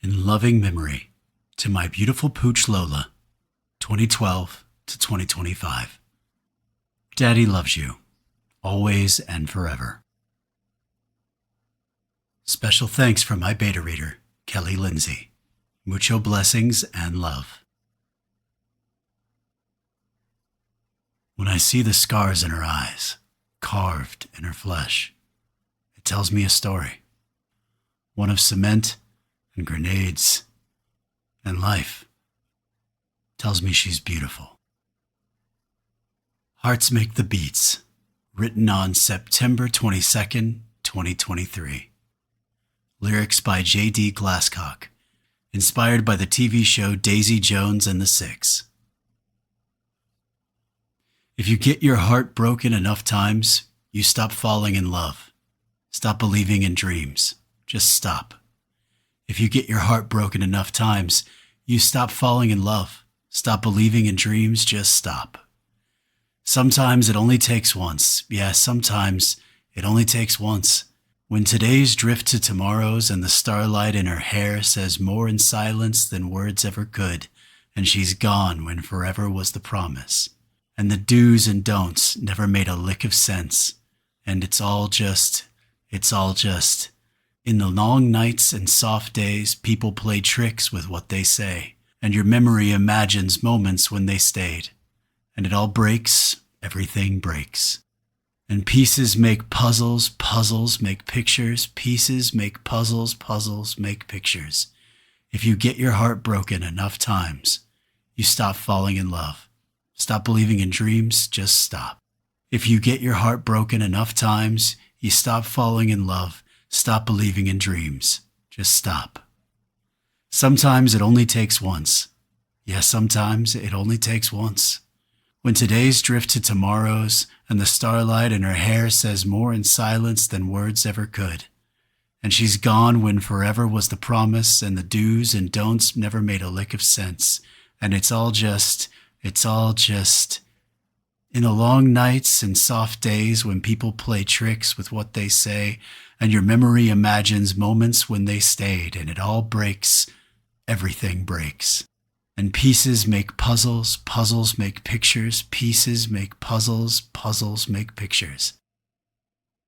in loving memory to my beautiful pooch Lola, 2012 to 2025. Daddy loves you, always and forever. Special thanks from my beta reader, Kelly Lindsay. Mucho blessings and love. When I see the scars in her eyes, carved in her flesh, it tells me a story. One of cement and grenades and life. Tells me she's beautiful. Hearts Make the Beats, written on September 22nd, 2023. Lyrics by J.D. Glasscock, inspired by the TV show Daisy Jones and the Six. If you get your heart broken enough times, you stop falling in love. Stop believing in dreams. Just stop. If you get your heart broken enough times, you stop falling in love. Stop believing in dreams. Just stop. Sometimes it only takes once. Yeah, sometimes it only takes once. When today's drift to tomorrows and the starlight in her hair says more in silence than words ever could, and she's gone when forever was the promise. And the do's and don'ts never made a lick of sense. And it's all just. In the long nights and soft days, people play tricks with what they say. And your memory imagines moments when they stayed. And it all breaks, everything breaks. And pieces make puzzles, puzzles make pictures, pieces make puzzles, puzzles make pictures. If you get your heart broken enough times, you stop falling in love. Stop believing in dreams, just stop. If you get your heart broken enough times, you stop falling in love. Stop believing in dreams, just stop. Sometimes it only takes once. Yeah, sometimes it only takes once. When today's drift to tomorrows and the starlight in her hair says more in silence than words ever could. And she's gone when forever was the promise and the do's and don'ts never made a lick of sense. And it's all just. In the long nights and soft days when people play tricks with what they say, and your memory imagines moments when they stayed, and it all breaks, everything breaks. And pieces make puzzles, puzzles make pictures, pieces make puzzles, puzzles make pictures.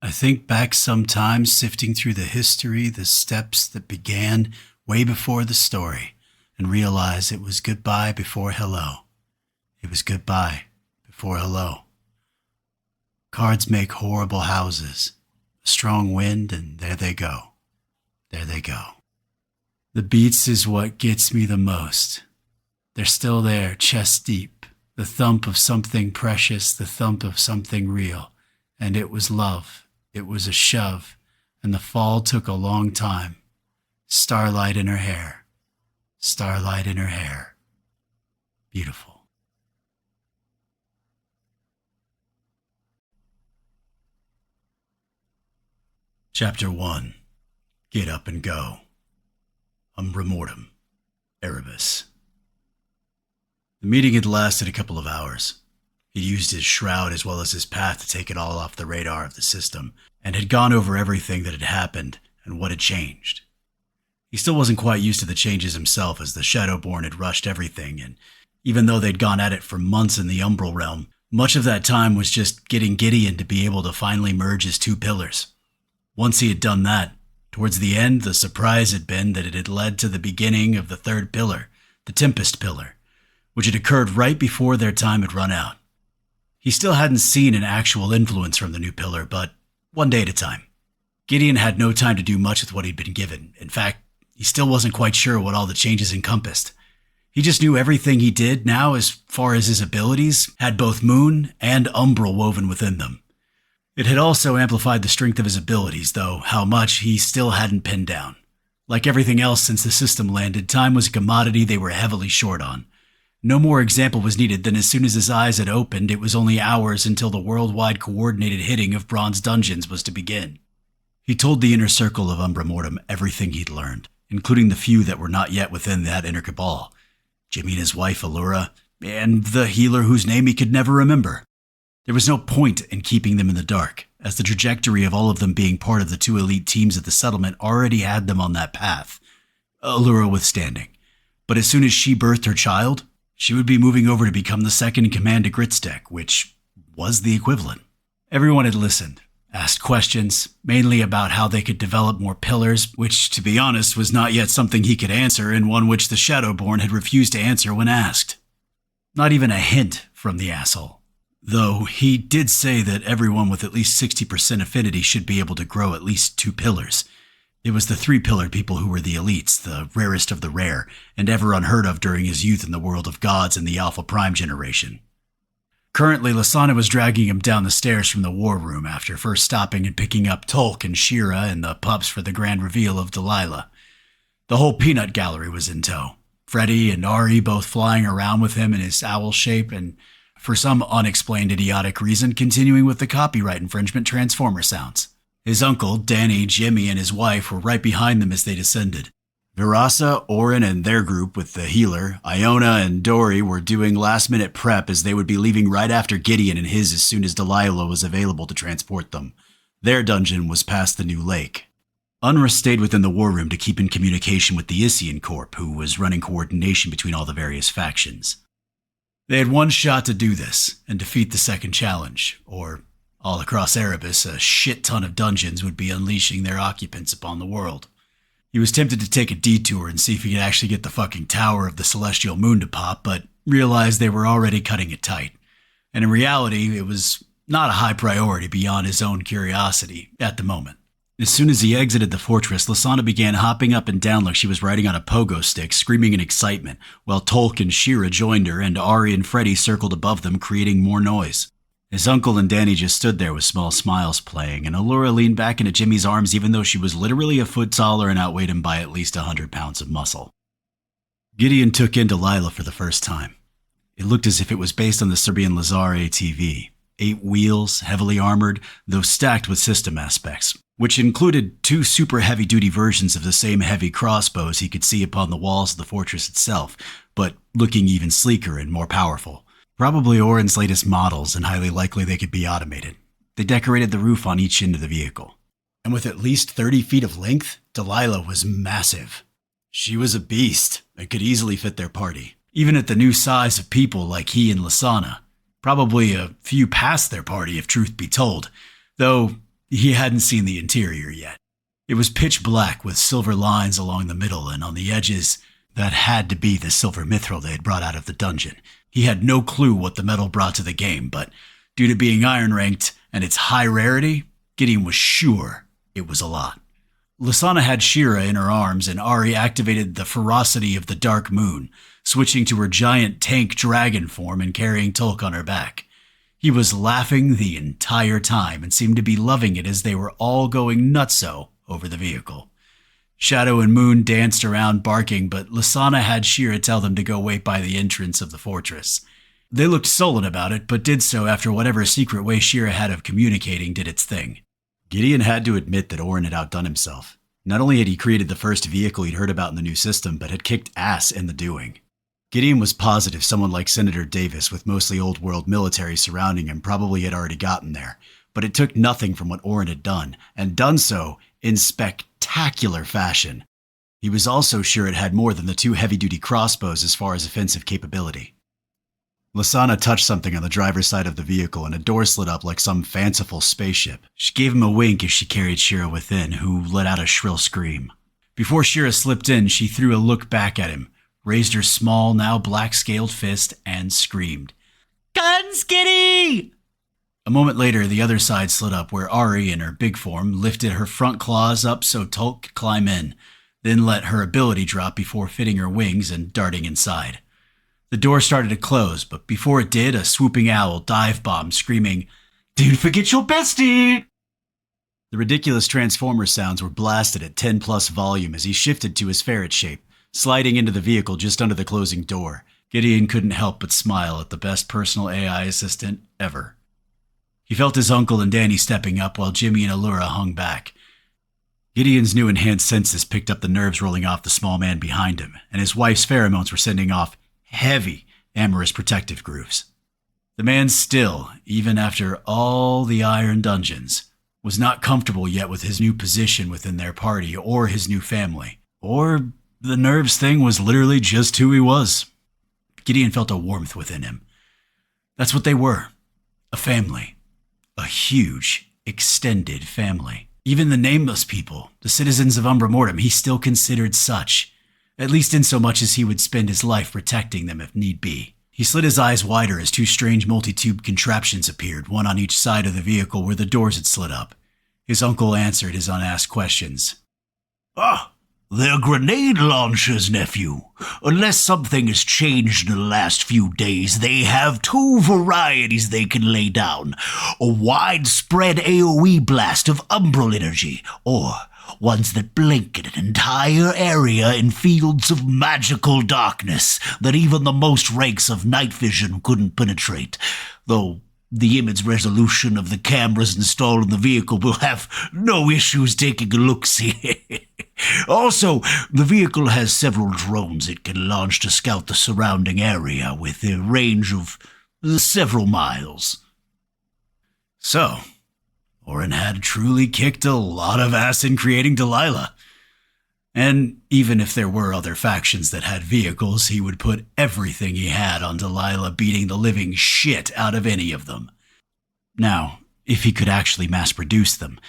I think back sometimes sifting through the history, the steps that began way before the story, and realize it was goodbye before hello. It was goodbye before hello. Cards make horrible houses. A strong wind, and there they go. There they go. The beats is what gets me the most. They're still there, chest deep. The thump of something precious, the thump of something real. And it was love. It was a shove. And the fall took a long time. Starlight in her hair. Starlight in her hair. Beautiful. Chapter 1. Get Up and Go. Umbra Mortem. Erebus. The meeting had lasted a couple of hours. He'd used his shroud as well as his path to take it all off the radar of the system, and had gone over everything that had happened and what had changed. He still wasn't quite used to the changes himself, as the Shadowborn had rushed everything, and even though they'd gone at it for months in the Umbral realm, much of that time was just getting Gideon to be able to finally merge his two pillars. Once he had done that, towards the end, the surprise had been that it had led to the beginning of the third pillar, the Tempest Pillar, which had occurred right before their time had run out. He still hadn't seen an actual influence from the new pillar, but one day at a time. Gideon had no time to do much with what he'd been given. In fact, he still wasn't quite sure what all the changes encompassed. He just knew everything he did now, as far as his abilities, had both Moon and Umbral woven within them. It had also amplified the strength of his abilities, though how much he still hadn't pinned down. Like everything else since the system landed, time was a commodity they were heavily short on. No more example was needed than as soon as his eyes had opened, it was only hours until the worldwide coordinated hitting of bronze dungeons was to begin. He told the inner circle of Umbra Mortem everything he'd learned, including the few that were not yet within that inner cabal. Jimmy and his wife, Allura, and the healer whose name he could never remember. There was no point in keeping them in the dark, as the trajectory of all of them being part of the two elite teams at the settlement already had them on that path. Allura withstanding. But as soon as she birthed her child, she would be moving over to become the second in command to Gritstek, which was the equivalent. Everyone had listened, asked questions, mainly about how they could develop more pillars, which, to be honest, was not yet something he could answer, and one which the Shadowborn had refused to answer when asked. Not even a hint from the asshole. Though he did say that everyone with at least 60% affinity should be able to grow at least 2 pillars. It was the 3-pillared people who were the elites, the rarest of the rare, and ever unheard of during his youth in the world of gods and the Alpha Prime generation. Currently, Lasana was dragging him down the stairs from the war room after first stopping and picking up Tolk and Shira and the pups for the grand reveal of Delilah. The whole peanut gallery was in tow. Freddy and Ari both flying around with him in his owl shape and, for some unexplained idiotic reason, continuing with the copyright infringement Transformer sounds. His uncle, Danny, Jimmy, and his wife were right behind them as they descended. Virasa, Orin, and their group with the healer, Iona and Dory, were doing last-minute prep as they would be leaving right after Gideon and his as soon as Delilah was available to transport them. Their dungeon was past the new lake. Unra stayed within the war room to keep in communication with the Isian Corp, who was running coordination between all the various factions. They had one shot to do this and defeat the second challenge, or all across Erebus, a shit ton of dungeons would be unleashing their occupants upon the world. He was tempted to take a detour and see if he could actually get the fucking tower of the celestial moon to pop, but realized they were already cutting it tight. And in reality, it was not a high priority beyond his own curiosity at the moment. As soon as he exited the fortress, Lasana began hopping up and down like she was riding on a pogo stick, screaming in excitement, while Tolk and Shira joined her and Ari and Freddy circled above them, creating more noise. His uncle and Danny just stood there with small smiles playing, and Allura leaned back into Jimmy's arms even though she was literally a foot taller and outweighed him by at least 100 pounds of muscle. Gideon took in Delilah for the first time. It looked as if it was based on the Serbian Lazar ATV. 8 wheels, heavily armored, though stacked with system aspects, which included 2 super heavy-duty versions of the same heavy crossbows he could see upon the walls of the fortress itself, but looking even sleeker and more powerful. Probably Orin's latest models, and highly likely they could be automated. They decorated the roof on each end of the vehicle. And with at least 30 feet of length, Delilah was massive. She was a beast and could easily fit their party, even at the new size of people like he and Lasana. Probably a few past their party if truth be told, though he hadn't seen the interior yet. It was pitch black with silver lines along the middle and on the edges. That had to be the silver mithril they had brought out of the dungeon. He had no clue what the metal brought to the game, but due to being iron ranked and its high rarity, Gideon was sure it was a lot. Lasana had Shira in her arms and Ari activated the ferocity of the dark moon, switching to her giant tank dragon form and carrying Tolk on her back. He was laughing the entire time and seemed to be loving it as they were all going nutso over the vehicle. Shadow and Moon danced around barking, but Lasana had Shira tell them to go wait by the entrance of the fortress. They looked sullen about it, but did so after whatever secret way Shira had of communicating did its thing. Gideon had to admit that Orin had outdone himself. Not only had he created the first vehicle he'd heard about in the new system, but had kicked ass in the doing. Gideon was positive someone like Senator Davis with mostly old-world military surrounding him probably had already gotten there, but it took nothing from what Orin had done, and done so in spectacular fashion. He was also sure it had more than the 2 heavy-duty crossbows as far as offensive capability. Lasana touched something on the driver's side of the vehicle and a door slid up like some fanciful spaceship. She gave him a wink as she carried Shira within, who let out a shrill scream. Before Shira slipped in, she threw a look back at him, raised her small, now black-scaled fist, and screamed, "Guns, Giddy!" A moment later, the other side slid up where Ari, in her big form, lifted her front claws up so Tolk could climb in, then let her ability drop before fitting her wings and darting inside. The door started to close, but before it did, a swooping owl dive-bombed, screaming, "Don't forget your bestie!" The ridiculous Transformer sounds were blasted at 10+ volume as he shifted to his ferret shape, sliding into the vehicle just under the closing door. Gideon couldn't help but smile at the best personal AI assistant ever. He felt his uncle and Danny stepping up while Jimmy and Allura hung back. Gideon's new enhanced senses picked up the nerves rolling off the small man behind him, and his wife's pheromones were sending off heavy, amorous protective grooves. The man still, even after all the iron dungeons, was not comfortable yet with his new position within their party or his new family, or The nerves thing was literally just who he was. Gideon felt a warmth within him. That's what they were. A family. A huge, extended family. Even the nameless people, the citizens of Umbra Mortem, he still considered such. At least in so much as he would spend his life protecting them if need be. He slid his eyes wider as two strange multi-tube contraptions appeared, one on each side of the vehicle where the doors had slid up. His uncle answered his unasked questions. Ah, they're grenade launchers, nephew. Unless something has changed in the last few days, they have two varieties they can lay down. A widespread AoE blast of umbral energy, or ones that blanket an entire area in fields of magical darkness that even the most ranks of night vision couldn't penetrate, though the image resolution of the cameras installed in the vehicle will have no issues taking a look-see. Also, the vehicle has several drones it can launch to scout the surrounding area with a range of several miles. So, Orin had truly kicked a lot of ass in creating Delilah. And even if there were other factions that had vehicles, he would put everything he had on Delilah beating the living shit out of any of them. Now, if he could actually mass-produce them,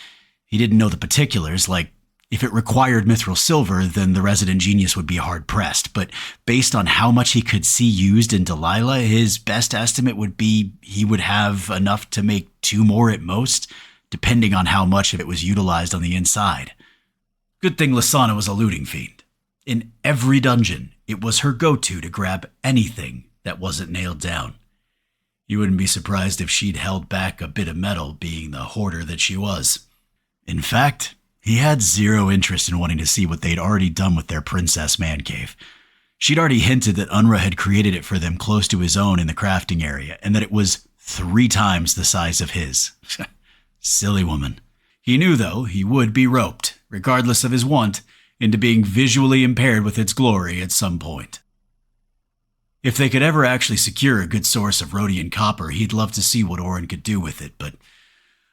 he didn't know the particulars, like if it required mithril silver, then the resident genius would be hard-pressed, but based on how much he could see used in Delilah, his best estimate would be he would have enough to make 2 more at most, depending on how much of it was utilized on the inside. Good thing Lysana was a looting fiend. In every dungeon, it was her go-to to grab anything that wasn't nailed down. You wouldn't be surprised if she'd held back a bit of metal, being the hoarder that she was. In fact, he had zero interest in wanting to see what they'd already done with their princess man cave. She'd already hinted that Unra had created it for them close to his own in the crafting area, and that it was 3 times the size of his. Silly woman. He knew, though, he would be roped, regardless of his want, into being visually impaired with its glory at some point. If they could ever actually secure a good source of rhodium copper, he'd love to see what Orin could do with it, but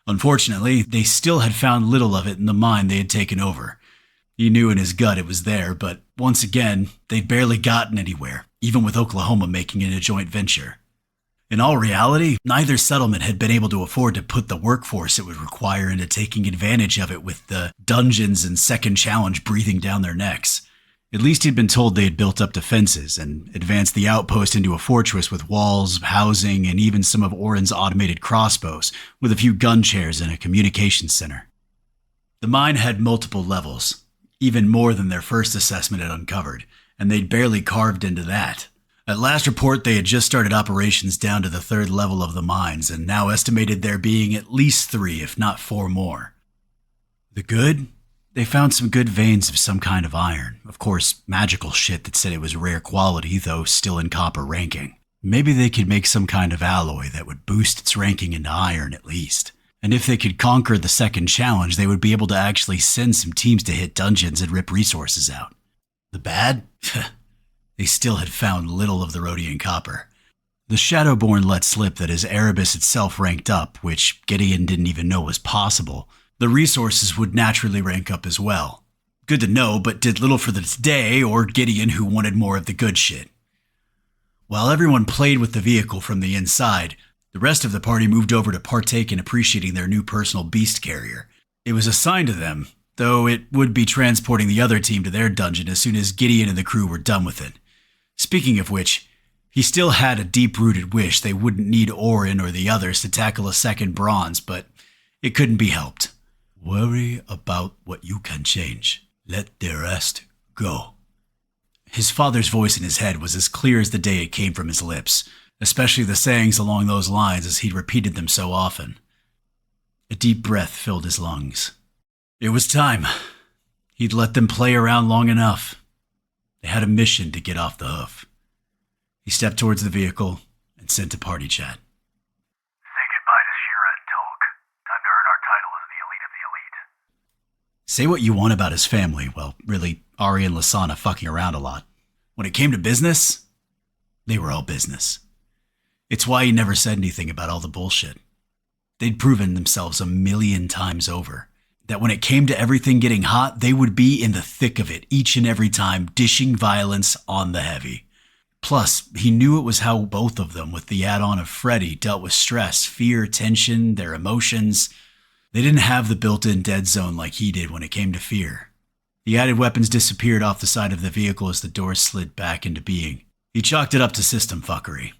unfortunately, they still had found little of it in the mine they had taken over. He knew in his gut it was there, but once again, they'd barely gotten anywhere, even with Oklahoma making it a joint venture. In all reality, neither settlement had been able to afford to put the workforce it would require into taking advantage of it with the dungeons and second challenge breathing down their necks. At least he'd been told they had built up defenses and advanced the outpost into a fortress with walls, housing, and even some of Orin's automated crossbows, with a few gun chairs and a communications center. The mine had multiple levels, even more than their first assessment had uncovered, and they'd barely carved into that. At last report, they had just started operations down to the 3rd level of the mines, and now estimated there being at least 3, if not 4 more. The good? They found some good veins of some kind of iron. Of course, magical shit that said it was rare quality, though still in copper ranking. Maybe they could make some kind of alloy that would boost its ranking into iron at least. And if they could conquer the second challenge, they would be able to actually send some teams to hit dungeons and rip resources out. The bad? They still had found little of the rhodium copper. The Shadowborn let slip that as Erebus itself ranked up, which Gideon didn't even know was possible, the resources would naturally rank up as well. Good to know, but did little for the today or Gideon, who wanted more of the good shit. While everyone played with the vehicle from the inside, the rest of the party moved over to partake in appreciating their new personal beast carrier. It was assigned to them, though it would be transporting the other team to their dungeon as soon as Gideon and the crew were done with it. Speaking of which, he still had a deep-rooted wish they wouldn't need Orin or the others to tackle a second bronze, but it couldn't be helped. Worry about what you can change. Let the rest go. His father's voice in his head was as clear as the day it came from his lips, especially the sayings along those lines as he'd repeated them so often. A deep breath filled his lungs. It was time. He'd let them play around long enough. They had a mission to get off the hoof. He stepped towards the vehicle and sent a party chat. Say goodbye to Shira and Tolk. Time to earn our title as the elite of the elite. Say what you want about his family. Well, really, Ari and Lysana fucking around a lot. When it came to business, they were all business. It's why he never said anything about all the bullshit. They'd proven themselves 1,000,000 times over. that when it came to everything getting hot, they would be in the thick of it each and every time, dishing violence on the heavy. Plus, he knew it was how both of them, with the add-on of Freddy, dealt with stress, fear, tension, their emotions. They didn't have the built-in dead zone like he did when it came to fear. The added weapons disappeared off the side of the vehicle as the door slid back into being. He chalked it up to system fuckery.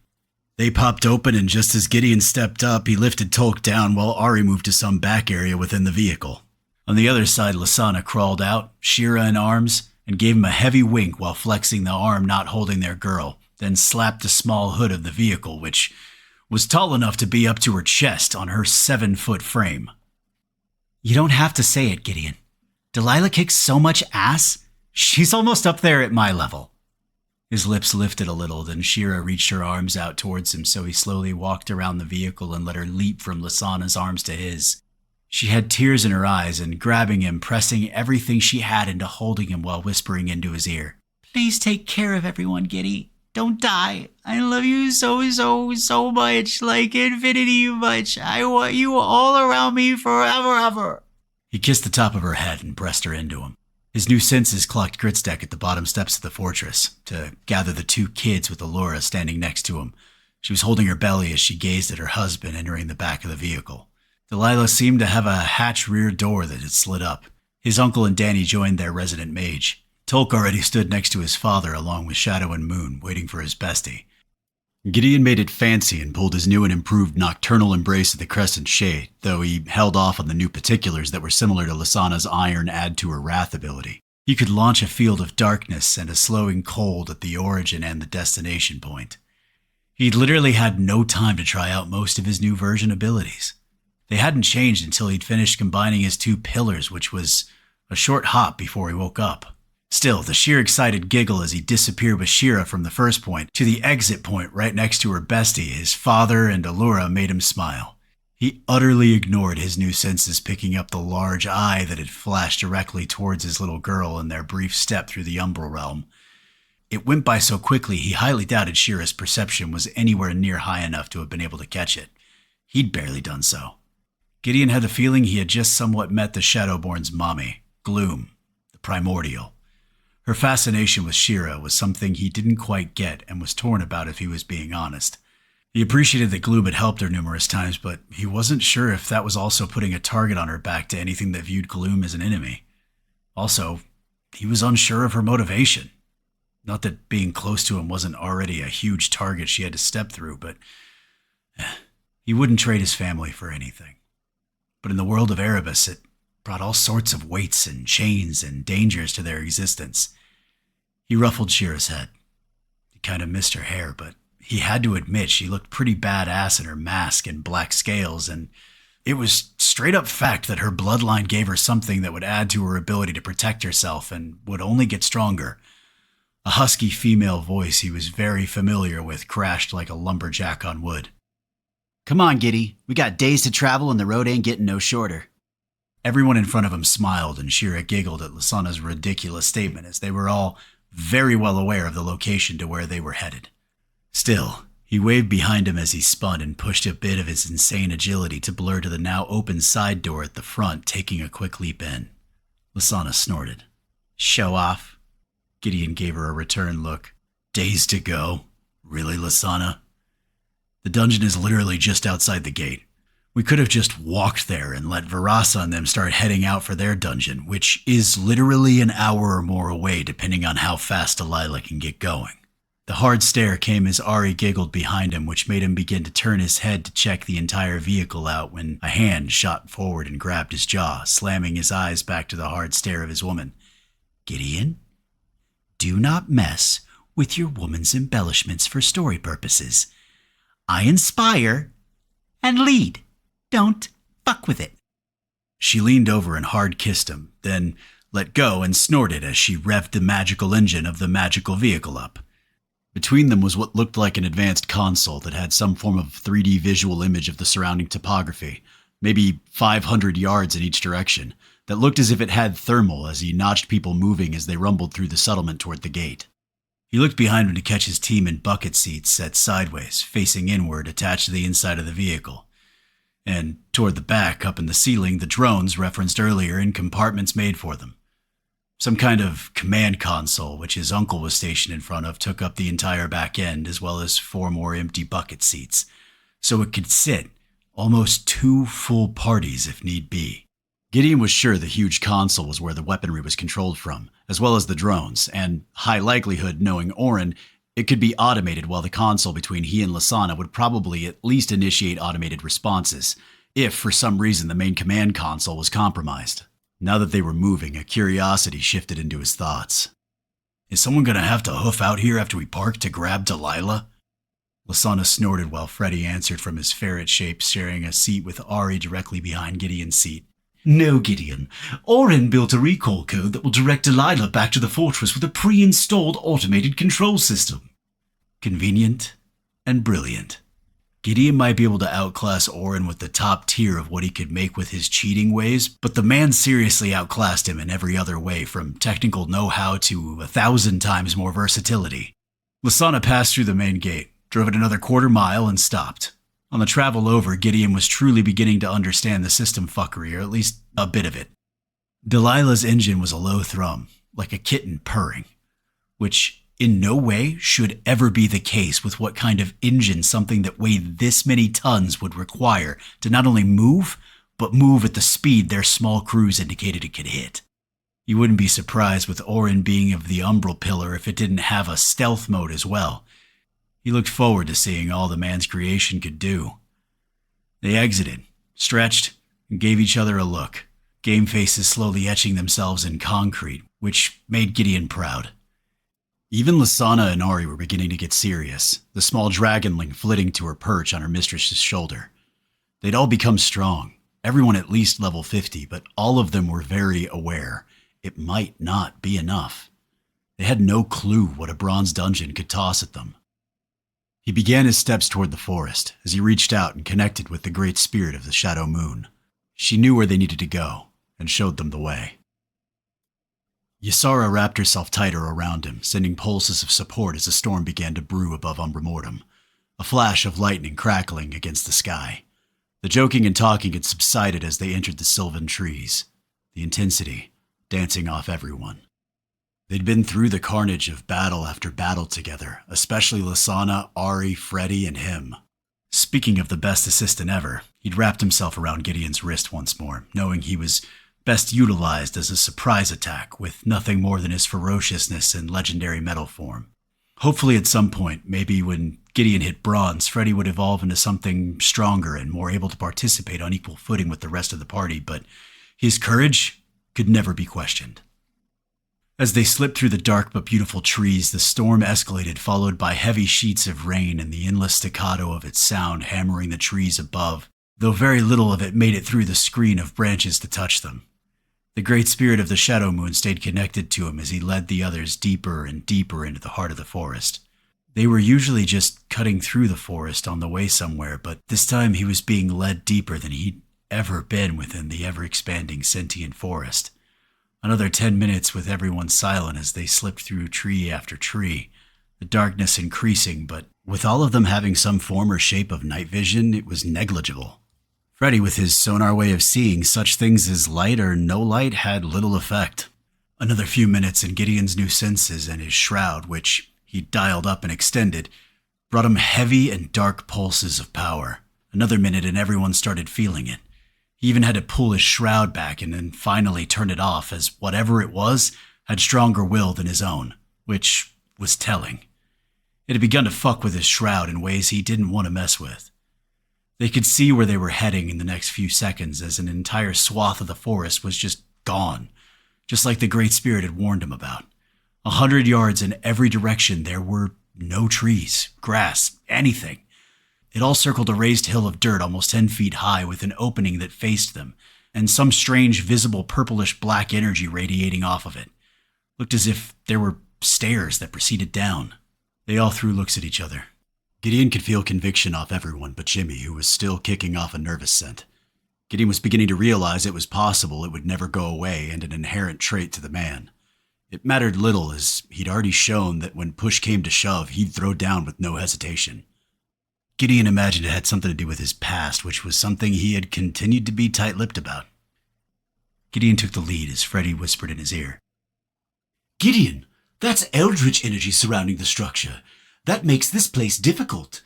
They popped open, and just as Gideon stepped up, he lifted Tolk down while Ari moved to some back area within the vehicle. On the other side, Lasana crawled out, Shira in arms, and gave him a heavy wink while flexing the arm not holding their girl, then slapped the small hood of the vehicle, which was tall enough to be up to her chest on her 7-foot frame. You don't have to say it, Gideon. Delilah kicks so much ass, she's almost up there at my level. His lips lifted a little, then Shira reached her arms out towards him, so he slowly walked around the vehicle and let her leap from Lasana's arms to his. She had tears in her eyes and, grabbing him, pressing everything she had into holding him while whispering into his ear. Please take care of everyone, Giddy. Don't die. I love you so much, like infinity much. I want you all around me forever, ever. He kissed the top of her head and pressed her into him. His new senses clocked Gritstack at the bottom steps of the fortress to gather the 2 kids with Allura standing next to him. She was holding her belly as she gazed at her husband entering the back of the vehicle. Delilah seemed to have a hatch rear door that had slid up. His uncle and Danny joined their resident mage. Tolk already stood next to his father along with Shadow and Moon, waiting for his bestie. Gideon made it fancy and pulled his new and improved nocturnal embrace of the Crescent Shade, though he held off on the new particulars that were similar to Lasana's iron add to her wrath ability. He could launch a field of darkness and a slowing cold at the origin and the destination point. He'd literally had no time to try out most of his new version abilities. They hadn't changed until he'd finished combining his 2 pillars, which was a short hop before he woke up. Still, the sheer excited giggle as he disappeared with Shira from the first point to the exit point right next to her bestie, his father and Allura, made him smile. He utterly ignored his new senses picking up the large eye that had flashed directly towards his little girl in their brief step through the Umbral Realm. It went by so quickly he highly doubted Shira's perception was anywhere near high enough to have been able to catch it. He'd barely done so. Gideon had the feeling he had just somewhat met the Shadowborn's mommy, Gloom, the Primordial. Her fascination with Shira was something he didn't quite get and was torn about if he was being honest. He appreciated that Gloom had helped her numerous times, but he wasn't sure if that was also putting a target on her back to anything that viewed Gloom as an enemy. Also, he was unsure of her motivation. Not that being close to him wasn't already a huge target she had to step through, but he wouldn't trade his family for anything. But in the world of Erebus, it brought all sorts of weights and chains and dangers to their existence. He ruffled Shira's head. He kind of missed her hair, but he had to admit she looked pretty badass in her mask and black scales, and it was straight up fact that her bloodline gave her something that would add to her ability to protect herself and would only get stronger. A husky female voice he was very familiar with crashed like a lumberjack on wood. Come on, Giddy. We got days to travel and the road ain't getting no shorter. Everyone in front of him smiled, and Shira giggled at Lasana's ridiculous statement as they were all very well aware of the location to where they were headed. Still, he waved behind him as he spun and pushed a bit of his insane agility to blur to the now open side door at the front, taking a quick leap in. Lasana snorted. Show off. Gideon gave her a return look. Days to go? Really, Lasana? The dungeon is literally just outside the gate. We could have just walked there and let Virasa and them start heading out for their dungeon, which is literally an hour or more away depending on how fast Delilah can get going. The hard stare came as Ari giggled behind him, which made him begin to turn his head to check the entire vehicle out when a hand shot forward and grabbed his jaw, slamming his eyes back to the hard stare of his woman. Gideon, do not mess with your woman's embellishments for story purposes. I inspire and lead. Don't fuck with it. She leaned over and hard kissed him, then let go and snorted as she revved the magical engine of the magical vehicle up. Between them was what looked like an advanced console that had some form of 3D visual image of the surrounding topography, maybe 500 yards in each direction, that looked as if it had thermal as he notched people moving as they rumbled through the settlement toward the gate. He looked behind him to catch his team in bucket seats set sideways, facing inward, attached to the inside of the vehicle. And toward the back, up in the ceiling, the drones referenced earlier in compartments made for them. Some kind of command console, which his uncle was stationed in front of, took up the entire back end, as well as 4 more empty bucket seats, so it could sit almost 2 full parties if need be. Gideon was sure the huge console was where the weaponry was controlled from, as well as the drones, and high likelihood, knowing Orin, it could be automated, while the console between he and Lasana would probably at least initiate automated responses, if for some reason the main command console was compromised. Now that they were moving, a curiosity shifted into his thoughts. Is someone gonna have to hoof out here after we park to grab Delilah? Lasana snorted while Freddy answered from his ferret shape, sharing a seat with Ari directly behind Gideon's seat. No, Gideon. Orin built a recall code that will direct Delilah back to the fortress with a pre-installed automated control system. Convenient and brilliant. Gideon might be able to outclass Orin with the top tier of what he could make with his cheating ways, but the man seriously outclassed him in every other way, from technical know-how to 1,000 times more versatility. Lasana passed through the main gate, drove it another quarter mile, and stopped. On the travel over, Gideon was truly beginning to understand the system fuckery, or at least a bit of it. Delilah's engine was a low thrum, like a kitten purring, which in no way should ever be the case with what kind of engine something that weighed this many tons would require to not only move, but move at the speed their small cruise indicated it could hit. You wouldn't be surprised with Orin being of the umbral pillar if it didn't have a stealth mode as well. He looked forward to seeing all the man's creation could do. They exited, stretched, and gave each other a look, game faces slowly etching themselves in concrete, which made Gideon proud. Even Lasana and Ari were beginning to get serious, the small dragonling flitting to her perch on her mistress's shoulder. They'd all become strong, everyone at least level 50, but all of them were very aware it might not be enough. They had no clue what a bronze dungeon could toss at them. He began his steps toward the forest as he reached out and connected with the great spirit of the Shadow Moon. She knew where they needed to go and showed them the way. Ysara wrapped herself tighter around him, sending pulses of support as the storm began to brew above Umbramortem, a flash of lightning crackling against the sky. The joking and talking had subsided as they entered the sylvan trees, the intensity dancing off everyone. They'd been through the carnage of battle after battle together, especially Lasana, Ari, Freddy, and him. Speaking of the best assistant ever, he'd wrapped himself around Gideon's wrist once more, knowing he was best utilized as a surprise attack with nothing more than his ferociousness and legendary metal form. Hopefully at some point, maybe when Gideon hit bronze, Freddy would evolve into something stronger and more able to participate on equal footing with the rest of the party, but his courage could never be questioned. As they slipped through the dark but beautiful trees, the storm escalated, followed by heavy sheets of rain and the endless staccato of its sound hammering the trees above, though very little of it made it through the screen of branches to touch them. The great spirit of the Shadow Moon stayed connected to him as he led the others deeper and deeper into the heart of the forest. They were usually just cutting through the forest on the way somewhere, but this time he was being led deeper than he'd ever been within the ever-expanding sentient forest. Another 10 minutes with everyone silent as they slipped through tree after tree, the darkness increasing, but with all of them having some form or shape of night vision, it was negligible. Freddy, with his sonar way of seeing such things as light or no light, had little effect. Another few minutes and Gideon's new senses and his shroud, which he dialed up and extended, brought him heavy and dark pulses of power. Another minute and everyone started feeling it. He even had to pull his shroud back and then finally turn it off, as whatever it was had stronger will than his own, which was telling. It had begun to fuck with his shroud in ways he didn't want to mess with. They could see where they were heading in the next few seconds as an entire swath of the forest was just gone, just like the Great Spirit had warned him about. 100 yards in every direction there were no trees, grass, anything. It all circled a raised hill of dirt almost 10 feet high with an opening that faced them, and some strange visible purplish black energy radiating off of it. Looked as if there were stairs that proceeded down. They all threw looks at each other. Gideon could feel conviction off everyone but Jimmy, who was still kicking off a nervous scent. Gideon was beginning to realize it was possible it would never go away and an inherent trait to the man. It mattered little, as he'd already shown that when push came to shove, he'd throw down with no hesitation. Gideon imagined it had something to do with his past, which was something he had continued to be tight-lipped about. Gideon took the lead as Freddy whispered in his ear. Gideon, that's eldritch energy surrounding the structure. That makes this place difficult.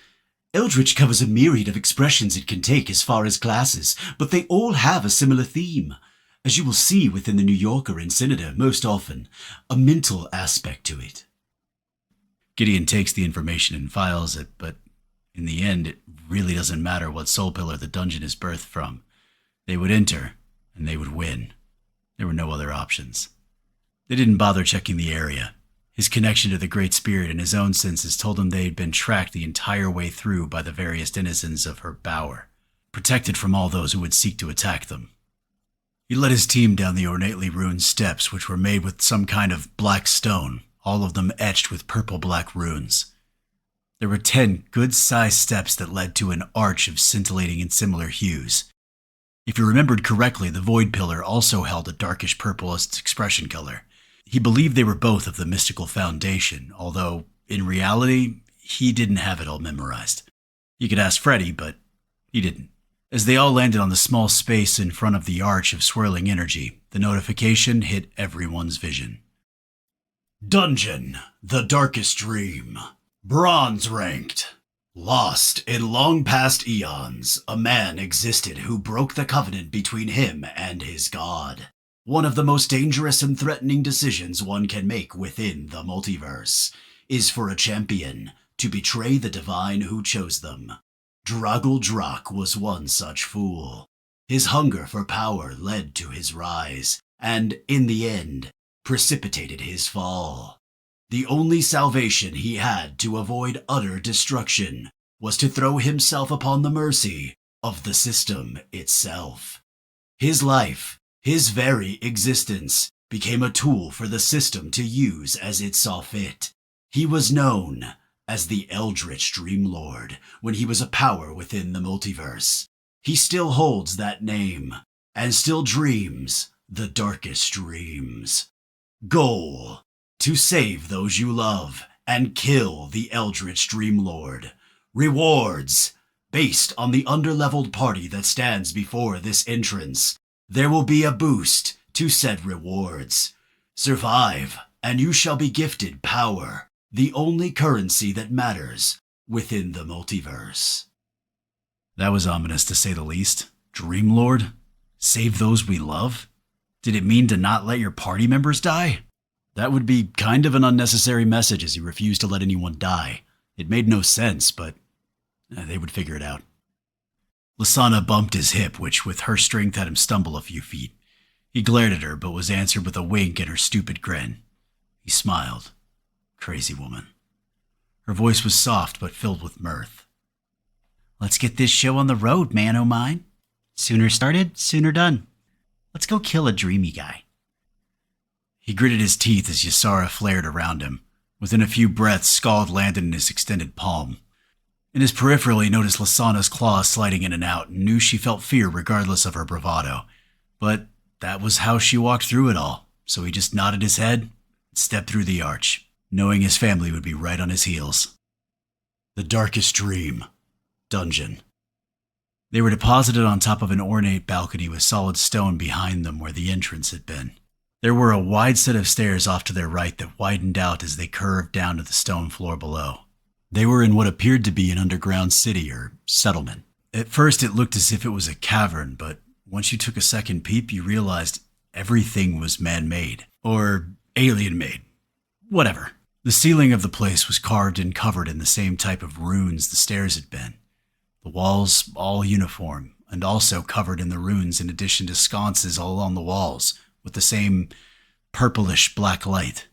Eldritch covers a myriad of expressions it can take as far as classes, but they all have a similar theme. As you will see within the New Yorker and Senator most often, a mental aspect to it. Gideon takes the information and files it, but in the end, it really doesn't matter what soul pillar the dungeon is birthed from. They would enter, and they would win. There were no other options. They didn't bother checking the area. His connection to the Great Spirit and his own senses told him they had been tracked the entire way through by the various denizens of her bower, protected from all those who would seek to attack them. He led his team down the ornately ruined steps, which were made with some kind of black stone, all of them etched with purple-black runes. There were 10 good-sized steps that led to an arch of scintillating and similar hues. If he remembered correctly, the Void Pillar also held a darkish purple as its expression color. He believed they were both of the mystical foundation, although, in reality, he didn't have it all memorized. You could ask Freddy, but he didn't. As they all landed on the small space in front of the arch of swirling energy, the notification hit everyone's vision. Dungeon, the darkest dream. Bronze ranked. Lost in long past eons, a man existed who broke the covenant between him and his god. One of the most dangerous and threatening decisions one can make within the multiverse is for a champion to betray the divine who chose them. Dragul Drak was one such fool. His hunger for power led to his rise, and, in the end, precipitated his fall. The only salvation he had to avoid utter destruction was to throw himself upon the mercy of the system itself. His life, his very existence, became a tool for the system to use as it saw fit. He was known as the Eldritch Dreamlord when he was a power within the multiverse. He still holds that name, and still dreams the darkest dreams. Goal: to save those you love and kill the Eldritch Dreamlord. Rewards: based on the underleveled party that stands before this entrance, there will be a boost to said rewards. Survive, and you shall be gifted power, the only currency that matters within the multiverse. That was ominous, to say the least. Dreamlord? Save those we love? Did it mean to not let your party members die? That would be kind of an unnecessary message, as he refused to let anyone die. It made no sense, but they would figure it out. Lasana bumped his hip, which with her strength had him stumble a few feet. He glared at her, but was answered with a wink and her stupid grin. He smiled. Crazy woman. Her voice was soft, but filled with mirth. Let's get this show on the road, man o' mine. Sooner started, sooner done. Let's go kill a dreamy guy. He gritted his teeth as Ysara flared around him. Within a few breaths, Scald landed in his extended palm. In his peripheral, he noticed Lasana's claws sliding in and out and knew she felt fear regardless of her bravado. But that was how she walked through it all, so he just nodded his head and stepped through the arch, knowing his family would be right on his heels. The Darkest Dream. Dungeon. They were deposited on top of an ornate balcony with solid stone behind them where the entrance had been. There were a wide set of stairs off to their right that widened out as they curved down to the stone floor below. They were in what appeared to be an underground city or settlement. At first it looked as if it was a cavern, but once you took a second peep, you realized everything was man-made. Or alien-made. Whatever. The ceiling of the place was carved and covered in the same type of runes the stairs had been. The walls all uniform, and also covered in the runes in addition to sconces all along the walls, with the same purplish black light.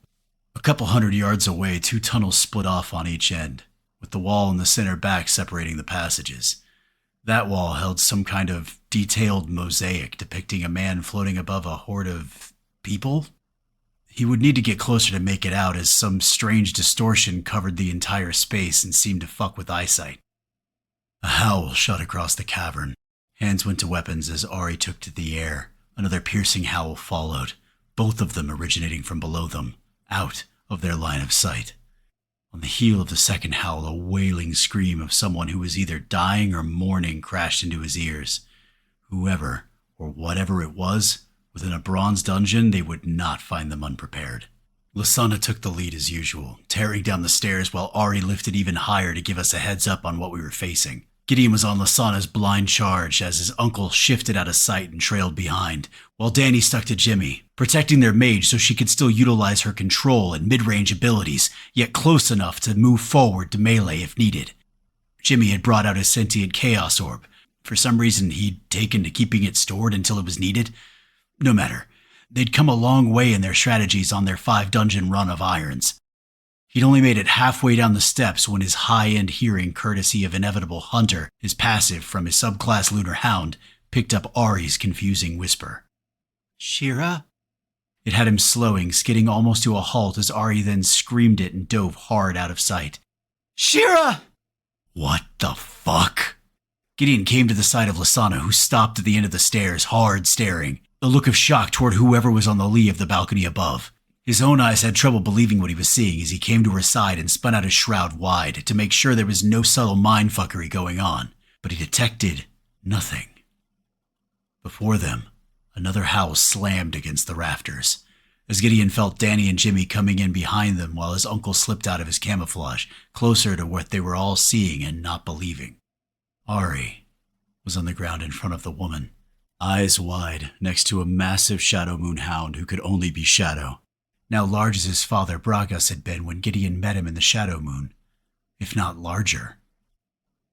A couple 100 yards away, 2 tunnels split off on each end, with the wall in the center back separating the passages. That wall held some kind of detailed mosaic depicting a man floating above a horde of people. He would need to get closer to make it out, as some strange distortion covered the entire space and seemed to fuck with eyesight. A howl shot across the cavern. Hands went to weapons as Ari took to the air. Another piercing howl followed, both of them originating from below them, out of their line of sight. On the heel of the second howl, a wailing scream of someone who was either dying or mourning crashed into his ears. Whoever, or whatever it was, within a bronze dungeon, they would not find them unprepared. Lasana took the lead as usual, tearing down the stairs while Ari lifted even higher to give us a heads up on what we were facing. Gideon was on Lasana's blind charge as his uncle shifted out of sight and trailed behind, while Danny stuck to Jimmy, protecting their mage so she could still utilize her control and mid-range abilities, yet close enough to move forward to melee if needed. Jimmy had brought out his sentient chaos orb. For some reason, he'd taken to keeping it stored until it was needed. No matter. They'd come a long way in their strategies on their 5-dungeon run of irons. He'd only made it halfway down the steps when his high-end hearing, courtesy of Inevitable Hunter, his passive from his subclass Lunar Hound, picked up Ari's confusing whisper. Shira? It had him slowing, skidding almost to a halt as Ari then screamed it and dove hard out of sight. Shira! What the fuck? Gideon came to the side of Lasana, who stopped at the end of the stairs, hard staring, a look of shock toward whoever was on the lee of the balcony above. His own eyes had trouble believing what he was seeing as he came to her side and spun out his shroud wide to make sure there was no subtle mindfuckery going on, but he detected nothing. Before them, another house slammed against the rafters, as Gideon felt Danny and Jimmy coming in behind them while his uncle slipped out of his camouflage, closer to what they were all seeing and not believing. Ari was on the ground in front of the woman, eyes wide, next to a massive Shadow Moon hound who could only be Shadow, now large as his father Bragas had been when Gideon met him in the Shadow Moon, if not larger.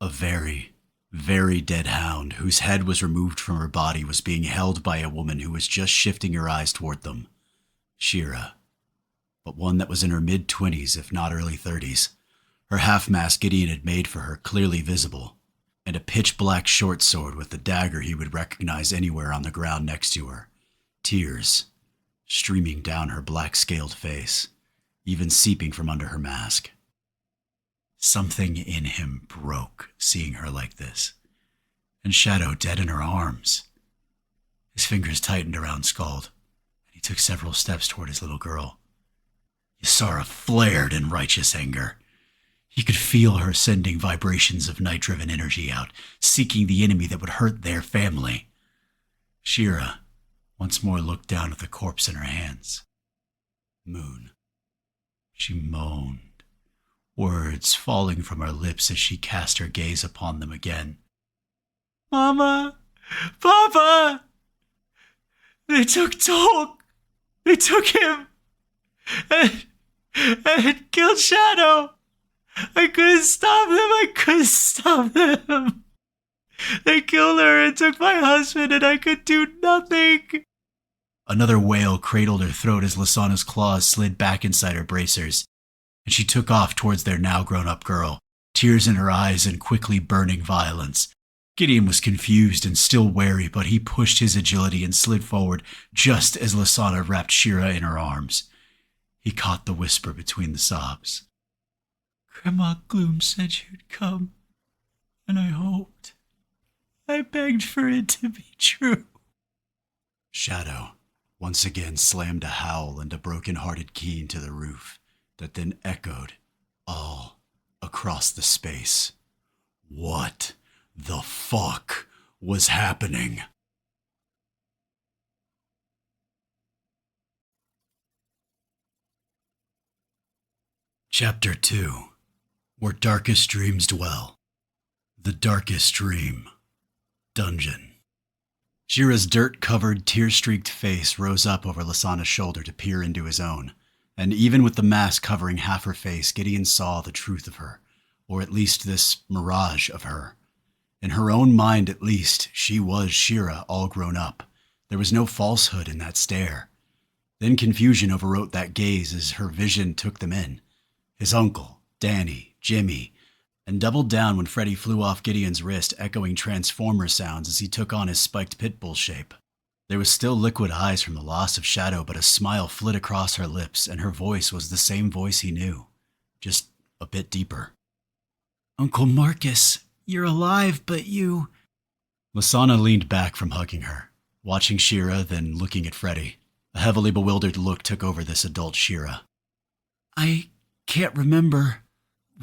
A very, very dead hound whose head was removed from her body was being held by a woman who was just shifting her eyes toward them. Shira, but one that was in her mid-20s, if not early 30s. Her half-mask Gideon had made for her clearly visible, and a pitch-black short sword with the dagger he would recognize anywhere on the ground next to her. Tears streaming down her black-scaled face, even seeping from under her mask. Something in him broke seeing her like this, and Shadow dead in her arms. His fingers tightened around Scald, and he took several steps toward his little girl. Ysara flared in righteous anger. He could feel her sending vibrations of night-driven energy out, seeking the enemy that would hurt their family. Shira once more looked down at the corpse in her hands. Moon. She moaned, words falling from her lips as she cast her gaze upon them again. Mama! Papa! They took Tolk! They took him! And killed Shadow! I couldn't stop them! I couldn't stop them! They killed her and took my husband, and I could do nothing! Another wail cradled her throat as Lasana's claws slid back inside her bracers, and she took off towards their now grown-up girl, tears in her eyes and quickly burning violence. Gideon was confused and still wary, but he pushed his agility and slid forward just as Lasana wrapped Shira in her arms. He caught the whisper between the sobs. Grandma Gloom said you'd come, and I hoped. I begged for it to be true. Shadow once again slammed a howl and a broken-hearted key into the roof that then echoed all across the space. What the fuck was happening? Chapter 2. Where Darkest Dreams Dwell. The Darkest Dream. Dungeon. Shira's dirt-covered, tear-streaked face rose up over Lasana's shoulder to peer into his own, and even with the mask covering half her face, Gideon saw the truth of her, or at least this mirage of her. In her own mind, at least, she was Shira all grown up. There was no falsehood in that stare. Then confusion overwrote that gaze as her vision took them in. His uncle, Danny, Jimmy, and doubled down when Freddy flew off Gideon's wrist, echoing Transformer sounds as he took on his spiked pit bull shape. There was still liquid eyes from the loss of Shadow, but a smile flit across her lips, and her voice was the same voice he knew, just a bit deeper. Uncle Marcus, you're alive, but you... Lasana leaned back from hugging her, watching Shira, then looking at Freddy. A heavily bewildered look took over this adult Shira. I can't remember.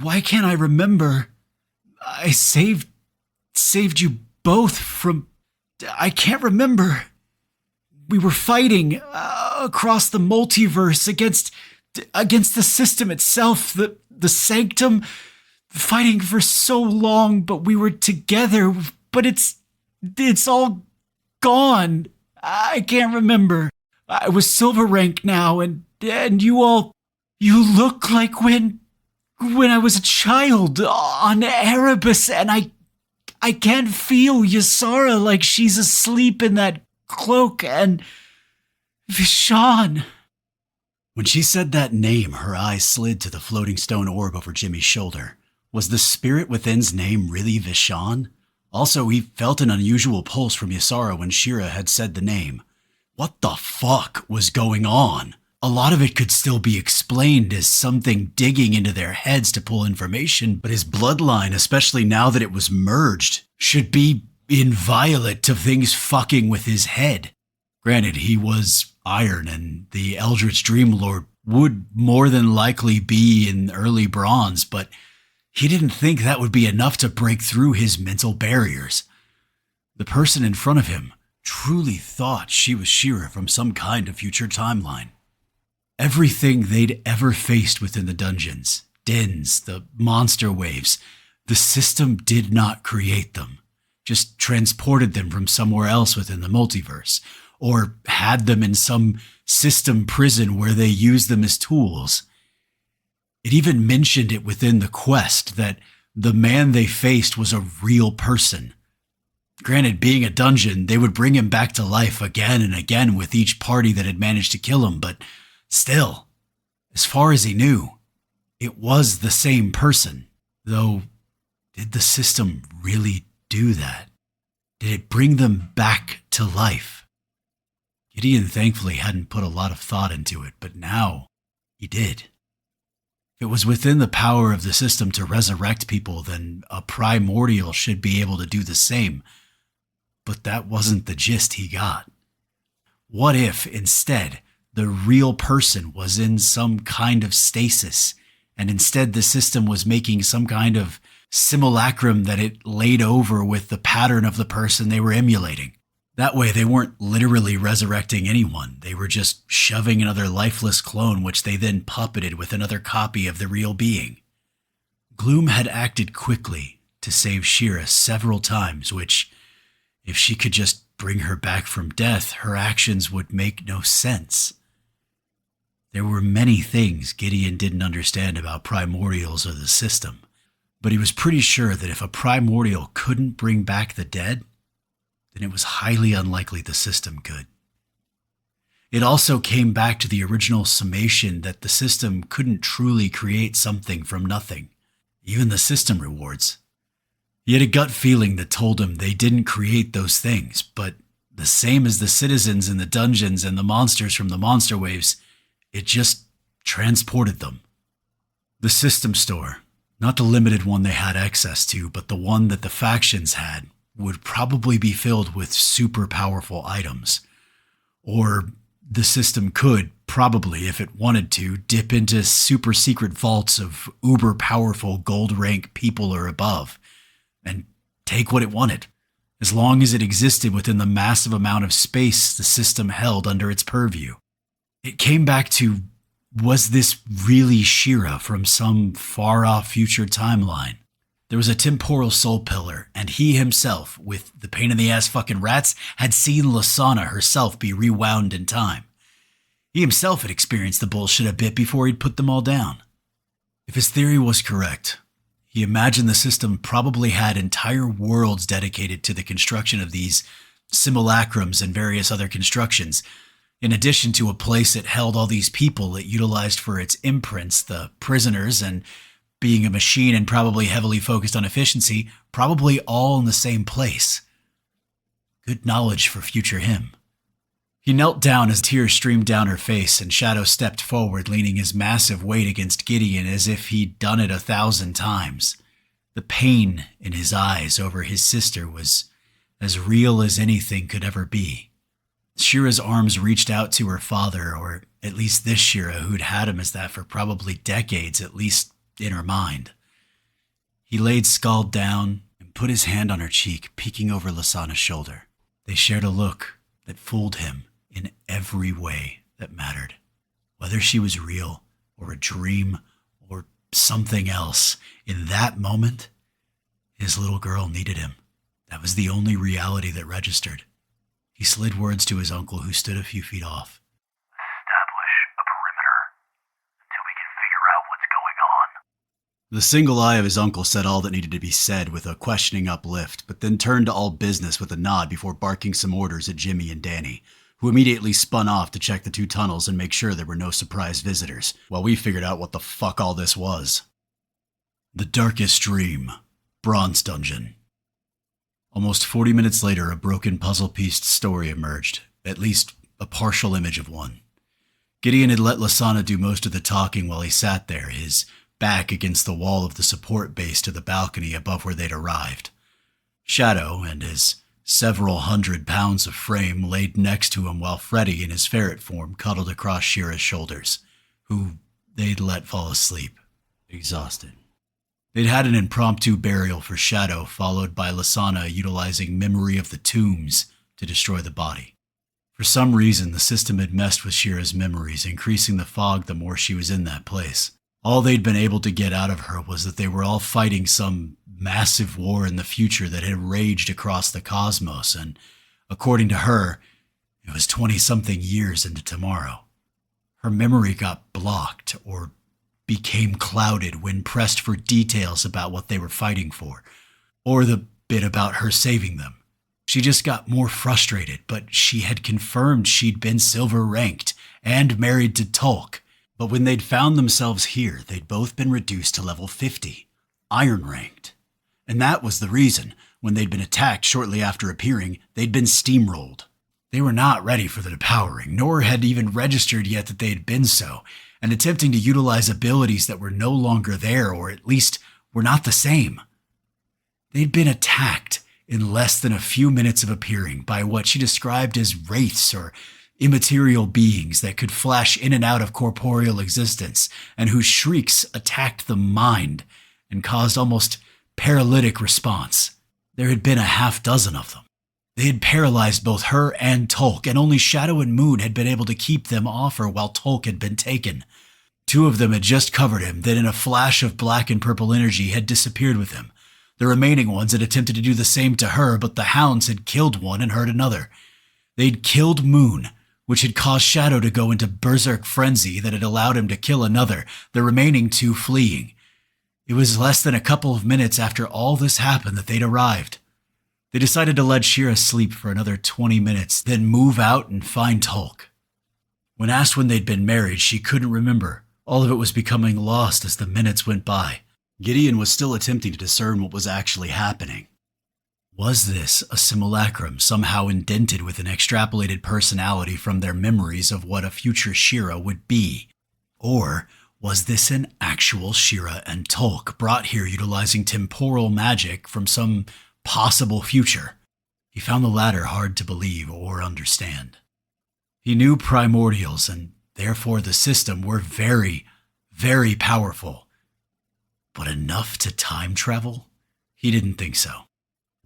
Why can't I remember? I saved you both from... I can't remember. We were fighting across the multiverse against the system itself, the sanctum, fighting for so long, but we were together, but it's all gone. I can't remember. I was silver rank now, and you look like when I was a child on Erebus, and I can't feel Ysara like she's asleep in that cloak, and Vishan. When she said that name, her eyes slid to the floating stone orb over Jimmy's shoulder. Was the spirit within's name really Vishan? Also, he felt an unusual pulse from Ysara when Shira had said the name. What the fuck was going on? A lot of it could still be explained as something digging into their heads to pull information, but his bloodline, especially now that it was merged, should be inviolate to things fucking with his head. Granted, he was iron, and the Eldritch Dreamlord would more than likely be in early bronze, but he didn't think that would be enough to break through his mental barriers. The person in front of him truly thought she was Shira from some kind of future timeline. Everything they'd ever faced within the dungeons, dens, the monster waves, the system did not create them, just transported them from somewhere else within the multiverse, or had them in some system prison where they used them as tools. It even mentioned it within the quest that the man they faced was a real person. Granted, being a dungeon, they would bring him back to life again and again with each party that had managed to kill him, but still, as far as he knew, it was the same person. Though, did the system really do that? Did it bring them back to life? Gideon thankfully hadn't put a lot of thought into it, but now he did. If it was within the power of the system to resurrect people, then a primordial should be able to do the same. But that wasn't the gist he got. What if, instead, the real person was in some kind of stasis, and instead the system was making some kind of simulacrum that it laid over with the pattern of the person they were emulating? That way they weren't literally resurrecting anyone. They were just shoving another lifeless clone, which they then puppeted with another copy of the real being. Gloom had acted quickly to save Shira several times, which, if she could just bring her back from death, her actions would make no sense. There were many things Gideon didn't understand about primordials or the system, but he was pretty sure that if a primordial couldn't bring back the dead, then it was highly unlikely the system could. It also came back to the original summation that the system couldn't truly create something from nothing, even the system rewards. He had a gut feeling that told him they didn't create those things, but the same as the citizens in the dungeons and the monsters from the monster waves, it just transported them. The system store, not the limited one they had access to, but the one that the factions had, would probably be filled with super powerful items. Or the system could, probably if it wanted to, dip into super secret vaults of uber powerful gold rank people or above, and take what it wanted, as long as it existed within the massive amount of space the system held under its purview. It came back to, was this really Shira from some far-off future timeline? There was a temporal soul pillar, and he himself, with the pain-in-the-ass fucking rats, had seen Lasana herself be rewound in time. He himself had experienced the bullshit a bit before he'd put them all down. If his theory was correct, he imagined the system probably had entire worlds dedicated to the construction of these simulacrums and various other constructions, in addition to a place it held all these people it utilized for its imprints, the prisoners, and being a machine and probably heavily focused on efficiency, probably all in the same place. Good knowledge for future him. He knelt down as tears streamed down her face, and Shadow stepped forward, leaning his massive weight against Gideon as if he'd done it 1,000 times. The pain in his eyes over his sister was as real as anything could ever be. Shira's arms reached out to her father, or at least this Shira who'd had him as that for probably decades, at least in her mind. He laid Scald down and put his hand on her cheek, peeking over Lasana's shoulder. They shared a look that fooled him in every way that mattered. Whether she was real or a dream or something else, in that moment, his little girl needed him. That was the only reality that registered. He slid words to his uncle, who stood a few feet off. Establish a perimeter until we can figure out what's going on. The single eye of his uncle said all that needed to be said with a questioning uplift, but then turned to all business with a nod before barking some orders at Jimmy and Danny, who immediately spun off to check the 2 tunnels and make sure there were no surprise visitors, while we figured out what the fuck all this was. The Darkest Dream, Bronze Dungeon. Almost 40 minutes later, a broken puzzle-pieced story emerged, at least a partial image of one. Gideon had let Lasana do most of the talking while he sat there, his back against the wall of the support base to the balcony above where they'd arrived. Shadow and his several 100 pounds of frame laid next to him, while Freddy in his ferret form cuddled across Shira's shoulders, who they'd let fall asleep, exhausted. They'd had an impromptu burial for Shadow, followed by Lasana utilizing Memory of the Tombs to destroy the body. For some reason, the system had messed with Shira's memories, increasing the fog the more she was in that place. All they'd been able to get out of her was that they were all fighting some massive war in the future that had raged across the cosmos, and according to her, it was 20-something years into tomorrow. Her memory got blocked or became clouded when pressed for details about what they were fighting for, or the bit about her saving them. She just got more frustrated, but she had confirmed she'd been silver ranked and married to Tolk. But when they'd found themselves here, they'd both been reduced to level 50, iron ranked. And that was the reason, when they'd been attacked shortly after appearing, they'd been steamrolled. They were not ready for the depowering, nor had even registered yet that they had been so, and attempting to utilize abilities that were no longer there, or at least were not the same. They'd been attacked in less than a few minutes of appearing by what she described as wraiths or immaterial beings that could flash in and out of corporeal existence, and whose shrieks attacked the mind and caused almost paralytic response. There had been a half dozen of them. They had paralyzed both her and Tolk, and only Shadow and Moon had been able to keep them off her while Tolk had been taken. 2 of them had just covered him, then in a flash of black and purple energy had disappeared with him. The remaining ones had attempted to do the same to her, but the hounds had killed one and hurt another. They'd killed Moon, which had caused Shadow to go into berserk frenzy that had allowed him to kill another, the remaining 2 fleeing. It was less than a couple of minutes after all this happened that they'd arrived. They decided to let Shira sleep for another 20 minutes, then move out and find Tolk. When asked when they'd been married, she couldn't remember. All of it was becoming lost as the minutes went by. Gideon was still attempting to discern what was actually happening. Was this a simulacrum somehow indented with an extrapolated personality from their memories of what a future Shira would be? Or was this an actual Shira and Tolk brought here utilizing temporal magic from some possible future? He found the latter hard to believe or understand. He knew primordials and therefore the system were very, very powerful. But enough to time travel? He didn't think so.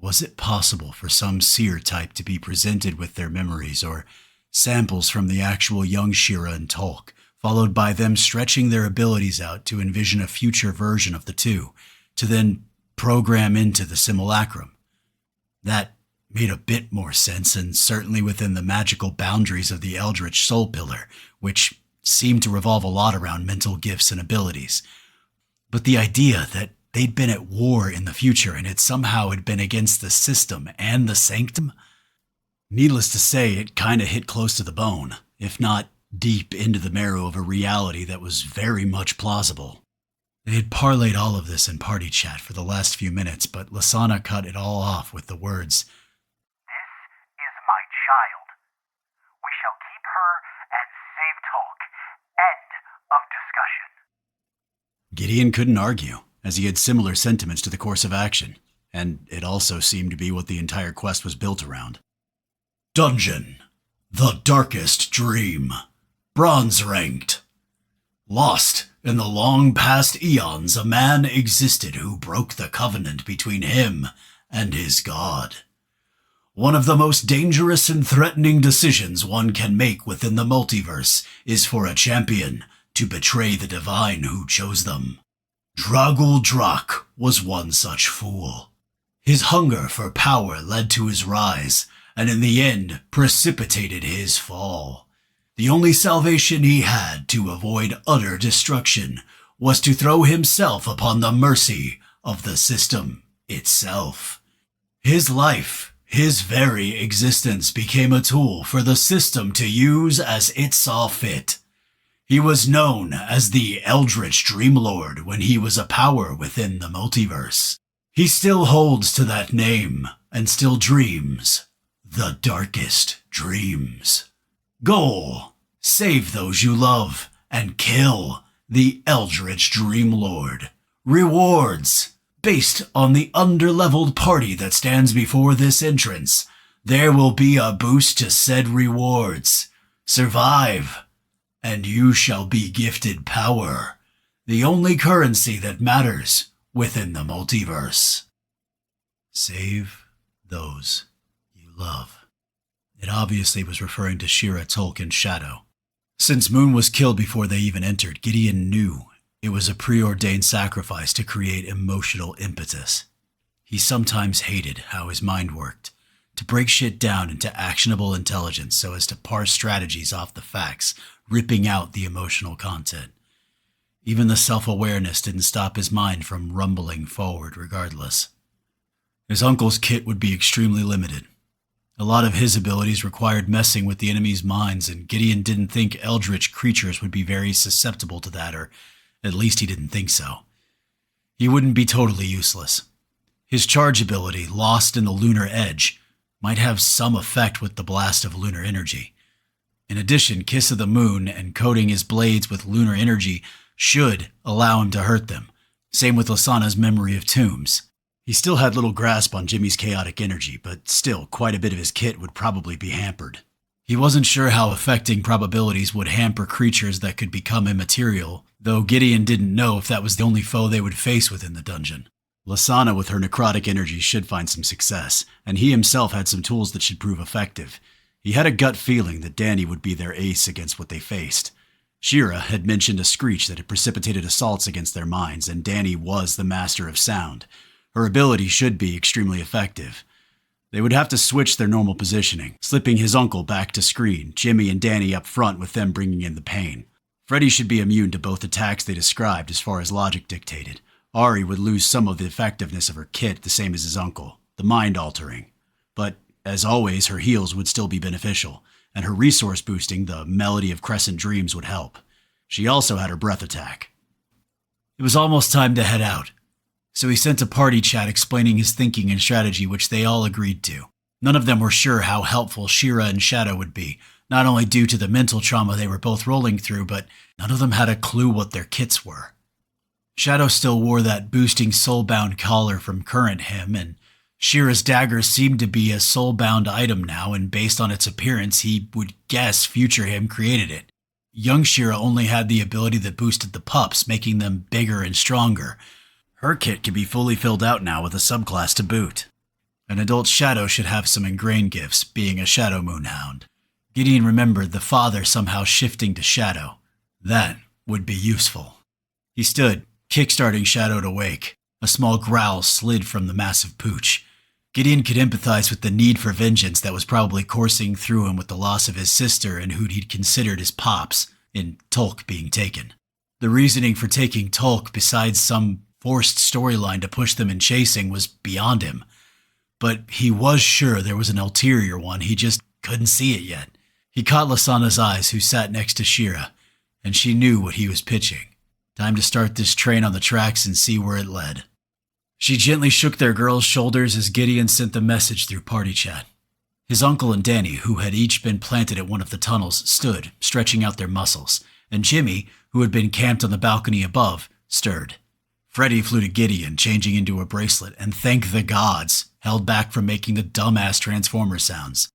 Was it possible for some seer type to be presented with their memories or samples from the actual young Shira and Tolk, followed by them stretching their abilities out to envision a future version of the 2, to then program into the simulacrum? That made a bit more sense, and certainly within the magical boundaries of the Eldritch Soul Pillar, which seemed to revolve a lot around mental gifts and abilities. But the idea that they'd been at war in the future and it somehow had been against the system and the sanctum? Needless to say, it kinda hit close to the bone, if not deep into the marrow of a reality that was very much plausible. They had parlayed all of this in party chat for the last few minutes, but Lasana cut it all off with the words, This is my child. We shall keep her and save Tolk. End of discussion. Gideon couldn't argue, as he had similar sentiments to the course of action, and it also seemed to be what the entire quest was built around. Dungeon, the Darkest Dream, bronze ranked. Lost in the long past eons, a man existed who broke the covenant between him and his god. One of the most dangerous and threatening decisions one can make within the multiverse is for a champion to betray the divine who chose them. Dragul Drak was one such fool. His hunger for power led to his rise, and in the end precipitated his fall. The only salvation he had to avoid utter destruction was to throw himself upon the mercy of the system itself. His life, his very existence, became a tool for the system to use as it saw fit. He was known as the Eldritch Dreamlord when he was a power within the multiverse. He still holds to that name and still dreams the darkest dreams. Goal: save those you love and kill the Eldritch Dreamlord. Rewards: based on the underleveled party that stands before this entrance, there will be a boost to said rewards. Survive, and you shall be gifted power, the only currency that matters within the multiverse. Save those you love. It obviously was referring to Shira, Tolk, and Shadow. Since Moon was killed before they even entered, Gideon knew it was a preordained sacrifice to create emotional impetus. He sometimes hated how his mind worked, to break shit down into actionable intelligence so as to parse strategies off the facts, ripping out the emotional content. Even the self-awareness didn't stop his mind from rumbling forward regardless. His uncle's kit would be extremely limited. A lot of his abilities required messing with the enemy's minds, and Gideon didn't think eldritch creatures would be very susceptible to that, or at least he didn't think so. He wouldn't be totally useless. His charge ability, Lost in the Lunar Edge, might have some effect with the blast of lunar energy. In addition, Kiss of the Moon and coating his blades with lunar energy should allow him to hurt them. Same with Lasana's Memory of Tombs. He still had little grasp on Jimmy's chaotic energy, but still, quite a bit of his kit would probably be hampered. He wasn't sure how affecting probabilities would hamper creatures that could become immaterial, though Gideon didn't know if that was the only foe they would face within the dungeon. Lasana with her necrotic energy should find some success, and he himself had some tools that should prove effective. He had a gut feeling that Danny would be their ace against what they faced. Shira had mentioned a screech that had precipitated assaults against their minds, and Danny was the master of sound. Her ability should be extremely effective. They would have to switch their normal positioning, slipping his uncle back to screen, Jimmy and Danny up front with them bringing in the pain. Freddy should be immune to both attacks they described as far as logic dictated. Ari would lose some of the effectiveness of her kit, the same as his uncle, the mind-altering. But, as always, her heals would still be beneficial, and her resource boosting, the Melody of Crescent Dreams, would help. She also had her breath attack. It was almost time to head out, so he sent a party chat explaining his thinking and strategy, which they all agreed to. None of them were sure how helpful Shira and Shadow would be, not only due to the mental trauma they were both rolling through, but none of them had a clue what their kits were. Shadow still wore that boosting soulbound collar from Current Him, and Shira's dagger seemed to be a soulbound item now, and based on its appearance, he would guess Future Him created it. Young Shira only had the ability that boosted the pups, making them bigger and stronger. Her kit could be fully filled out now with a subclass to boot. An adult Shadow should have some ingrained gifts, being a Shadow Moonhound. Gideon remembered the father somehow shifting to Shadow. That would be useful. He stood, kickstarting Shadow to wake. A small growl slid from the massive pooch. Gideon could empathize with the need for vengeance that was probably coursing through him with the loss of his sister and who he'd considered his pops, in Tolk being taken. The reasoning for taking Tolk, besides some forced storyline to push them in chasing, was beyond him. But he was sure there was an ulterior one, he just couldn't see it yet. He caught Lasana's eyes, who sat next to Shira, and she knew what he was pitching. Time to start this train on the tracks and see where it led. She gently shook their girls' shoulders as Gideon sent the message through party chat. His uncle and Danny, who had each been planted at one of the tunnels, stood, stretching out their muscles, and Jimmy, who had been camped on the balcony above, stirred. Freddy flew to Gideon, changing into a bracelet, and thank the gods, held back from making the dumbass Transformer sounds.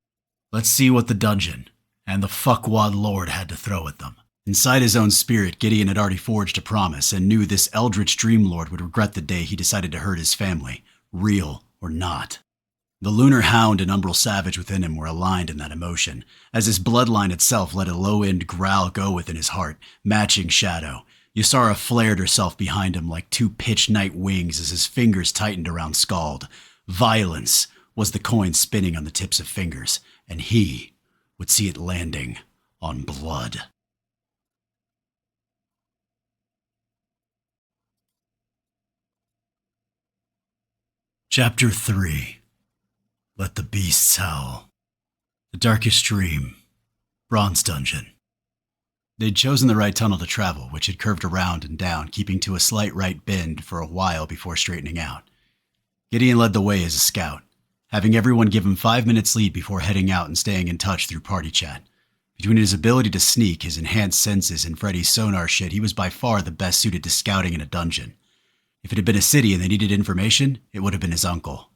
Let's see what the dungeon and the fuckwad lord had to throw at them. Inside his own spirit, Gideon had already forged a promise and knew this eldritch Dreamlord would regret the day he decided to hurt his family, real or not. The lunar hound and umbral savage within him were aligned in that emotion, as his bloodline itself let a low-end growl go within his heart, matching Shadow. Ysara flared herself behind him like two pitch night wings as his fingers tightened around Scald. Violence was the coin spinning on the tips of fingers, and he would see it landing on blood. Chapter 3. Let the Beasts Howl. The Darkest Dream. Bronze Dungeon. They'd chosen the right tunnel to travel, which had curved around and down, keeping to a slight right bend for a while before straightening out. Gideon led the way as a scout, having everyone give him 5 minutes lead before heading out and staying in touch through party chat. Between his ability to sneak, his enhanced senses, and Freddy's sonar shit, he was by far the best suited to scouting in a dungeon. If it had been a city and they needed information, it would have been his uncle.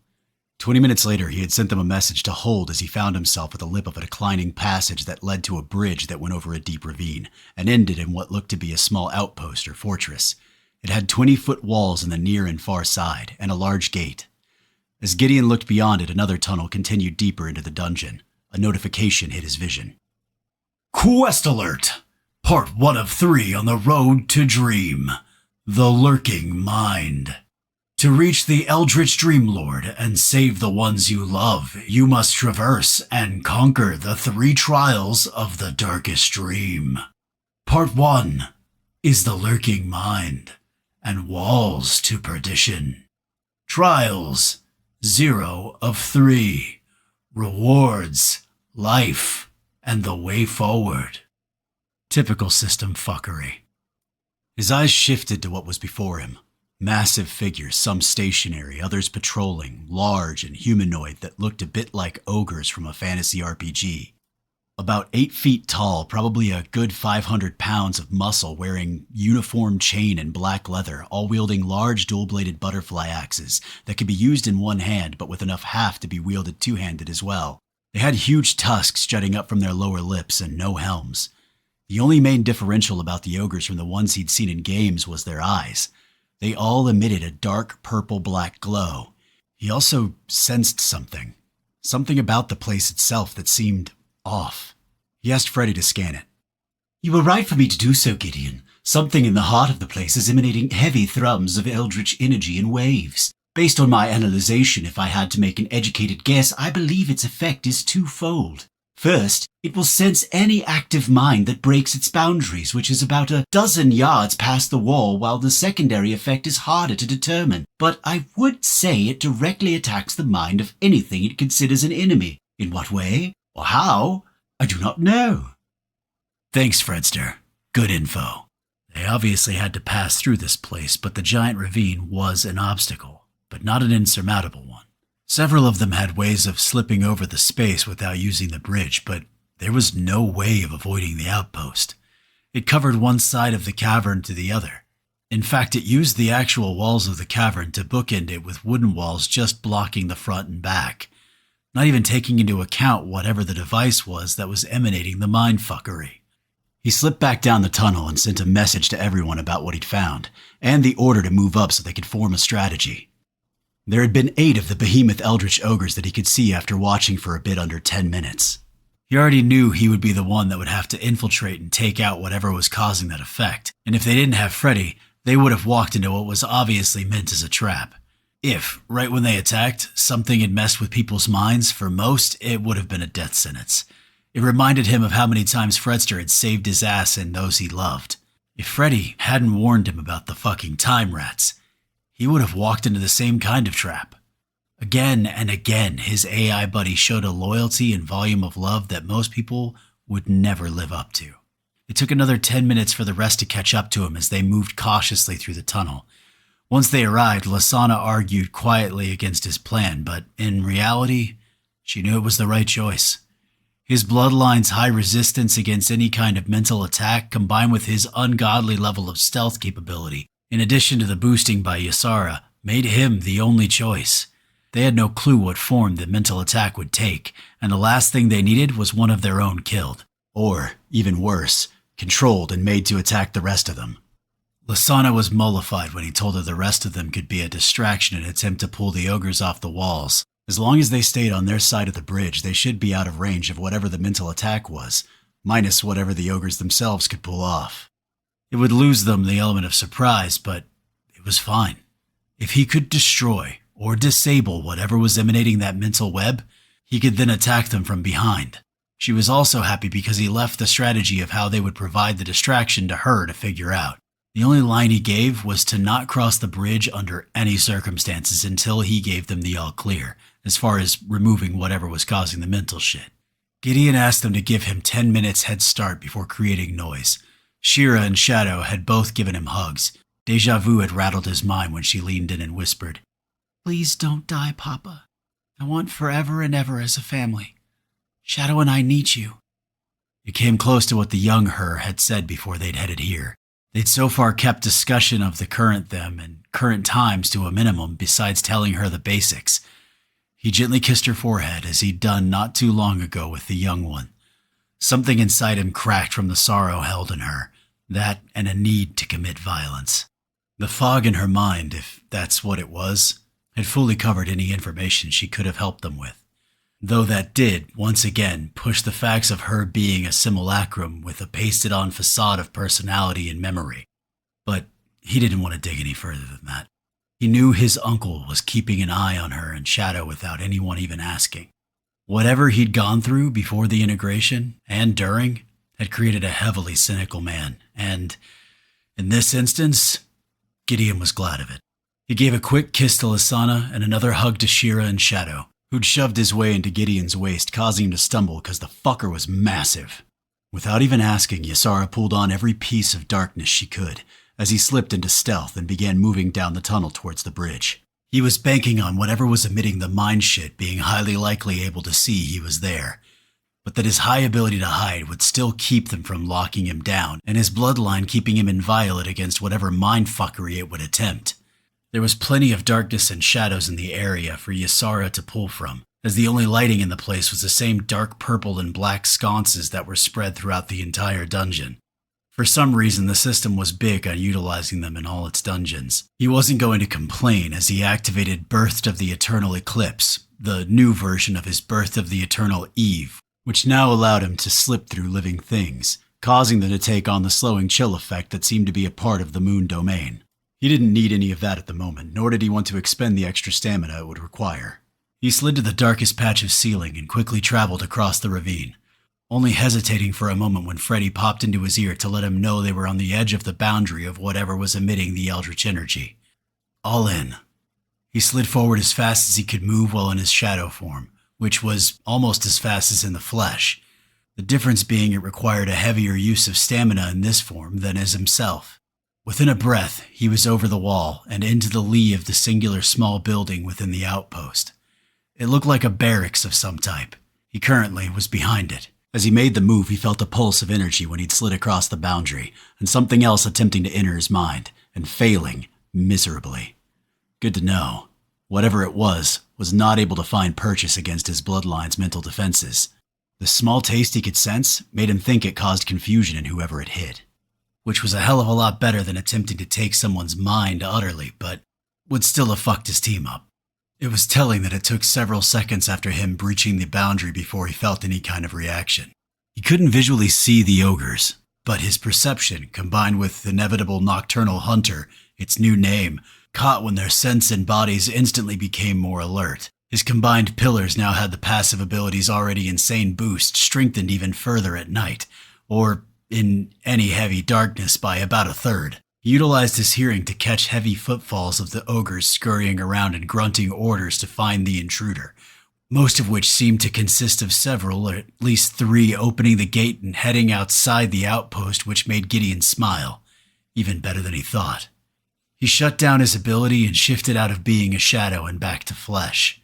20 minutes later, he had sent them a message to hold as he found himself at the lip of a declining passage that led to a bridge that went over a deep ravine and ended in what looked to be a small outpost or fortress. It had 20-foot walls on the near and far side and a large gate. As Gideon looked beyond it, another tunnel continued deeper into the dungeon. A notification hit his vision. Quest alert! Part 1 of 3 on the road to Dream. The Lurking Mind. To reach the Eldritch Dreamlord and save the ones you love, you must traverse and conquer the 3 trials of the Darkest Dream. Part 1 is the Lurking Mind and Walls to Perdition. Trials 0 of 3. Rewards, life, and the way forward. Typical system fuckery. His eyes shifted to what was before him. Massive figures, some stationary, others patrolling, large and humanoid that looked a bit like ogres from a fantasy RPG. About 8 feet tall, probably a good 500 pounds of muscle, wearing uniform chain and black leather, all wielding large dual-bladed butterfly axes that could be used in one hand but with enough haft to be wielded two-handed as well. They had huge tusks jutting up from their lower lips and no helms. The only main differential about the ogres from the ones he'd seen in games was their eyes. They all emitted a dark purple-black glow. He also sensed something. Something about the place itself that seemed off. He asked Freddy to scan it. You were right for me to do so, Gideon. Something in the heart of the place is emanating heavy thrums of eldritch energy in waves. Based on my analyzation, if I had to make an educated guess, I believe its effect is twofold. First, it will sense any active mind that breaks its boundaries, which is about a dozen yards past the wall, while the secondary effect is harder to determine. But I would say it directly attacks the mind of anything it considers an enemy. In what way, or how, I do not know. Thanks, Fredster. Good info. They obviously had to pass through this place, but the giant ravine was an obstacle, but not an insurmountable one. Several of them had ways of slipping over the space without using the bridge, but there was no way of avoiding the outpost. It covered one side of the cavern to the other. In fact, it used the actual walls of the cavern to bookend it with wooden walls just blocking the front and back, not even taking into account whatever the device was that was emanating the mindfuckery. He slipped back down the tunnel and sent a message to everyone about what he'd found, and the order to move up so they could form a strategy. There had been 8 of the behemoth eldritch ogres that he could see after watching for a bit under 10 minutes. He already knew he would be the one that would have to infiltrate and take out whatever was causing that effect, and if they didn't have Freddy, they would have walked into what was obviously meant as a trap. If, right when they attacked, something had messed with people's minds, for most, it would have been a death sentence. It reminded him of how many times Fredster had saved his ass and those he loved. If Freddy hadn't warned him about the fucking time rats, he would have walked into the same kind of trap. Again and again, his AI buddy showed a loyalty and volume of love that most people would never live up to. It took another 10 minutes for the rest to catch up to him as they moved cautiously through the tunnel. Once they arrived, Lasana argued quietly against his plan, but in reality, she knew it was the right choice. His bloodline's high resistance against any kind of mental attack, combined with his ungodly level of stealth capability, in addition to the boosting by Ysara, made him the only choice. They had no clue what form the mental attack would take, and the last thing they needed was one of their own killed. Or, even worse, controlled and made to attack the rest of them. Lysana was mollified when he told her the rest of them could be a distraction in an attempt to pull the ogres off the walls. As long as they stayed on their side of the bridge, they should be out of range of whatever the mental attack was, minus whatever the ogres themselves could pull off. It would lose them the element of surprise, but it was fine. If he could destroy or disable whatever was emanating that mental web, he could then attack them from behind. She was also happy because he left the strategy of how they would provide the distraction to her to figure out. The only line he gave was to not cross the bridge under any circumstances until he gave them the all clear, as far as removing whatever was causing the mental shit. Gideon asked them to give him 10 minutes head start before creating noise. Shira and Shadow had both given him hugs. Deja vu had rattled his mind when she leaned in and whispered, "Please don't die, Papa. I want forever and ever as a family. Shadow and I need you." It came close to what the young her had said before they'd headed here. They'd so far kept discussion of the current them and current times to a minimum besides telling her the basics. He gently kissed her forehead as he'd done not too long ago with the young one. Something inside him cracked from the sorrow held in her, that and a need to commit violence. The fog in her mind, if that's what it was, had fully covered any information she could have helped them with, though that did, once again, push the facts of her being a simulacrum with a pasted-on facade of personality and memory. But he didn't want to dig any further than that. He knew his uncle was keeping an eye on her and Shadow without anyone even asking. Whatever he'd gone through before the integration, and during, had created a heavily cynical man, and, in this instance, Gideon was glad of it. He gave a quick kiss to Lysana and another hug to Shira and Shadow, who'd shoved his way into Gideon's waist, causing him to stumble because the fucker was massive. Without even asking, Ysara pulled on every piece of darkness she could, as he slipped into stealth and began moving down the tunnel towards the bridge. He was banking on whatever was emitting the mind shit being highly likely able to see he was there, but that his high ability to hide would still keep them from locking him down, and his bloodline keeping him inviolate against whatever mindfuckery it would attempt. There was plenty of darkness and shadows in the area for Ysara to pull from, as the only lighting in the place was the same dark purple and black sconces that were spread throughout the entire dungeon. For some reason, the system was big on utilizing them in all its dungeons. He wasn't going to complain as he activated Birth of the Eternal Eclipse, the new version of his Birth of the Eternal Eve, which now allowed him to slip through living things, causing them to take on the slowing chill effect that seemed to be a part of the moon domain. He didn't need any of that at the moment, nor did he want to expend the extra stamina it would require. He slid to the darkest patch of ceiling and quickly traveled across the ravine, only hesitating for a moment when Freddy popped into his ear to let him know they were on the edge of the boundary of whatever was emitting the eldritch energy. All in. He slid forward as fast as he could move while in his shadow form, which was almost as fast as in the flesh, the difference being it required a heavier use of stamina in this form than as himself. Within a breath, he was over the wall and into the lee of the singular small building within the outpost. It looked like a barracks of some type. He currently was behind it. As he made the move, he felt a pulse of energy when he'd slid across the boundary, and something else attempting to enter his mind, and failing miserably. Good to know. Whatever it was not able to find purchase against his bloodline's mental defenses. The small taste he could sense made him think it caused confusion in whoever it hit, which was a hell of a lot better than attempting to take someone's mind utterly, but would still have fucked his team up. It was telling that it took several seconds after him breaching the boundary before he felt any kind of reaction. He couldn't visually see the ogres, but his perception, combined with the inevitable nocturnal hunter, its new name, caught when their sense and bodies instantly became more alert. His combined pillars now had the passive ability's already insane boost strengthened even further at night, or in any heavy darkness by about a third. He utilized his hearing to catch heavy footfalls of the ogres scurrying around and grunting orders to find the intruder, most of which seemed to consist of several, or at least 3, opening the gate and heading outside the outpost, which made Gideon smile, even better than he thought. He shut down his ability and shifted out of being a shadow and back to flesh.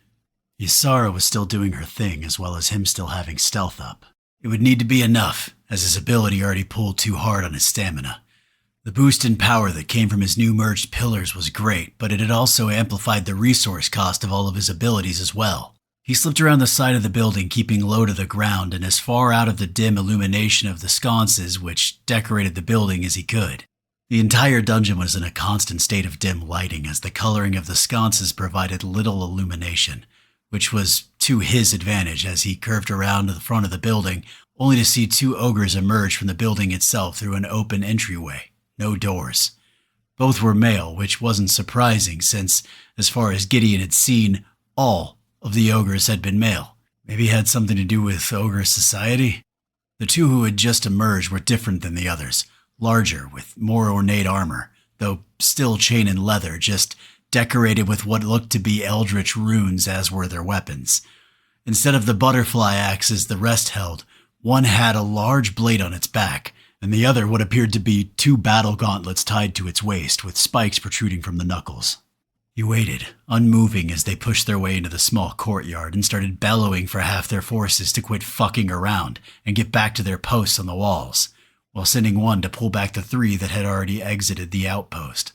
Ysara was still doing her thing, as well as him still having stealth up. It would need to be enough, as his ability already pulled too hard on his stamina. The boost in power that came from his new merged pillars was great, but it had also amplified the resource cost of all of his abilities as well. He slipped around the side of the building, keeping low to the ground and as far out of the dim illumination of the sconces which decorated the building as he could. The entire dungeon was in a constant state of dim lighting as the coloring of the sconces provided little illumination, which was to his advantage as he curved around to the front of the building, only to see two ogres emerge from the building itself through an open entryway. No doors. Both were male, which wasn't surprising since, as far as Gideon had seen, all of the ogres had been male. Maybe it had something to do with ogre society? The two who had just emerged were different than the others, larger, with more ornate armor, though still chain and leather, just decorated with what looked to be eldritch runes as were their weapons. Instead of the butterfly axes the rest held, one had a large blade on its back, and the other what appeared to be two battle gauntlets tied to its waist, with spikes protruding from the knuckles. He waited, unmoving as they pushed their way into the small courtyard and started bellowing for half their forces to quit fucking around and get back to their posts on the walls, while sending one to pull back the three that had already exited the outpost.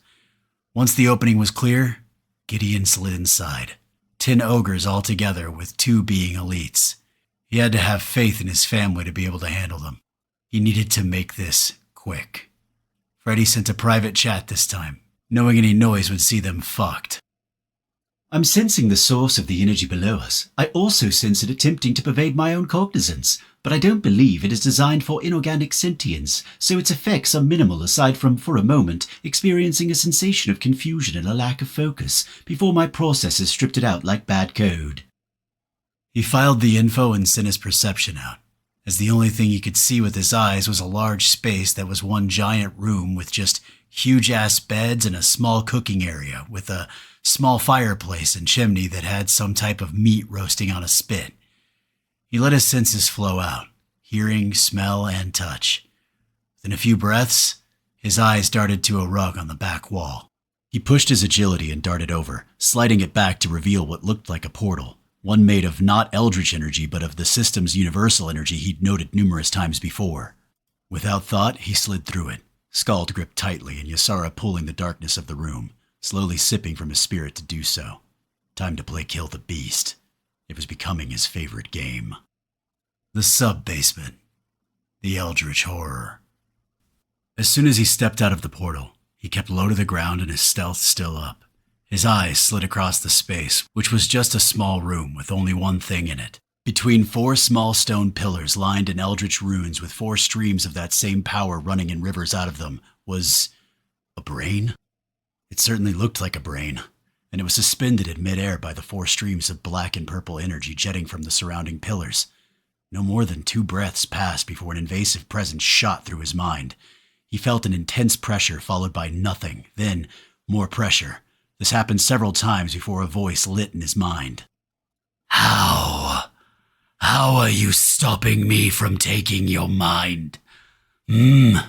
Once the opening was clear, Gideon slid inside. 10 ogres altogether, with 2 being elites. He had to have faith in his family to be able to handle them. He needed to make this quick. Freddy sent a private chat this time, knowing any noise would see them fucked. I'm sensing the source of the energy below us. I also sense it attempting to pervade my own cognizance, but I don't believe it is designed for inorganic sentience, so its effects are minimal aside from, for a moment, experiencing a sensation of confusion and a lack of focus, before my processors stripped it out like bad code. He filed the info and sent his perception out, as the only thing he could see with his eyes was a large space that was one giant room with just huge-ass beds and a small cooking area with a small fireplace and chimney that had some type of meat roasting on a spit. He let his senses flow out, hearing, smell, and touch. Within a few breaths, his eyes darted to a rug on the back wall. He pushed his agility and darted over, sliding it back to reveal what looked like a portal, one made of not eldritch energy but of the system's universal energy he'd noted numerous times before. Without thought, he slid through it, Skald gripped tightly and Ysara pulling the darkness of the room, slowly sipping from his spirit to do so. Time to play Kill the Beast. It was becoming his favorite game. The sub-basement. The eldritch horror. As soon as he stepped out of the portal, he kept low to the ground and his stealth still up. His eyes slid across the space, which was just a small room with only one thing in it. Between 4 small stone pillars lined in eldritch runes with 4 streams of that same power running in rivers out of them was a brain? It certainly looked like a brain, and it was suspended in midair by the 4 streams of black and purple energy jetting from the surrounding pillars. No more than 2 breaths passed before an invasive presence shot through his mind. He felt an intense pressure followed by nothing, then more pressure. This happened several times before a voice lit in his mind. How are you stopping me from taking your mind? I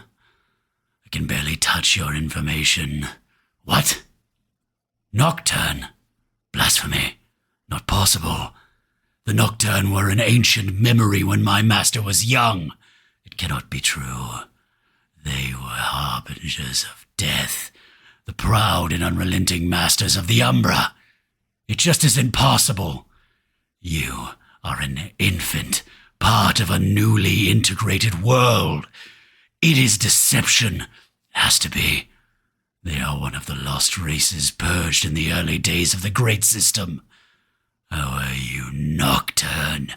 can barely touch your information. What? Nocturne? Blasphemy. Not possible. The Nocturne were an ancient memory when my master was young. It cannot be true. They were harbingers of death, the proud and unrelenting masters of the Umbra. It just isn't possible. You are an infant, part of a newly integrated world. It is deception. Has to be. They are one of the lost races purged in the early days of the Great System. How are you, Nocturne?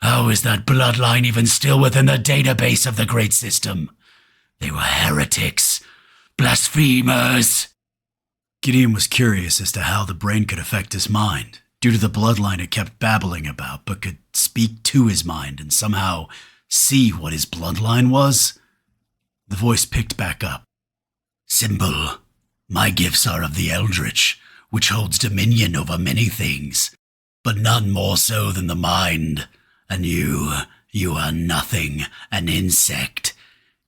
How is that bloodline even still within the database of the Great System? They were heretics, blasphemers. Gideon was curious as to how the brain could affect his mind, due to the bloodline it kept babbling about, but could speak to his mind and somehow see what his bloodline was. The voice picked back up. Symbol, my gifts are of the Eldritch, which holds dominion over many things, but none more so than the mind. And you are nothing, an insect.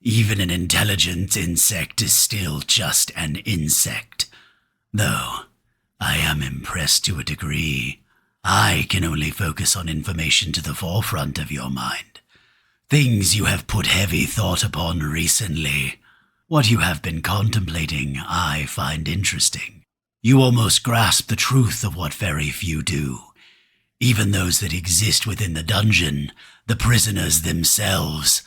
Even an intelligent insect is still just an insect. Though, I am impressed to a degree. I can only focus on information to the forefront of your mind. Things you have put heavy thought upon recently. What you have been contemplating, I find interesting. You almost grasp the truth of what very few do. even those that exist within the dungeon, the prisoners themselves,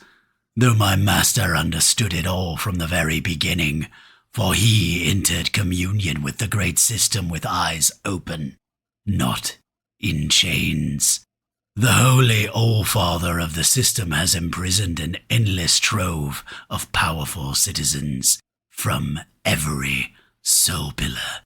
though my master understood it all from the very beginning, for he entered communion with the great system with eyes open, not in chains. The holy All-Father of the system has imprisoned an endless trove of powerful citizens from every soul pillar.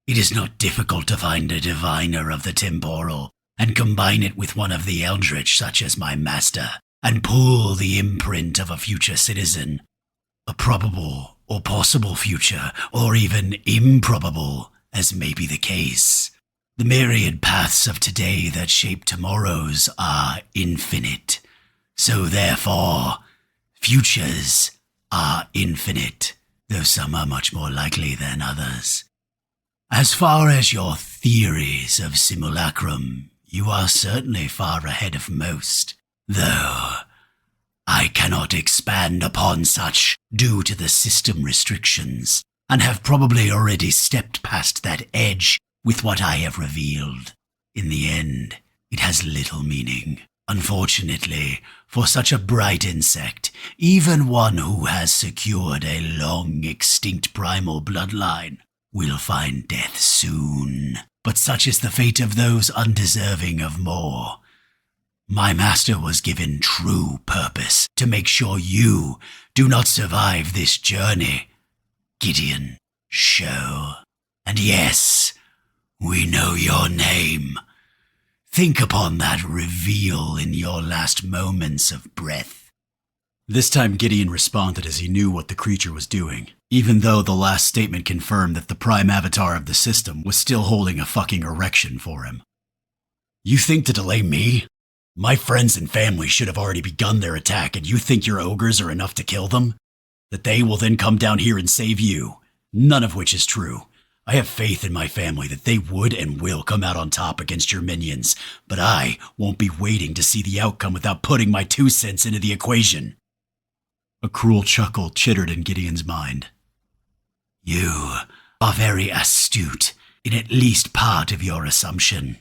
It is not difficult to find a diviner of the temporal and combine it with one of the eldritch such as my master, and pull the imprint of a future citizen, a probable or possible future, or even improbable, as may be the case. The myriad paths of today that shape tomorrows are infinite, so therefore, futures are infinite, though some are much more likely than others. As far as your theories of simulacrum, you are certainly far ahead of most, though I cannot expand upon such due to the system restrictions, and have probably already stepped past that edge with what I have revealed. In the end, it has little meaning. Unfortunately, for such a bright insect, even one who has secured a long-extinct primal bloodline will find death soon. But such is the fate of those undeserving of more. My master was given true purpose to make sure you do not survive this journey, Gideon Show. And yes, we know your name. Think upon that reveal in your last moments of breath. This time Gideon responded as he knew what the creature was doing, even though the last statement confirmed that the prime avatar of the system was still holding a fucking erection for him. You think to delay me? My friends and family should have already begun their attack, and you think your ogres are enough to kill them? That they will then come down here and save you? None of which is true. I have faith in my family that they would and will come out on top against your minions, but I won't be waiting to see the outcome without putting my 2 cents into the equation. A cruel chuckle chittered in Gideon's mind. You are very astute in at least part of your assumption.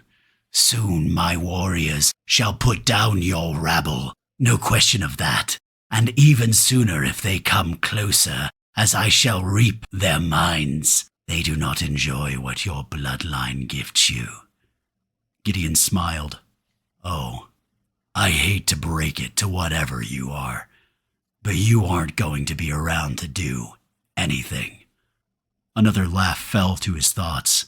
Soon my warriors shall put down your rabble, no question of that, and even sooner if they come closer, as I shall reap their minds. They do not enjoy what your bloodline gifts you. Gideon smiled. Oh, I hate to break it to whatever you are, but you aren't going to be around to do anything. Another laugh fell to his thoughts.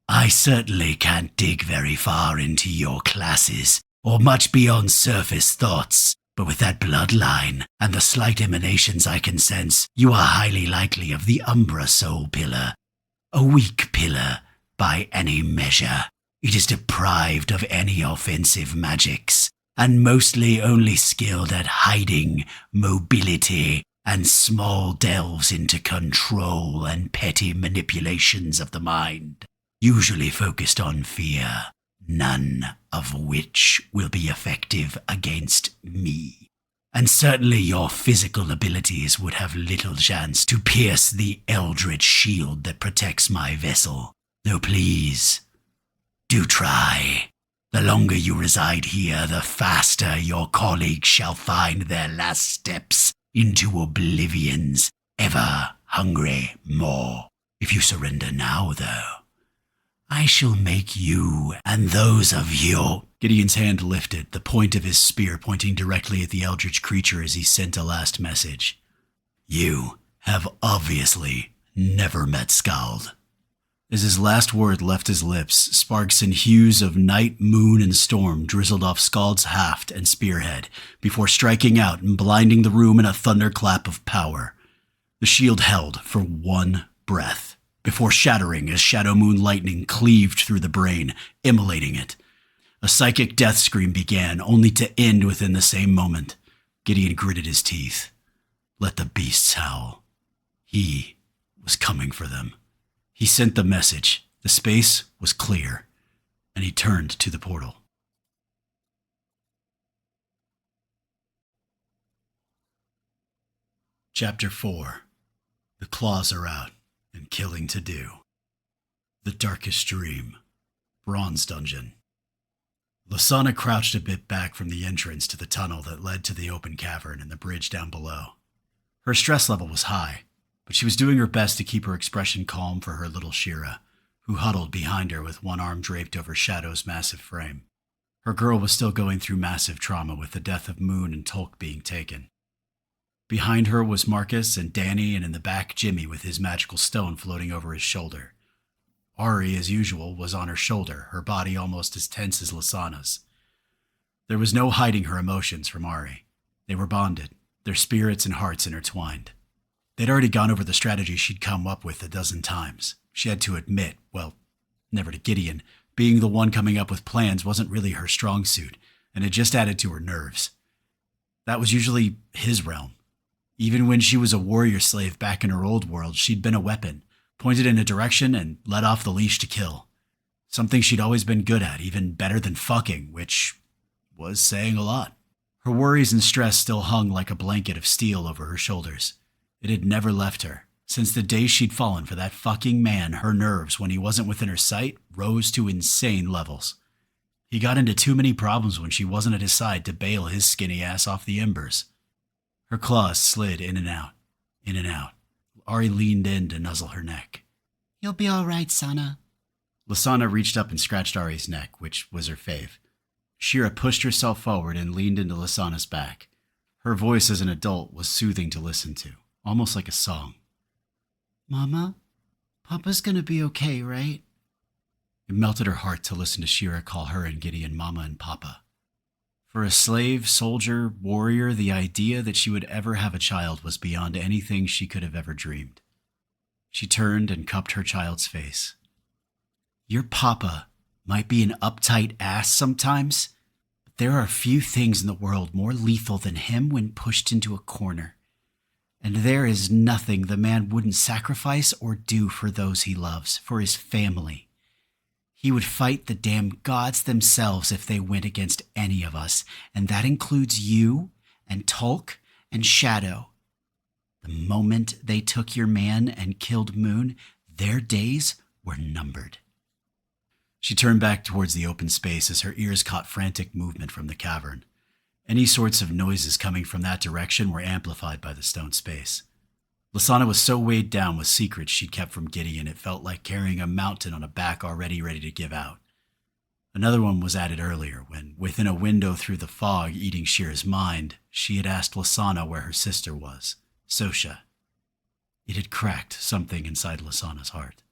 I certainly can't dig very far into your classes, or much beyond surface thoughts, but with that bloodline and the slight emanations I can sense, you are highly likely of the Umbra Soul Pillar. A weak pillar by any measure. It is deprived of any offensive magics, and mostly only skilled at hiding, mobility, and small delves into control and petty manipulations of the mind, usually focused on fear, none of which will be effective against me. And certainly your physical abilities would have little chance to pierce the eldritch shield that protects my vessel. Though please, do try. The longer you reside here, the faster your colleagues shall find their last steps into oblivion's ever-hungry maw. If you surrender now, though, I shall make you and those of you... Gideon's hand lifted, the point of his spear pointing directly at the eldritch creature as he sent a last message. You have obviously never met Skald. As his last word left his lips, sparks and hues of night, moon, and storm drizzled off Skald's haft and spearhead before striking out and blinding the room in a thunderclap of power. The shield held for one breath before shattering as shadow moon lightning cleaved through the brain, immolating it. A psychic death scream began, only to end within the same moment. Gideon gritted his teeth. Let the beasts howl. He was coming for them. He sent the message. The space was clear, and he turned to the portal. Chapter 4. The claws are out, and killing to do. The darkest dream. Bronze dungeon. Lasana crouched a bit back from the entrance to the tunnel that led to the open cavern and the bridge down below. Her stress level was high, but she was doing her best to keep her expression calm for her little Shira, who huddled behind her with one arm draped over Shadow's massive frame. Her girl was still going through massive trauma with the death of Moon and Tolk being taken. Behind her was Marcus and Danny, and in the back Jimmy with his magical stone floating over his shoulder. Ari, as usual, was on her shoulder, her body almost as tense as Lasana's. There was no hiding her emotions from Ari. They were bonded, their spirits and hearts intertwined. They'd already gone over the strategy she'd come up with a dozen times. She had to admit, well, never to Gideon, being the one coming up with plans wasn't really her strong suit, and it just added to her nerves. That was usually his realm. Even when she was a warrior slave back in her old world, she'd been a weapon, pointed in a direction and let off the leash to kill. Something she'd always been good at, even better than fucking, which was saying a lot. Her worries and stress still hung like a blanket of steel over her shoulders. It had never left her. Since the day she'd fallen for that fucking man, her nerves, when he wasn't within her sight, rose to insane levels. He got into too many problems when she wasn't at his side to bail his skinny ass off the embers. Her claws slid in and out, in and out. Ari leaned in to nuzzle her neck. You'll be all right, Sana. Lasana reached up and scratched Ari's neck, which was her fave. Shira pushed herself forward and leaned into Lasana's back. Her voice as an adult was soothing to listen to, almost like a song. Mama, Papa's gonna be okay, right? It melted her heart to listen to Shira call her and Gideon Mama and Papa. For a slave, soldier, warrior, the idea that she would ever have a child was beyond anything she could have ever dreamed. She turned and cupped her child's face. Your Papa might be an uptight ass sometimes, but there are few things in the world more lethal than him when pushed into a corner. And there is nothing the man wouldn't sacrifice or do for those he loves, for his family. He would fight the damn gods themselves if they went against any of us, and that includes you and Tolk and Shadow. The moment they took your man and killed Moon, their days were numbered. She turned back towards the open space as her ears caught frantic movement from the cavern. Any sorts of noises coming from that direction were amplified by the stone space. Lasana was so weighed down with secrets she'd kept from Gideon it felt like carrying a mountain on a back already ready to give out. Another one was added earlier when, within a window through the fog eating Shira's mind, she had asked Lasana where her sister was, Sosha. It had cracked something inside Lasana's heart.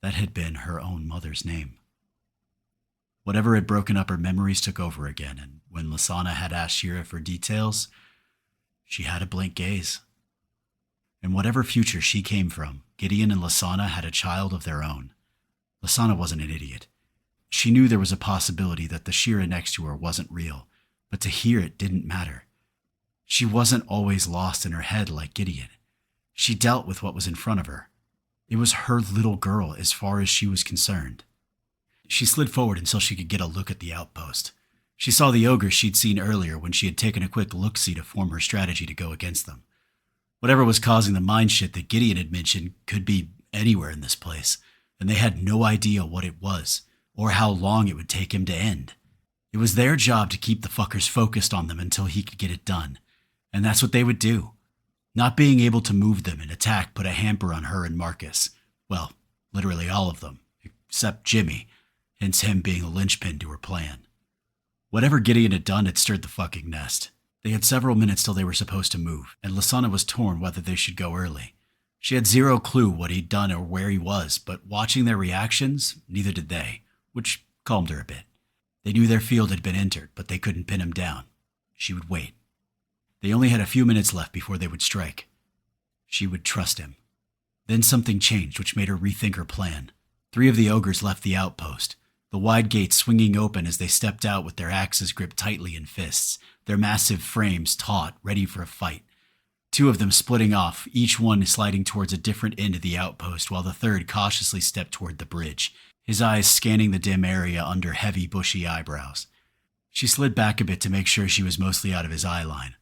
That had been her own mother's name. Whatever had broken up her memories took over again, and when Lasana had asked Shira for details, she had a blank gaze. In whatever future she came from, Gideon and Lasana had a child of their own. Lasana wasn't an idiot. She knew there was a possibility that the Shira next to her wasn't real, but to hear it didn't matter. She wasn't always lost in her head like Gideon. She dealt with what was in front of her. It was her little girl as far as she was concerned. She slid forward until she could get a look at the outpost. She saw the ogre she'd seen earlier when she had taken a quick look-see to form her strategy to go against them. Whatever was causing the mind shit that Gideon had mentioned could be anywhere in this place, and they had no idea what it was, or how long it would take him to end. It was their job to keep the fuckers focused on them until he could get it done, and that's what they would do. Not being able to move them and attack put a hamper on her and Marcus. Well, literally all of them, except Jimmy, hence him being a linchpin to her plan. Whatever Gideon had done had stirred the fucking nest. They had several minutes till they were supposed to move, and Lasana was torn whether they should go early. She had zero clue what he'd done or where he was, but watching their reactions, neither did they, which calmed her a bit. They knew their field had been entered, but they couldn't pin him down. She would wait. They only had a few minutes left before they would strike. She would trust him. Then something changed, which made her rethink her plan. 3 of the ogres left the outpost, the wide gates swinging open as they stepped out with their axes gripped tightly in fists, their massive frames taut, ready for a fight. 2 of them splitting off, each one sliding towards a different end of the outpost, while the third cautiously stepped toward the bridge, his eyes scanning the dim area under heavy, bushy eyebrows. She slid back a bit to make sure she was mostly out of his eye line.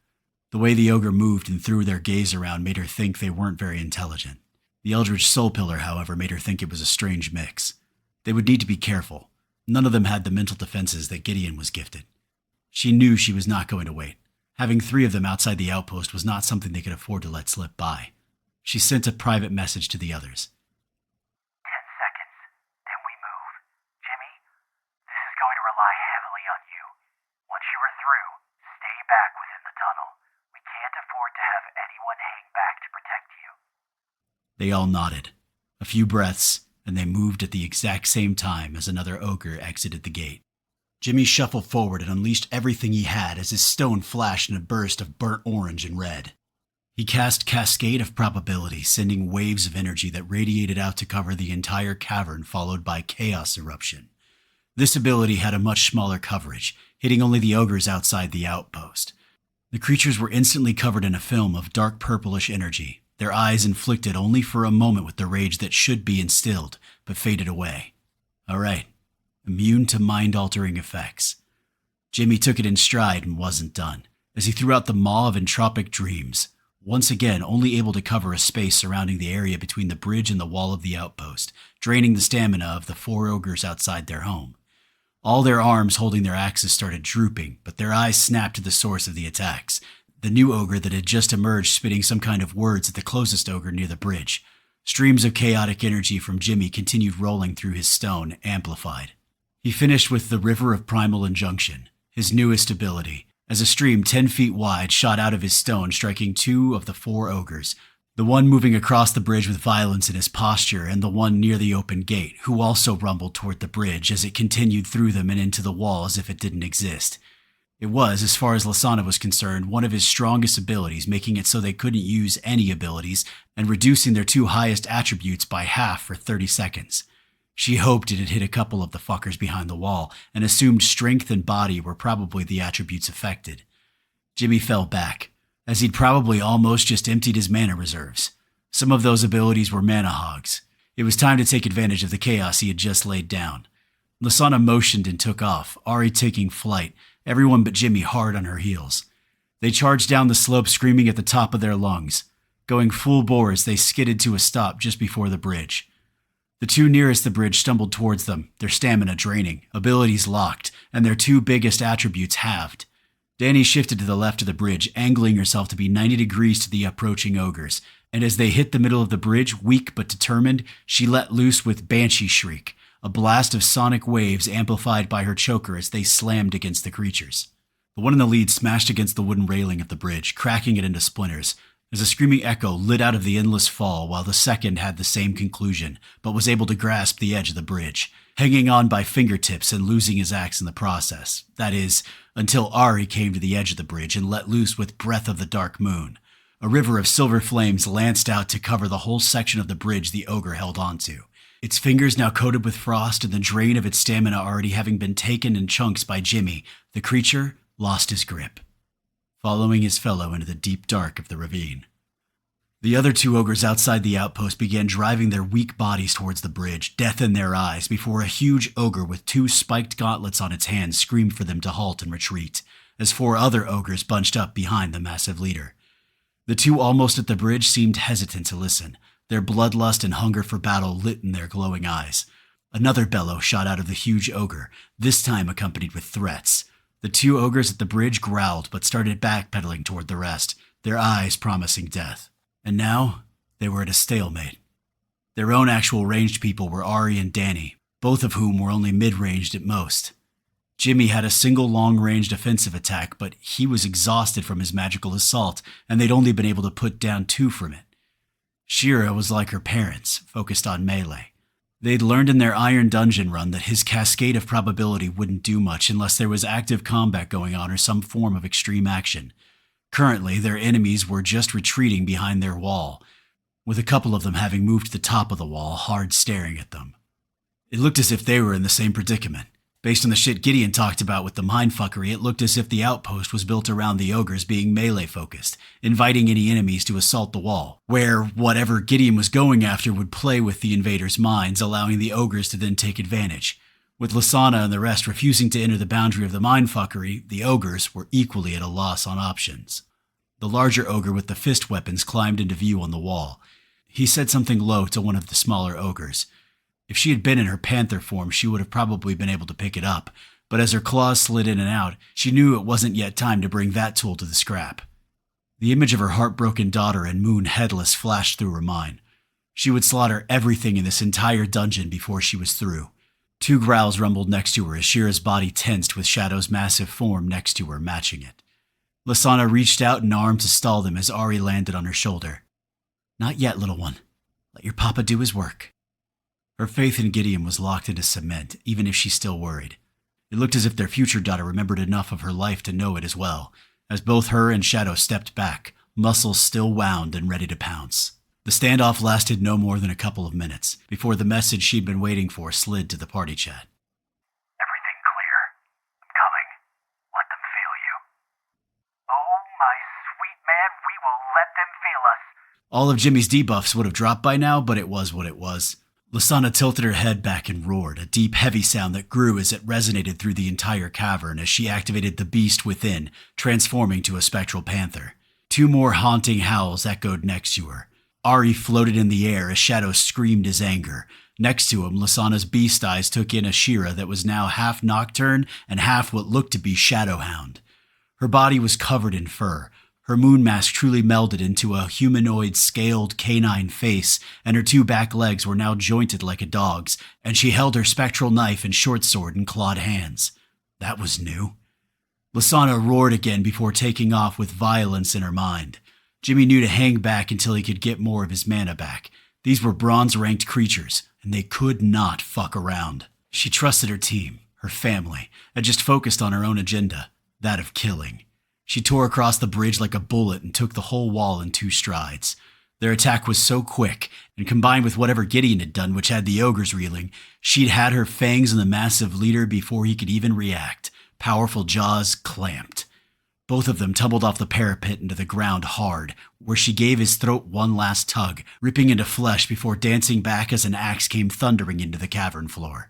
The way the ogre moved and threw their gaze around made her think they weren't very intelligent. The Eldritch Soul Pillar, however, made her think it was a strange mix. They would need to be careful. None of them had the mental defenses that Gideon was gifted. She knew she was not going to wait. Having 3 of them outside the outpost was not something they could afford to let slip by. She sent a private message to the others. 10 seconds, then we move. Jimmy, this is going to rely heavily on you. Once you are through, stay back within the tunnel. We can't afford to have anyone hang back to protect you. They all nodded. A few breaths, and they moved at the exact same time as another ogre exited the gate. Jimmy shuffled forward and unleashed everything he had as his stone flashed in a burst of burnt orange and red. He cast Cascade of Probability, sending waves of energy that radiated out to cover the entire cavern, followed by Chaos Eruption. This ability had a much smaller coverage, hitting only the ogres outside the outpost. The creatures were instantly covered in a film of dark purplish energy, their eyes inflicted only for a moment with the rage that should be instilled, but faded away. All right, immune to mind-altering effects. Jimmy took it in stride and wasn't done, as he threw out the Maw of Entropic Dreams, once again only able to cover a space surrounding the area between the bridge and the wall of the outpost, draining the stamina of the 4 ogres outside their home. All their arms holding their axes started drooping, but their eyes snapped to the source of the attacks, the new ogre that had just emerged spitting some kind of words at the closest ogre near the bridge. Streams of chaotic energy from Jimmy continued rolling through his stone, amplified. He finished with the River of Primal Injunction, his newest ability, as a stream 10 feet wide shot out of his stone, striking 2 of the 4 ogres, the one moving across the bridge with violence in his posture and the one near the open gate, who also rumbled toward the bridge as it continued through them and into the wall as if it didn't exist. It was, as far as Lasana was concerned, one of his strongest abilities, making it so they couldn't use any abilities and reducing their 2 highest attributes by half for 30 seconds. She hoped it had hit a couple of the fuckers behind the wall and assumed strength and body were probably the attributes affected. Jimmy fell back, as he'd probably almost just emptied his mana reserves. Some of those abilities were mana hogs. It was time to take advantage of the chaos he had just laid down. Lasana motioned and took off, Ari taking flight, everyone but Jimmy hard on her heels. They charged down the slope screaming at the top of their lungs. Going full bore as they skidded to a stop just before the bridge. The 2 nearest the bridge stumbled towards them, their stamina draining, abilities locked, and their 2 biggest attributes halved. Danny shifted to the left of the bridge, angling herself to be 90 degrees to the approaching ogres, and as they hit the middle of the bridge, weak but determined, she let loose with Banshee Shriek, a blast of sonic waves amplified by her choker as they slammed against the creatures. The one in the lead smashed against the wooden railing of the bridge, cracking it into splinters, as a screaming echo lit out of the endless fall, while the second had the same conclusion, but was able to grasp the edge of the bridge, hanging on by fingertips and losing his axe in the process. That is, until Ari came to the edge of the bridge and let loose with Breath of the Dark Moon. A river of silver flames lanced out to cover the whole section of the bridge the ogre held onto, its fingers now coated with frost and the drain of its stamina already having been taken in chunks by Jimmy. The creature lost his grip, following his fellow into the deep dark of the ravine. The other 2 ogres outside the outpost began driving their weak bodies towards the bridge, death in their eyes, before a huge ogre with 2 spiked gauntlets on its hands screamed for them to halt and retreat, as 4 other ogres bunched up behind the massive leader. The 2 almost at the bridge seemed hesitant to listen, their bloodlust and hunger for battle lit in their glowing eyes. Another bellow shot out of the huge ogre, this time accompanied with threats. The 2 ogres at the bridge growled but started backpedaling toward the rest, their eyes promising death. And now, they were at a stalemate. Their own actual ranged people were Ari and Danny, both of whom were only mid-ranged at most. Jimmy had a single long-range offensive attack, but he was exhausted from his magical assault, and they'd only been able to put down 2 from it. Shira was like her parents, focused on melee. They'd learned in their Iron Dungeon run that his Cascade of Probability wouldn't do much unless there was active combat going on or some form of extreme action. Currently, their enemies were just retreating behind their wall, with a couple of them having moved to the top of the wall, hard staring at them. It looked as if they were in the same predicament. Based on the shit Gideon talked about with the mindfuckery, it looked as if the outpost was built around the ogres being melee-focused, inviting any enemies to assault the wall, where whatever Gideon was going after would play with the invaders' minds, allowing the ogres to then take advantage. With Lasana and the rest refusing to enter the boundary of the mindfuckery, the ogres were equally at a loss on options. The larger ogre with the fist weapons climbed into view on the wall. He said something low to one of the smaller ogres. If she had been in her panther form, she would have probably been able to pick it up, but as her claws slid in and out, she knew it wasn't yet time to bring that tool to the scrap. The image of her heartbroken daughter and Moon headless flashed through her mind. She would slaughter everything in this entire dungeon before she was through. Two growls rumbled next to her as Shira's body tensed with Shadow's massive form next to her, matching it. Lasana reached out an arm to stall them as Ari landed on her shoulder. "Not yet, little one. Let your papa do his work." Her faith in Gideon was locked into cement, even if she still worried. It looked as if their future daughter remembered enough of her life to know it as well, as both her and Shadow stepped back, muscles still wound and ready to pounce. The standoff lasted no more than a couple of minutes, before the message she'd been waiting for slid to the party chat. Everything clear. I'm coming. Let them feel you. Oh, my sweet man, we will let them feel us. All of Jimmy's debuffs would have dropped by now, but it was what it was. Lasana tilted her head back and roared, a deep, heavy sound that grew as it resonated through the entire cavern as she activated the beast within, transforming to a spectral panther. Two more haunting howls echoed next to her. Ari floated in the air as Shadow screamed his anger. Next to him, Lasana's beast eyes took in a Shira that was now half Nocturne and half what looked to be Shadowhound. Her body was covered in fur. Her moon mask truly melded into a humanoid, scaled, canine face, and her two back legs were now jointed like a dog's, and she held her spectral knife and short sword in clawed hands. That was new. Lasana roared again before taking off with violence in her mind. Jimmy knew to hang back until he could get more of his mana back. These were bronze-ranked creatures, and they could not fuck around. She trusted her team, her family, and just focused on her own agenda, that of killing. She tore across the bridge like a bullet and took the whole wall in 2 strides. Their attack was so quick, and combined with whatever Gideon had done, which had the ogres reeling, she'd had her fangs on the massive leader before he could even react. Powerful jaws clamped. Both of them tumbled off the parapet into the ground hard, where she gave his throat one last tug, ripping into flesh before dancing back as an axe came thundering into the cavern floor.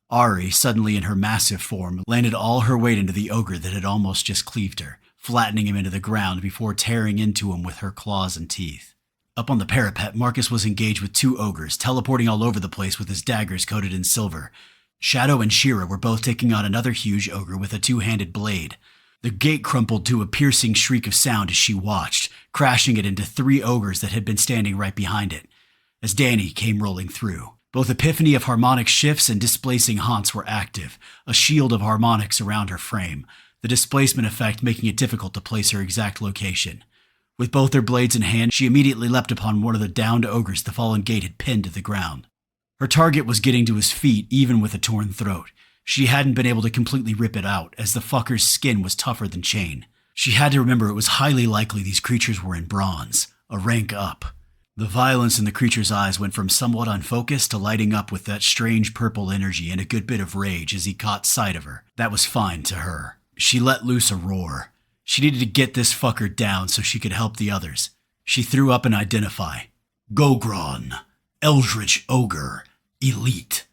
Ari, suddenly in her massive form, landed all her weight into the ogre that had almost just cleaved her, flattening him into the ground before tearing into him with her claws and teeth. Up on the parapet, Marcus was engaged with 2 ogres, teleporting all over the place with his daggers coated in silver. Shadow and Shira were both taking on another huge ogre with a 2-handed blade. The gate crumpled to a piercing shriek of sound as she watched, crashing it into 3 ogres that had been standing right behind it. As Danny came rolling through, both Epiphany of harmonic shifts and displacing haunts were active, a shield of harmonics around her frame, the displacement effect making it difficult to place her exact location. With both their blades in hand, she immediately leapt upon one of the downed ogres the fallen gate had pinned to the ground. Her target was getting to his feet even with a torn throat. She hadn't been able to completely rip it out, as the fucker's skin was tougher than chain. She had to remember it was highly likely these creatures were in bronze, a rank up. The violence in the creature's eyes went from somewhat unfocused to lighting up with that strange purple energy and a good bit of rage as he caught sight of her. That was fine to her. She let loose a roar. She needed to get this fucker down so she could help the others. She threw up an identify. Gogron, Eldritch Ogre, Elite,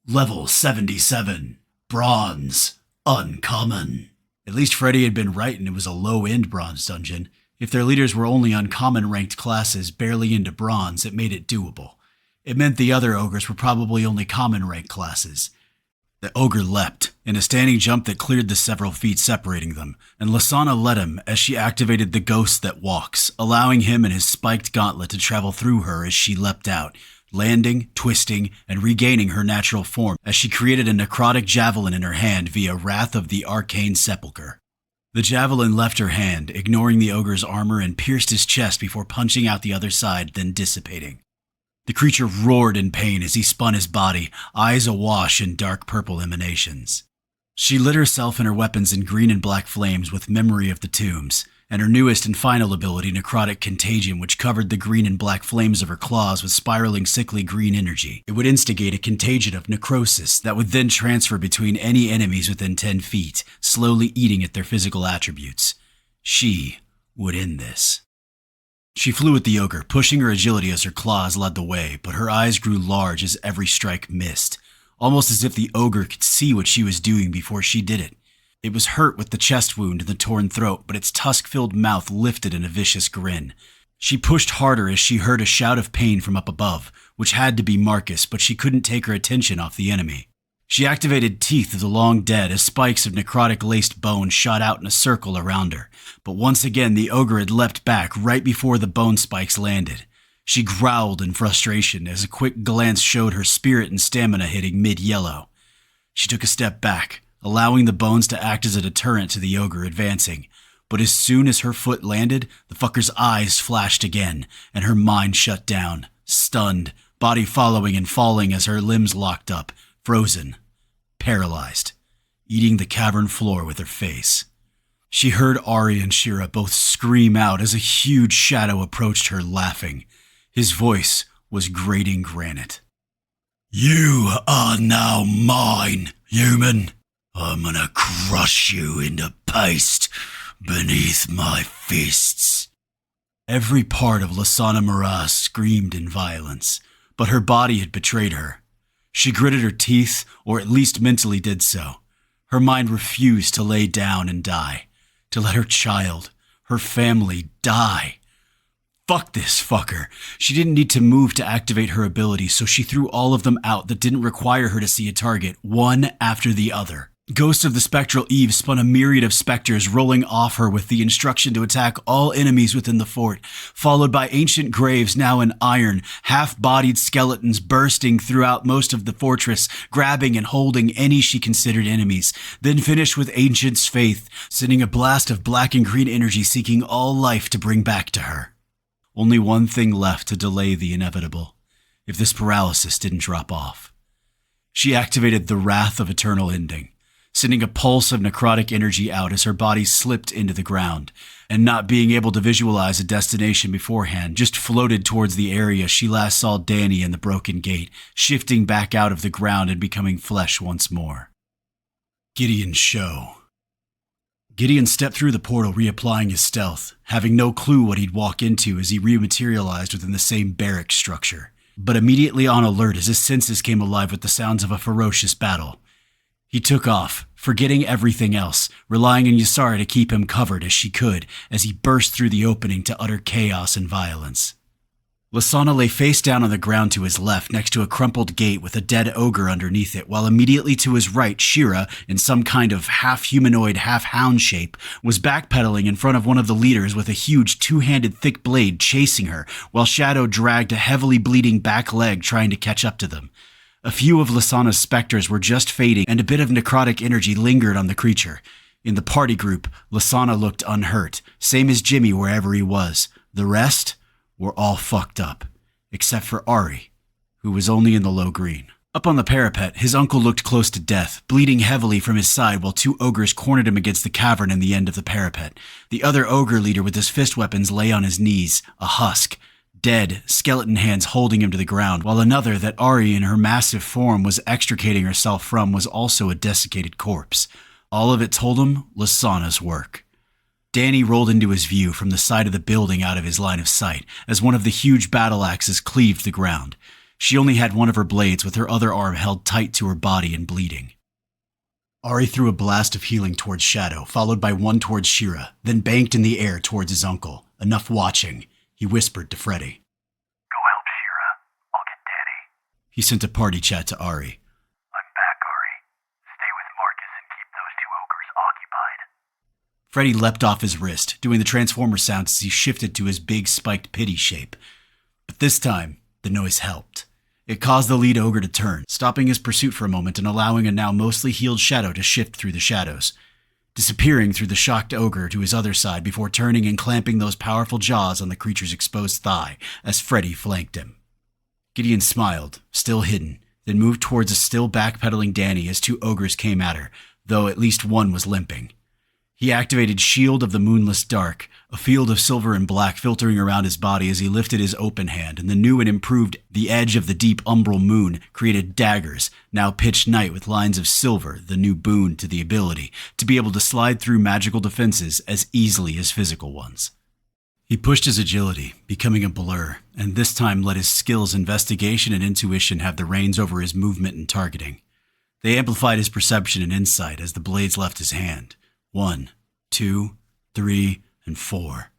Level 77. Bronze. Uncommon. At least Freddy had been right and it was a low-end bronze dungeon. If their leaders were only uncommon-ranked classes barely into bronze, it made it doable. It meant the other ogres were probably only common-ranked classes. The ogre leapt, in a standing jump that cleared the several feet separating them, and Lasana led him as she activated the Ghost That Walks, allowing him and his spiked gauntlet to travel through her as she leapt out, landing, twisting, and regaining her natural form as she created a necrotic javelin in her hand via Wrath of the Arcane Sepulchre. The javelin left her hand, ignoring the ogre's armor, and pierced his chest before punching out the other side, then dissipating. The creature roared in pain as he spun his body, eyes awash in dark purple emanations. She lit herself and her weapons in green and black flames with memory of the tombs, and her newest and final ability, Necrotic Contagion, which covered the green and black flames of her claws with spiraling sickly green energy. It would instigate a contagion of necrosis that would then transfer between any enemies within 10 feet, slowly eating at their physical attributes. She would end this. She flew at the ogre, pushing her agility as her claws led the way, but her eyes grew large as every strike missed, almost as if the ogre could see what she was doing before she did it. It was hurt with the chest wound and the torn throat, but its tusk-filled mouth lifted in a vicious grin. She pushed harder as she heard a shout of pain from up above, which had to be Marcus, but she couldn't take her attention off the enemy. She activated Teeth of the Long Dead as spikes of necrotic-laced bone shot out in a circle around her, but once again the ogre had leapt back right before the bone spikes landed. She growled in frustration as a quick glance showed her spirit and stamina hitting mid-yellow. She took a step back, allowing the bones to act as a deterrent to the ogre advancing. But as soon as her foot landed, the fucker's eyes flashed again, and her mind shut down, stunned, body following and falling as her limbs locked up, frozen, paralyzed, eating the cavern floor with her face. She heard Ari and Shira both scream out as a huge shadow approached her, laughing. His voice was grating granite. "You are now mine, human. I'm gonna crush you into paste beneath my fists." Every part of Lasana Miraz screamed in violence, but her body had betrayed her. She gritted her teeth, or at least mentally did so. Her mind refused to lay down and die, to let her child, her family, die. Fuck this fucker. She didn't need to move to activate her abilities, so she threw all of them out that didn't require her to see a target, one after the other. Ghost of the Spectral Eve spun a myriad of specters rolling off her with the instruction to attack all enemies within the fort, followed by ancient graves now in iron, half-bodied skeletons bursting throughout most of the fortress, grabbing and holding any she considered enemies, then finished with Ancient's faith, sending a blast of black and green energy seeking all life to bring back to her. Only one thing left to delay the inevitable, if this paralysis didn't drop off. She activated the Wrath of Eternal Ending, sending a pulse of necrotic energy out as her body slipped into the ground, and not being able to visualize a destination beforehand, just floated towards the area she last saw Danny in the broken gate, shifting back out of the ground and becoming flesh once more. Gideon's show. Gideon stepped through the portal, reapplying his stealth, having no clue what he'd walk into as he rematerialized within the same barrack structure, but immediately on alert as his senses came alive with the sounds of a ferocious battle. He took off, forgetting everything else, relying on Ysara to keep him covered as she could as he burst through the opening to utter chaos and violence. Lasana lay face down on the ground to his left next to a crumpled gate with a dead ogre underneath it, while immediately to his right, Shira, in some kind of half-humanoid, half-hound shape, was backpedaling in front of one of the leaders with a huge two-handed thick blade chasing her, while Shadow dragged a heavily bleeding back leg trying to catch up to them. A few of Lasana's specters were just fading, and a bit of necrotic energy lingered on the creature. In the party group, Lasana looked unhurt, same as Jimmy wherever he was. The rest were all fucked up, except for Ari, who was only in the low green. Up on the parapet, his uncle looked close to death, bleeding heavily from his side while two ogres cornered him against the cavern in the end of the parapet. The other ogre leader with his fist weapons lay on his knees, a husk, dead, skeleton hands holding him to the ground, while another that Ari in her massive form was extricating herself from was also a desiccated corpse. All of it told him Lasana's work. Danny rolled into his view from the side of the building out of his line of sight as one of the huge battle axes cleaved the ground. She only had one of her blades with her other arm held tight to her body and bleeding. Ari threw a blast of healing towards Shadow, followed by one towards Shira, then banked in the air towards his uncle. Enough watching, he whispered to Freddy. "Go help Shira. I'll get Danny." He sent a party chat to Ari. "I'm back, Ari. Stay with Marcus and keep those two ogres occupied." Freddy leapt off his wrist, doing the transformer sounds as he shifted to his big spiked pity shape. But this time, the noise helped. It caused the lead ogre to turn, stopping his pursuit for a moment and allowing a now mostly healed Shadow to shift through the shadows, disappearing through the shocked ogre to his other side before turning and clamping those powerful jaws on the creature's exposed thigh as Freddy flanked him. Gideon smiled, still hidden, then moved towards a still backpedaling Danny as two ogres came at her, though at least one was limping. He activated Shield of the Moonless Dark, a field of silver and black filtering around his body as he lifted his open hand, and the new and improved The Edge of the Deep Umbral Moon created daggers, now pitched night with lines of silver, the new boon to the ability, to be able to slide through magical defenses as easily as physical ones. He pushed his agility, becoming a blur, and this time let his skills, investigation, and intuition have the reins over his movement and targeting. They amplified his perception and insight as the blades left his hand. 1, 2, 3, and 4.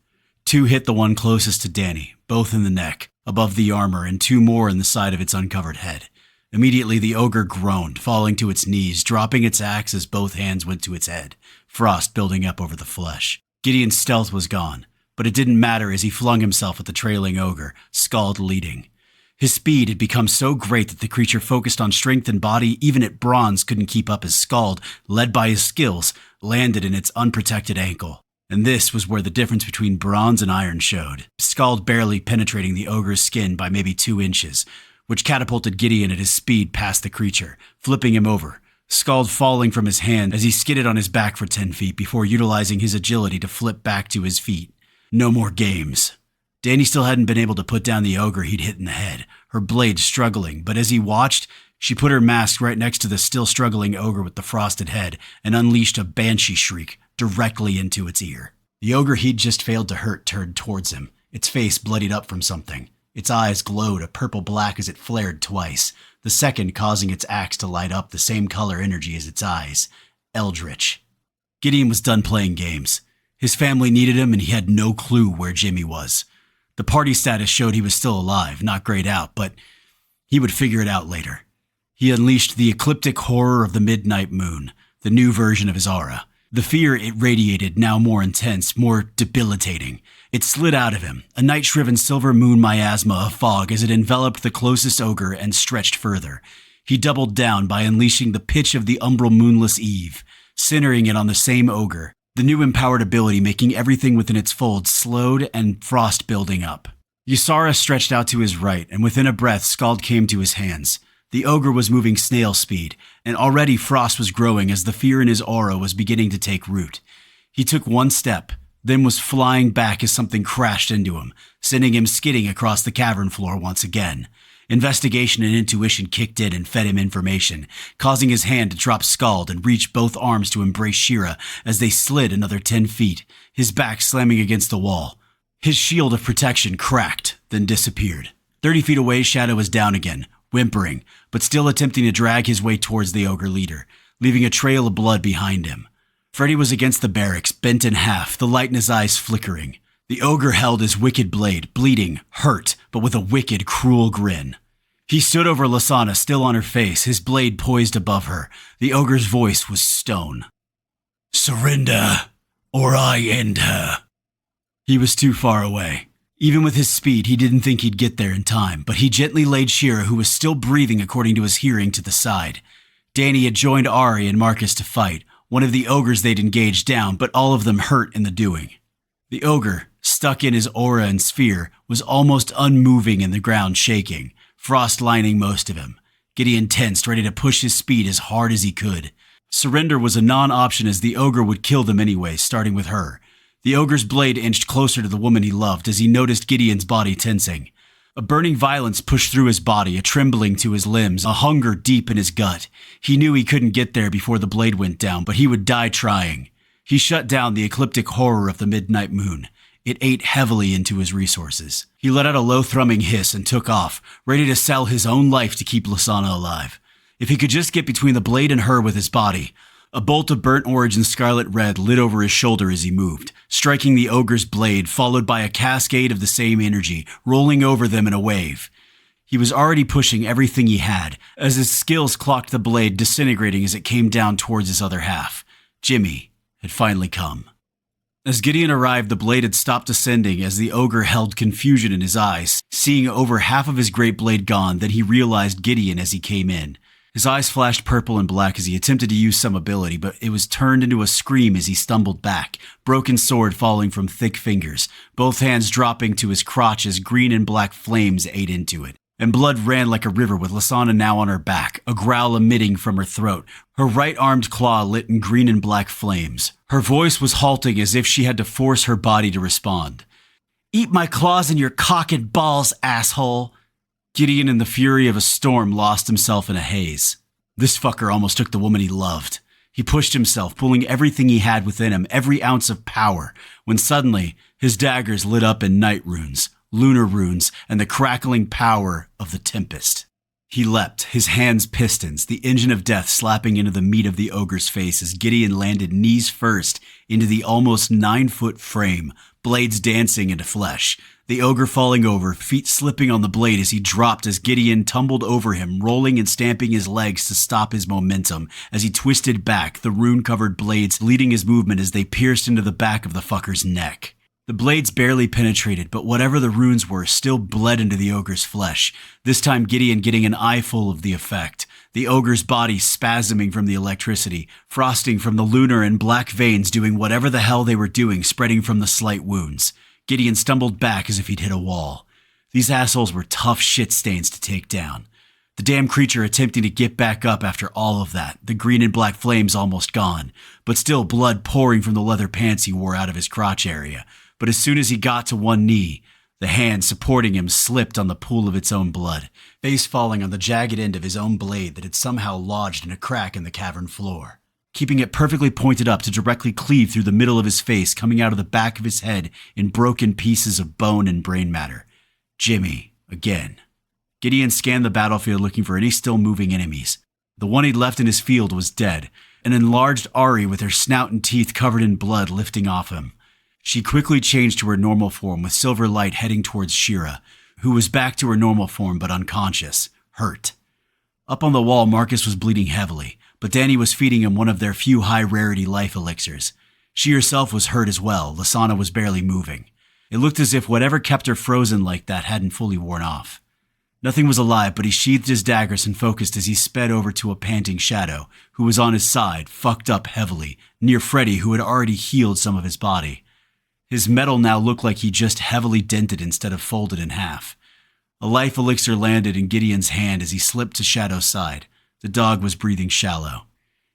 2 hit the one closest to Danny, both in the neck, above the armor, and 2 more in the side of its uncovered head. Immediately, the ogre groaned, falling to its knees, dropping its axe as both hands went to its head, frost building up over the flesh. Gideon's stealth was gone, but it didn't matter as he flung himself at the trailing ogre, Skald leading. His speed had become so great that the creature focused on strength and body even at bronze couldn't keep up as Skald, led by his skills, landed in its unprotected ankle. And this was where the difference between bronze and iron showed. Skald barely penetrating the ogre's skin by maybe 2 inches, which catapulted Gideon at his speed past the creature, flipping him over, Skald falling from his hand as he skidded on his back for 10 feet before utilizing his agility to flip back to his feet. No more games. Danny still hadn't been able to put down the ogre he'd hit in the head, her blade struggling, but as he watched, she put her mask right next to the still struggling ogre with the frosted head and unleashed a banshee shriek directly into its ear. The ogre he'd just failed to hurt turned towards him, its face bloodied up from something. Its eyes glowed a purple-black as it flared twice, the second causing its axe to light up the same color energy as its eyes. Eldritch. Gideon was done playing games. His family needed him and he had no clue where Jimmy was. The party status showed he was still alive, not grayed out, but he would figure it out later. He unleashed the ecliptic horror of the midnight moon, the new version of his aura. The fear it radiated, now more intense, more debilitating. It slid out of him, a night-shriven silver moon miasma of fog as it enveloped the closest ogre and stretched further. He doubled down by unleashing the pitch of the umbral moonless eve, centering it on the same ogre, the new empowered ability making everything within its folds slowed and frost building up. Ysara stretched out to his right, and within a breath Skald came to his hands. The ogre was moving snail speed, and already frost was growing as the fear in his aura was beginning to take root. He took 1 step, then was flying back as something crashed into him, sending him skidding across the cavern floor once again. Investigation and intuition kicked in and fed him information, causing his hand to drop Skald and reach both arms to embrace Shira as they slid another 10 feet, his back slamming against the wall. His shield of protection cracked, then disappeared. 30 feet away, Shadow was down again, whimpering, but still attempting to drag his way towards the ogre leader, leaving a trail of blood behind him. Freddy was against the barracks, bent in half, the light in his eyes flickering. The ogre held his wicked blade, bleeding, hurt, but with a wicked, cruel grin. He stood over Lasana, still on her face, his blade poised above her. The ogre's voice was stone. "Surrender, or I end her." He was too far away. Even with his speed, he didn't think he'd get there in time, but he gently laid Shira, who was still breathing according to his hearing, to the side. Danny had joined Ari and Marcus to fight, one of the ogres they'd engaged down, but all of them hurt in the doing. The ogre, stuck in his aura and sphere, was almost unmoving in the ground, shaking, frost lining most of him. Gideon tensed, ready to push his speed as hard as he could. Surrender was a non-option as the ogre would kill them anyway, starting with her. The ogre's blade inched closer to the woman he loved as he noticed Gideon's body tensing. A burning violence pushed through his body, a trembling to his limbs, a hunger deep in his gut. He knew he couldn't get there before the blade went down, but he would die trying. He shut down the ecliptic horror of the midnight moon. It ate heavily into his resources. He let out a low thrumming hiss and took off, ready to sell his own life to keep Lasana alive. If he could just get between the blade and her with his body. A bolt of burnt orange and scarlet red lit over his shoulder as he moved, striking the ogre's blade, followed by a cascade of the same energy, rolling over them in a wave. He was already pushing everything he had, as his skills clocked the blade disintegrating as it came down towards his other half. Jimmy had finally come. As Gideon arrived, the blade had stopped ascending as the ogre held confusion in his eyes, seeing over half of his great blade gone. Then he realized Gideon as he came in. His eyes flashed purple and black as he attempted to use some ability, but it was turned into a scream as he stumbled back, broken sword falling from thick fingers, both hands dropping to his crotch as green and black flames ate into it. And blood ran like a river with Lasana now on her back, a growl emitting from her throat, her right-armed claw lit in green and black flames. Her voice was halting as if she had to force her body to respond. "Eat my claws in your cock and balls, asshole!" Gideon, in the fury of a storm, lost himself in a haze. This fucker almost took the woman he loved. He pushed himself, pulling everything he had within him, every ounce of power, when suddenly his daggers lit up in night runes, lunar runes, and the crackling power of the Tempest. He leapt, his hands pistons, the engine of death slapping into the meat of the ogre's face as Gideon landed knees first into the almost 9-foot frame, blades dancing into flesh. The ogre falling over, feet slipping on the blade as he dropped as Gideon tumbled over him, rolling and stamping his legs to stop his momentum. As he twisted back, the rune-covered blades leading his movement as they pierced into the back of the fucker's neck. The blades barely penetrated, but whatever the runes were still bled into the ogre's flesh, this time Gideon getting an eyeful of the effect. The ogre's body spasming from the electricity, frosting from the lunar and black veins doing whatever the hell they were doing, spreading from the slight wounds. Gideon stumbled back as if he'd hit a wall. These assholes were tough shit stains to take down. The damn creature attempting to get back up after all of that, the green and black flames almost gone, but still blood pouring from the leather pants he wore out of his crotch area. But as soon as he got to one knee, the hand supporting him slipped on the pool of its own blood, face falling on the jagged end of his own blade that had somehow lodged in a crack in the cavern floor, keeping it perfectly pointed up to directly cleave through the middle of his face, coming out of the back of his head in broken pieces of bone and brain matter. Jimmy, again. Gideon scanned the battlefield looking for any still moving enemies. The one he'd left in his field was dead, an enlarged Ari with her snout and teeth covered in blood lifting off him. She quickly changed to her normal form with silver light heading towards Shira, who was back to her normal form but unconscious, hurt. Up on the wall, Marcus was bleeding heavily, but Danny was feeding him one of their few high-rarity life elixirs. She herself was hurt as well. Lasana was barely moving. It looked as if whatever kept her frozen like that hadn't fully worn off. Nothing was alive, but he sheathed his daggers and focused as he sped over to a panting Shadow, who was on his side, fucked up heavily, near Freddy, who had already healed some of his body. His metal now looked like he just heavily dented instead of folded in half. A life elixir landed in Gideon's hand as he slipped to Shadow's side. The dog was breathing shallow.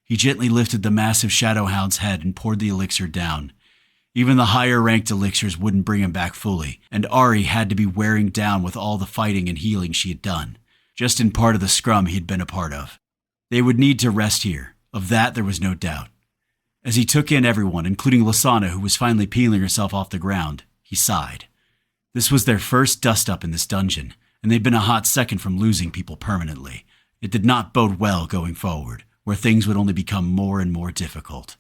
He gently lifted the massive Shadow Hound's head and poured the elixir down. Even the higher-ranked elixirs wouldn't bring him back fully, and Ari had to be wearing down with all the fighting and healing she had done, just in part of the scrum he'd been a part of. They would need to rest here. Of that there was no doubt. As he took in everyone, including Lasana, who was finally peeling herself off the ground, he sighed. This was their first dust-up in this dungeon, and they'd been a hot second from losing people permanently. It did not bode well going forward, where things would only become more and more difficult.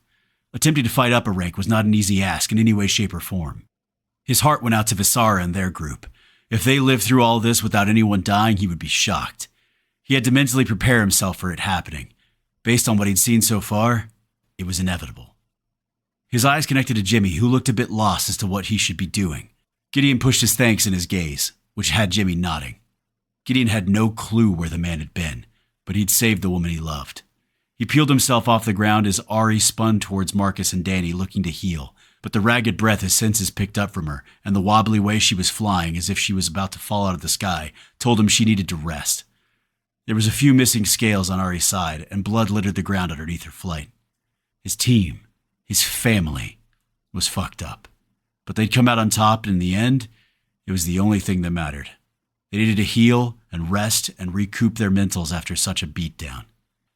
Attempting to fight up a rank was not an easy ask in any way, shape, or form. His heart went out to Visara and their group. If they lived through all this without anyone dying, he would be shocked. He had to mentally prepare himself for it happening. Based on what he'd seen so far, it was inevitable. His eyes connected to Jimmy, who looked a bit lost as to what he should be doing. Gideon pushed his thanks in his gaze, which had Jimmy nodding. Gideon had no clue where the man had been, but he'd saved the woman he loved. He peeled himself off the ground as Ari spun towards Marcus and Danny, looking to heal, but the ragged breath his senses picked up from her, and the wobbly way she was flying as if she was about to fall out of the sky, told him she needed to rest. There was a few missing scales on Ari's side, and blood littered the ground underneath her flight. His team, his family, was fucked up. But they'd come out on top, and in the end, it was the only thing that mattered. They needed to heal and rest and recoup their mentals after such a beatdown.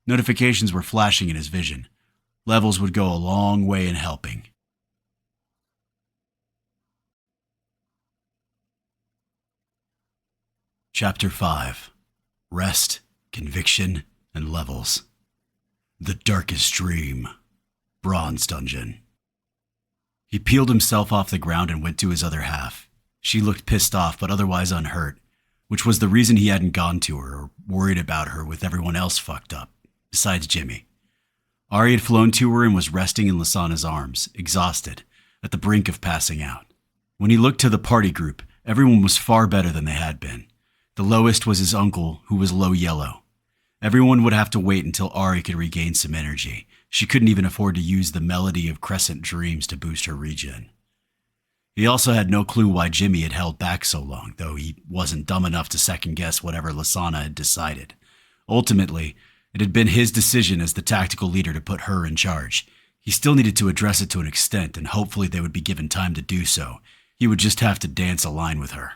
Notifications were flashing in his vision. Levels would go a long way in helping. Chapter 5. Rest, Conviction, and Levels. The Darkest Dream. Bronze Dungeon. He peeled himself off the ground and went to his other half. She looked pissed off but otherwise unhurt, which was the reason he hadn't gone to her or worried about her with everyone else fucked up, besides Jimmy. Ari had flown to her and was resting in Lasana's arms, exhausted, at the brink of passing out. When he looked to the party group, everyone was far better than they had been. The lowest was his uncle, who was low yellow. Everyone would have to wait until Ari could regain some energy. She couldn't even afford to use the melody of Crescent Dreams to boost her regen. He also had no clue why Jimmy had held back so long, though he wasn't dumb enough to second-guess whatever Lasana had decided. Ultimately, it had been his decision as the tactical leader to put her in charge. He still needed to address it to an extent, and hopefully they would be given time to do so. He would just have to dance a line with her.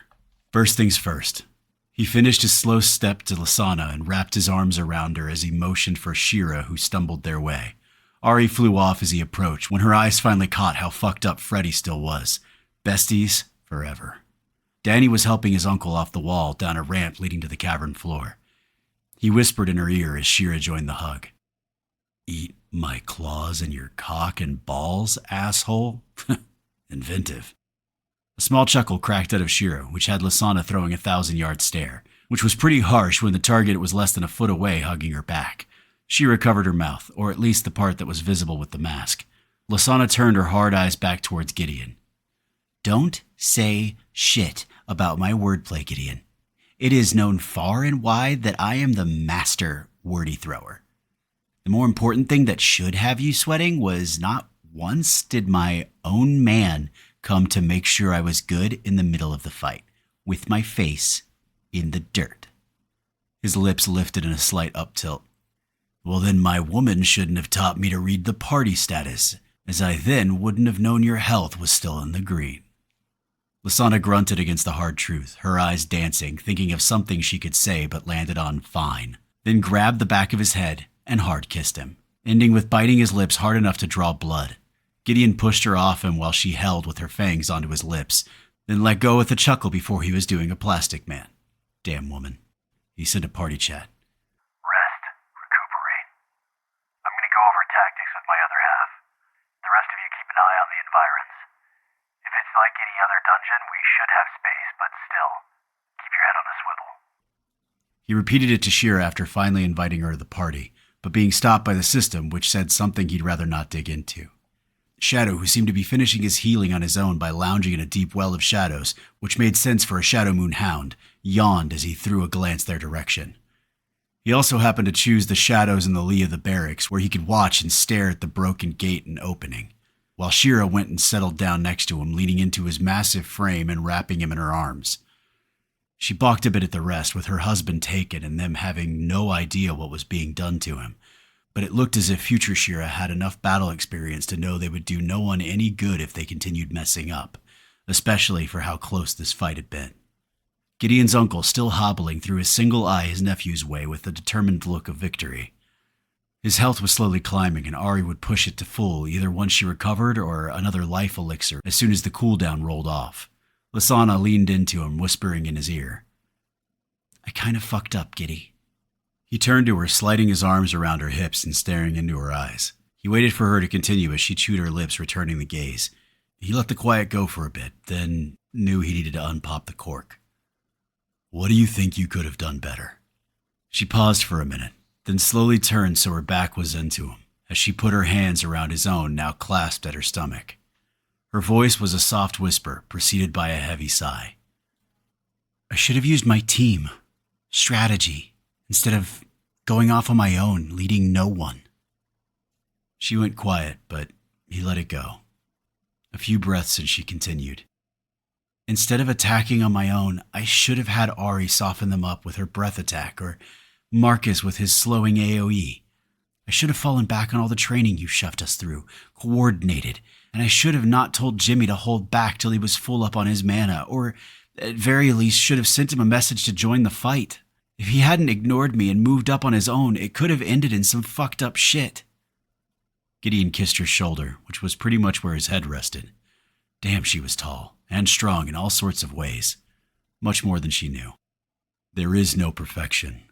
First things first. He finished his slow step to Lasana and wrapped his arms around her as he motioned for Shira, who stumbled their way. Ari flew off as he approached, when her eyes finally caught how fucked up Freddy still was. Besties forever. Danny was helping his uncle off the wall down a ramp leading to the cavern floor. He whispered in her ear as Shira joined the hug. "Eat my claws in your cock and balls, asshole?" Inventive. A small chuckle cracked out of Shira, which had Lasana throwing a 1,000-yard stare, which was pretty harsh when the target was less than a foot away, hugging her back. Shira covered her mouth, or at least the part that was visible with the mask. Lasana turned her hard eyes back towards Gideon. Don't say shit about my wordplay, Gideon. It is known far and wide that I am the master wordy thrower. The more important thing that should have you sweating was not once did my own man come to make sure I was good in the middle of the fight, with my face in the dirt. His lips lifted in a slight uptilt. Well, then my woman shouldn't have taught me to read the party status, as I then wouldn't have known your health was still in the green. Lasana grunted against the hard truth, her eyes dancing, thinking of something she could say but landed on fine, then grabbed the back of his head and hard kissed him, ending with biting his lips hard enough to draw blood. Gideon pushed her off him while she held with her fangs onto his lips, then let go with a chuckle before he was doing a plastic man. Damn woman. He sent a party chat. Rest. Recuperate. I'm going to go over tactics with my other half. The rest of you keep an eye on the environs. If it's like any other dungeon, we should have space, but still, keep your head on a swivel. He repeated it to Shira after finally inviting her to the party, but being stopped by the system, which said something he'd rather not dig into. Shadow, who seemed to be finishing his healing on his own by lounging in a deep well of shadows, which made sense for a Shadow Moon hound, yawned as he threw a glance their direction. He also happened to choose the shadows in the lee of the barracks, where he could watch and stare at the broken gate and opening, while Shira went and settled down next to him, leaning into his massive frame and wrapping him in her arms. She balked a bit at the rest, with her husband taken and them having no idea what was being done to him, but it looked as if future Shira had enough battle experience to know they would do no one any good if they continued messing up, especially for how close this fight had been. Gideon's uncle still hobbling threw his single eye his nephew's way with a determined look of victory. His health was slowly climbing, and Ari would push it to full either once she recovered or another life elixir as soon as the cooldown rolled off. Lasana leaned into him, whispering in his ear. I kind of fucked up, Giddy. He turned to her, sliding his arms around her hips and staring into her eyes. He waited for her to continue as she chewed her lips, returning the gaze. He let the quiet go for a bit, then knew he needed to unpop the cork. What do you think you could have done better? She paused for a minute, then slowly turned so her back was into him, as she put her hands around his own, now clasped at her stomach. Her voice was a soft whisper, preceded by a heavy sigh. I should have used my team, strategy, instead of going off on my own, leading no one. She went quiet, but he let it go. A few breaths and she continued. Instead of attacking on my own, I should have had Ari soften them up with her breath attack, or Marcus with his slowing AoE. I should have fallen back on all the training you shoved us through, coordinated, and I should have not told Jimmy to hold back till he was full up on his mana, or at very least should have sent him a message to join the fight. If he hadn't ignored me and moved up on his own, it could have ended in some fucked up shit. Gideon kissed her shoulder, which was pretty much where his head rested. Damn, she was tall and strong in all sorts of ways, much more than she knew. There is no perfection,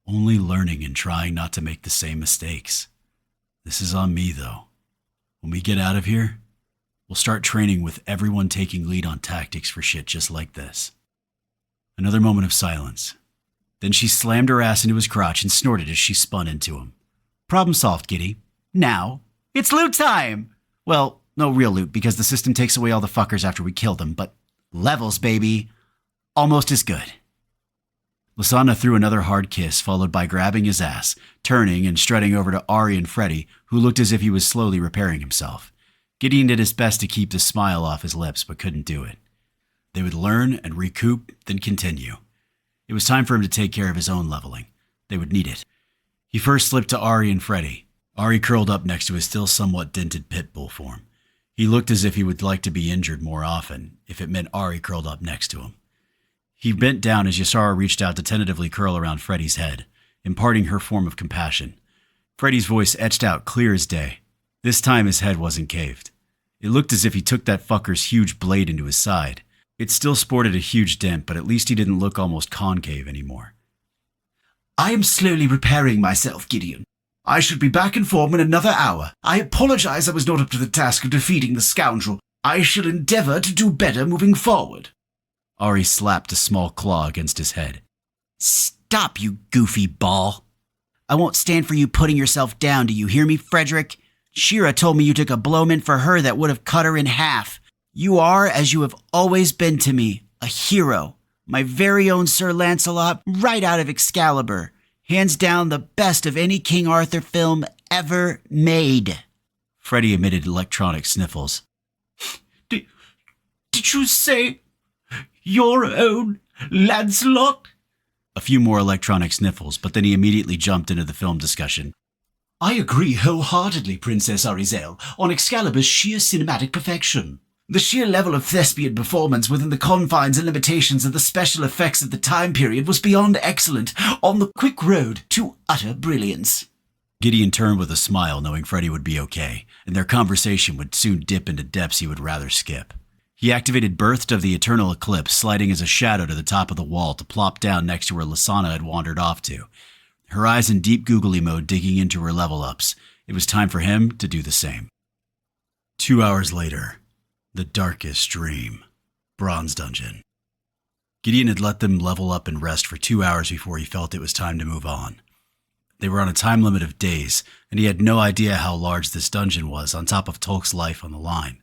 only learning and trying not to make the same mistakes. This is on me, though. When we get out of here, we'll start training with everyone taking lead on tactics for shit just like this. Another moment of silence. Then she slammed her ass into his crotch and snorted as she spun into him. Problem solved, Giddy. Now, it's loot time! Well, no real loot because the system takes away all the fuckers after we kill them, but levels, baby. Almost as good. Lasana threw another hard kiss, followed by grabbing his ass, turning and strutting over to Ari and Freddy, who looked as if he was slowly repairing himself. Gideon did his best to keep the smile off his lips, but couldn't do it. They would learn and recoup, then continue. It was time for him to take care of his own leveling. They would need it. He first slipped to Ari and Freddy. Ari curled up next to his still somewhat dented pit bull form. He looked as if he would like to be injured more often, if it meant Ari curled up next to him. He bent down as Yasara reached out to tentatively curl around Freddy's head, imparting her form of compassion. Freddy's voice etched out clear as day. This time his head wasn't caved. It looked as if he took that fucker's huge blade into his side. It still sported a huge dent, but at least he didn't look almost concave anymore. I am slowly repairing myself, Gideon. I should be back in form in another hour. I apologize I was not up to the task of defeating the scoundrel, I shall endeavor to do better moving forward. Ari slapped a small claw against his head. Stop, you goofy ball. I won't stand for you putting yourself down, do you hear me, Frederick? Shira told me you took a blowman for her that would have cut her in half. You are, as you have always been to me, a hero. My very own Sir Lancelot, right out of Excalibur. Hands down the best of any King Arthur film ever made. Freddie emitted electronic sniffles. Did you say your own Lancelot? A few more electronic sniffles, but then he immediately jumped into the film discussion. I agree wholeheartedly, Princess Arizel, on Excalibur's sheer cinematic perfection. The sheer level of thespian performance within the confines and limitations of the special effects of the time period was beyond excellent, on the quick road to utter brilliance. Gideon turned with a smile, knowing Freddie would be okay, and their conversation would soon dip into depths he would rather skip. He activated Birth of the Eternal Eclipse, sliding as a shadow to the top of the wall to plop down next to where Lasana had wandered off to. Her eyes in deep googly mode digging into her level-ups. It was time for him to do the same. 2 hours later, the darkest dream. Bronze Dungeon. Gideon had let them level up and rest for 2 hours before he felt it was time to move on. They were on a time limit of days, and he had no idea how large this dungeon was on top of Tolk's life on the line.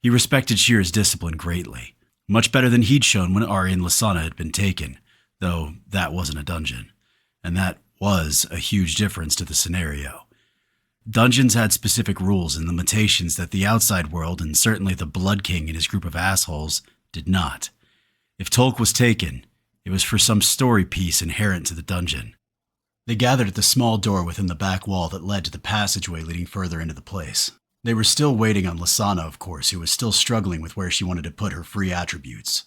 He respected Shira's discipline greatly, much better than he'd shown when Ari and Lasana had been taken, though that wasn't a dungeon, and that was a huge difference to the scenario. Dungeons had specific rules and limitations that the outside world, and certainly the Blood King and his group of assholes, did not. If Tolk was taken, it was for some story piece inherent to the dungeon. They gathered at the small door within the back wall that led to the passageway leading further into the place. They were still waiting on Lasana, of course, who was still struggling with where she wanted to put her free attributes.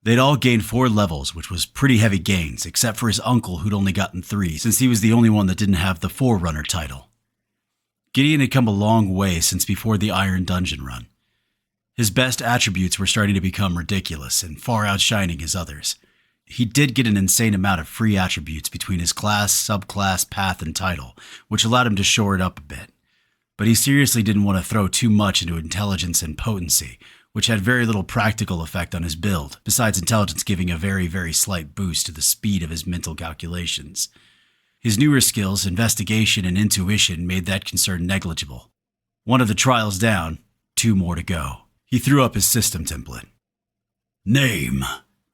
They'd all gained 4 levels, which was pretty heavy gains, except for his uncle who'd only gotten 3, since he was the only one that didn't have the Forerunner title. Gideon had come a long way since before the Iron Dungeon run. His best attributes were starting to become ridiculous and far outshining his others. He did get an insane amount of free attributes between his class, subclass, path, and title, which allowed him to shore it up a bit. But he seriously didn't want to throw too much into intelligence and potency, which had very little practical effect on his build, besides intelligence giving a very, very slight boost to the speed of his mental calculations. His newer skills, investigation and intuition, made that concern negligible. One of the trials down, 2 more to go. He threw up his system template. Name,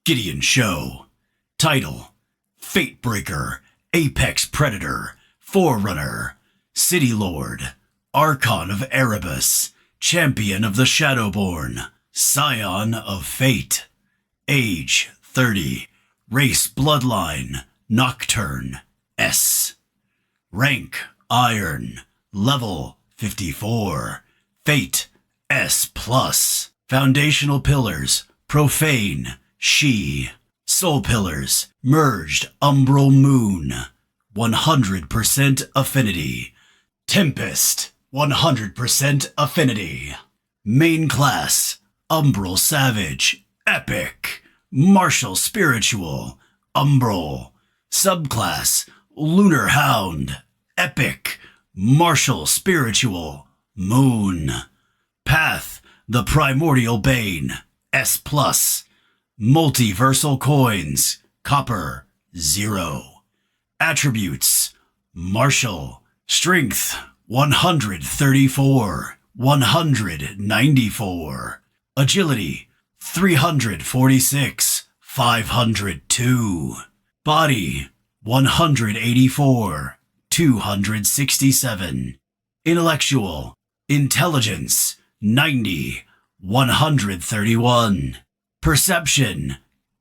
Gideon Show. Title, Fatebreaker, Apex Predator, Forerunner, City Lord, Archon of Erebus, Champion of the Shadowborn, Scion of Fate. Age, 30. Race Bloodline, Nocturne, S. Rank, Iron. Level, 54. Fate, S+. Foundational Pillars, Profane, She. Soul Pillars, Merged Umbral Moon, 100% Affinity. Tempest, 100% Affinity. Main Class, Umbral Savage, Epic. Martial Spiritual, Umbral. Subclass, Lunar Hound, Epic. Martial Spiritual, Moon. Path, the Primordial Bane, S+. Multiversal Coins, Copper, 0. Attributes, Martial. Strength, 134, 194. Agility, 346, 502. Body, 184, 267. Intellectual, Intelligence, 90, 131. Perception,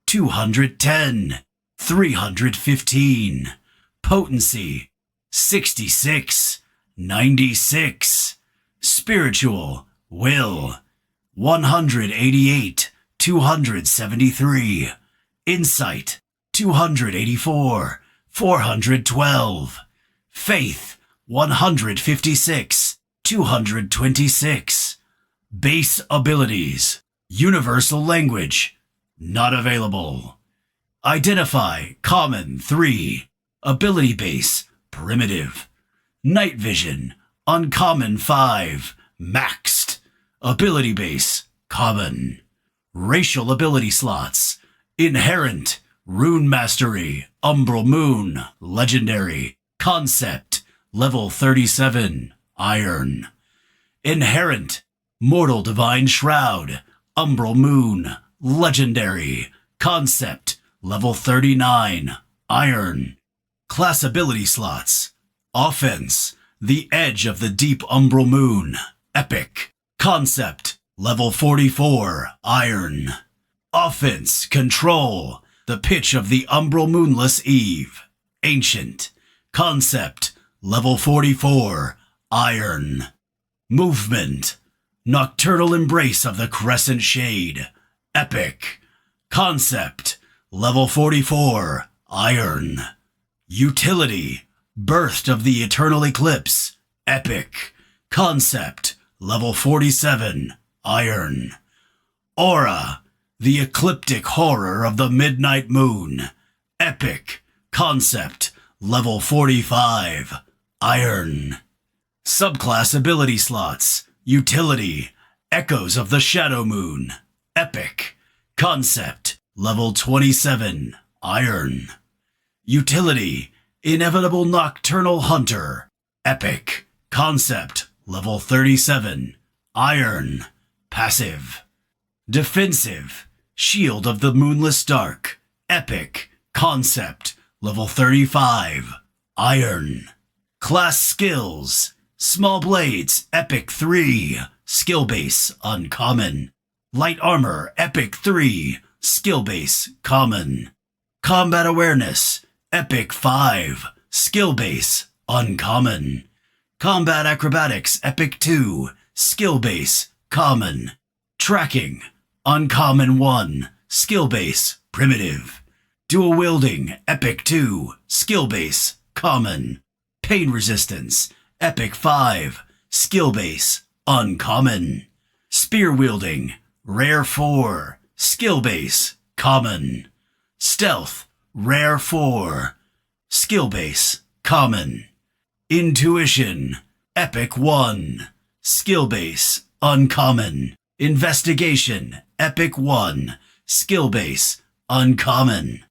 210, 315. Potency, 66, 96. Spiritual, Will, 188, 273. Insight, 284, 412. Faith, 156, 226. Base abilities. Universal language. Not available. Identify, common, 3. Ability base, primitive. Night vision, uncommon, 5. Maxed. Ability base, common. Racial ability slots, inherent, rune mastery, umbral moon, legendary, concept, level 37, iron. Inherent, mortal divine shroud, umbral moon, legendary, concept, level 39, iron. Class ability slots, offense, the edge of the deep umbral moon, epic, concept, level 44, iron. Offense, control, the pitch of the umbral moonless eve, ancient. Concept, level 44, iron. Movement, nocturnal embrace of the crescent shade, epic. Concept, level 44, iron. Utility, birth of the eternal eclipse, epic. Concept, level 47, iron. Aura, the ecliptic horror of the midnight moon, epic. Concept, level 45, iron. Subclass ability slots, utility, echoes of the shadow moon, epic. Concept, level 27, iron. Utility, inevitable nocturnal hunter, epic. Concept, level 37, iron. Passive. Defensive, shield of the moonless dark, epic. Concept, level 35, iron. Class skills, small blades, epic 3, skill base, uncommon. Light armor, epic 3, skill base, common. Combat awareness, epic 5, skill base, uncommon. Combat acrobatics, epic 2, skill base, common. Tracking, uncommon 1, skill base, primitive. Dual wielding, epic 2, skill base, common. Pain resistance, epic 5, skill base, uncommon. Spear wielding, rare 4, skill base, common. Stealth, rare 4, skill base, common. Intuition, epic 1, skill base, uncommon. Investigation, epic 1, skill base, uncommon.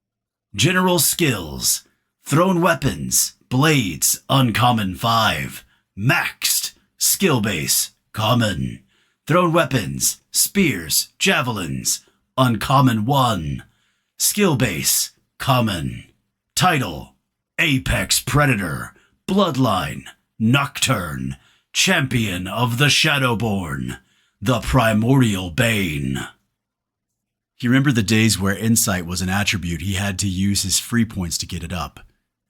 General skills, thrown weapons, blades, uncommon 5, maxed, skill base, common. Thrown weapons, spears, javelins, uncommon 1, skill base, common. Title, Apex Predator, Bloodline, Nocturne, Champion of the Shadowborn, the Primordial Bane. He remembered the days where insight was an attribute he had to use his free points to get it up,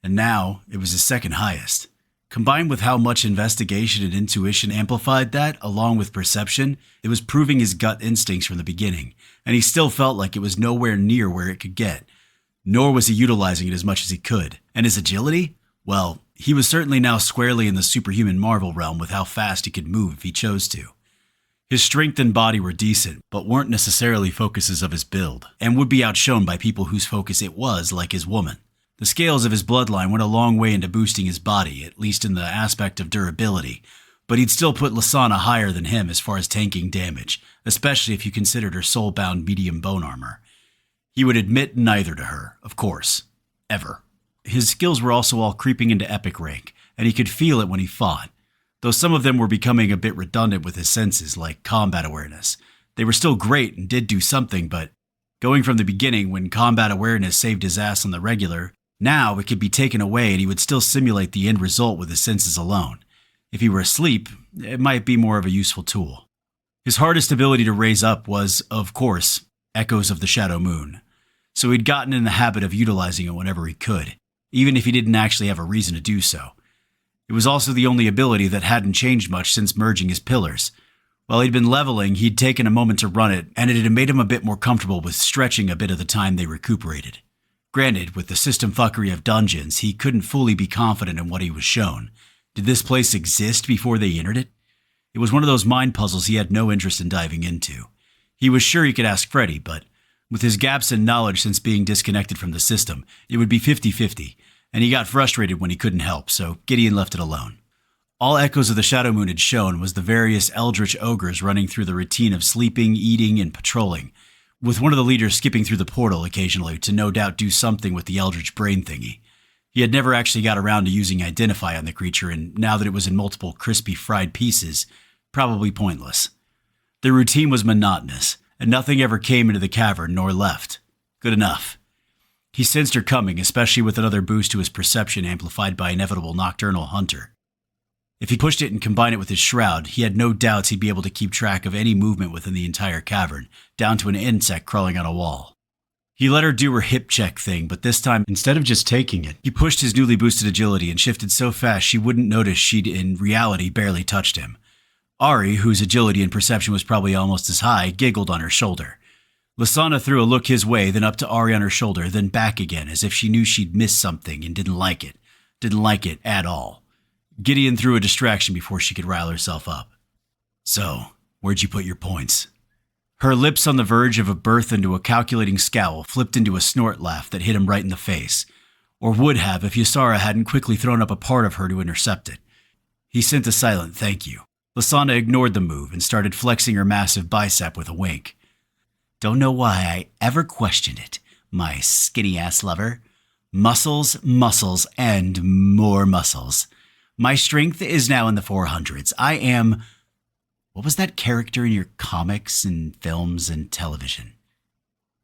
and now it was his second highest. Combined with how much investigation and intuition amplified that, along with perception, it was proving his gut instincts from the beginning, and he still felt like it was nowhere near where it could get. Nor was he utilizing it as much as he could. And his agility? Well, he was certainly now squarely in the superhuman Marvel realm with how fast he could move if he chose to. His strength and body were decent, but weren't necessarily focuses of his build, and would be outshone by people whose focus it was, like his woman. The scales of his bloodline went a long way into boosting his body, at least in the aspect of durability, but he'd still put Lasana higher than him as far as tanking damage, especially if you considered her soul-bound medium bone armor. He would admit neither to her, of course. Ever. His skills were also all creeping into epic rank, and he could feel it when he fought, though some of them were becoming a bit redundant with his senses, like combat awareness. They were still great and did do something, but going from the beginning when combat awareness saved his ass on the regular, now it could be taken away and he would still simulate the end result with his senses alone. If he were asleep, it might be more of a useful tool. His hardest ability to raise up was, of course, Echoes of the Shadow Moon, so he'd gotten in the habit of utilizing it whenever he could, even if he didn't actually have a reason to do so. It was also the only ability that hadn't changed much since merging his pillars. While he'd been leveling, he'd taken a moment to run it, and it had made him a bit more comfortable with stretching a bit of the time they recuperated. Granted, with the system fuckery of dungeons, he couldn't fully be confident in what he was shown. Did this place exist before they entered it? It was one of those mind puzzles he had no interest in diving into. He was sure he could ask Freddy, but with his gaps in knowledge since being disconnected from the system, it would be 50-50, and he got frustrated when he couldn't help, so Gideon left it alone. All echoes of the Shadow Moon had shown was the various eldritch ogres running through the routine of sleeping, eating, and patrolling, with one of the leaders skipping through the portal occasionally to no doubt do something with the eldritch brain thingy. He had never actually got around to using Identify on the creature, and now that it was in multiple crispy fried pieces, probably pointless. The routine was monotonous, and nothing ever came into the cavern nor left. Good enough. He sensed her coming, especially with another boost to his perception amplified by inevitable nocturnal hunter. If he pushed it and combined it with his shroud, he had no doubts he'd be able to keep track of any movement within the entire cavern, down to an insect crawling on a wall. He let her do her hip check thing, but this time, instead of just taking it, he pushed his newly boosted agility and shifted so fast she wouldn't notice she'd in reality barely touched him. Ari, whose agility and perception was probably almost as high, giggled on her shoulder. Lasana threw a look his way, then up to Ari on her shoulder, then back again, as if she knew she'd missed something and didn't like it. Didn't like it at all. Gideon threw a distraction before she could rile herself up. So, where'd you put your points? Her lips on the verge of a burst into a calculating scowl flipped into a snort laugh that hit him right in the face, or would have if Ysara hadn't quickly thrown up a part of her to intercept it. He sent a silent thank you. Lasana ignored the move and started flexing her massive bicep with a wink. Don't know why I ever questioned it, my skinny-ass lover. Muscles, muscles, and more muscles. My strength is now in the 400s. I am... What was that character in your comics and films and television?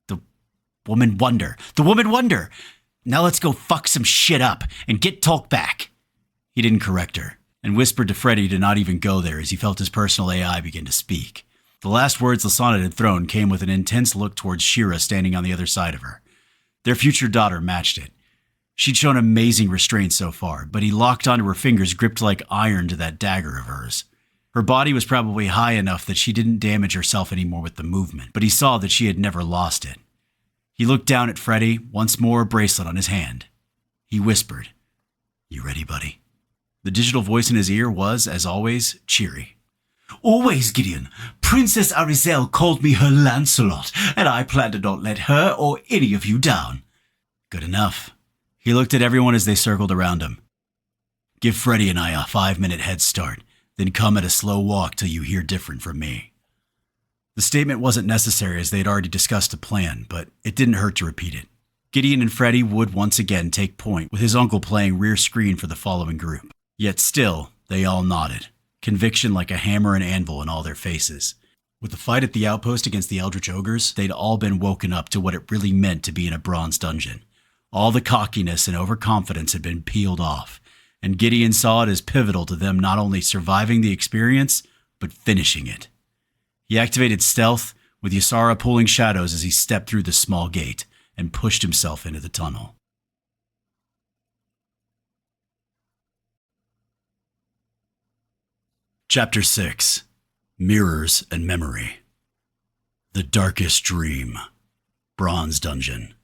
The Woman Wonder. The Woman Wonder! Now let's go fuck some shit up and get talk back. He didn't correct her, and whispered to Freddy to not even go there as he felt his personal AI begin to speak. The last words Lasana had thrown came with an intense look towards Shira standing on the other side of her. Their future daughter matched it. She'd shown amazing restraint so far, but he locked onto her fingers gripped like iron to that dagger of hers. Her body was probably high enough that she didn't damage herself anymore with the movement, but he saw that she had never lost it. He looked down at Freddy, once more a bracelet on his hand. He whispered, "You ready, buddy?" The digital voice in his ear was, as always, cheery. "Always, Gideon. Princess Arizel called me her Lancelot, and I plan to not let her or any of you down." Good enough. He looked at everyone as they circled around him. "Give Freddy and I a 5-minute head start, then come at a slow walk till you hear different from me." The statement wasn't necessary as they had already discussed a plan, but it didn't hurt to repeat it. Gideon and Freddy would once again take point, with his uncle playing rear screen for the following group. Yet still, they all nodded, conviction like a hammer and anvil in all their faces. With the fight at the outpost against the Eldritch Ogres, they'd all been woken up to what it really meant to be in a bronze dungeon. All the cockiness and overconfidence had been peeled off, and Gideon saw it as pivotal to them not only surviving the experience, but finishing it. He activated stealth, with Ysara pulling shadows as he stepped through the small gate and pushed himself into the tunnel. Chapter 6. Mirrors and Memory. The Darkest Dream. Bronze Dungeon.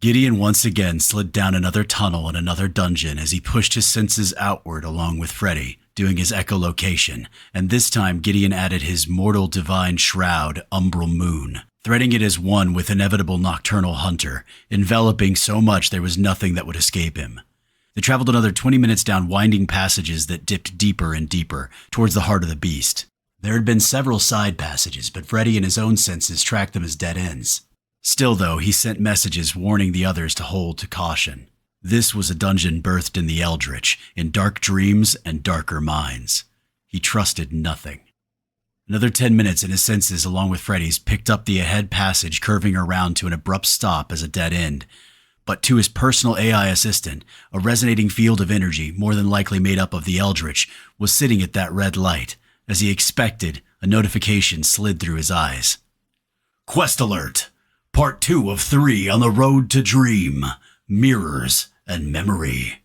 Gideon once again slid down another tunnel and another dungeon as he pushed his senses outward along with Freddy, doing his echolocation, and this time Gideon added his mortal divine shroud, Umbral Moon, threading it as one with inevitable nocturnal hunter, enveloping so much there was nothing that would escape him. They traveled another 20 minutes down winding passages that dipped deeper and deeper towards the heart of the beast. There had been several side passages, but Freddy in his own senses tracked them as dead ends. Still, though, he sent messages warning the others to hold to caution. This was a dungeon birthed in the Eldritch, in dark dreams and darker minds. He trusted nothing. Another 10 minutes and his senses, along with Freddy's, picked up the ahead passage curving around to an abrupt stop as a dead end. But to his personal AI assistant, a resonating field of energy, more than likely made up of the Eldritch, was sitting at that red light. As he expected, a notification slid through his eyes. Quest alert! Part 2 of 3 on the road to Dream, Mirrors and Memory.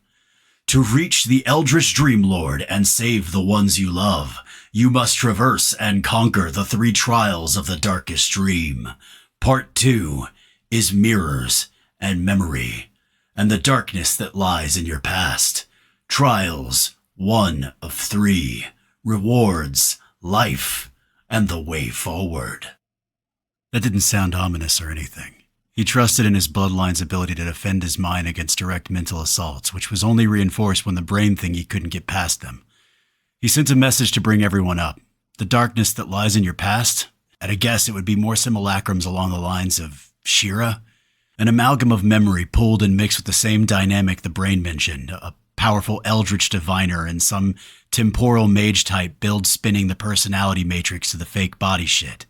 To reach the Eldritch Dreamlord and save the ones you love, you must traverse and conquer the 3 trials of the Darkest Dream. Part 2 is Mirrors and Memory, and the darkness that lies in your past. Trials 1 of 3. Rewards, life, and the way forward. That didn't sound ominous or anything. He trusted in his bloodline's ability to defend his mind against direct mental assaults, which was only reinforced when the brain thingy couldn't get past them. He sent a message to bring everyone up. The darkness that lies in your past, at a guess it would be more simulacrums along the lines of Shira, an amalgam of memory pulled and mixed with the same dynamic the brain mentioned, a powerful eldritch diviner and some temporal mage type build spinning the personality matrix to the fake body shit.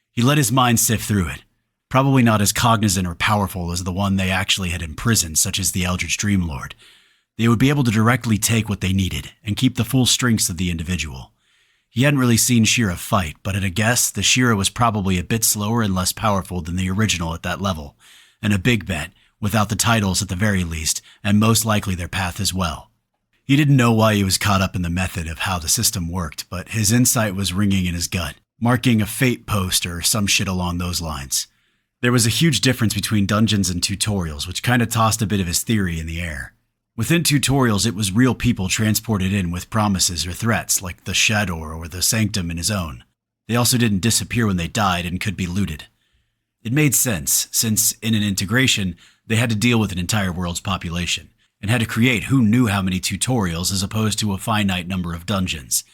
He let his mind sift through it, probably not as cognizant or powerful as the one they actually had imprisoned, such as the Eldritch Dreamlord. They would be able to directly take what they needed and keep the full strengths of the individual. He hadn't really seen Shira fight, but at a guess, the Shira was probably a bit slower and less powerful than the original at that level, and a big bet, without the titles at the very least, and most likely their path as well. He didn't know why he was caught up in the method of how the system worked, but his insight was ringing in his gut, marking a fate post or some shit along those lines. There was a huge difference between dungeons and tutorials, which kind of tossed a bit of his theory in the air. Within tutorials, it was real people transported in with promises or threats, like the Shador or the Sanctum in his own. They also didn't disappear when they died and could be looted. It made sense, since in an integration, they had to deal with an entire world's population, and had to create who knew how many tutorials as opposed to a finite number of dungeons.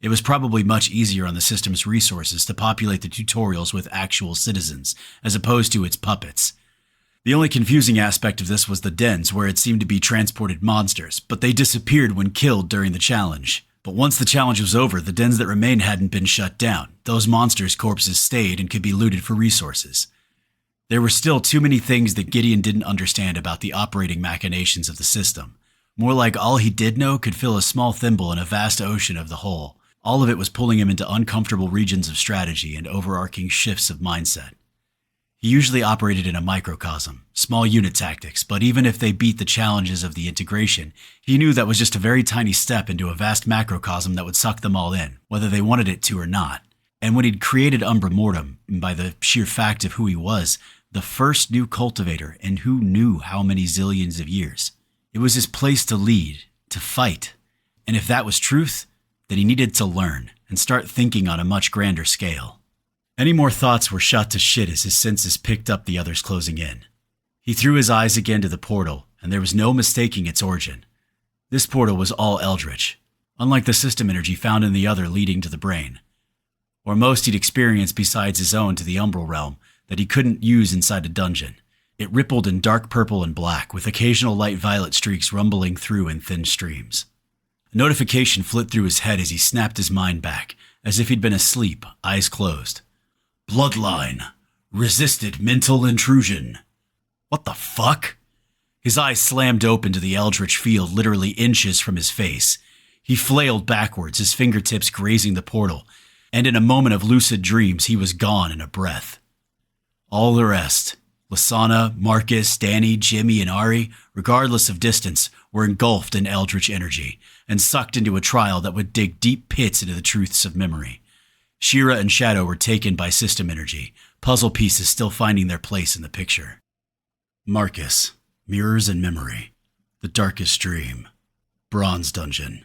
It was probably much easier on the system's resources to populate the tutorials with actual citizens, as opposed to its puppets. The only confusing aspect of this was the dens, where it seemed to be transported monsters, but they disappeared when killed during the challenge. But once the challenge was over, the dens that remained hadn't been shut down. Those monsters' corpses stayed and could be looted for resources. There were still too many things that Gideon didn't understand about the operating machinations of the system. More like all he did know could fill a small thimble in a vast ocean of the whole. All of it was pulling him into uncomfortable regions of strategy and overarching shifts of mindset. He usually operated in a microcosm, small unit tactics, but even if they beat the challenges of the integration, he knew that was just a very tiny step into a vast macrocosm that would suck them all in, whether they wanted it to or not. And when he'd created Umbra Mortem, by the sheer fact of who he was, the first new cultivator in who knew how many zillions of years, it was his place to lead, to fight. And if that was truth, then he needed to learn and start thinking on a much grander scale. Any more thoughts were shot to shit as his senses picked up the others closing in. He threw his eyes again to the portal, and there was no mistaking its origin. This portal was all eldritch, unlike the system energy found in the other leading to the brain, or most he'd experienced besides his own to the umbral realm that he couldn't use inside a dungeon. It rippled in dark purple and black, with occasional light violet streaks rumbling through in thin streams. A notification flit through his head as he snapped his mind back, as if he'd been asleep, eyes closed. Bloodline. Resisted mental intrusion. What the fuck? His eyes slammed open to the eldritch field literally inches from his face. He flailed backwards, his fingertips grazing the portal, and in a moment of lucid dreams, he was gone in a breath. All the rest, Lasana, Marcus, Danny, Jimmy, and Ari, regardless of distance, were engulfed in eldritch energy and sucked into a trial that would dig deep pits into the truths of memory. Shira and Shadow were taken by system energy, puzzle pieces still finding their place in the picture. Marcus, Mirrors and Memory, The Darkest Dream, Bronze Dungeon.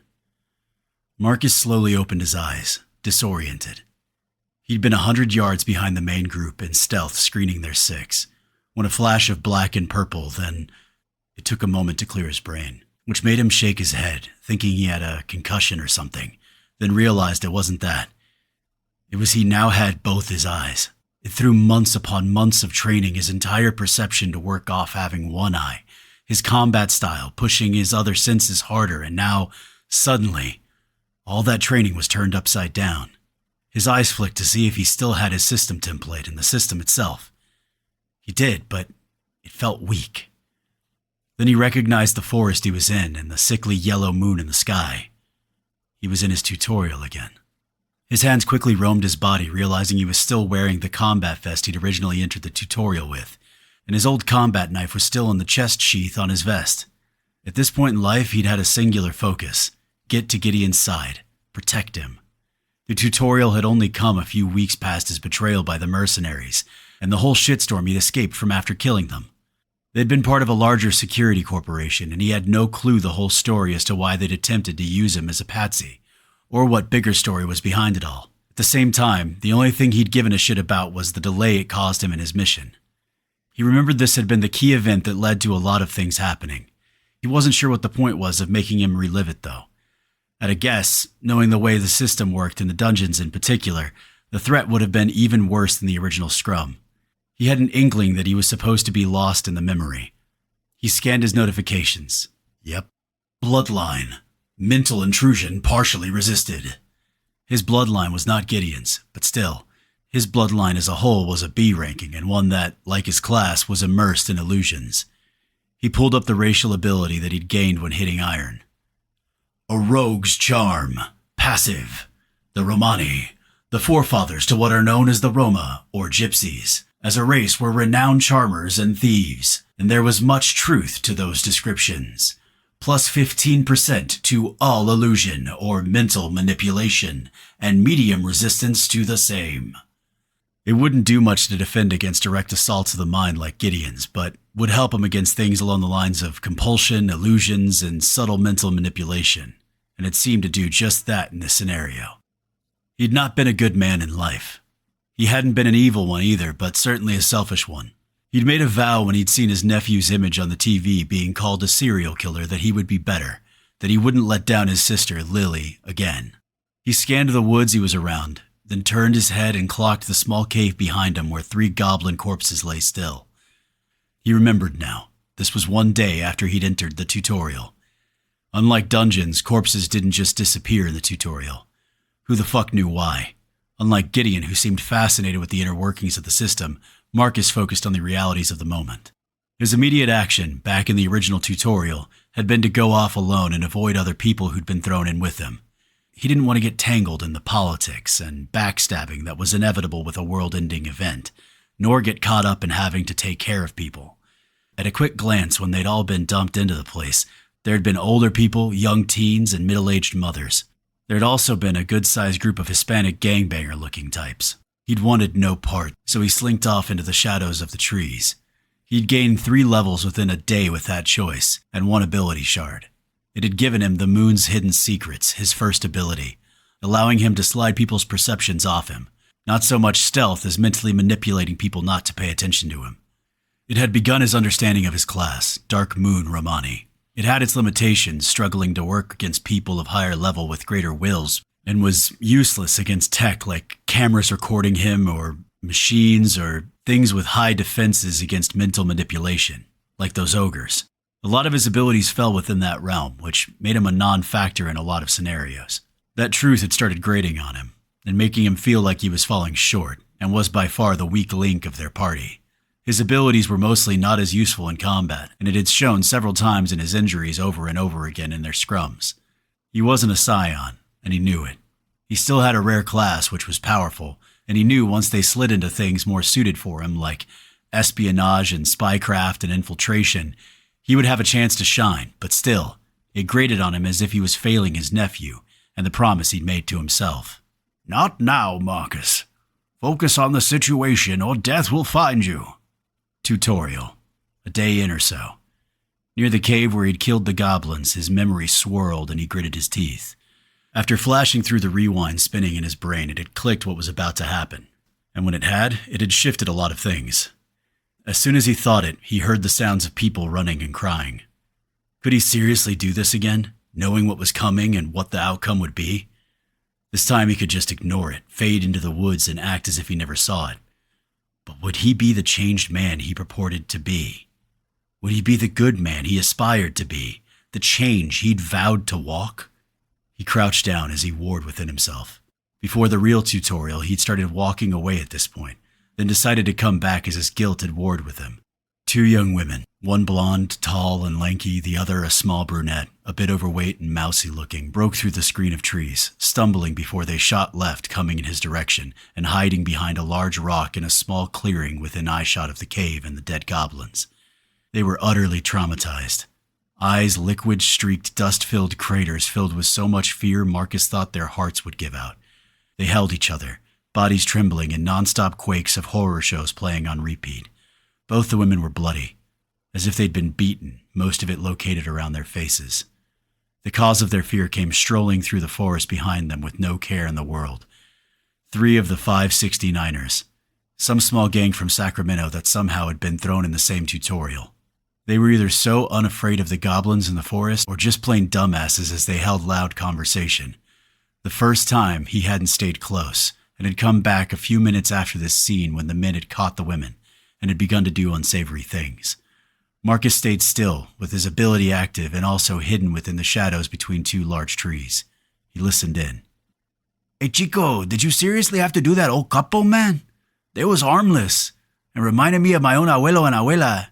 Marcus slowly opened his eyes, disoriented. He'd been 100 yards behind the main group in stealth screening their six, when a flash of black and purple, then it took a moment to clear his brain, which made him shake his head, thinking he had a concussion or something, then realized it wasn't that. It was he now had both his eyes. It threw months upon months of training his entire perception to work off having one eye, his combat style pushing his other senses harder, and now, suddenly, all that training was turned upside down. His eyes flicked to see if he still had his system template and the system itself. He did, but it felt weak. Then he recognized the forest he was in and the sickly yellow moon in the sky. He was in his tutorial again. His hands quickly roamed his body, realizing he was still wearing the combat vest he'd originally entered the tutorial with, and his old combat knife was still in the chest sheath on his vest. At this point in life, he'd had a singular focus: get to Gideon's side, protect him. The tutorial had only come a few weeks past his betrayal by the mercenaries, and the whole shitstorm he'd escaped from after killing them. They'd been part of a larger security corporation, and he had no clue the whole story as to why they'd attempted to use him as a patsy, or what bigger story was behind it all. At the same time, the only thing he'd given a shit about was the delay it caused him in his mission. He remembered this had been the key event that led to a lot of things happening. He wasn't sure what the point was of making him relive it, though. At a guess, knowing the way the system worked in the dungeons in particular, the threat would have been even worse than the original scrum. He had an inkling that he was supposed to be lost in the memory. He scanned his notifications. Yep. Bloodline. Mental intrusion partially resisted. His bloodline was not Gideon's, but still, his bloodline as a whole was a B ranking and one that, like his class, was immersed in illusions. He pulled up the racial ability that he'd gained when hitting iron. A rogue's charm. Passive. The Romani, the forefathers to what are known as the Roma, or Gypsies, as a race were renowned charmers and thieves, and there was much truth to those descriptions. Plus 15% to all illusion or mental manipulation, and medium resistance to the same. It wouldn't do much to defend against direct assaults of the mind like Gideon's, but would help him against things along the lines of compulsion, illusions, and subtle mental manipulation, and it seemed to do just that in this scenario. He'd not been a good man in life. He hadn't been an evil one either, but certainly a selfish one. He'd made a vow when he'd seen his nephew's image on the TV being called a serial killer that he would be better, that he wouldn't let down his sister, Lily, again. He scanned the woods he was around, then turned his head and clocked the small cave behind him where 3 goblin corpses lay still. He remembered now. This was one day after he'd entered the tutorial. Unlike dungeons, corpses didn't just disappear in the tutorial. Who the fuck knew why? Unlike Gideon, who seemed fascinated with the inner workings of the system, Marcus focused on the realities of the moment. His immediate action, back in the original tutorial, had been to go off alone and avoid other people who'd been thrown in with him. He didn't want to get tangled in the politics and backstabbing that was inevitable with a world-ending event, nor get caught up in having to take care of people. At a quick glance, when they'd all been dumped into the place, there had been older people, young teens, and middle-aged mothers. There had also been a good-sized group of Hispanic gangbanger-looking types. He'd wanted no part, so he slinked off into the shadows of the trees. He'd gained 3 levels within a day with that choice, and 1 ability shard. It had given him the moon's hidden secrets, his first ability, allowing him to slide people's perceptions off him. Not so much stealth as mentally manipulating people not to pay attention to him. It had begun his understanding of his class, Dark Moon Romani. It had its limitations, struggling to work against people of higher level with greater wills, and was useless against tech like cameras recording him or machines or things with high defenses against mental manipulation, like those ogres. A lot of his abilities fell within that realm, which made him a non-factor in a lot of scenarios. That truth had started grating on him, and making him feel like he was falling short, and was by far the weak link of their party. His abilities were mostly not as useful in combat, and it had shown several times in his injuries over and over again in their scrums. He wasn't a scion, and he knew it. He still had a rare class, which was powerful, and he knew once they slid into things more suited for him, like espionage and spycraft and infiltration, he would have a chance to shine, but still, it grated on him as if he was failing his nephew and the promise he'd made to himself. Not now, Marcus. Focus on the situation or death will find you. Tutorial. A day in or so. Near the cave where he'd killed the goblins, his memory swirled and he gritted his teeth. After flashing through the rewind spinning in his brain, it had clicked what was about to happen. And when it had shifted a lot of things. As soon as he thought it, he heard the sounds of people running and crying. Could he seriously do this again, knowing what was coming and what the outcome would be? This time he could just ignore it, fade into the woods and act as if he never saw it. But would he be the changed man he purported to be? Would he be the good man he aspired to be, the change he'd vowed to walk? He crouched down as he warred within himself. Before the real tutorial, he'd started walking away at this point, then decided to come back as his guilt had warred with him. 2 young women, one blonde, tall and lanky, the other a small brunette, a bit overweight and mousy looking, broke through the screen of trees, stumbling before they shot left coming in his direction and hiding behind a large rock in a small clearing within eyeshot of the cave and the dead goblins. They were utterly traumatized. Eyes liquid-streaked, dust-filled craters filled with so much fear Marcus thought their hearts would give out. They held each other, bodies trembling in non-stop quakes of horror shows playing on repeat. Both the women were bloody, as if they'd been beaten, most of it located around their faces. The cause of their fear came strolling through the forest behind them with no care in the world. 3 of the 5 69ers, some small gang from Sacramento that somehow had been thrown in the same tutorial. They were either so unafraid of the goblins in the forest or just plain dumbasses as they held loud conversation. The first time, he hadn't stayed close and had come back a few minutes after this scene when the men had caught the women and had begun to do unsavory things. Marcus stayed still, with his ability active and also hidden within the shadows between two large trees. He listened in. "Hey, Chico, did you seriously have to do that old couple, man? They was harmless and reminded me of my own abuelo and abuela."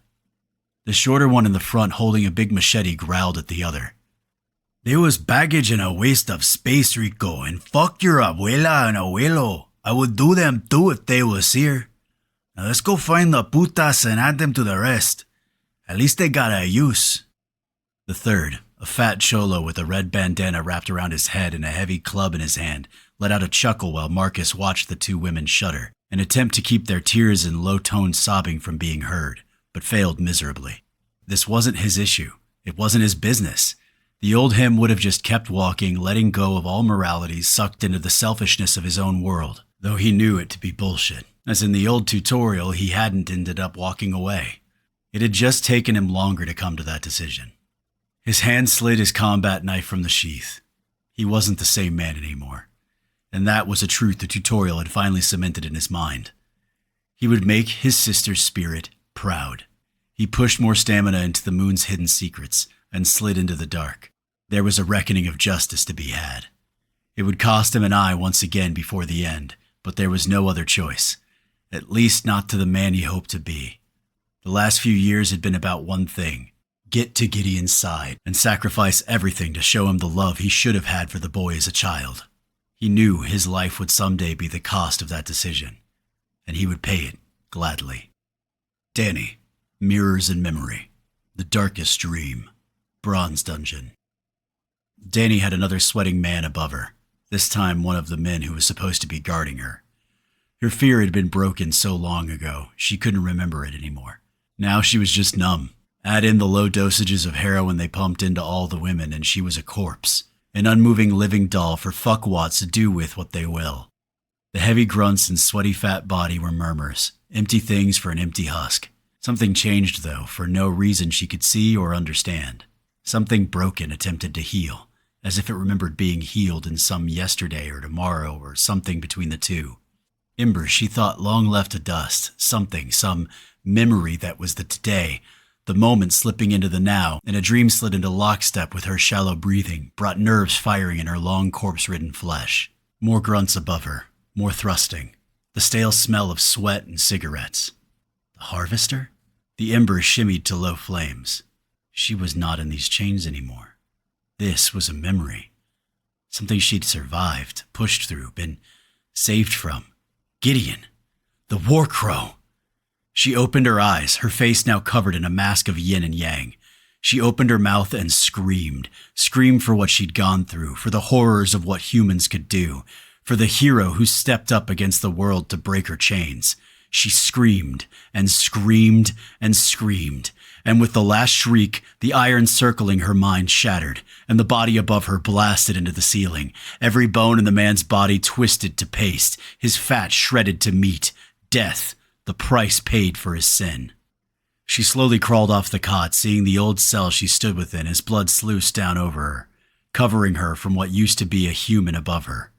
The shorter one in the front, holding a big machete, growled at the other. "They was baggage and a waste of space, Rico, and fuck your abuela and abuelo. I would do them too if they was here. Now let's go find the putas and add them to the rest. At least they got a use." The third, a fat cholo with a red bandana wrapped around his head and a heavy club in his hand, let out a chuckle while Marcus watched the two women shudder and attempt to keep their tears and low-toned sobbing from being heard, but failed miserably. This wasn't his issue. It wasn't his business. The old him would have just kept walking, letting go of all moralities, sucked into the selfishness of his own world, though he knew it to be bullshit. As in the old tutorial, he hadn't ended up walking away. It had just taken him longer to come to that decision. His hand slid his combat knife from the sheath. He wasn't the same man anymore. And that was a truth the tutorial had finally cemented in his mind. He would make his sister's spirit proud. He pushed more stamina into the moon's hidden secrets and slid into the dark. There was a reckoning of justice to be had. It would cost him an eye once again before the end, but there was no other choice. At least not to the man he hoped to be. The last few years had been about one thing: get to Gideon's side and sacrifice everything to show him the love he should have had for the boy as a child. He knew his life would someday be the cost of that decision, and he would pay it gladly. Danny, Mirrors in Memory, The Darkest Dream, Bronze Dungeon. Danny had another sweating man above her, this time one of the men who was supposed to be guarding her. Her fear had been broken so long ago, she couldn't remember it anymore. Now she was just numb. Add in the low dosages of heroin they pumped into all the women, and she was a corpse, an unmoving living doll for fuckwads to do with what they will. The heavy grunts and sweaty fat body were murmurs, empty things for an empty husk. Something changed, though, for no reason she could see or understand. Something broken attempted to heal, as if it remembered being healed in some yesterday or tomorrow or something between the two. Embers she thought long left to dust, something, some memory that was the today, the moment slipping into the now, and a dream slid into lockstep with her shallow breathing, brought nerves firing in her long corpse-ridden flesh. More grunts above her, more thrusting, the stale smell of sweat and cigarettes. The harvester? The embers shimmied to low flames. She was not in these chains anymore. This was a memory. Something she'd survived, pushed through, been saved from. Gideon. The war crow. She opened her eyes, her face now covered in a mask of yin and yang. She opened her mouth and screamed for what she'd gone through, for the horrors of what humans could do, for the hero who stepped up against the world to break her chains. She screamed and screamed and screamed, and with the last shriek, the iron circling her mind shattered, and the body above her blasted into the ceiling. Every bone in the man's body twisted to paste, his fat shredded to meat. Death, the price paid for his sin. She slowly crawled off the cot, seeing the old cell she stood within as blood sluiced down over her, covering her from what used to be a human above her.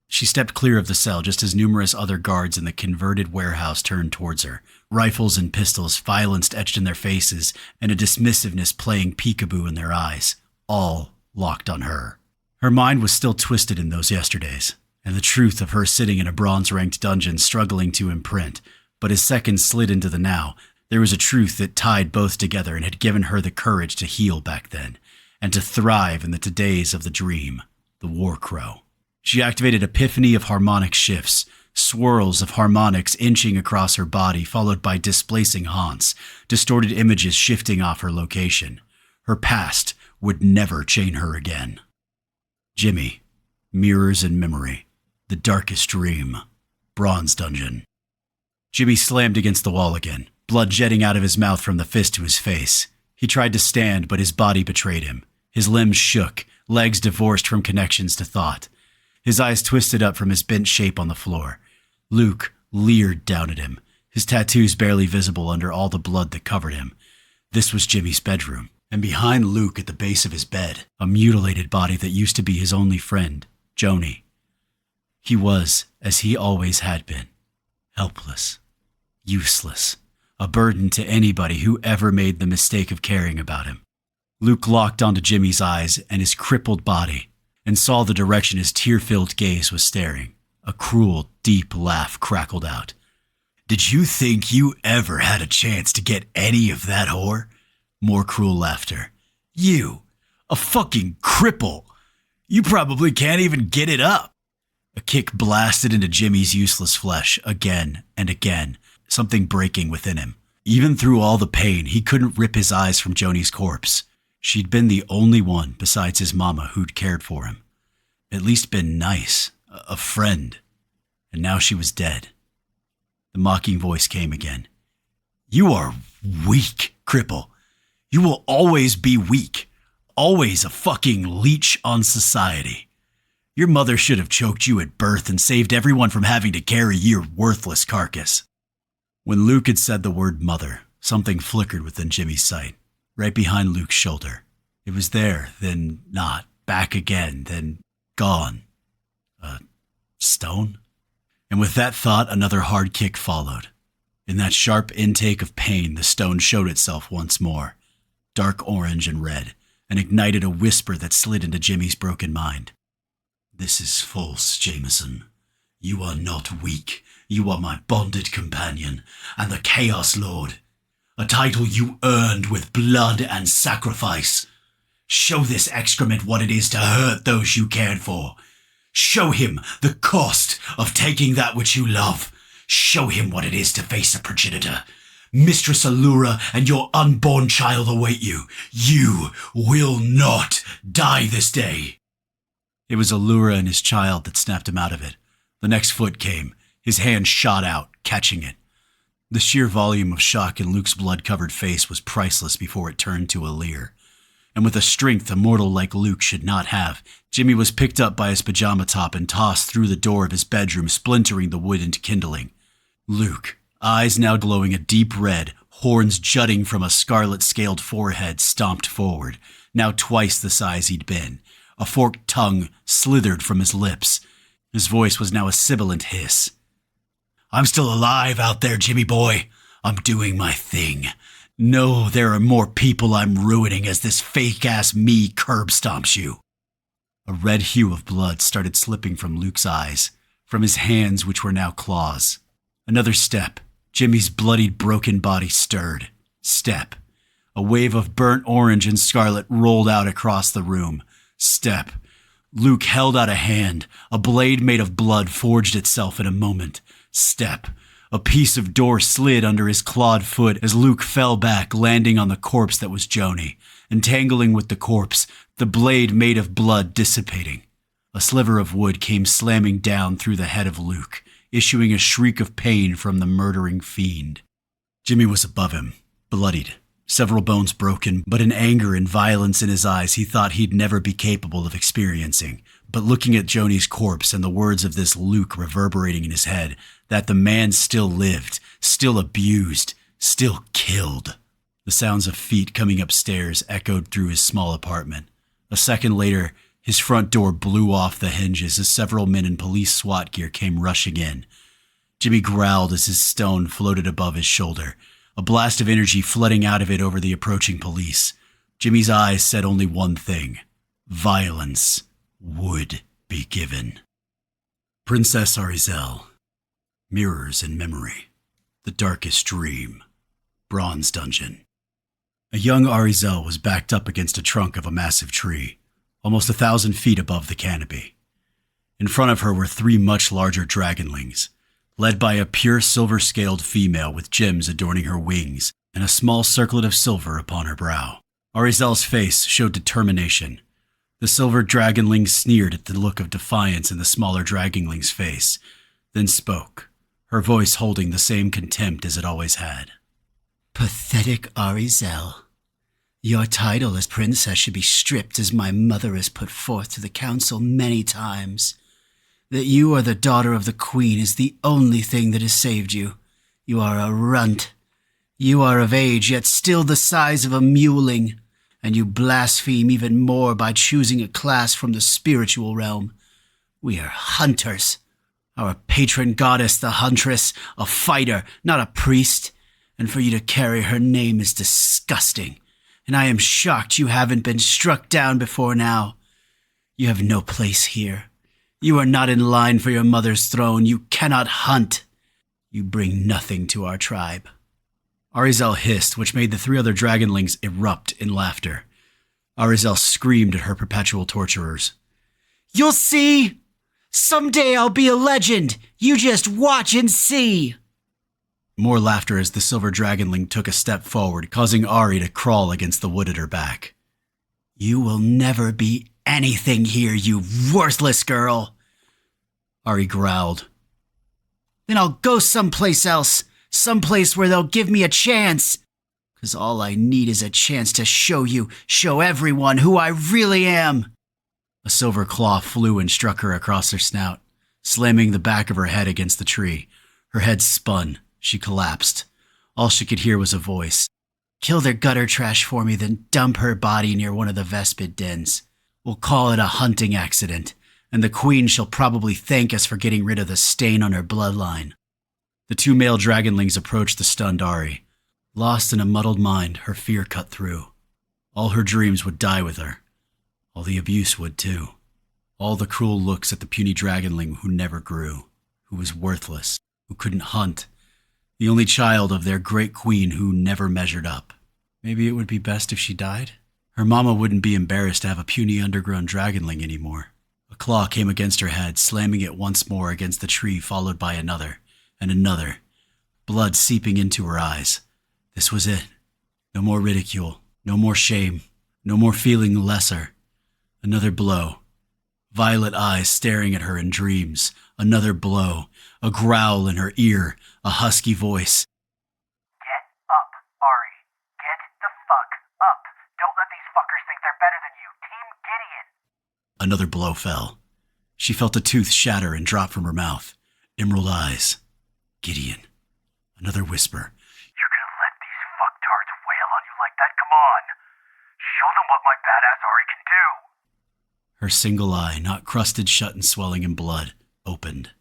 She stepped clear of the cell just as numerous other guards in the converted warehouse turned towards her, rifles and pistols, violence etched in their faces, and a dismissiveness playing peekaboo in their eyes, all locked on her. Her mind was still twisted in those yesterdays, and the truth of her sitting in a bronze-ranked dungeon struggling to imprint. But as seconds slid into the now, there was a truth that tied both together and had given her the courage to heal back then, and to thrive in the todays of the dream, the war crow. She activated epiphany of harmonic shifts, swirls of harmonics inching across her body, followed by displacing haunts, distorted images shifting off her location. Her past would never chain her again. Jimmy, Mirrors in Memory, The Darkest Dream, Bronze Dungeon. Jimmy slammed against the wall again, blood jetting out of his mouth from the fist to his face. He tried to stand, but his body betrayed him. His limbs shook, legs divorced from connections to thought. His eyes twisted up from his bent shape on the floor. Luke leered down at him, his tattoos barely visible under all the blood that covered him. This was Jimmy's bedroom, and behind Luke at the base of his bed, a mutilated body that used to be his only friend, Joni. He was, as he always had been, helpless, useless, a burden to anybody who ever made the mistake of caring about him. Luke locked onto Jimmy's eyes and his crippled body and saw the direction his tear-filled gaze was staring. A cruel, deep laugh crackled out. "Did you think you ever had a chance to get any of that whore?" More cruel laughter. "You, a fucking cripple. You probably can't even get it up." A kick blasted into Jimmy's useless flesh again and again, something breaking within him. Even through all the pain, he couldn't rip his eyes from Joni's corpse. She'd been the only one besides his mama who'd cared for him. At least been nice, a friend. And now she was dead. The mocking voice came again. "You are weak, cripple. You will always be weak. Always a fucking leech on society. Your mother should have choked you at birth and saved everyone from having to carry your worthless carcass." When Luke had said the word mother, something flickered within Jimmy's sight, right behind Luke's shoulder. It was there, then not, back again, then gone. A stone? And with that thought, another hard kick followed. In that sharp intake of pain, the stone showed itself once more, dark orange and red, and ignited a whisper that slid into Jimmy's broken mind. "This is false, Jameson. You are not weak. You are my bonded companion and the Chaos Lord, a title you earned with blood and sacrifice. Show this excrement what it is to hurt those you cared for. Show him the cost of taking that which you love. Show him what it is to face a progenitor. Mistress Allura and your unborn child await you. You will not die this day." It was Allura and his child that snapped him out of it. The next foot came. His hand shot out, catching it. The sheer volume of shock in Luke's blood-covered face was priceless before it turned to a leer. And with a strength a mortal like Luke should not have, Jimmy was picked up by his pajama top and tossed through the door of his bedroom, splintering the wood into kindling. Luke, eyes now glowing a deep red, horns jutting from a scarlet-scaled forehead, stomped forward, now twice the size he'd been. A forked tongue slithered from his lips. His voice was now a sibilant hiss. "I'm still alive out there, Jimmy boy. I'm doing my thing. No, there are more people I'm ruining as this fake-ass me curb stomps you." A red hue of blood started slipping from Luke's eyes, from his hands which were now claws. Another step. Jimmy's bloodied, broken body stirred. Step. A wave of burnt orange and scarlet rolled out across the room. Step. Luke held out a hand. A blade made of blood forged itself in a moment. Step. A piece of door slid under his clawed foot as Luke fell back, landing on the corpse that was Joni. Entangling with the corpse, the blade made of blood dissipating. A sliver of wood came slamming down through the head of Luke, issuing a shriek of pain from the murdering fiend. Jimmy was above him, bloodied, several bones broken, but in anger and violence in his eyes he thought he'd never be capable of experiencing. But looking at Joni's corpse and the words of this Luke reverberating in his head, that the man still lived, still abused, still killed. The sounds of feet coming upstairs echoed through his small apartment. A second later, his front door blew off the hinges as several men in police SWAT gear came rushing in. Jimmy growled as his stone floated above his shoulder, a blast of energy flooding out of it over the approaching police. Jimmy's eyes said only one thing: violence would be given. Princess Arizel. Mirrors in memory. The darkest dream. Bronze dungeon. A young Arizel was backed up against a trunk of a massive tree, almost 1,000 feet above the canopy. In front of her were 3 much larger dragonlings, led by a pure silver-scaled female with gems adorning her wings and a small circlet of silver upon her brow. Arizel's face showed determination. The silver dragonling sneered at the look of defiance in the smaller dragonling's face, then spoke, her voice holding the same contempt as it always had. Pathetic Arizel. Your title as princess should be stripped, as my mother has put forth to the council many times. That you are the daughter of the queen is the only thing that has saved you. You are a runt. You are of age, yet still the size of a muling, and you blaspheme even more by choosing a class from the spiritual realm. We are hunters. Our patron goddess, the huntress, a fighter, not a priest. And for you to carry her name is disgusting. And I am shocked you haven't been struck down before now. You have no place here. You are not in line for your mother's throne. You cannot hunt. You bring nothing to our tribe. Arizel hissed, which made the 3 other dragonlings erupt in laughter. Arizel screamed at her perpetual torturers. You'll see! Someday I'll be a legend! You just watch and see! More laughter as the silver dragonling took a step forward, causing Ari to crawl against the wood at her back. You will never be anything here, you worthless girl! Ari growled. Then I'll go someplace else, someplace where they'll give me a chance. 'Cause all I need is a chance to show everyone who I really am. A silver claw flew and struck her across her snout, slamming the back of her head against the tree. Her head spun. She collapsed. All she could hear was a voice. Kill their gutter trash for me, then dump her body near one of the Vespid dens. We'll call it a hunting accident, and the queen shall probably thank us for getting rid of the stain on her bloodline. The 2 male dragonlings approached the stunned Ari. Lost in a muddled mind, her fear cut through. All her dreams would die with her. All the abuse would too. All the cruel looks at the puny dragonling who never grew, who was worthless, who couldn't hunt, the only child of their great queen who never measured up. Maybe it would be best if she died? Her mama wouldn't be embarrassed to have a puny underground dragonling anymore. A claw came against her head, slamming it once more against the tree, followed by another, and another. Blood seeping into her eyes. This was it. No more ridicule, no more shame, no more feeling lesser. Another blow. Violet eyes staring at her in dreams. Another blow. A growl in her ear. A husky voice. Get up, Ari. Get the fuck up. Don't let these fuckers think they're better than you. Team Gideon. Another blow fell. She felt a tooth shatter and drop from her mouth. Emerald eyes. Gideon. Another whisper. You're gonna let these fucktards wail on you like that? Come on. Show them what my badass Ari can do. Her single eye, not crusted shut and swelling in blood, opened.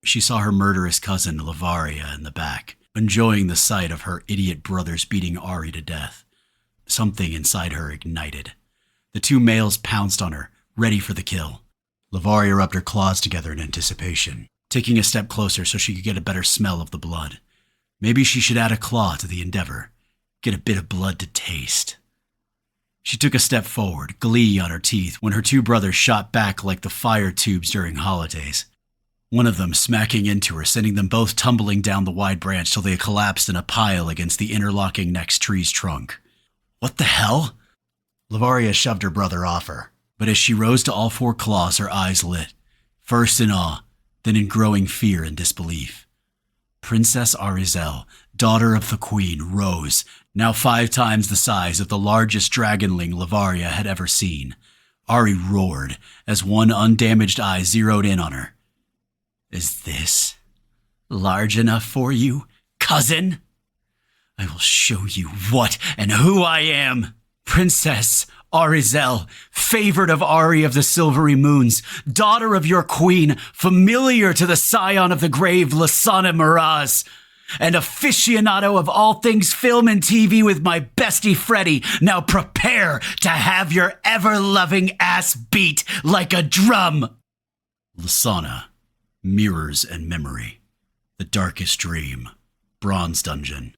She saw her murderous cousin, Lavaria, in the back, enjoying the sight of her idiot brothers beating Ari to death. Something inside her ignited. The 2 males pounced on her, ready for the kill. Lavaria rubbed her claws together in anticipation, taking a step closer so she could get a better smell of the blood. Maybe she should add a claw to the endeavor, get a bit of blood to taste. She took a step forward, glee on her teeth, when her 2 brothers shot back like the fire tubes during holidays. One of them smacking into her, sending them both tumbling down the wide branch till they collapsed in a pile against the interlocking next tree's trunk. What the hell? Lavaria shoved her brother off her, but as she rose to all 4 claws, her eyes lit, first in awe, then in growing fear and disbelief. Princess Arizel, daughter of the queen, rose, now 5 times the size of the largest dragonling Lavaria had ever seen. Ari roared as one undamaged eye zeroed in on her. Is this large enough for you, cousin? I will show you what and who I am. Princess Arizel, favored of Ari of the Silvery Moons, daughter of your queen, familiar to the scion of the grave Lasana Miraz, and aficionado of all things film and TV with my bestie Freddy. Now prepare to have your ever-loving ass beat like a drum. Lasana, mirrors and memory, the darkest dream, bronze dungeon.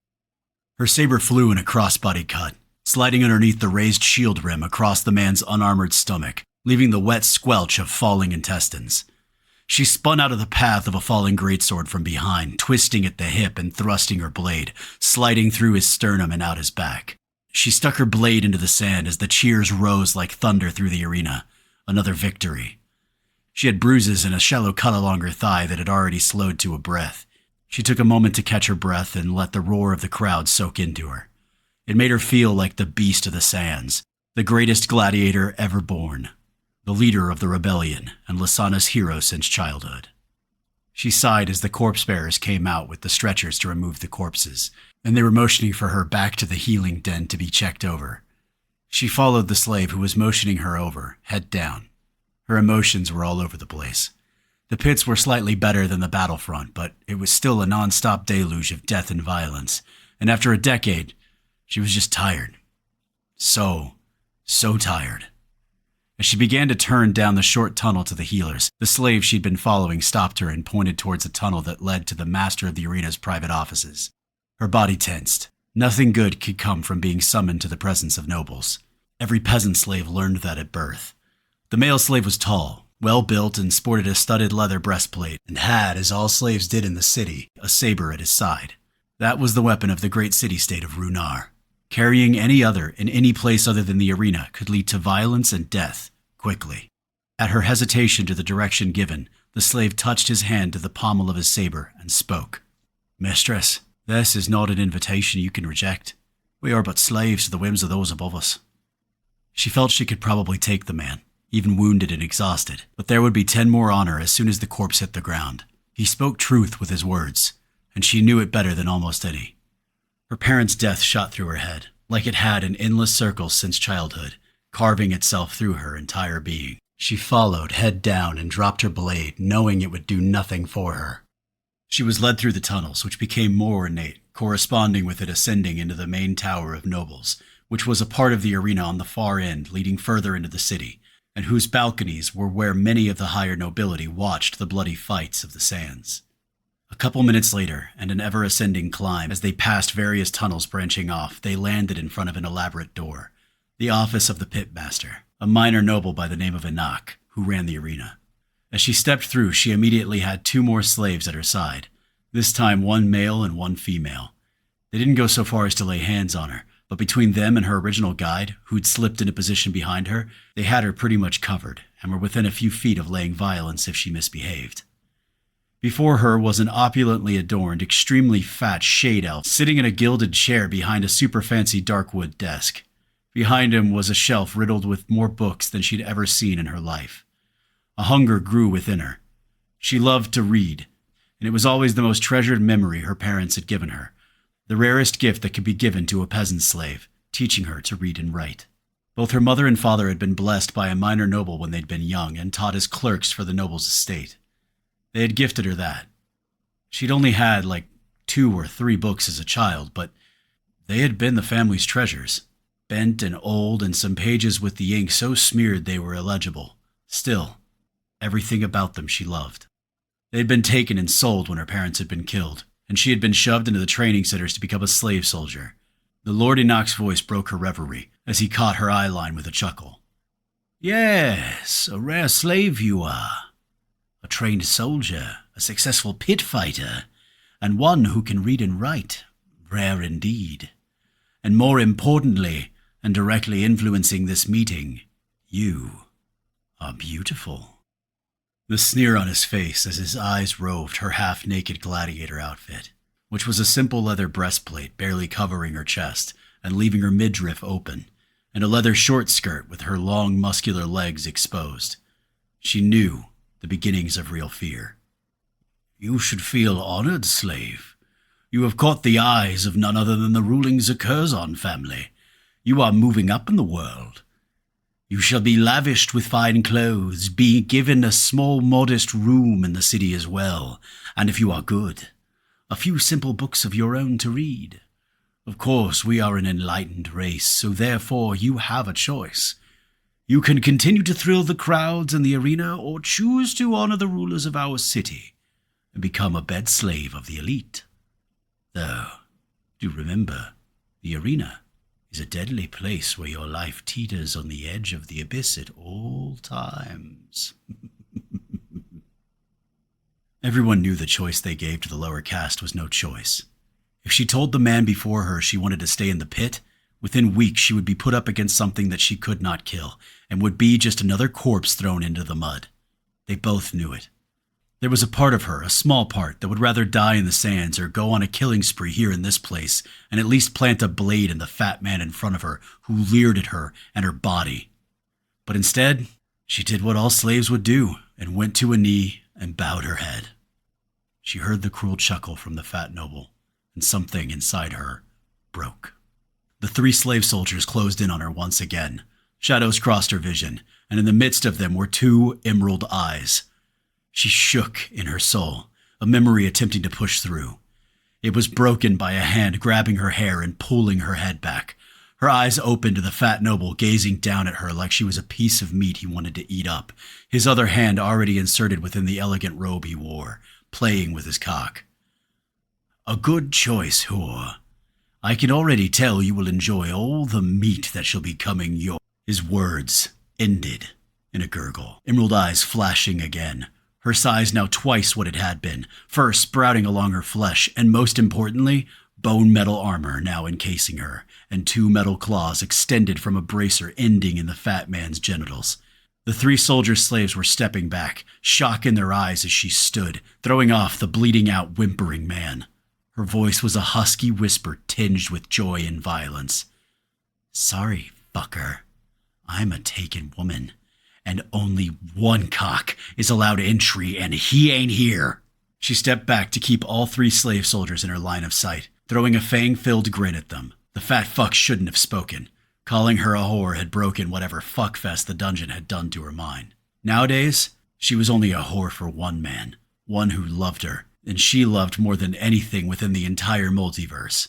Her saber flew in a crossbody cut, sliding underneath the raised shield rim across the man's unarmored stomach, leaving the wet squelch of falling intestines. She spun out of the path of a falling greatsword from behind, twisting at the hip and thrusting her blade, sliding through his sternum and out his back. She stuck her blade into the sand as the cheers rose like thunder through the arena. Another victory. She had bruises and a shallow cut along her thigh that had already slowed to a breath. She took a moment to catch her breath and let the roar of the crowd soak into her. It made her feel like the beast of the sands, the greatest gladiator ever born, the leader of the rebellion and Lasana's hero since childhood. She sighed as the corpse bearers came out with the stretchers to remove the corpses. and they were motioning for her back to the healing den to be checked over. She followed the slave who was motioning her over, head down. Her emotions were all over the place. The pits were slightly better than the battlefront, but it was still a non-stop deluge of death and violence, and after a decade, she was just tired. So tired. As she began to turn down the short tunnel to the healers, the slave she'd been following stopped her and pointed towards a tunnel that led to the master of the arena's private offices. Her body tensed. Nothing good could come from being summoned to the presence of nobles. Every peasant slave learned that at birth. The male slave was tall, well-built, and sported a studded leather breastplate, and had, as all slaves did in the city, a saber at his side. That was the weapon of the great city-state of Runar. Carrying any other in any place other than the arena could lead to violence and death, quickly. At her hesitation to the direction given, the slave touched his hand to the pommel of his saber and spoke. "Mistress, this is not an invitation you can reject. We are but slaves to the whims of those above us." She felt she could probably take the man, even wounded and exhausted, but there would be 10 more on her as soon as the corpse hit the ground. He spoke truth with his words, and she knew it better than almost any. Her parents' death shot through her head, like it had in endless circles since childhood, carving itself through her entire being. She followed, head down, and dropped her blade, knowing it would do nothing for her. She was led through the tunnels, which became more ornate, corresponding with it ascending into the main tower of nobles, which was a part of the arena on the far end leading further into the city, and whose balconies were where many of the higher nobility watched the bloody fights of the sands. A couple minutes later, and an ever-ascending climb, as they passed various tunnels branching off, they landed in front of an elaborate door, the office of the pitmaster, a minor noble by the name of Anak, who ran the arena. As she stepped through, she immediately had 2 more slaves at her side, this time 1 male and 1 female. They didn't go so far as to lay hands on her, but between them and her original guide, who'd slipped into position behind her, they had her pretty much covered, and were within a few feet of laying violence if she misbehaved. Before her was an opulently adorned, extremely fat shade elf sitting in a gilded chair behind a super fancy dark wood desk. Behind him was a shelf riddled with more books than she'd ever seen in her life. A hunger grew within her. She loved to read, and it was always the most treasured memory her parents had given her, the rarest gift that could be given to a peasant slave, teaching her to read and write. Both her mother and father had been blessed by a minor noble when they'd been young and taught as clerks for the noble's estate. They had gifted her that. She'd only had 2 or 3 books as a child, but they had been the family's treasures, bent and old, and some pages with the ink so smeared they were illegible. Still, everything about them she loved. They had been taken and sold when her parents had been killed, and she had been shoved into the training centers to become a slave soldier. The Lord Enoch's voice broke her reverie as he caught her eye line with a chuckle. "Yes, a rare slave you are. A trained soldier, a successful pit fighter, and one who can read and write. Rare indeed. And more importantly, and directly influencing this meeting, you are beautiful." The sneer on his face as his eyes roved her half-naked gladiator outfit, which was a simple leather breastplate barely covering her chest and leaving her midriff open, and a leather short skirt with her long muscular legs exposed. She knew the beginnings of real fear. "You should feel honored, slave. You have caught the eyes of none other than the ruling Zakurzon family. You are moving up in the world. You shall be lavished with fine clothes, be given a small modest room in the city as well, and if you are good, a few simple books of your own to read. Of course, we are an enlightened race, so therefore you have a choice. You can continue to thrill the crowds in the arena, or choose to honor the rulers of our city and become a bed slave of the elite. Though, do remember, the arena is a deadly place where your life teeters on the edge of the abyss at all times." Everyone knew the choice they gave to the lower caste was no choice. If she told the man before her she wanted to stay in the pit, within weeks she would be put up against something that she could not kill, and would be just another corpse thrown into the mud. They both knew it. There was a part of her, a small part, that would rather die in the sands or go on a killing spree here in this place, and at least plant a blade in the fat man in front of her who leered at her and her body. But instead, she did what all slaves would do, and went to a knee and bowed her head. She heard the cruel chuckle from the fat noble, and something inside her broke. The 3 slave soldiers closed in on her once again. Shadows crossed her vision, and in the midst of them were 2 emerald eyes. She shook in her soul, a memory attempting to push through. It was broken by a hand grabbing her hair and pulling her head back. Her eyes opened to the fat noble gazing down at her like she was a piece of meat he wanted to eat up, his other hand already inserted within the elegant robe he wore, playing with his cock. "A good choice, whore. I can already tell you will enjoy all the meat that shall be coming your—" His words ended in a gurgle, emerald eyes flashing again. Her size now twice what it had been, fur sprouting along her flesh, and most importantly, bone metal armor now encasing her, and 2 metal claws extended from a bracer ending in the fat man's genitals. The 3 soldier slaves were stepping back, shock in their eyes as she stood, throwing off the bleeding-out, whimpering man. Her voice was a husky whisper tinged with joy and violence. "Sorry, fucker. I'm a taken woman, and only 1 cock is allowed entry, and he ain't here." She stepped back to keep all 3 slave soldiers in her line of sight, throwing a fang-filled grin at them. The fat fuck shouldn't have spoken. Calling her a whore had broken whatever fuckfest the dungeon had done to her mind. Nowadays, she was only a whore for one man, one who loved her, and she loved more than anything within the entire multiverse.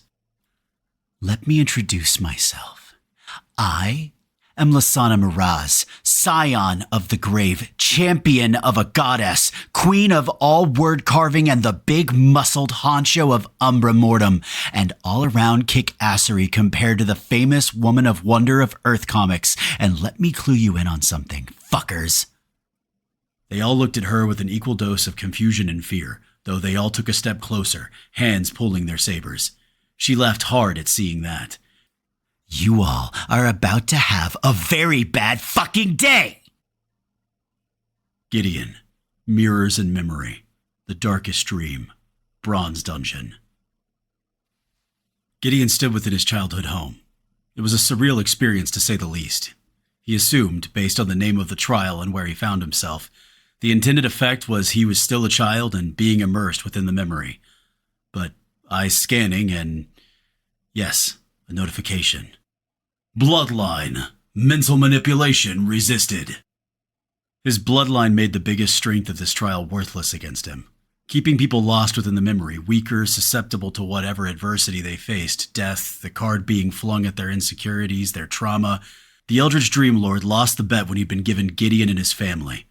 Let me introduce myself. I am Lasana Miraz, scion of the grave, champion of a goddess, queen of all word carving and the big-muscled honcho of Umbra Mortem, and all-around kick-assery compared to the famous Woman of Wonder of Earth comics. And let me clue you in on something, fuckers. They all looked at her with an equal dose of confusion and fear, though they all took a step closer, hands pulling their sabers. She laughed hard at seeing that. You all are about to have a very bad fucking day! Gideon, Mirrors and Memory, The Darkest Dream, Bronze Dungeon. Gideon stood within his childhood home. It was a surreal experience to say the least. He assumed, based on the name of the trial and where he found himself, the intended effect was he was still a child and being immersed within the memory. But eyes scanning and, yes, a notification. Bloodline. Mental manipulation resisted. His bloodline made the biggest strength of this trial worthless against him, keeping people lost within the memory, weaker, susceptible to whatever adversity they faced, death, the card being flung at their insecurities, their trauma. The Eldritch Dreamlord lost the bet when he'd been given Gideon and his family.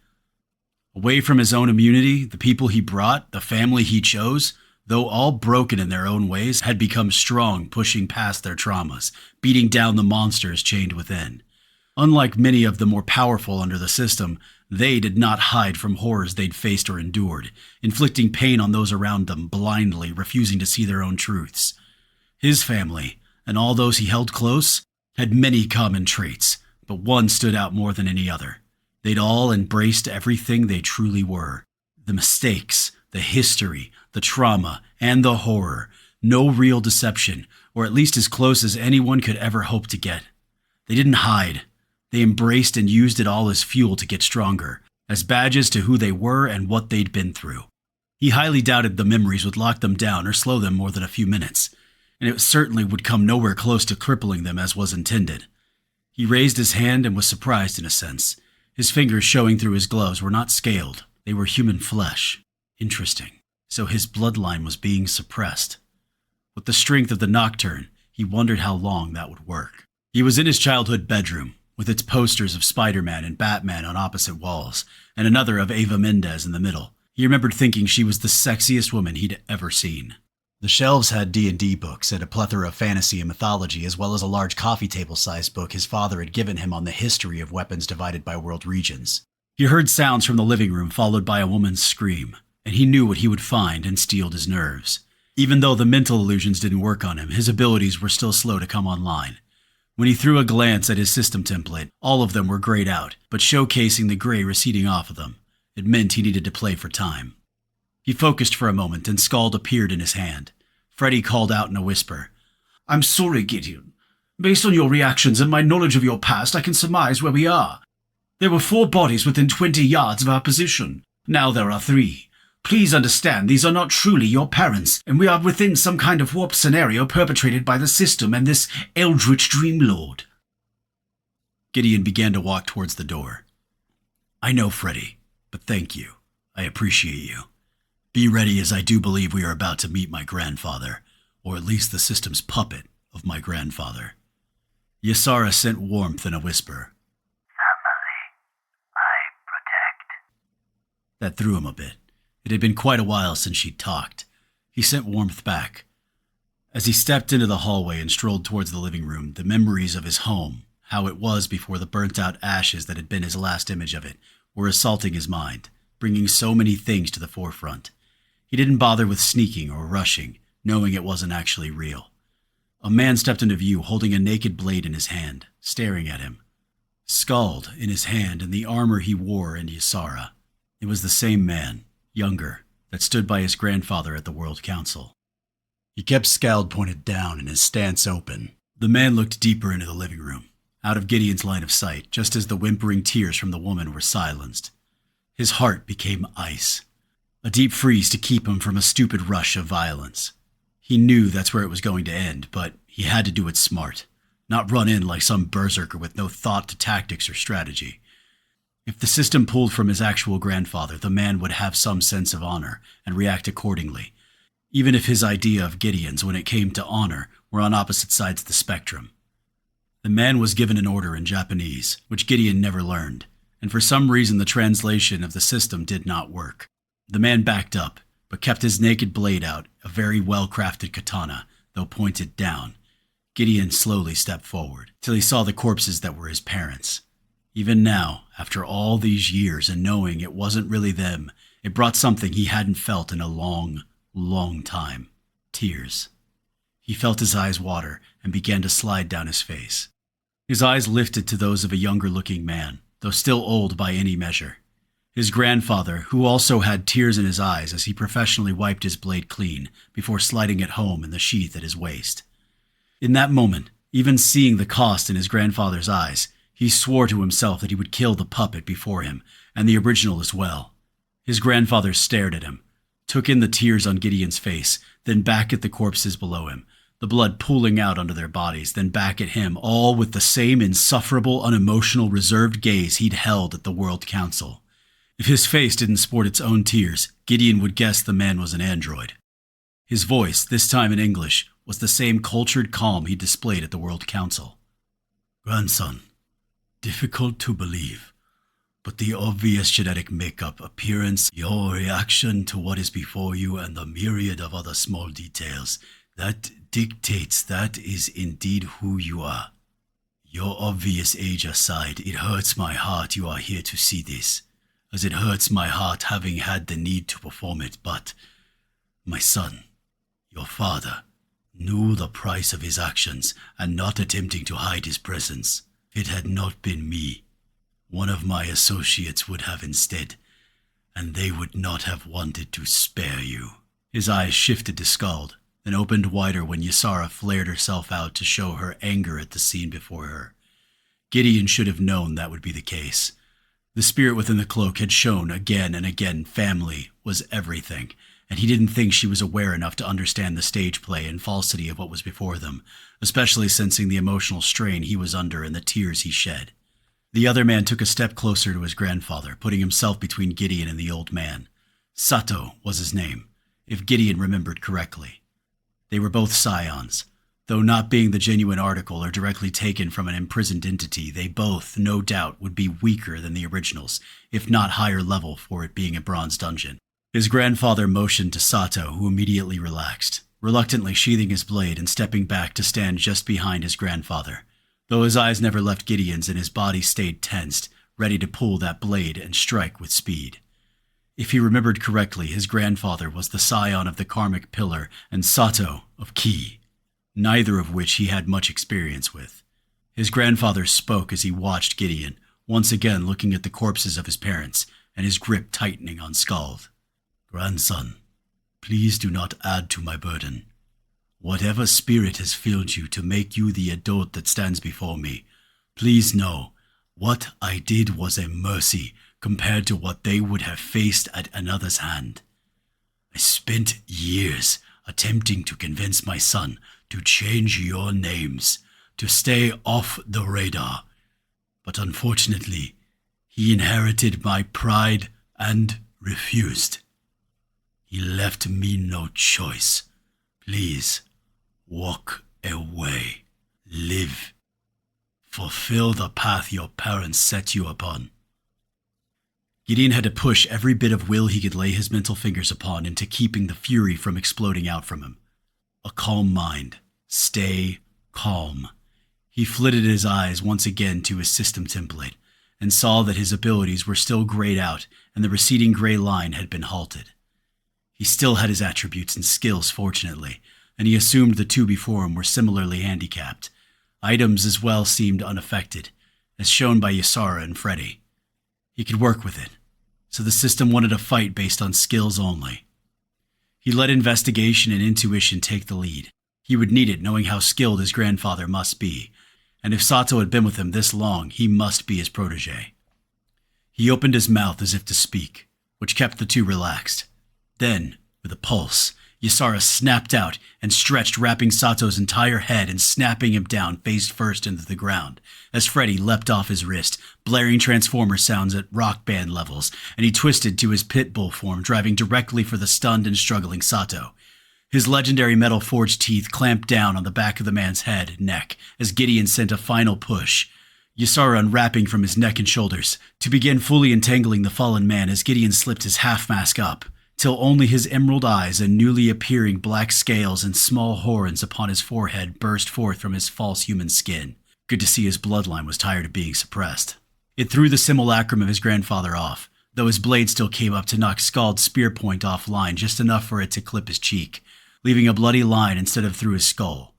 Away from his own immunity, the people he brought, the family he chose, though all broken in their own ways, had become strong, pushing past their traumas, beating down the monsters chained within. Unlike many of the more powerful under the system, they did not hide from horrors they'd faced or endured, inflicting pain on those around them blindly, refusing to see their own truths. His family, and all those he held close, had many common traits, but one stood out more than any other. They'd all embraced everything they truly were. The mistakes, the history, the trauma, and the horror. No real deception, or at least as close as anyone could ever hope to get. They didn't hide. They embraced and used it all as fuel to get stronger, as badges to who they were and what they'd been through. He highly doubted the memories would lock them down or slow them more than a few minutes, and it certainly would come nowhere close to crippling them as was intended. He raised his hand and was surprised in a sense. His fingers showing through his gloves were not scaled. They were human flesh. Interesting. So his bloodline was being suppressed. With the strength of the Nocturne, he wondered how long that would work. He was in his childhood bedroom, with its posters of Spider-Man and Batman on opposite walls, and another of Ava Mendez in the middle. He remembered thinking she was the sexiest woman he'd ever seen. The shelves had D&D books and a plethora of fantasy and mythology, as well as a large coffee table-sized book his father had given him on the history of weapons divided by world regions. He heard sounds from the living room followed by a woman's scream, and he knew what he would find and steeled his nerves. Even though the mental illusions didn't work on him, his abilities were still slow to come online. When he threw a glance at his system template, all of them were grayed out, but showcasing the gray receding off of them. It meant he needed to play for time. He focused for a moment, and Scald appeared in his hand. Freddy called out in a whisper, "I'm sorry, Gideon. Based on your reactions and my knowledge of your past, I can surmise where we are. There were 4 bodies within 20 yards of our position. Now there are 3. Please understand, these are not truly your parents, and we are within some kind of warped scenario perpetrated by the system and this eldritch dream lord. Gideon began to walk towards the door. I know, Freddy, but thank you. I appreciate you. Be ready, as I do believe we are about to meet my grandfather, or at least the system's puppet of my grandfather. Ysara sent warmth in a whisper. Family, I protect. That threw him a bit. It had been quite a while since she'd talked. He sent warmth back. As he stepped into the hallway and strolled towards the living room, the memories of his home, how it was before the burnt-out ashes that had been his last image of it, were assaulting his mind, bringing so many things to the forefront. He didn't bother with sneaking or rushing, knowing it wasn't actually real. A man stepped into view holding a naked blade in his hand, staring at him. Scald in his hand and the armor he wore in Ysara. It was the same man, younger, that stood by his grandfather at the World Council. He kept Scald pointed down and his stance open. The man looked deeper into the living room, out of Gideon's line of sight, just as the whimpering tears from the woman were silenced. His heart became ice, a deep freeze to keep him from a stupid rush of violence. He knew that's where it was going to end, but he had to do it smart, not run in like some berserker with no thought to tactics or strategy. If the system pulled from his actual grandfather, the man would have some sense of honor and react accordingly, even if his idea of Gideon's when it came to honor were on opposite sides of the spectrum. The man was given an order in Japanese, which Gideon never learned, and for some reason the translation of the system did not work. The man backed up, but kept his naked blade out, a very well-crafted katana, though pointed down. Gideon slowly stepped forward, till he saw the corpses that were his parents. Even now, after all these years and knowing it wasn't really them, it brought something he hadn't felt in a long, long time. Tears. He felt his eyes water and began to slide down his face. His eyes lifted to those of a younger-looking man, though still old by any measure. His grandfather, who also had tears in his eyes as he professionally wiped his blade clean before sliding it home in the sheath at his waist. In that moment, even seeing the cost in his grandfather's eyes, he swore to himself that he would kill the puppet before him, and the original as well. His grandfather stared at him, took in the tears on Gideon's face, then back at the corpses below him, the blood pooling out under their bodies, then back at him, all with the same insufferable, unemotional, reserved gaze he'd held at the World Council. If his face didn't sport its own tears, Gideon would guess the man was an android. His voice, this time in English, was the same cultured calm he displayed at the World Council. Grandson, difficult to believe, but the obvious genetic makeup, appearance, your reaction to what is before you, and the myriad of other small details, that dictates that is indeed who you are. Your obvious age aside, it hurts my heart you are here to see this, as it hurts my heart having had the need to perform it, but my son, your father, knew the price of his actions and not attempting to hide his presence. If it had not been me, one of my associates would have instead, and they would not have wanted to spare you. His eyes shifted to Scald, then opened wider when Ysara flared herself out to show her anger at the scene before her. Gideon should have known that would be the case. The spirit within the cloak had shown again and again family was everything, and he didn't think she was aware enough to understand the stage play and falsity of what was before them, especially sensing the emotional strain he was under and the tears he shed. The other man took a step closer to his grandfather, putting himself between Gideon and the old man. Sato was his name, if Gideon remembered correctly. They were both scions. Though not being the genuine article or directly taken from an imprisoned entity, they both, no doubt, would be weaker than the originals, if not higher level for it being a bronze dungeon. His grandfather motioned to Sato, who immediately relaxed, reluctantly sheathing his blade and stepping back to stand just behind his grandfather. Though his eyes never left Gideon's and his body stayed tensed, ready to pull that blade and strike with speed. If he remembered correctly, his grandfather was the scion of the Karmic Pillar and Sato of Ki, neither of which he had much experience with. His grandfather spoke as he watched Gideon, once again looking at the corpses of his parents, and his grip tightening on Scald. Grandson, please do not add to my burden. Whatever spirit has filled you to make you the adult that stands before me, please know, what I did was a mercy compared to what they would have faced at another's hand. I spent years attempting to convince my son to change your names, to stay off the radar. But unfortunately, he inherited my pride and refused. He left me no choice. Please, walk away. Live. Fulfill the path your parents set you upon. Gideon had to push every bit of will he could lay his mental fingers upon into keeping the fury from exploding out from him. A calm mind. Stay calm. He flitted his eyes once again to his system template and saw that his abilities were still grayed out and the receding gray line had been halted. He still had his attributes and skills, fortunately, and he assumed the two before him were similarly handicapped. Items as well seemed unaffected, as shown by Ysara and Freddy. He could work with it, so the system wanted a fight based on skills only. He let investigation and intuition take the lead. He would need it, knowing how skilled his grandfather must be, and if Sato had been with him this long, he must be his protege. He opened his mouth as if to speak, which kept the two relaxed. Then, with a pulse, Ysara snapped out and stretched, wrapping Sato's entire head and snapping him down face first into the ground, as Freddy leapt off his wrist, blaring Transformer sounds at rock band levels, and he twisted to his pit bull form, driving directly for the stunned and struggling Sato. His legendary metal-forged teeth clamped down on the back of the man's head and neck as Gideon sent a final push, Ysara unwrapping from his neck and shoulders, to begin fully entangling the fallen man as Gideon slipped his half-mask up, till only his emerald eyes and newly appearing black scales and small horns upon his forehead burst forth from his false human skin. Good to see his bloodline was tired of being suppressed. It threw the simulacrum of his grandfather off, though his blade still came up to knock Scald's spear point offline just enough for it to clip his cheek, leaving a bloody line instead of through his skull.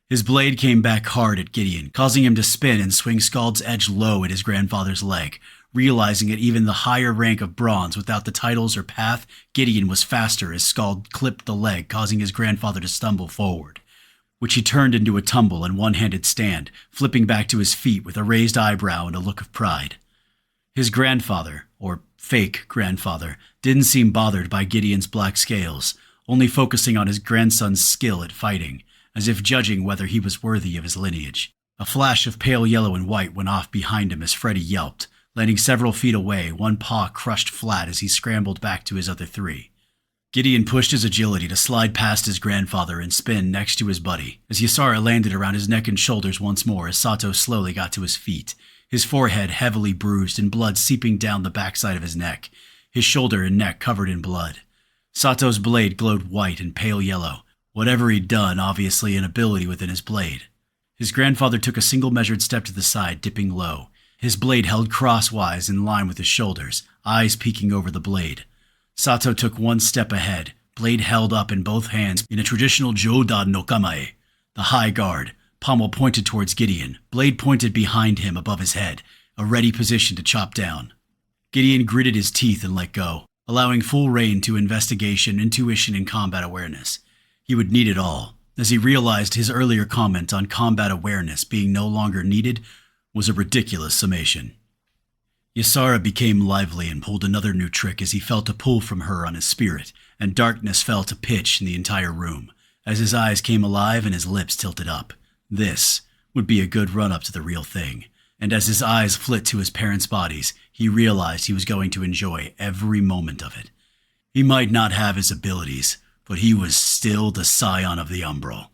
His blade came back hard at Gideon, causing him to spin and swing Scald's edge low at his grandfather's leg. Realizing at even the higher rank of bronze without the titles or path, Gideon was faster as Scald clipped the leg, causing his grandfather to stumble forward, which he turned into a tumble and one-handed stand, flipping back to his feet with a raised eyebrow and a look of pride. His grandfather, or fake grandfather, didn't seem bothered by Gideon's black scales, only focusing on his grandson's skill at fighting, as if judging whether he was worthy of his lineage. A flash of pale yellow and white went off behind him as Freddy yelped, landing several feet away, one paw crushed flat as he scrambled back to his other three. Gideon pushed his agility to slide past his grandfather and spin next to his buddy, as Ysara landed around his neck and shoulders once more as Sato slowly got to his feet, his forehead heavily bruised and blood seeping down the backside of his neck, his shoulder and neck covered in blood. Sato's blade glowed white and pale yellow, whatever he'd done obviously an ability within his blade. His grandfather took a single measured step to the side, dipping low, his blade held crosswise in line with his shoulders, eyes peeking over the blade. Sato took one step ahead, blade held up in both hands in a traditional Jodan no Kamae, the high guard, pommel pointed towards Gideon, blade pointed behind him above his head, a ready position to chop down. Gideon gritted his teeth and let go, allowing full rein to investigation, intuition, and combat awareness. He would need it all, as he realized his earlier comment on combat awareness being no longer needed was a ridiculous summation. Ysara became lively and pulled another new trick as he felt a pull from her on his spirit, and darkness fell to pitch in the entire room, as his eyes came alive and his lips tilted up. This would be a good run-up to the real thing, and as his eyes flit to his parents' bodies, he realized he was going to enjoy every moment of it. He might not have his abilities, but he was still the scion of the Umbral,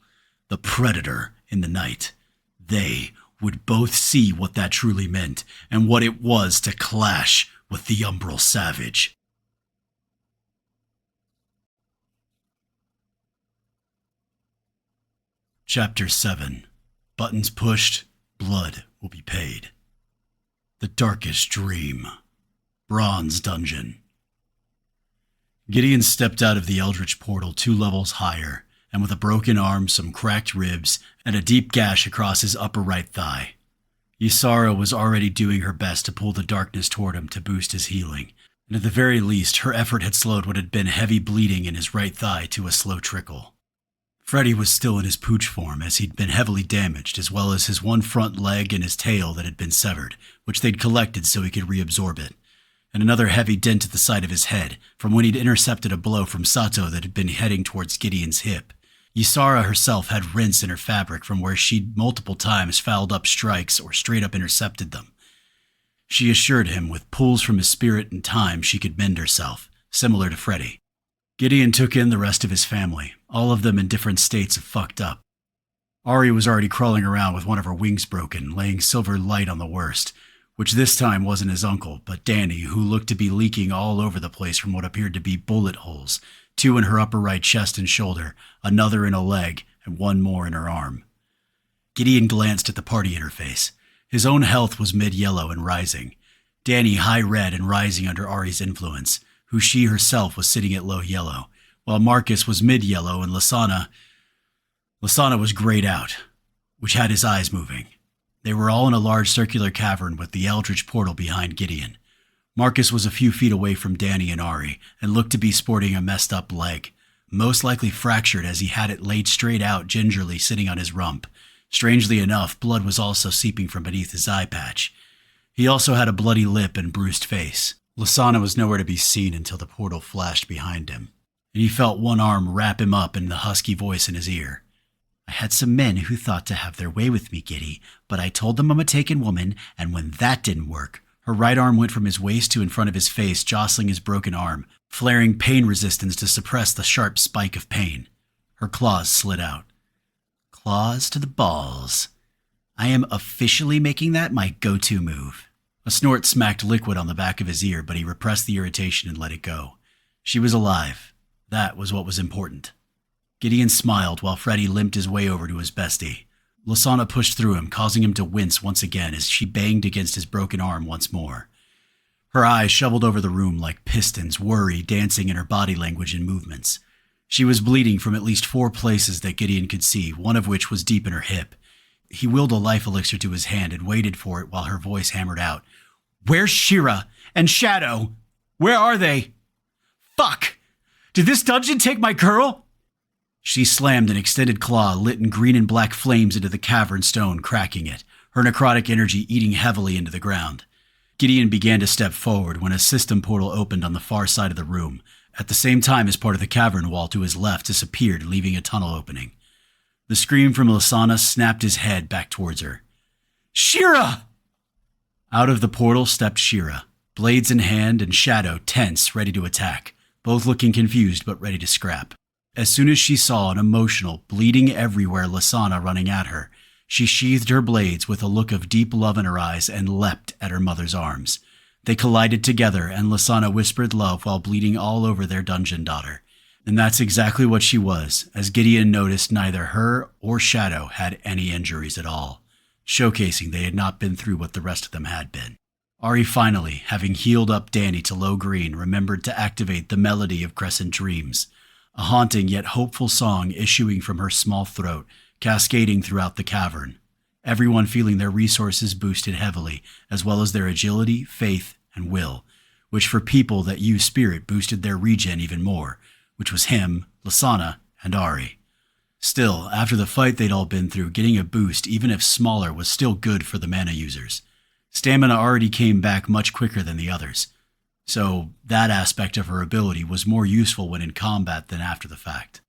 the predator in the night. They would both see what that truly meant and what it was to clash with the Umbral Savage. Chapter 7. Buttons pushed, blood will be paid. The Darkest Dream. Bronze Dungeon. Gideon stepped out of the Eldritch portal 2 levels higher, and with a broken arm, some cracked ribs, and a deep gash across his upper right thigh. Ysara was already doing her best to pull the darkness toward him to boost his healing, and at the very least her effort had slowed what had been heavy bleeding in his right thigh to a slow trickle. Freddy was still in his pooch form, as he'd been heavily damaged, as well as his one front leg and his tail that had been severed, which they'd collected so he could reabsorb it. and another heavy dent at the side of his head from when he'd intercepted a blow from Sato that had been heading towards Gideon's hip. Ysara herself had rents in her fabric from where she'd multiple times fouled up strikes or straight up intercepted them. She assured him with pulls from his spirit and time she could mend herself, similar to Freddy. Gideon took in the rest of his family, all of them in different states of fucked up. Ari was already crawling around with one of her wings broken, laying silver light on the worst, which this time wasn't his uncle, but Danny, who looked to be leaking all over the place from what appeared to be bullet holes, 2 in her upper right chest and shoulder, another in a leg, and 1 more in her arm. Gideon glanced at the party interface. His own health was mid-yellow and rising. Danny high-red and rising under Ari's influence, who she herself was sitting at low-yellow, while Marcus was mid-yellow and Lasana was grayed out, which had his eyes moving. They were all in a large circular cavern with the Eldritch portal behind Gideon. Marcus was a few feet away from Danny and Ari and looked to be sporting a messed up leg, most likely fractured as he had it laid straight out gingerly sitting on his rump. Strangely enough, blood was also seeping from beneath his eye patch. He also had a bloody lip and bruised face. Lasana was nowhere to be seen until the portal flashed behind him, and he felt one arm wrap him up and the husky voice in his ear. I had some men who thought to have their way with me, Giddy, but I told them I'm a taken woman, and when that didn't work, her right arm went from his waist to in front of his face, jostling his broken arm, flaring pain resistance to suppress the sharp spike of pain. Her claws slid out. Claws to the balls. I am officially making that my go-to move. A snort smacked liquid on the back of his ear, but he repressed the irritation and let it go. She was alive. That was what was important. Gideon smiled while Freddy limped his way over to his bestie. Lasana pushed through him, causing him to wince once again as she banged against his broken arm once more. Her eyes shoveled over the room like pistons, worry dancing in her body language and movements. She was bleeding from at least 4 places that Gideon could see, one of which was deep in her hip. He willed a life elixir to his hand and waited for it while her voice hammered out. "Where's Shira and Shadow? Where are they? Fuck! Did this dungeon take my girl?" She slammed an extended claw lit in green and black flames into the cavern stone, cracking it, her necrotic energy eating heavily into the ground. Gideon began to step forward when a system portal opened on the far side of the room, at the same time as part of the cavern wall to his left disappeared, leaving a tunnel opening. The scream from Lasana snapped his head back towards her. "Shira!" Out of the portal stepped Shira, blades in hand and Shadow tense, ready to attack, both looking confused but ready to scrap. As soon as she saw an emotional, bleeding everywhere Lasana running at her, she sheathed her blades with a look of deep love in her eyes and leapt at her mother's arms. They collided together, and Lasana whispered love while bleeding all over their dungeon daughter. And that's exactly what she was, as Gideon noticed neither her or Shadow had any injuries at all, showcasing they had not been through what the rest of them had been. Ari finally, having healed up Danny to low green, remembered to activate the melody of Crescent Dreams, a haunting yet hopeful song issuing from her small throat, cascading throughout the cavern, everyone feeling their resources boosted heavily, as well as their agility, faith, and will, which for people that use spirit boosted their regen even more, which was him, Lasana, and Ari. Still, after the fight they'd all been through, getting a boost, even if smaller, was still good for the mana users. Stamina already came back much quicker than the others, so that aspect of her ability was more useful when in combat than after the fact.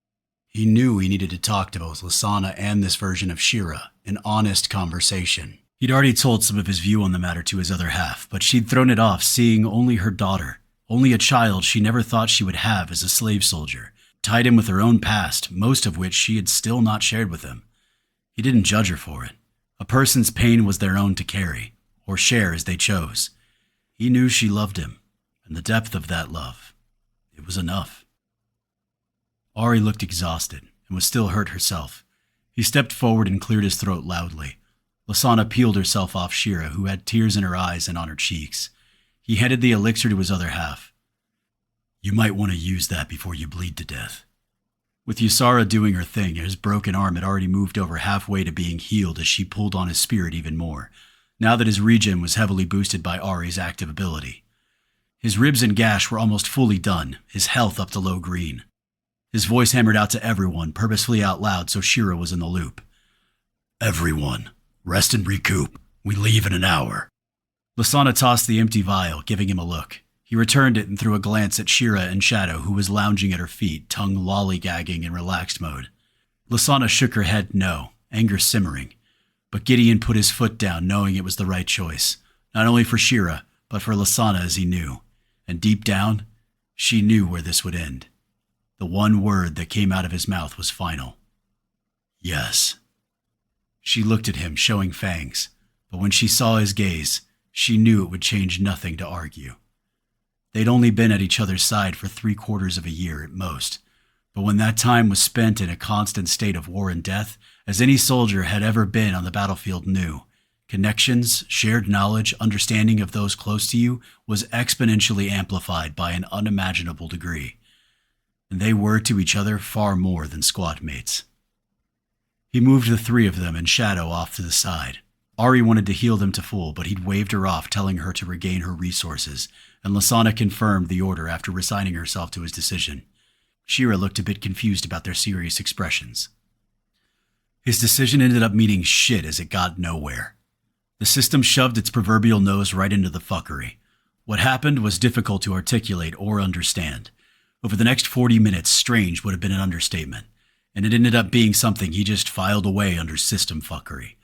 He knew he needed to talk to both Lasana and this version of Shira, an honest conversation. He'd already told some of his view on the matter to his other half, but she'd thrown it off, seeing only her daughter, only a child she never thought she would have as a slave soldier, tied in with her own past, most of which she had still not shared with him. He didn't judge her for it. A person's pain was their own to carry, or share as they chose. He knew she loved him, and the depth of that love. It was enough. Ari looked exhausted and was still hurt herself. He stepped forward and cleared his throat loudly. Lasana peeled herself off Shira, who had tears in her eyes and on her cheeks. He handed the elixir to his other half. "You might want to use that before you bleed to death." With Ysara doing her thing, his broken arm had already moved over halfway to being healed as she pulled on his spirit even more, now that his regen was heavily boosted by Ari's active ability. His ribs and gash were almost fully done, his health up to low green. His voice hammered out to everyone, purposefully out loud so Shira was in the loop. "Everyone, rest and recoup. We leave in an hour." Lasana tossed the empty vial, giving him a look. He returned it and threw a glance at Shira and Shadow, who was lounging at her feet, tongue lollygagging in relaxed mode. Lysana shook her head no, anger simmering. But Gideon put his foot down, knowing it was the right choice, not only for Shira, but for Lysana as he knew. And deep down, she knew where this would end. The one word that came out of his mouth was final. Yes. She looked at him, showing fangs, but when she saw his gaze, she knew it would change nothing to argue. They'd only been at each other's side for 3/4 of a year at most, but when that time was spent in a constant state of war and death, as any soldier had ever been on the battlefield knew, connections, shared knowledge, understanding of those close to you was exponentially amplified by an unimaginable degree. And they were to each other far more than squad mates. He moved the three of them and Shadow off to the side. Ari wanted to heal them to full, but he'd waved her off, telling her to regain her resources, and Lysana confirmed the order after resigning herself to his decision. Shira looked a bit confused about their serious expressions. His decision ended up meaning shit as it got nowhere. The system shoved its proverbial nose right into the fuckery. What happened was difficult to articulate or understand. Over the next 40 minutes, strange would have been an understatement, and it ended up being something he just filed away under system fuckery.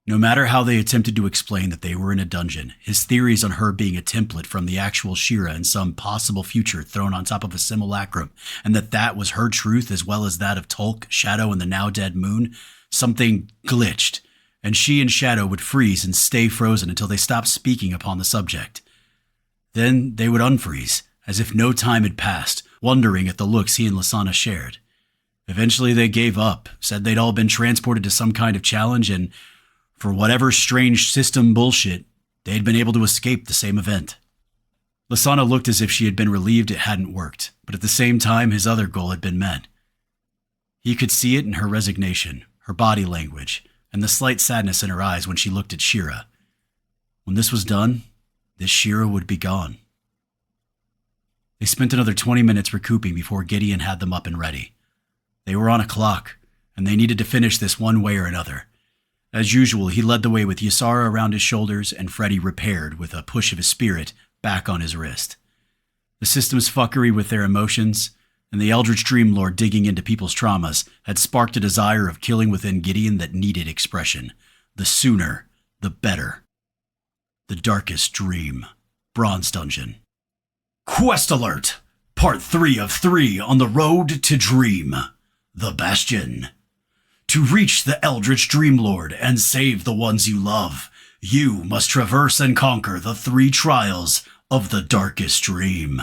No matter how they attempted to explain that they were in a dungeon, his theories on her being a template from the actual Shira in some possible future thrown on top of a simulacrum, and that was her truth as well as that of Tolk, Shadow, and the now-dead Moon, something glitched, and she and Shadow would freeze and stay frozen until they stopped speaking upon the subject. Then they would unfreeze, as if no time had passed, wondering at the looks he and Lysana shared. Eventually they gave up, said they'd all been transported to some kind of challenge, and for whatever strange system bullshit, they had been able to escape the same event. Lysana looked as if she had been relieved it hadn't worked, but at the same time his other goal had been met. He could see it in her resignation, her body language, and the slight sadness in her eyes when she looked at Shira. When this was done, this Shira would be gone. They spent another 20 minutes recouping before Gideon had them up and ready. They were on a clock, and they needed to finish this one way or another. As usual, he led the way with Ysara around his shoulders and Freddy repaired with a push of his spirit back on his wrist. The system's fuckery with their emotions and the Eldritch Dreamlord digging into people's traumas had sparked a desire of killing within Gideon that needed expression. The sooner, the better. The Darkest Dream. Bronze Dungeon. Quest Alert! Part 3 of 3 on the road to Dream. The Bastion. To reach the Eldritch Dreamlord and save the ones you love, you must traverse and conquer the 3 trials of the Darkest Dream.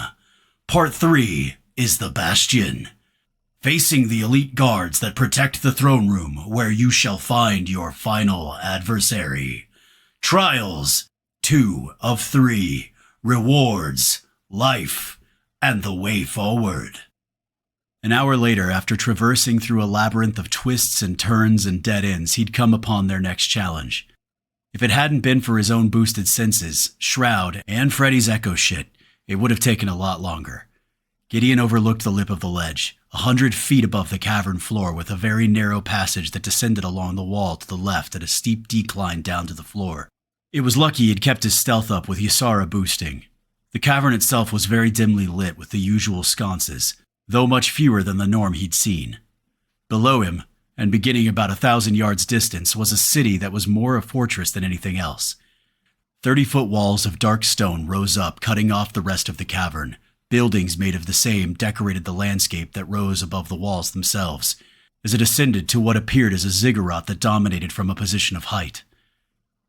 Part 3 is the Bastion. Facing the elite guards that protect the throne room where you shall find your final adversary. Trials 2 of 3. Rewards, life, and the way forward. An hour later, after traversing through a labyrinth of twists and turns and dead ends, he'd come upon their next challenge. If it hadn't been for his own boosted senses, Shroud, and Freddy's echo shit, it would have taken a lot longer. Gideon overlooked the lip of the ledge, 100 feet above the cavern floor with a very narrow passage that descended along the wall to the left at a steep decline down to the floor. It was lucky he'd kept his stealth up with Ysara boosting. The cavern itself was very dimly lit with the usual sconces, though much fewer than the norm he'd seen. Below him, and beginning about 1,000 yards distance, was a city that was more a fortress than anything else. 30-foot walls of dark stone rose up, cutting off the rest of the cavern. Buildings made of the same decorated the landscape that rose above the walls themselves, as it ascended to what appeared as a ziggurat that dominated from a position of height.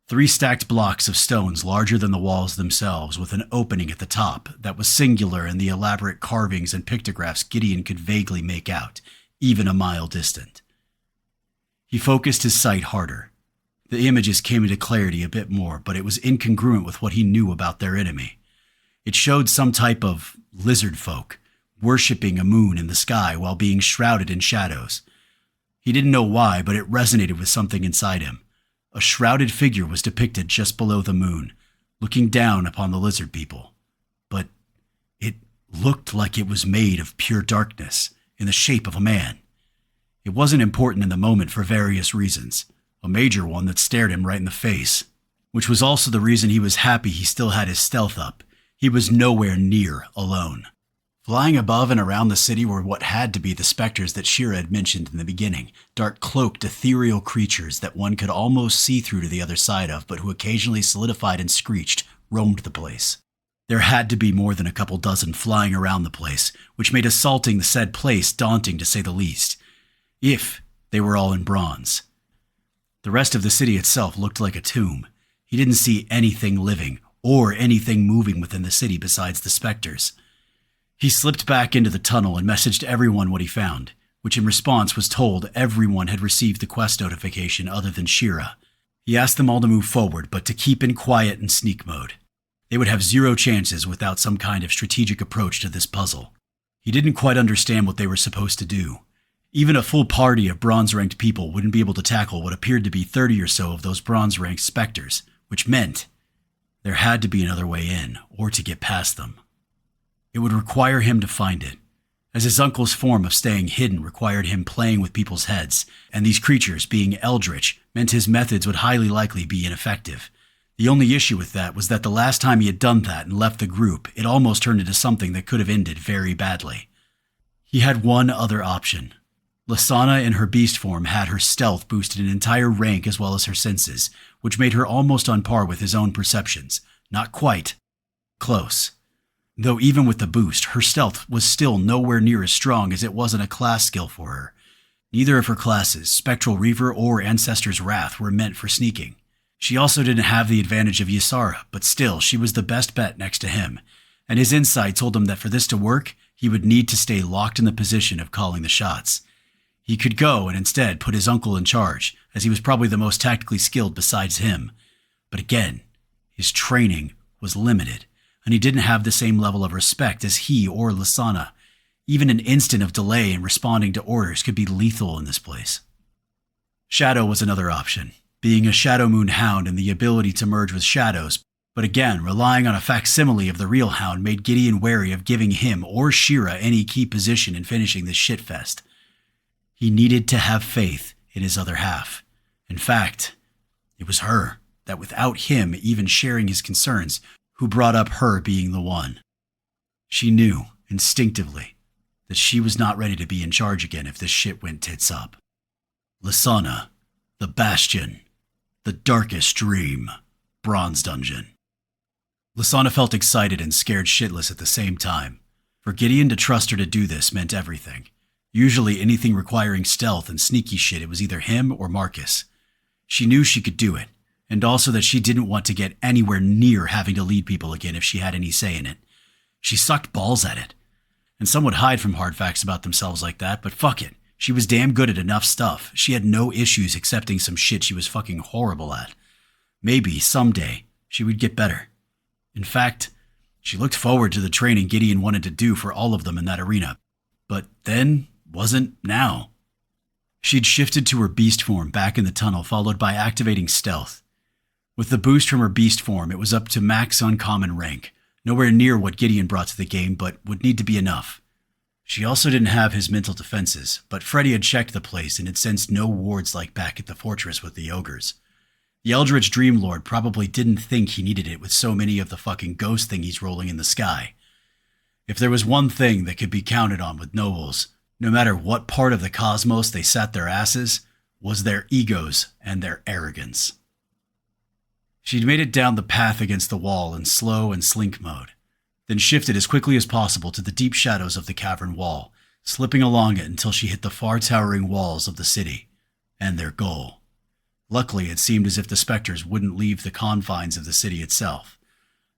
3 stacked blocks of stones larger than the walls themselves, with an opening at the top that was singular in the elaborate carvings and pictographs Gideon could vaguely make out, even a mile distant. He focused his sight harder. The images came into clarity a bit more, but it was incongruent with what he knew about their enemy. It showed some type of lizard folk, worshipping a moon in the sky while being shrouded in shadows. He didn't know why, but it resonated with something inside him. A shrouded figure was depicted just below the moon, looking down upon the lizard people. But it looked like it was made of pure darkness, in the shape of a man. It wasn't important in the moment for various reasons, a major one that stared him right in the face, which was also the reason he was happy he still had his stealth up. He was nowhere near alone. Flying above and around the city were what had to be the specters that Shira had mentioned in the beginning, dark cloaked ethereal creatures that one could almost see through to the other side of, but who occasionally solidified and screeched, roamed the place. There had to be more than a couple dozen flying around the place, which made assaulting the said place daunting to say the least, if they were all in bronze. The rest of the city itself looked like a tomb. He didn't see anything living or anything moving within the city besides the specters. He slipped back into the tunnel and messaged everyone what he found, which in response was told everyone had received the quest notification other than Shira. He asked them all to move forward, but to keep in quiet and sneak mode. They would have zero chances without some kind of strategic approach to this puzzle. He didn't quite understand what they were supposed to do. Even a full party of bronze-ranked people wouldn't be able to tackle what appeared to be 30 or so of those bronze-ranked specters, which meant there had to be another way in, or to get past them. It would require him to find it, as his uncle's form of staying hidden required him playing with people's heads, and these creatures, being eldritch, meant his methods would highly likely be ineffective. The only issue with that was that the last time he had done that and left the group, it almost turned into something that could have ended very badly. He had one other option. Lasana in her beast form had her stealth boosted an entire rank as well as her senses, which made her almost on par with his own perceptions. Not quite. Close. Though even with the boost, her stealth was still nowhere near as strong as it wasn't a class skill for her. Neither of her classes, Spectral Reaver or Ancestor's Wrath, were meant for sneaking. She also didn't have the advantage of Ysara, but still, she was the best bet next to him, and his insight told him that for this to work, he would need to stay locked in the position of calling the shots. He could go and instead put his uncle in charge, as he was probably the most tactically skilled besides him. But again, his training was limited, and he didn't have the same level of respect as he or Lasana. Even an instant of delay in responding to orders could be lethal in this place. Shadow was another option, being a Shadow Moon Hound and the ability to merge with shadows, but again, relying on a facsimile of the real Hound made Gideon wary of giving him or Shira any key position in finishing this shitfest. He needed to have faith in his other half. In fact, it was her that without him even sharing his concerns, who brought up her being the one. She knew, instinctively, that she was not ready to be in charge again if this shit went tits up. Lasana, the Bastion, the darkest dream, Bronze Dungeon. Lasana felt excited and scared shitless at the same time. For Gideon to trust her to do this meant everything. Usually anything requiring stealth and sneaky shit, it was either him or Marcus. She knew she could do it, and also that she didn't want to get anywhere near having to lead people again if she had any say in it. She sucked balls at it. And some would hide from hard facts about themselves like that, but fuck it. She was damn good at enough stuff. She had no issues accepting some shit she was fucking horrible at. Maybe, someday, she would get better. In fact, she looked forward to the training Gideon wanted to do for all of them in that arena. But then, wasn't now. She'd shifted to her beast form back in the tunnel, followed by activating stealth. With the boost from her beast form, it was up to max uncommon rank, nowhere near what Gideon brought to the game, but would need to be enough. She also didn't have his mental defenses, but Freddy had checked the place and had sensed no wards like back at the fortress with the ogres. The Eldritch Dreamlord probably didn't think he needed it with so many of the fucking ghost thingies rolling in the sky. If there was one thing that could be counted on with nobles, no matter what part of the cosmos they sat their asses, was their egos and their arrogance. She'd made it down the path against the wall in slow and slink mode, then shifted as quickly as possible to the deep shadows of the cavern wall, slipping along it until she hit the far towering walls of the city, and their goal. Luckily, it seemed as if the specters wouldn't leave the confines of the city itself.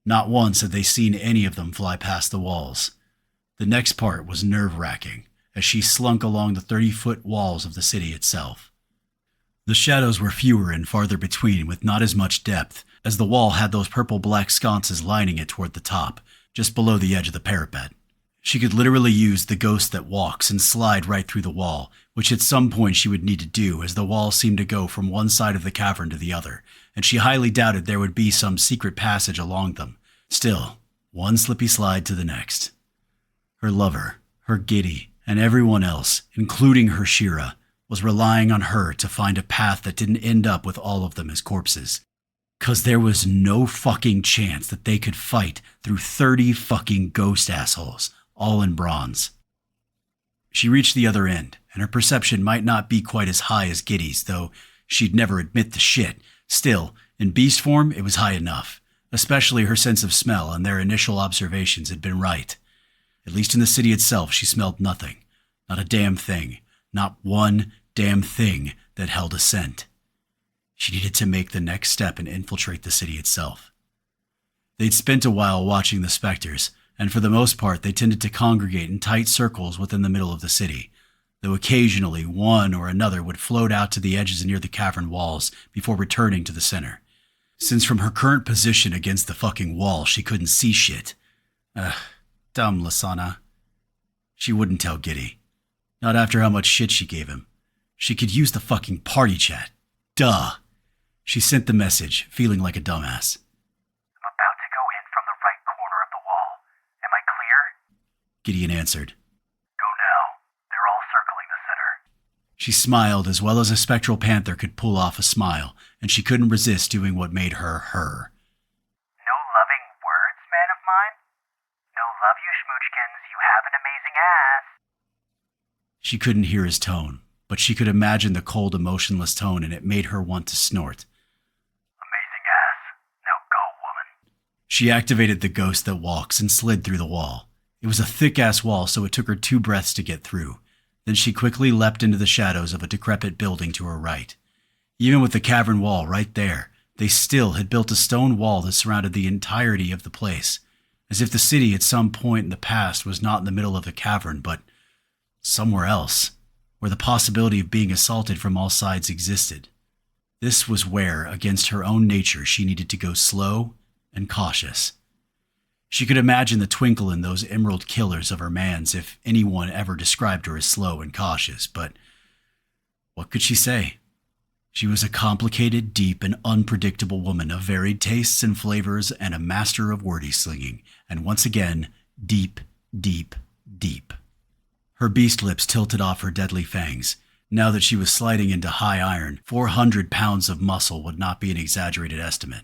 Not once had they seen any of them fly past the walls. The next part was nerve-wracking, as she slunk along the 30-foot walls of the city itself. The shadows were fewer and farther between, with not as much depth, as the wall had those purple-black sconces lining it toward the top, just below the edge of the parapet. She could literally use the ghost that walks and slide right through the wall, which at some point she would need to do, as the wall seemed to go from one side of the cavern to the other, and she highly doubted there would be some secret passage along them. Still, one slippy slide to the next. Her lover, her Giddy, and everyone else, including her Shira, was relying on her to find a path that didn't end up with all of them as corpses. because there was no fucking chance that they could fight through 30 fucking ghost assholes, all in bronze. She reached the other end, and her perception might not be quite as high as Giddy's, though she'd never admit the shit. Still, in beast form, it was high enough. Especially her sense of smell and their initial observations had been right. At least in the city itself, she smelled nothing. Not a damn thing. Not one damn thing that held a scent. She needed to make the next step and infiltrate the city itself. They'd spent a while watching the specters, and for the most part they tended to congregate in tight circles within the middle of the city, though occasionally one or another would float out to the edges near the cavern walls before returning to the center. Since from her current position against the fucking wall she couldn't see shit. Dumb Lasana. She wouldn't tell Giddy. Not after how much shit she gave him. She could use the fucking party chat. Duh. She sent the message, feeling like a dumbass. I'm about to go in from the right corner of the wall. Am I clear? Gideon answered. Go now. They're all circling the center. She smiled as well as a spectral panther could pull off a smile, and she couldn't resist doing what made her her. No loving words, man of mine? No love you, schmoochkins. You have an amazing ass. She couldn't hear his tone, but she could imagine the cold, emotionless tone, and it made her want to snort. Amazing ass. Now go, woman. She activated the ghost that walks and slid through the wall. It was a thick-ass wall, so it took her 2 breaths to get through. Then she quickly leapt into the shadows of a decrepit building to her right. Even with the cavern wall right there, they still had built a stone wall that surrounded the entirety of the place, as if the city at some point in the past was not in the middle of the cavern, but somewhere else, where the possibility of being assaulted from all sides existed. This was where, against her own nature, she needed to go slow and cautious. She could imagine the twinkle in those emerald killers of her mans if anyone ever described her as slow and cautious, but what could she say? She was a complicated, deep, and unpredictable woman of varied tastes and flavors and a master of wordy slinging, and once again, deep, deep, deep. Her beast lips tilted off her deadly fangs. Now that she was sliding into high iron, 400 pounds of muscle would not be an exaggerated estimate.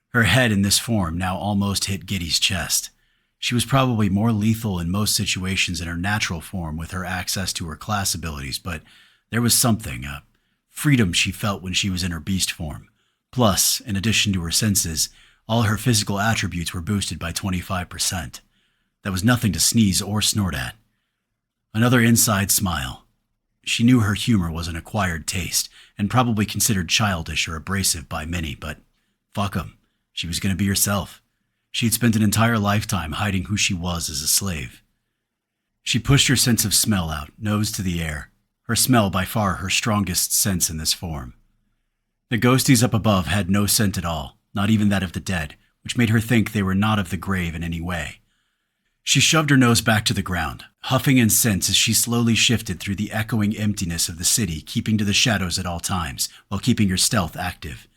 Her head in this form now almost hit Giddy's chest. She was probably more lethal in most situations in her natural form with her access to her class abilities, but there was something, a freedom she felt when she was in her beast form. Plus, in addition to her senses, all her physical attributes were boosted by 25%. That was nothing to sneeze or snort at. Another inside smile. She knew her humor was an acquired taste, and probably considered childish or abrasive by many, but fuck 'em. She was going to be herself. She'd spent an entire lifetime hiding who she was as a slave. She pushed her sense of smell out, nose to the air, her smell by far her strongest sense in this form. The ghosties up above had no scent at all, not even that of the dead, which made her think they were not of the grave in any way. She shoved her nose back to the ground, huffing in scents as she slowly shifted through the echoing emptiness of the city, keeping to the shadows at all times, while keeping her stealth active.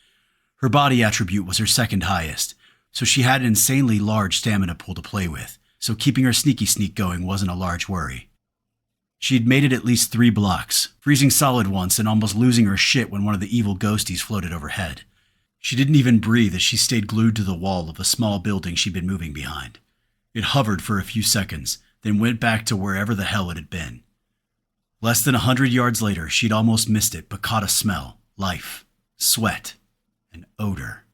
Her body attribute was her second highest, so she had an insanely large stamina pool to play with, so keeping her sneaky sneak going wasn't a large worry. She'd made it at least 3 blocks, freezing solid once and almost losing her shit when one of the evil ghosties floated overhead. She didn't even breathe as she stayed glued to the wall of a small building she'd been moving behind. It hovered for a few seconds, then went back to wherever the hell it had been. Less than 100 yards later, she'd almost missed it, but caught a smell, life, sweat, and odor.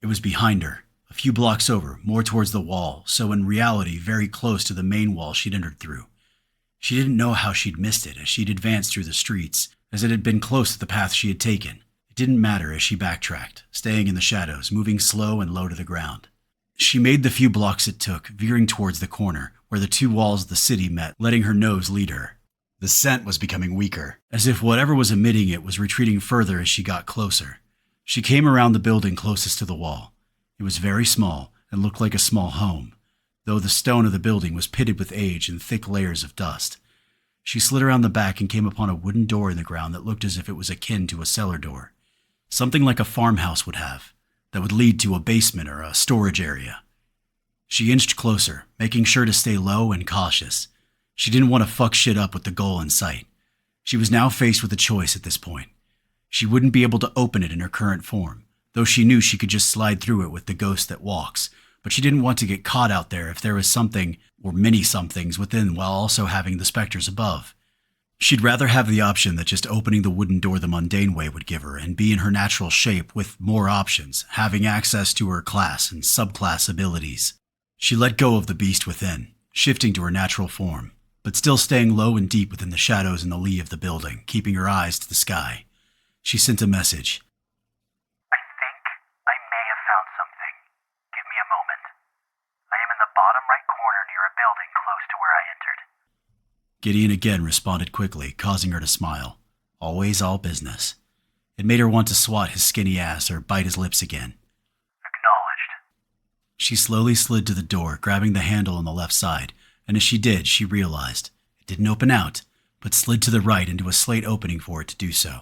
It was behind her, a few blocks over, more towards the wall, so in reality very close to the main wall she'd entered through. She didn't know how she'd missed it as she'd advanced through the streets, as it had been close to the path she had taken. It didn't matter as she backtracked, staying in the shadows, moving slow and low to the ground. She made the few blocks it took, veering towards the corner, where the 2 walls of the city met, letting her nose lead her. The scent was becoming weaker, as if whatever was emitting it was retreating further as she got closer. She came around the building closest to the wall. It was very small and looked like a small home, though the stone of the building was pitted with age and thick layers of dust. She slid around the back and came upon a wooden door in the ground that looked as if it was akin to a cellar door, something like a farmhouse would have, that would lead to a basement or a storage area. She inched closer, making sure to stay low and cautious. She didn't want to fuck shit up with the goal in sight. She was now faced with a choice at this point. She wouldn't be able to open it in her current form. though she knew she could just slide through it with the ghost that walks, but she didn't want to get caught out there if there was something or many somethings within while also having the specters above. She'd rather have the option that just opening the wooden door the mundane way would give her and be in her natural shape with more options, having access to her class and subclass abilities. She let go of the beast within, shifting to her natural form, but still staying low and deep within the shadows in the lee of the building, keeping her eyes to the sky. She sent a message. I think I may have found something. Give me a moment. I am in the bottom right corner near a building close to where I entered. Gideon again responded quickly, causing her to smile. Always all business. It made her want to swat his skinny ass or bite his lips again. Acknowledged. She slowly slid to the door, grabbing the handle on the left side, and as she did, she realized it didn't open out, but slid to the right into a slate opening for it to do so.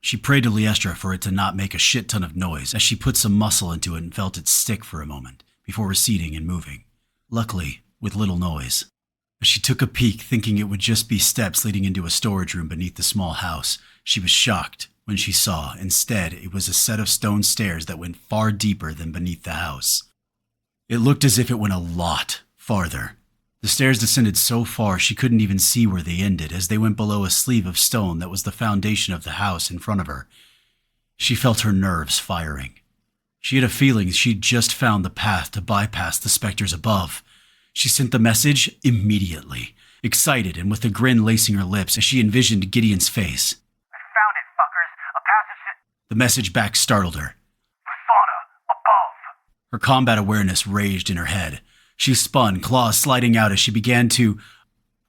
She prayed to Liestra for it to not make a shit ton of noise as she put some muscle into it and felt it stick for a moment, before receding and moving. Luckily, with little noise. As she took a peek, thinking it would just be steps leading into a storage room beneath the small house, she was shocked when she saw, instead, it was a set of stone stairs that went far deeper than beneath the house. It looked as if it went a lot farther. The stairs descended so far she couldn't even see where they ended as they went below a sleeve of stone that was the foundation of the house in front of her. She felt her nerves firing. She had a feeling she'd just found the path to bypass the specters above. She sent the message immediately, excited and with a grin lacing her lips as she envisioned Gideon's face. I found it, fuckers. A passage to... The message back startled her. Fauna, above. Her combat awareness raged in her head. She spun, claws sliding out as she began to...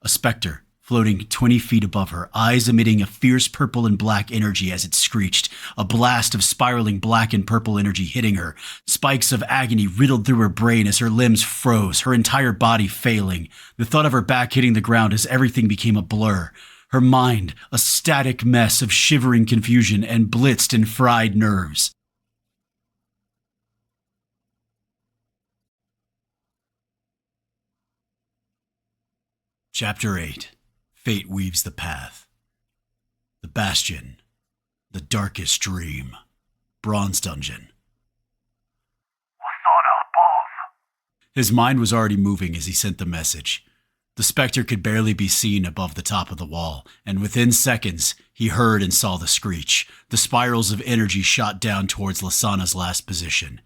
A specter, floating 20 feet above her, eyes emitting a fierce purple and black energy as it screeched, a blast of spiraling black and purple energy hitting her. Spikes of agony riddled through her brain as her limbs froze, her entire body failing. The thought of her back hitting the ground as everything became a blur. Her mind, a static mess of shivering confusion and blitzed and fried nerves. Chapter 8. Fate Weaves the Path. The Bastion. The Darkest Dream. Bronze Dungeon. Fauna, above. His mind was already moving as he sent the message. The specter could barely be seen above the top of the wall, and within seconds, he heard and saw the screech. The spirals of energy shot down towards Lasana's last position.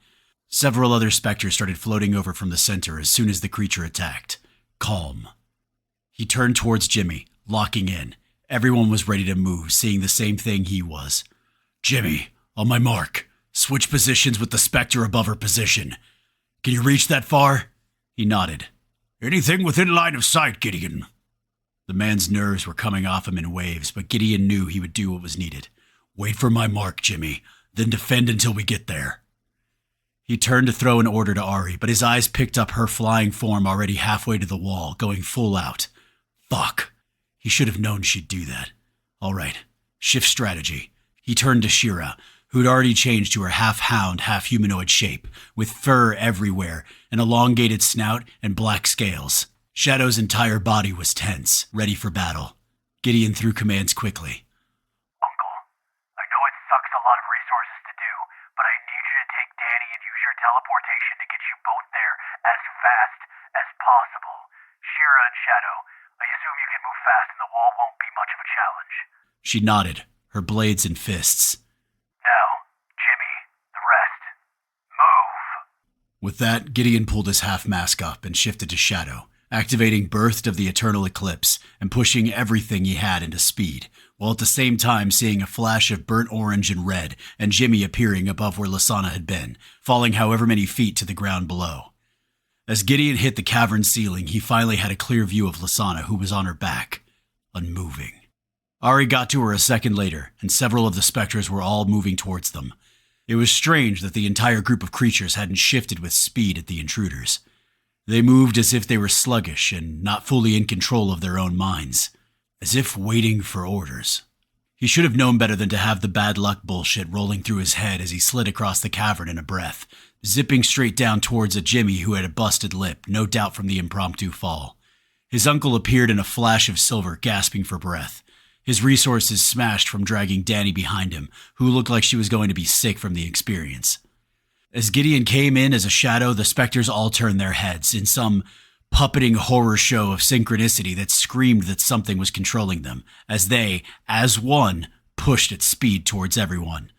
Several other specters started floating over from the center as soon as the creature attacked. Calm. He turned towards Jimmy, locking in. Everyone was ready to move, seeing the same thing he was. Jimmy, on my mark. Switch positions with the specter above her position. Can you reach that far? He nodded. Anything within line of sight, Gideon. The man's nerves were coming off him in waves, but Gideon knew he would do what was needed. Wait for my mark, Jimmy, then defend until we get there. He turned to throw an order to Ari, but his eyes picked up her flying form already halfway to the wall, going full out. Fuck. He should have known she'd do that. All right, shift strategy. He turned to Shira, who'd already changed to her half-hound, half-humanoid shape, with fur everywhere, an elongated snout, and black scales. Shadow's entire body was tense, ready for battle. Gideon threw commands quickly. Uncle, I know it sucks a lot of resources to do, but I need you to take Danny and use your teleportation to get you both there as fast as possible. Shira and Shadow, I assume you can move fast and the wall won't be much of a challenge. She nodded, her blades and fists. Now, Jimmy, the rest. Move! With that, Gideon pulled his half-mask up and shifted to Shadow, activating Birthed of the Eternal Eclipse and pushing everything he had into speed, while at the same time seeing a flash of burnt orange and red and Jimmy appearing above where Lasana had been, falling however many feet to the ground below. As Gideon hit the cavern ceiling, he finally had a clear view of Lasana, who was on her back, unmoving. Ari got to her a second later, and several of the specters were all moving towards them. It was strange that the entire group of creatures hadn't shifted with speed at the intruders. They moved as if they were sluggish and not fully in control of their own minds, as if waiting for orders. He should have known better than to have the bad luck bullshit rolling through his head as he slid across the cavern in a breath, zipping straight down towards a Jimmy who had a busted lip, no doubt from the impromptu fall. His uncle appeared in a flash of silver, gasping for breath. his resources smashed from dragging Danny behind him, who looked like she was going to be sick from the experience. As Gideon came in as a shadow, the specters all turned their heads in some puppeting horror show of synchronicity that screamed that something was controlling them, as they, as one, pushed at speed towards everyone.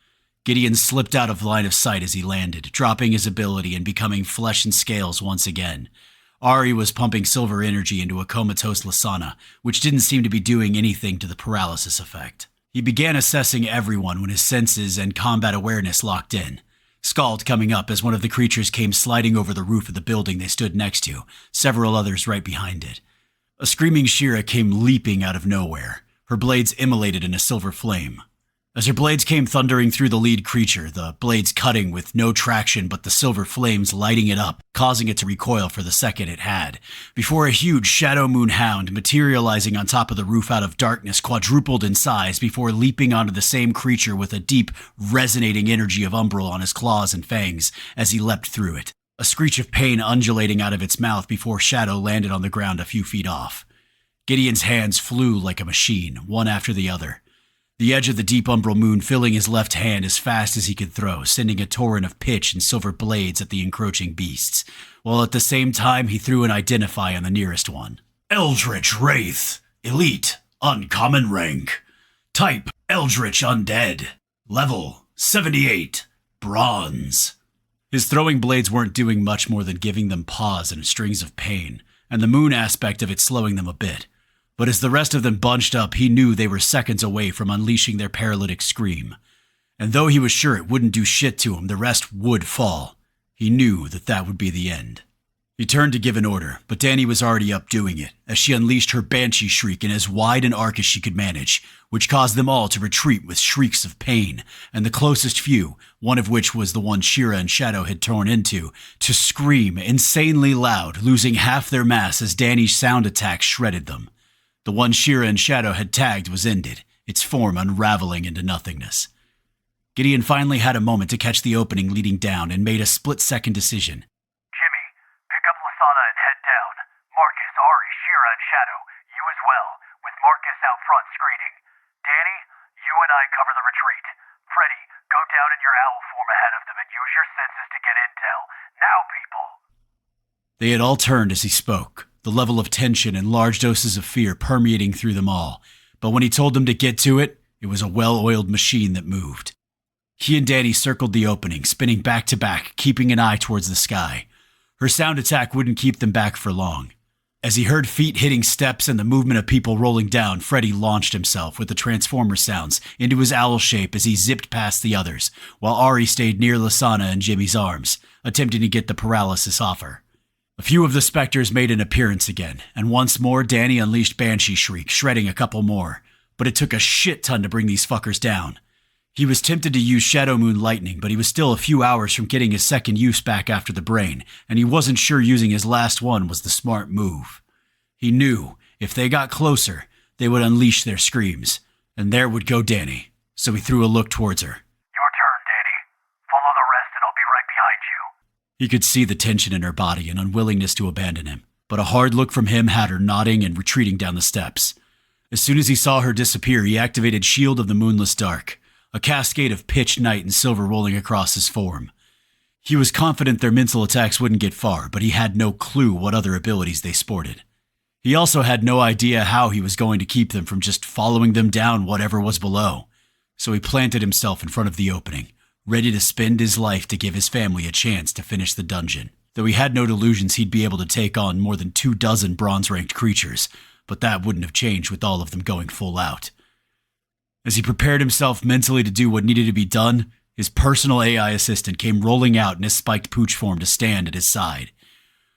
Gideon slipped out of line of sight as he landed, dropping his ability and becoming flesh and scales once again. Ari was pumping silver energy into a comatose Lasana, which didn't seem to be doing anything to the paralysis effect. He began assessing everyone when his senses and combat awareness locked in. Scald coming up as one of the creatures came sliding over the roof of the building they stood next to, several others right behind it. A screaming Shira came leaping out of nowhere, her blades immolated in a silver flame. As her blades came thundering through the lead creature, the blades cutting with no traction but the silver flames lighting it up, causing it to recoil for the second it had, before a huge shadow moon hound materializing on top of the roof out of darkness quadrupled in size before leaping onto the same creature with a deep, resonating energy of umbral on his claws and fangs as he leapt through it, a screech of pain undulating out of its mouth before Shadow landed on the ground a few feet off. Gideon's hands flew like a machine, one after the other. The edge of the deep umbral moon filling his left hand as fast as he could throw, sending a torrent of pitch and silver blades at the encroaching beasts, while at the same time he threw an identify on the nearest one. Eldritch Wraith. Elite. Uncommon rank. Type. Eldritch Undead. Level. 78. Bronze. His throwing blades weren't doing much more than giving them pause and strings of pain, and the moon aspect of it slowing them a bit. But as the rest of them bunched up, he knew they were seconds away from unleashing their paralytic scream. And though he was sure it wouldn't do shit to him, the rest would fall. He knew that that would be the end. He turned to give an order, but Danny was already up doing it, as she unleashed her banshee shriek in as wide an arc as she could manage, which caused them all to retreat with shrieks of pain, and the closest few, one of which was the one Shira and Shadow had torn into, to scream insanely loud, losing half their mass as Danny's sound attack shredded them. The one Shira and Shadow had tagged was ended, its form unraveling into nothingness. Gideon finally had a moment to catch the opening leading down and made a split-second decision. Jimmy, pick up Lasana and head down. Marcus, Ari, Shira, and Shadow, you as well, with Marcus out front screening. Danny, you and I cover the retreat. Freddy, go down in your owl form ahead of them and use your senses to get intel. Now, people! They had all turned as he spoke, the level of tension and large doses of fear permeating through them all. But when he told them to get to it, it was a well-oiled machine that moved. He and Danny circled the opening, spinning back to back, keeping an eye towards the sky. Her sound attack wouldn't keep them back for long. As he heard feet hitting steps and the movement of people rolling down, Freddy launched himself with the transformer sounds into his owl shape as he zipped past the others, while Ari stayed near Lasana and Jimmy's arms, attempting to get the paralysis off her. A few of the specters made an appearance again, and once more Danny unleashed Banshee Shriek, shredding a couple more, but it took a shit ton to bring these fuckers down. He was tempted to use Shadow Moon Lightning, but he was still a few hours from getting his second use back after the brain, and he wasn't sure using his last one was the smart move. He knew, if they got closer, they would unleash their screams, and there would go Danny, so he threw a look towards her. Your turn, Danny. Follow the rest and I'll be right behind you. He could see the tension in her body and unwillingness to abandon him, but a hard look from him had her nodding and retreating down the steps. As soon as he saw her disappear, he activated Shield of the Moonless Dark, a cascade of pitch, night, and silver rolling across his form. He was confident their mental attacks wouldn't get far, but he had no clue what other abilities they sported. He also had no idea how he was going to keep them from just following them down whatever was below. So he planted himself in front of the opening, ready to spend his life to give his family a chance to finish the dungeon, though he had no delusions he'd be able to take on more than 24 bronze-ranked creatures, but that wouldn't have changed with all of them going full out. As he prepared himself mentally to do what needed to be done, his personal AI assistant came rolling out in his spiked pooch form to stand at his side,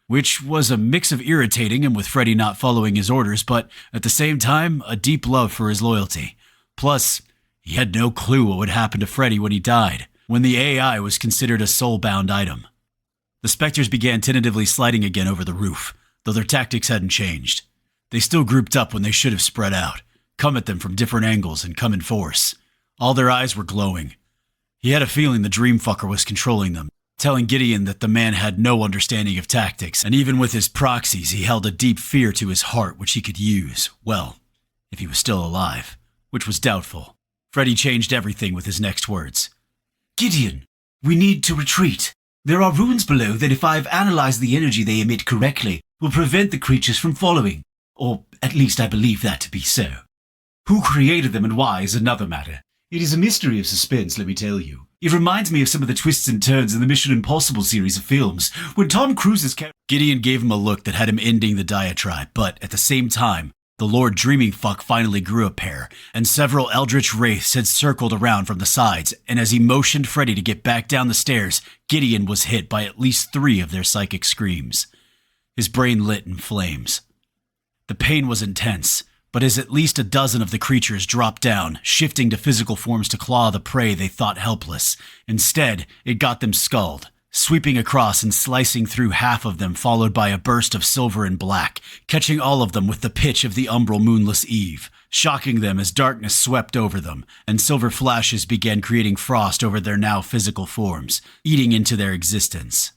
which was a mix of irritating him with Freddy not following his orders, but at the same time, a deep love for his loyalty. Plus, he had no clue what would happen to Freddy when he died, when the AI was considered a soul-bound item. The specters began tentatively sliding again over the roof, though their tactics hadn't changed. They still grouped up when they should have spread out, come at them from different angles and come in force. All their eyes were glowing. He had a feeling the Dreamfucker was controlling them, telling Gideon that the man had no understanding of tactics, and even with his proxies he held a deep fear to his heart which he could use, well, if he was still alive, which was doubtful. Freddy changed everything with his next words. Gideon, we need to retreat. There are runes below that, if I've analyzed the energy they emit correctly, will prevent the creatures from following. Or at least I believe that to be so. Who created them and why is another matter. It is a mystery of suspense, let me tell you. It reminds me of some of the twists and turns in the Mission Impossible series of films, when Tom Cruise's character... Gideon gave him a look that had him ending the diatribe, but at the same time, the Lord Dreaming Fuck finally grew a pair, and several eldritch wraiths had circled around from the sides, and as he motioned Freddy to get back down the stairs, Gideon was hit by at least 3 of their psychic screams. His brain lit in flames. The pain was intense, but as at least a dozen of the creatures dropped down, shifting to physical forms to claw the prey they thought helpless, instead, it got them skulled, sweeping across and slicing through half of them, followed by a burst of silver and black, catching all of them with the pitch of the umbral moonless eve, shocking them as darkness swept over them, and silver flashes began creating frost over their now physical forms, eating into their existence.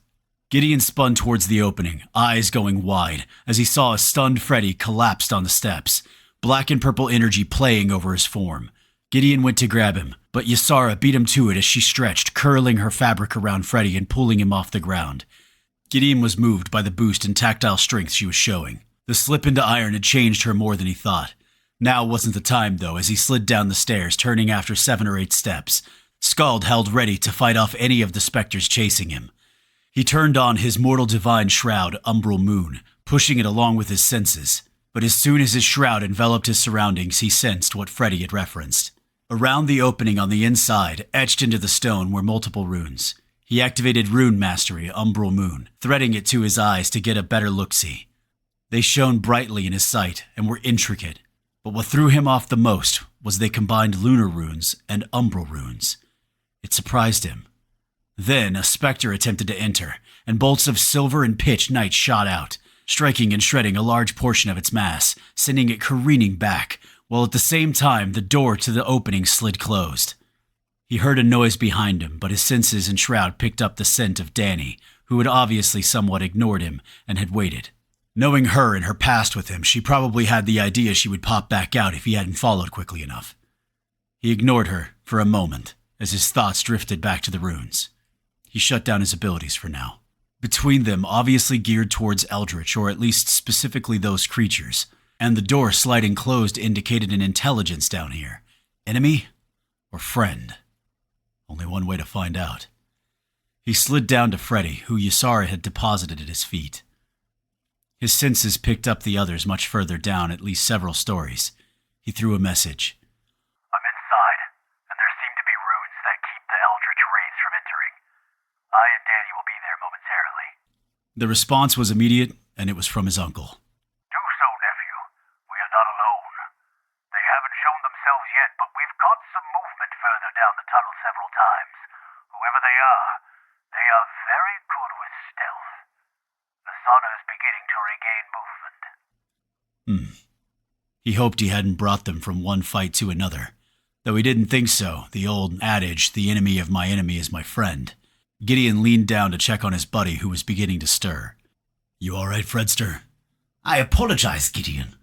Gideon spun towards the opening, eyes going wide, as he saw a stunned Freddy collapsed on the steps, black and purple energy playing over his form. Gideon went to grab him, but Ysara beat him to it as she stretched, curling her fabric around Freddy and pulling him off the ground. Gideon was moved by the boost in tactile strength she was showing. The slip into iron had changed her more than he thought. Now wasn't the time, though, as he slid down the stairs, turning after 7 or 8 steps. Skald held ready to fight off any of the specters chasing him. He turned on his mortal divine shroud, Umbral Moon, pushing it along with his senses. But as soon as his shroud enveloped his surroundings, he sensed what Freddy had referenced. Around the opening on the inside, etched into the stone, were multiple runes. He activated Rune Mastery, Umbral Moon, threading it to his eyes to get a better look-see. They shone brightly in his sight and were intricate, but what threw him off the most was they combined lunar runes and umbral runes. It surprised him. Then a specter attempted to enter, and bolts of silver and pitch night shot out, striking and shredding a large portion of its mass, sending it careening back, while at the same time the door to the opening slid closed. He heard a noise behind him, but his senses and shroud picked up the scent of Danny, who had obviously somewhat ignored him and had waited. Knowing her and her past with him, she probably had the idea she would pop back out if he hadn't followed quickly enough. He ignored her for a moment as his thoughts drifted back to the runes. He shut down his abilities for now. Between them, obviously geared towards Eldritch, or at least specifically those creatures, and the door sliding closed indicated an intelligence down here. Enemy or friend? Only one way to find out. He slid down to Freddy, who Ysara had deposited at his feet. His senses picked up the others much further down, at least several stories. He threw a message. I'm inside, and there seem to be runes that keep the Eldritch wraiths from entering. I and Danny will be there momentarily. The response was immediate, and it was from his uncle. Do so, nephew. We are not alone. They haven't shown themselves yet, but we've caught some movement further down the tunnel several times. Whoever they are very good with stealth. The sun is beginning to regain movement. He hoped he hadn't brought them from one fight to another. Though he didn't think so, the old adage, the enemy of my enemy is my friend. Gideon leaned down to check on his buddy, who was beginning to stir. You all right, Fredster? I apologize, Gideon.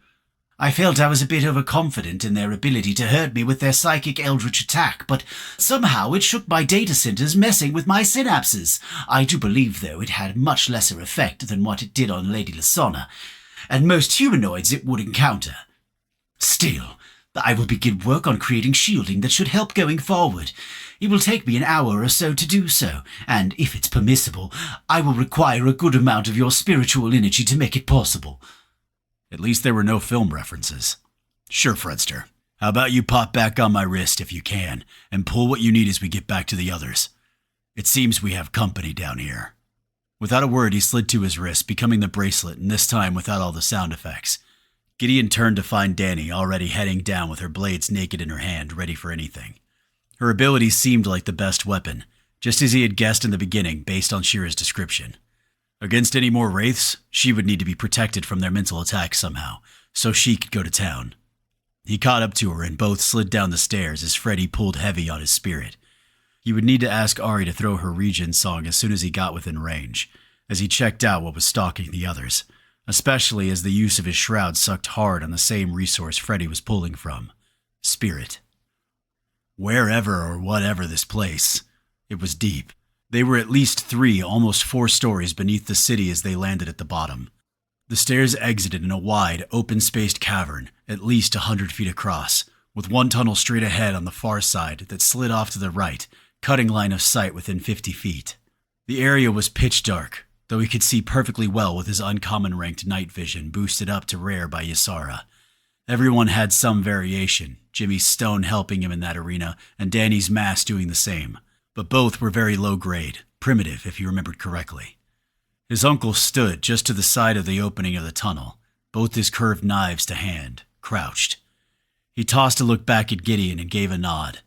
I felt I was a bit overconfident in their ability to hurt me with their psychic eldritch attack, but somehow it shook my data centers, messing with my synapses. I do believe, though, it had much lesser effect than what it did on Lady Lasonna, and most humanoids it would encounter. Still, I will begin work on creating shielding that should help going forward. It will take me an hour or so to do so, and if it's permissible, I will require a good amount of your spiritual energy to make it possible. At least there were no film references. Sure, Fredster. How about you pop back on my wrist if you can, and pull what you need as we get back to the others. It seems we have company down here. Without a word, he slid to his wrist, becoming the bracelet, and this time without all the sound effects. Gideon turned to find Danny already heading down with her blades naked in her hand, ready for anything. Her ability seemed like the best weapon, just as he had guessed in the beginning based on Shira's description. Against any more wraiths, she would need to be protected from their mental attacks somehow, so she could go to town. He caught up to her and both slid down the stairs as Freddy pulled heavy on his spirit. He would need to ask Ari to throw her regen song as soon as he got within range, as he checked out what was stalking the others, especially as the use of his shroud sucked hard on the same resource Freddy was pulling from, spirit. Wherever or whatever this place, it was deep. They were at least 3, almost 4 stories beneath the city as they landed at the bottom. The stairs exited in a wide, open-spaced cavern, at least 100 feet across, with one tunnel straight ahead on the far side that slid off to the right, cutting line of sight within 50 feet. The area was pitch dark, though he could see perfectly well with his uncommon ranked night vision boosted up to rare by Ysara. Everyone had some variation, Jimmy's stone helping him in that arena, and Danny's mass doing the same. But both were very low grade, primitive if he remembered correctly. His uncle stood just to the side of the opening of the tunnel, both his curved knives to hand, crouched. He tossed a look back at Gideon and gave a nod.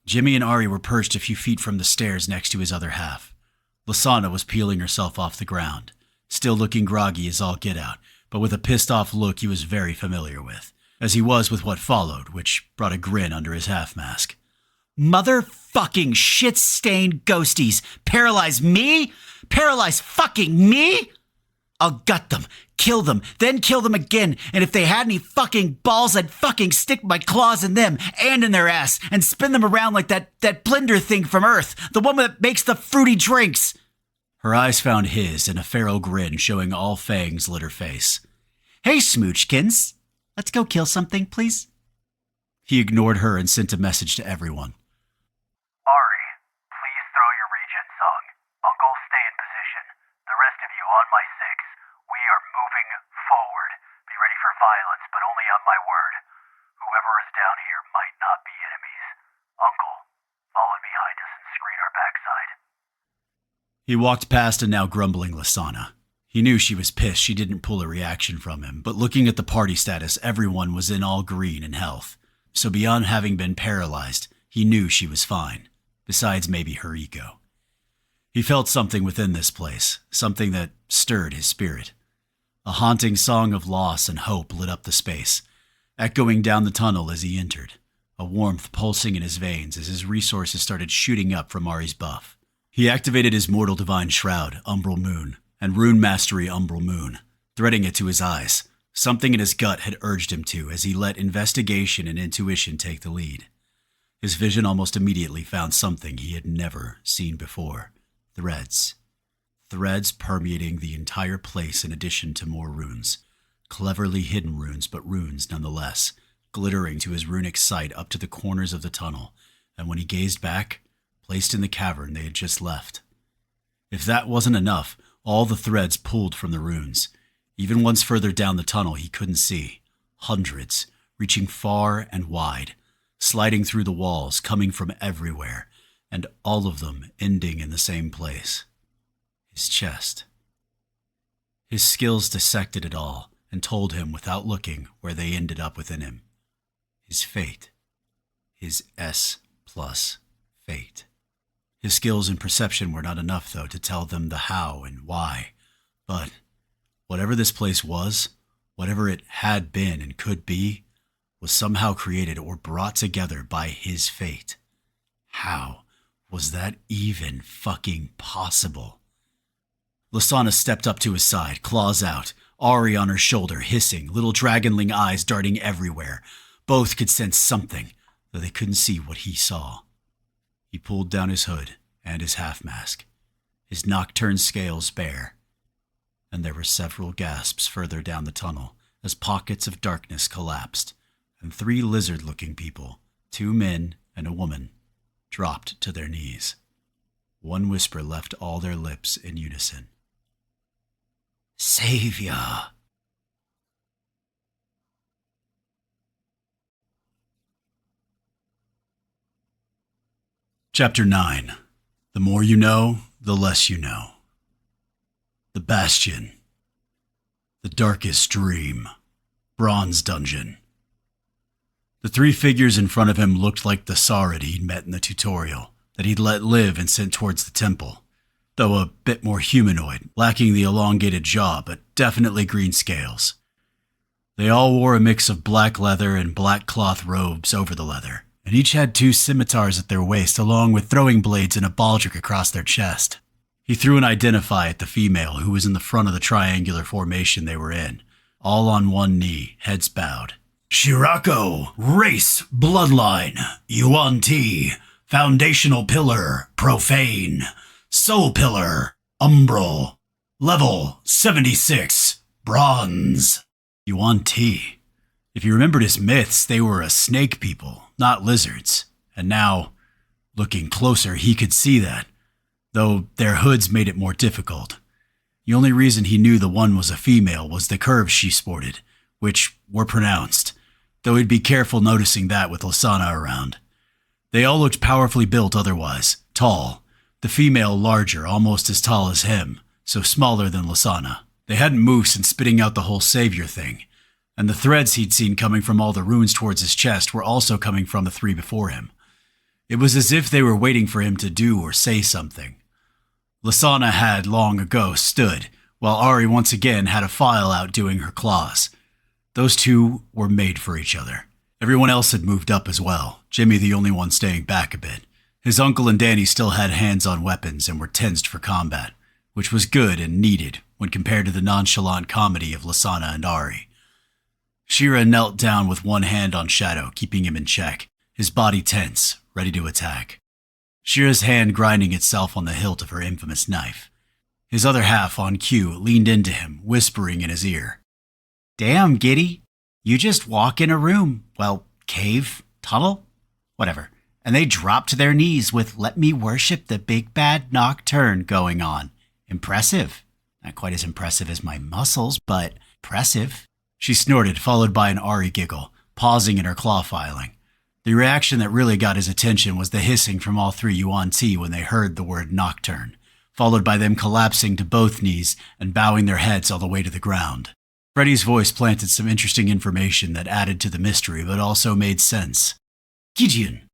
Jimmy and Ari were perched a few feet from the stairs next to his other half. Lasana was peeling herself off the ground, still looking groggy as all get out, but with a pissed-off look he was very familiar with, as he was with what followed, which brought a grin under his half-mask. Motherfucking shit-stained ghosties! Paralyze me? Paralyze fucking me? I'll gut them, kill them, then kill them again, and if they had any fucking balls, I'd fucking stick my claws in them and in their ass and spin them around like that blender thing from Earth, the one that makes the fruity drinks. Her eyes found his, and a feral grin showing all fangs lit her face. Hey, Smoochkins, let's go kill something, please. He ignored her and sent a message to everyone. Ari, please throw your regen song. Uncle, stay in position. The rest of you on my 6. We are moving forward. Be ready for violence, but only on my word. Whoever is down here might not be enemies. Uncle, fall in behind us and screen our backside. He walked past a now grumbling Lasana. He knew she was pissed she didn't pull a reaction from him, but looking at the party status, everyone was in all green and health. So beyond having been paralyzed, he knew she was fine, besides maybe her ego. He felt something within this place, something that stirred his spirit. A haunting song of loss and hope lit up the space, echoing down the tunnel as he entered, a warmth pulsing in his veins as his resources started shooting up from Ari's buff. He activated his Mortal Divine Shroud, Umbral Moon, and Rune Mastery, Umbral Moon, threading it to his eyes. Something in his gut had urged him to as he let investigation and intuition take the lead. His vision almost immediately found something he had never seen before. Threads. Threads permeating the entire place in addition to more runes. Cleverly hidden runes, but runes nonetheless, glittering to his runic sight up to the corners of the tunnel, and when he gazed back, placed in the cavern they had just left. If that wasn't enough, all the threads pulled from the runes. Even once further down the tunnel he couldn't see. Hundreds, reaching far and wide, sliding through the walls, coming from everywhere, and all of them ending in the same place. His chest. His skills dissected it all and told him without looking where they ended up within him. His fate. His S+ fate. His skills and perception were not enough, though, to tell them the how and why. But whatever this place was, whatever it had been and could be, was somehow created or brought together by his fate. How was that even fucking possible? Lasana stepped up to his side, claws out, Ari on her shoulder, hissing, little dragonling eyes darting everywhere. Both could sense something, though they couldn't see what he saw. He pulled down his hood and his half-mask, his nocturne scales bare, and there were several gasps further down the tunnel as pockets of darkness collapsed, and 3 lizard-looking people, 2 men and a woman, dropped to their knees. One whisper left all their lips in unison. Savior. Chapter 9. The more you know, the less you know. The Bastion. The Darkest Dream. Bronze Dungeon. The 3 figures in front of him looked like the Saurid he'd met in the tutorial, that he'd let live and sent towards the temple, though a bit more humanoid, lacking the elongated jaw, but definitely green scales. They all wore a mix of black leather and black cloth robes over the leather, and each had 2 scimitars at their waist along with throwing blades and a baldric across their chest. He threw an identify at the female who was in the front of the triangular formation they were in, all on one knee, heads bowed. Shirako, race, bloodline, Yuan Ti, foundational pillar, profane, soul pillar, umbral, level 76, bronze. Yuan Ti. If you remembered his myths, they were a snake people, not lizards. And now, looking closer, he could see that, though their hoods made it more difficult. The only reason he knew the one was a female was the curves she sported, which were pronounced, though he'd be careful noticing that with Lasana around. They all looked powerfully built otherwise, tall, the female larger, almost as tall as him, so smaller than Lasana. They hadn't moved since spitting out the whole savior thing, and the threads he'd seen coming from all the runes towards his chest were also coming from the three before him. It was as if they were waiting for him to do or say something. Lasana had long ago stood, while Ari once again had a file out doing her claws. Those two were made for each other. Everyone else had moved up as well, Jimmy the only one staying back a bit. His uncle and Danny still had hands on weapons and were tensed for combat, which was good and needed when compared to the nonchalant comedy of Lasana and Ari. Shira knelt down with one hand on Shadow, keeping him in check, his body tense, ready to attack. Shira's hand grinding itself on the hilt of her infamous knife. His other half, on cue, leaned into him, whispering in his ear. "Damn, Giddy. You just walk in a room, well, cave, tunnel, whatever, and they drop to their knees with 'Let me worship the big bad nocturne' going on. Impressive. Not quite as impressive as my muscles, but impressive." She snorted, followed by an Ari giggle, pausing in her claw filing. The reaction that really got his attention was the hissing from all three Yuan Ti when they heard the word nocturne, followed by them collapsing to both knees and bowing their heads all the way to the ground. Freddy's voice planted some interesting information that added to the mystery but also made sense. "Gideon,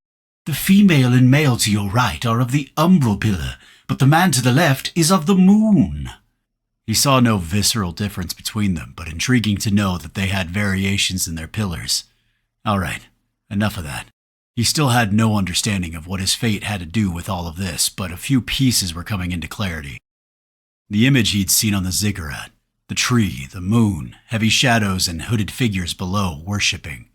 the female and male to your right are of the umbral pillar, but the man to the left is of the moon." He saw no visceral difference between them, but intriguing to know that they had variations in their pillars. All right. Enough of that. He still had no understanding of what his fate had to do with all of this, but a few pieces were coming into clarity. The image he'd seen on the ziggurat, the tree, the moon, heavy shadows and hooded figures below, worshipping.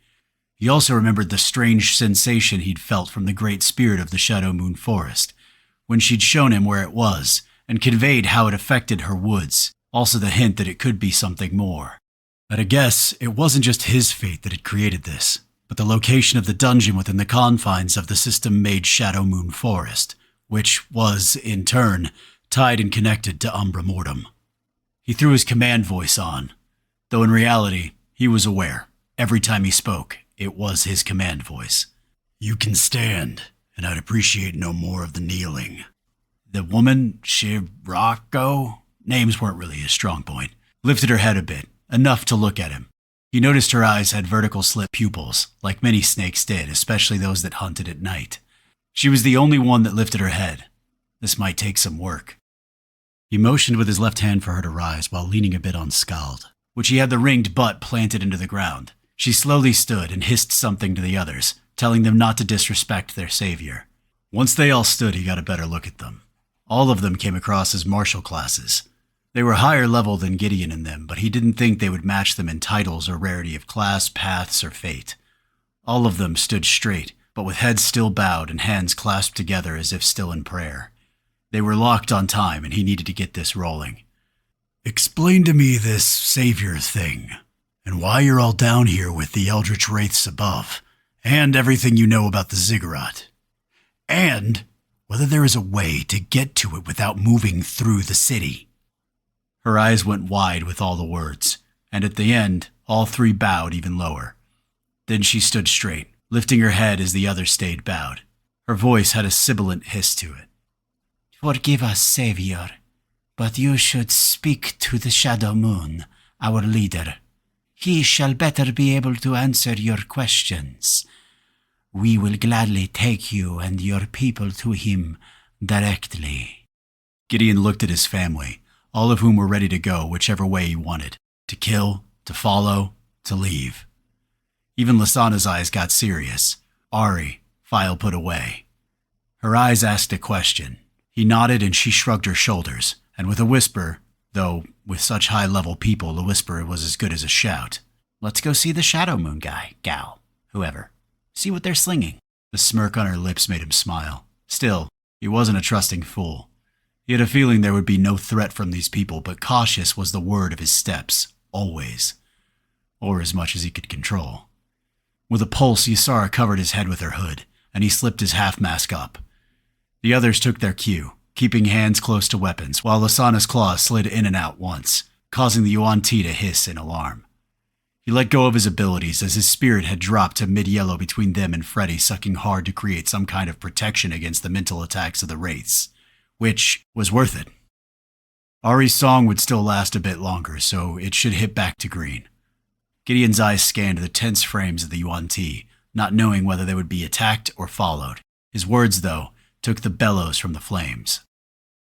He also remembered the strange sensation he'd felt from the great spirit of the Shadow Moon Forest, when she'd shown him where it was, and conveyed how it affected her woods, also the hint that it could be something more. At a guess, it wasn't just his fate that had created this, but the location of the dungeon within the confines of the system-made Shadow Moon Forest, which was, in turn, tied and connected to Umbra Mortem. He threw his command voice on, though in reality, he was aware, every time he spoke, it was his command voice. "You can stand, and I'd appreciate no more of the kneeling." The woman, Shirako, names weren't really his strong point, lifted her head a bit, enough to look at him. He noticed her eyes had vertical slit pupils, like many snakes did, especially those that hunted at night. She was the only one that lifted her head. This might take some work. He motioned with his left hand for her to rise while leaning a bit on Scald, which he had the ringed butt planted into the ground. She slowly stood and hissed something to the others, telling them not to disrespect their savior. Once they all stood, he got a better look at them. All of them came across as martial classes. They were higher level than Gideon and them, but he didn't think they would match them in titles or rarity of class, paths, or fate. All of them stood straight, but with heads still bowed and hands clasped together as if still in prayer. They were locked on time, and he needed to get this rolling. "Explain to me this savior thing, and why you're all down here with the eldritch wraiths above, and everything you know about the ziggurat. And whether there is a way to get to it without moving through the city." Her eyes went wide with all the words, and at the end, all three bowed even lower. Then she stood straight, lifting her head as the others stayed bowed. Her voice had a sibilant hiss to it. "Forgive us, Savior, but you should speak to the Shadow Moon, our leader. He shall better be able to answer your questions. We will gladly take you and your people to him directly." Gideon looked at his family, all of whom were ready to go whichever way he wanted, to kill, to follow, to leave. Even Lasana's eyes got serious. Ari, file put away. Her eyes asked a question. He nodded and she shrugged her shoulders, and with a whisper, though with such high-level people a whisper was as good as a shout, Let's go see the Shadow Moon guy, gal, whoever. See what they're slinging. The smirk on her lips made him smile. Still, he wasn't a trusting fool. He had a feeling there would be no threat from these people, but cautious was the word of his steps, always. Or as much as he could control. With a pulse, Ysara covered his head with her hood, and he slipped his half-mask up. The others took their cue, keeping hands close to weapons, while Lasana's claws slid in and out once, causing the Yuan-Ti to hiss in alarm. He let go of his abilities as his spirit had dropped to mid-yellow between them and Freddy, sucking hard to create some kind of protection against the mental attacks of the wraiths, which was worth it. Ari's song would still last a bit longer, so it should hit back to green. Gideon's eyes scanned the tense frames of the Yuan-Ti, not knowing whether they would be attacked or followed. His words, though, took the bellows from the flames.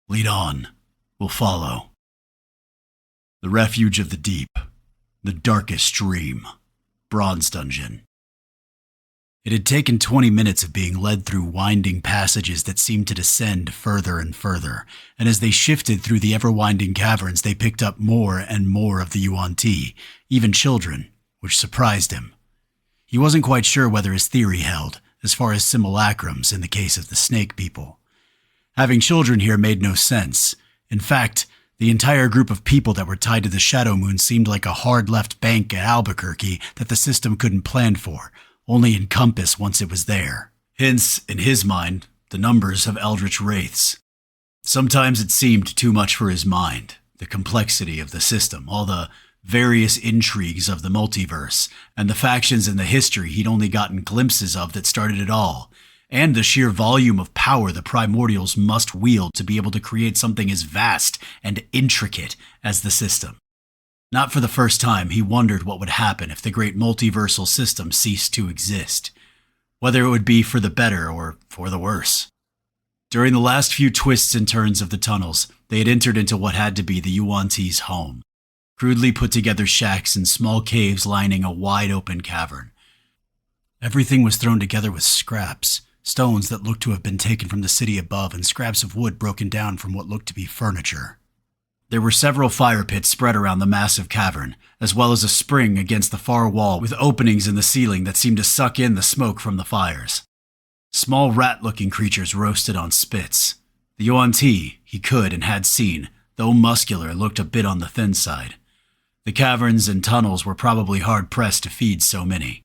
Lead on. We'll follow. The refuge of the deep. The darkest dream. Bronze Dungeon. It had taken 20 minutes of being led through winding passages that seemed to descend further and further, and as they shifted through the ever-winding caverns, they picked up more and more of the Yuan-Ti, even children, which surprised him. He wasn't quite sure whether his theory held, as far as simulacrums in the case of the snake people. Having children here made no sense. In fact, the entire group of people that were tied to the Shadow Moon seemed like a hard-left bank at Albuquerque that the system couldn't plan for, only encompass once it was there. Hence, in his mind, the numbers of eldritch wraiths. Sometimes it seemed too much for his mind, the complexity of the system, all the various intrigues of the multiverse, and the factions in the history he'd only gotten glimpses of that started it all, and the sheer volume of power the primordials must wield to be able to create something as vast and intricate as the system. Not for the first time, he wondered what would happen if the great multiversal system ceased to exist, whether it would be for the better or for the worse. During the last few twists and turns of the tunnels, they had entered into what had to be the Yuan-Ti's home. Crudely put together shacks and small caves lining a wide-open cavern. Everything was thrown together with scraps, stones that looked to have been taken from the city above and scraps of wood broken down from what looked to be furniture. There were several fire pits spread around the massive cavern, as well as a spring against the far wall with openings in the ceiling that seemed to suck in the smoke from the fires. Small rat-looking creatures roasted on spits. The Yuan-Ti, he could and had seen, though muscular, looked a bit on the thin side. The caverns and tunnels were probably hard-pressed to feed so many.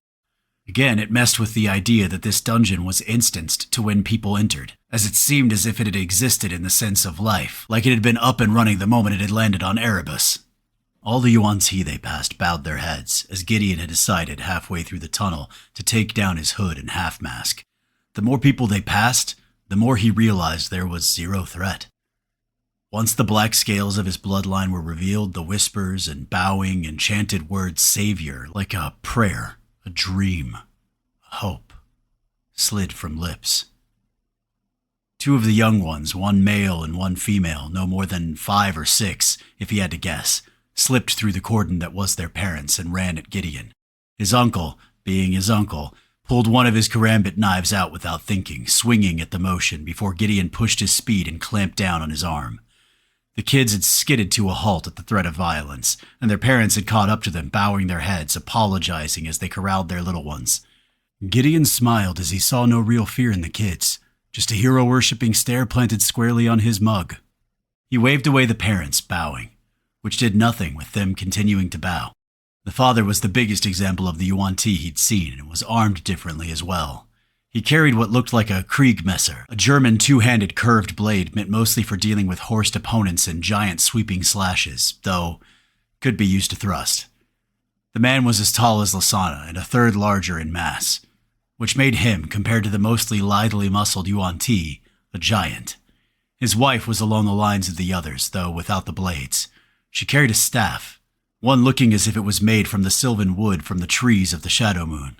Again, it messed with the idea that this dungeon was instanced to when people entered, as it seemed as if it had existed in the sense of life, like it had been up and running the moment it had landed on Erebus. All the Yuan-Ti they passed bowed their heads, as Gideon had decided halfway through the tunnel to take down his hood and half-mask. The more people they passed, the more he realized there was zero threat. Once the black scales of his bloodline were revealed, the whispers and bowing and chanted words Savior, like a prayer, a dream, a hope, slid from lips. Two of the young ones, one male and one female, no more than 5 or 6, if he had to guess, slipped through the cordon that was their parents and ran at Gideon. His uncle, being his uncle, pulled one of his karambit knives out without thinking, swinging at the motion before Gideon pushed his speed and clamped down on his arm. The kids had skidded to a halt at the threat of violence, and their parents had caught up to them, bowing their heads, apologizing as they corralled their little ones. Gideon smiled as he saw no real fear in the kids, just a hero-worshipping stare planted squarely on his mug. He waved away the parents, bowing, which did nothing with them continuing to bow. The father was the biggest example of the Yuan-Ti he'd seen and was armed differently as well. He carried what looked like a Kriegmesser, a German two-handed curved blade meant mostly for dealing with horsed opponents and giant sweeping slashes, though could be used to thrust. The man was as tall as Lasana and a third larger in mass, which made him, compared to the mostly lithely muscled Yuan-Ti, a giant. His wife was along the lines of the others, though without the blades. She carried a staff, one looking as if it was made from the sylvan wood from the trees of the Shadow Moon.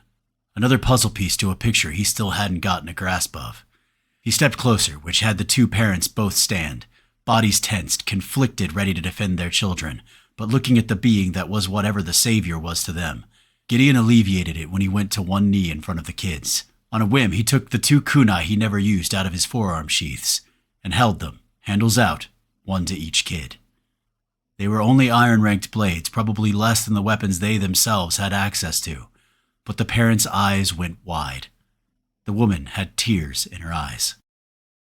Another puzzle piece to a picture he still hadn't gotten a grasp of. He stepped closer, which had the two parents both stand, bodies tensed, conflicted, ready to defend their children, but looking at the being that was whatever the savior was to them. Gideon alleviated it when he went to one knee in front of the kids. On a whim, he took the 2 kunai he never used out of his forearm sheaths, and held them, handles out, one to each kid. They were only iron-ranked blades, probably less than the weapons they themselves had access to. But the parents' eyes went wide. The woman had tears in her eyes.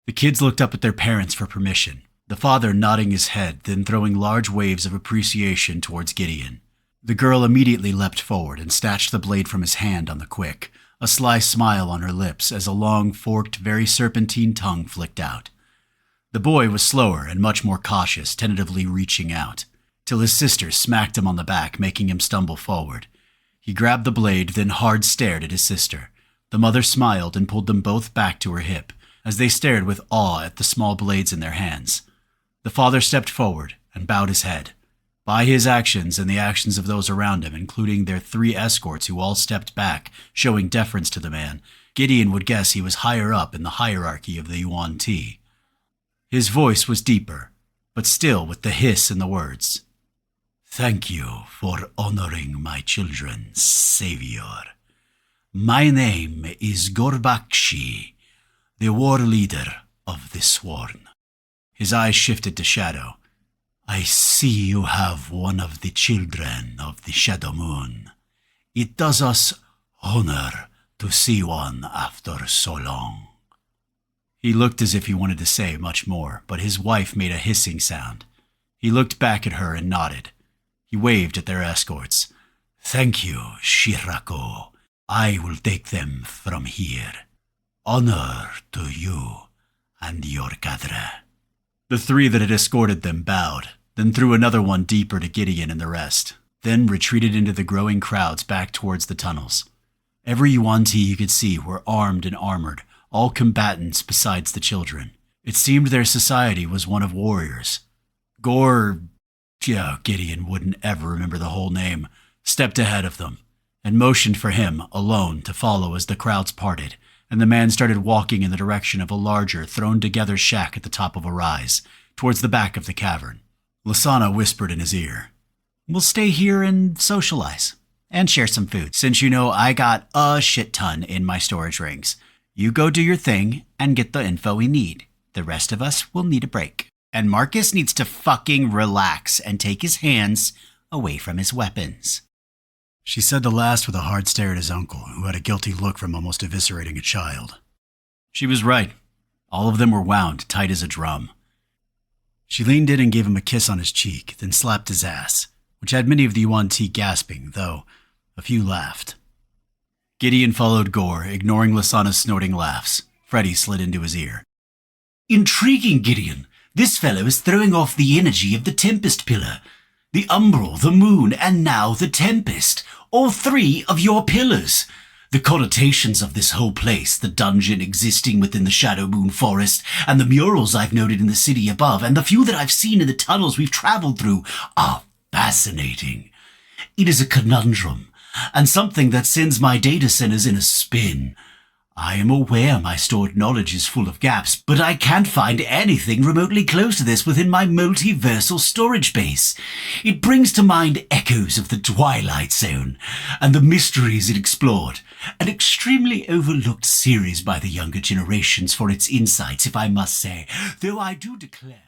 The kids looked up at their parents for permission, the father nodding his head, then throwing large waves of appreciation towards Gideon. The girl immediately leapt forward and snatched the blade from his hand on the quick, a sly smile on her lips as a long, forked, very serpentine tongue flicked out. The boy was slower and much more cautious, tentatively reaching out, till his sister smacked him on the back, making him stumble forward. He grabbed the blade, then hard stared at his sister. The mother smiled and pulled them both back to her hip, as they stared with awe at the small blades in their hands. The father stepped forward and bowed his head. By his actions and the actions of those around him, including their 3 escorts who all stepped back, showing deference to the man, Gideon would guess he was higher up in the hierarchy of the Yuan-Ti. His voice was deeper, but still with the hiss in the words. "Thank you for honoring my children, Savior. My name is Gorbakshi, the war leader of the Sworn." His eyes shifted to Shadow. "I see you have one of the children of the Shadow Moon. It does us honor to see one after so long." He looked as if he wanted to say much more, but his wife made a hissing sound. He looked back at her and nodded. He waved at their escorts. "Thank you, Shirako. I will take them from here. Honor to you and your cadre." The 3 that had escorted them bowed, then threw another one deeper to Gideon and the rest, then retreated into the growing crowds back towards the tunnels. Every Yuan-Ti you could see were armed and armored, all combatants besides the children. It seemed their society was one of warriors. Gideon wouldn't ever remember the whole name, stepped ahead of them, and motioned for him, alone, to follow as the crowds parted, and the man started walking in the direction of a larger, thrown-together shack at the top of a rise, towards the back of the cavern. Lasana whispered in his ear, "We'll stay here and socialize, and share some food, since you know I got a shit ton in my storage rings. You go do your thing and get the info we need. The rest of us will need a break. And Marcus needs to fucking relax and take his hands away from his weapons." She said the last with a hard stare at his uncle, who had a guilty look from almost eviscerating a child. She was right. All of them were wound tight as a drum. She leaned in and gave him a kiss on his cheek, then slapped his ass, which had many of the Yuan-Ti gasping, though a few laughed. Gideon followed Gore, ignoring Lasana's snorting laughs. Freddy slid into his ear. "Intriguing, Gideon. This fellow is throwing off the energy of the Tempest Pillar. The Umbral, the Moon, and now the Tempest. All 3 of your pillars. The connotations of this whole place, the dungeon existing within the Shadow Moon Forest, and the murals I've noted in the city above, and the few that I've seen in the tunnels we've traveled through, are fascinating. It is a conundrum, and something that sends my data centers in a spin. I am aware my stored knowledge is full of gaps, but I can't find anything remotely close to this within my multiversal storage base. It brings to mind echoes of the Twilight Zone and the mysteries it explored, an extremely overlooked series by the younger generations for its insights, if I must say, though I do declare."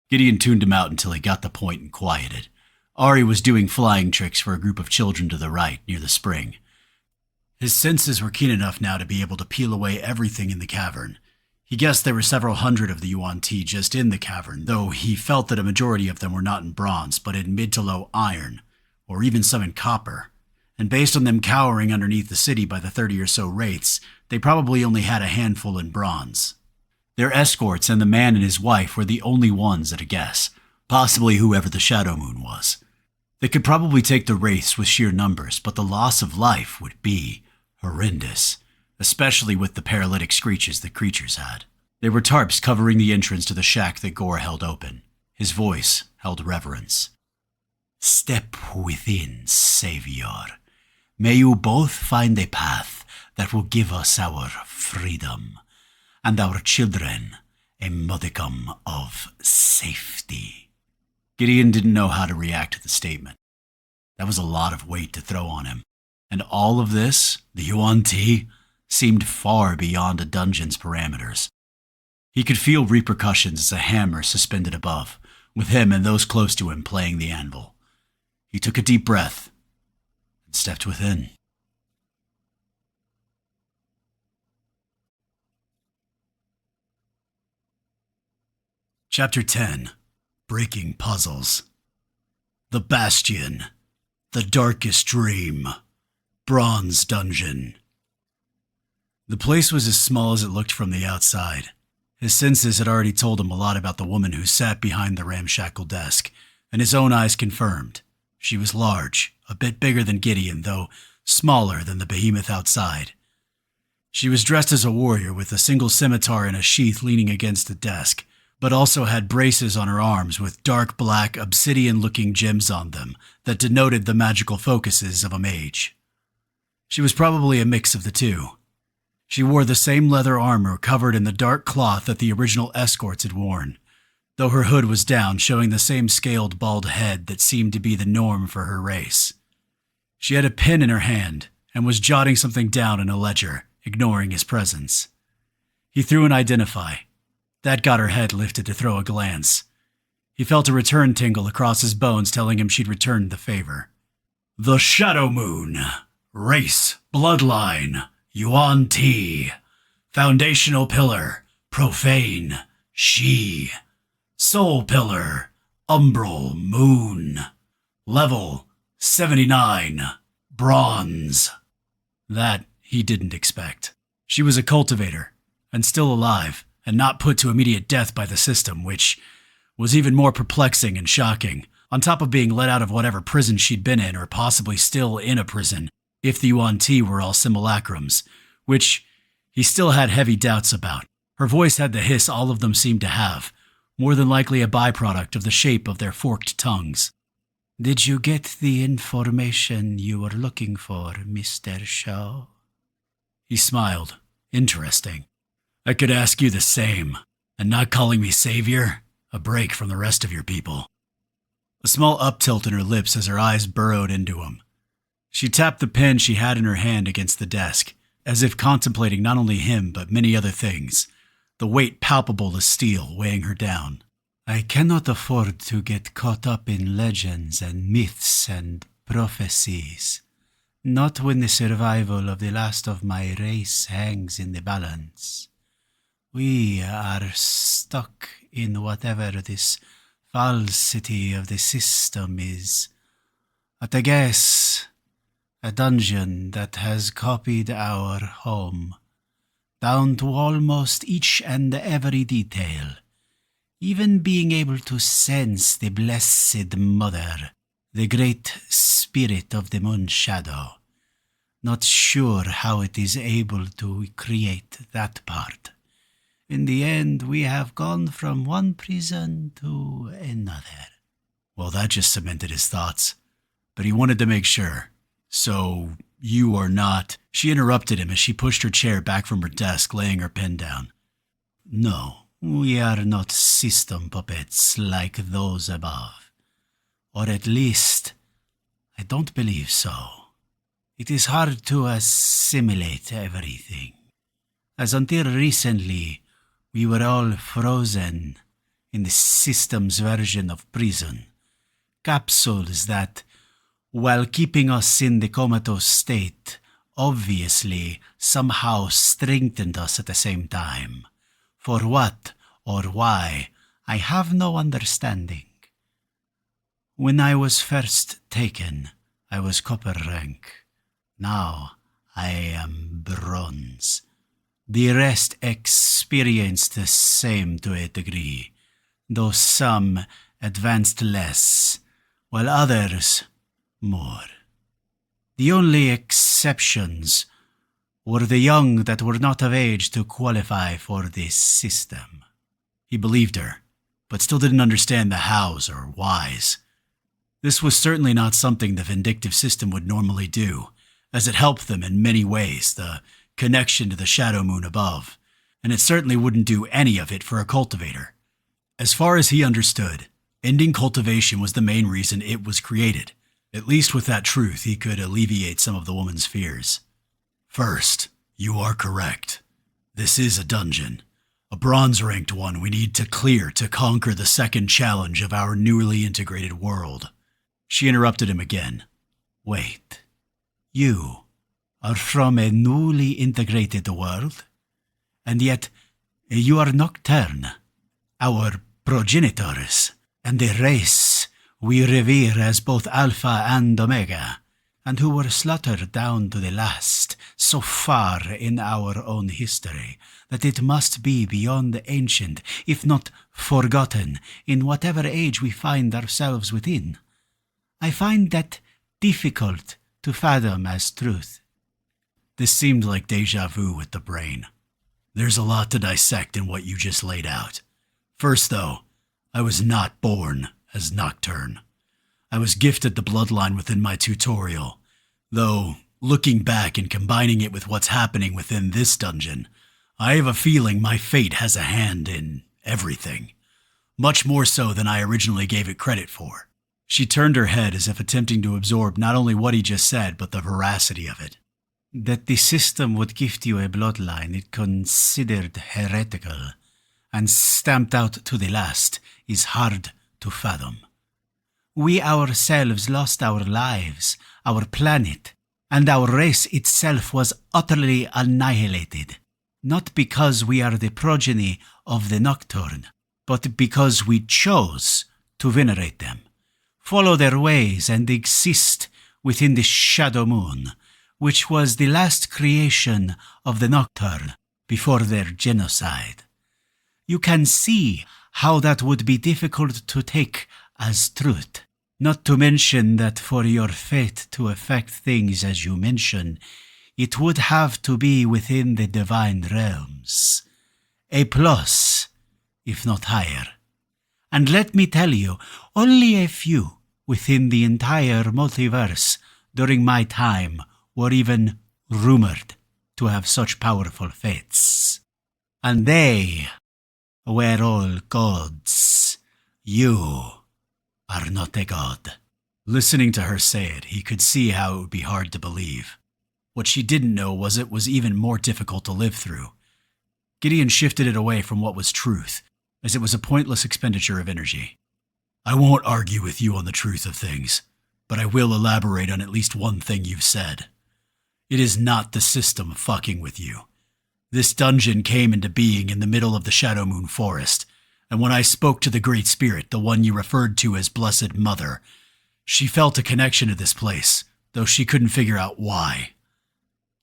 Gideon tuned him out until he got the point and quieted. Ari was doing flying tricks for a group of children to the right, near the spring. His senses were keen enough now to be able to peel away everything in the cavern. He guessed there were several hundred of the Yuan-Ti just in the cavern, though he felt that a majority of them were not in bronze, but in mid to low iron, or even some in copper. And based on them cowering underneath the city by the 30 or so wraiths, they probably only had a handful in bronze. Their escorts and the man and his wife were the only ones at a guess, possibly whoever the Shadow Moon was. They could probably take the wraiths with sheer numbers, but the loss of life would be horrendous, especially with the paralytic screeches the creatures had. There were tarps covering the entrance to the shack that Gore held open. His voice held reverence. "Step within, Savior. May you both find a path that will give us our freedom, and our children a modicum of safety." Gideon didn't know how to react to the statement. That was a lot of weight to throw on him. And all of this, the Yuan-Ti, seemed far beyond a dungeon's parameters. He could feel repercussions as a hammer suspended above, with him and those close to him playing the anvil. He took a deep breath and stepped within. Chapter 10. Breaking Puzzles. The Bastion. The Darkest Dream. Bronze Dungeon. The place was as small as it looked from the outside. His senses had already told him a lot about the woman who sat behind the ramshackle desk, and his own eyes confirmed. She was large, a bit bigger than Gideon, though smaller than the behemoth outside. She was dressed as a warrior with a single scimitar in a sheath leaning against the desk, but also had braces on her arms with dark black obsidian-looking gems on them that denoted the magical focuses of a mage. She was probably a mix of the two. She wore the same leather armor covered in the dark cloth that the original escorts had worn, though her hood was down, showing the same scaled bald head that seemed to be the norm for her race. She had a pen in her hand and was jotting something down in a ledger, ignoring his presence. He threw an identify. That got her head lifted to throw a glance. He felt a return tingle across his bones telling him she'd returned the favor. The Shadow Moon. Race, Bloodline, Yuan Ti. Foundational Pillar, Profane, She. Soul Pillar, Umbral Moon. Level, 79, Bronze. That he didn't expect. She was a cultivator, and still alive, and not put to immediate death by the system, which was even more perplexing and shocking, on top of being let out of whatever prison she'd been in or possibly still in a prison, if the Yuan Ti were all simulacrums, which he still had heavy doubts about. Her voice had the hiss all of them seemed to have, more than likely a byproduct of the shape of their forked tongues. Did you get the information you were looking for, Mr. Shaw? He smiled. Interesting. I could ask you the same, and not calling me savior, a break from the rest of your people. A small uptilt in her lips as her eyes burrowed into him. She tapped the pen she had in her hand against the desk, as if contemplating not only him but many other things, the weight palpable as steel weighing her down. I cannot afford to get caught up in legends and myths and prophecies, not when the survival of the last of my race hangs in the balance. We are stuck in whatever this falsity of the system is. At a guess, a dungeon that has copied our home, down to almost each and every detail, even being able to sense the Blessed Mother, the great spirit of the moon shadow. Not sure how it is able to create that part. In the end, we have gone from one prison to another. Well, that just cemented his thoughts. But he wanted to make sure. So, you are not... She interrupted him as she pushed her chair back from her desk, laying her pen down. No, we are not system puppets like those above. Or at least, I don't believe so. It is hard to assimilate everything. As until recently, we were all frozen in the system's version of prison. Capsules that, while keeping us in the comatose state, obviously somehow strengthened us at the same time. For what or why, I have no understanding. When I was first taken, I was copper rank. Now I am bronze. The rest experienced the same to a degree, though some advanced less, while others more. The only exceptions were the young that were not of age to qualify for this system. He believed her, but still didn't understand the hows or whys. This was certainly not something the vindictive system would normally do, as it helped them in many ways, the connection to the shadow moon above, and it certainly wouldn't do any of it for a cultivator. As far as he understood, ending cultivation was the main reason it was created. At least with that truth, he could alleviate some of the woman's fears. First, you are correct. This is a dungeon, A bronze-ranked one we need to clear to conquer the second challenge of our newly integrated world. She interrupted him again. Wait. You are from a newly integrated world? And yet you are Nocturne, our progenitors, and a race we revere as both Alpha and Omega, and who were slaughtered down to the last so far in our own history that it must be beyond ancient, if not forgotten, in whatever age we find ourselves within. I find that difficult to fathom as truth. This seemed like deja vu with the brain. There's a lot to dissect in what you just laid out. First, though, I was not born as Nocturne. I was gifted the bloodline within my tutorial, though, looking back and combining it with what's happening within this dungeon, I have a feeling my fate has a hand in everything. Much more so than I originally gave it credit for. She turned her head as if attempting to absorb not only what he just said, but the veracity of it. That the system would gift you a bloodline it considered heretical and stamped out to the last is hard to fathom. We ourselves lost our lives, our planet, and our race itself was utterly annihilated, not because we are the progeny of the Nocturne, but because we chose to venerate them, follow their ways, and exist within the Shadow Moon, which was the last creation of the Nocturne before their genocide. You can see how that would be difficult to take as truth, not to mention that for your fate to affect things as you mention, it would have to be within the divine realms. A plus, if not higher. And let me tell you, only a few within the entire multiverse during my time were even rumored to have such powerful fates. And they were all gods. You are not a god. Listening to her say it, he could see how it would be hard to believe. What she didn't know was it was even more difficult to live through. Gideon shifted it away from what was truth, as it was a pointless expenditure of energy. I won't argue with you on the truth of things, but I will elaborate on at least one thing you've said. It is not the system fucking with you. This dungeon came into being in the middle of the Shadow Moon Forest, and when I spoke to the Great Spirit, the one you referred to as Blessed Mother, she felt a connection to this place, though she couldn't figure out why.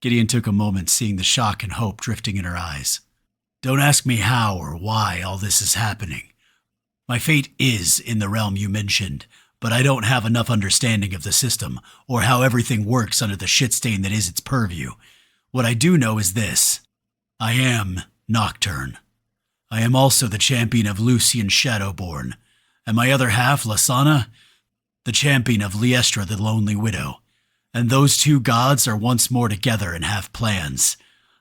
Gideon took a moment, seeing the shock and hope drifting in her eyes. Don't ask me how or why all this is happening. My fate is in the realm you mentioned, but I don't have enough understanding of the system or how everything works under the shit stain that is its purview. What I do know is this. I am Nocturne. I am also the champion of Lucian Shadowborn, and my other half, Lasana, the champion of Liestra the Lonely Widow. And those two gods are once more together and have plans.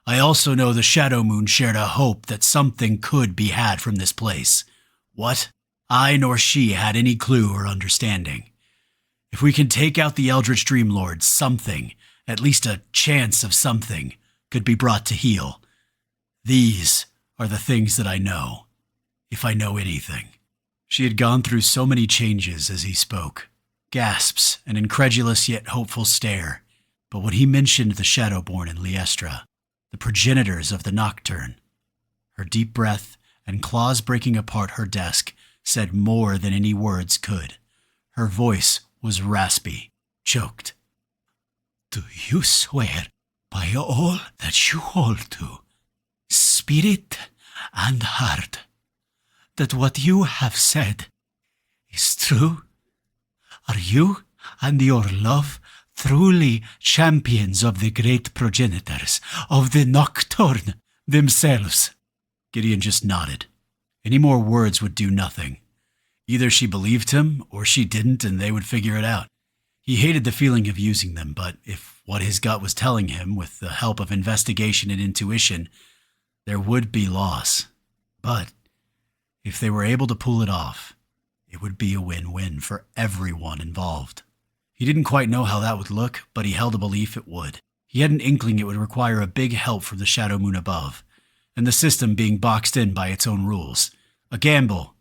I also know the Shadow Moon shared a hope that something could be had from this place. What? I nor she had any clue or understanding. If we can take out the Eldritch Dreamlord, something, at least a chance of something, could be brought to heal. These are the things that I know, if I know anything. She had gone through so many changes as he spoke. Gasps, an incredulous yet hopeful stare. But when he mentioned the Shadowborn and Liestra, the progenitors of the Nocturne, her deep breath and claws breaking apart her desk said more than any words could. Her voice was raspy, choked. Do you swear by all that you hold to, spirit and heart, that what you have said is true? Are you and your love truly champions of the great progenitors, of the Nocturne themselves? Gideon just nodded. Any more words would do nothing. Either she believed him, or she didn't, and they would figure it out. He hated the feeling of using them, but if what his gut was telling him, with the help of investigation and intuition, there would be loss. But if they were able to pull it off, it would be a win-win for everyone involved. He didn't quite know how that would look, but he held a belief it would. He had an inkling it would require a big help from the Shadow Moon above, and the system being boxed in by its own rules. A gamble,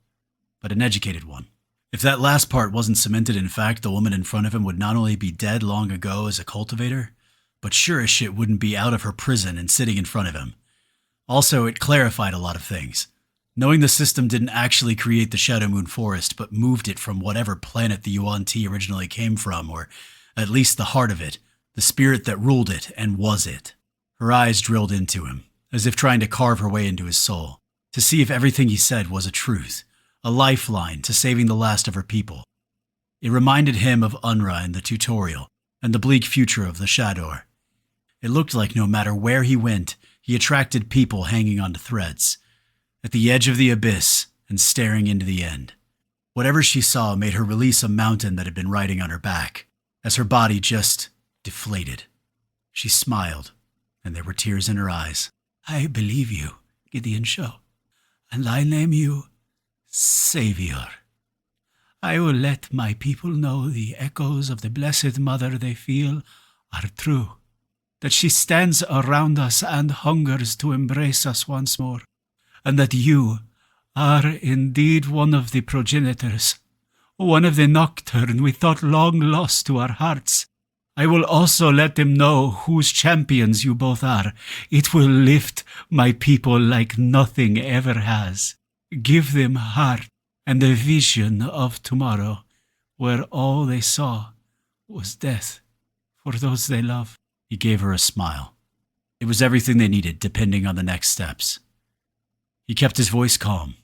but an educated one. If that last part wasn't cemented in fact, the woman in front of him would not only be dead long ago as a cultivator, but sure as shit wouldn't be out of her prison and sitting in front of him. Also, it clarified a lot of things. Knowing the system didn't actually create the Shadow Moon Forest, but moved it from whatever planet the Yuan Ti originally came from, or at least the heart of it, the spirit that ruled it and was it. Her eyes drilled into him, as if trying to carve her way into his soul, to see if everything he said was a truth, a lifeline to saving the last of her people. It reminded him of Unra in the tutorial, and the bleak future of the Shador. It looked like no matter where he went, he attracted people hanging onto threads, at the edge of the abyss and staring into the end. Whatever she saw made her release a mountain that had been riding on her back, as her body just deflated. She smiled, and there were tears in her eyes. I believe you, Gideon Shaw, and I name you Savior. I will let my people know the echoes of the Blessed Mother they feel are true, that she stands around us and hungers to embrace us once more, and that you are indeed one of the progenitors, one of the Nocturne we thought long lost to our hearts. I will also let them know whose champions you both are. It will lift my people like nothing ever has. Give them heart and the vision of tomorrow, where all they saw was death for those they love. He gave her a smile. It was everything they needed, depending on the next steps. He kept his voice calm,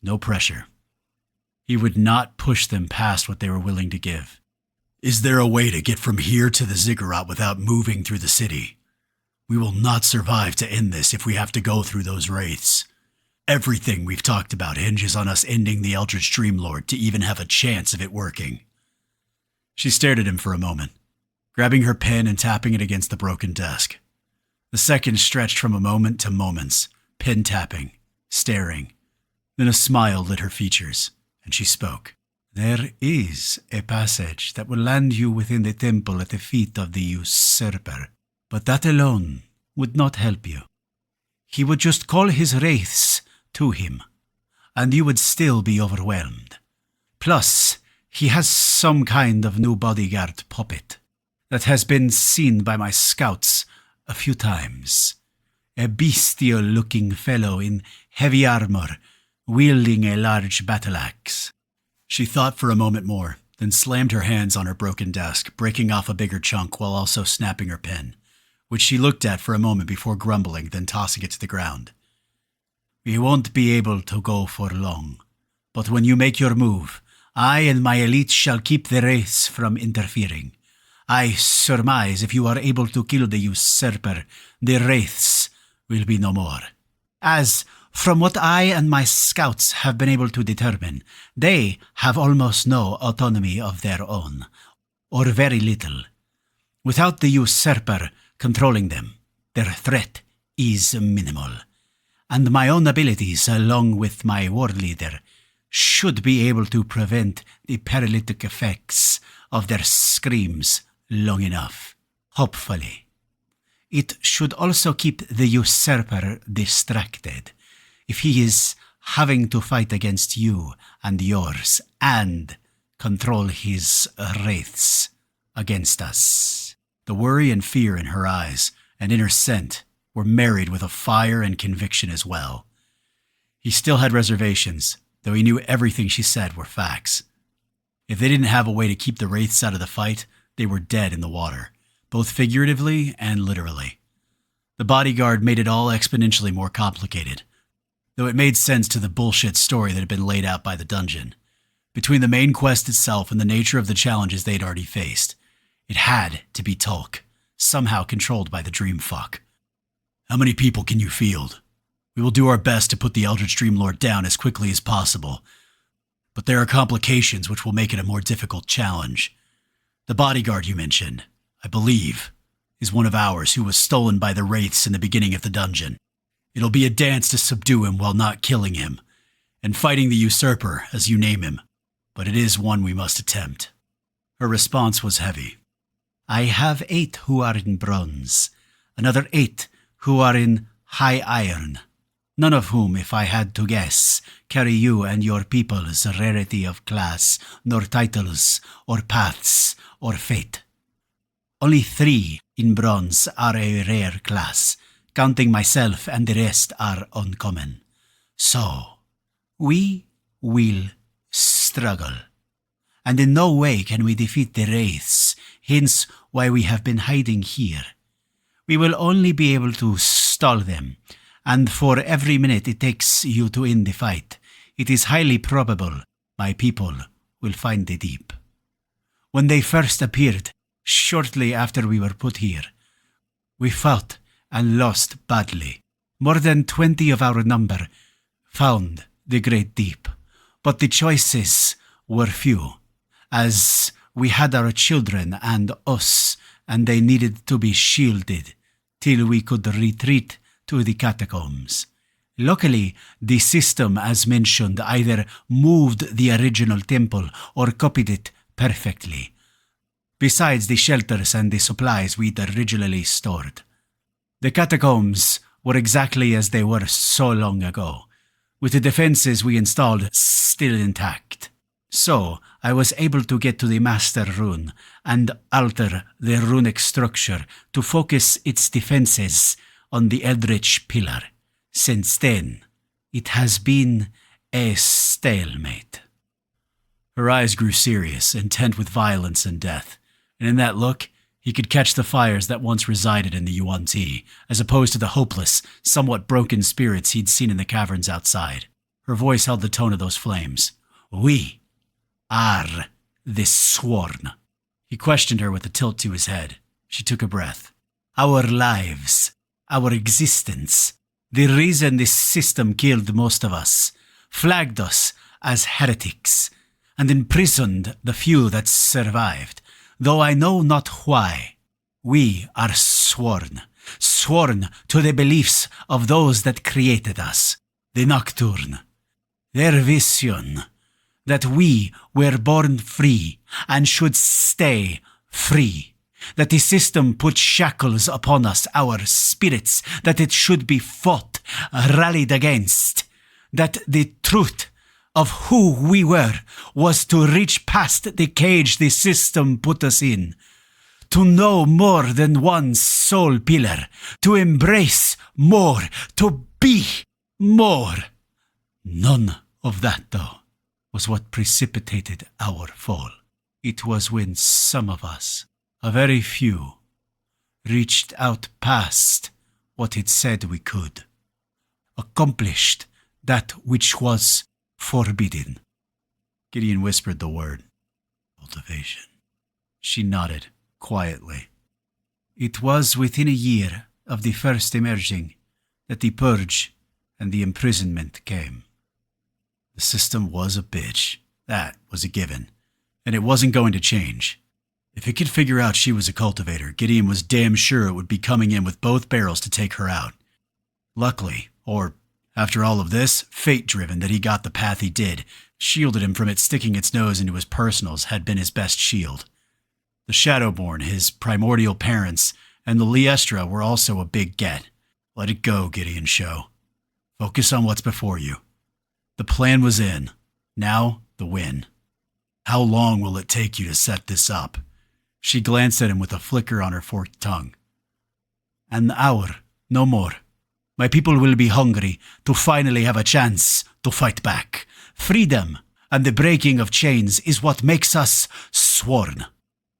no pressure. He would not push them past what they were willing to give. Is there a way to get from here to the ziggurat without moving through the city? We will not survive to end this if we have to go through those wraiths. Everything we've talked about hinges on us ending the Eldritch Dreamlord to even have a chance of it working. She stared at him for a moment, grabbing her pen and tapping it against the broken desk. The seconds stretched from a moment to moments, pen tapping, staring. Then a smile lit her features, and she spoke. There is a passage that will land you within the temple at the feet of the usurper, but that alone would not help you. He would just call his wraiths to him, and you would still be overwhelmed. Plus, he has some kind of new bodyguard puppet that has been seen by my scouts a few times. A bestial-looking fellow in heavy armor, wielding a large battle axe. She thought for a moment more, then slammed her hands on her broken desk, breaking off a bigger chunk while also snapping her pen, which she looked at for a moment before grumbling, then tossing it to the ground. We won't be able to go for long, but when you make your move, I and my elites shall keep the wraiths from interfering. I surmise if you are able to kill the usurper, the wraiths will be no more. As, from what I and my scouts have been able to determine, they have almost no autonomy of their own, or very little. Without the usurper controlling them, their threat is minimal. And my own abilities, along with my war leader, should be able to prevent the paralytic effects of their screams long enough. Hopefully. It should also keep the usurper distracted if he is having to fight against you and yours and control his wraiths against us. The worry and fear in her eyes and in her scent were married with a fire and conviction as well. He still had reservations, though he knew everything she said were facts. If they didn't have a way to keep the wraiths out of the fight, they were dead in the water, both figuratively and literally. The bodyguard made it all exponentially more complicated, though it made sense to the bullshit story that had been laid out by the dungeon. Between the main quest itself and the nature of the challenges they'd already faced, it had to be Tulk, somehow controlled by the Dreamfuck. How many people can you field? We will do our best to put the Eldritch Dreamlord down as quickly as possible, but there are complications which will make it a more difficult challenge. The bodyguard you mentioned, I believe, is one of ours who was stolen by the wraiths in the beginning of the dungeon. It'll be a dance to subdue him while not killing him, and fighting the usurper, as you name him, but it is one we must attempt. Her response was heavy. I have 8 who are in bronze, another 8 who are in high iron, none of whom, if I had to guess, carry you and your people's rarity of class, nor titles, or paths, or fate. Only 3 in bronze are a rare class, counting myself, and the rest are uncommon. So, we will struggle. And in no way can we defeat the wraiths, hence why we have been hiding here. We will only be able to stall them, and for every minute it takes you to end the fight, it is highly probable my people will find the deep. When they first appeared, shortly after we were put here, we fought and lost badly. More than 20 of our number found the great deep, but the choices were few, as we had our children and us, and they needed to be shielded till we could retreat to the catacombs. Luckily, the system, as mentioned, either moved the original temple or copied it perfectly, besides the shelters and the supplies we'd originally stored. The catacombs were exactly as they were so long ago, with the defenses we installed still intact. So, I was able to get to the Master Rune and alter the runic structure to focus its defenses on the Eldritch Pillar. Since then, it has been a stalemate. Her eyes grew serious, intent with violence and death, and in that look, he could catch the fires that once resided in the Yuan Ti, as opposed to the hopeless, somewhat broken spirits he'd seen in the caverns outside. Her voice held the tone of those flames. We are the Sworn. He questioned her with a tilt to his head. She took a breath. Our lives, our existence, the reason this system killed most of us, flagged us as heretics, and imprisoned the few that survived, though I know not why. We are sworn to the beliefs of those that created us, the Nocturne. Their vision that we were born free and should stay free, that the system put shackles upon us, our spirits, that it should be fought, rallied against, that the truth of who we were was to reach past the cage the system put us in, to know more than one soul pillar, to embrace more, to be more. None of that, though, was what precipitated our fall. It was when some of us, a very few, reached out past what it said we could, accomplished that which was forbidden. Gideon whispered the word. Cultivation. She nodded quietly. It was within a year of the first emerging that the purge and the imprisonment came. The system was a bitch. That was a given. And it wasn't going to change. If it could figure out she was a cultivator, Gideon was damn sure it would be coming in with both barrels to take her out. Luckily, or after all of this, fate-driven that he got the path he did, shielded him from it sticking its nose into his personals had been his best shield. The Shadowborn, his primordial parents, and the Liestra were also a big get. Let it go, Gideon Show. Focus on what's before you. The plan was in. Now, the win. How long will it take you to set this up? She glanced at him with a flicker on her forked tongue. An hour, no more. My people will be hungry to finally have a chance to fight back. Freedom and the breaking of chains is what makes us sworn.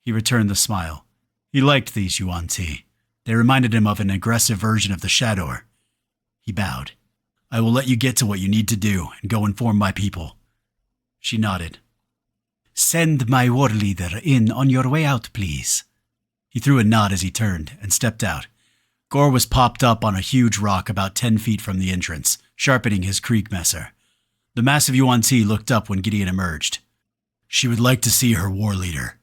He returned the smile. He liked these Yuan Ti. They reminded him of an aggressive version of the Shadower. He bowed. I will let you get to what you need to do and go inform my people. She nodded. Send my war leader in on your way out, please. He threw a nod as he turned and stepped out. Gore was popped up on a huge rock about 10 feet from the entrance, sharpening his creek messer. The massive Yuan Ti looked up when Gideon emerged. She would like to see her war leader.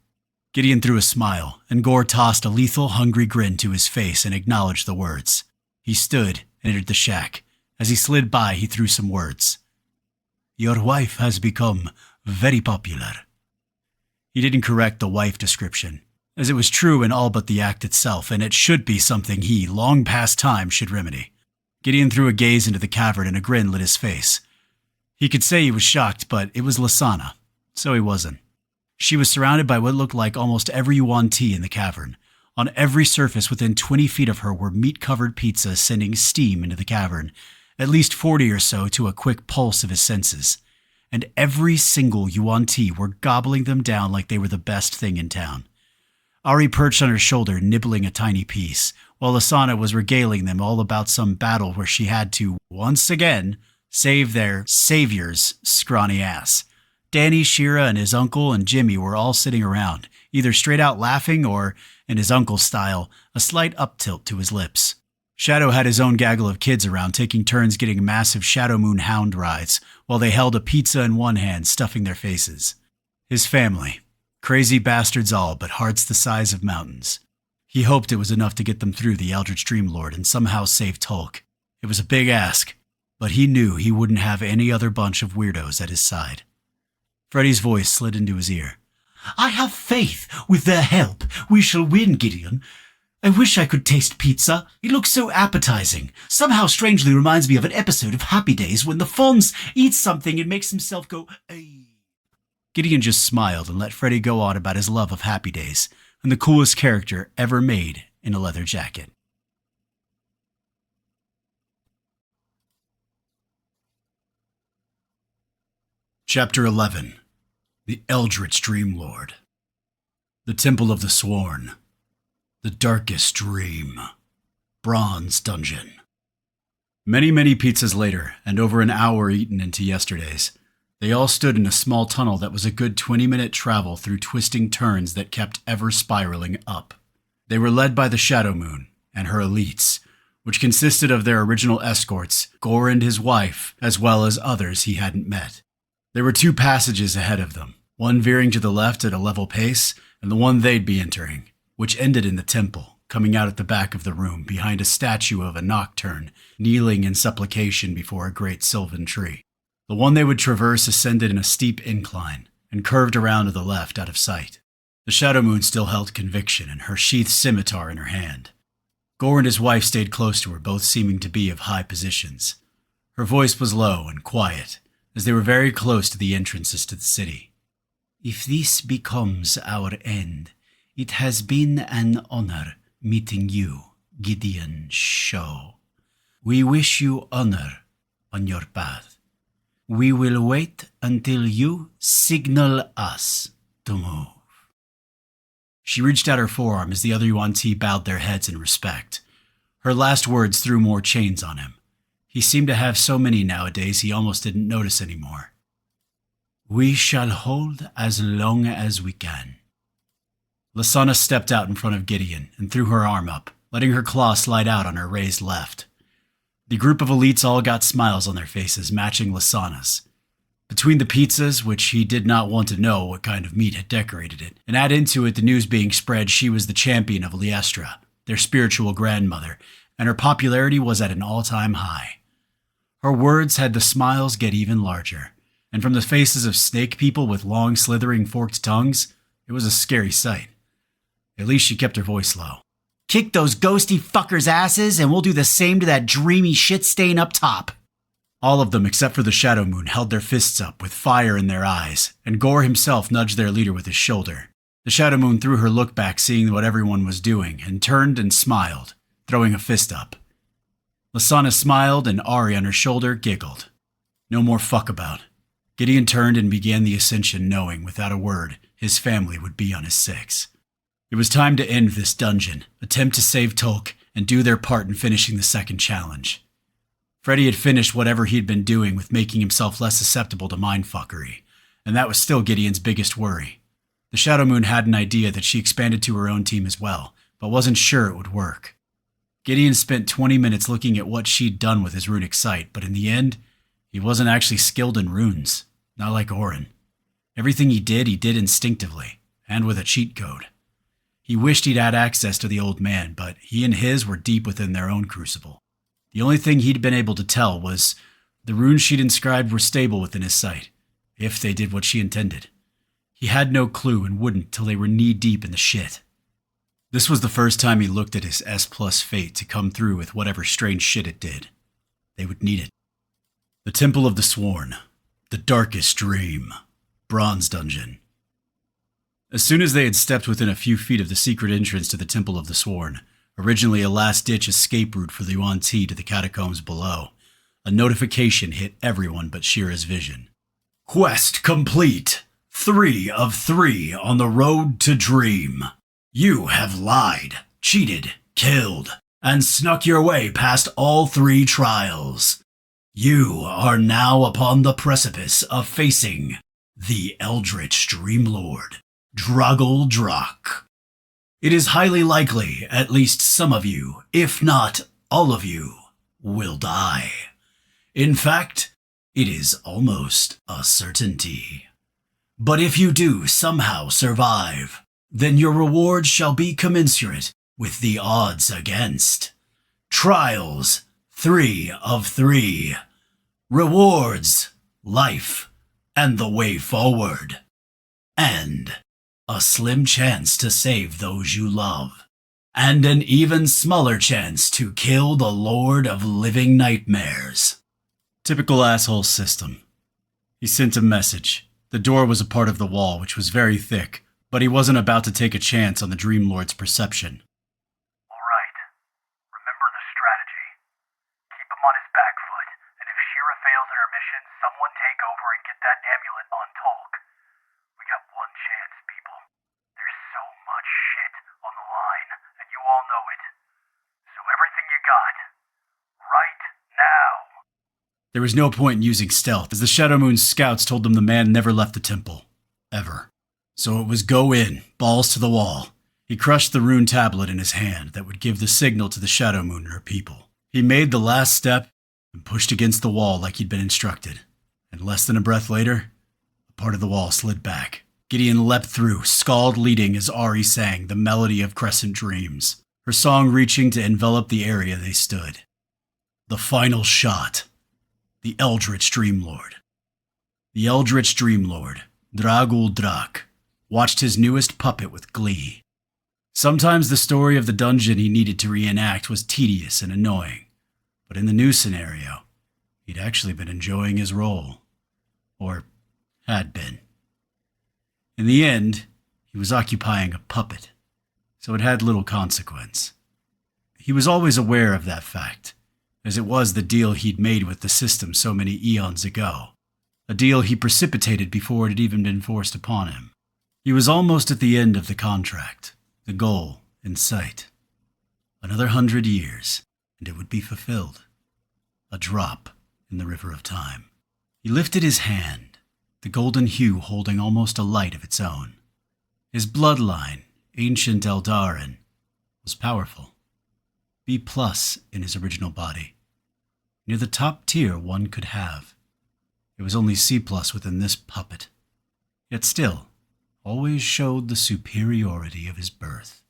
Gideon threw a smile, and Gore tossed a lethal, hungry grin to his face and acknowledged the words. He stood and entered the shack. As he slid by, he threw some words. Your wife has become very popular. He didn't correct the wife description, as it was true in all but the act itself, and it should be something he, long past time, should remedy. Gideon threw a gaze into the cavern and a grin lit his face. He could say he was shocked, but it was Lasana, so he wasn't. She was surrounded by what looked like almost every yuan tea in the cavern. On every surface within 20 feet of her were meat-covered pizzas sending steam into the cavern, at least 40 or so to a quick pulse of his senses. And every single yuan tea were gobbling them down like they were the best thing in town. Ari perched on her shoulder, nibbling a tiny piece, while Lasana was regaling them all about some battle where she had to, once again, save their savior's scrawny ass. Danny, Shira, and his uncle and Jimmy were all sitting around, either straight out laughing or, in his uncle's style, a slight uptilt to his lips. Shadow had his own gaggle of kids around, taking turns getting massive Shadow Moon hound rides, while they held a pizza in one hand, stuffing their faces. His family. Crazy bastards all, but hearts the size of mountains. He hoped it was enough to get them through the Eldritch Dreamlord and somehow save Tulk. It was a big ask, but he knew he wouldn't have any other bunch of weirdos at his side. Freddy's voice slid into his ear. I have faith. With their help, we shall win, Gideon. I wish I could taste pizza. It looks so appetizing. Somehow strangely reminds me of an episode of Happy Days when the Fonz eats something and makes himself go, ay. Gideon just smiled and let Freddy go on about his love of Happy Days and the coolest character ever made in a leather jacket. Chapter 11. The Eldritch Dreamlord. The Temple of the Sworn. The Darkest Dream. Bronze Dungeon. Many pizzas later, and over an hour eaten into yesterday's, they all stood in a small tunnel that was a good 20-minute travel through twisting turns that kept ever spiraling up. They were led by the Shadow Moon and her elites, which consisted of their original escorts, Gore and his wife, as well as others he hadn't met. There were 2 passages ahead of them, one veering to the left at a level pace, and the one they'd be entering, which ended in the temple, coming out at the back of the room behind a statue of a nocturne, kneeling in supplication before a great sylvan tree. The one they would traverse ascended in a steep incline, and curved around to the left out of sight. The Shadow Moon still held conviction and her sheathed scimitar in her hand. Gore and his wife stayed close to her, both seeming to be of high positions. Her voice was low and quiet, as they were very close to the entrances to the city. If this becomes our end, it has been an honor meeting you, Gideon Shaw. We wish you honor on your path. We will wait until you signal us to move. She reached out her forearm as the other Yuan Ti bowed their heads in respect. Her last words threw more chains on him. He seemed to have so many nowadays he almost didn't notice anymore. We shall hold as long as we can. Lasana stepped out in front of Gideon and threw her arm up, letting her claw slide out on her raised left. The group of elites all got smiles on their faces, matching Lasana's. Between the pizzas, which he did not want to know what kind of meat had decorated it, and add into it the news being spread she was the champion of Liestra, their spiritual grandmother, and her popularity was at an all-time high. Her words had the smiles get even larger, and from the faces of snake people with long, slithering, forked tongues, it was a scary sight. At least she kept her voice low. Kick those ghosty fuckers' asses, and we'll do the same to that dreamy shit stain up top. All of them, except for the Shadow Moon, held their fists up with fire in their eyes, and Gore himself nudged their leader with his shoulder. The Shadow Moon threw her look back, seeing what everyone was doing, and turned and smiled, throwing a fist up. Lasana smiled, and Ari on her shoulder giggled. No more fuck about. Gideon turned and began the ascension, knowing, without a word, his family would be on his 6. It was time to end this dungeon, attempt to save Tulk, and do their part in finishing the second challenge. Freddy had finished whatever he'd been doing with making himself less susceptible to mindfuckery, and that was still Gideon's biggest worry. The Shadow Moon had an idea that she expanded to her own team as well, but wasn't sure it would work. Gideon spent 20 minutes looking at what she'd done with his runic sight, but in the end, he wasn't actually skilled in runes, not like Orin. Everything he did instinctively, and with a cheat code. He wished he'd had access to the old man, but he and his were deep within their own crucible. The only thing he'd been able to tell was the runes she'd inscribed were stable within his sight, if they did what she intended. He had no clue and wouldn't till they were knee-deep in the shit. This was the first time he looked at his S+ fate to come through with whatever strange shit it did. they would need it. The Temple of the Sworn, the darkest dream, bronze dungeon. As soon as they had stepped within a few feet of the secret entrance to the Temple of the Sworn, originally a last-ditch escape route for the Yuan Ti to the catacombs below, a notification hit everyone but Shira's vision. Quest complete! 3 of 3 on the road to dream. You have lied, cheated, killed, and snuck your way past all 3 trials. You are now upon the precipice of facing the Eldritch Dreamlord, Druggle Drak. It is highly likely at least some of you, if not all of you, will die. In fact, it is almost a certainty. But if you do somehow survive, then your reward shall be commensurate with the odds against. Trials, 3 of 3. Rewards, life, and the way forward. And a slim chance to save those you love. And an even smaller chance to kill the Lord of Living Nightmares. Typical asshole system. He sent a message. The door was a part of the wall, which was very thick, but he wasn't about to take a chance on the Dream Lord's perception. All right. Remember the strategy. Keep him on his back foot, and if Shira fails in her mission, someone take over and get that amulet on Tolk. We got one chance, people. There's so much shit on the line, and you all know it. So everything you got, right now. There was no point in using stealth, as the Shadow Moon's scouts told them the man never left the temple. Ever. So it was go in, balls to the wall. He crushed the rune tablet in his hand that would give the signal to the Shadow Moon and her people. He made the last step and pushed against the wall like he'd been instructed. And less than a breath later, a part of the wall slid back. Gideon leapt through, Scald leading as Ari sang the melody of Crescent Dreams, her song reaching to envelop the area they stood. The final shot. The Eldritch Dreamlord. The Eldritch Dreamlord, Dragul Drak, watched his newest puppet with glee. Sometimes the story of the dungeon he needed to reenact was tedious and annoying, but in the new scenario, he'd actually been enjoying his role. Or had been. In the end, he was occupying a puppet, so it had little consequence. He was always aware of that fact, as it was the deal he'd made with the system so many eons ago, a deal he precipitated before it had even been forced upon him. He was almost at the end of the contract, the goal in sight. Another 100 years, and it would be fulfilled. A drop in the river of time. He lifted his hand, the golden hue holding almost a light of its own. His bloodline, ancient Eldarin, was powerful. B+ in his original body. Near the top tier one could have. It was only C+ within this puppet. Yet still, always showed the superiority of his birth.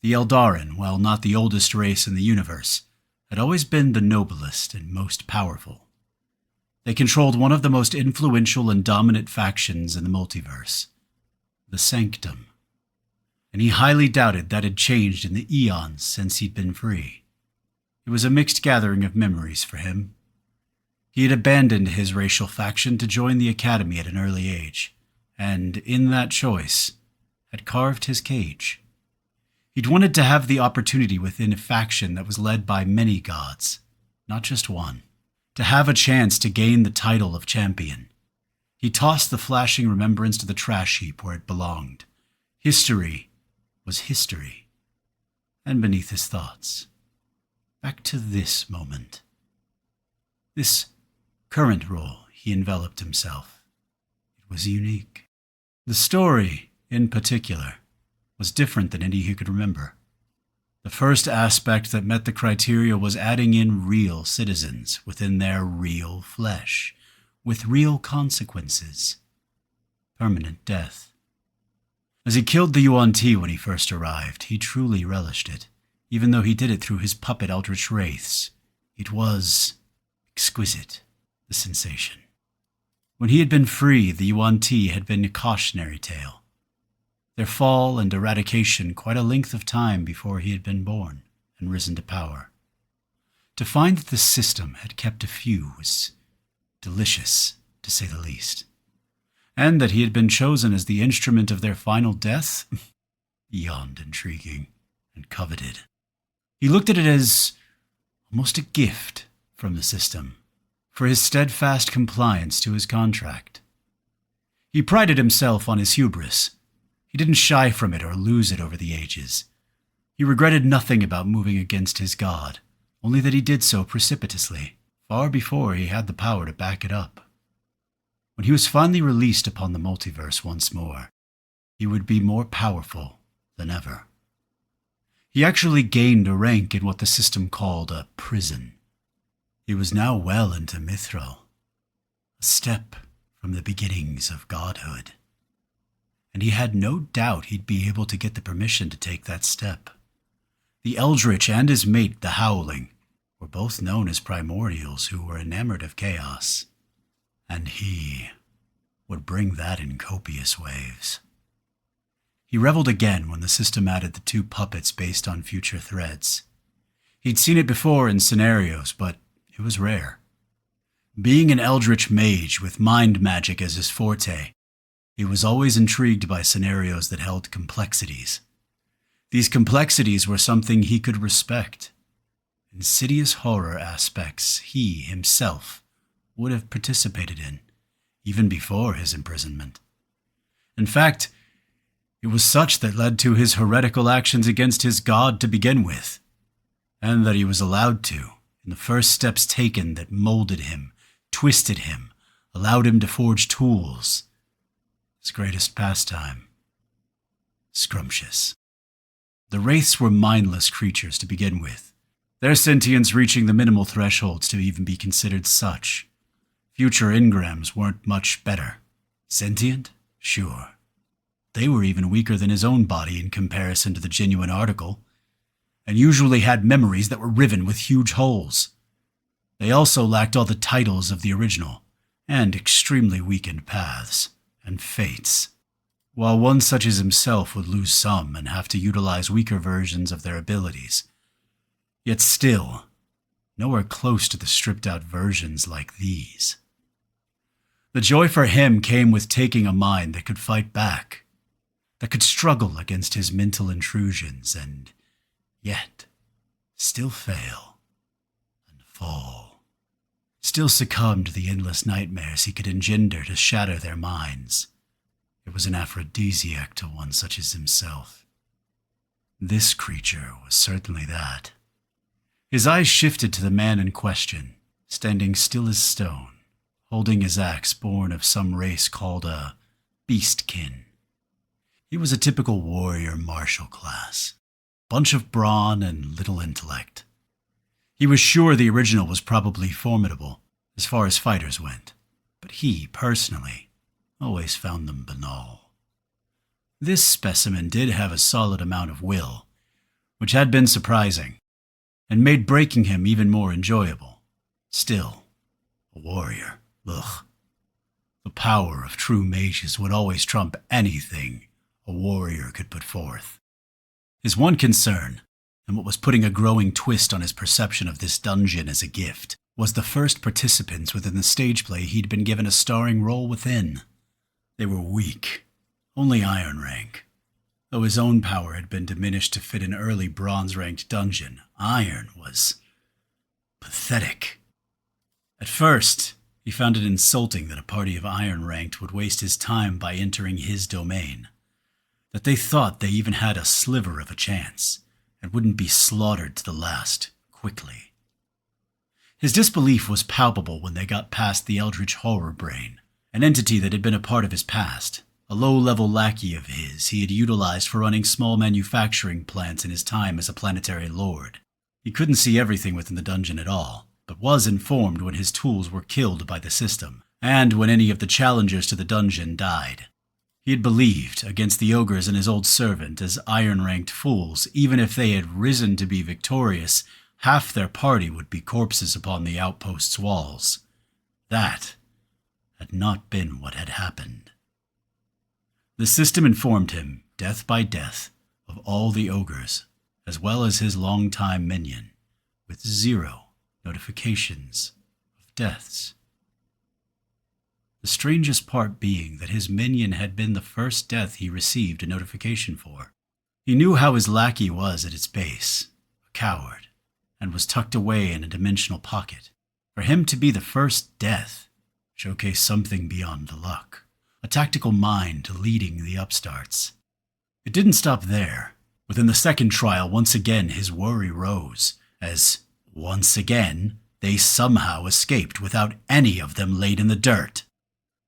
The Eldarin, while not the oldest race in the universe, had always been the noblest and most powerful. They controlled one of the most influential and dominant factions in the multiverse, the Sanctum. And he highly doubted that had changed in the eons since he'd been free. It was a mixed gathering of memories for him. He had abandoned his racial faction to join the Academy at an early age, and in that choice, had carved his cage. He'd wanted to have the opportunity within a faction that was led by many gods, not just one, to have a chance to gain the title of champion. He tossed the flashing remembrance to the trash heap where it belonged. History was history. And beneath his thoughts, back to this moment. This current role he enveloped himself. It was unique. The story, in particular, was different than any he could remember. The first aspect that met the criteria was adding in real citizens within their real flesh, with real consequences. Permanent death. As he killed the Yuan Ti when he first arrived, he truly relished it, even though he did it through his puppet eldritch wraiths. It was exquisite, the sensation. When he had been free, the Yuan Ti had been a cautionary tale. Their fall and eradication quite a length of time before he had been born and risen to power. To find that the system had kept a few was delicious, to say the least. And that he had been chosen as the instrument of their final death? Beyond intriguing and coveted. He looked at it as almost a gift from the system for his steadfast compliance to his contract. He prided himself on his hubris. He didn't shy from it or lose it over the ages. He regretted nothing about moving against his god, only that he did so precipitously, far before he had the power to back it up. When he was finally released upon the multiverse once more, he would be more powerful than ever. He actually gained a rank in what the system called a prison. He was now well into Mithril, a step from the beginnings of godhood. And he had no doubt he'd be able to get the permission to take that step. The Eldritch and his mate, the Howling, were both known as primordials who were enamored of chaos. And he would bring that in copious waves. He reveled again when the system added the 2 puppets based on future threads. He'd seen it before in scenarios, but it was rare. Being an Eldritch mage with mind magic as his forte, he was always intrigued by scenarios that held complexities. These complexities were something he could respect. Insidious horror aspects he, himself, would have participated in, even before his imprisonment. In fact, it was such that led to his heretical actions against his god to begin with, and that he was allowed to, in the first steps taken that molded him, twisted him, allowed him to forge tools. His greatest pastime. Scrumptious. The wraiths were mindless creatures to begin with, their sentience reaching the minimal thresholds to even be considered such. Future engrams weren't much better. Sentient? Sure. They were even weaker than his own body in comparison to the genuine article, and usually had memories that were riven with huge holes. They also lacked all the titles of the original, and extremely weakened paths and fates. While one such as himself would lose some and have to utilize weaker versions of their abilities, yet still, nowhere close to the stripped-out versions like these. The joy for him came with taking a mind that could fight back, that could struggle against his mental intrusions and, yet, still fail and fall. Still succumb to the endless nightmares he could engender to shatter their minds. It was an aphrodisiac to one such as himself. This creature was certainly that. His eyes shifted to the man in question, standing still as stone, holding his axe born of some race called a beastkin. He was a typical warrior martial class, bunch of brawn and little intellect. He was sure the original was probably formidable as far as fighters went, but he, personally, always found them banal. This specimen did have a solid amount of will, which had been surprising, and made breaking him even more enjoyable. Still, a warrior. Ugh. The power of true mages would always trump anything a warrior could put forth. His one concern, and what was putting a growing twist on his perception of this dungeon as a gift, was the first participants within the stage play he'd been given a starring role within. They were weak, only iron rank. Though his own power had been diminished to fit an early bronze-ranked dungeon, iron was pathetic. At first, he found it insulting that a party of iron-ranked would waste his time by entering his domain, that they thought they even had a sliver of a chance, and wouldn't be slaughtered to the last, quickly. His disbelief was palpable when they got past the Eldritch Horror Brain, an entity that had been a part of his past, a low-level lackey of his he had utilized for running small manufacturing plants in his time as a planetary lord. He couldn't see everything within the dungeon at all, but was informed when his tools were killed by the system, and when any of the challengers to the dungeon died. He had believed, against the ogres and his old servant, as iron-ranked fools, even if they had risen to be victorious, half their party would be corpses upon the outpost's walls. That had not been what had happened. The system informed him, death by death, of all the ogres, as well as his long-time minion, with 0 notifications of deaths. The strangest part being that his minion had been the first death he received a notification for. He knew how his lackey was at its base, a coward, and was tucked away in a dimensional pocket. For him to be the first death showcased something beyond the luck, a tactical mind leading the upstarts. It didn't stop there. Within the second trial, once again his worry rose, as, once again, they somehow escaped without any of them laid in the dirt.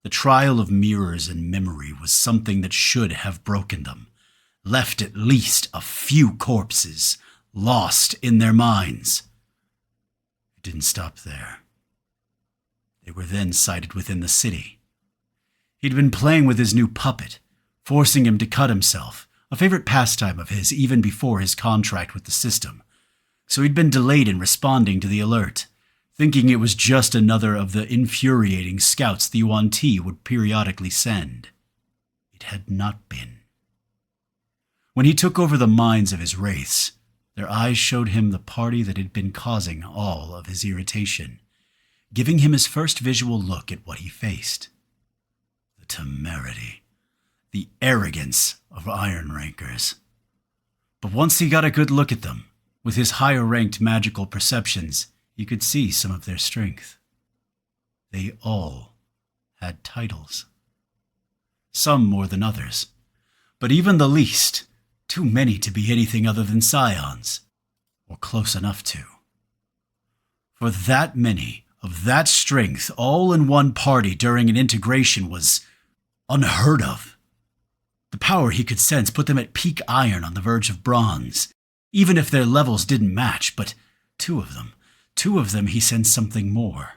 The trial of mirrors and memory was something that should have broken them, left at least a few corpses, lost in their minds. It didn't stop there. They were then sighted within the city. He'd been playing with his new puppet, forcing him to cut himself, a favorite pastime of his even before his contract with the system. So he'd been delayed in responding to the alert, thinking it was just another of the infuriating scouts the Yuan-Ti would periodically send. It had not been. When he took over the minds of his wraiths, their eyes showed him the party that had been causing all of his irritation, giving him his first visual look at what he faced. The temerity, the arrogance of Iron Rankers. But once he got a good look at them, with his higher-ranked magical perceptions, he could see some of their strength. They all had titles. Some more than others, but even the least, too many to be anything other than scions, or close enough to. For that many of that strength all in one party during an integration was unheard of. The power he could sense put them at peak iron on the verge of bronze, even if their levels didn't match, but two of them he sensed something more.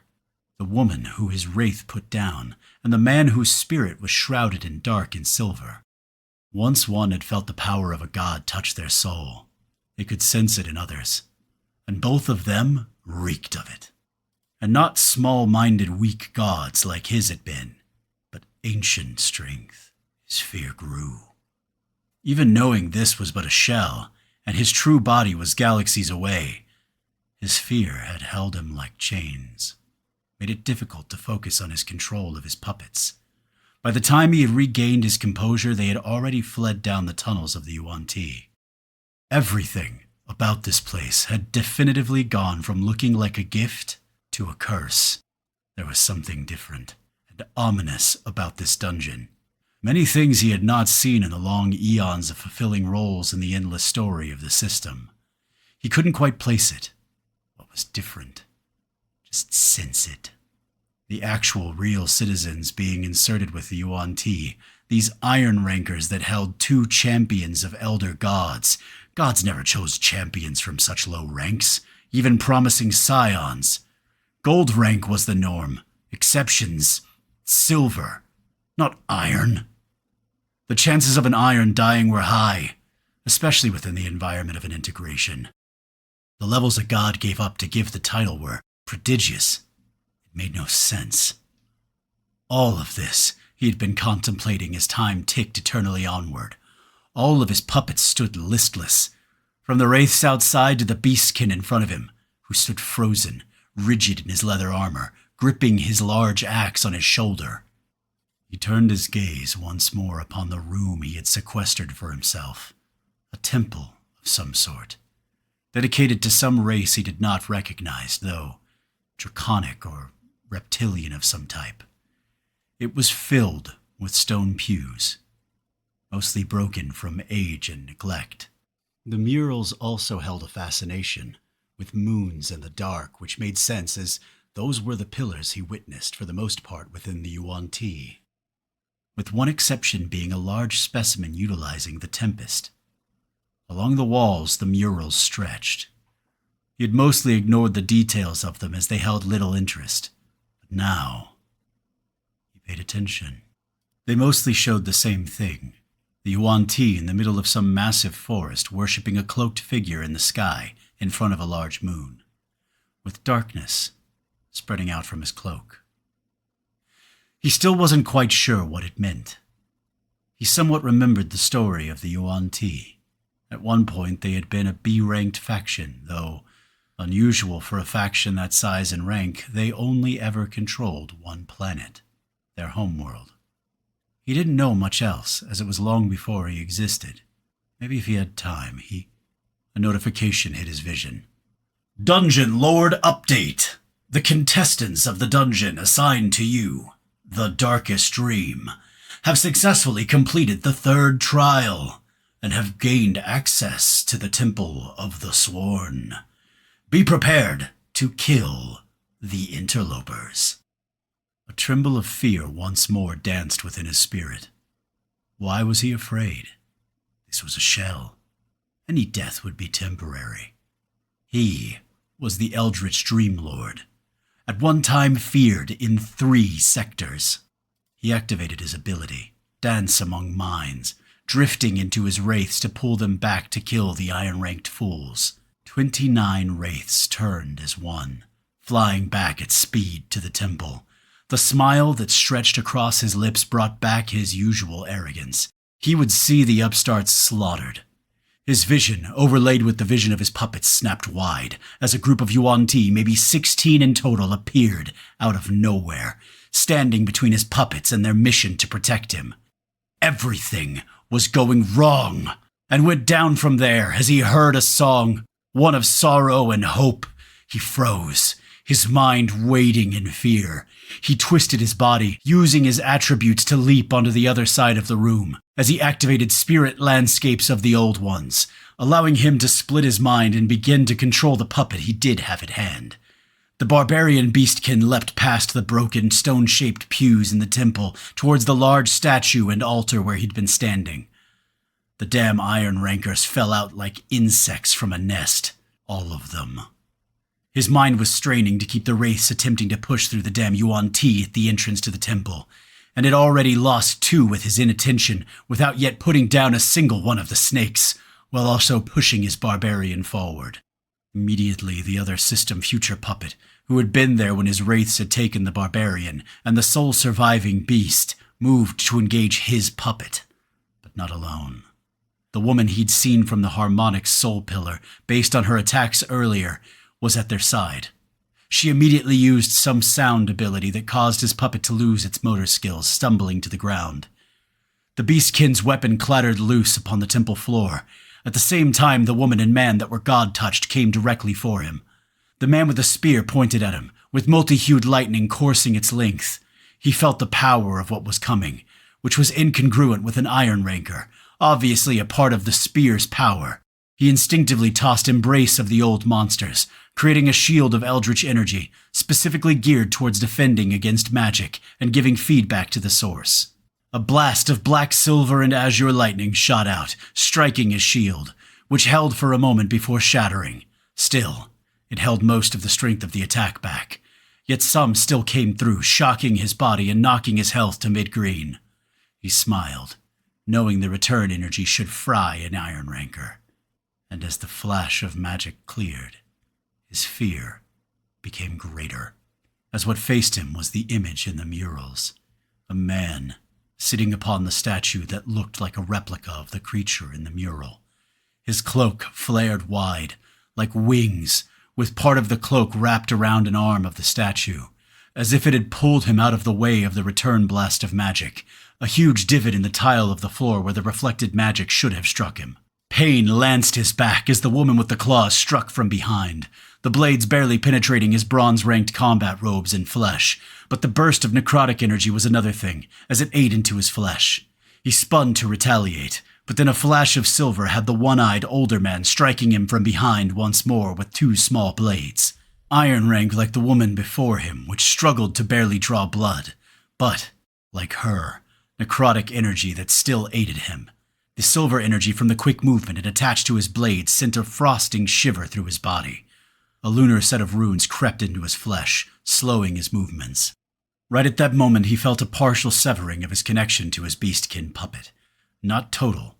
The woman who his wraith put down, and the man whose spirit was shrouded in dark and silver. Once one had felt the power of a god touch their soul, they could sense it in others, and both of them reeked of it. And not small-minded weak gods like his had been, but ancient strength. His fear grew. Even knowing this was but a shell, and his true body was galaxies away, his fear had held him like chains, made it difficult to focus on his control of his puppets. By the time he had regained his composure, they had already fled down the tunnels of the Yuan-Ti. Everything about this place had definitively gone from looking like a gift to a curse. There was something different and ominous about this dungeon. Many things he had not seen in the long eons of fulfilling roles in the endless story of the system. He couldn't quite place it. What was different? Just sense it. The actual real citizens being inserted with the Yuan-Ti, these iron rankers that held two champions of elder gods. Gods never chose champions from such low ranks, even promising scions. Gold rank was the norm. Exceptions, silver, not iron. The chances of an iron dying were high, especially within the environment of an integration. The levels a god gave up to give the title were prodigious. It made no sense. All of this he had been contemplating as time ticked eternally onward. All of his puppets stood listless, from the wraiths outside to the beastkin in front of him, who stood frozen, rigid in his leather armor, gripping his large axe on his shoulder. He turned his gaze once more upon the room he had sequestered for himself, a temple of some sort, dedicated to some race he did not recognize, though draconic or reptilian of some type. It was filled with stone pews, mostly broken from age and neglect. The murals also held a fascination, with moons in the dark, which made sense as those were the pillars he witnessed for the most part within the Yuan-Ti, with one exception being a large specimen utilizing the Tempest. Along the walls, the murals stretched. He had mostly ignored the details of them as they held little interest, but now he paid attention. They mostly showed the same thing, the Yuan-Ti in the middle of some massive forest worshipping a cloaked figure in the sky in front of a large moon, with darkness spreading out from his cloak. He still wasn't quite sure what it meant. He somewhat remembered the story of the Yuan-Ti. At one point they had been a B-ranked faction, though Unusual for a faction that size and rank, they only ever controlled one planet, their homeworld. He didn't know much else, as it was long before he existed. Maybe if he had time, A notification hit his vision. Dungeon Lord Update! The contestants of the dungeon assigned to you, the Darkest Dream, have successfully completed the third trial and have gained access to the Temple of the Sworn. Be prepared to kill the interlopers. A tremble of fear once more danced within his spirit. Why was he afraid? This was a shell. Any death would be temporary. He was the Eldritch Dream Lord, at one time feared in 3 sectors. He activated his ability, Dance Among Minds, drifting into his wraiths to pull them back to kill the iron-ranked fools. 29 wraiths turned as one, flying back at speed to the temple. The smile that stretched across his lips brought back his usual arrogance. He would see the upstarts slaughtered. His vision, overlaid with the vision of his puppets, snapped wide as a group of Yuan-Ti, maybe 16 in total, appeared out of nowhere, standing between his puppets and their mission to protect him. Everything was going wrong, and went down from there as he heard a song, one of sorrow and hope. He froze, his mind waiting in fear. He twisted his body, using his attributes to leap onto the other side of the room, as he activated spirit landscapes of the old ones, allowing him to split his mind and begin to control the puppet he did have at hand. The barbarian beastkin leapt past the broken, stone-shaped pews in the temple towards the large statue and altar where he'd been standing. The damn iron rankers fell out like insects from a nest, all of them. His mind was straining to keep the wraiths attempting to push through the damn Yuan-Ti at the entrance to the temple, and had already lost 2 with his inattention without yet putting down a single one of the snakes, while also pushing his barbarian forward. Immediately, the other System Future puppet, who had been there when his wraiths had taken the barbarian, and the sole surviving beast, moved to engage his puppet, but not alone. The woman he'd seen from the Harmonic Soul Pillar, based on her attacks earlier, was at their side. She immediately used some sound ability that caused his puppet to lose its motor skills, stumbling to the ground. The beastkin's weapon clattered loose upon the temple floor. At the same time, the woman and man that were God-touched came directly for him. The man with the spear pointed at him, with multi-hued lightning coursing its length. He felt the power of what was coming, which was incongruent with an iron ranker, obviously a part of the spear's power. He instinctively tossed Embrace of the old monsters, creating a shield of eldritch energy, specifically geared towards defending against magic and giving feedback to the source. A blast of black, silver, and azure lightning shot out, striking his shield, which held for a moment before shattering. Still, it held most of the strength of the attack back, yet some still came through, shocking his body and knocking his health to mid-green. He smiled, knowing the return energy should fry an iron ranker. And as the flash of magic cleared, his fear became greater, as what faced him was the image in the murals. A man sitting upon the statue that looked like a replica of the creature in the mural. His cloak flared wide, like wings, with part of the cloak wrapped around an arm of the statue, as if it had pulled him out of the way of the return blast of magic, a huge divot in the tile of the floor where the reflected magic should have struck him. Pain lanced his back as the woman with the claws struck from behind, the blades barely penetrating his bronze-ranked combat robes and flesh, but the burst of necrotic energy was another thing, as it ate into his flesh. He spun to retaliate, but then a flash of silver had the one-eyed older man striking him from behind once more with 2 small blades. Iron rank like the woman before him, which struggled to barely draw blood, but, like her, necrotic energy that still aided him. The silver energy from the quick movement it attached to his blades sent a frosting shiver through his body. A lunar set of runes crept into his flesh, slowing his movements. Right at that moment, he felt a partial severing of his connection to his beastkin puppet. Not total,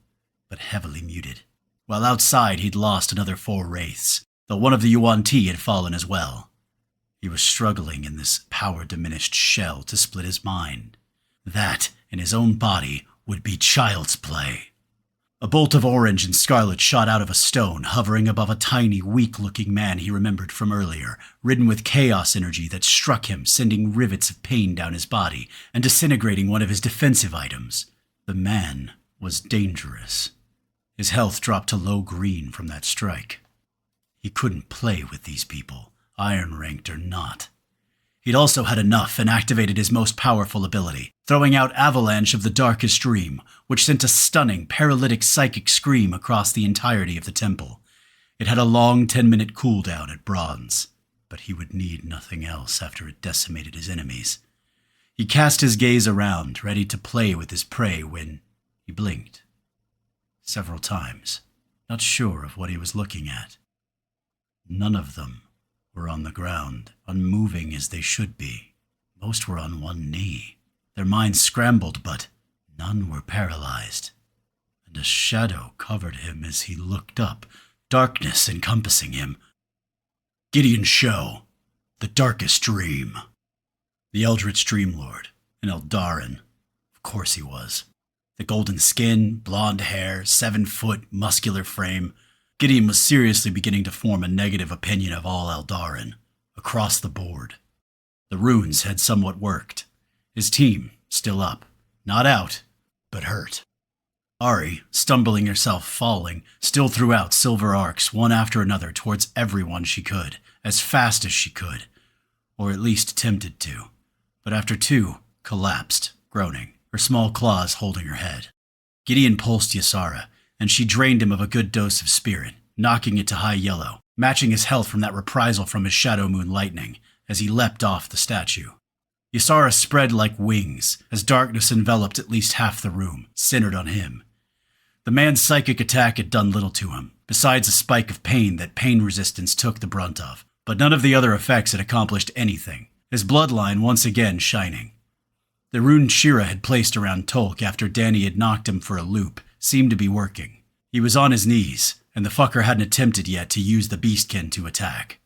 but heavily muted. While outside, he'd lost another 4 wraiths, though one of the Yuan-Ti had fallen as well. He was struggling in this power-diminished shell to split his mind. That, in his own body, would be child's play. A bolt of orange and scarlet shot out of a stone, hovering above a tiny, weak-looking man he remembered from earlier, ridden with chaos energy that struck him, sending rivets of pain down his body and disintegrating one of his defensive items. The man was dangerous. His health dropped to low green from that strike. He couldn't play with these people, iron-ranked or not. He'd also had enough and activated his most powerful ability, throwing out Avalanche of the Darkest Dream, which sent a stunning, paralytic psychic scream across the entirety of the temple. It had a long 10-minute cooldown at bronze, but he would need nothing else after it decimated his enemies. He cast his gaze around, ready to play with his prey when he blinked. Several times, not sure of what he was looking at. None of them were on the ground, unmoving as they should be. Most were on one knee. Their minds scrambled, but none were paralyzed. And a shadow covered him as he looked up, darkness encompassing him. Gideon Show, the Darkest Dream. The Eldritch Dreamlord, an Eldarin. Of course he was. The golden skin, blonde hair, 7-foot, muscular frame. Gideon was seriously beginning to form a negative opinion of all Eldarin, across the board. The runes had somewhat worked. His team, still up. Not out, but hurt. Ari, stumbling herself falling, still threw out silver arcs one after another towards everyone she could, as fast as she could. Or at least attempted to. But after 2, collapsed, groaning, her small claws holding her head. Gideon pulsed Ysara, and she drained him of a good dose of spirit, knocking it to high yellow, matching his health from that reprisal from his Shadow Moon lightning, as he leapt off the statue. Ysara spread like wings, as darkness enveloped at least half the room, centered on him. The man's psychic attack had done little to him, besides a spike of pain that pain resistance took the brunt of, but none of the other effects had accomplished anything, his bloodline once again shining. The rune Shira had placed around Tolk after Danny had knocked him for a loop seemed to be working. He was on his knees, and the fucker hadn't attempted yet to use the beastkin to attack.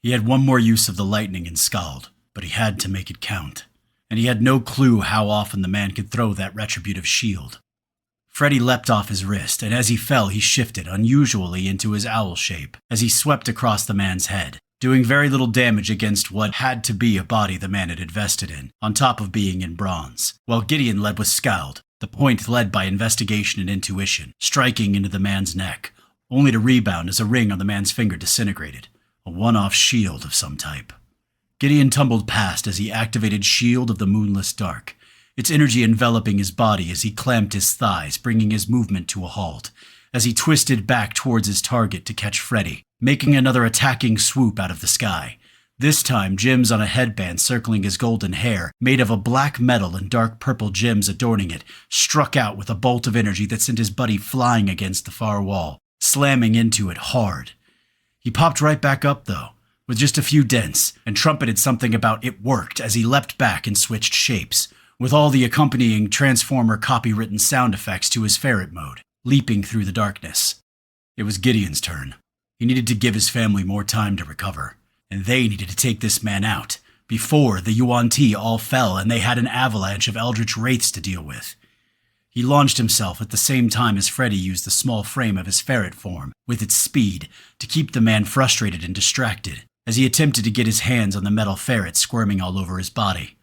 He had one more use of the lightning and Scald, but he had to make it count, and he had no clue how often the man could throw that retributive shield. Freddy leapt off his wrist, and as he fell he shifted unusually into his owl shape as he swept across the man's head, doing very little damage against what had to be a body the man had invested in, on top of being in bronze, while Gideon led with Scald, the point led by investigation and intuition, striking into the man's neck, only to rebound as a ring on the man's finger disintegrated, a one-off shield of some type. Gideon tumbled past as he activated Shield of the Moonless Dark, its energy enveloping his body as he clamped his thighs, bringing his movement to a halt, as he twisted back towards his target to catch Freddy, making another attacking swoop out of the sky. This time, gems on a headband circling his golden hair, made of a black metal and dark purple gems adorning it, struck out with a bolt of energy that sent his buddy flying against the far wall, slamming into it hard. He popped right back up, though, with just a few dents, and trumpeted something about "it worked" as he leapt back and switched shapes, with all the accompanying Transformer copywritten sound effects to his ferret mode, leaping through the darkness. It was Gideon's turn. He needed to give his family more time to recover, and they needed to take this man out, before the Yuan-Ti all fell and they had an avalanche of eldritch wraiths to deal with. He launched himself at the same time as Freddy used the small frame of his ferret form, with its speed, to keep the man frustrated and distracted, as he attempted to get his hands on the metal ferret squirming all over his body.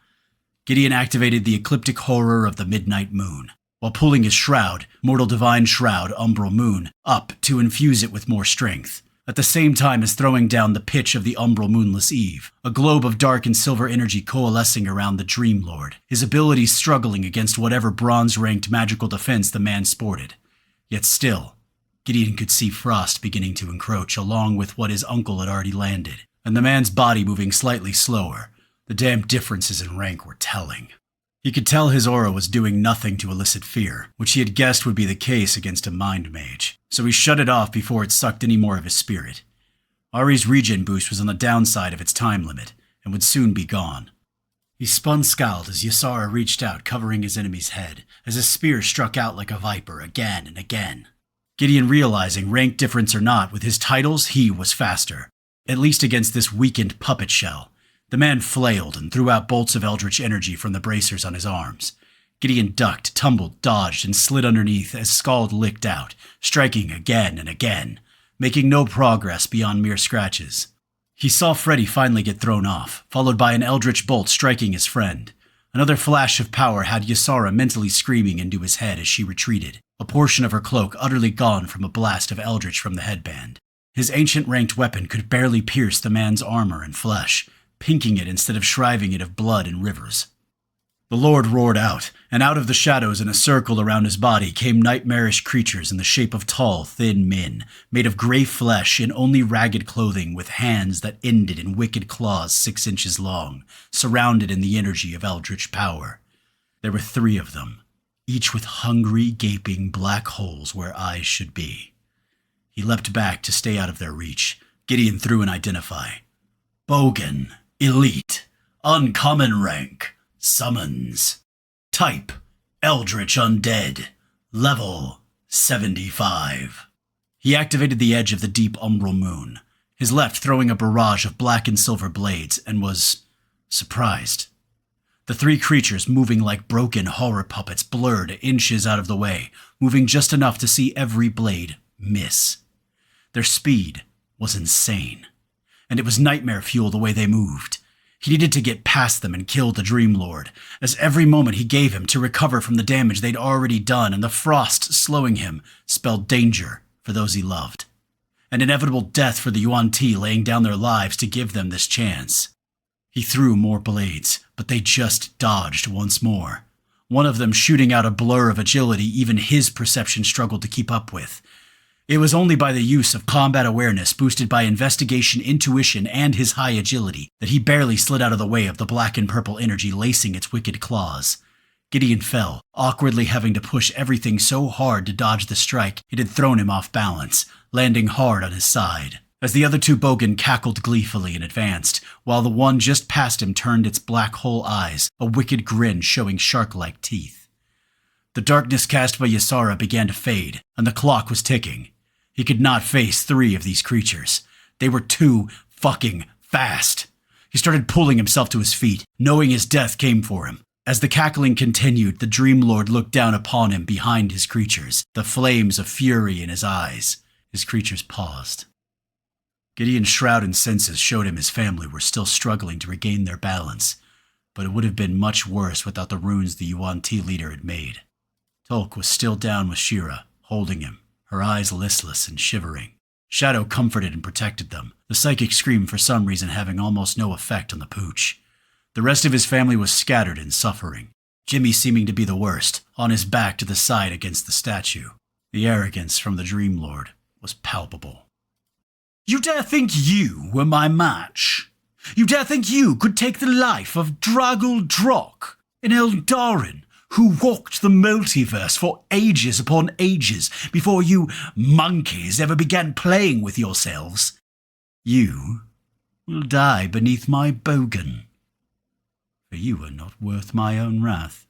Gideon activated the ecliptic horror of the midnight moon, while pulling his shroud, Mortal Divine Shroud Umbral Moon, up to infuse it with more strength, at the same time as throwing down the pitch of the Umbral Moonless Eve, a globe of dark and silver energy coalescing around the Dream Lord, his abilities struggling against whatever bronze-ranked magical defense the man sported. Yet still, Gideon could see frost beginning to encroach along with what his uncle had already landed, and the man's body moving slightly slower. The damn differences in rank were telling. He could tell his aura was doing nothing to elicit fear, which he had guessed would be the case against a mind mage, so he shut it off before it sucked any more of his spirit. Ari's regen boost was on the downside of its time limit, and would soon be gone. He spun Scald as Ysara reached out, covering his enemy's head, as his spear struck out like a viper again and again. Gideon realizing, rank difference or not, with his titles, he was faster, at least against this weakened puppet shell. The man flailed and threw out bolts of eldritch energy from the bracers on his arms. Gideon ducked, tumbled, dodged, and slid underneath as Scald licked out, striking again and again, making no progress beyond mere scratches. He saw Freddy finally get thrown off, followed by an eldritch bolt striking his friend. Another flash of power had Ysara mentally screaming into his head as she retreated, a portion of her cloak utterly gone from a blast of eldritch from the headband. His ancient-ranked weapon could barely pierce the man's armor and flesh, pinking it instead of shriving it of blood and rivers. The Lord roared out, and out of the shadows in a circle around his body came nightmarish creatures in the shape of tall, thin men, made of gray flesh in only ragged clothing with hands that ended in wicked claws 6 inches long, surrounded in the energy of eldritch power. There were 3 of them, each with hungry, gaping black holes where eyes should be. He leapt back to stay out of their reach. Gideon threw an identify. Bogan, Elite, Uncommon Rank, Summons. Type, Eldritch Undead. Level, 75. He activated the edge of the deep umbral moon, his left throwing a barrage of black and silver blades, and was surprised. The 3 creatures, moving like broken horror puppets, blurred inches out of the way, moving just enough to see every blade miss. Their speed was insane, and it was nightmare fuel the way they moved. He needed to get past them and kill the Dream Lord, as every moment he gave him to recover from the damage they'd already done, and the frost slowing him spelled danger for those he loved, and inevitable death for the Yuan Ti laying down their lives to give them this chance. He threw more blades, but they just dodged once more, one of them shooting out a blur of agility even his perception struggled to keep up with. It was only by the use of combat awareness boosted by investigation, intuition, and his high agility that he barely slid out of the way of the black and purple energy lacing its wicked claws. Gideon fell, awkwardly having to push everything so hard to dodge the strike it had thrown him off balance, landing hard on his side. As the other 2 Bogan cackled gleefully and advanced, while the one just past him turned its black hole eyes, a wicked grin showing shark-like teeth. The darkness cast by Ysara began to fade, and the clock was ticking. He could not face 3 of these creatures. They were too fucking fast. He started pulling himself to his feet, knowing his death came for him. As the cackling continued, the Dream Lord looked down upon him behind his creatures, the flames of fury in his eyes. His creatures paused. Gideon's shrouded senses showed him his family were still struggling to regain their balance, but it would have been much worse without the runes the Yuan Ti leader had made. Tolk was still down with Shira, holding him, her eyes listless and shivering. Shadow comforted and protected them, the psychic scream for some reason having almost no effect on the pooch. The rest of his family was scattered and suffering, Jimmy seeming to be the worst, on his back to the side against the statue. The arrogance from the Dream Lord was palpable. You dare think you were my match? You dare think you could take the life of Dragul Drok, an Eldarin, who walked the multiverse for ages upon ages before you monkeys ever began playing with yourselves? You will die beneath my bogan, for you are not worth my own wrath.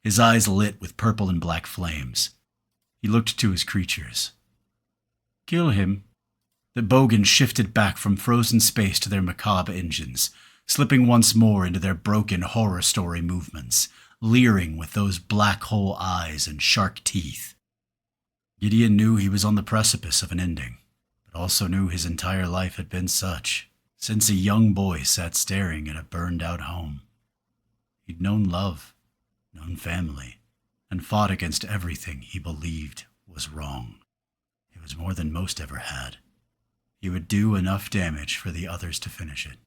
His eyes lit with purple and black flames. He looked to his creatures. Kill him. The bogan shifted back from frozen space to their macabre engines, slipping once more into their broken horror story movements, leering with those black hole eyes and shark teeth. Gideon knew he was on the precipice of an ending, but also knew his entire life had been such, since a young boy sat staring at a burned-out home. He'd known love, known family, and fought against everything he believed was wrong. It was more than most ever had. He would do enough damage for the others to finish it.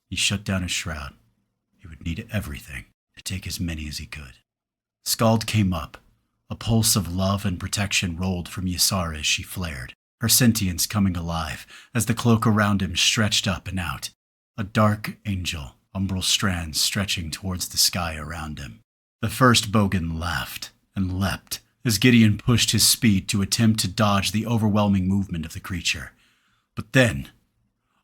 He shut down his shroud. He would need everything to take as many as he could. Scald came up. A pulse of love and protection rolled from Ysara as she flared, her sentience coming alive as the cloak around him stretched up and out, a dark angel, umbral strands stretching towards the sky around him. The first bogan laughed and leapt as Gideon pushed his speed to attempt to dodge the overwhelming movement of the creature. But then,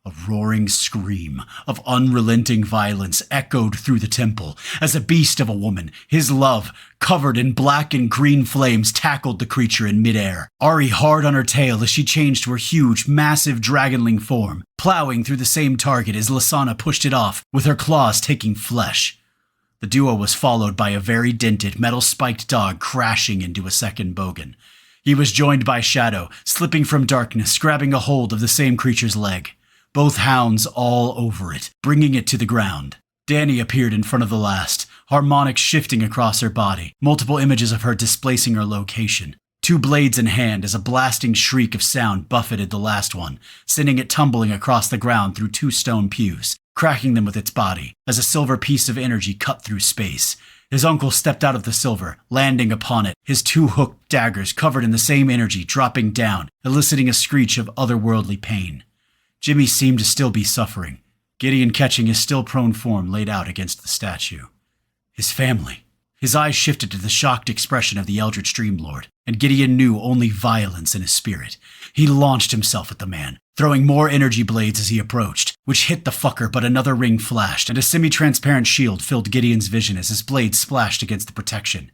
a roaring scream of unrelenting violence echoed through the temple as a beast of a woman, his love, covered in black and green flames, tackled the creature in midair, Ari hard on her tail as she changed to her huge, massive dragonling form, plowing through the same target as Lasana pushed it off, with her claws taking flesh. The duo was followed by a very dented, metal-spiked dog crashing into a second bogan. He was joined by Shadow, slipping from darkness, grabbing a hold of the same creature's leg. Both hounds all over it, bringing it to the ground. Danny appeared in front of the last, harmonics shifting across her body, multiple images of her displacing her location. 2 blades in hand as a blasting shriek of sound buffeted the last one, sending it tumbling across the ground through 2 stone pews, cracking them with its body, as a silver piece of energy cut through space. His uncle stepped out of the silver, landing upon it, his 2 hooked daggers covered in the same energy dropping down, eliciting a screech of otherworldly pain. Jimmy seemed to still be suffering, Gideon catching his still prone form laid out against the statue. His family. His eyes shifted to the shocked expression of the Eldritch Dreamlord, and Gideon knew only violence in his spirit. He launched himself at the man, throwing more energy blades as he approached, which hit the fucker, but another ring flashed, and a semi-transparent shield filled Gideon's vision as his blade splashed against the protection.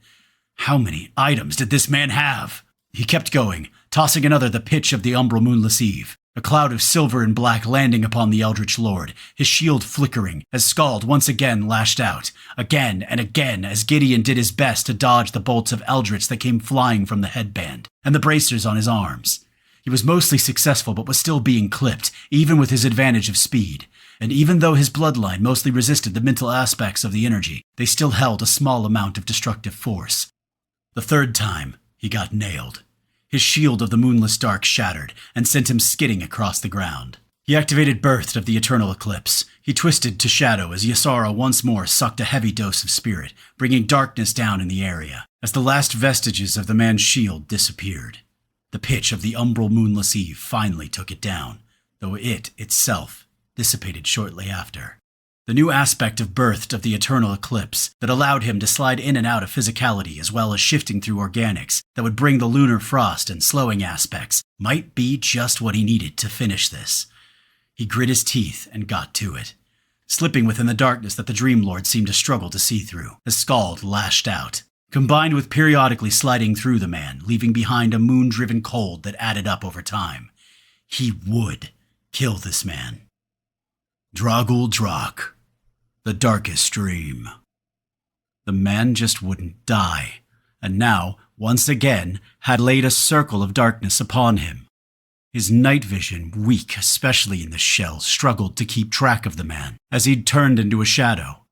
How many items did this man have? He kept going, tossing another the pitch of the umbral moonless eve. A cloud of silver and black landing upon the Eldritch Lord, his shield flickering, as Skald once again lashed out, again and again as Gideon did his best to dodge the bolts of Eldritch that came flying from the headband, and the bracers on his arms. He was mostly successful but was still being clipped, even with his advantage of speed. And even though his bloodline mostly resisted the mental aspects of the energy, they still held a small amount of destructive force. The 3rd time, he got nailed. His shield of the moonless dark shattered and sent him skidding across the ground. He activated Birth of the Eternal Eclipse. He twisted to Shadow as Ysara once more sucked a heavy dose of spirit, bringing darkness down in the area, as the last vestiges of the man's shield disappeared. The pitch of the umbral moonless eve finally took it down, though it itself dissipated shortly after. The new aspect of Birth of the Eternal Eclipse that allowed him to slide in and out of physicality as well as shifting through organics that would bring the lunar frost and slowing aspects might be just what he needed to finish this. He grit his teeth and got to it, slipping within the darkness that the Dreamlord seemed to struggle to see through, as Skald lashed out, combined with periodically sliding through the man, leaving behind a moon-driven cold that added up over time. He would kill this man. Dragul Drak, the darkest dream. The man just wouldn't die, and now, once again, had laid a circle of darkness upon him. His night vision, weak especially in the shell, struggled to keep track of the man as he'd turned into a shadow.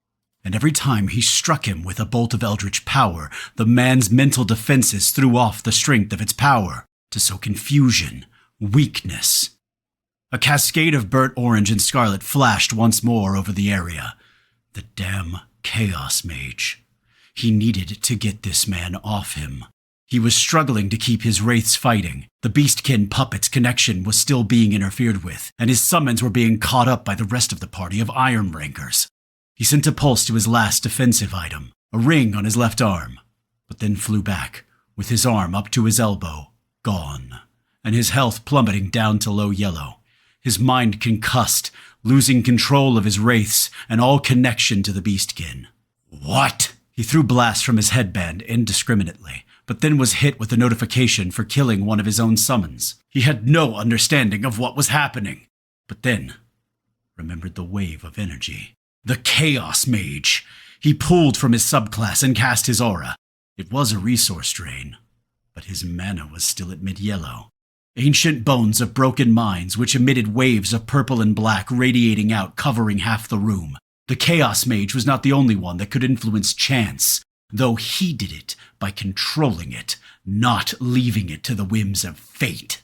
And every time he struck him with a bolt of eldritch power, the man's mental defenses threw off the strength of its power to sow confusion, weakness. A cascade of burnt orange and scarlet flashed once more over the area. The damn Chaos Mage. He needed to get this man off him. He was struggling to keep his wraiths fighting. The Beastkin puppet's connection was still being interfered with, and his summons were being caught up by the rest of the party of Iron Rankers. He sent a pulse to his last defensive item, a ring on his left arm, but then flew back, with his arm up to his elbow, gone, and his health plummeting down to low yellow. His mind concussed, losing control of his wraiths and all connection to the Beastkin. What? He threw blasts from his headband indiscriminately, but then was hit with a notification for killing one of his own summons. He had no understanding of what was happening, but then remembered the wave of energy. The Chaos Mage. He pulled from his subclass and cast his aura. It was a resource drain, but his mana was still at mid-yellow. Ancient bones of broken mines which emitted waves of purple and black radiating out, covering half the room. The Chaos Mage was not the only one that could influence chance, though he did it by controlling it, not leaving it to the whims of fate.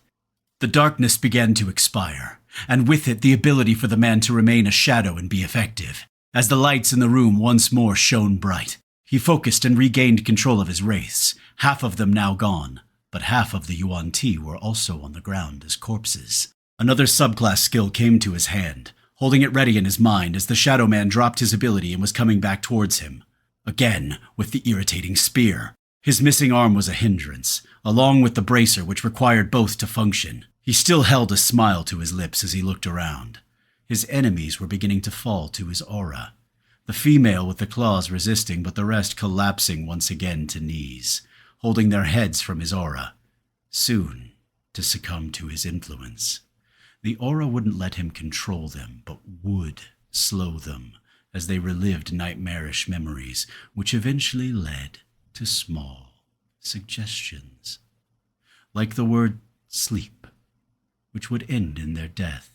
The darkness began to expire, and with it the ability for the man to remain a shadow and be effective. As the lights in the room once more shone bright, he focused and regained control of his wraiths, half of them now gone, but half of the Yuan Ti were also on the ground as corpses. Another subclass skill came to his hand, holding it ready in his mind as the Shadow Man dropped his ability and was coming back towards him. Again, with the irritating spear. His missing arm was a hindrance, along with the bracer which required both to function. He still held a smile to his lips as he looked around. His enemies were beginning to fall to his aura. The female with the claws resisting, but the rest collapsing once again to knees, holding their heads from his aura, soon to succumb to his influence. The aura wouldn't let him control them, but would slow them, as they relived nightmarish memories, which eventually led to small suggestions, like the word sleep, which would end in their death.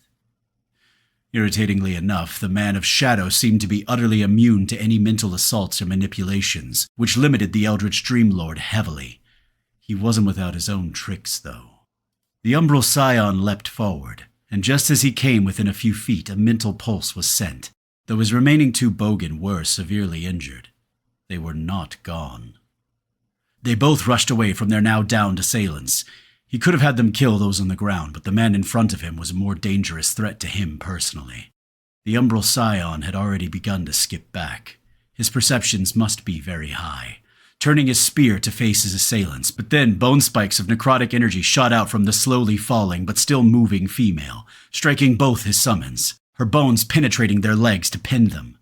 Irritatingly enough, the man of shadow seemed to be utterly immune to any mental assaults or manipulations, which limited the Eldritch Dreamlord heavily. He wasn't without his own tricks, though. The umbral scion leapt forward, and just as he came within a few feet, a mental pulse was sent, though his remaining two bogan were severely injured. They were not gone. They both rushed away from their now downed assailants. He could have had them kill those on the ground, but the man in front of him was a more dangerous threat to him personally. The umbral scion had already begun to skip back. His perceptions must be very high, turning his spear to face his assailants, but then bone spikes of necrotic energy shot out from the slowly falling but still moving female, striking both his summons, her bones penetrating their legs to pin them.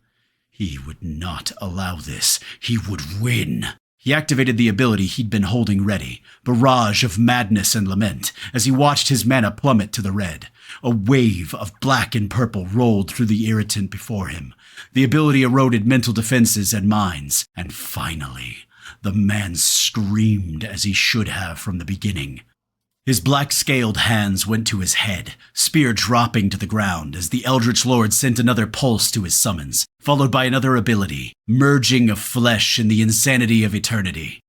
He would not allow this. He would win. He activated the ability he'd been holding ready, Barrage of Madness and Lament, as he watched his mana plummet to the red. A wave of black and purple rolled through the irritant before him. The ability eroded mental defenses and minds, and finally, the man screamed as he should have from the beginning. His black-scaled hands went to his head, spear dropping to the ground as the Eldritch Lord sent another pulse to his summons, followed by another ability, merging of flesh in the insanity of eternity.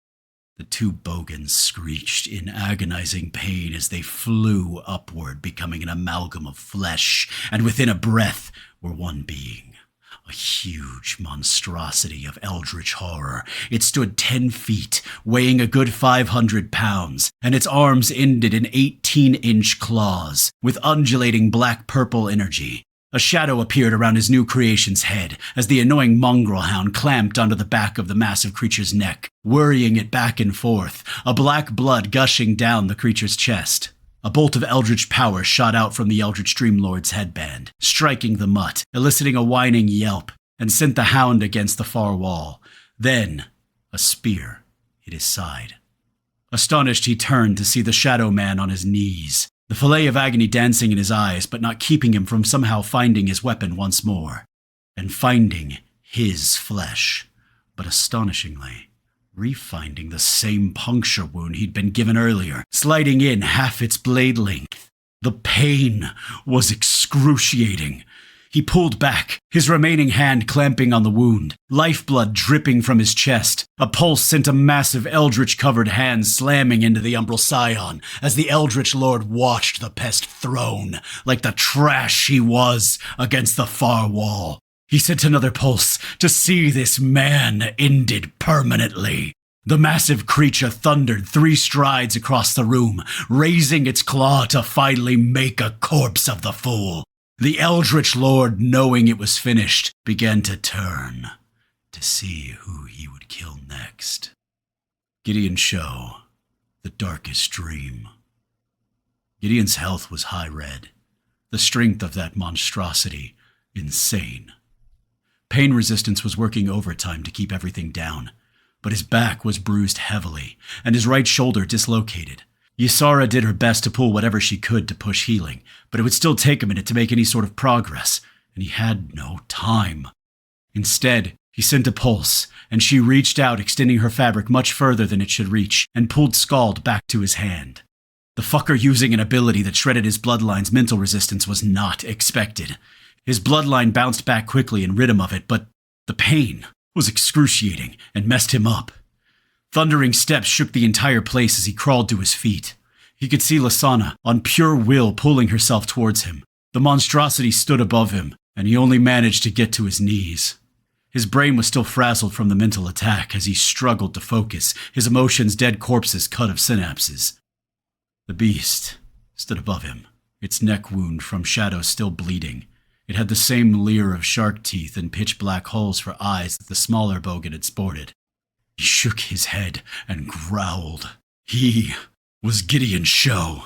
The two bogans screeched in agonizing pain as they flew upward, becoming an amalgam of flesh, and within a breath were one being. A huge monstrosity of eldritch horror. It stood 10 feet, weighing a good 500 pounds, and its arms ended in 18-inch claws, with undulating black-purple energy. A shadow appeared around his new creation's head as the annoying mongrel hound clamped onto the back of the massive creature's neck, worrying it back and forth, a black blood gushing down the creature's chest. A bolt of eldritch power shot out from the Eldritch Dreamlord's headband, striking the mutt, eliciting a whining yelp, and sent the hound against the far wall. Then, a spear hit his side. Astonished, he turned to see the shadow man on his knees, the fillet of agony dancing in his eyes, but not keeping him from somehow finding his weapon once more, and finding his flesh, but astonishingly, refinding the same puncture wound he'd been given earlier, sliding in half its blade length. The pain was excruciating. He pulled back, his remaining hand clamping on the wound, lifeblood dripping from his chest. A pulse sent a massive eldritch-covered hand slamming into the umbral scion as the Eldritch Lord watched the pest thrown, like the trash he was, against the far wall. He sent another pulse to see this man ended permanently. The massive creature thundered 3 strides across the room, raising its claw to finally make a corpse of the fool. The Eldritch Lord, knowing it was finished, began to turn to see who he would kill next. Gideon Show, the darkest dream. Gideon's health was high red, the strength of that monstrosity insane. Pain resistance was working overtime to keep everything down, but his back was bruised heavily, and his right shoulder dislocated. Ysara did her best to pull whatever she could to push healing, but it would still take a minute to make any sort of progress, and he had no time. Instead, he sent a pulse, and she reached out, extending her fabric much further than it should reach, and pulled Scald back to his hand. The fucker using an ability that shredded his bloodline's mental resistance was not expected. His bloodline bounced back quickly and rid him of it, but the pain was excruciating and messed him up. Thundering steps shook the entire place as he crawled to his feet. He could see Lasana, on pure will, pulling herself towards him. The monstrosity stood above him, and he only managed to get to his knees. His brain was still frazzled from the mental attack as he struggled to focus, his emotions dead corpses cut of synapses. The beast stood above him, its neck wound from shadow still bleeding. It had the same leer of shark teeth and pitch-black holes for eyes that the smaller bogan had sported. He shook his head and growled. He was Gideon Show,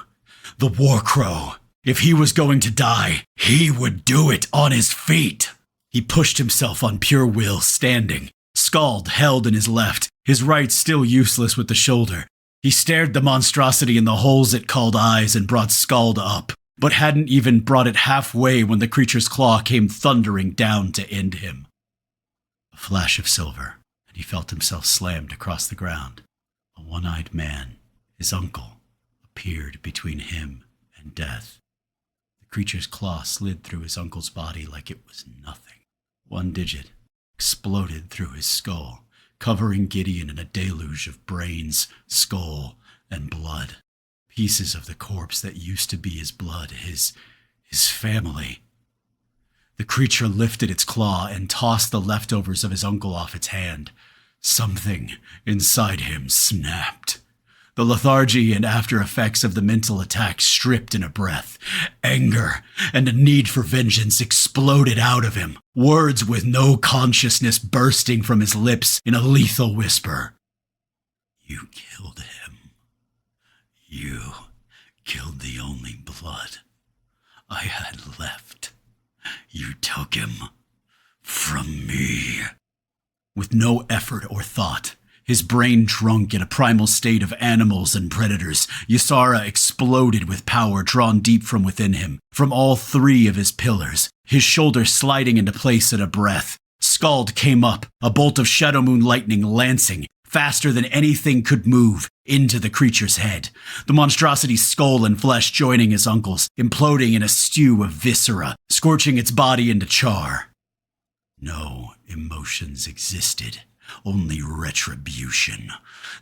the War Crow. If he was going to die, he would do it on his feet. He pushed himself on pure will, standing, Scald held in his left, his right still useless with the shoulder. He stared the monstrosity in the holes it called eyes and brought Scald up, but hadn't even brought it halfway when the creature's claw came thundering down to end him. A flash of silver, and he felt himself slammed across the ground. A one-eyed man, his uncle, appeared between him and death. The creature's claw slid through his uncle's body like it was nothing. One digit exploded through his skull, covering Gideon in a deluge of brains, skull, and blood. Pieces of the corpse that used to be his blood, his family. The creature lifted its claw and tossed the leftovers of his uncle off its hand. Something inside him snapped. The lethargy and after effects of the mental attack stripped in a breath. Anger and a need for vengeance exploded out of him, words with no consciousness bursting from his lips in a lethal whisper. You killed him. You killed the only blood I had left. You took him from me. With no effort or thought, his brain drunk in a primal state of animals and predators, Ysara exploded with power drawn deep from within him, from all three of his pillars, his shoulders sliding into place at a breath. Scald came up, a bolt of Shadow Moon lightning lancing, faster than anything could move, into the creature's head. The monstrosity's skull and flesh joining his uncle's, imploding in a stew of viscera, scorching its body into char. No emotions existed, only retribution.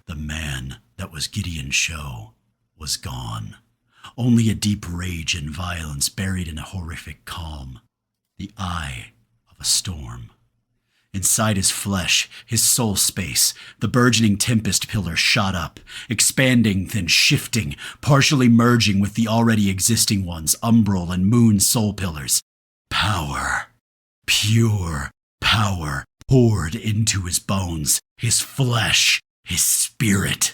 The man that was Gideon Show was gone. Only a deep rage and violence buried in a horrific calm. The eye of a storm. Inside his flesh, his soul space, the burgeoning Tempest pillar shot up, expanding then shifting, partially merging with the already existing ones, Umbral and Moon soul pillars. Power. Pure power poured into his bones, his flesh, his spirit.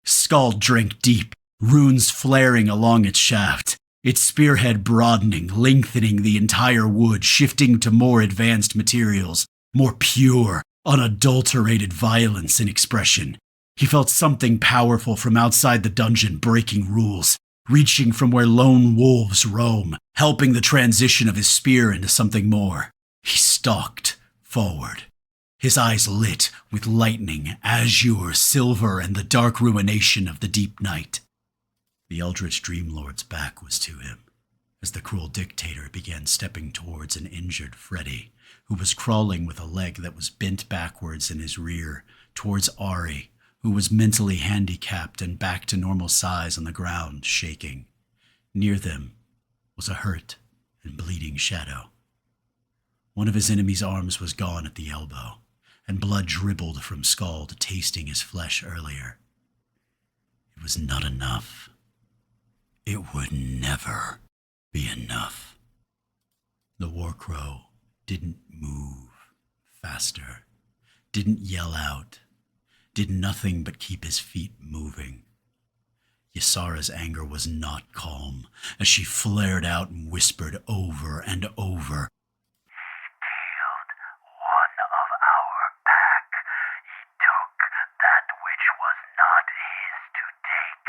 Scald drank deep, runes flaring along its shaft, its spearhead broadening, lengthening the entire wood, shifting to more advanced materials, more pure, unadulterated violence in expression. He felt something powerful from outside the dungeon breaking rules, reaching from where lone wolves roam, helping the transition of his spear into something more. He stalked forward, his eyes lit with lightning, azure, silver, and the dark ruination of the deep night. The eldritch Dreamlord's back was to him, as the cruel dictator began stepping towards an injured Freddy, who was crawling with a leg that was bent backwards in his rear, towards Ari, who was mentally handicapped and back to normal size on the ground, shaking. Near them was a hurt and bleeding Shadow. One of his enemy's arms was gone at the elbow, and blood dribbled from Scald, tasting his flesh earlier. It was not enough. It would never be enough. The Warcrow didn't move faster, didn't yell out, did nothing but keep his feet moving. Ysara's anger was not calm, as she flared out and whispered over and over, Killed one of our pack. He took that which was not his to take.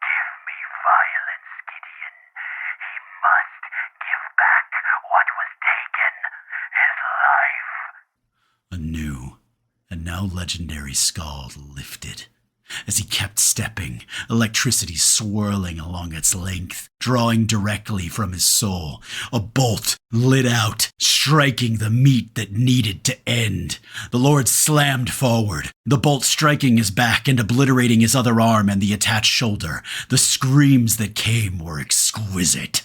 Give me violence, Gideon. He must give back what was taken. His life. A new and now legendary Scald lifted. As he kept stepping, electricity swirling along its length, drawing directly from his soul. A bolt lit out, striking the meat that needed to end. The Lord slammed forward, the bolt striking his back and obliterating his other arm and the attached shoulder. The screams that came were exquisite.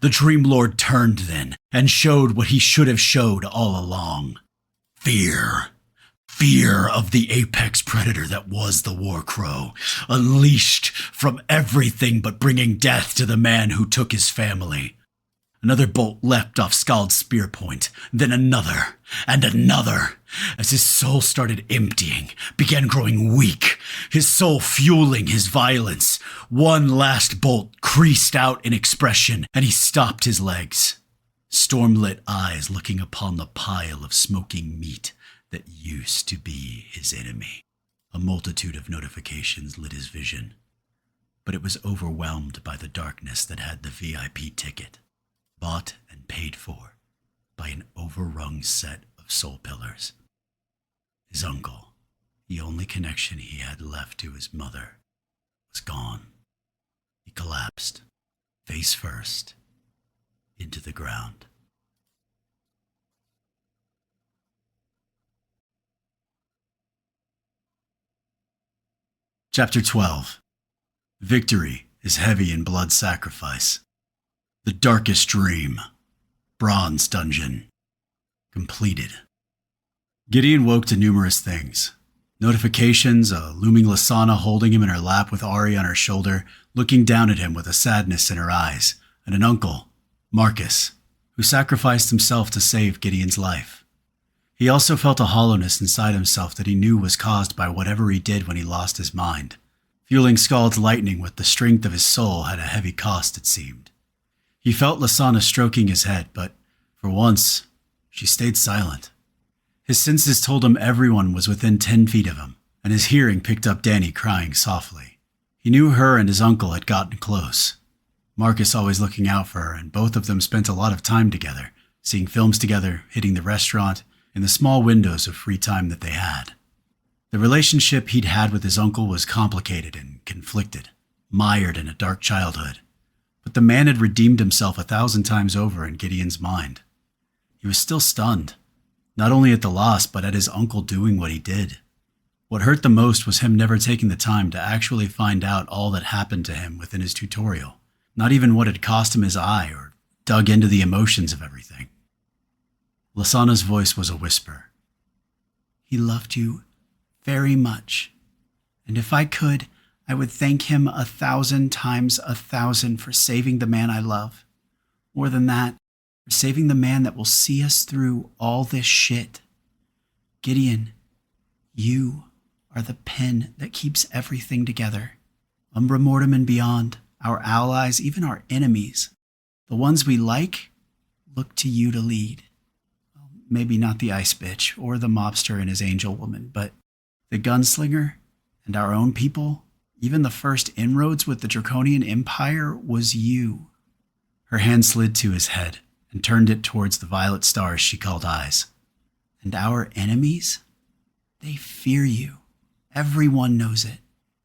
The Dream Lord turned then, and showed what he should have showed all along. Fear. Fear of the apex predator that was the Warcrow, unleashed from everything but bringing death to the man who took his family. Another bolt leapt off Scald's spear point, then another, and another, as his soul started emptying, began growing weak, his soul fueling his violence. One last bolt creased out in expression, and he stopped his legs. Stormlit eyes looking upon the pile of smoking meat that used to be his enemy. A multitude of notifications lit his vision, but it was overwhelmed by the darkness that had the VIP ticket, bought and paid for by an overrung set of soul pillars. His uncle, the only connection he had left to his mother, was gone. He collapsed, face first, into the ground. Chapter 12. Victory is heavy in blood sacrifice. The darkest dream. Bronze dungeon. Completed. Gideon woke to numerous things. Notifications, a looming Lasana holding him in her lap with Ari on her shoulder, looking down at him with a sadness in her eyes, and an uncle, Marcus, who sacrificed himself to save Gideon's life. He also felt a hollowness inside himself that he knew was caused by whatever he did when he lost his mind. Fueling Scald's lightning with the strength of his soul had a heavy cost, it seemed. He felt Lasana stroking his head, but for once, she stayed silent. His senses told him everyone was within 10 feet of him, and his hearing picked up Danny crying softly. He knew her and his uncle had gotten close. Marcus always looking out for her, and both of them spent a lot of time together, seeing films together, hitting the restaurant, in the small windows of free time that they had. The relationship he'd had with his uncle was complicated and conflicted, mired in a dark childhood. But the man had redeemed himself 1,000 times over in Gideon's mind. He was still stunned, not only at the loss, but at his uncle doing what he did. What hurt the most was him never taking the time to actually find out all that happened to him within his tutorial, not even what had cost him his eye or dug into the emotions of everything. Lasana's voice was a whisper. He loved you very much, and if I could, I would thank him 1,000 times 1,000 for saving the man I love. More than that, for saving the man that will see us through all this shit. Gideon, you are the pin that keeps everything together. Umbra Mortem and beyond, our allies, even our enemies, the ones we like, look to you to lead. Maybe not the ice bitch or the mobster and his angel woman, but the gunslinger and our own people, even the first inroads with the Draconian Empire, was you. Her hand slid to his head and turned it towards the violet stars she called eyes. And our enemies? They fear you. Everyone knows it.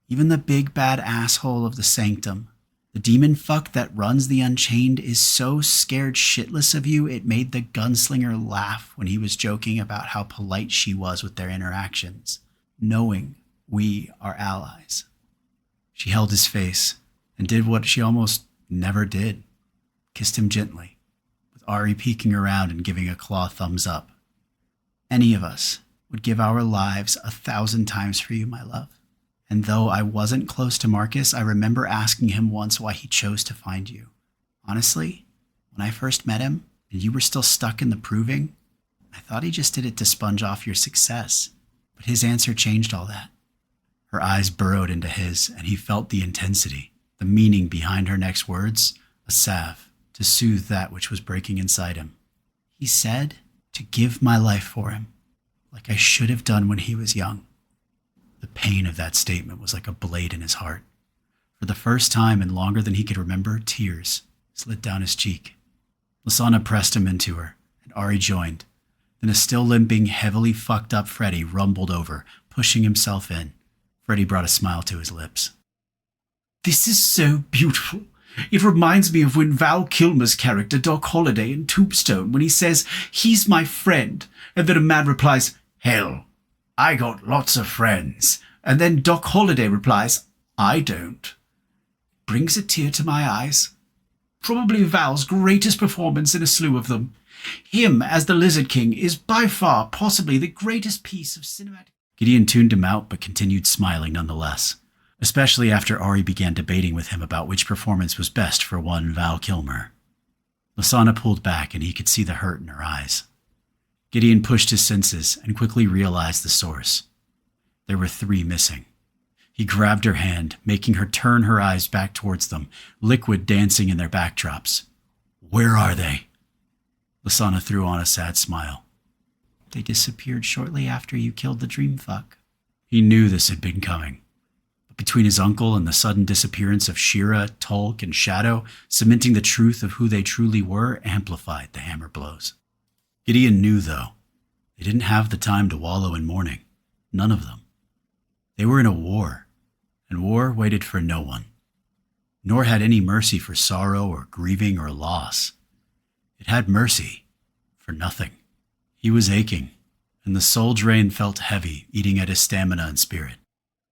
Even the big bad asshole of the Sanctum. The demon fuck that runs the Unchained is so scared shitless of you it made the gunslinger laugh when he was joking about how polite she was with their interactions, knowing we are allies. She held his face and did what she almost never did, kissed him gently, with Ari peeking around and giving a claw thumbs up. Any of us would give our lives 1,000 times for you, my love. And though I wasn't close to Marcus, I remember asking him once why he chose to find you. Honestly, when I first met him and you were still stuck in the proving, I thought he just did it to sponge off your success. But his answer changed all that. Her eyes burrowed into his, and he felt the intensity, the meaning behind her next words, a salve to soothe that which was breaking inside him. He said to give my life for him, like I should have done when he was young. The pain of that statement was like a blade in his heart. For the first time and longer than he could remember, tears slid down his cheek. Lasana pressed him into her, and Ari joined. Then a still limping, heavily fucked up Freddy rumbled over, pushing himself in. Freddy brought a smile to his lips. This is so beautiful. It reminds me of when Val Kilmer's character, Doc Holliday in Tombstone, when he says, "He's my friend," and then a man replies, "Hell, I got lots of friends." And then Doc Holliday replies, "I don't." Brings a tear to my eyes. Probably Val's greatest performance in a slew of them. Him as the Lizard King is by far possibly the greatest piece of cinematic... Gideon tuned him out but continued smiling nonetheless, especially after Ari began debating with him about which performance was best for one Val Kilmer. Lasana pulled back and he could see the hurt in her eyes. Gideon pushed his senses and quickly realized the source. There were 3 missing. He grabbed her hand, making her turn her eyes back towards them, liquid dancing in their backdrops. "Where are they?" Lasana threw on a sad smile. They disappeared shortly after you killed the Dreamfuck. He knew this had been coming. But between his uncle and the sudden disappearance of Shira, Tulk, and Shadow, cementing the truth of who they truly were amplified the hammer blows. Gideon knew, though, they didn't have the time to wallow in mourning. None of them. They were in a war, and war waited for no one, nor had any mercy for sorrow or grieving or loss. It had mercy for nothing. He was aching, and the soul drain felt heavy, eating at his stamina and spirit.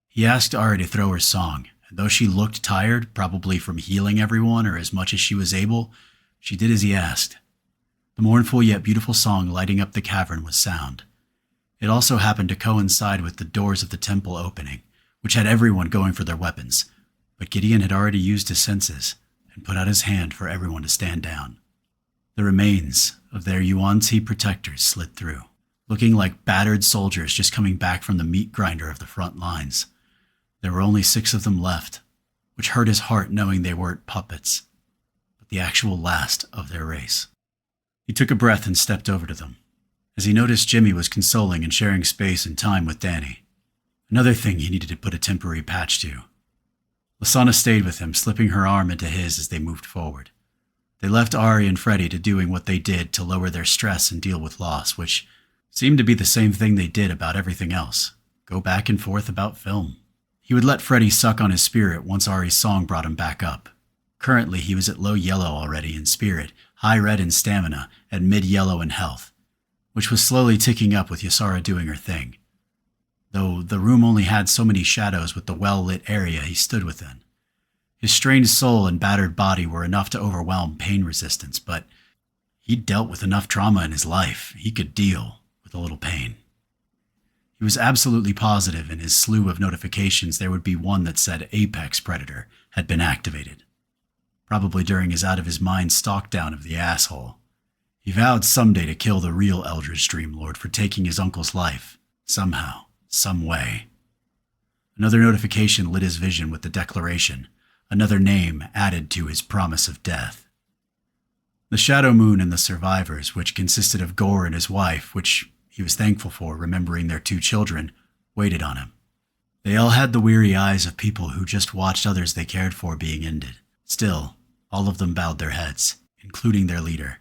He asked Ari to throw her song, and though she looked tired, probably from healing everyone or as much as she was able, she did as he asked. The mournful yet beautiful song lighting up the cavern was sound. It also happened to coincide with the doors of the temple opening, which had everyone going for their weapons, but Gideon had already used his senses and put out his hand for everyone to stand down. The remains of their Yuan-Ti protectors slid through, looking like battered soldiers just coming back from the meat grinder of the front lines. There were only 6 of them left, which hurt his heart knowing they weren't puppets, but the actual last of their race. He took a breath and stepped over to them, as he noticed Jimmy was consoling and sharing space and time with Danny. Another thing he needed to put a temporary patch to. Lasana stayed with him, slipping her arm into his as they moved forward. They left Ari and Freddy to doing what they did to lower their stress and deal with loss, which seemed to be the same thing they did about everything else. Go back and forth about film. He would let Freddy suck on his spirit once Ari's song brought him back up. Currently, he was at low yellow already in spirit, high red in stamina, and mid-yellow in health, which was slowly ticking up with Yasara doing her thing, though the room only had so many shadows with the well-lit area he stood within. His strained soul and battered body were enough to overwhelm pain resistance, but he'd dealt with enough trauma in his life. He could deal with a little pain. He was absolutely positive in his slew of notifications there would be one that said Apex Predator had been activated, probably during his out-of-his-mind stalk-down of the asshole. He vowed someday to kill the real Eldritch Dreamlord for taking his uncle's life, somehow, some way. Another notification lit his vision with the declaration, another name added to his promise of death. The Shadow Moon and the survivors, which consisted of Gore and his wife, which he was thankful for, remembering their 2 children, waited on him. They all had the weary eyes of people who just watched others they cared for being ended. Still, all of them bowed their heads, including their leader.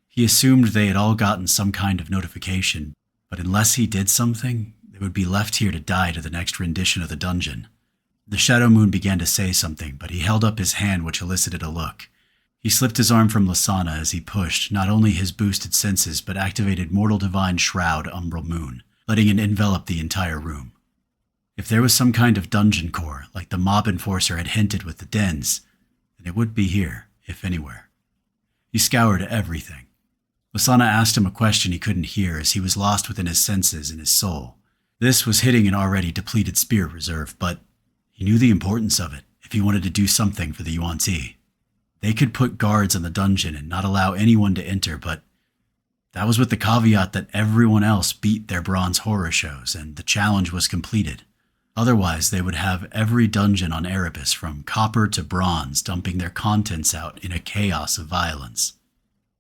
He assumed they had all gotten some kind of notification, but unless he did something, they would be left here to die to the next rendition of the dungeon. The Shadow Moon began to say something, but he held up his hand, which elicited a look. He slipped his arm from Lasana as he pushed not only his boosted senses, but activated Mortal Divine Shroud Umbral Moon, letting it envelop the entire room. If there was some kind of dungeon core, like the mob enforcer had hinted with the dens, then it would be here, if anywhere. He scoured everything. Lasana asked him a question he couldn't hear as he was lost within his senses and his soul. This was hitting an already depleted spirit reserve, but he knew the importance of it if he wanted to do something for the Yuan-Ti. They could put guards on the dungeon and not allow anyone to enter, but that was with the caveat that everyone else beat their bronze horror shows and the challenge was completed. Otherwise, they would have every dungeon on Erebus from copper to bronze dumping their contents out in a chaos of violence.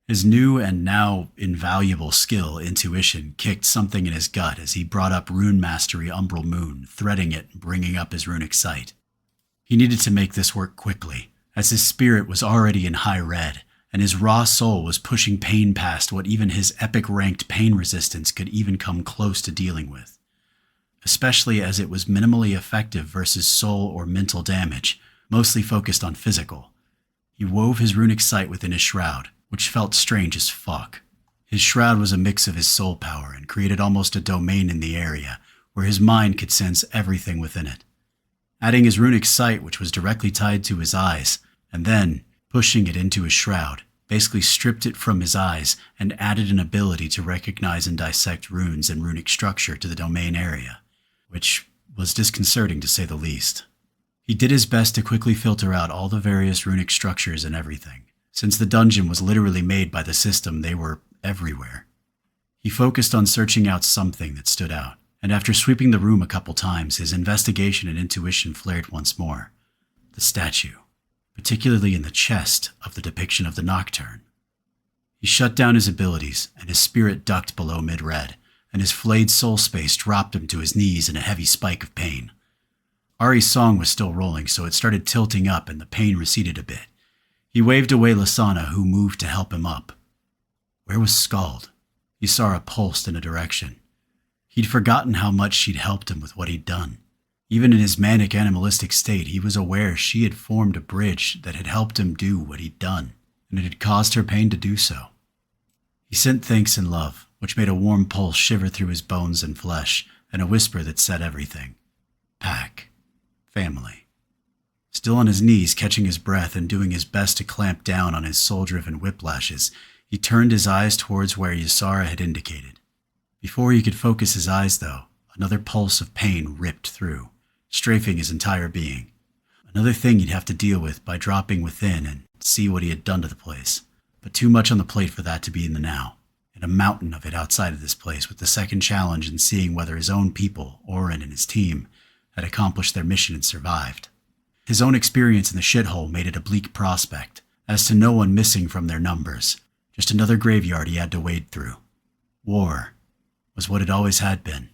His new and now invaluable skill, intuition, kicked something in his gut as he brought up Rune Mastery Umbral Moon, threading it and bringing up his runic sight. He needed to make this work quickly, as his spirit was already in high red, and his raw soul was pushing pain past what even his epic-ranked pain resistance could even come close to dealing with. Especially as it was minimally effective versus soul or mental damage, mostly focused on physical. He wove his runic sight within his shroud, which felt strange as fuck. His shroud was a mix of his soul power and created almost a domain in the area, where his mind could sense everything within it. Adding his runic sight, which was directly tied to his eyes, and then pushing it into his shroud, basically stripped it from his eyes and added an ability to recognize and dissect runes and runic structure to the domain area, which was disconcerting to say the least. He did his best to quickly filter out all the various runic structures and everything. Since the dungeon was literally made by the system, they were everywhere. He focused on searching out something that stood out, and after sweeping the room a couple times, his investigation and intuition flared once more. The statue, particularly in the chest of the depiction of the Nocturne. He shut down his abilities, and his spirit ducked below mid-red, and his flayed soul space dropped him to his knees in a heavy spike of pain. Ari's song was still rolling, so it started tilting up and the pain receded a bit. He waved away Lasana, who moved to help him up. Where was Scald? Isara pulsed in a direction. He'd forgotten how much she'd helped him with what he'd done. Even in his manic animalistic state, he was aware she had formed a bridge that had helped him do what he'd done, and it had caused her pain to do so. He sent thanks and love, which made a warm pulse shiver through his bones and flesh, and a whisper that said everything. Pack. Family. Still on his knees, catching his breath and doing his best to clamp down on his soul-driven whiplashes, he turned his eyes towards where Ysara had indicated. Before he could focus his eyes, though, another pulse of pain ripped through, strafing his entire being. Another thing he'd have to deal with by dropping within and see what he had done to the place. But too much on the plate for that to be in the now, and a mountain of it outside of this place, with the second challenge in seeing whether his own people, Orin and his team, had accomplished their mission and survived. His own experience in the shithole made it a bleak prospect, as to no one missing from their numbers, just another graveyard he had to wade through. War was what it always had been,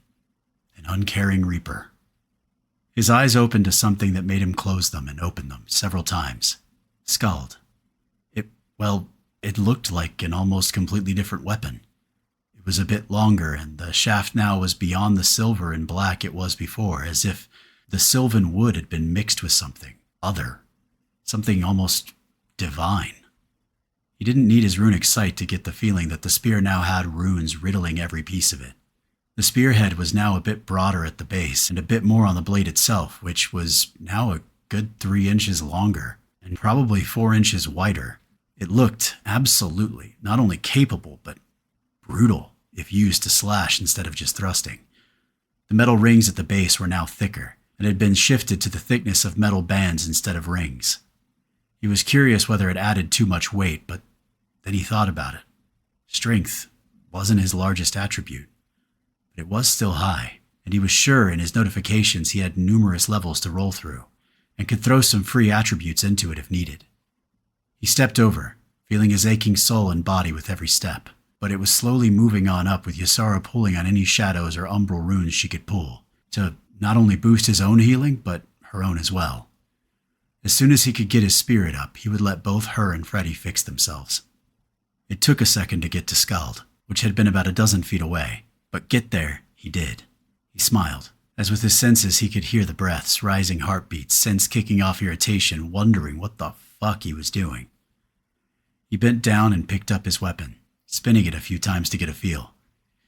an uncaring reaper. His eyes opened to something that made him close them and open them several times. Skald. It looked like an almost completely different weapon. It was a bit longer, and the shaft now was beyond the silver and black it was before, as if the sylvan wood had been mixed with something other, something almost divine. He didn't need his runic sight to get the feeling that the spear now had runes riddling every piece of it. The spearhead was now a bit broader at the base, and a bit more on the blade itself, which was now a good 3 inches longer, and probably 4 inches wider. It looked absolutely not only capable, but brutal if used to slash instead of just thrusting. The metal rings at the base were now thicker, and had been shifted to the thickness of metal bands instead of rings. He was curious whether it added too much weight, but then he thought about it. Strength wasn't his largest attribute, but it was still high, and he was sure in his notifications he had numerous levels to roll through, and could throw some free attributes into it if needed. He stepped over, feeling his aching soul and body with every step, but it was slowly moving on up with Ysara pulling on any shadows or umbral runes she could pull, to not only boost his own healing, but her own as well. As soon as he could get his spirit up, he would let both her and Freddy fix themselves. It took a second to get to Skald, which had been about a dozen feet away, but get there he did. He smiled, as with his senses he could hear the breaths, rising heartbeats, sense kicking off irritation, wondering what the fuck he was doing. He bent down and picked up his weapon, spinning it a few times to get a feel.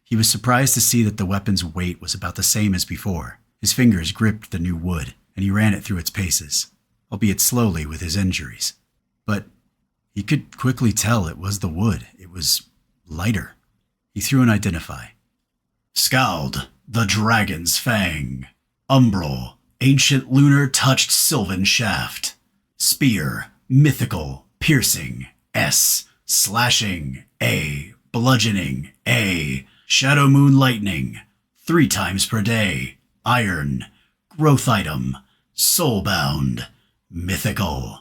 He was surprised to see that the weapon's weight was about the same as before. His fingers gripped the new wood, and he ran it through its paces, albeit slowly with his injuries. But he could quickly tell it was the wood. It was lighter. He threw an identify. Skald, the Dragon's Fang. Umbral, ancient lunar touched sylvan shaft. Spear, mythical, piercing, S. Slashing, A. Bludgeoning, A. Shadow Moon Lightning, 3 times per day. Iron, growth item, soulbound, mythical.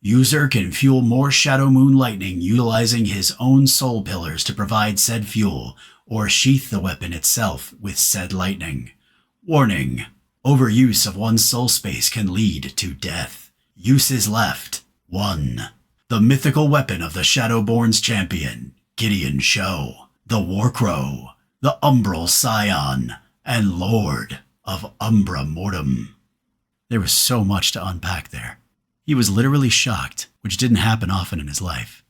User can fuel more Shadow Moon Lightning utilizing his own soul pillars to provide said fuel, or sheath the weapon itself with said lightning. Warning, overuse of one's soul space can lead to death. Use is left. 1. The mythical weapon of the Shadowborn's champion, Gideon Show, the Warcrow, the Umbral Scion, and Lord of Umbra Mortem. There was so much to unpack there. He was literally shocked, which didn't happen often in his life.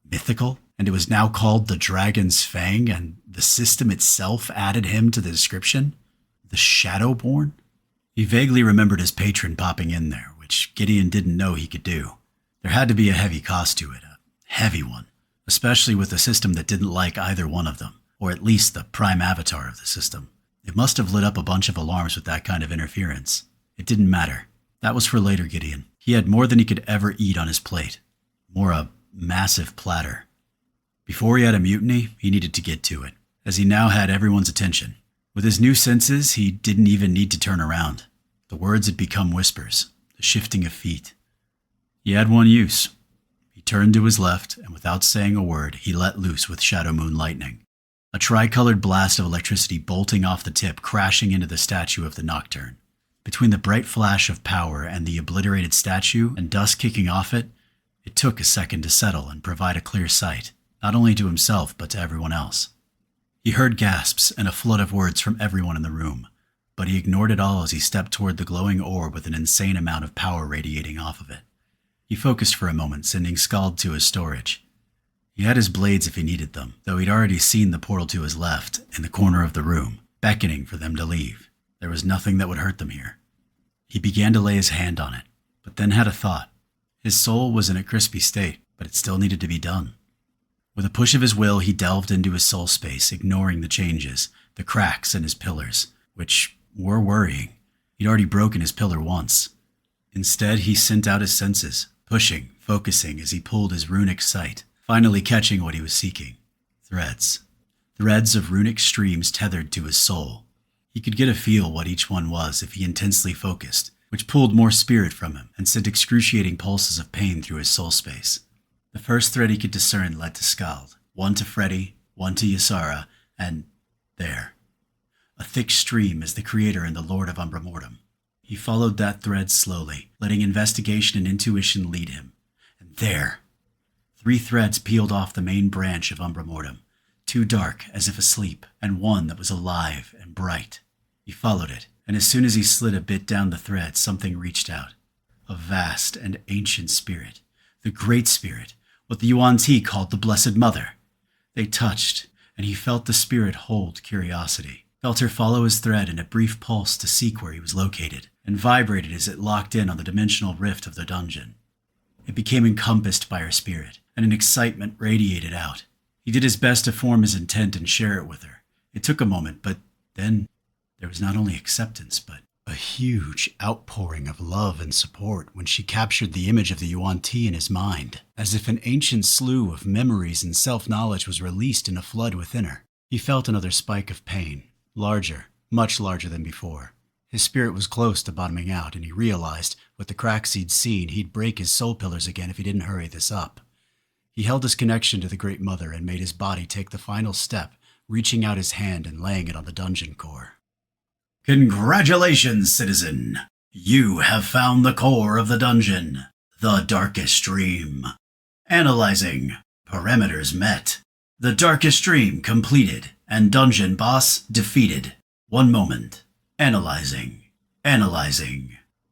Mythical, and it was now called the Dragon's Fang, and the system itself added him to the description? The Shadowborn? He vaguely remembered his patron popping in there, which Gideon didn't know he could do. There had to be a heavy cost to it, a heavy one, especially with a system that didn't like either one of them, or at least the prime avatar of the system. It must have lit up a bunch of alarms with that kind of interference. It didn't matter. That was for later, Gideon. He had more than he could ever eat on his plate. More a massive platter. Before he had a mutiny, he needed to get to it, as he now had everyone's attention. With his new senses, he didn't even need to turn around. The words had become whispers, the shifting of feet. He had one use. He turned to his left, and without saying a word, he let loose with Shadow Moon Lightning. A tricolored blast of electricity bolting off the tip, crashing into the statue of the Nocturne. Between the bright flash of power and the obliterated statue and dust kicking off it, it took a second to settle and provide a clear sight, not only to himself but to everyone else. He heard gasps and a flood of words from everyone in the room, but he ignored it all as he stepped toward the glowing orb with an insane amount of power radiating off of it. He focused for a moment, sending Scald to his storage. He had his blades if he needed them, though he'd already seen the portal to his left, in the corner of the room, beckoning for them to leave. There was nothing that would hurt them here. He began to lay his hand on it, but then had a thought. His soul was in a crispy state, but it still needed to be done. With a push of his will, he delved into his soul space, ignoring the changes, the cracks in his pillars, which were worrying. He'd already broken his pillar once. Instead, he sent out his senses, pushing, focusing as he pulled his runic sight, finally catching what he was seeking. Threads. Threads of runic streams tethered to his soul. He could get a feel what each one was if he intensely focused, which pulled more spirit from him and sent excruciating pulses of pain through his soul space. The first thread he could discern led to Scald, one to Freddy, one to Ysara, and there. A thick stream as the creator and the Lord of Umbra Mortem. He followed that thread slowly, letting investigation and intuition lead him. And there. 3 threads peeled off the main branch of Umbra Mortem, 2 dark as if asleep, and 1 that was alive and bright. He followed it, and as soon as he slid a bit down the thread, something reached out. A vast and ancient spirit. The Great Spirit, what the Yuan-Ti called the Blessed Mother. They touched, and he felt the spirit hold curiosity, felt her follow his thread in a brief pulse to seek where he was located, and vibrated as it locked in on the dimensional rift of the dungeon. It became encompassed by her spirit, and an excitement radiated out. He did his best to form his intent and share it with her. It took a moment, but then there was not only acceptance, but a huge outpouring of love and support when she captured the image of the Yuan-Ti in his mind, as if an ancient slough of memories and self-knowledge was released in a flood within her. He felt another spike of pain, larger, much larger than before. His spirit was close to bottoming out, and he realized, with the cracks he'd seen, he'd break his soul pillars again if he didn't hurry this up. He held his connection to the Great Mother and made his body take the final step, reaching out his hand and laying it on the dungeon core. Congratulations, citizen! You have found the core of the dungeon, the darkest stream. Analyzing. Parameters met. The darkest stream completed, and dungeon boss defeated. 1 moment. Analyzing.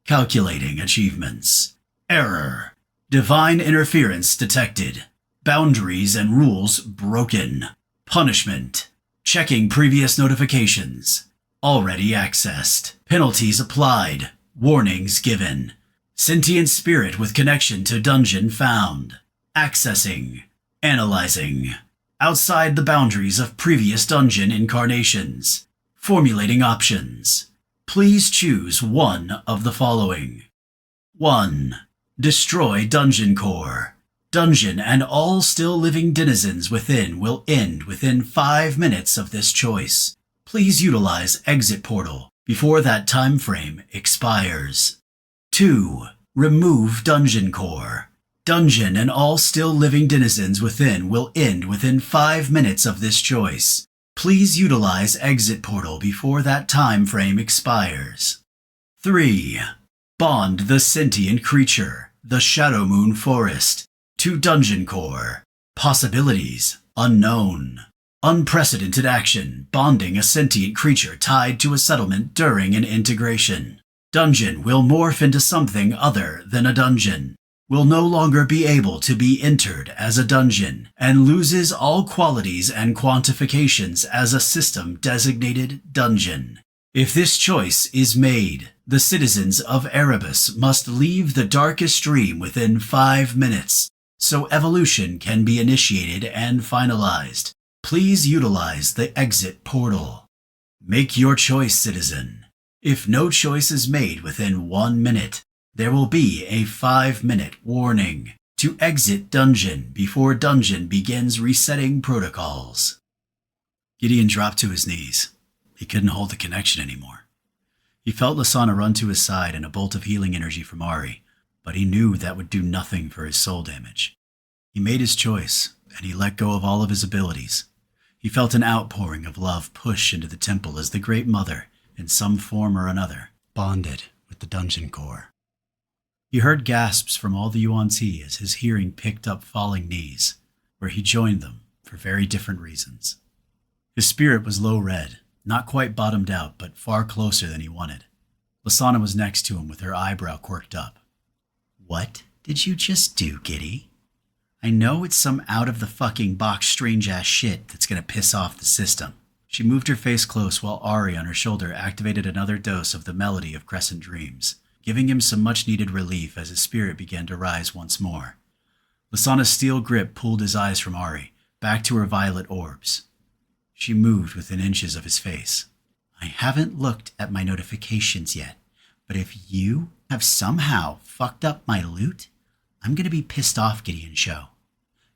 Calculating achievements. Error. Divine interference detected. Boundaries and rules broken. Punishment. Checking previous notifications. Already accessed. Penalties applied. Warnings given. Sentient spirit with connection to dungeon found. Accessing. Analyzing. Outside the boundaries of previous dungeon incarnations. Formulating options. Please choose one of the following. 1. Destroy dungeon core. Dungeon and all still living denizens within will end within 5 minutes of this choice. Please utilize exit portal before that time frame expires. 2. Remove dungeon core. Dungeon and all still living denizens within will end within 5 minutes of this choice. Please utilize exit portal before that time frame expires. 3. Bond the sentient creature, the Shadow Moon Forest, to dungeon core. Possibilities unknown. Unprecedented action, bonding a sentient creature tied to a settlement during an integration. Dungeon will morph into something other than a dungeon. Will no longer be able to be entered as a dungeon, and loses all qualities and quantifications as a system-designated dungeon. If this choice is made, the citizens of Erebus must leave the darkest stream within 5 minutes, so evolution can be initiated and finalized. Please utilize the exit portal. Make your choice, citizen. If no choice is made within 1 minute, there will be a 5-minute warning to exit dungeon before dungeon begins resetting protocols. Gideon dropped to his knees. He couldn't hold the connection anymore. He felt Lasana run to his side and a bolt of healing energy from Ari, but he knew that would do nothing for his soul damage. He made his choice, and he let go of all of his abilities. He felt an outpouring of love push into the temple as the Great Mother, in some form or another, bonded with the dungeon core. He heard gasps from all the Yuan-Ti as his hearing picked up falling knees, where he joined them for very different reasons. His spirit was low red, not quite bottomed out, but far closer than he wanted. Lasana was next to him with her eyebrow quirked up. What did you just do, Giddy? I know it's some out-of-the-fucking-box strange-ass shit that's gonna piss off the system. She moved her face close while Ari on her shoulder activated another dose of the melody of Crescent Dreams, giving him some much-needed relief as his spirit began to rise once more. Lasana's steel grip pulled his eyes from Ari, back to her violet orbs. She moved within inches of his face. I haven't looked at my notifications yet, but if you have somehow fucked up my loot, I'm gonna be pissed off, Gideon Show.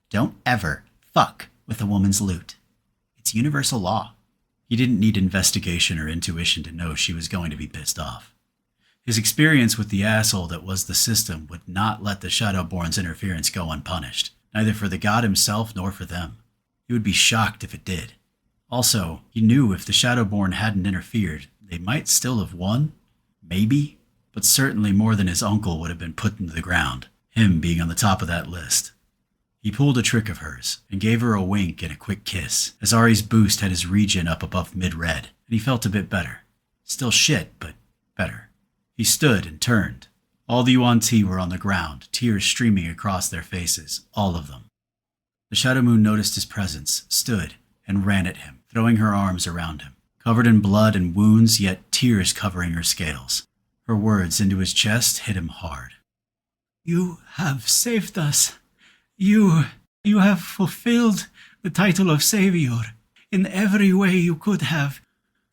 Don't ever fuck with a woman's loot. It's universal law. He didn't need investigation or intuition to know she was going to be pissed off. His experience with the asshole that was the system would not let the Shadowborn's interference go unpunished, neither for the god himself nor for them. He would be shocked if it did. Also, he knew if the Shadowborn hadn't interfered, they might still have won. Maybe. But certainly more than his uncle would have been put into the ground, him being on the top of that list. He pulled a trick of hers and gave her a wink and a quick kiss, as Ari's boost had his regen up above mid-red, and he felt a bit better. Still shit, but better. He stood and turned. All the Yuan Ti were on the ground, tears streaming across their faces, all of them. The Shadow Moon noticed his presence, stood, and ran at him, throwing her arms around him, covered in blood and wounds, yet tears covering her scales. Her words into his chest hit him hard. You have saved us. You have fulfilled the title of Savior in every way you could have.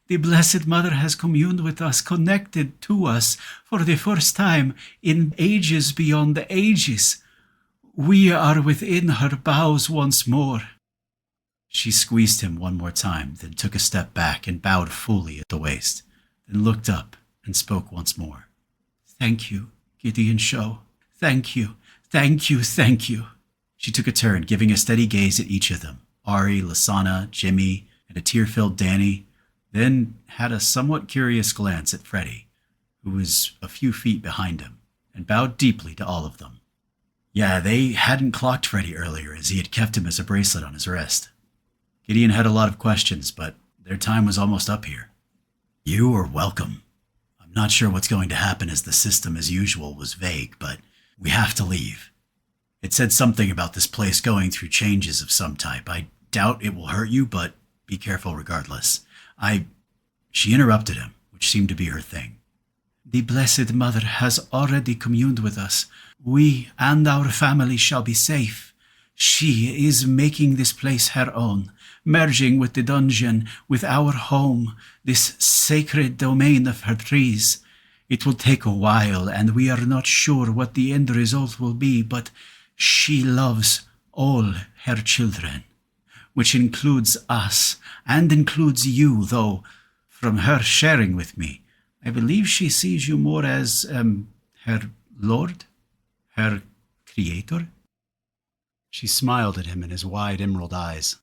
The Blessed Mother has communed with us, connected to us for the first time in ages beyond the ages. We are within her boughs once more. She squeezed him one more time, then took a step back and bowed fully at the waist, then looked up and spoke once more. Thank you, Gideon Show. Thank you, thank you, thank you. She took a turn, giving a steady gaze at each of them, Ari, Lasana, Jimmy, and a tear-filled Danny, then had a somewhat curious glance at Freddy, who was a few feet behind him, and bowed deeply to all of them. Yeah, they hadn't clocked Freddy earlier, as he had kept him as a bracelet on his wrist. Gideon had a lot of questions, but their time was almost up here. You are welcome. I'm not sure what's going to happen, as the system as usual was vague, but we have to leave. It said something about this place going through changes of some type. I doubt it will hurt you, but be careful regardless. She interrupted him, which seemed to be her thing. The Blessed Mother has already communed with us. We and our family shall be safe. She is making this place her own, merging with the dungeon, with our home, this sacred domain of her trees. It will take a while, and we are not sure what the end result will be, but she loves all her children, which includes us, and includes you, though, from her sharing with me, I believe she sees you more as, her lord? Her creator? She smiled at him in his wide emerald eyes.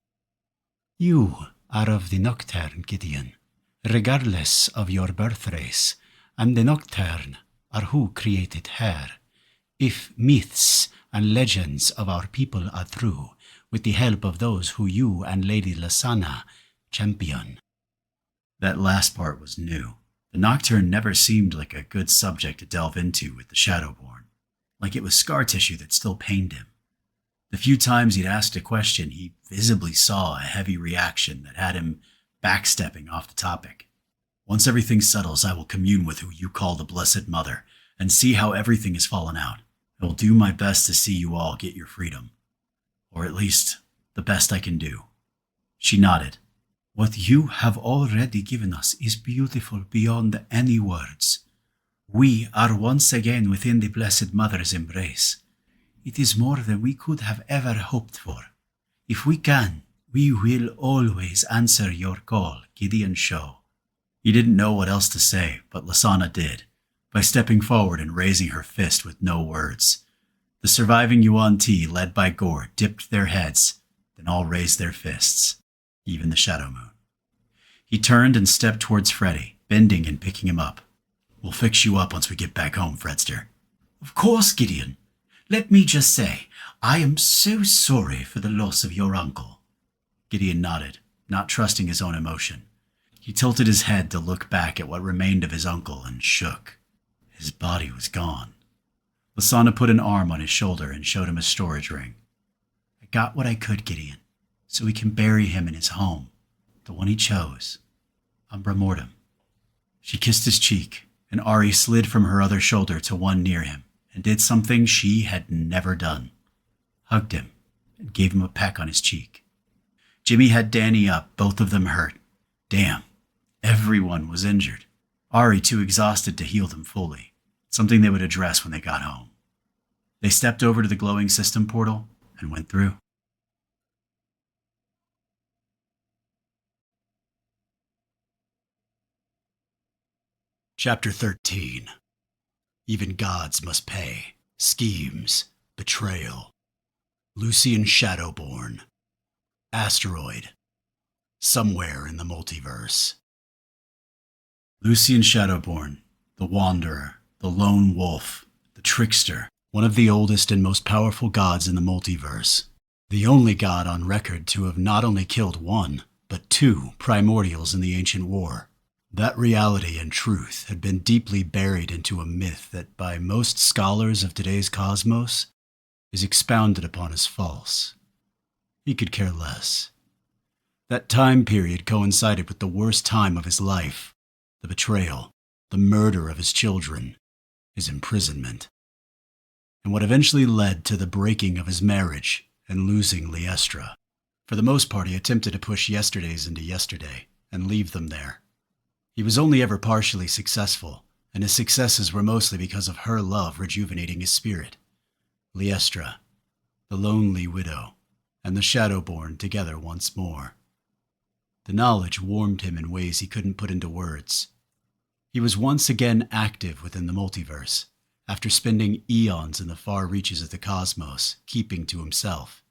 You are of the Nocturne, Gideon, regardless of your birth race, and the Nocturne are who created her. If myths and legends of our people are true, with the help of those who you and Lady Lasana champion. That last part was new. The Nocturne never seemed like a good subject to delve into with the Shadowborn, like it was scar tissue that still pained him. The few times he'd asked a question, he visibly saw a heavy reaction that had him backstepping off the topic. Once everything settles, I will commune with who you call the Blessed Mother and see how everything has fallen out. I will do my best to see you all get your freedom. Or at least, the best I can do. She nodded. What you have already given us is beautiful beyond any words. We are once again within the Blessed Mother's embrace. It is more than we could have ever hoped for. If we can, we will always answer your call, Gideon Show. He didn't know what else to say, but Lasana did, by stepping forward and raising her fist with no words. The surviving Yuan Ti, led by Gore, dipped their heads, then all raised their fists, even the Shadow Moon. He turned and stepped towards Freddy, bending and picking him up. We'll fix you up once we get back home, Fredster. Of course, Gideon. Let me just say, I am so sorry for the loss of your uncle. Gideon nodded. not trusting his own emotion. He tilted his head to look back at what remained of his uncle and shook. His body was gone. Lasana put an arm on his shoulder and showed him a storage ring. I got what I could, Gideon, so we can bury him in his home, the one he chose, Umbra Mortem. She kissed his cheek, and Ari slid from her other shoulder to one near him and did something she had never done. Hugged him and gave him a peck on his cheek. Jimmy had Danny up, both of them hurt. Damn, everyone was injured. Ari too exhausted to heal them fully, something they would address when they got home. They stepped over to the glowing system portal and went through. Chapter 13. Even gods must pay. Schemes. Betrayal. Lucian Shadowborn. Asteroid. Somewhere in the multiverse. Lucian Shadowborn, the Wanderer, the Lone Wolf, the Trickster, one of the oldest and most powerful gods in the multiverse. The only god on record to have not only killed one, but two primordials in the ancient war. That reality and truth had been deeply buried into a myth that by most scholars of today's cosmos is expounded upon as false. He could care less. That time period coincided with the worst time of his life, the betrayal, the murder of his children, his imprisonment, and what eventually led to the breaking of his marriage and losing Liestra. For the most part, he attempted to push yesterdays into yesterday and leave them there. He was only ever partially successful, and his successes were mostly because of her love rejuvenating his spirit. Liestra, the lonely widow, and the Shadowborn together once more. The knowledge warmed him in ways he couldn't put into words. He was once again active within the multiverse, after spending eons in the far reaches of the cosmos, keeping to himself.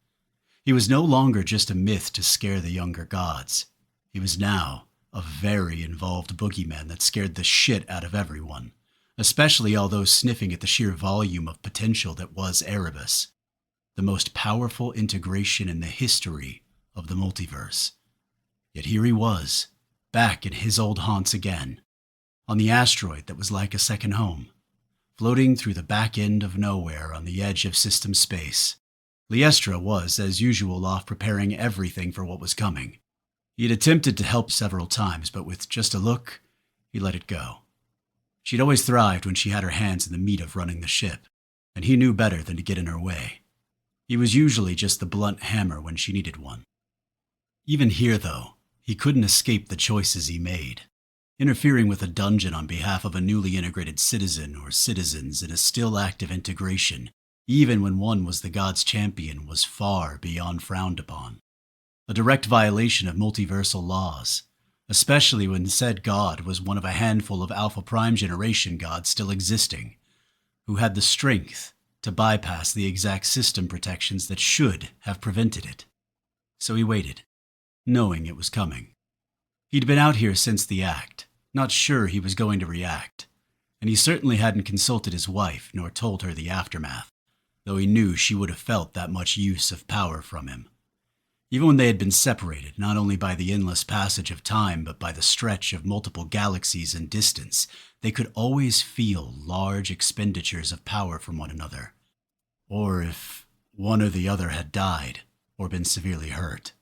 He was no longer just a myth to scare the younger gods. He was now a very involved boogeyman that scared the shit out of everyone, especially all those sniffing at the sheer volume of potential that was Erebus, the most powerful integration in the history of the multiverse. Yet here he was, back in his old haunts again, on the asteroid that was like a second home, floating through the back end of nowhere on the edge of system space. Liestra was, as usual, off preparing everything for what was coming. He had attempted to help several times, but with just a look, he let it go. She'd always thrived when she had her hands in the meat of running the ship, and he knew better than to get in her way. He was usually just the blunt hammer when she needed one. Even here, though, he couldn't escape the choices he made. Interfering with a dungeon on behalf of a newly integrated citizen or citizens in a still active integration, even when one was the god's champion, was far beyond frowned upon. A direct violation of multiversal laws, especially when said god was one of a handful of Alpha Prime generation gods still existing, who had the strength to bypass the exact system protections that should have prevented it. So he waited, knowing it was coming. He'd been out here since the act, not sure he was going to react, and he certainly hadn't consulted his wife nor told her the aftermath, though he knew she would have felt that much use of power from him. Even when they had been separated, not only by the endless passage of time, but by the stretch of multiple galaxies and distance, they could always feel large expenditures of power from one another. Or if one or the other had died, or been severely hurt.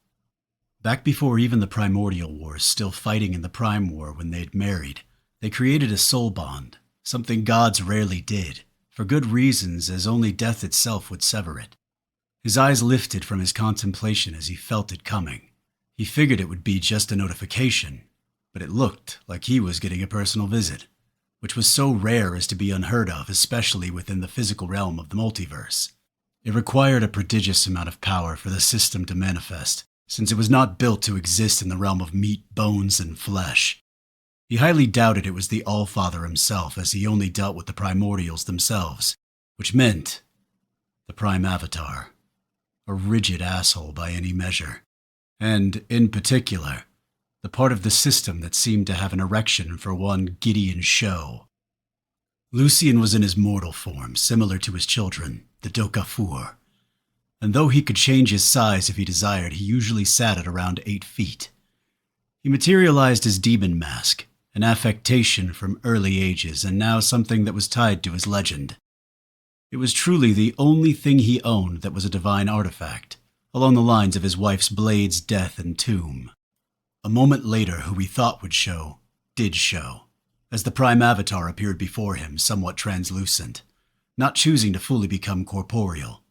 Back before even the Primordial Wars, still fighting in the Prime War when they'd married, they created a soul bond, something gods rarely did, for good reasons, as only death itself would sever it. His eyes lifted from his contemplation as he felt it coming. He figured it would be just a notification, but it looked like he was getting a personal visit, which was so rare as to be unheard of, especially within the physical realm of the multiverse. It required a prodigious amount of power for the system to manifest, since it was not built to exist in the realm of meat, bones, and flesh. He highly doubted it was the Allfather himself, as he only dealt with the primordials themselves, which meant the Prime Avatar. A rigid asshole by any measure, and, in particular, the part of the system that seemed to have an erection for one Gideon Show. Lucian was in his mortal form, similar to his children, the Dokafur, and though he could change his size if he desired, he usually sat at around 8 feet, He materialized his demon mask, an affectation from early ages and now something that was tied to his legend. It was truly the only thing he owned that was a divine artifact, along the lines of his wife's blades, death, and tomb. A moment later, who he thought would show, did show, as the Prime Avatar appeared before him, somewhat translucent, not choosing to fully become corporeal.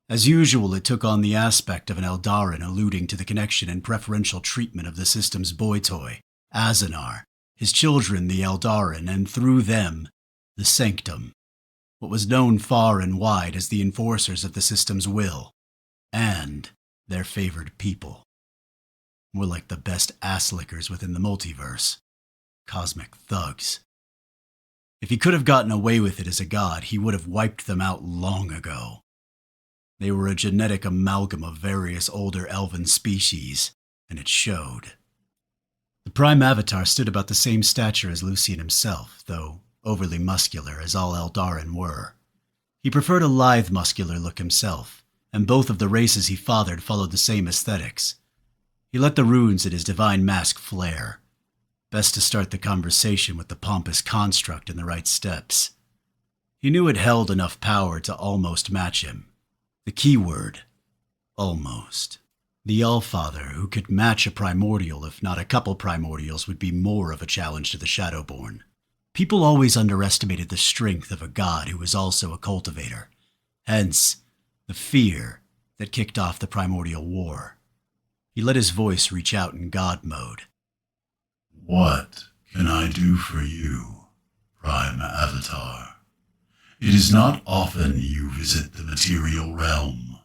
As usual, it took on the aspect of an Eldarin alluding to the connection and preferential treatment of the system's boy toy, Azanar, his children the Eldarin, and through them, the Sanctum, what was known far and wide as the enforcers of the system's will, and their favored people. More like the best ass-lickers within the multiverse. Cosmic thugs. If he could have gotten away with it as a god, he would have wiped them out long ago. They were a genetic amalgam of various older elven species, and it showed. The Prime Avatar stood about the same stature as Lucian himself, though overly muscular as all Eldarin were. He preferred a lithe, muscular look himself, and both of the races he fathered followed the same aesthetics. He let the runes in his divine mask flare. Best to start the conversation with the pompous construct in the right steps. He knew it held enough power to almost match him. The key word, almost. The Allfather, who could match a primordial, if not a couple primordials, would be more of a challenge to the Shadowborn. People always underestimated the strength of a god who was also a cultivator. Hence, the fear that kicked off the primordial war. He let his voice reach out in god mode. What can I do for you, Prime Avatar? It is not often you visit the material realm.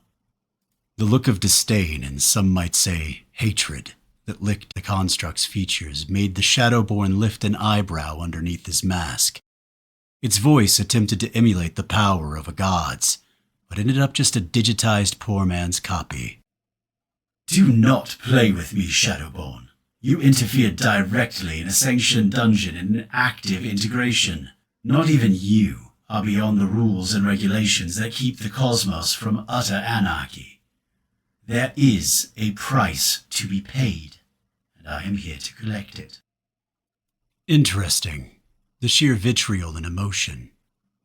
The look of disdain, and some might say hatred, that licked the construct's features made the Shadowborn lift an eyebrow underneath his mask. Its voice attempted to emulate the power of a god's, but ended up just a digitized poor man's copy. Do not play with me, Shadowborn. You interfered directly in a sanctioned dungeon in an active integration. Not even you are beyond the rules and regulations that keep the cosmos from utter anarchy. There is a price to be paid, and I am here to collect it. Interesting. The sheer vitriol and emotion.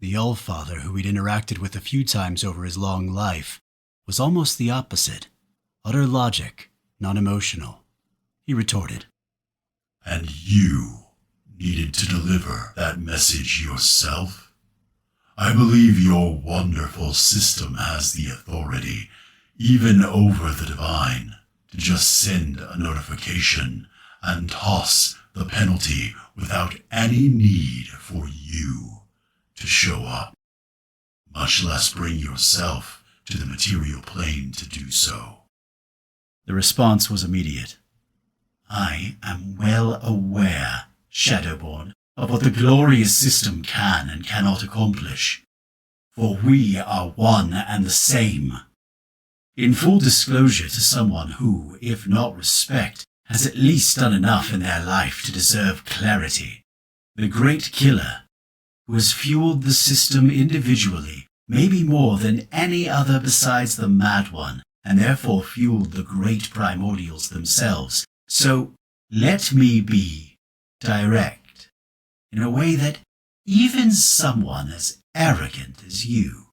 The Allfather, who he'd interacted with a few times over his long life, was almost the opposite. Utter logic, non-emotional. He retorted. And you needed to deliver that message yourself? I believe your wonderful system has the authority, even over the divine, to just send a notification and toss the penalty without any need for you to show up, much less bring yourself to the material plane to do so. The response was immediate. I am well aware, Shadowborn, of what the glorious system can and cannot accomplish, for we are one and the same. In full disclosure to someone who, if not respect, has at least done enough in their life to deserve clarity, the Great Killer, who has fueled the system individually, maybe more than any other besides the Mad One, and therefore fueled the great primordials themselves. So let me be direct, in a way that even someone as arrogant as you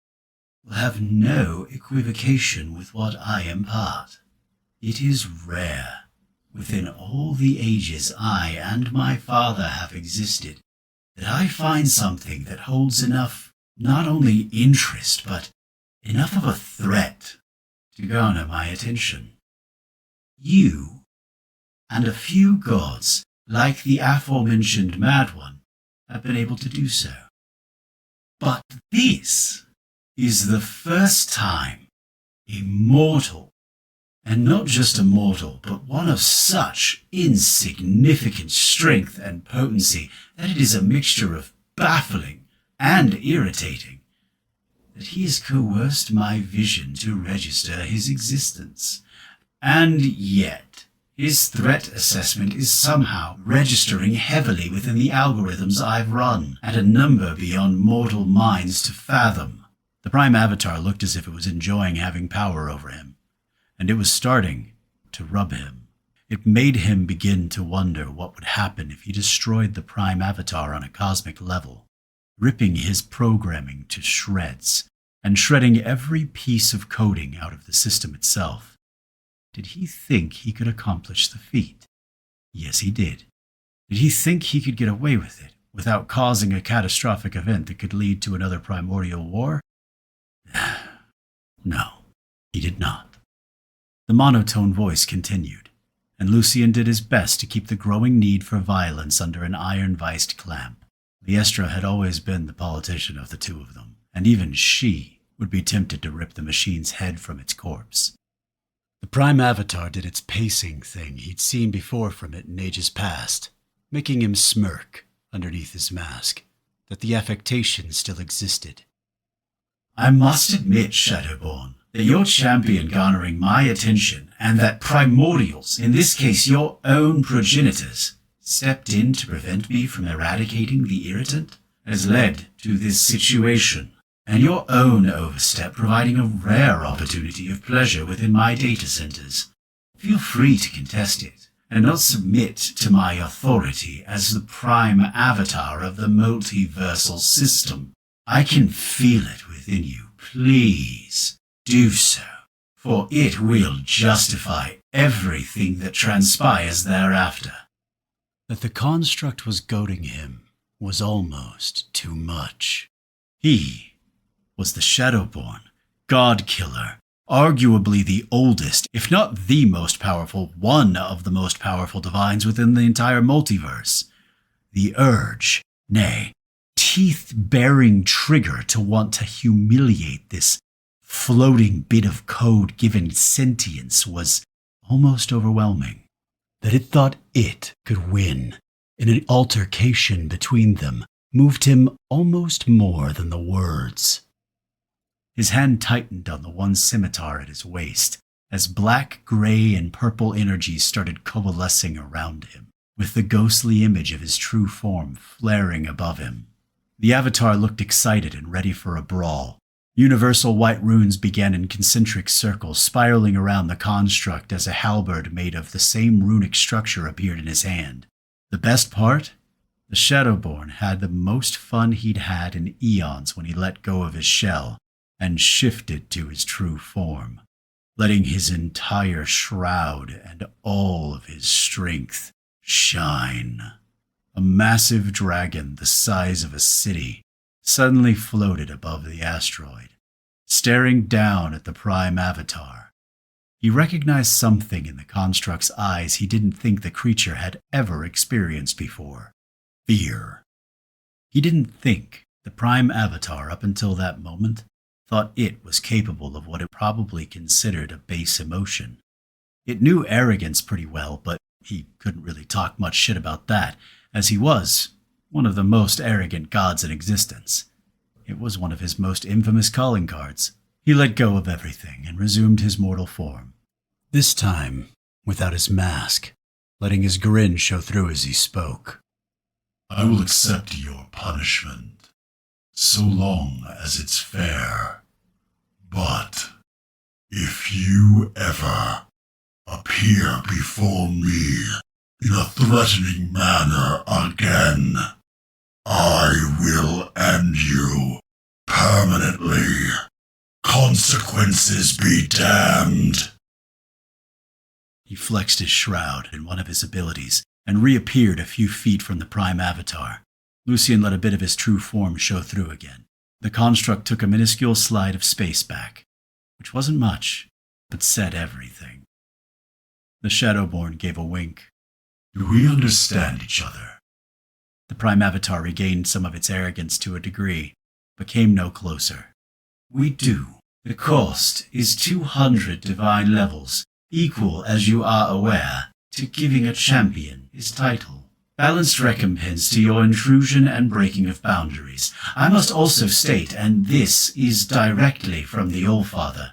will have no equivocation with what I impart. It is rare, within all the ages I and my father have existed, that I find something that holds enough, not only interest, but enough of a threat to garner my attention. You, and a few gods, like the aforementioned Mad One, have been able to do so. But this is the first time a mortal, and not just a mortal, but one of such insignificant strength and potency that it is a mixture of baffling and irritating, that he has coerced my vision to register his existence. And yet, his threat assessment is somehow registering heavily within the algorithms I've run, at a number beyond mortal minds to fathom. The Prime Avatar looked as if it was enjoying having power over him, and it was starting to rub him. It made him begin to wonder what would happen if he destroyed the Prime Avatar on a cosmic level, ripping his programming to shreds and shredding every piece of coding out of the system itself. Did he think he could accomplish the feat? Yes, he did. Did he think he could get away with it without causing a catastrophic event that could lead to another primordial war? No, he did not. The monotone voice continued, and Lucien did his best to keep the growing need for violence under an iron-viced clamp. Liestra had always been the politician of the two of them, and even she would be tempted to rip the machine's head from its corpse. The Prime Avatar did its pacing thing he'd seen before from it in ages past, making him smirk underneath his mask, that the affectation still existed. I must admit, Shadowborn, that your champion garnering my attention and that primordials, in this case your own progenitors, stepped in to prevent me from eradicating the irritant, has led to this situation, and your own overstep providing a rare opportunity of pleasure within my data centers. Feel free to contest it, and not submit to my authority as the prime avatar of the multiversal system. I can feel it within you. Please do so, for it will justify everything that transpires thereafter. That the construct was goading him was almost too much. He was the Shadowborn, God-killer, arguably the oldest, if not the most powerful, one of the most powerful divines within the entire multiverse. The urge, nay, teeth-baring trigger to want to humiliate this floating bit of code given sentience was almost overwhelming. That it thought it could win in an altercation between them moved him almost more than the words. His hand tightened on the one scimitar at his waist as black, gray, and purple energies started coalescing around him, with the ghostly image of his true form flaring above him. The Avatar looked excited and ready for a brawl. Universal white runes began in concentric circles, spiraling around the construct as a halberd made of the same runic structure appeared in his hand. The best part? The Shadowborn had the most fun he'd had in eons when he let go of his shell and shifted to his true form, letting his entire shroud and all of his strength shine. A massive dragon the size of a city suddenly floated above the asteroid, staring down at the Prime Avatar. He recognized something in the construct's eyes he didn't think the creature had ever experienced before. Fear. He didn't think the Prime Avatar, up until that moment, thought it was capable of what it probably considered a base emotion. It knew arrogance pretty well, but he couldn't really talk much shit about that, as he was one of the most arrogant gods in existence. It was one of his most infamous calling cards. He let go of everything and resumed his mortal form. This time, without his mask, letting his grin show through as he spoke. I will accept your punishment, so long as it's fair. But if you ever appear before me in a threatening manner again, I will end you permanently. Consequences be damned. He flexed his shroud in one of his abilities and reappeared a few feet from the Prime Avatar. Lucien let a bit of his true form show through again. The construct took a minuscule slide of space back, which wasn't much, but said everything. The Shadowborn gave a wink. Do we understand each other? The Prime Avatar regained some of its arrogance to a degree, but came no closer. We do. The cost is 200 divine levels, equal, as you are aware, to giving a champion his title. Balanced recompense to your intrusion and breaking of boundaries. I must also state, and this is directly from the Allfather,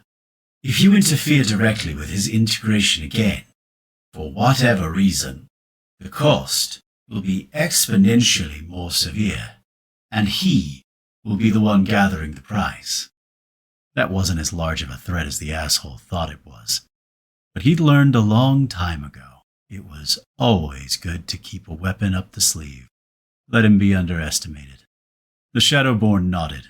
if you interfere directly with his integration again, for whatever reason, the cost will be exponentially more severe, and he will be the one gathering the prize. That wasn't as large of a threat as the asshole thought it was, but he'd learned a long time ago. It was always good to keep a weapon up the sleeve. Let him be underestimated. The Shadowborn nodded,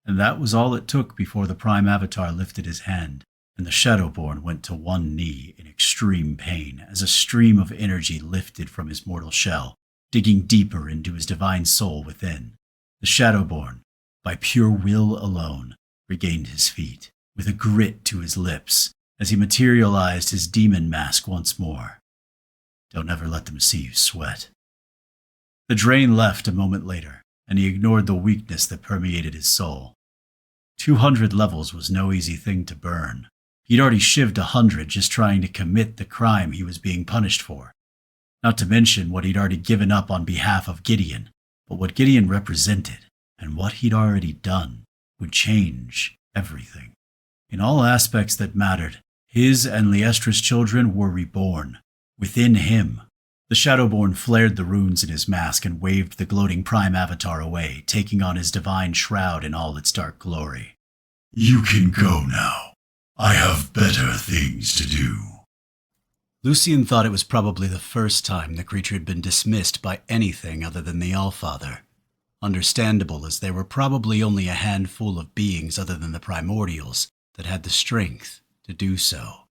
and that was all it took before the Prime Avatar lifted his hand, and the Shadowborn went to one knee in extreme pain as a stream of energy lifted from his mortal shell, digging deeper into his divine soul within. The Shadowborn, by pure will alone, regained his feet, with a grit to his lips, as he materialized his demon mask once more. Don't ever let them see you sweat. The drain left a moment later, and he ignored the weakness that permeated his soul. 200 levels was no easy thing to burn. He'd already shivved 100 just trying to commit the crime he was being punished for. Not to mention what he'd already given up on behalf of Gideon, but what Gideon represented, and what he'd already done, would change everything. In all aspects that mattered, his and Liestra's children were reborn, within him. The Shadowborn flared the runes in his mask and waved the gloating Prime Avatar away, taking on his divine shroud in all its dark glory. You can go now. I have better things to do. Lucian thought it was probably the first time the creature had been dismissed by anything other than the Allfather. Understandable, as there were probably only a handful of beings other than the Primordials that had the strength to do so.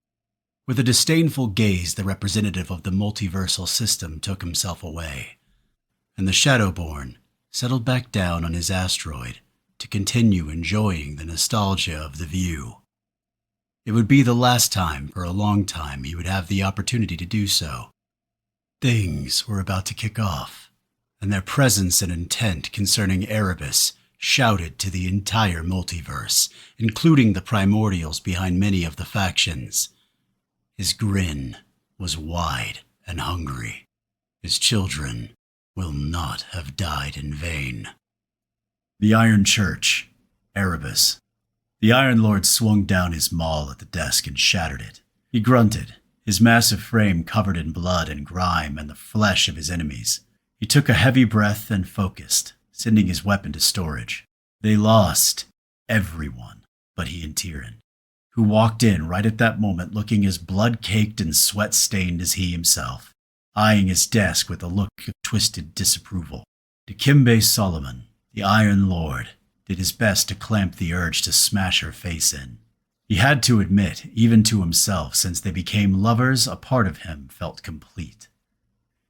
With a disdainful gaze, the representative of the multiversal system took himself away, and the Shadowborn settled back down on his asteroid to continue enjoying the nostalgia of the view. It would be the last time for a long time he would have the opportunity to do so. Things were about to kick off, and their presence and intent concerning Erebus shouted to the entire multiverse, including the Primordials behind many of the factions. His grin was wide and hungry. His children will not have died in vain. The Iron Church, Erebus. The Iron Lord swung down his maul at the desk and shattered it. He grunted, his massive frame covered in blood and grime and the flesh of his enemies. He took a heavy breath and focused, sending his weapon to storage. They lost everyone but he and Tyrion, who walked in right at that moment looking as blood-caked and sweat-stained as he himself, eyeing his desk with a look of twisted disapproval. Dikembe Solomon, the Iron Lord, did his best to clamp the urge to smash her face in. He had to admit, even to himself, since they became lovers, a part of him felt complete.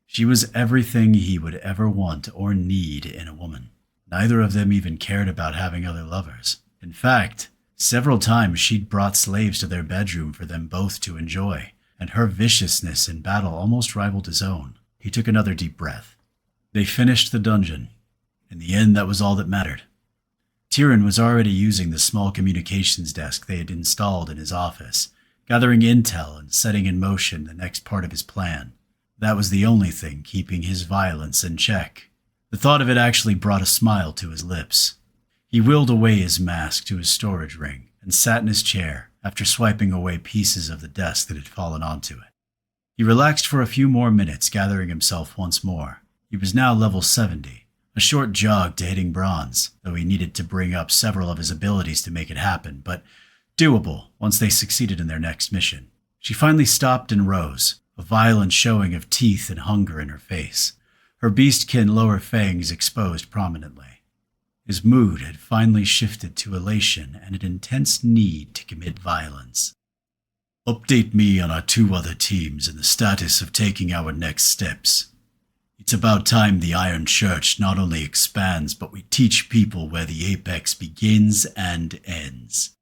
She was everything he would ever want or need in a woman. Neither of them even cared about having other lovers. In fact, several times she'd brought slaves to their bedroom for them both to enjoy, and her viciousness in battle almost rivaled his own. He took another deep breath. They finished the dungeon. In the end, that was all that mattered. Tyrion was already using the small communications desk they had installed in his office, gathering intel and setting in motion the next part of his plan. That was the only thing keeping his violence in check. The thought of it actually brought a smile to his lips. He wheeled away his mask to his storage ring and sat in his chair after swiping away pieces of the desk that had fallen onto it. He relaxed for a few more minutes, gathering himself once more. He was now level 70. A short jog to hitting bronze, though he needed to bring up several of his abilities to make it happen, but doable once they succeeded in their next mission. She finally stopped and rose, a violent showing of teeth and hunger in her face, her beastkin lower fangs exposed prominently. His mood had finally shifted to elation and an intense need to commit violence. Update me on our 2 other teams and the status of taking our next steps. It's about time the Iron Church not only expands, but we teach people where the apex begins and ends.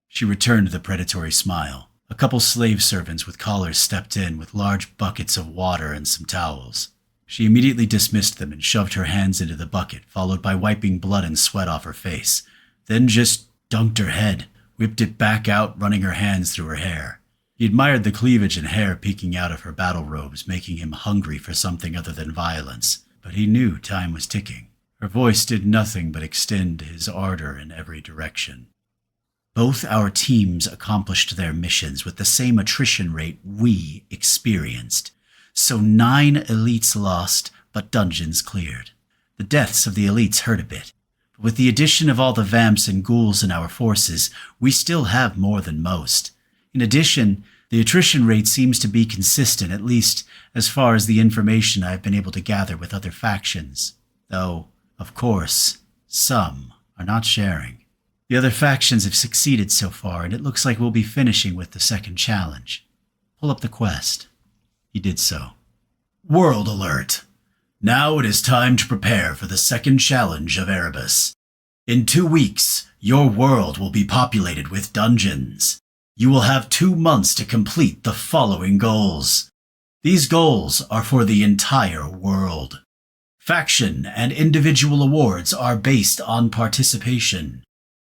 She returned the predatory smile. A couple slave servants with collars stepped in with large buckets of water and some towels. She immediately dismissed them and shoved her hands into the bucket, followed by wiping blood and sweat off her face. Then just dunked her head, whipped it back out, running her hands through her hair. He admired the cleavage and hair peeking out of her battle robes, making him hungry for something other than violence. But he knew time was ticking. Her voice did nothing but extend his ardor in every direction. Both our teams accomplished their missions with the same attrition rate we experienced. So 9 elites lost, but dungeons cleared. The deaths of the elites hurt a bit. But with the addition of all the vamps and ghouls in our forces, we still have more than most. In addition, The attrition rate seems to be consistent, at least as far as the information I've been able to gather with other factions. Though, of course, some are not sharing. The other factions have succeeded so far, and it looks like we'll be finishing with the second challenge. Pull up the quest. He did so. World alert! Now it is time to prepare for the second challenge of Erebus. In 2 weeks, your world will be populated with dungeons. You will have 2 months to complete the following goals. These goals are for the entire world. Faction and individual awards are based on participation.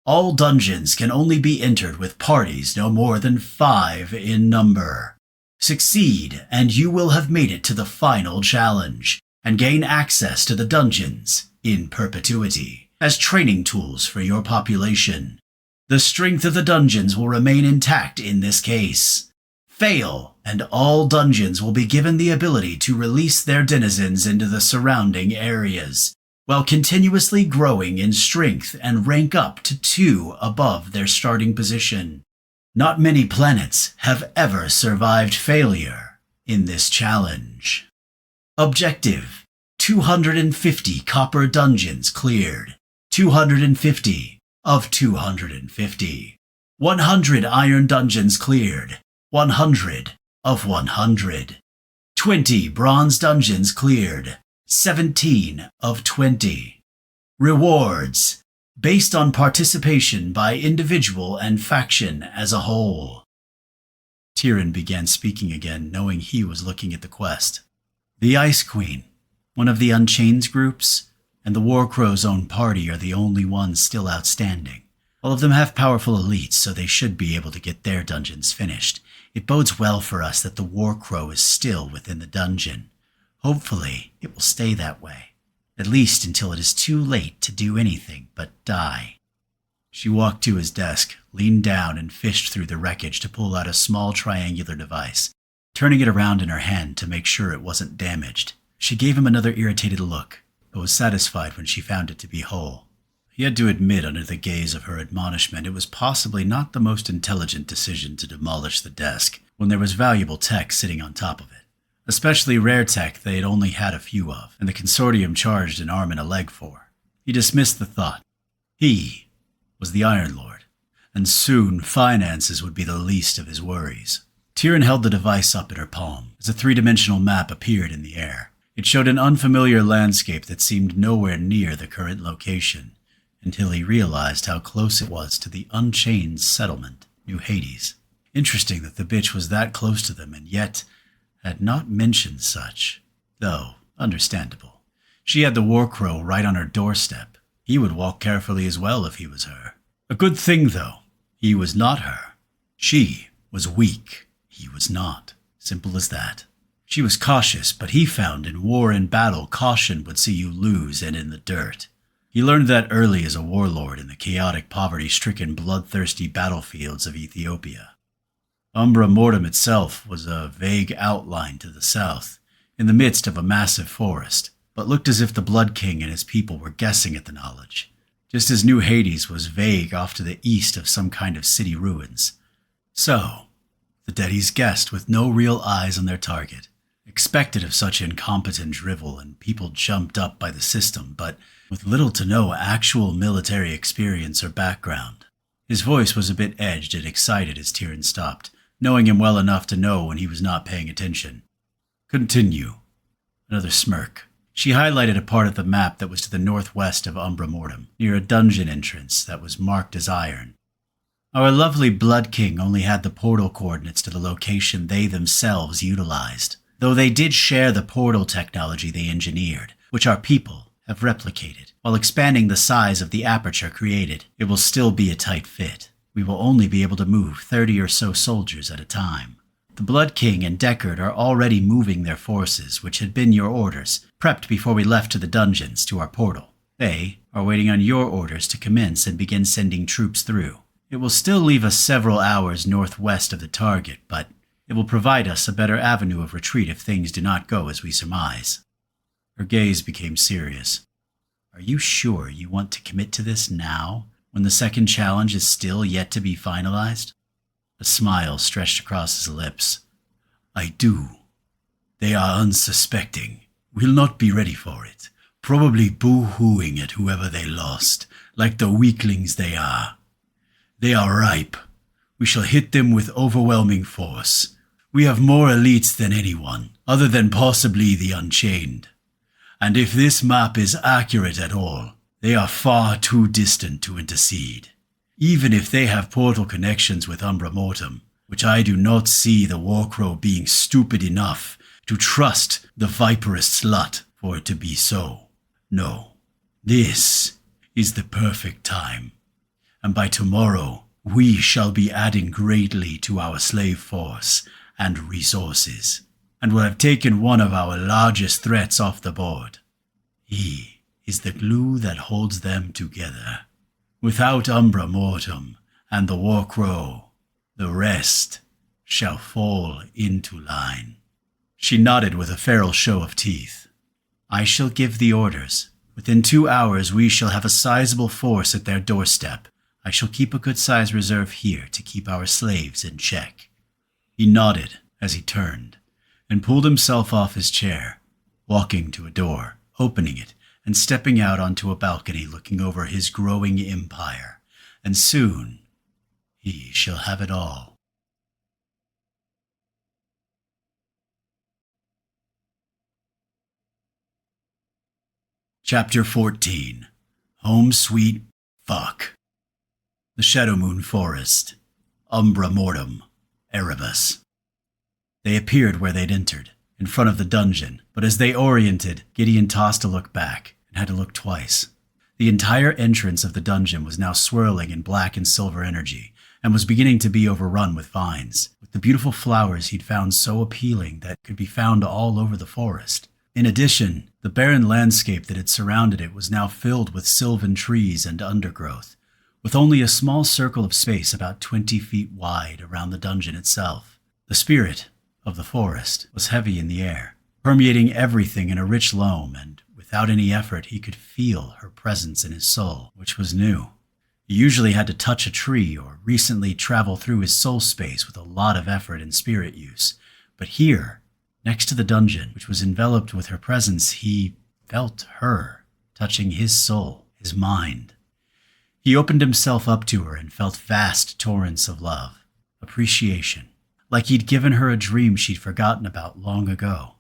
All dungeons can only be entered with parties no more than 5 in number. Succeed, and you will have made it to the final challenge, and gain access to the dungeons in perpetuity as training tools for your population. The strength of the dungeons will remain intact in this case. Fail, and all dungeons will be given the ability to release their denizens into the surrounding areas, while continuously growing in strength and rank up to 2 above their starting position. Not many planets have ever survived failure in this challenge. Objective: 250 copper dungeons cleared. 250 of 250. 100 iron dungeons cleared. 100 of 100. 20 bronze dungeons cleared. 17 of 20. Rewards: based on participation by individual and faction as a whole. Tyrion began speaking again, knowing he was looking at the quest. The Ice Queen, one of the Unchained groups, and the Warcrow's own party are the only ones still outstanding. All of them have powerful elites, so they should be able to get their dungeons finished. It bodes well for us that the Warcrow is still within the dungeon. Hopefully, it will stay that way, at least until it is too late to do anything but die. She walked to his desk, leaned down, and fished through the wreckage to pull out a small triangular device, turning it around in her hand to make sure it wasn't damaged. She gave him another irritated look, but was satisfied when she found it to be whole. He had to admit under the gaze of her admonishment it was possibly not the most intelligent decision to demolish the desk when there was valuable tech sitting on top of it. Especially rare tech they had only had a few of, and the consortium charged an arm and a leg for. He dismissed the thought. He was the Iron Lord, and soon finances would be the least of his worries. Tyrion held the device up in her palm as a 3-dimensional map appeared in the air. It showed an unfamiliar landscape that seemed nowhere near the current location, until he realized how close it was to the Unchained settlement, New Hades. Interesting that the bitch was that close to them and yet had not mentioned such, though understandable. She had the Warcrow right on her doorstep. He would walk carefully as well if he was her. A good thing, though. He was not her. She was weak. He was not. Simple as that. She was cautious, but he found in war and battle caution would see you lose and in the dirt. He learned that early as a warlord in the chaotic, poverty-stricken, bloodthirsty battlefields of Ethiopia. Umbra Mortem itself was a vague outline to the south, in the midst of a massive forest, but looked as if the Blood King and his people were guessing at the knowledge, just as New Hades was vague off to the east of some kind of city ruins. So, the Deaddies guessed with no real eyes on their target, expected of such incompetent drivel, and people jumped up by the system, but with little to no actual military experience or background. His voice was a bit edged and excited as Tyrion stopped, knowing him well enough to know when he was not paying attention. Continue. Another smirk. She highlighted a part of the map that was to the northwest of Umbra Mortem, near a dungeon entrance that was marked as iron. Our lovely Blood King only had the portal coordinates to the location they themselves utilized, though they did share the portal technology they engineered, which our people have replicated. While expanding the size of the aperture created, it will still be a tight fit. We will only be able to move 30 or so soldiers at a time. The Blood King and Deckard are already moving their forces, which had been your orders, prepped before we left to the dungeons to our portal. They are waiting on your orders to commence and begin sending troops through. It will still leave us several hours northwest of the target, but it will provide us a better avenue of retreat if things do not go as we surmise. Her gaze became serious. Are you sure you want to commit to this now, when the second challenge is still yet to be finalized? A smile stretched across his lips. I do. They are unsuspecting. Will not be ready for it. Probably boo-hooing at whoever they lost, like the weaklings they are. They are ripe. We shall hit them with overwhelming force. We have more elites than anyone, other than possibly the Unchained. And if this map is accurate at all, they are far too distant to intercede. Even if they have portal connections with Umbra Mortem, which I do not see the Warcrow being stupid enough to trust the viperous slut for it to be so. No, this is the perfect time. And by tomorrow, we shall be adding greatly to our slave force and resources, and will have taken one of our largest threats off the board. He is the glue that holds them together. Without Umbra Mortem and the Warcrow, the rest shall fall into line. She nodded with a feral show of teeth. I shall give the orders. Within 2 hours we shall have a sizable force at their doorstep. I shall keep a good-sized reserve here to keep our slaves in check. He nodded as he turned and pulled himself off his chair, walking to a door, opening it, and stepping out onto a balcony looking over his growing empire. And soon he shall have it all. Chapter 14. Home Sweet Fuck. The Shadow Moon Forest. Umbra Mortem. Erebus. They appeared where they'd entered, in front of the dungeon, but as they oriented, Gideon tossed a look back and had to look twice. The entire entrance of the dungeon was now swirling in black and silver energy, and was beginning to be overrun with vines, with the beautiful flowers he'd found so appealing that could be found all over the forest. In addition, the barren landscape that had surrounded it was now filled with sylvan trees and undergrowth, with only a small circle of space about 20 feet wide around the dungeon itself. The spirit of the forest was heavy in the air, permeating everything in a rich loam, and without any effort he could feel her presence in his soul, which was new. He usually had to touch a tree or recently travel through his soul space with a lot of effort and spirit use, but here, next to the dungeon, which was enveloped with her presence, he felt her touching his soul, his mind. He opened himself up to her and felt vast torrents of love, appreciation, like he'd given her a dream she'd forgotten about long ago.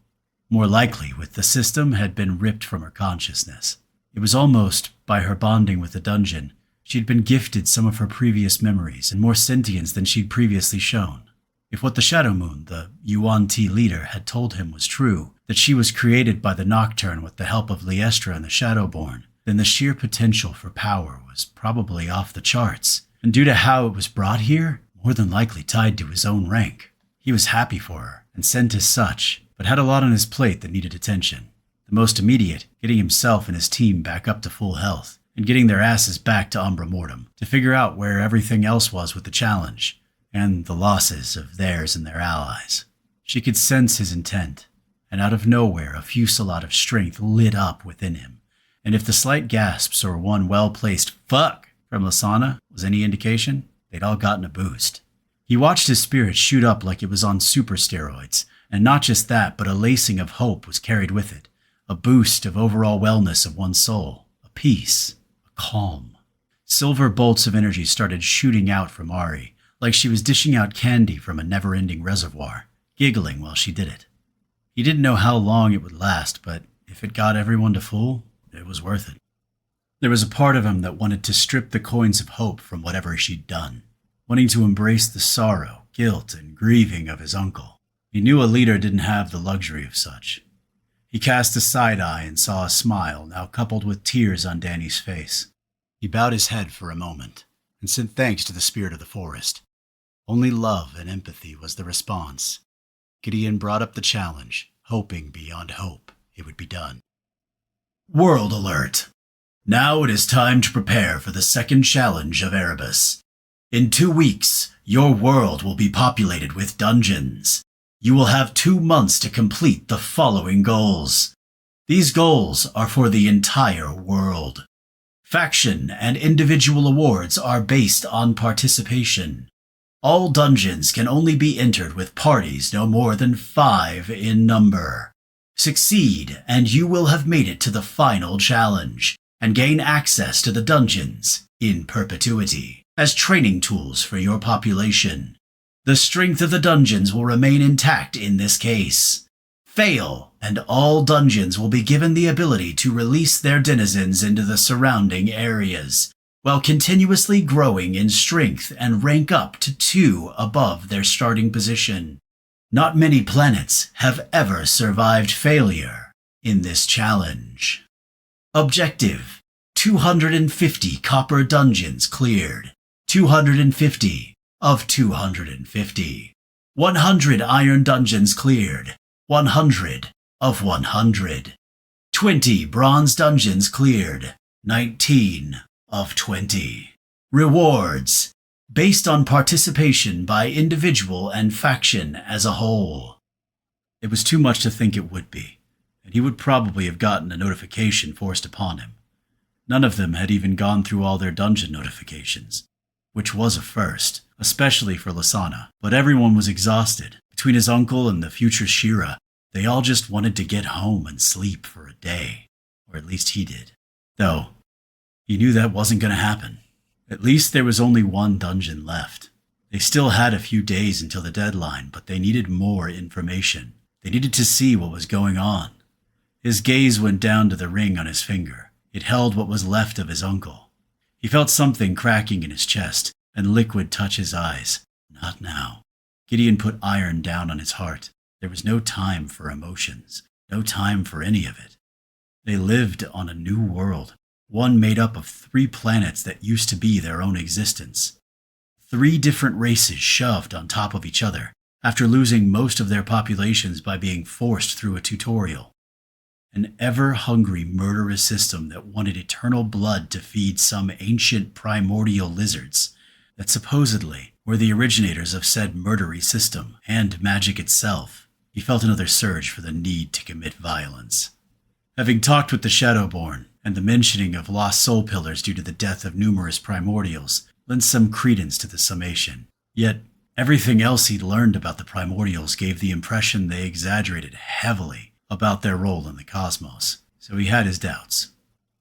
More likely, with the system had been ripped from her consciousness. It was almost, by her bonding with the dungeon, she'd been gifted some of her previous memories and more sentience than she'd previously shown. If what the Shadow Moon, the Yuan-Ti leader, had told him was true, that she was created by the Nocturne with the help of Liestra and the Shadowborn, then the sheer potential for power was probably off the charts, and due to how it was brought here, more than likely tied to his own rank. He was happy for her, and sent as such, but had a lot on his plate that needed attention. The most immediate, getting himself and his team back up to full health, and getting their asses back to Umbra Mortem, to figure out where everything else was with the challenge, and the losses of theirs and their allies. She could sense his intent, and out of nowhere a fusillade of strength lit up within him, and if the slight gasps or one well-placed fuck from Lasana was any indication, they'd all gotten a boost. He watched his spirit shoot up like it was on super steroids, and not just that, but a lacing of hope was carried with it, a boost of overall wellness of one's soul, a peace, a calm. Silver bolts of energy started shooting out from Ari, like she was dishing out candy from a never-ending reservoir, giggling while she did it. He didn't know how long it would last, but if it got everyone to full, it was worth it. There was a part of him that wanted to strip the coins of hope from whatever she'd done, wanting to embrace the sorrow, guilt, and grieving of his uncle. He knew a leader didn't have the luxury of such. He cast a side eye and saw a smile, now coupled with tears on Danny's face. He bowed his head for a moment, and sent thanks to the spirit of the forest. Only love and empathy was the response. Gideon brought up the challenge, hoping beyond hope it would be done. World alert! Now it is time to prepare for the second challenge of Erebus. In 2 weeks, your world will be populated with dungeons. You will have 2 months to complete the following goals. These goals are for the entire world. Faction and individual awards are based on participation. All dungeons can only be entered with parties no more than 5 in number. Succeed, and you will have made it to the final challenge, and gain access to the dungeons in perpetuity as training tools for your population. The strength of the dungeons will remain intact in this case. Fail, and all dungeons will be given the ability to release their denizens into the surrounding areas, while continuously growing in strength and rank up to 2 above their starting position. Not many planets have ever survived failure in this challenge. Objective: 250 copper dungeons cleared. 250 of 250. 100 iron dungeons cleared. 100 of 100. 20 bronze dungeons cleared. 19 of 20. Rewards: based on participation by individual and faction as a whole. It was too much to think it would be, and he would probably have gotten a notification forced upon him. None of them had even gone through all their dungeon notifications, which was a first, especially for Lasana, but everyone was exhausted. Between his uncle and the future Shira, they all just wanted to get home and sleep for a day, or at least he did. Though, he knew that wasn't going to happen. At least there was only 1 dungeon left. They still had a few days until the deadline, but they needed more information. They needed to see what was going on. His gaze went down to the ring on his finger. It held what was left of his uncle. He felt something cracking in his chest, and liquid touch his eyes. Not now. Gideon put iron down on his heart. There was no time for emotions, no time for any of it. They lived on a new world, one made up of 3 planets that used to be their own existence. 3 different races shoved on top of each other after losing most of their populations by being forced through a tutorial. An ever-hungry, murderous system that wanted eternal blood to feed some ancient primordial lizards that supposedly were the originators of said murdery system and magic itself. He felt another surge for the need to commit violence. Having talked with the Shadowborn, and the mentioning of lost soul pillars due to the death of numerous primordials lent some credence to the summation. Yet, everything else he'd learned about the primordials gave the impression they exaggerated heavily about their role in the cosmos, so he had his doubts.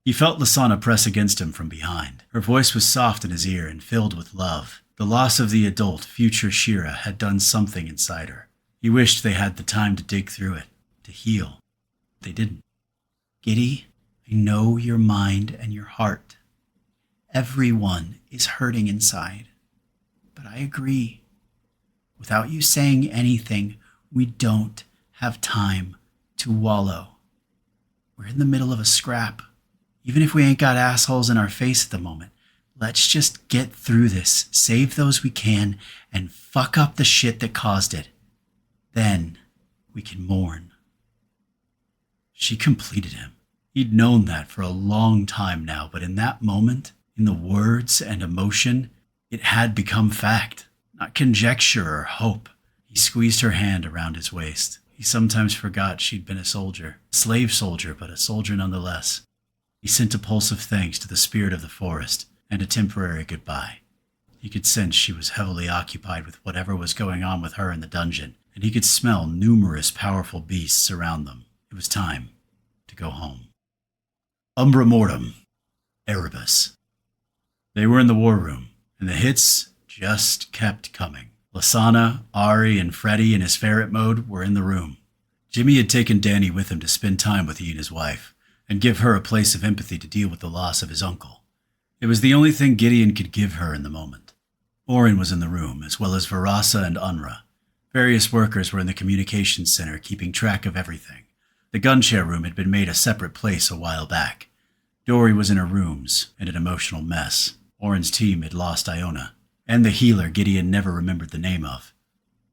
He felt Lasana press against him from behind. Her voice was soft in his ear and filled with love. The loss of the adult, future Shira, had done something inside her. He wished they had the time to dig through it, to heal. They didn't. Giddy, I know your mind and your heart. Everyone is hurting inside. But I agree. Without you saying anything, we don't have time to wallow. We're in the middle of a scrap. Even if we ain't got assholes in our face at the moment, let's just get through this, save those we can, and fuck up the shit that caused it. Then we can mourn. She completed him. He'd known that for a long time now, but in that moment, in the words and emotion, it had become fact, not conjecture or hope. He squeezed her hand around his waist. He sometimes forgot she'd been a soldier, a slave soldier, but a soldier nonetheless. He sent a pulse of thanks to the spirit of the forest and a temporary goodbye. He could sense she was heavily occupied with whatever was going on with her in the dungeon, and he could smell numerous powerful beasts around them. It was time to go home. Umbra Mortem, Erebus. They were in the war room, and the hits just kept coming. Lasana, Ari, and Freddy in his ferret mode were in the room. Jimmy had taken Danny with him to spend time with he and his wife, and give her a place of empathy to deal with the loss of his uncle. It was the only thing Gideon could give her in the moment. Orin was in the room, as well as Varasa and Unra. Various workers were in the communications center keeping track of everything. The gun chair room had been made a separate place a while back. Dory was in her rooms, in an emotional mess. Orin's team had lost Iona, and the healer Gideon never remembered the name of.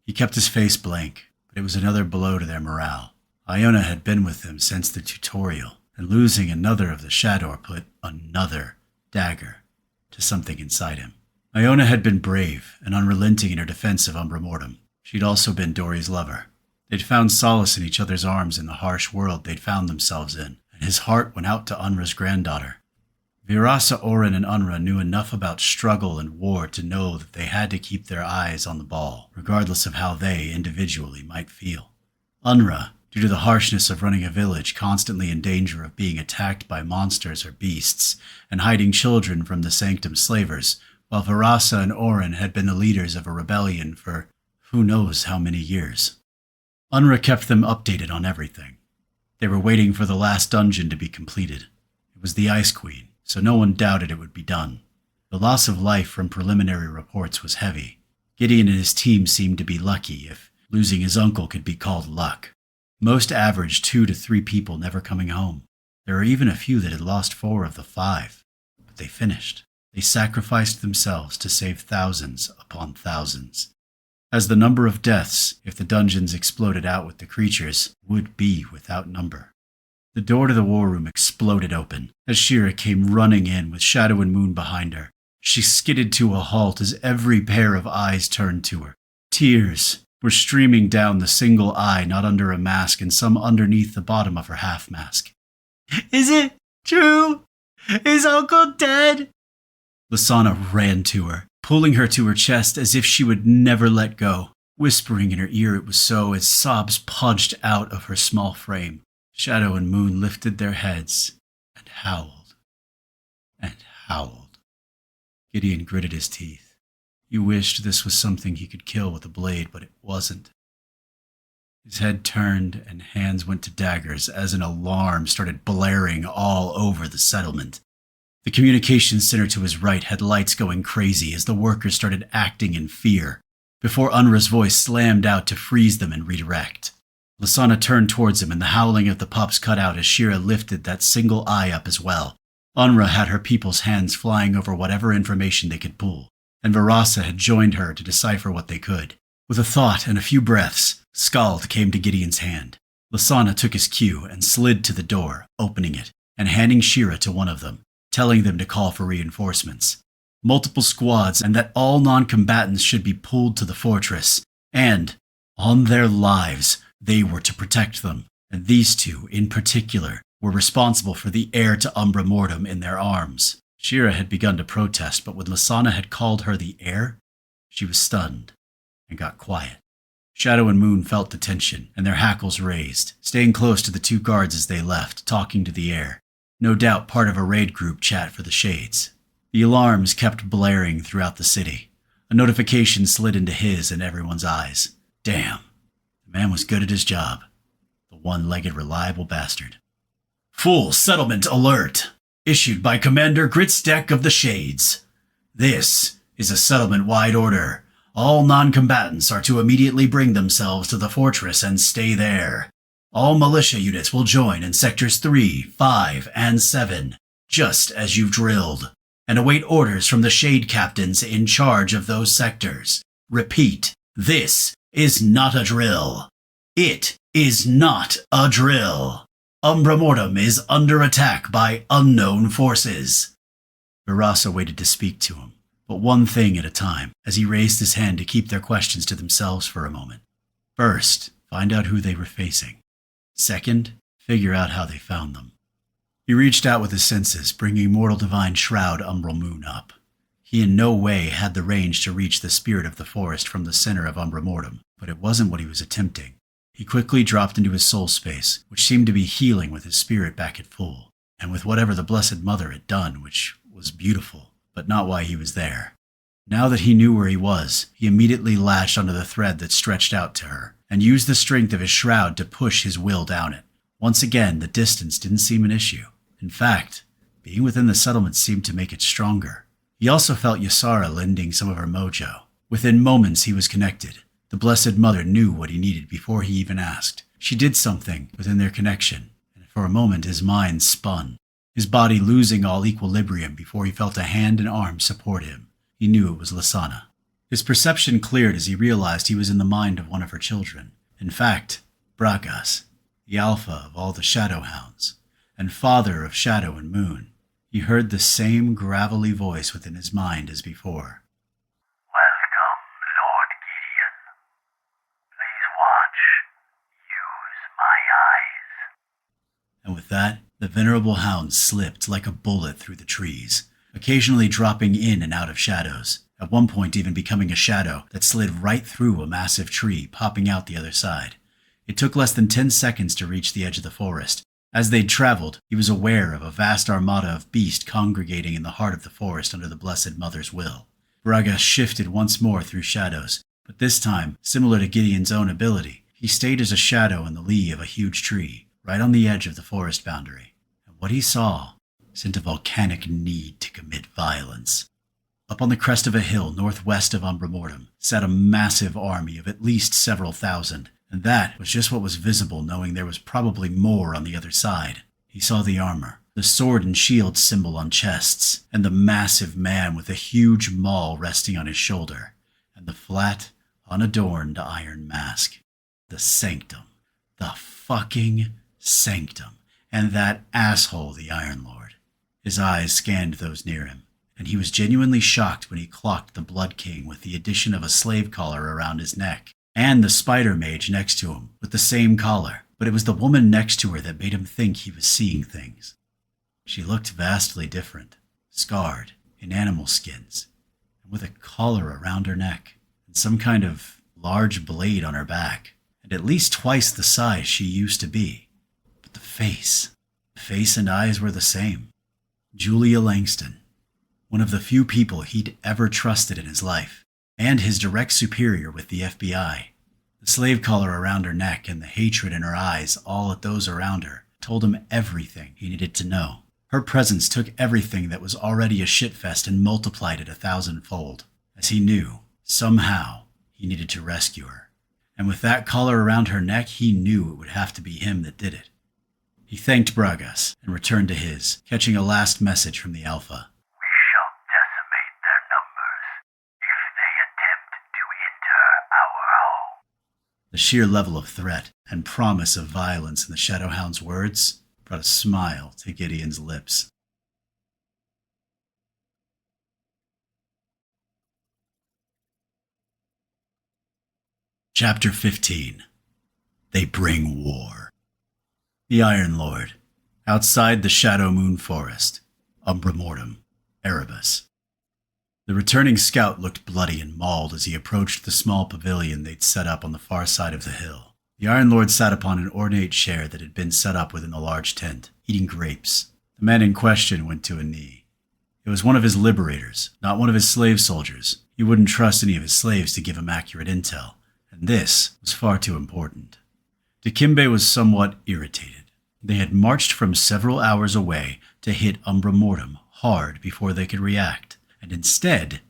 He kept his face blank, but it was another blow to their morale. Iona had been with them since the tutorial, and losing another of the Shador put another dagger to something inside him. Iona had been brave and unrelenting in her defense of Umbra Mortem. She'd also been Dory's lover. They'd found solace in each other's arms in the harsh world they'd found themselves in, and his heart went out to Unra's granddaughter. Virasa, Orin, and Unra knew enough about struggle and war to know that they had to keep their eyes on the ball, regardless of how they individually might feel. Unra, due to the harshness of running a village constantly in danger of being attacked by monsters or beasts, and hiding children from the Sanctum slavers, while Virasa and Orin had been the leaders of a rebellion for who knows how many years. Unra kept them updated on everything. They were waiting for the last dungeon to be completed. It was the Ice Queen, so no one doubted it would be done. The loss of life from preliminary reports was heavy. Gideon and his team seemed to be lucky, if losing his uncle could be called luck. Most averaged 2 to 3 people never coming home. There were even a few that had lost 4 of the 5. But they finished. They sacrificed themselves to save thousands upon thousands. As the number of deaths, if the dungeons exploded out with the creatures, would be without number. The door to the war room exploded open as Shira came running in with Shadow and Moon behind her. She skidded to a halt as every pair of eyes turned to her. Tears were streaming down the single eye not under a mask and some underneath the bottom of her half mask. Is it true? Is Uncle dead? Lasana ran to her, pulling her to her chest as if she would never let go. Whispering in her ear it was so as sobs pudged out of her small frame. Shadow and Moon lifted their heads and howled and howled. Gideon gritted his teeth. He wished this was something he could kill with a blade, but it wasn't. His head turned and hands went to daggers as an alarm started blaring all over the settlement. The communications center to his right had lights going crazy as the workers started acting in fear, before Unra's voice slammed out to freeze them and redirect. Lasana turned towards him and the howling of the pups cut out as Shira lifted that single eye up as well. Unra had her people's hands flying over whatever information they could pull, and Virasa had joined her to decipher what they could. With a thought and a few breaths, Skald came to Gideon's hand. Lasana took his cue and slid to the door, opening it, and handing Shira to one of them, telling them to call for reinforcements. Multiple squads, and that all non-combatants should be pulled to the fortress, and, on their lives, they were to protect them, and these two, in particular, were responsible for the heir to Umbra Mortem in their arms. Shira had begun to protest, but when Lasana had called her the heir, she was stunned and got quiet. Shadow and Moon felt the tension, and their hackles raised, staying close to the 2 guards as they left, talking to the heir. No doubt part of a raid group chat for the Shades. The alarms kept blaring throughout the city. A notification slid into his and everyone's eyes. Damn. The man was good at his job. The one-legged reliable bastard. Full settlement alert! Issued by Commander Gritsdeck of the Shades. This is a settlement-wide order. All non-combatants are to immediately bring themselves to the fortress and stay there. All militia units will join in sectors 3, 5, and 7, just as you've drilled, and await orders from the Shade captains in charge of those sectors. Repeat, this is not a drill. It is not a drill. Umbra Mortem is under attack by unknown forces. Virasa waited to speak to him, but one thing at a time, as he raised his hand to keep their questions to themselves for a moment. First, find out who they were facing. Second, figure out how they found them. He reached out with his senses, bringing Mortal Divine Shroud Umbral Moon up. He in no way had the range to reach the spirit of the forest from the center of Umbra Mortem, but it wasn't what he was attempting. He quickly dropped into his soul space, which seemed to be healing with his spirit back at full, and with whatever the Blessed Mother had done, which was beautiful, but not why he was there. Now that he knew where he was, he immediately latched onto the thread that stretched out to her, and used the strength of his shroud to push his will down it. Once again, the distance didn't seem an issue. In fact, being within the settlement seemed to make it stronger. He also felt Ysara lending some of her mojo. Within moments he was connected. The Blessed Mother knew what he needed before he even asked. She did something within their connection, and for a moment his mind spun, his body losing all equilibrium before he felt a hand and arm support him. He knew it was Lasana. His perception cleared as he realized he was in the mind of one of her children. In fact, Bragas, the alpha of all the Shadow Hounds, and father of Shadow and Moon. He heard the same gravelly voice within his mind as before. Welcome, Lord Gideon. Please watch. Use my eyes. And with that, The venerable hound slipped like a bullet through the trees, occasionally dropping in and out of shadows, at one point even becoming a shadow that slid right through a massive tree, popping out the other side. It took less than 10 seconds to reach the edge of the forest. As they'd traveled, he was aware of a vast armada of beasts congregating in the heart of the forest under the Blessed Mother's will. Braga shifted once more through shadows, but this time, similar to Gideon's own ability, he stayed as a shadow in the lee of a huge tree, right on the edge of the forest boundary. And what he saw sent a volcanic need to commit violence. Up on the crest of a hill northwest of Umbra Mortem sat a massive army of at least several thousand, and that was just what was visible, knowing there was probably more on the other side. He saw the armor, the sword and shield symbol on chests, and the massive man with a huge maul resting on his shoulder, and the flat, unadorned iron mask. The Sanctum. The fucking Sanctum. And that asshole, the Iron Lord. His eyes scanned those near him, and he was genuinely shocked when he clocked the Blood King with the addition of a slave collar around his neck, and the spider mage next to him with the same collar, but it was the woman next to her that made him think he was seeing things. She looked vastly different, scarred, in animal skins, and with a collar around her neck, and some kind of large blade on her back, and at least twice the size she used to be. But the face and eyes were the same. Julia Langston, one of the few people he'd ever trusted in his life, and his direct superior with the FBI. The slave collar around her neck and the hatred in her eyes, all at those around her, told him everything he needed to know. Her presence took everything that was already a shitfest and multiplied it 1,000-fold. As he knew, somehow, he needed to rescue her. And with that collar around her neck, he knew it would have to be him that did it. He thanked Bragas and returned to his, catching a last message from the Alpha. We shall decimate their numbers if they attempt to enter our home. The sheer level of threat and promise of violence in the Shadowhound's words brought a smile to Gideon's lips. Chapter 15. They Bring War. The Iron Lord, outside the Shadow Moon Forest, Umbra Mortem, Erebus. The returning scout looked bloody and mauled as he approached the small pavilion they'd set up on the far side of the hill. The Iron Lord sat upon an ornate chair that had been set up within the large tent, eating grapes. The man in question went to a knee. It was one of his liberators, not one of his slave soldiers. He wouldn't trust any of his slaves to give him accurate intel, and this was far too important. Dikembe was somewhat irritated. They had marched from several hours away to hit Umbra Mortem hard before they could react, and instead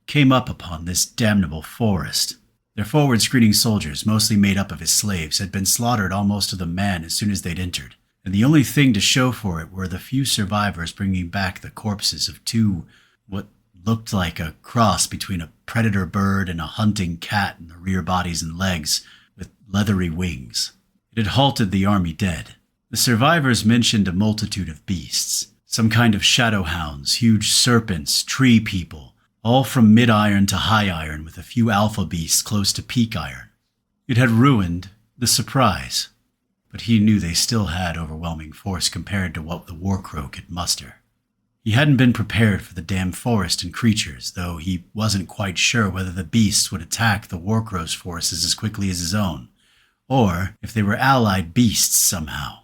came up upon this damnable forest. Their forward-screening soldiers, mostly made up of his slaves, had been slaughtered almost to the man as soon as they'd entered, and the only thing to show for it were the few survivors bringing back the corpses of two, what looked like a cross between a predator bird and a hunting cat in the rear bodies and legs, with leathery wings. It had halted the army dead. The survivors mentioned a multitude of beasts, some kind of shadow hounds, huge serpents, tree people, all from mid-iron to high iron with a few alpha beasts close to peak iron. It had ruined the surprise, but he knew they still had overwhelming force compared to what the Warcrow could muster. He hadn't been prepared for the damn forest and creatures, though he wasn't quite sure whether the beasts would attack the Warcrow's forces as quickly as his own, or if they were allied beasts somehow.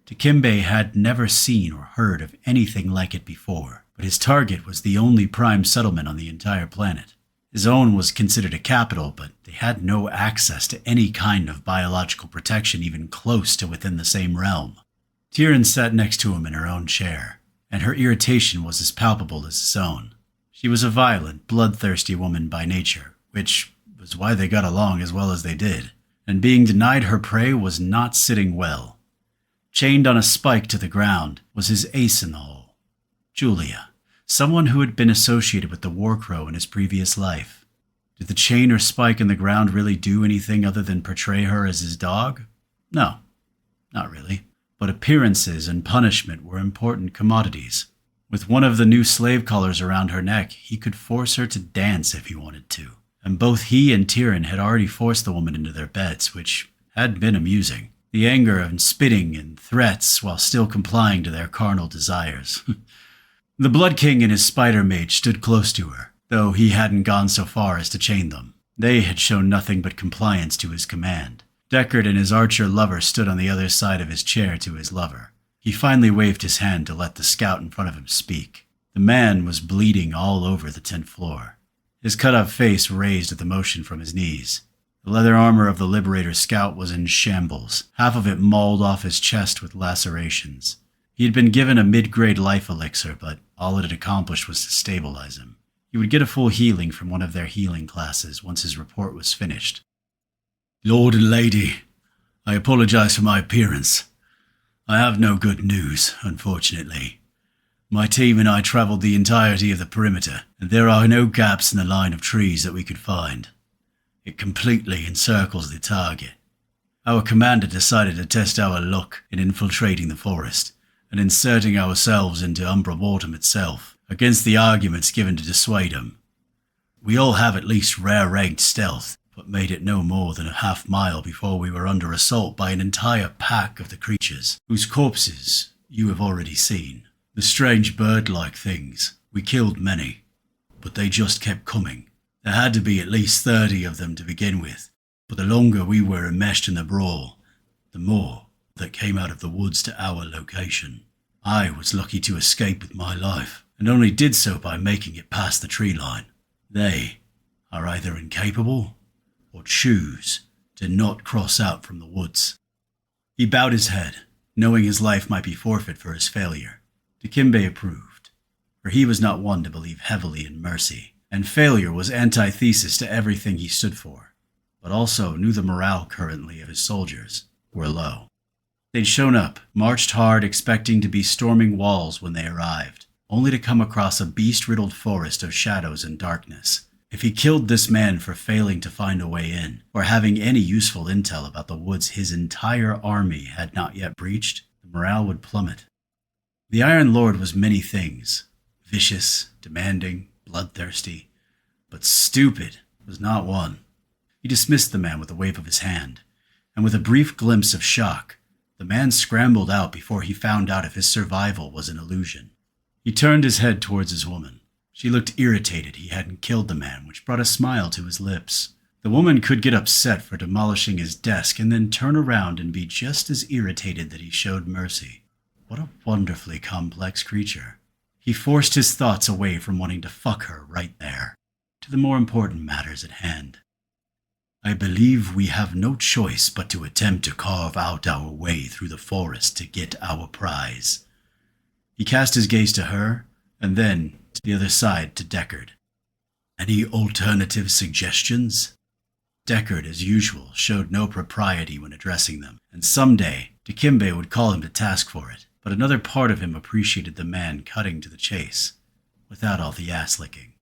Dikembe had never seen or heard of anything like it before, but his target was the only prime settlement on the entire planet. His own was considered a capital, but they had no access to any kind of biological protection even close to within the same realm. Tyrion sat next to him in her own chair, and her irritation was as palpable as his own. She was a violent, bloodthirsty woman by nature, which was why they got along as well as they did, and being denied her prey was not sitting well. Chained on a spike to the ground was his ace in the hole, Julia, someone who had been associated with the Warcrow in his previous life. Did the chain or spike in the ground really do anything other than portray her as his dog? No, not really. But appearances and punishment were important commodities. With one of the new slave collars around her neck, he could force her to dance if he wanted to. And both he and Tyrion had already forced the woman into their beds, which had been amusing. the anger and spitting and threats while still complying to their carnal desires. The Blood King and his spider mage stood close to her, though he hadn't gone so far as to chain them. They had shown nothing but compliance to his command. Deckard and his archer lover stood on the other side of his chair to his lover. He finally waved his hand to let the scout in front of him speak. The man was bleeding all over the tent floor, his cut-up face raised at the motion from his knees. The leather armor of the Liberator scout was in shambles, half of it mauled off his chest with lacerations. He had been given a mid-grade life elixir, but all it had accomplished was to stabilize him. He would get a full healing from one of their healing classes once his report was finished. Lord and Lady, I apologize for my appearance. I have no good news, unfortunately. My team and I traveled the entirety of the perimeter, and there are no gaps in the line of trees that we could find. It completely encircles the target. Our commander decided to test our luck in infiltrating the forest and inserting ourselves into Umbra Mortem itself, against the arguments given to dissuade him. We all have at least rare-ranked stealth, but made it no more than a half-mile before we were under assault by an entire pack of the creatures, whose corpses you have already seen. The strange bird-like things. We killed many, but they just kept coming. There had to be at least 30 of them to begin with, but the longer we were enmeshed in the brawl, the more that came out of the woods to our location. I was lucky to escape with my life, and only did so by making it past the tree line. They are either incapable or choose to not cross out from the woods. He bowed his head, knowing his life might be forfeit for his failure. Dikembe approved, for he was not one to believe heavily in mercy, and failure was antithesis to everything he stood for, but also knew the morale currently of his soldiers were low. They'd shown up, marched hard, expecting to be storming walls when they arrived, only to come across a beast-riddled forest of shadows and darkness. If he killed this man for failing to find a way in, or having any useful intel about the woods his entire army had not yet breached, the morale would plummet. The Iron Lord was many things: vicious, demanding, bloodthirsty, but stupid was not one. He dismissed the man with a wave of his hand, and with a brief glimpse of shock, the man scrambled out before he found out if his survival was an illusion. He turned his head towards his woman. She looked irritated he hadn't killed the man, which brought a smile to his lips. The woman could get upset for demolishing his desk and then turn around and be just as irritated that he showed mercy. What a wonderfully complex creature. He forced his thoughts away from wanting to fuck her right there, to the more important matters at hand. I believe we have no choice but to attempt to carve out our way through the forest to get our prize. He cast his gaze to her, and then to the other side to Deckard. Any alternative suggestions? Deckard, as usual, showed no propriety when addressing them, and someday Dikembe would call him to task for it, but another part of him appreciated the man cutting to the chase, without all the ass-licking.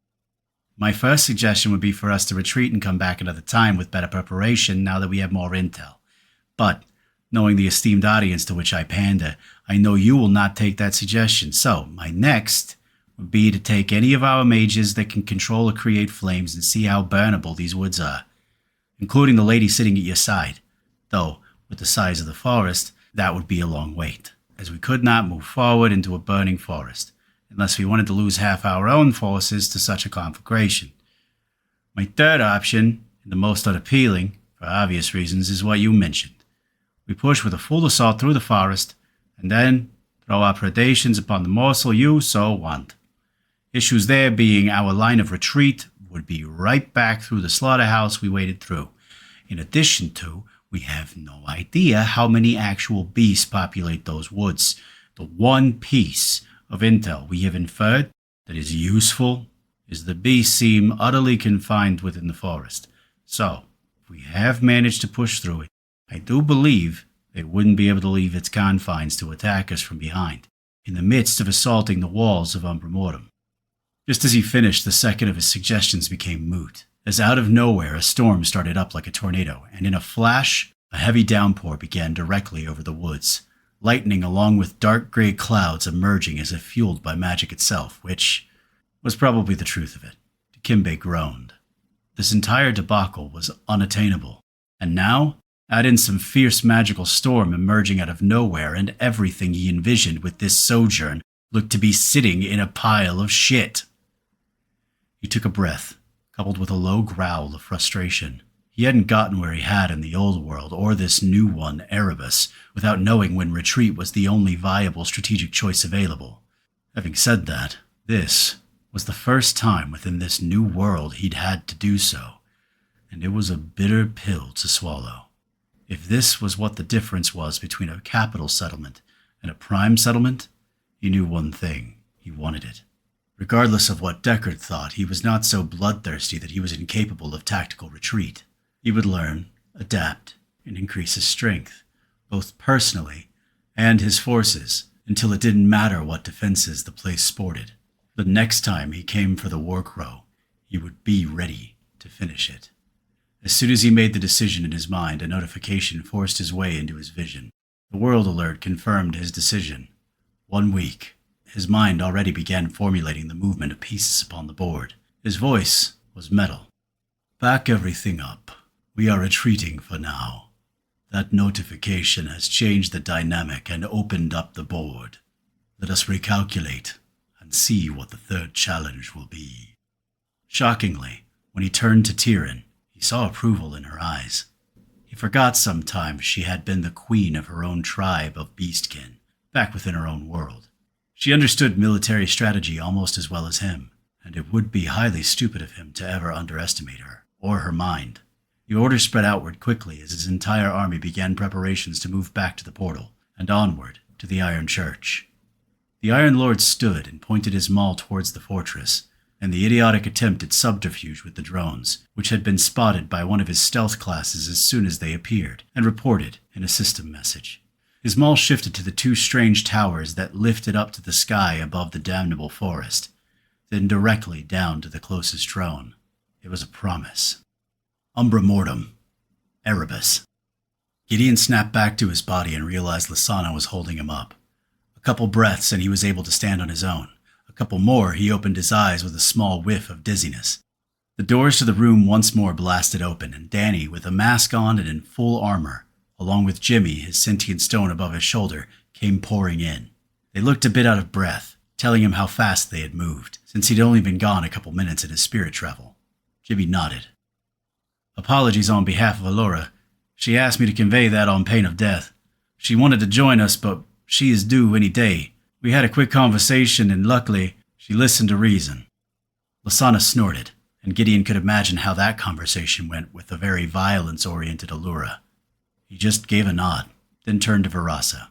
My first suggestion would be for us to retreat and come back another time with better preparation now that we have more intel. But, knowing the esteemed audience to which I pander, I know you will not take that suggestion, so my next would be to take any of our mages that can control or create flames and see how burnable these woods are, including the lady sitting at your side, though, with the size of the forest, that would be a long wait, as we could not move forward into a burning forest, unless we wanted to lose half our own forces to such a conflagration. My third option, and the most unappealing, for obvious reasons, is what you mentioned. We push with a full assault through the forest, and then throw our predations upon the morsel you so want. Issues there being our line of retreat would be right back through the slaughterhouse we waded through. In addition to, we have no idea how many actual beasts populate those woods. The one piece of intel we have inferred that is useful is the beasts seem utterly confined within the forest. So, if we have managed to push through it, I do believe it wouldn't be able to leave its confines to attack us from behind, in the midst of assaulting the walls of Umbra Mortem. Just as he finished, the second of his suggestions became moot, as out of nowhere a storm started up like a tornado, and in a flash, a heavy downpour began directly over the woods, lightning along with dark gray clouds emerging as if fueled by magic itself, which was probably the truth of it. Dikembe groaned. This entire debacle was unattainable, and now Add in some fierce magical storm emerging out of nowhere, and everything he envisioned with this sojourn looked to be sitting in a pile of shit. He took a breath, coupled with a low growl of frustration. He hadn't gotten where he had in the old world, or this new one, Erebus, without knowing when retreat was the only viable strategic choice available. Having said that, this was the first time within this new world he'd had to do so, and it was a bitter pill to swallow. If this was what the difference was between a capital settlement and a prime settlement, he knew one thing: he wanted it. Regardless of what Deckard thought, he was not so bloodthirsty that he was incapable of tactical retreat. He would learn, adapt, and increase his strength, both personally and his forces, until it didn't matter what defenses the place sported. The next time he came for the War Crow, he would be ready to finish it. As soon as he made the decision in his mind, a notification forced his way into his vision. The world alert confirmed his decision. 1 week. His mind already began formulating the movement of pieces upon the board. His voice was metal. Back everything up. We are retreating for now. That notification has changed the dynamic and opened up the board. Let us recalculate and see what the third challenge will be. Shockingly, when he turned to Tyrion, he saw approval in her eyes. He forgot sometimes she had been the queen of her own tribe of beastkin, back within her own world. She understood military strategy almost as well as him, and it would be highly stupid of him to ever underestimate her, or her mind. The order spread outward quickly as his entire army began preparations to move back to the portal, and onward to the Iron Church. The Iron Lord stood and pointed his maul towards the fortress, and the idiotic attempt at subterfuge with the drones, which had been spotted by one of his stealth classes as soon as they appeared, and reported in a system message. His maul shifted to the 2 strange towers that lifted up to the sky above the damnable forest, then directly down to the closest drone. It was a promise. Umbra Mortem. Erebus. Gideon snapped back to his body and realized Lysana was holding him up. A couple breaths and he was able to stand on his own. A couple more, he opened his eyes with a small whiff of dizziness. The doors to the room once more blasted open, and Danny, with a mask on and in full armor, along with Jimmy, his sentient stone above his shoulder, came pouring in. They looked a bit out of breath, telling him how fast they had moved, since he'd only been gone a couple minutes in his spirit travel. Jimmy nodded. Apologies on behalf of Allura. She asked me to convey that on pain of death. She wanted to join us, but she is due any day. We had a quick conversation, and luckily, she listened to reason. Lysana snorted, and Gideon could imagine how that conversation went with the very violence-oriented Allura. He just gave a nod, then turned to Varasa.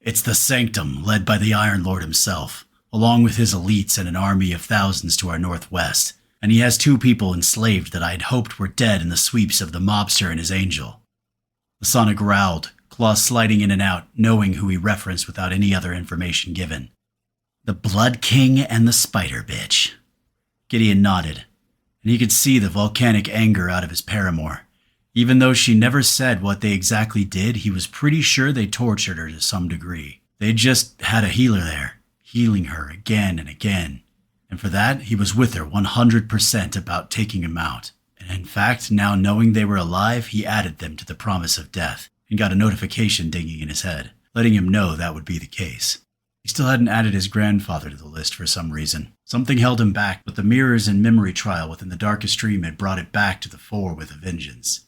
It's the Sanctum, led by the Iron Lord himself, along with his elites and an army of thousands to our northwest, and he has 2 people enslaved that I had hoped were dead in the sweeps of the mobster and his angel. Lysana growled, claws sliding in and out, knowing who he referenced without any other information given. The Blood King and the Spider Bitch. Gideon nodded, and he could see the volcanic anger out of his paramour. Even though she never said what they exactly did, he was pretty sure they tortured her to some degree. They just had a healer there, healing her again and again. And for that, he was with her 100% about taking him out. And in fact, now knowing they were alive, he added them to the promise of death, and got a notification dinging in his head, letting him know that would be the case. He still hadn't added his grandfather to the list for some reason. Something held him back, but the mirrors and memory trial within the darkest dream had brought it back to the fore with a vengeance.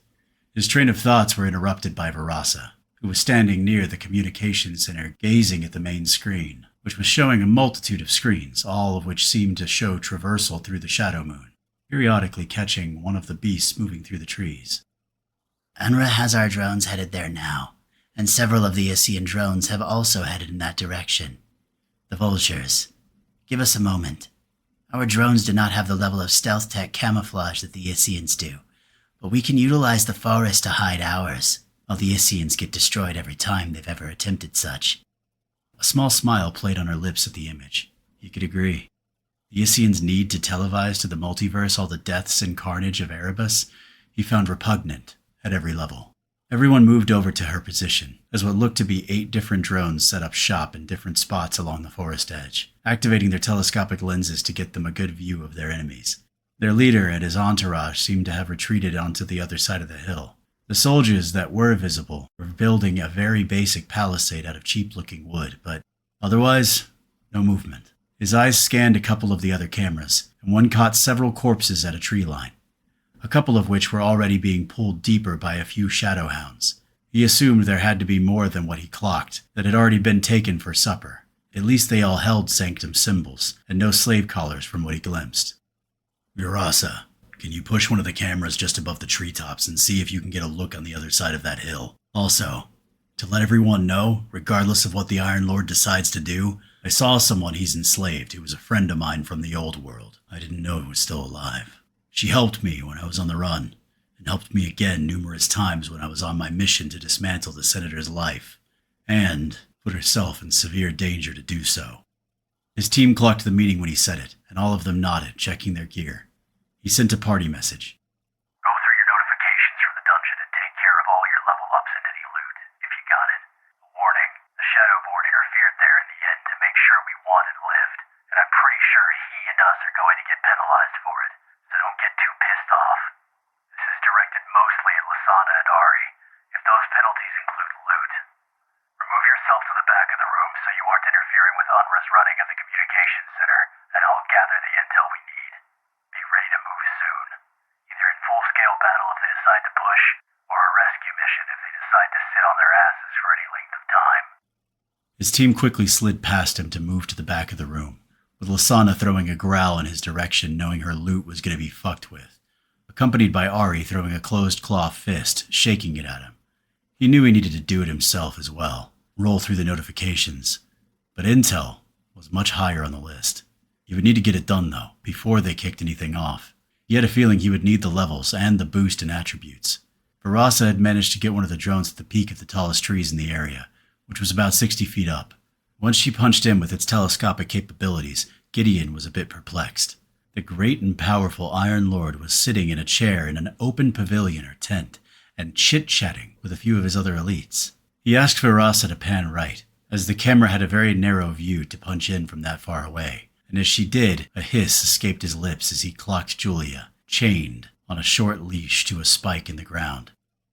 His train of thoughts were interrupted by Varasa, who was standing near the communication center gazing at the main screen, which was showing a multitude of screens, all of which seemed to show traversal through the shadow moon, periodically catching one of the beasts moving through the trees. Unra has our drones headed there now, and several of the Isian drones have also headed in that direction. The vultures. Give us a moment. Our drones do not have the level of stealth tech camouflage that the Isians do, but we can utilize the forest to hide ours, while the Isians get destroyed every time they've ever attempted such. A small smile played on her lips at the image. He could agree. The Isians' need to televise to the multiverse all the deaths and carnage of Erebus, he found repugnant at every level. Everyone moved over to her position, as what looked to be 8 different drones set up shop in different spots along the forest edge, activating their telescopic lenses to get them a good view of their enemies. Their leader and his entourage seemed to have retreated onto the other side of the hill. The soldiers that were visible were building a very basic palisade out of cheap-looking wood, but otherwise, no movement. His eyes scanned a couple of the other cameras, and one caught several corpses at a tree line, a couple of which were already being pulled deeper by a few shadow hounds. He assumed there had to be more than what he clocked, that had already been taken for supper. At least they all held sanctum symbols, and no slave collars from what he glimpsed. Urasa, can you push one of the cameras just above the treetops and see if you can get a look on the other side of that hill? Also, to let everyone know, regardless of what the Iron Lord decides to do, I saw someone he's enslaved who was a friend of mine from the old world. I didn't know he was still alive. She helped me when I was on the run, and helped me again numerous times when I was on my mission to dismantle the Senator's life, and put herself in severe danger to do so. His team clocked the meeting when he said it, and all of them nodded, checking their gear. He sent a party message. Go through your notifications from the dungeon and take care of all your level ups and any loot, if you got it. A warning, the Shadow Board interfered there in the end to make sure we won and lived, and I'm pretty sure he and us are going to get penalized for it, so don't get too pissed off. This is directed mostly at Lasana and Ari, if those penalties include loot. Remove yourself to the back of the room so you aren't interfering with Unra's running of the communications center, and I'll gather the intel we need. Be ready to move soon, either in full-scale battle if they decide to push, or a rescue mission if they decide to sit on their asses for any length of time. His team quickly slid past him to move to the back of the room, with Lasana throwing a growl in his direction knowing her loot was going to be fucked with, accompanied by Ari throwing a closed-claw fist, shaking it at him. He knew he needed to do it himself as well, roll through the notifications, but intel was much higher on the list. He would need to get it done, though, before they kicked anything off. He had a feeling he would need the levels and the boost in attributes. Barasa had managed to get one of the drones at the peak of the tallest trees in the area, which was about 60 feet up. Once she punched in with its telescopic capabilities, Gideon was a bit perplexed. The great and powerful Iron Lord was sitting in a chair in an open pavilion or tent, and chit-chatting with a few of his other elites. He asked Barasa to pan right, as the camera had a very narrow view to punch in from that far away, and as she did, a hiss escaped his lips as he clocked Julia, chained on a short leash to a spike in the ground.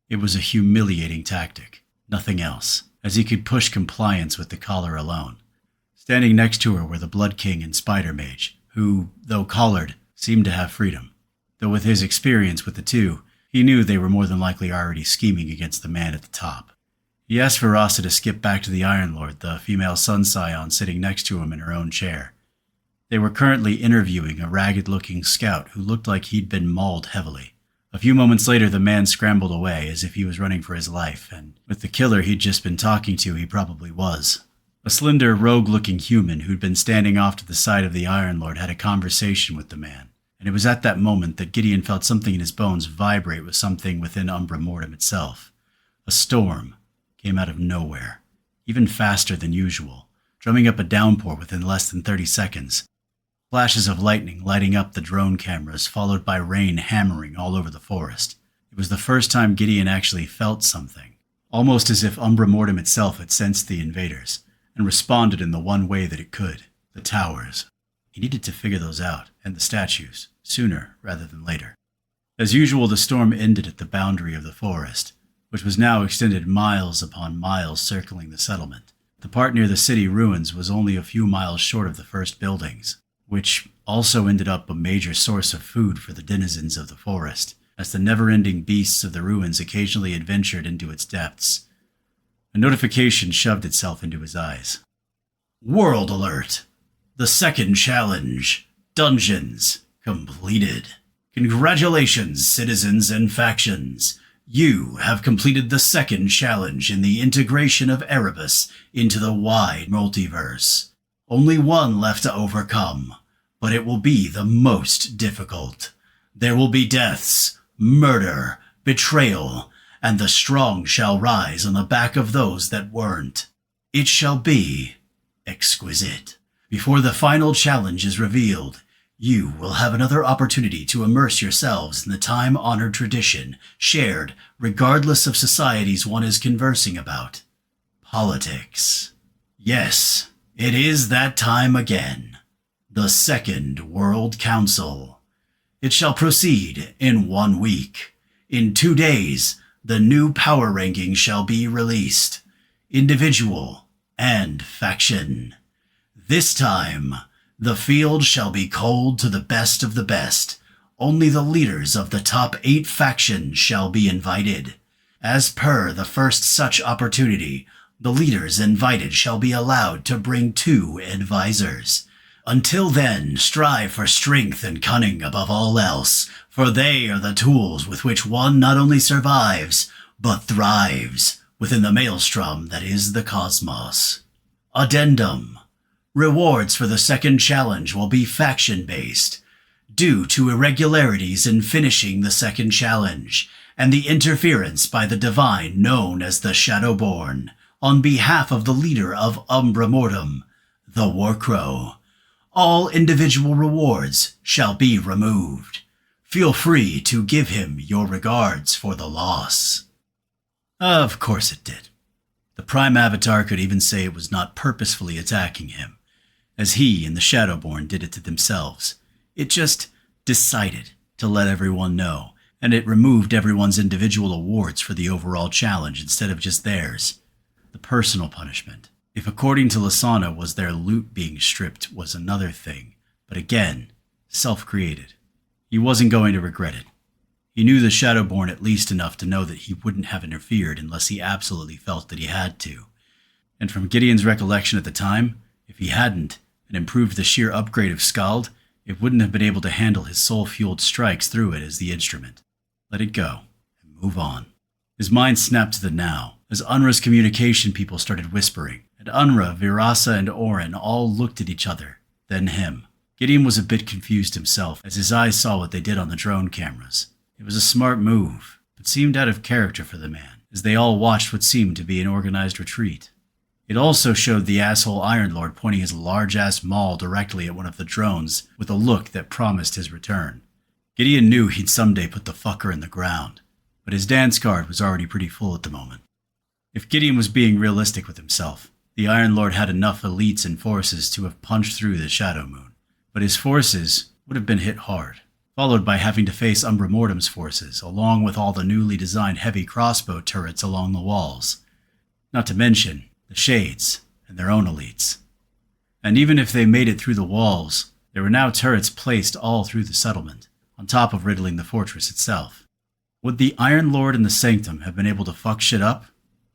It was a humiliating tactic, nothing else, as he could push compliance with the collar alone. Standing next to her were the Blood King and Spider Mage, who, though collared, seemed to have freedom. Though with his experience with the two, he knew they were more than likely already scheming against the man at the top. He asked Varasa to skip back to the Iron Lord, the female Sun Scion sitting next to him in her own chair. They were currently interviewing a ragged-looking scout who looked like he'd been mauled heavily. A few moments later, the man scrambled away as if he was running for his life, and with the killer he'd just been talking to, he probably was. A slender, rogue-looking human who'd been standing off to the side of the Iron Lord had a conversation with the man, and it was at that moment that Gideon felt something in his bones vibrate with something within Umbra Mortem itself. A storm came out of nowhere, even faster than usual, drumming up a downpour within less than 30 seconds. Flashes of lightning lighting up the drone cameras, followed by rain hammering all over the forest. It was the first time Gideon actually felt something, almost as if Umbra Mortem itself had sensed the invaders, and responded in the one way that it could, the towers. He needed to figure those out, and the statues, sooner rather than later. As usual, the storm ended at the boundary of the forest, which was now extended miles upon miles circling the settlement. The part near the city ruins was only a few miles short of the first buildings, which also ended up a major source of food for the denizens of the forest, as the never-ending beasts of the ruins occasionally adventured into its depths. A notification shoved itself into his eyes. World Alert! The second challenge, Dungeons, completed. Congratulations, citizens and factions. You have completed the second challenge in the integration of Erebus into the wide multiverse. Only one left to overcome, but it will be the most difficult. There will be deaths, murder, betrayal, and the strong shall rise on the back of those that weren't. It shall be exquisite. Before the final challenge is revealed, you will have another opportunity to immerse yourselves in the time-honored tradition shared regardless of societies one is conversing about. Politics. Yes, it is that time again. The Second World Council. It shall proceed in 1 week. In 2 days, the new power ranking shall be released. Individual and faction. This time, the field shall be cold to the best of the best. Only the leaders of the top 8 factions shall be invited. As per the first such opportunity, the leaders invited shall be allowed to bring 2 advisors. Until then, strive for strength and cunning above all else, for they are the tools with which one not only survives, but thrives within the maelstrom that is the cosmos. Addendum. Rewards for the second challenge will be faction-based, due to irregularities in finishing the second challenge, and the interference by the divine known as the Shadowborn, on behalf of the leader of Umbra Mortem, the Warcrow. All individual rewards shall be removed. Feel free to give him your regards for the loss. Of course it did. The Prime Avatar could even say it was not purposefully attacking him, as he and the Shadowborn did it to themselves. It just decided to let everyone know, and it removed everyone's individual awards for the overall challenge instead of just theirs. The personal punishment, if according to Lasana was their loot being stripped, was another thing, but again, self-created. He wasn't going to regret it. He knew the Shadowborn at least enough to know that he wouldn't have interfered unless he absolutely felt that he had to. And from Gideon's recollection at the time, if he hadn't, and improved the sheer upgrade of Skald, it wouldn't have been able to handle his soul-fueled strikes through it as the instrument. Let it go, and move on. His mind snapped to the now, as Unra's communication people started whispering, and Unra, Virasa, and Orin all looked at each other, then him. Gideon was a bit confused himself, as his eyes saw what they did on the drone cameras. It was a smart move, but seemed out of character for the man, as they all watched what seemed to be an organized retreat. It also showed the asshole Iron Lord pointing his large-ass maul directly at one of the drones with a look that promised his return. Gideon knew he'd someday put the fucker in the ground, but his dance card was already pretty full at the moment. If Gideon was being realistic with himself, the Iron Lord had enough elites and forces to have punched through the Shadow Moon, but his forces would have been hit hard, followed by having to face Umbra Mortem's forces, along with all the newly designed heavy crossbow turrets along the walls. Not to mention the Shades and their own elites. And even if they made it through the walls, there were now turrets placed all through the settlement, on top of riddling the fortress itself. Would the Iron Lord and the Sanctum have been able to fuck shit up?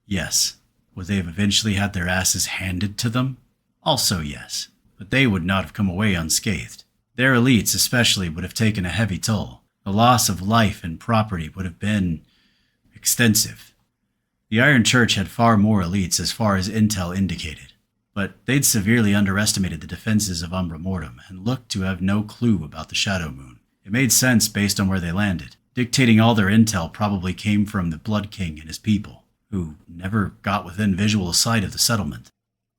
Yes. Would they have eventually had their asses handed to them? Also yes. But they would not have come away unscathed. Their elites especially would have taken a heavy toll. The loss of life and property would have been extensive. The Iron Church had far more elites as far as intel indicated, but they'd severely underestimated the defenses of Umbra Mortem and looked to have no clue about the Shadow Moon. It made sense based on where they landed. Dictating all their intel probably came from the Blood King and his people, who never got within visual sight of the settlement.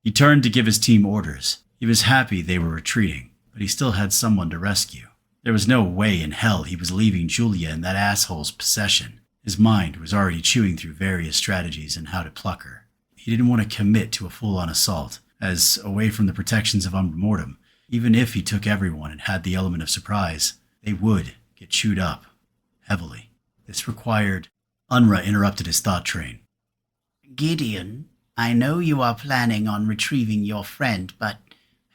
He turned to give his team orders. He was happy they were retreating, but he still had someone to rescue. There was no way in hell he was leaving Julia in that asshole's possession. His mind was already chewing through various strategies and how to pluck her. He didn't want to commit to a full-on assault, as away from the protections of Umbra Mortem, even if he took everyone and had the element of surprise, they would get chewed up, heavily. This required... Unra interrupted his thought train. Gideon, I know you are planning on retrieving your friend, but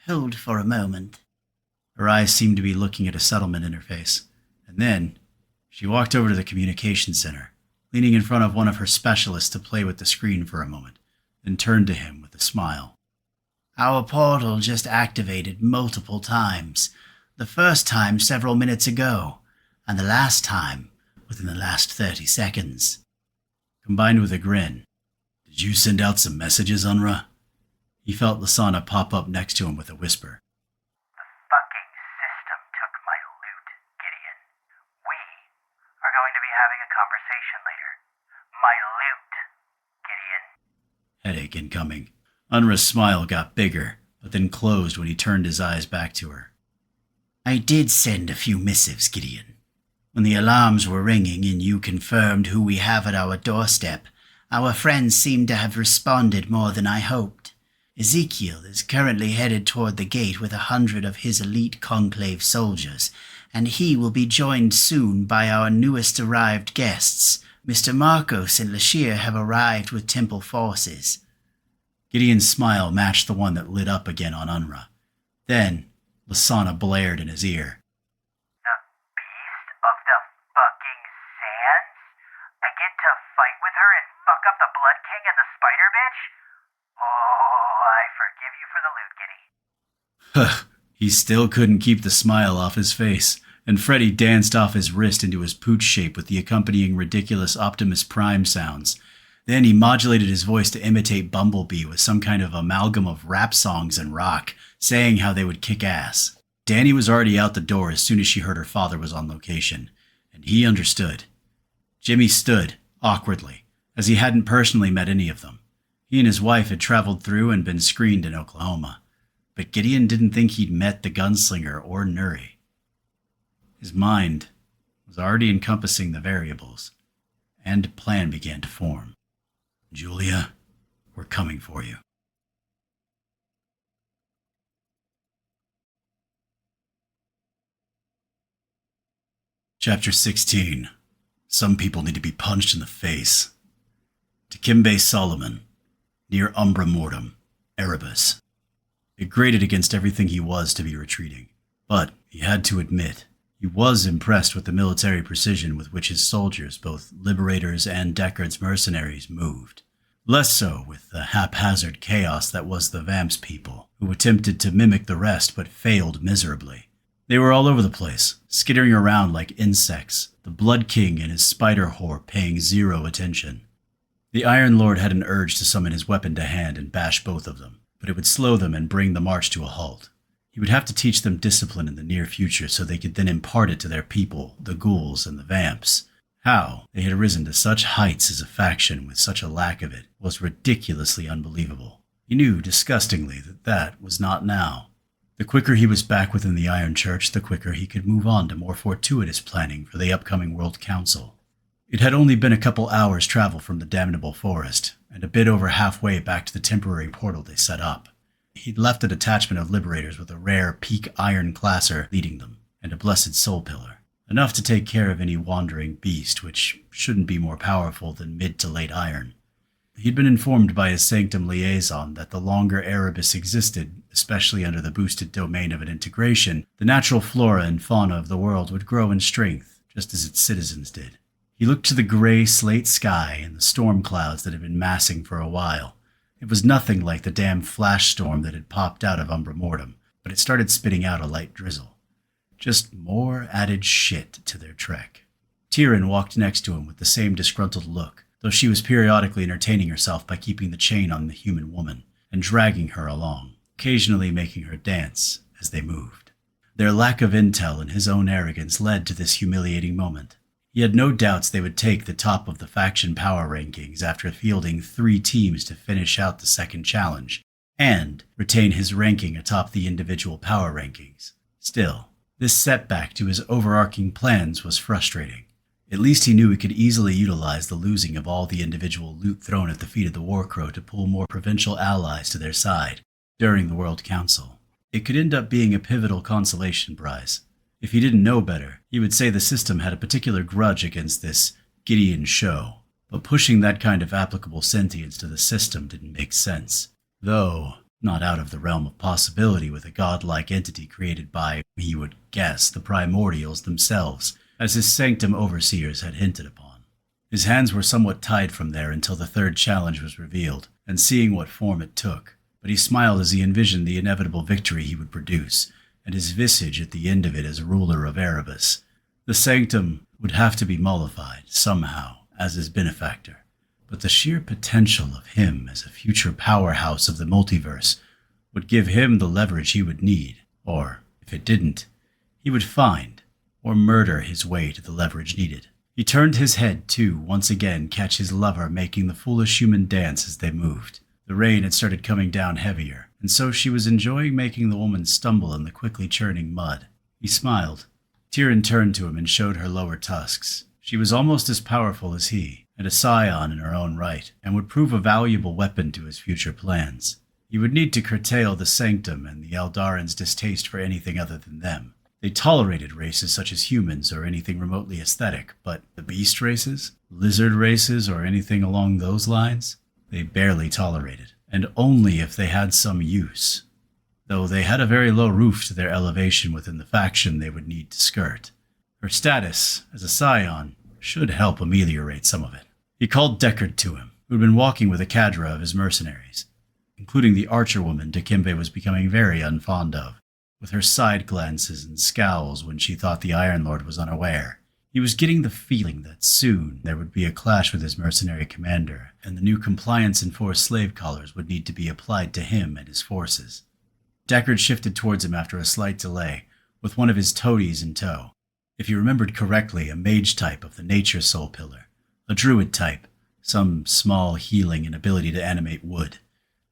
hold for a moment. Her eyes seemed to be looking at a settlement interface, and then she walked over to the communication center, leaning in front of one of her specialists to play with the screen for a moment, then turned to him with a smile. Our portal just activated multiple times. The first time several minutes ago, and the last time within the last 30 seconds. Combined with a grin. Did you send out some messages, Unra? He felt Lasana pop up next to him with a whisper. The fucking system took my loot, Gideon. We are going to be having a conversation later. My loot, Gideon. Headache incoming. Unra's smile got bigger, but then closed when he turned his eyes back to her. I did send a few missives, Gideon. When the alarms were ringing and you confirmed who we have at our doorstep, our friends seem to have responded more than I hoped. Ezekiel is currently headed toward the gate with 100 of his elite conclave soldiers, and he will be joined soon by our newest arrived guests, Mr. Marcos and Lashir have arrived with temple forces. Gideon's smile matched the one that lit up again on Unra. Then, Lasana blared in his ear. The beast of the fucking sands? I get to fight with her and fuck up the Blood King and the Spider Bitch? Oh, I forgive you for the loot, Giddy. He still couldn't keep the smile off his face, and Freddy danced off his wrist into his pooch shape with the accompanying ridiculous Optimus Prime sounds. Then he modulated his voice to imitate Bumblebee with some kind of amalgam of rap songs and rock, saying how they would kick ass. Danny was already out the door as soon as she heard her father was on location, and he understood. Jimmy stood, awkwardly, as he hadn't personally met any of them. He and his wife had traveled through and been screened in Oklahoma, but Gideon didn't think he'd met the gunslinger or Nuri. His mind was already encompassing the variables, and a plan began to form. Julia, we're coming for you. Chapter 16. Some people need to be punched in the face. To Kimbe Solomon, near Umbra Mortem, Erebus. It grated against everything he was to be retreating, but he had to admit he was impressed with the military precision with which his soldiers, both Liberators and Deckard's mercenaries, moved. Less so with the haphazard chaos that was the Vamps people, who attempted to mimic the rest but failed miserably. They were all over the place, skittering around like insects, the Blood King and his spider whore paying zero attention. The Iron Lord had an urge to summon his weapon to hand and bash both of them, but it would slow them and bring the march to a halt. He would have to teach them discipline in the near future so they could then impart it to their people, the ghouls and the vamps. How they had risen to such heights as a faction with such a lack of it was ridiculously unbelievable. He knew disgustingly that that was not now. The quicker he was back within the Iron Church, the quicker he could move on to more fortuitous planning for the upcoming World Council. It had only been a couple hours' travel from the damnable forest, and a bit over halfway back to the temporary portal they set up. He'd left a detachment of Liberators with a rare Peak Iron Classer leading them, and a Blessed Soul Pillar, enough to take care of any wandering beast, which shouldn't be more powerful than mid to late Iron. He'd been informed by his Sanctum liaison that the longer Erebus existed, especially under the boosted domain of an integration, the natural flora and fauna of the world would grow in strength, just as its citizens did. He looked to the gray slate sky and the storm clouds that had been massing for a while. It was nothing like the damn flash storm that had popped out of Umbra Mortem, but it started spitting out a light drizzle. Just more added shit to their trek. Tyrion walked next to him with the same disgruntled look, though she was periodically entertaining herself by keeping the chain on the human woman and dragging her along, occasionally making her dance as they moved. Their lack of intel and his own arrogance led to this humiliating moment. He had no doubts they would take the top of the faction power rankings after fielding 3 teams to finish out the second challenge, and retain his ranking atop the individual power rankings. Still, this setback to his overarching plans was frustrating. At least he knew he could easily utilize the losing of all the individual loot thrown at the feet of the Warcrow to pull more provincial allies to their side during the World Council. It could end up being a pivotal consolation prize. If he didn't know better, he would say the system had a particular grudge against this Gideon show, but pushing that kind of applicable sentience to the system didn't make sense, though not out of the realm of possibility with a godlike entity created by, he would guess, the primordials themselves, as his Sanctum overseers had hinted upon. His hands were somewhat tied from there until the third challenge was revealed, and seeing what form it took, but he smiled as he envisioned the inevitable victory he would produce, and his visage at the end of it as ruler of Erebus. The Sanctum would have to be mollified, somehow, as his benefactor, but the sheer potential of him as a future powerhouse of the multiverse would give him the leverage he would need, or, if it didn't, he would find or murder his way to the leverage needed. He turned his head to, once again, catch his lover making the foolish human dance as they moved. The rain had started coming down heavier, and so she was enjoying making the woman stumble in the quickly churning mud. He smiled. Tyrion turned to him and showed her lower tusks. She was almost as powerful as he, and a scion in her own right, and would prove a valuable weapon to his future plans. He would need to curtail the Sanctum and the Eldarin's distaste for anything other than them. They tolerated races such as humans or anything remotely aesthetic, but the beast races, lizard races, or anything along those lines, they barely tolerated, and only if they had some use. Though they had a very low roof to their elevation within the faction they would need to skirt. Her status as a scion should help ameliorate some of it. He called Deckard to him, who had been walking with a cadre of his mercenaries, including the archer woman Dikembe was becoming very unfond of, with her side glances and scowls when she thought the Iron Lord was unaware. He was getting the feeling that soon there would be a clash with his mercenary commander, and the new compliance-enforced slave collars would need to be applied to him and his forces. Deckard shifted towards him after a slight delay, with one of his toadies in tow. If he remembered correctly, a mage type of the Nature Soul Pillar, a druid type, some small healing and ability to animate wood.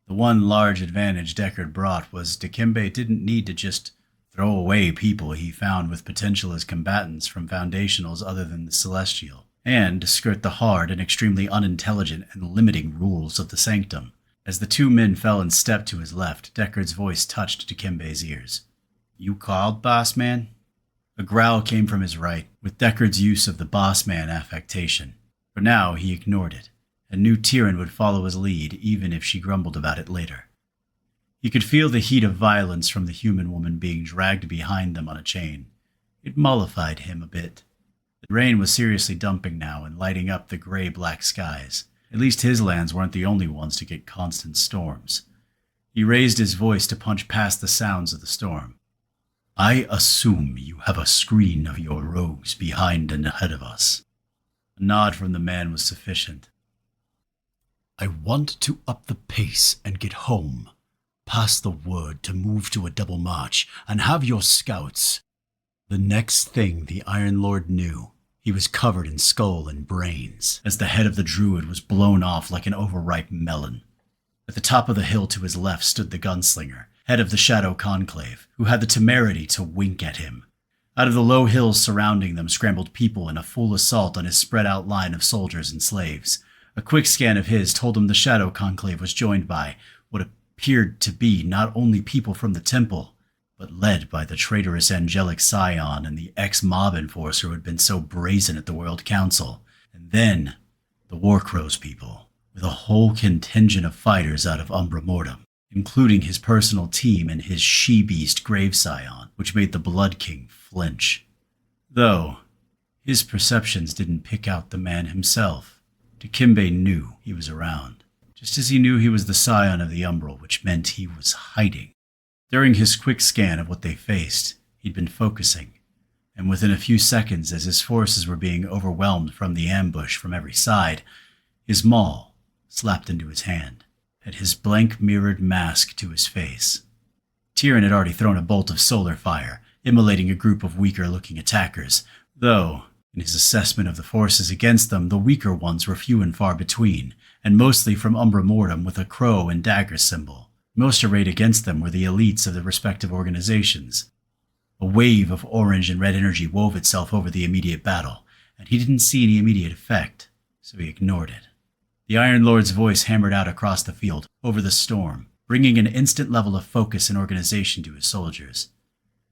The one large advantage Deckard brought was Dikembe didn't need to just throw away people he found with potential as combatants from foundationals other than the Celestial, and skirt the hard and extremely unintelligent and limiting rules of the Sanctum. As the two men fell in step to his left, Deckard's voice touched Dikembe's ears. "You called, boss man?" A growl came from his right, with Deckard's use of the boss man affectation. For now, he ignored it, and knew Tyrion would follow his lead even if she grumbled about it later. He could feel the heat of violence from the human woman being dragged behind them on a chain. It mollified him a bit. The rain was seriously dumping now and lighting up the gray-black skies. At least his lands weren't the only ones to get constant storms. He raised his voice to punch past the sounds of the storm. "I assume you have a screen of your rogues behind and ahead of us." A nod from the man was sufficient. "I want to up the pace and get home. Pass the word to move to a double march and have your scouts." The next thing the Iron Lord knew, he was covered in skull and brains, as the head of the druid was blown off like an overripe melon. At the top of the hill to his left stood the gunslinger, head of the Shadow Conclave, who had the temerity to wink at him. Out of the low hills surrounding them scrambled people in a full assault on his spread-out line of soldiers and slaves. A quick scan of his told him the Shadow Conclave was joined by what appeared to be not only people from the temple, but led by the traitorous angelic scion and the ex-mob enforcer who had been so brazen at the World Council. And then, the Warcrows people, with a whole contingent of fighters out of Umbra Mortem, including his personal team and his she-beast Grave Scion, which made the Blood King flinch. Though, his perceptions didn't pick out the man himself. Dikembe knew he was around, just as he knew he was the scion of the Umbral, which meant he was hiding. During his quick scan of what they faced, he'd been focusing, and within a few seconds, as his forces were being overwhelmed from the ambush from every side, his maul slapped into his hand, and his blank-mirrored mask to his face. Tyrion had already thrown a bolt of solar fire, immolating a group of weaker-looking attackers, though, in his assessment of the forces against them, the weaker ones were few and far between, and mostly from Umbra Mortem with a crow and dagger symbol. Most arrayed against them were the elites of the respective organizations. A wave of orange and red energy wove itself over the immediate battle, and he didn't see any immediate effect, so he ignored it. The Iron Lord's voice hammered out across the field, over the storm, bringing an instant level of focus and organization to his soldiers.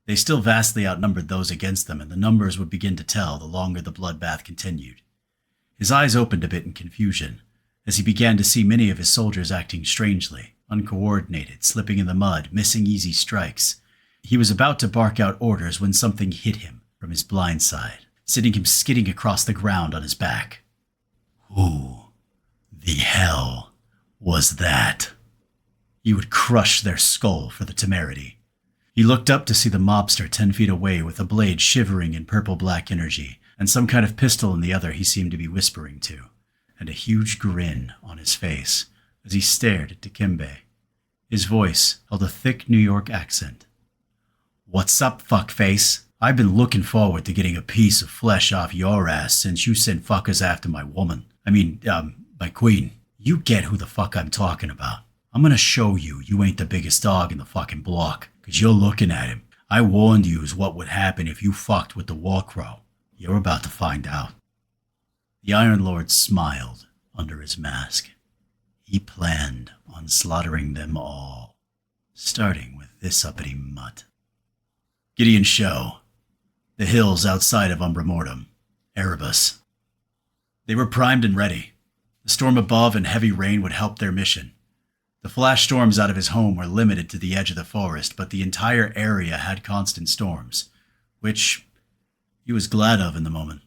They still vastly outnumbered those against them, and the numbers would begin to tell the longer the bloodbath continued. His eyes opened a bit in confusion, as he began to see many of his soldiers acting strangely, uncoordinated, slipping in the mud, missing easy strikes. He was about to bark out orders when something hit him from his blind side, sending him skidding across the ground on his back. Who the hell was that? He would crush their skull for the temerity. He looked up to see the mobster 10 feet away with a blade shivering in purple-black energy, and some kind of pistol in the other he seemed to be whispering to, and a huge grin on his face as he stared at Dikembe. His voice held a thick New York accent. "What's up, fuckface? I've been looking forward to getting a piece of flesh off your ass since you sent fuckers after my woman. My queen. You get who the fuck I'm talking about. I'm gonna show you ain't the biggest dog in the fucking block, 'cause you're looking at him. I warned yous what would happen if you fucked with the Warcrow. You're about to find out." The Iron Lord smiled under his mask. He planned on slaughtering them all, starting with this uppity mutt. Gideon Show, the hills outside of Umbra Mortem, Erebus. They were primed and ready. The storm above and heavy rain would help their mission. The flash storms out of his home were limited to the edge of the forest, but the entire area had constant storms, which he was glad of in the moment.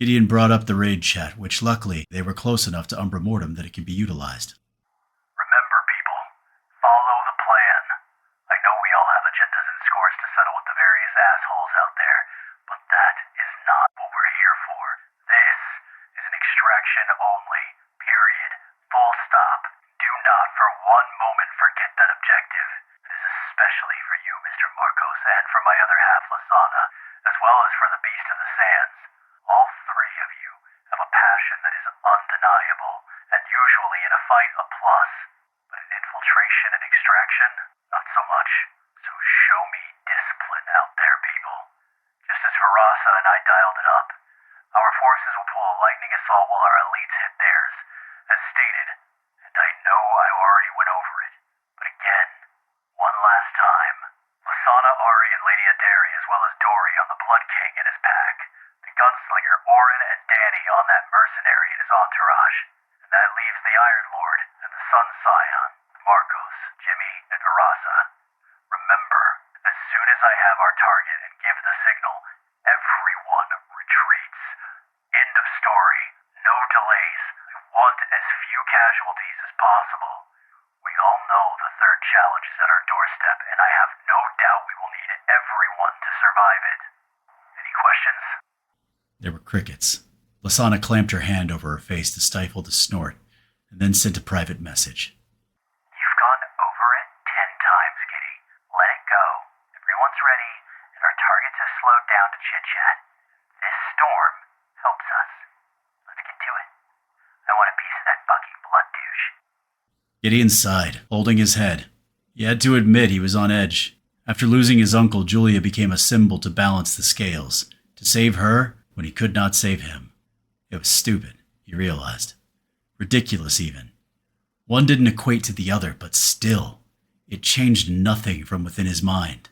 Gideon brought up the raid chat, which luckily they were close enough to Umbra Mortem that it could be utilized. Remember, people, follow the plan. I know we all have agendas and scores to settle with the various assholes out there, but that is not what we're here for. This is an extraction only, period, full stop. Do not for one moment forget that objective. This is especially for you, Mr. Marcos, and for my other half, Lasana, as well as for the Beast of the Sands. All three of you have a passion that is undeniable, and usually in a fight a plus, but in infiltration and extraction, not so much. So show me discipline out there, people. Just as Varasa and I dialed it up, our forces will pull a lightning assault while our elites hit theirs, as stated, and I know I already went over it, but again, one last time. Lasana, Ari, and Lady Adari, as well as Dory on the Blood King and his pack, the gunslinger Orin and Danny on that mercenary and his entourage, and that leaves the Iron Lord and the Sun Scion, Marcos, Jimmy, and Varasa. Remember, as soon as I have our target and give the signal, everyone retreats. End of story. No delays. I want as few casualties as possible. We all know the third challenge is at our doorstep, and I have no doubt we will need everyone to survive it. Any questions? There were crickets. Lasana clamped her hand over her face to stifle the snort, and then sent a private message. You've gone over it 10 times, Giddy. Let it go. Everyone's ready, and our targets have slowed down to chit-chat. This storm helps us. Let's get to it. I want a piece of that fucking blood douche. Gideon sighed, holding his head. He had to admit he was on edge. After losing his uncle, Julia became a symbol to balance the scales, to save her when he could not save him. It was stupid, he realized. Ridiculous, even. One didn't equate to the other, but still, it changed nothing from within his mind,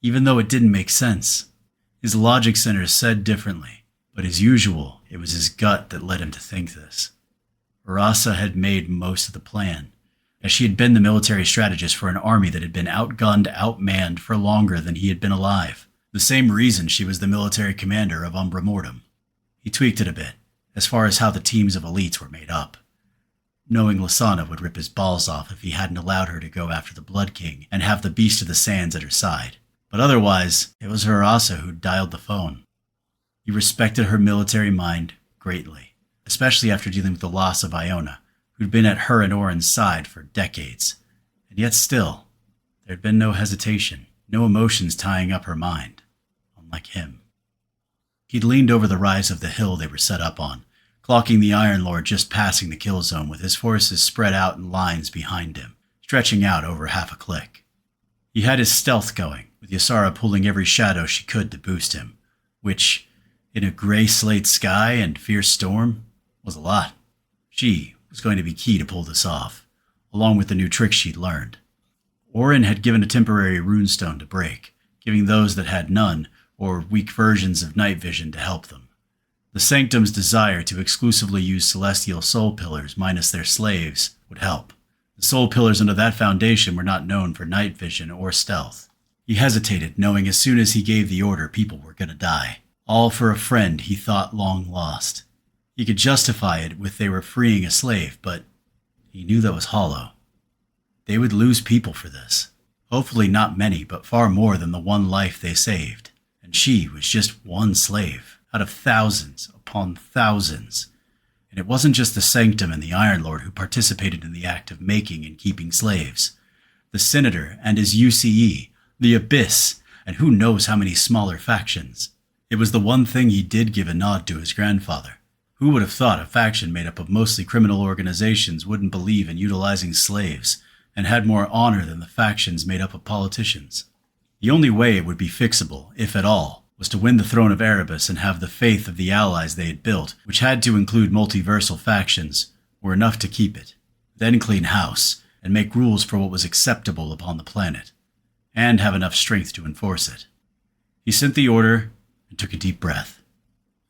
even though it didn't make sense. His logic center said differently, but as usual, it was his gut that led him to think this. Varasa had made most of the plan, as she had been the military strategist for an army that had been outgunned, outmanned for longer than he had been alive. The same reason she was the military commander of Umbra Mortem. He tweaked it a bit, as far as how the teams of elites were made up. Knowing Lasana would rip his balls off if he hadn't allowed her to go after the Blood King and have the Beast of the Sands at her side. But otherwise, it was Varasa who dialed the phone. He respected her military mind greatly, especially after dealing with the loss of Iona, who'd been at her and Orin's side for decades. And yet still, there had been no hesitation, no emotions tying up her mind, unlike him. He'd leaned over the rise of the hill they were set up on, clocking the Iron Lord just passing the kill zone with his forces spread out in lines behind him, stretching out over half a click. He had his stealth going, with Ysara pulling every shadow she could to boost him, which, in a gray slate sky and fierce storm, was a lot. She was going to be key to pull this off, along with the new tricks she'd learned. Orin had given a temporary runestone to break, giving those that had none, or weak versions of night vision to help them. The Sanctum's desire to exclusively use celestial soul pillars minus their slaves would help. The soul pillars under that foundation were not known for night vision or stealth. He hesitated, knowing as soon as he gave the order people were going to die, all for a friend he thought long lost. He could justify it with they were freeing a slave, but he knew that was hollow. They would lose people for this. Hopefully not many, but far more than the one life they saved. And she was just one slave, out of thousands upon thousands. And it wasn't just the Sanctum and the Iron Lord who participated in the act of making and keeping slaves. The Senator and his UCE, the Abyss, and who knows how many smaller factions. It was the one thing he did give a nod to his grandfather. Who would have thought a faction made up of mostly criminal organizations wouldn't believe in utilizing slaves, and had more honor than the factions made up of politicians? The only way it would be fixable, if at all, was to win the throne of Erebus and have the faith of the allies they had built, which had to include multiversal factions, were enough to keep it. Then clean house, and make rules for what was acceptable upon the planet, and have enough strength to enforce it. He sent the order, took a deep breath.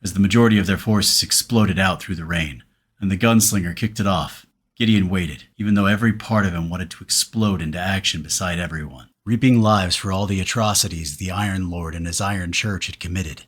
As the majority of their forces exploded out through the rain, and the gunslinger kicked it off, Gideon waited, even though every part of him wanted to explode into action beside everyone, reaping lives for all the atrocities the Iron Lord and his Iron Church had committed.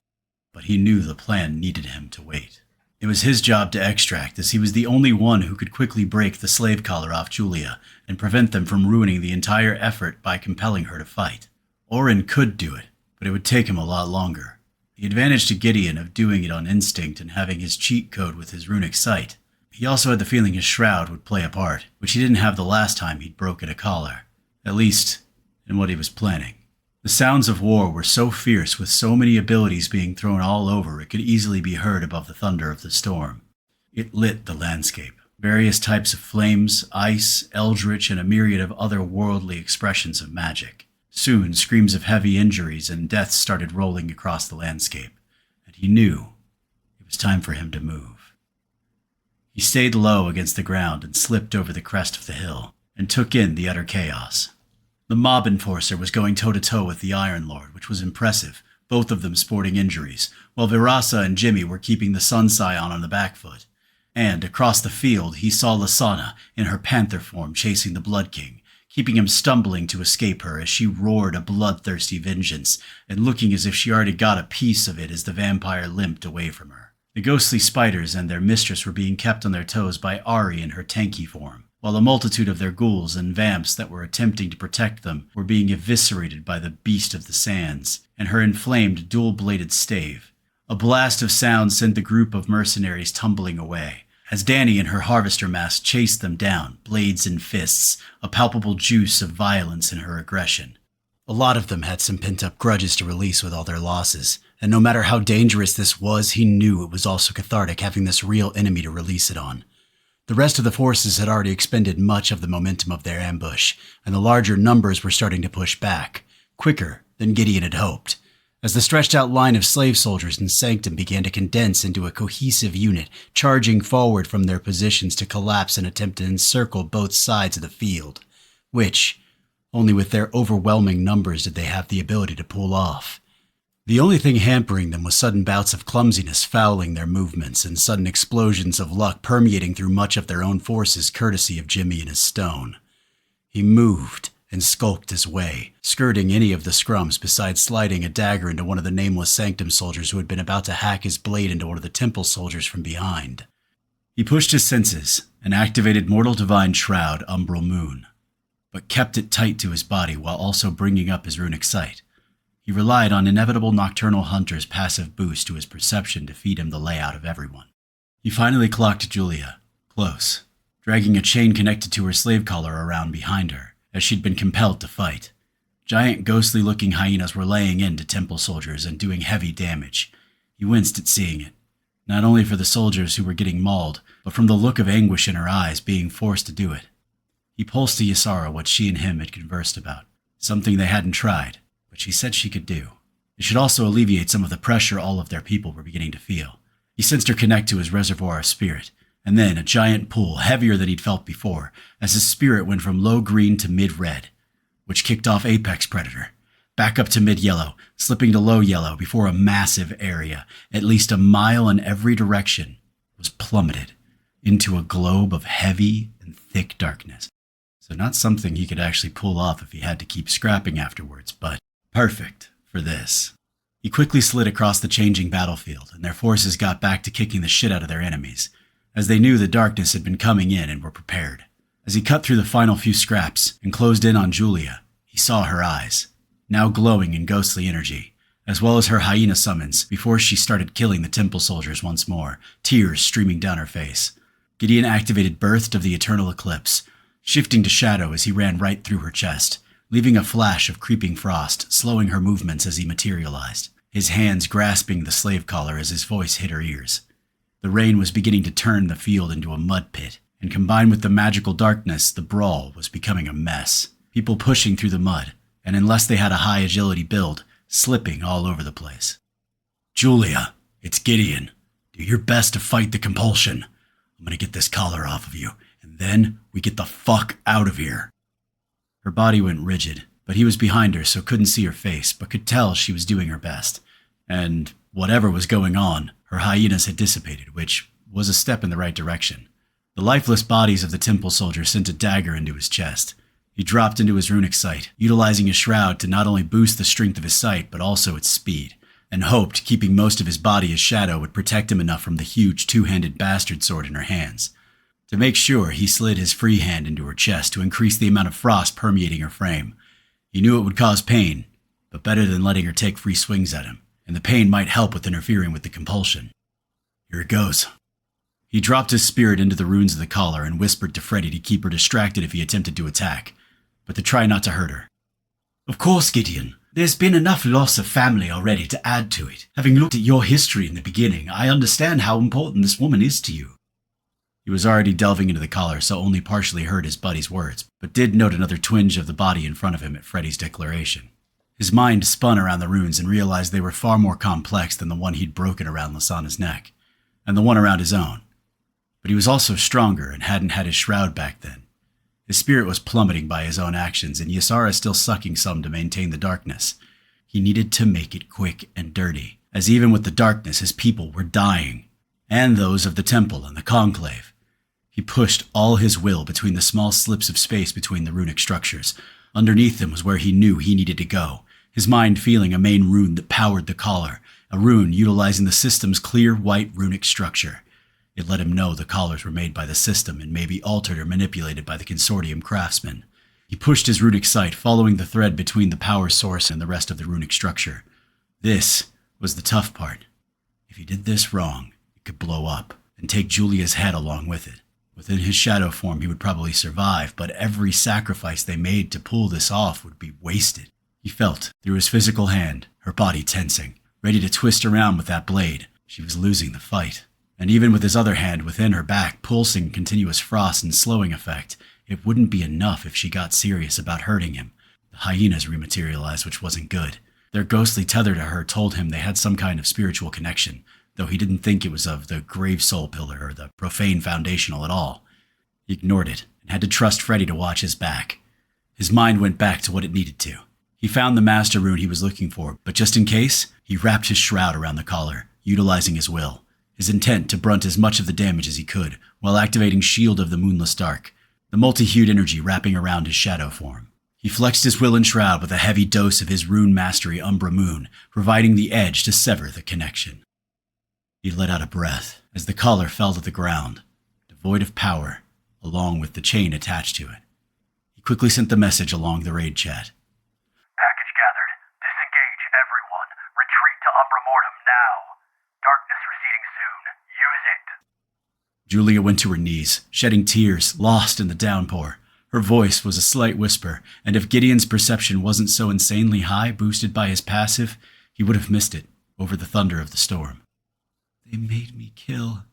But he knew the plan needed him to wait. It was his job to extract, as he was the only one who could quickly break the slave collar off Julia and prevent them from ruining the entire effort by compelling her to fight. Orin could do it, but it would take him a lot longer. The advantage to Gideon of doing it on instinct and having his cheat code with his runic sight. He also had the feeling his shroud would play a part, which he didn't have the last time he'd broken a collar. At least, in what he was planning. The sounds of war were so fierce, with so many abilities being thrown all over, it could easily be heard above the thunder of the storm. It lit the landscape. Various types of flames, ice, eldritch, and a myriad of other worldly expressions of magic. Soon, screams of heavy injuries and deaths started rolling across the landscape, and he knew it was time for him to move. He stayed low against the ground and slipped over the crest of the hill, and took in the utter chaos. The mob enforcer was going toe-to-toe with the Iron Lord, which was impressive, both of them sporting injuries, while Virasa and Jimmy were keeping the Sun Scion on the back foot. And, across the field, he saw Lasana, in her panther form, chasing the Blood King, keeping him stumbling to escape her as she roared a bloodthirsty vengeance, and looking as if she already got a piece of it as the vampire limped away from her. The ghostly spiders and their mistress were being kept on their toes by Ari in her tanky form, while a multitude of their ghouls and vamps that were attempting to protect them were being eviscerated by the beast of the sands and her inflamed dual-bladed stave. A blast of sound sent the group of mercenaries tumbling away, as Danny in her harvester mask chased them down, blades and fists, a palpable juice of violence in her aggression. A lot of them had some pent-up grudges to release with all their losses, and no matter how dangerous this was, he knew it was also cathartic having this real enemy to release it on. The rest of the forces had already expended much of the momentum of their ambush, and the larger numbers were starting to push back, quicker than Gideon had hoped, as the stretched-out line of slave soldiers in Sanctum began to condense into a cohesive unit, charging forward from their positions to collapse and attempt to encircle both sides of the field, which, only with their overwhelming numbers did they have the ability to pull off. The only thing hampering them was sudden bouts of clumsiness fouling their movements and sudden explosions of luck permeating through much of their own forces courtesy of Jimmy and his stone. He moved and skulked his way, skirting any of the scrums besides sliding a dagger into one of the nameless Sanctum soldiers who had been about to hack his blade into one of the Temple soldiers from behind. He pushed his senses and activated Mortal Divine Shroud Umbral Moon, but kept it tight to his body while also bringing up his runic sight. He relied on inevitable Nocturnal Hunter's passive boost to his perception to feed him the layout of everyone. He finally clocked Julia, close, dragging a chain connected to her slave collar around behind her, as she'd been compelled to fight. Giant ghostly-looking hyenas were laying into Temple soldiers and doing heavy damage. He winced at seeing it, not only for the soldiers who were getting mauled, but from the look of anguish in her eyes being forced to do it. He pulsed to Ysara what she and him had conversed about, something they hadn't tried, but she said she could do. It should also alleviate some of the pressure all of their people were beginning to feel. He sensed her connect to his reservoir of spirit, and then a giant pull, heavier than he'd felt before, as his spirit went from low green to mid-red, which kicked off Apex Predator, back up to mid-yellow, slipping to low yellow before a massive area, at least a mile in every direction, was plummeted into a globe of heavy and thick darkness. So not something he could actually pull off if he had to keep scrapping afterwards, but perfect for this. He quickly slid across the changing battlefield, and their forces got back to kicking the shit out of their enemies, as they knew the darkness had been coming in and were prepared. As he cut through the final few scraps and closed in on Julia, he saw her eyes, now glowing in ghostly energy, as well as her hyena summons before she started killing the Temple soldiers once more, tears streaming down her face. Gideon activated Birthed of the Eternal Eclipse, shifting to shadow as he ran right through her chest, leaving a flash of creeping frost, slowing her movements as he materialized, his hands grasping the slave collar as his voice hit her ears. The rain was beginning to turn the field into a mud pit, and combined with the magical darkness, the brawl was becoming a mess. People pushing through the mud, and unless they had a high agility build, slipping all over the place. "Julia, it's Gideon. Do your best to fight the compulsion. I'm gonna get this collar off of you, and then we get the fuck out of here." Her body went rigid, but he was behind her so couldn't see her face, but could tell she was doing her best. And whatever was going on, her hyenas had dissipated, which was a step in the right direction. The lifeless bodies of the temple soldiers sent a dagger into his chest. He dropped into his runic sight, utilizing his shroud to not only boost the strength of his sight, but also its speed, and hoped keeping most of his body as shadow would protect him enough from the huge two-handed bastard sword in her hands. To make sure, he slid his free hand into her chest to increase the amount of frost permeating her frame. He knew it would cause pain, but better than letting her take free swings at him, and the pain might help with interfering with the compulsion. Here it goes. He dropped his spirit into the runes of the collar and whispered to Freddy to keep her distracted if he attempted to attack, but to try not to hurt her. Of course, Gideon. There's been enough loss of family already to add to it. Having looked at your history in the beginning, I understand how important this woman is to you. He was already delving into the collar, so only partially heard his buddy's words, but did note another twinge of the body in front of him at Freddy's declaration. His mind spun around the runes and realized they were far more complex than the one he'd broken around Lasana's neck, and the one around his own. But he was also stronger and hadn't had his shroud back then. His spirit was plummeting by his own actions, and Ysara still sucking some to maintain the darkness. He needed to make it quick and dirty, as even with the darkness his people were dying, and those of the temple and the conclave. He pushed all his will between the small slips of space between the runic structures. Underneath them was where he knew he needed to go, his mind feeling a main rune that powered the collar, a rune utilizing the system's clear white runic structure. It let him know the collars were made by the system and may be altered or manipulated by the consortium craftsmen. He pushed his runic sight, following the thread between the power source and the rest of the runic structure. This was the tough part. If he did this wrong, it could blow up and take Julia's head along with it. Within his shadow form, he would probably survive, but every sacrifice they made to pull this off would be wasted. He felt, through his physical hand, her body tensing, ready to twist around with that blade. She was losing the fight. And even with his other hand within her back, pulsing continuous frost and slowing effect, it wouldn't be enough if she got serious about hurting him. The hyenas rematerialized, which wasn't good. Their ghostly tether to her told him they had some kind of spiritual connection, though he didn't think it was of the grave soul pillar or the profane foundational at all. He ignored it and had to trust Freddy to watch his back. His mind went back to what it needed to. He found the master rune he was looking for, but just in case, he wrapped his shroud around the collar, utilizing his will. His intent to brunt as much of the damage as he could, while activating Shield of the Moonless Dark, the multi-hued energy wrapping around his shadow form. He flexed his will and shroud with a heavy dose of his rune mastery Umbra Moon, providing the edge to sever the connection. He let out a breath as the collar fell to the ground, devoid of power, along with the chain attached to it. He quickly sent the message along the raid chat. Package gathered. Disengage, everyone. Retreat to Umbra Mortem now. Darkness receding soon. Use it. Julia went to her knees, shedding tears, lost in the downpour. Her voice was a slight whisper, and if Gideon's perception wasn't so insanely high, boosted by his passive, he would have missed it over the thunder of the storm. They made me kill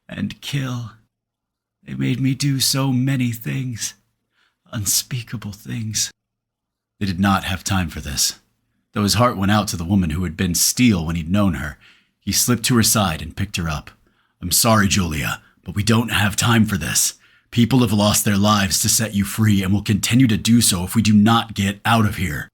and kill. They made me do so many things. Unspeakable things. They did not have time for this. Though his heart went out to the woman who had been steel when he'd known her, he slipped to her side and picked her up. I'm sorry, Julia, but we don't have time for this. People have lost their lives to set you free and will continue to do so if we do not get out of here.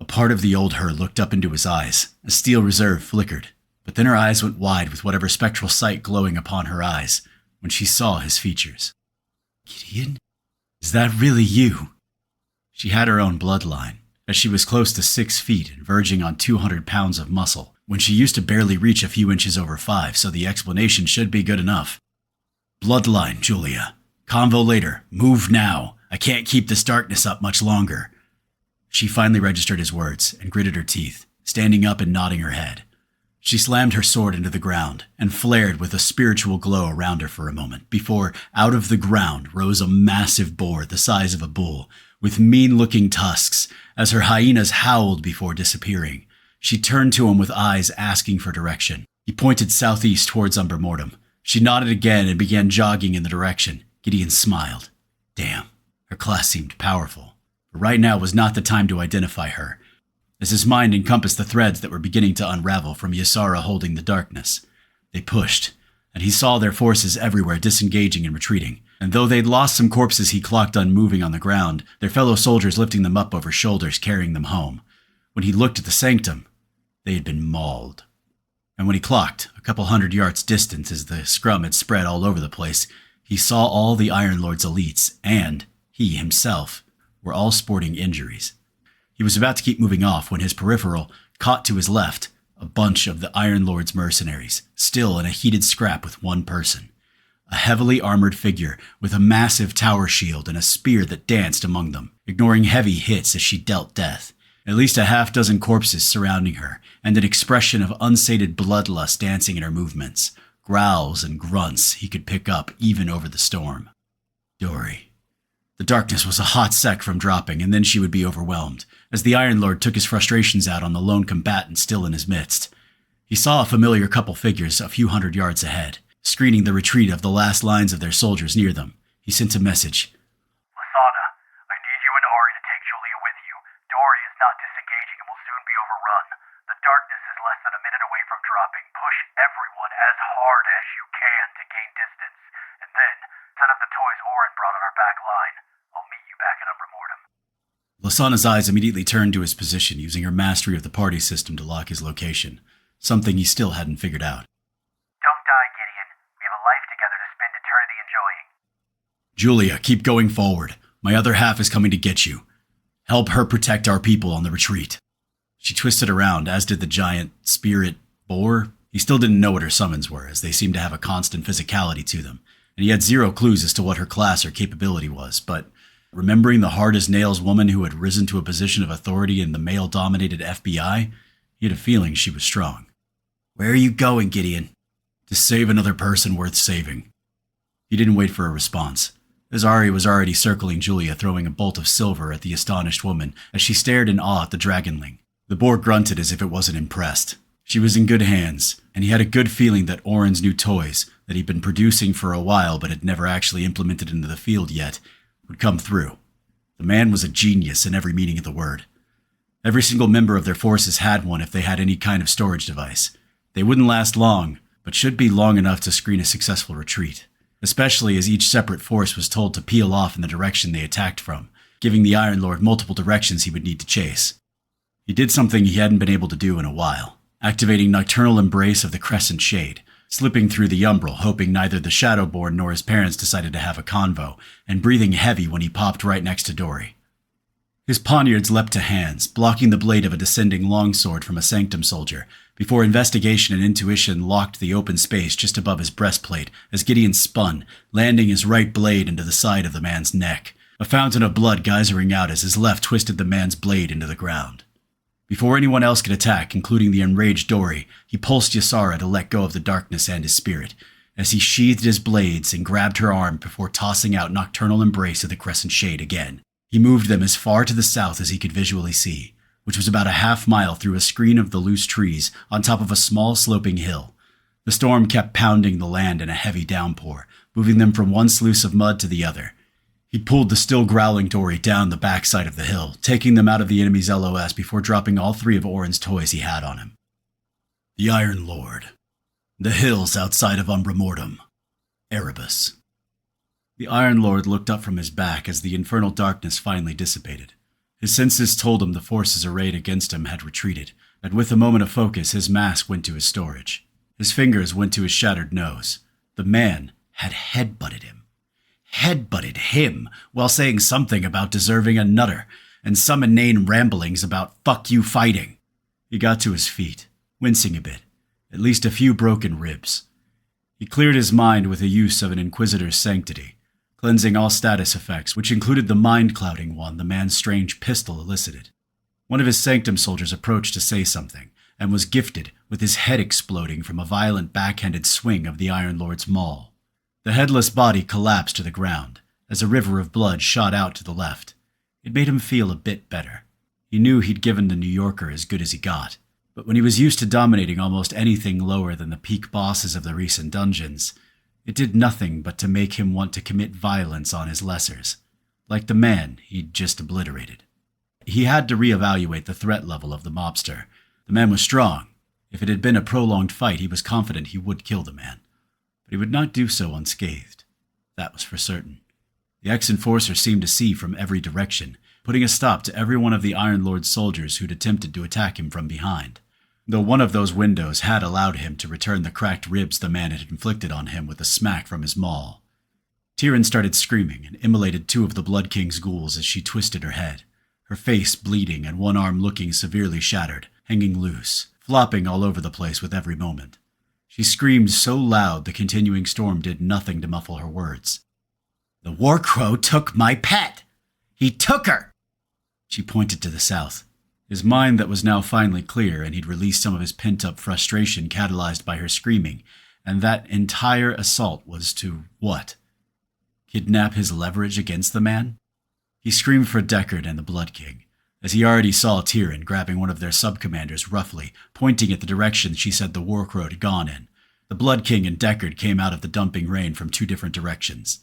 A part of the old her looked up into his eyes. A steel reserve flickered, but then her eyes went wide with whatever spectral sight glowing upon her eyes when she saw his features. Gideon? Is that really you? She had her own bloodline, as she was close to 6 feet and verging on 200 pounds of muscle, when she used to barely reach a few inches over 5, so the explanation should be good enough. Bloodline, Julia. Convo later. Move now. I can't keep this darkness up much longer. She finally registered his words and gritted her teeth, standing up and nodding her head. She slammed her sword into the ground and flared with a spiritual glow around her for a moment before, out of the ground, rose a massive boar the size of a bull, with mean-looking tusks, as her hyenas howled before disappearing. She turned to him with eyes asking for direction. He pointed southeast towards Umbra Mortem. She nodded again and began jogging in the direction. Gideon smiled. Damn, her class seemed powerful. But right now was not the time to identify her, as his mind encompassed the threads that were beginning to unravel from Ysara holding the darkness. They pushed, and he saw their forces everywhere disengaging and retreating. And though they'd lost some corpses he clocked unmoving on the ground, their fellow soldiers lifting them up over shoulders, carrying them home. When he looked at the sanctum, they had been mauled. And when he clocked, a couple 100 yards distant as the scrum had spread all over the place, he saw all the Iron Lord's elites, and he himself, were all sporting injuries. He was about to keep moving off when his peripheral caught to his left a bunch of the Iron Lord's mercenaries, still in a heated scrap with one person. A heavily armored figure with a massive tower shield and a spear that danced among them, ignoring heavy hits as she dealt death. At least a half-dozen corpses surrounding her, and an expression of unsated bloodlust dancing in her movements. Growls and grunts he could pick up even over the storm. Dory. The darkness was a hot sec from dropping, and then she would be overwhelmed, as the Iron Lord took his frustrations out on the lone combatant still in his midst. He saw a familiar couple figures a few 100 yards ahead, screening the retreat of the last lines of their soldiers near them. He sent a message. Lasana, I need you and Ari to take Julia with you. Dory is not disengaging and will soon be overrun. The darkness is less than a minute away from dropping. Push everyone as hard as you can to gain distance. And then, set up the toys Orin brought on our back line. I'll meet you back at Umbermortem. Lasana's eyes immediately turned to his position, using her mastery of the party system to lock his location, something he still hadn't figured out. Don't die, Gideon. We have a life together to spend eternity enjoying. Julia, keep going forward. My other half is coming to get you. Help her protect our people on the retreat. She twisted around, as did the giant spirit boar. He still didn't know what her summons were, as they seemed to have a constant physicality to them, and he had zero clues as to what her class or capability was, but remembering the hard-as-nails woman who had risen to a position of authority in the male-dominated FBI, he had a feeling she was strong. Where are you going, Gideon? To save another person worth saving. He didn't wait for a response, as Ari was already circling Julia, throwing a bolt of silver at the astonished woman as she stared in awe at the dragonling. The boar grunted as if it wasn't impressed. She was in good hands, and he had a good feeling that Orin's new toys, that he'd been producing for a while but had never actually implemented into the field yet, would come through. The man was a genius in every meaning of the word. Every single member of their forces had one if they had any kind of storage device. They wouldn't last long, but should be long enough to screen a successful retreat, especially as each separate force was told to peel off in the direction they attacked from, giving the Iron Lord multiple directions he would need to chase. He did something he hadn't been able to do in a while, activating Nocturnal Embrace of the Crescent Shade, slipping through the umbral, hoping neither the Shadowborn nor his parents decided to have a convo, and breathing heavy when he popped right next to Dory. His poniards leapt to hands, blocking the blade of a descending longsword from a Sanctum soldier, before investigation and intuition locked the open space just above his breastplate as Gideon spun, landing his right blade into the side of the man's neck, a fountain of blood geysering out as his left twisted the man's blade into the ground. Before anyone else could attack, including the enraged Dory, he pulsed Ysara to let go of the darkness and his spirit, as he sheathed his blades and grabbed her arm before tossing out Nocturnal Embrace of the Crescent Shade again. He moved them as far to the south as he could visually see, which was about a half-mile through a screen of the loose trees on top of a small sloping hill. The storm kept pounding the land in a heavy downpour, moving them from one sluice of mud to the other. He pulled the still growling Dory down the backside of the hill, taking them out of the enemy's LOS before dropping all three of Orin's toys he had on him. The Iron Lord. The hills outside of Umbermortem. Erebus. The Iron Lord looked up from his back as the infernal darkness finally dissipated. His senses told him the forces arrayed against him had retreated, and with a moment of focus his mask went to his storage. His fingers went to his shattered nose. The man had headbutted him. Headbutted him while saying something about deserving a nutter, and some inane ramblings about fuck you fighting. He got to his feet, wincing a bit, at least a few broken ribs. He cleared his mind with the use of an Inquisitor's sanctity, cleansing all status effects, which included the mind-clouding one the man's strange pistol elicited. One of his Sanctum soldiers approached to say something, and was gifted with his head exploding from a violent backhanded swing of the Iron Lord's maul. The headless body collapsed to the ground, as a river of blood shot out to the left. It made him feel a bit better. He knew he'd given the New Yorker as good as he got, but when he was used to dominating almost anything lower than the peak bosses of the recent dungeons, it did nothing but to make him want to commit violence on his lessers, like the man he'd just obliterated. He had to reevaluate the threat level of the mobster. The man was strong. If it had been a prolonged fight, he was confident he would kill the man. But he would not do so unscathed. That was for certain. The ex-enforcer seemed to see from every direction, putting a stop to every one of the Iron Lord's soldiers who'd attempted to attack him from behind. though one of those windows had allowed him to return the cracked ribs the man had inflicted on him with a smack from his maul. Tyrion started screaming and immolated two of the Blood King's ghouls as she twisted her head, her face bleeding and one arm looking severely shattered, hanging loose, flopping all over the place with every moment. She screamed so loud the continuing storm did nothing to muffle her words. "The war crow took my pet! He took her!" She pointed to the south. His mind that was now finally clear, and he'd released some of his pent-up frustration catalyzed by her screaming, and that entire assault was to what? Kidnap his leverage against the man? He screamed for Deckard and the Blood King, as he already saw Tyrion grabbing one of their sub-commanders roughly, pointing at the direction she said the war crow had gone in. The Blood King and Deckard came out of the dumping rain from two different directions.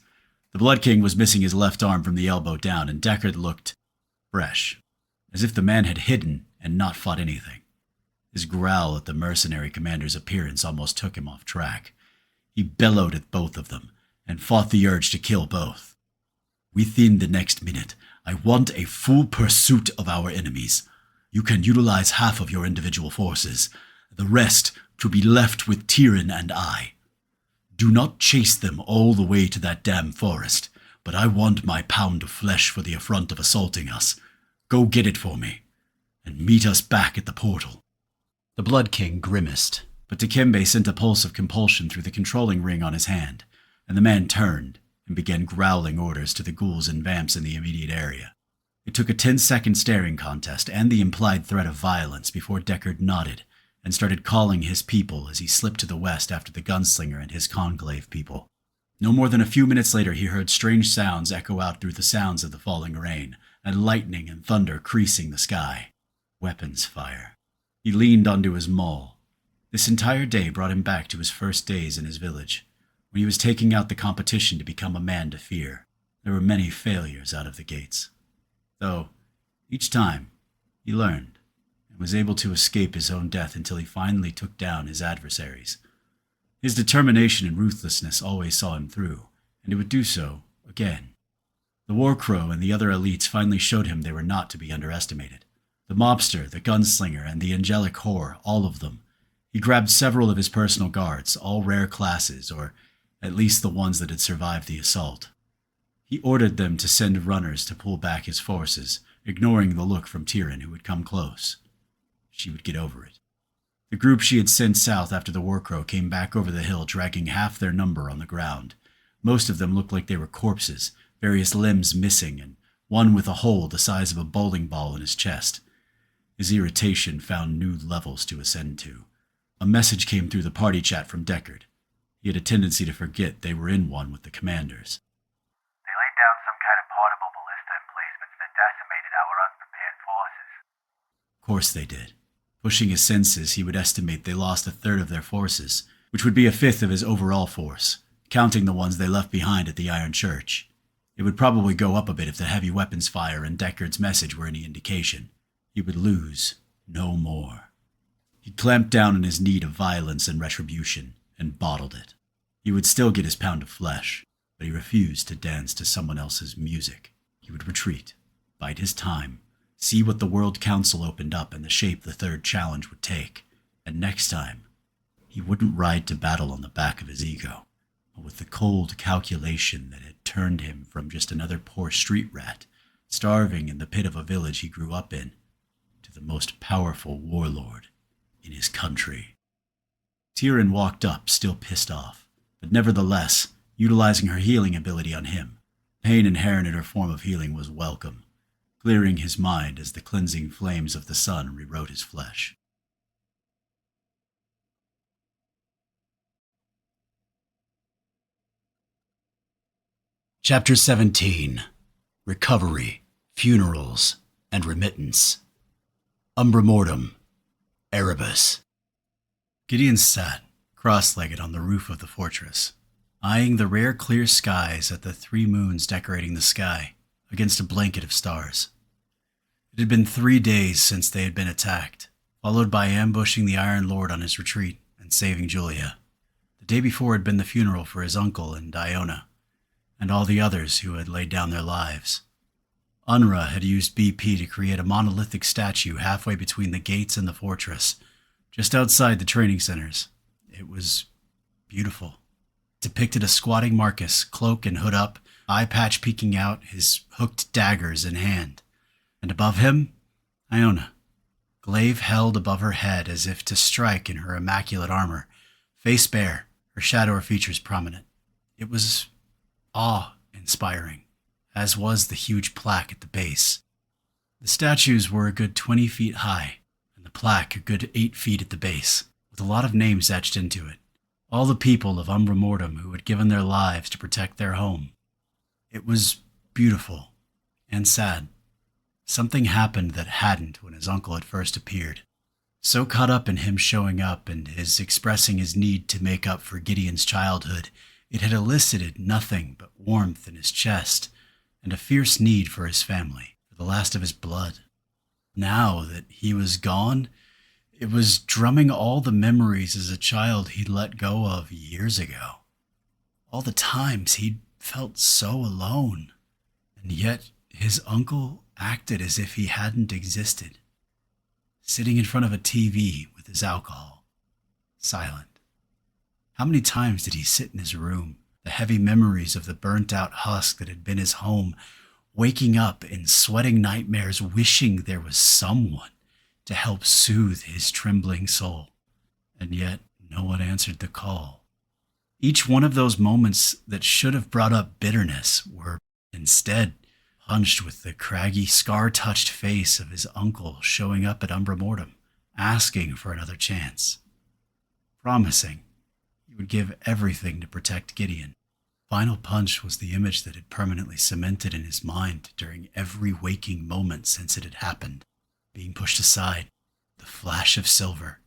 The Blood King was missing his left arm from the elbow down, and Deckard looked fresh, as if the man had hidden and not fought anything. His growl at the mercenary commander's appearance almost took him off track. He bellowed at both of them, and fought the urge to kill both. "Within the next minute, I want a full pursuit of our enemies. You can utilize half of your individual forces, the rest to be left with Tyrion and I. Do not chase them all the way to that damn forest, but I want my pound of flesh for the affront of assaulting us. Go get it for me, and meet us back at the portal." The Blood King grimaced, but Dikembe sent a pulse of compulsion through the controlling ring on his hand, and the man turned and began growling orders to the ghouls and vamps in the immediate area. It took a 10-second staring contest and the implied threat of violence before Deckard nodded and started calling his people as he slipped to the west after the gunslinger and his conclave people. No more than a few minutes later he heard strange sounds echo out through the sounds of the falling rain, and lightning and thunder creasing the sky. Weapons fire. He leaned onto his maul. This entire day brought him back to his first days in his village, when he was taking out the competition to become a man to fear. There were many failures out of the gates, though each time he learned and was able to escape his own death until he finally took down his adversaries. His determination and ruthlessness always saw him through, and it would do so again. The War Crow and the other elites finally showed him they were not to be underestimated. The mobster, the gunslinger, and the angelic whore, all of them. He grabbed several of his personal guards, all rare classes, or at least the ones that had survived the assault. He ordered them to send runners to pull back his forces, ignoring the look from Tyrion, who had come close. She would get over it. The group she had sent south after the War Crow came back over the hill, dragging half their number on the ground. Most of them looked like they were corpses, various limbs missing, and one with a hole the size of a bowling ball in his chest. His irritation found new levels to ascend to. A message came through the party chat from Deckard. He had a tendency to forget they were in one with the commanders. They laid down some kind of portable ballista emplacements that decimated our unprepared forces. Of course they did. Pushing his senses, he would estimate they lost a third of their forces, which would be a fifth of his overall force, counting the ones they left behind at the Iron Church. It would probably go up a bit if the heavy weapons fire and Deckard's message were any indication. He would lose no more. He clamped down on his need of violence and retribution, and bottled it. He would still get his pound of flesh, but he refused to dance to someone else's music. He would retreat, bide his time, see what the World Council opened up and the shape the third challenge would take, and next time, he wouldn't ride to battle on the back of his ego, but with the cold calculation that had turned him from just another poor street rat, starving in the pit of a village he grew up in, to the most powerful warlord in his country. Tyrion walked up, still pissed off, but nevertheless, utilizing her healing ability on him. Pain inherent in her form of healing was welcome, clearing his mind as the cleansing flames of the sun rewrote his flesh. Chapter 17. Recovery, Funerals, and Remittance. Umbra Mortem, Erebus. Gideon sat, cross-legged on the roof of the fortress, eyeing the rare clear skies at the 3 moons decorating the sky against a blanket of stars. It had been 3 days since they had been attacked, followed by ambushing the Iron Lord on his retreat and saving Julia. The day before had been the funeral for his uncle and Iona, and all the others who had laid down their lives. Unra had used BP to create a monolithic statue halfway between the gates and the fortress, just outside the training centers. It was beautiful. It depicted a squatting Marcus, cloak and hood up, eye patch peeking out, his hooked daggers in hand. And above him, Iona, glaive held above her head as if to strike in her immaculate armor, face bare, her shadow features prominent. It was awe-inspiring, as was the huge plaque at the base. The statues were a good 20 feet high, and the plaque a good 8 feet at the base, with a lot of names etched into it. All the people of Umbra Mortem who had given their lives to protect their home. It was beautiful and sad. Something happened that hadn't when his uncle had first appeared. So caught up in him showing up and his expressing his need to make up for Gideon's childhood, it had elicited nothing but warmth in his chest and a fierce need for his family, for the last of his blood. Now that he was gone, it was drumming all the memories as a child he'd let go of years ago. All the times he'd felt so alone, and yet his uncle acted as if he hadn't existed. Sitting in front of a TV with his alcohol, silent. How many times did he sit in his room, the heavy memories of the burnt-out husk that had been his home, waking up in sweating nightmares, wishing there was someone to help soothe his trembling soul. And yet no one answered the call. Each one of those moments that should have brought up bitterness were instead punched with the craggy, scar-touched face of his uncle showing up at Umbra Mortem, asking for another chance, promising he would give everything to protect Gideon. Final punch was the image that had permanently cemented in his mind during every waking moment since it had happened, being pushed aside, the flash of silver.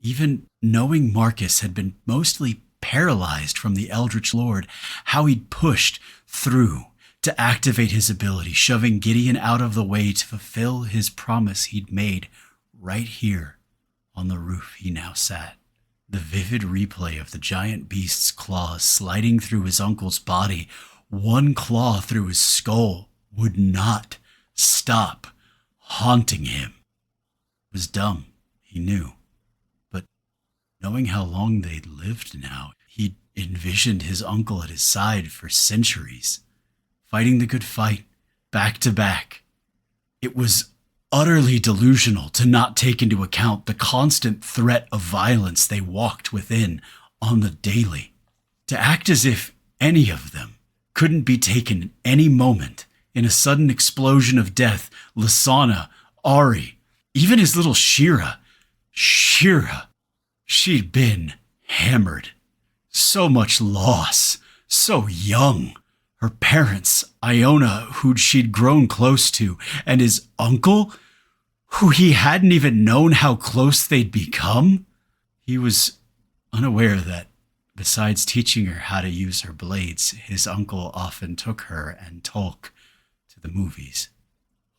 Even knowing Marcus had been mostly paralyzed from the Eldritch Lord, how he'd pushed through to activate his ability, shoving Gideon out of the way to fulfill his promise he'd made right here on the roof he now sat. The vivid replay of the giant beast's claws sliding through his uncle's body, one claw through his skull, would not stop haunting him. It was dumb, he knew. But knowing how long they'd lived now, he'd envisioned his uncle at his side for centuries, fighting the good fight, back to back. It was utterly delusional to not take into account the constant threat of violence they walked within on the daily. To act as if any of them couldn't be taken at any moment in a sudden explosion of death. Lasana, Ari, even his little Shira, she'd been hammered. So much loss, so young. Her parents, Iona, who she'd grown close to, and his uncle, who he hadn't even known how close they'd become. He was unaware that, besides teaching her how to use her blades, his uncle often took her and Tolk to the movies,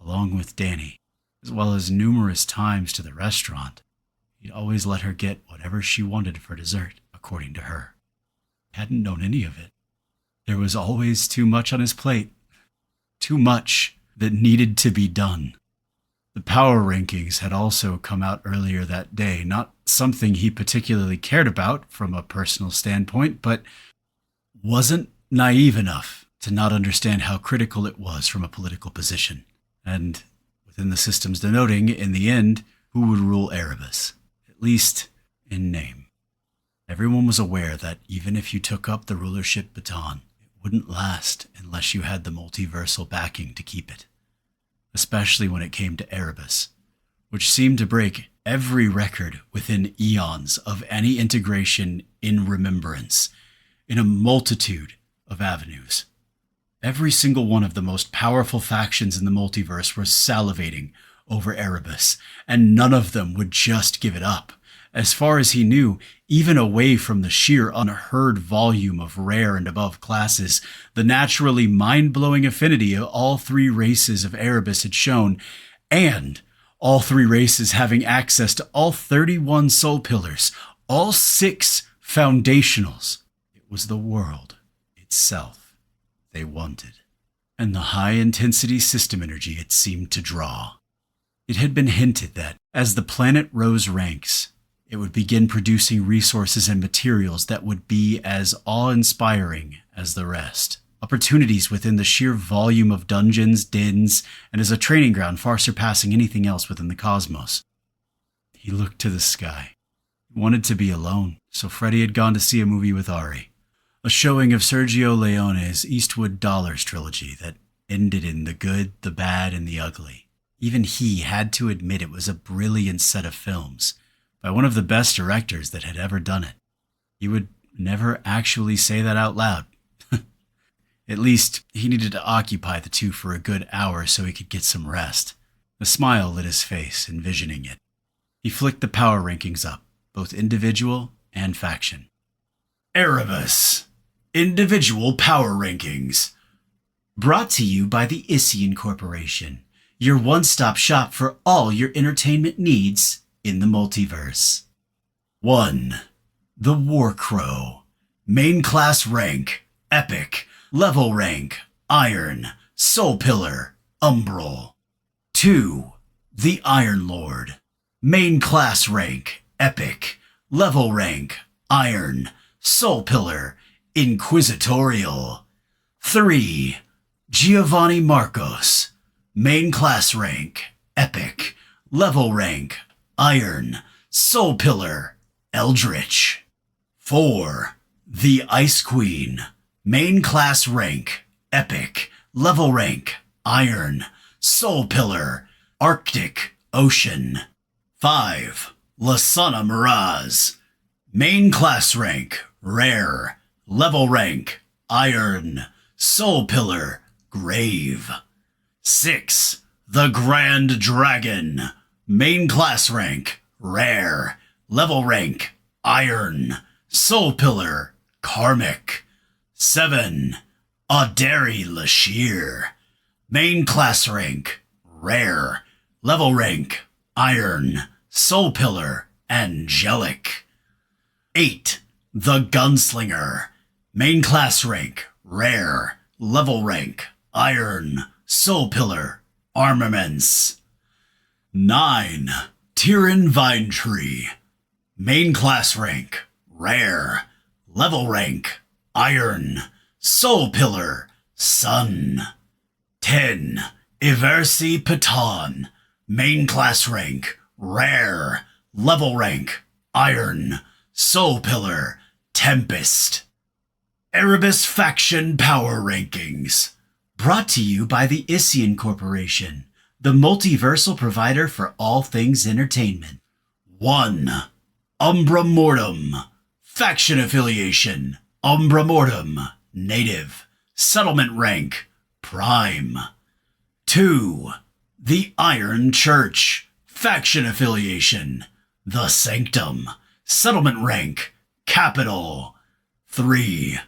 along with Danny, as well as numerous times to the restaurant. He'd always let her get whatever she wanted for dessert, according to her. He hadn't known any of it. There was always too much on his plate, too much that needed to be done. The power rankings had also come out earlier that day, not something he particularly cared about from a personal standpoint, but wasn't naive enough to not understand how critical it was from a political position, and within the systems denoting, in the end, who would rule Erebus, at least in name. Everyone was aware that even if you took up the rulership baton, wouldn't last unless you had the multiversal backing to keep it, especially when it came to Erebus, which seemed to break every record within eons of any integration in remembrance, in a multitude of avenues. Every single one of the most powerful factions in the multiverse was salivating over Erebus, and none of them would just give it up. As far as he knew, even away from the sheer unheard volume of rare and above classes, the naturally mind-blowing affinity all three races of Erebus had shown, and all three races having access to all 31 soul pillars, all 6 foundationals. It was the world itself they wanted, and the high-intensity system energy it seemed to draw. It had been hinted that, as the planet rose ranks, it would begin producing resources and materials that would be as awe-inspiring as the rest. Opportunities within the sheer volume of dungeons, dens, and as a training ground far surpassing anything else within the cosmos. He looked to the sky. He wanted to be alone, so Freddie had gone to see a movie with Ari. A showing of Sergio Leone's Eastwood Dollars trilogy that ended in the good, the bad, and the ugly. Even he had to admit it was a brilliant set of films by one of the best directors that had ever done it. He would never actually say that out loud. At least, he needed to occupy the two for a good hour so he could get some rest. A smile lit his face, envisioning it. He flicked the power rankings up, both individual and faction. Erebus. Individual power rankings. Brought to you by the Isian Corporation, your one-stop shop for all your entertainment needs in the multiverse. 1. The War Crow. Main class rank, Epic. Level rank, Iron. Soul Pillar, Umbral. 2. The Iron Lord. Main class rank, Epic. Level rank, Iron. Soul Pillar, Inquisitorial. 3. Giovanni Marcos. Main class rank, Epic. Level rank, Iron. Soul Pillar, Eldritch. 4. The Ice Queen. Main class rank, Epic. Level rank, Iron. Soul Pillar, Arctic Ocean. 5. Lasana Miraz. Main class rank, Rare. Level rank, Iron. Soul Pillar, Grave. 6. The Grand Dragon. Main class rank, Rare. Level rank, Iron. Soul Pillar, Karmic. 7. Adari Lashir. Main class rank, Rare. Level rank, Iron. Soul Pillar, Angelic. 8. The Gunslinger. Main class rank, Rare. Level rank, Iron. Soul Pillar, Armaments. 9. Tyrion Vinetree. Main class rank, Rare. Level rank, Iron. Soul Pillar, Sun. 10. Iversi Patan. Main class rank, Rare. Level rank, Iron. Soul Pillar, Tempest. Erebus Faction Power Rankings. Brought to you by the Isian Corporation, the multiversal provider for all things entertainment. 1. Umbra Mortem. Faction Affiliation, Umbra Mortem, Native. Settlement Rank, Prime. 2. The Iron Church. Faction Affiliation, The Sanctum. Settlement Rank, Capital. 3.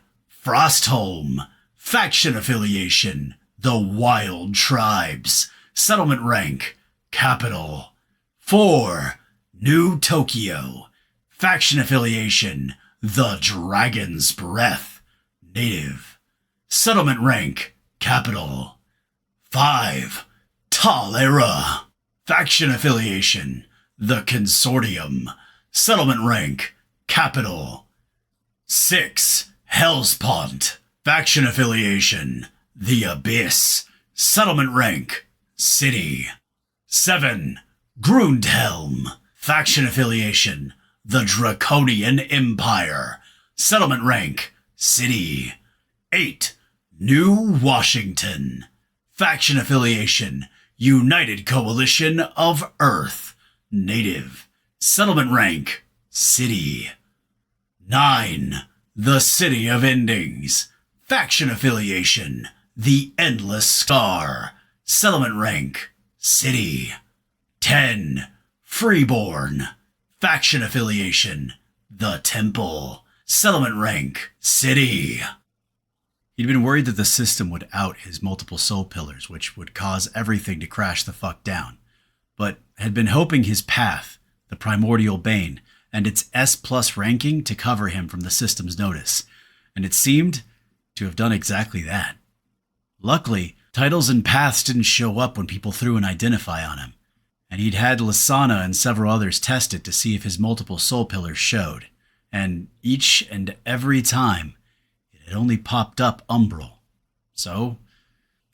Frostholm. Faction Affiliation, The Wild Tribes. Settlement Rank, Capital. 4. New Tokyo. Faction Affiliation, The Dragon's Breath. Native. Settlement Rank, Capital. 5. Talera. Faction Affiliation, The Consortium. Settlement Rank, Capital. 6. Hellspont. Faction Affiliation, The Abyss. Settlement Rank, City. 7. Grundhelm. Faction Affiliation, The Draconian Empire. Settlement Rank, City. 8. New Washington. Faction Affiliation, United Coalition of Earth. Native. Settlement Rank, City. 9. The City of Endings. Faction Affiliation, The Endless Star. Settlement Rank, City. 10. Freeborn. Faction Affiliation, The Temple. Settlement Rank, City. He'd been worried that the system would out his multiple soul pillars, which would cause everything to crash the fuck down, but had been hoping his path, the Primordial Bane, and its S+ ranking to cover him from the system's notice, and it seemed to have done exactly that. Luckily, titles and paths didn't show up when people threw an identify on him, and and he'd had Lasana and several others test it to see if his multiple soul pillars showed, and each and every time, it had only popped up umbral. So,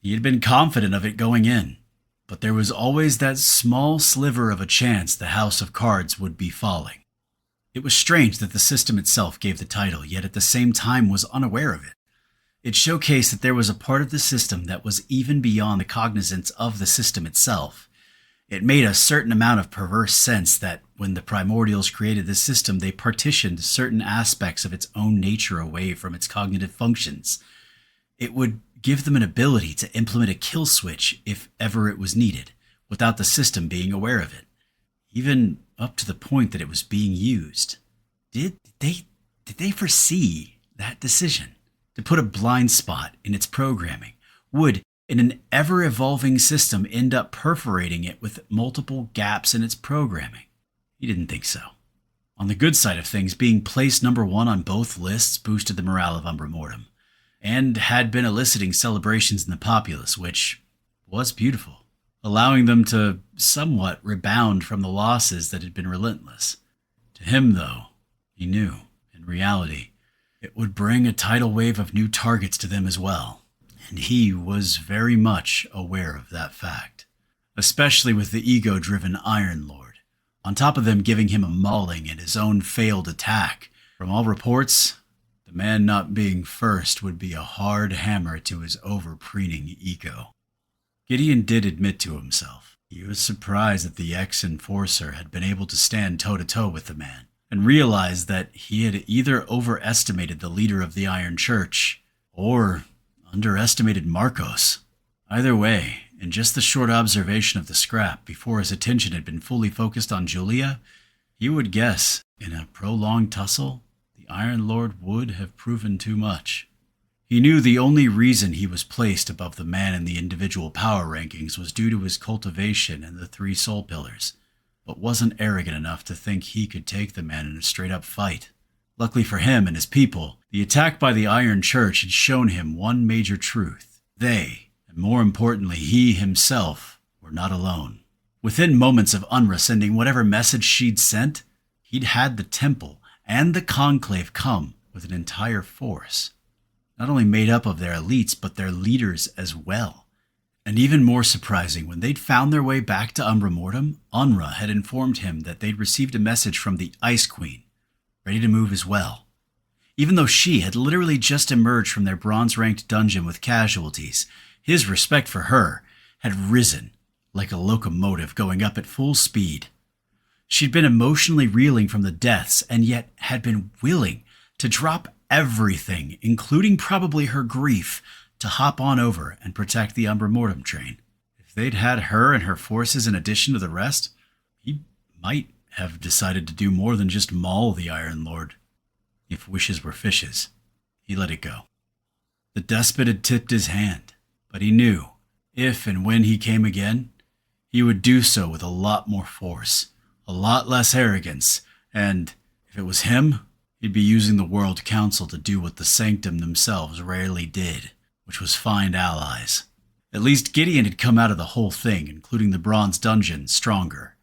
he had been confident of it going in, but there was always that small sliver of a chance the House of Cards would be falling. It was strange that the system itself gave the title, yet at the same time was unaware of it. It showcased that there was a part of the system that was even beyond the cognizance of the system itself. It made a certain amount of perverse sense that when the primordials created the system, they partitioned certain aspects of its own nature away from its cognitive functions. It would give them an ability to implement a kill switch if ever it was needed, without the system being aware of it, even up to the point that it was being used. Did they foresee that decision? To put a blind spot in its programming would, in an ever-evolving system, end up perforating it with multiple gaps in its programming. He didn't think so. On the good side of things, being placed number 1 on both lists boosted the morale of Umbra Mortem, and had been eliciting celebrations in the populace, which was beautiful, allowing them to somewhat rebound from the losses that had been relentless. To him, though, he knew, in reality, it would bring a tidal wave of new targets to them as well, and he was very much aware of that fact, especially with the ego-driven Iron Lord, on top of them giving him a mauling and his own failed attack. From all reports, the man not being first would be a hard hammer to his over-preening ego. Gideon did admit to himself he was surprised that the ex-enforcer had been able to stand toe-to-toe with the man, and realized that he had either overestimated the leader of the Iron Church or underestimated Marcos. Either way, in just the short observation of the scrap before his attention had been fully focused on Julia, he would guess, in a prolonged tussle, the Iron Lord would have proven too much. He knew the only reason he was placed above the man in the individual power rankings was due to his cultivation and the 3 soul pillars, but wasn't arrogant enough to think he could take the man in a straight-up fight. Luckily for him and his people, the attack by the Iron Church had shown him one major truth. They, and more importantly he himself, were not alone. Within moments of Unra sending whatever message she'd sent, he'd had the temple and the conclave come with an entire force, not only made up of their elites, but their leaders as well. And even more surprising, when they'd found their way back to Umbra Mortem, Unra had informed him that they'd received a message from the Ice Queen, ready to move as well. Even though she had literally just emerged from their bronze-ranked dungeon with casualties, his respect for her had risen like a locomotive going up at full speed. She'd been emotionally reeling from the deaths, and yet had been willing to drop everything, including probably her grief, to hop on over and protect the Umbra Mortem train. If they'd had her and her forces in addition to the rest, he might have decided to do more than just maul the Iron Lord. If wishes were fishes, he let it go. The despot had tipped his hand, but he knew, if and when he came again, he would do so with a lot more force, a lot less arrogance, and, if it was him, he'd be using the World Council to do what the Sanctum themselves rarely did, which was find allies. At least Gideon had come out of the whole thing, including the Bronze Dungeon, stronger.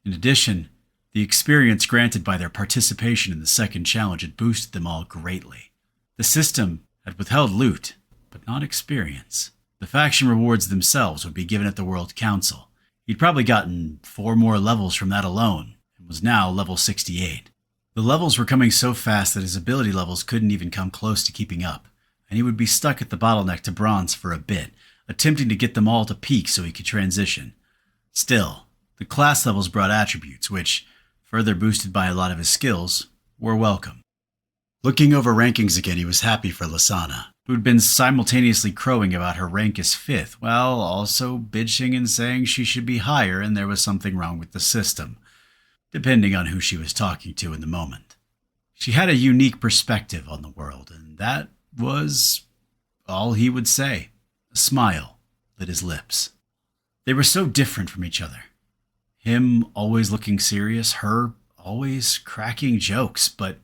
In addition, the experience granted by their participation in the second challenge had boosted them all greatly. The system had withheld loot, but not experience. The faction rewards themselves would be given at the World Council. He'd probably gotten 4 more levels from that alone, and was now level 68. The levels were coming so fast that his ability levels couldn't even come close to keeping up, and he would be stuck at the bottleneck to bronze for a bit, attempting to get them all to peak so he could transition. Still, the class levels brought attributes which, further boosted by a lot of his skills, were welcome. Looking over rankings again, he was happy for Lasana, who'd been simultaneously crowing about her rank as 5th, while also bitching and saying she should be higher and there was something wrong with the system, depending on who she was talking to in the moment. She had a unique perspective on the world, and that was all he would say. A smile lit his lips. They were so different from each other. Him always looking serious, her always cracking jokes, but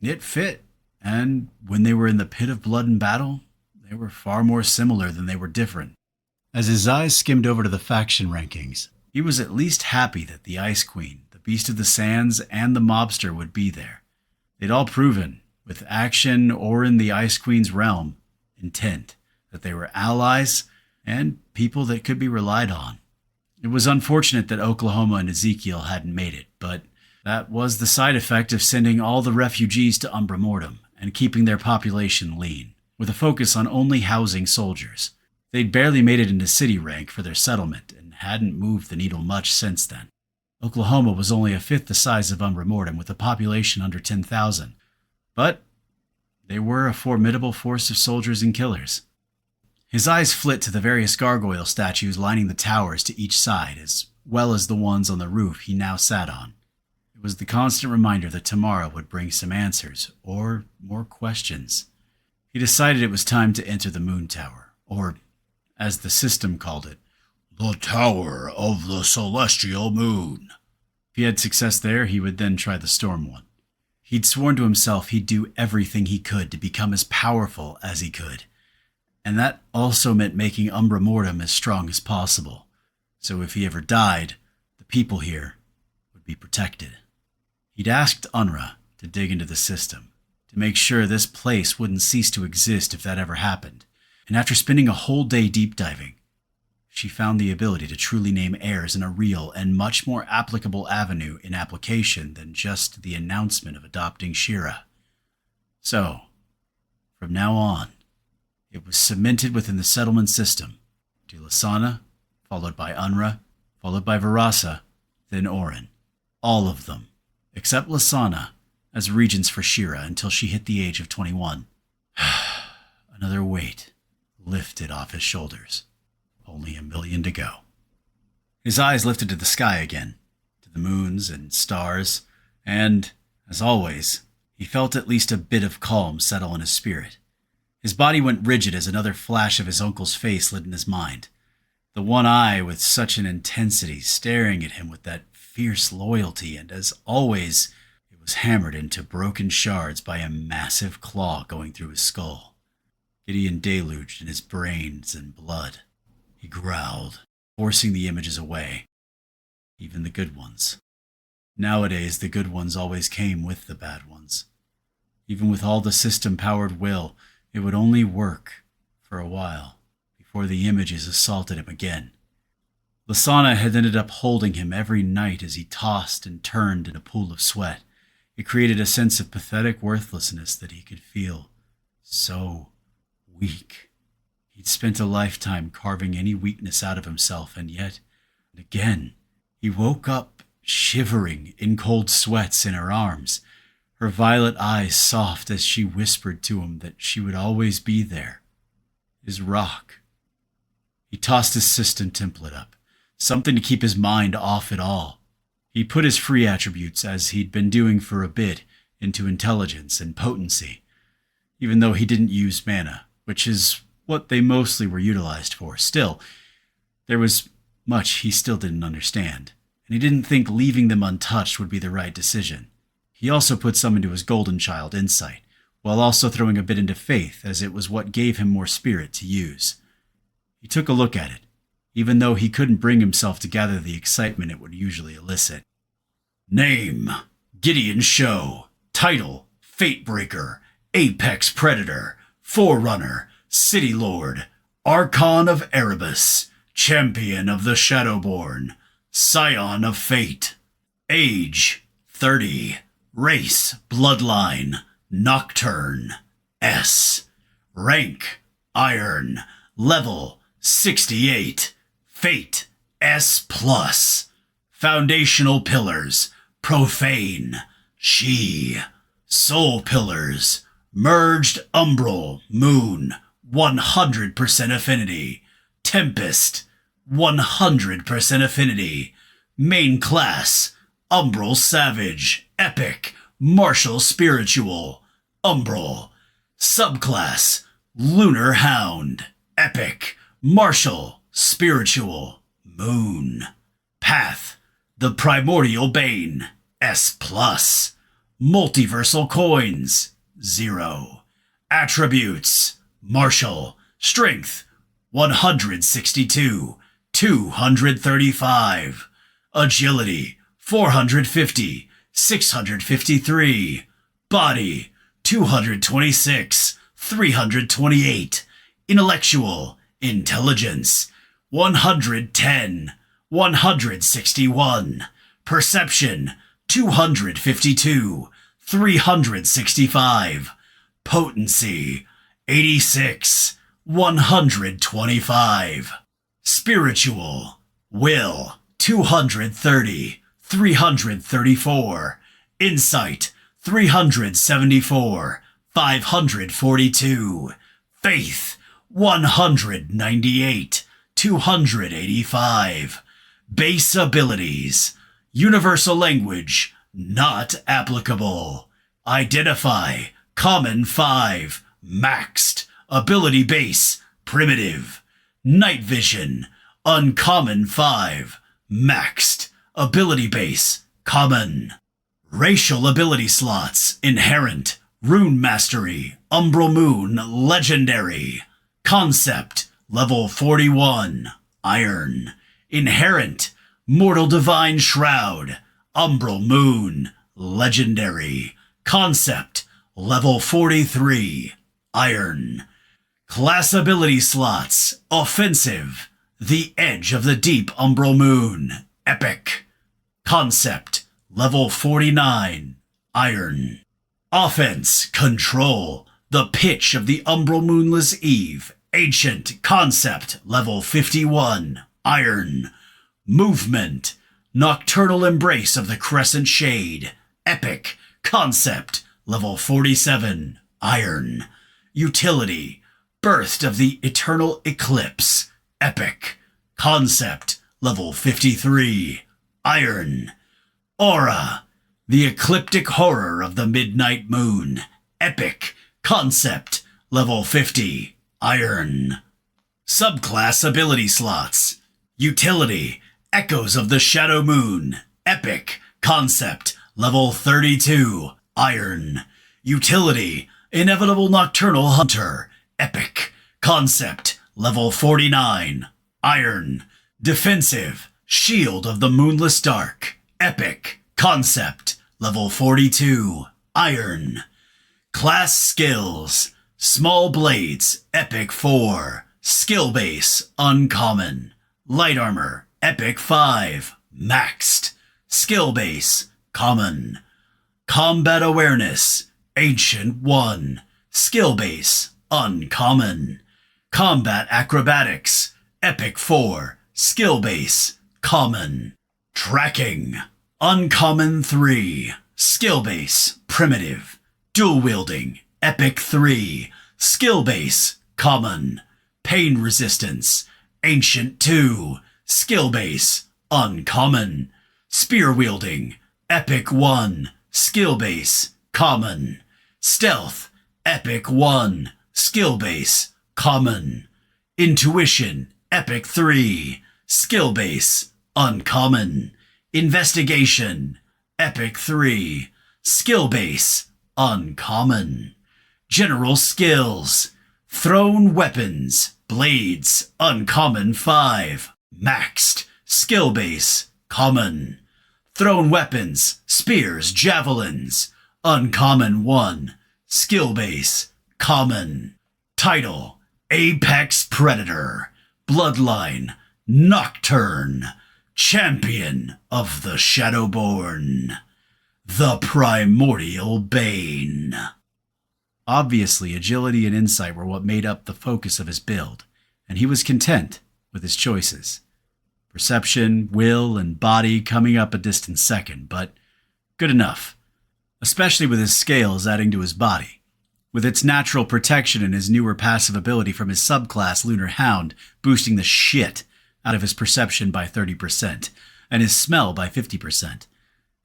it fit. And when they were in the pit of blood and battle, they were far more similar than they were different. As his eyes skimmed over to the faction rankings, He was at least happy that the Ice Queen, the Beast of the Sands, and the mobster would be there. They'd all proven, with action or in the Ice Queen's realm, intent, that they were allies and people that could be relied on. It was unfortunate that Oklahoma and Ezekiel hadn't made it, but that was the side effect of sending all the refugees to Umbra Mortem and keeping their population lean, with a focus on only housing soldiers. They'd barely made it into city rank for their settlement and hadn't moved the needle much since then. Oklahoma was only a fifth the size of Umbra Mortem with a population under 10,000, but they were a formidable force of soldiers and killers. His eyes flit to the various gargoyle statues lining the towers to each side, as well as the ones on the roof he now sat on. It was the constant reminder that tomorrow would bring some answers, or more questions. He decided it was time to enter the moon tower, or, as the system called it, the Tower of the Celestial Moon. If he had success there, he would then try the storm one. He'd sworn to himself he'd do everything he could to become as powerful as he could. And that also meant making Umbra Mortem as strong as possible. So if he ever died, the people here would be protected. He'd asked Unra to dig into the system, to make sure this place wouldn't cease to exist if that ever happened. And after spending a whole day deep diving, she found the ability to truly name heirs in a real and much more applicable avenue in application than just the announcement of adopting Shira. So, from now on, it was cemented within the settlement system, to Lasana, followed by Unra, followed by Varasa, then Orin. All of them, except Lasana, as regents for Shira until she hit the age of 21. Another weight lifted off his shoulders. Only 1 million to go. His eyes lifted to the sky again, to the moons and stars, and, as always, he felt at least a bit of calm settle in his spirit. His body went rigid as another flash of his uncle's face lit in his mind. The one eye with such an intensity staring at him with that fierce loyalty, and as always, it was hammered into broken shards by a massive claw going through his skull. Gideon deluged in his brains and blood. He growled, forcing the images away, even the good ones. Nowadays, the good ones always came with the bad ones. Even with all the system-powered will, it would only work for a while before the images assaulted him again. Lasana had ended up holding him every night as he tossed and turned in a pool of sweat. It created a sense of pathetic worthlessness that he could feel so weak. He'd spent a lifetime carving any weakness out of himself, and yet, again, he woke up shivering in cold sweats in her arms, her violet eyes soft as she whispered to him that she would always be there. His rock. He tossed his system template up, something to keep his mind off it all. He put his free attributes, as he'd been doing for a bit, into intelligence and potency, even though he didn't use mana, which is what they mostly were utilized for. Still, there was much he still didn't understand, and he didn't think leaving them untouched would be the right decision. He also put some into his golden child insight, while also throwing a bit into faith, as it was what gave him more spirit to use. He took a look at it, even though he couldn't bring himself to gather the excitement it would usually elicit. Name: Gideon Show. Title: Fatebreaker, Apex Predator, Forerunner, City Lord, Archon of Erebus, Champion of the Shadowborn, Scion of Fate. Age: 30. Race: Bloodline, Nocturne. S. Rank: Iron. Level: 68. Fate: S+. Foundational Pillars: Profane. She. Soul Pillars: Merged Umbral Moon, 100% affinity. Tempest, 100% affinity. Main class: Umbral Savage, Epic, Martial Spiritual, Umbral. Subclass: Lunar Hound, Epic, Martial, Spiritual, Moon. Path: The Primordial Bane, S+. Multiversal Coins, 0. Attributes: Martial, Strength, 162. 235. Agility, 450, 653. Body, 226, 328. Intellectual, intelligence, 110, 161. Perception, 252, 365. Potency, 86, 125. Spiritual, will, 230, 334. Insight, 374, 542. Faith, 198, 285. Base abilities. Universal language, not applicable. Identify, common 5, maxed. Ability base, primitive. Night vision, uncommon 5, maxed. Ability base, common. Racial ability slots, inherent. Rune mastery, umbral moon, legendary. Concept, level 41, iron. Inherent, mortal divine shroud, umbral moon, legendary. Concept, level 43, iron. Class ability slots, offensive. The edge of the deep umbral moon, epic. Concept, level 49, iron. Offense, control. The pitch of the umbral moonless eve, ancient. Concept, level 51, iron. Movement, nocturnal embrace of the crescent shade, epic. Concept, level 47, iron. Utility, burst of the eternal eclipse, epic. Concept, level 53, iron. Aura, the ecliptic horror of the midnight moon, epic. Concept, level 50, iron. Subclass ability slots. Utility, echoes of the shadow moon, epic. Concept, level 32, iron. Utility, inevitable nocturnal hunter, epic. Concept, level 49, iron. Defensive, shield of the moonless dark, epic. Concept, level 42, iron. Class skills, small blades, epic 4. Skill base, uncommon. Light armor, epic 5, maxed. Skill base, common. Combat awareness, ancient 1. Skill base, uncommon. Combat acrobatics, epic 4. Skill base, common. Tracking, uncommon 3. Skill base, primitive. Dual wielding, epic 3. Skill base, common. Pain resistance, ancient 2. Skill base, uncommon. Spear wielding, epic 1. Skill base, common. Stealth, epic 1. Skill base, common. Intuition, epic 3. Skill base, uncommon. Investigation, epic 3. Skill base, uncommon. General skills, thrown weapons, blades, uncommon 5. Maxed, skill base, common. Thrown weapons, spears, javelins, uncommon 1. Skill base, common. Title, Apex Predator. Bloodline, Nocturne. Champion of the Shadowborn. The Primordial Bane. Obviously, agility and insight were what made up the focus of his build, and he was content with his choices. Perception, will, and body coming up a distant second, but good enough, especially with his scales adding to his body. With its natural protection and his newer passive ability from his subclass Lunar Hound boosting the shit out of his perception by 30%, and his smell by 50%.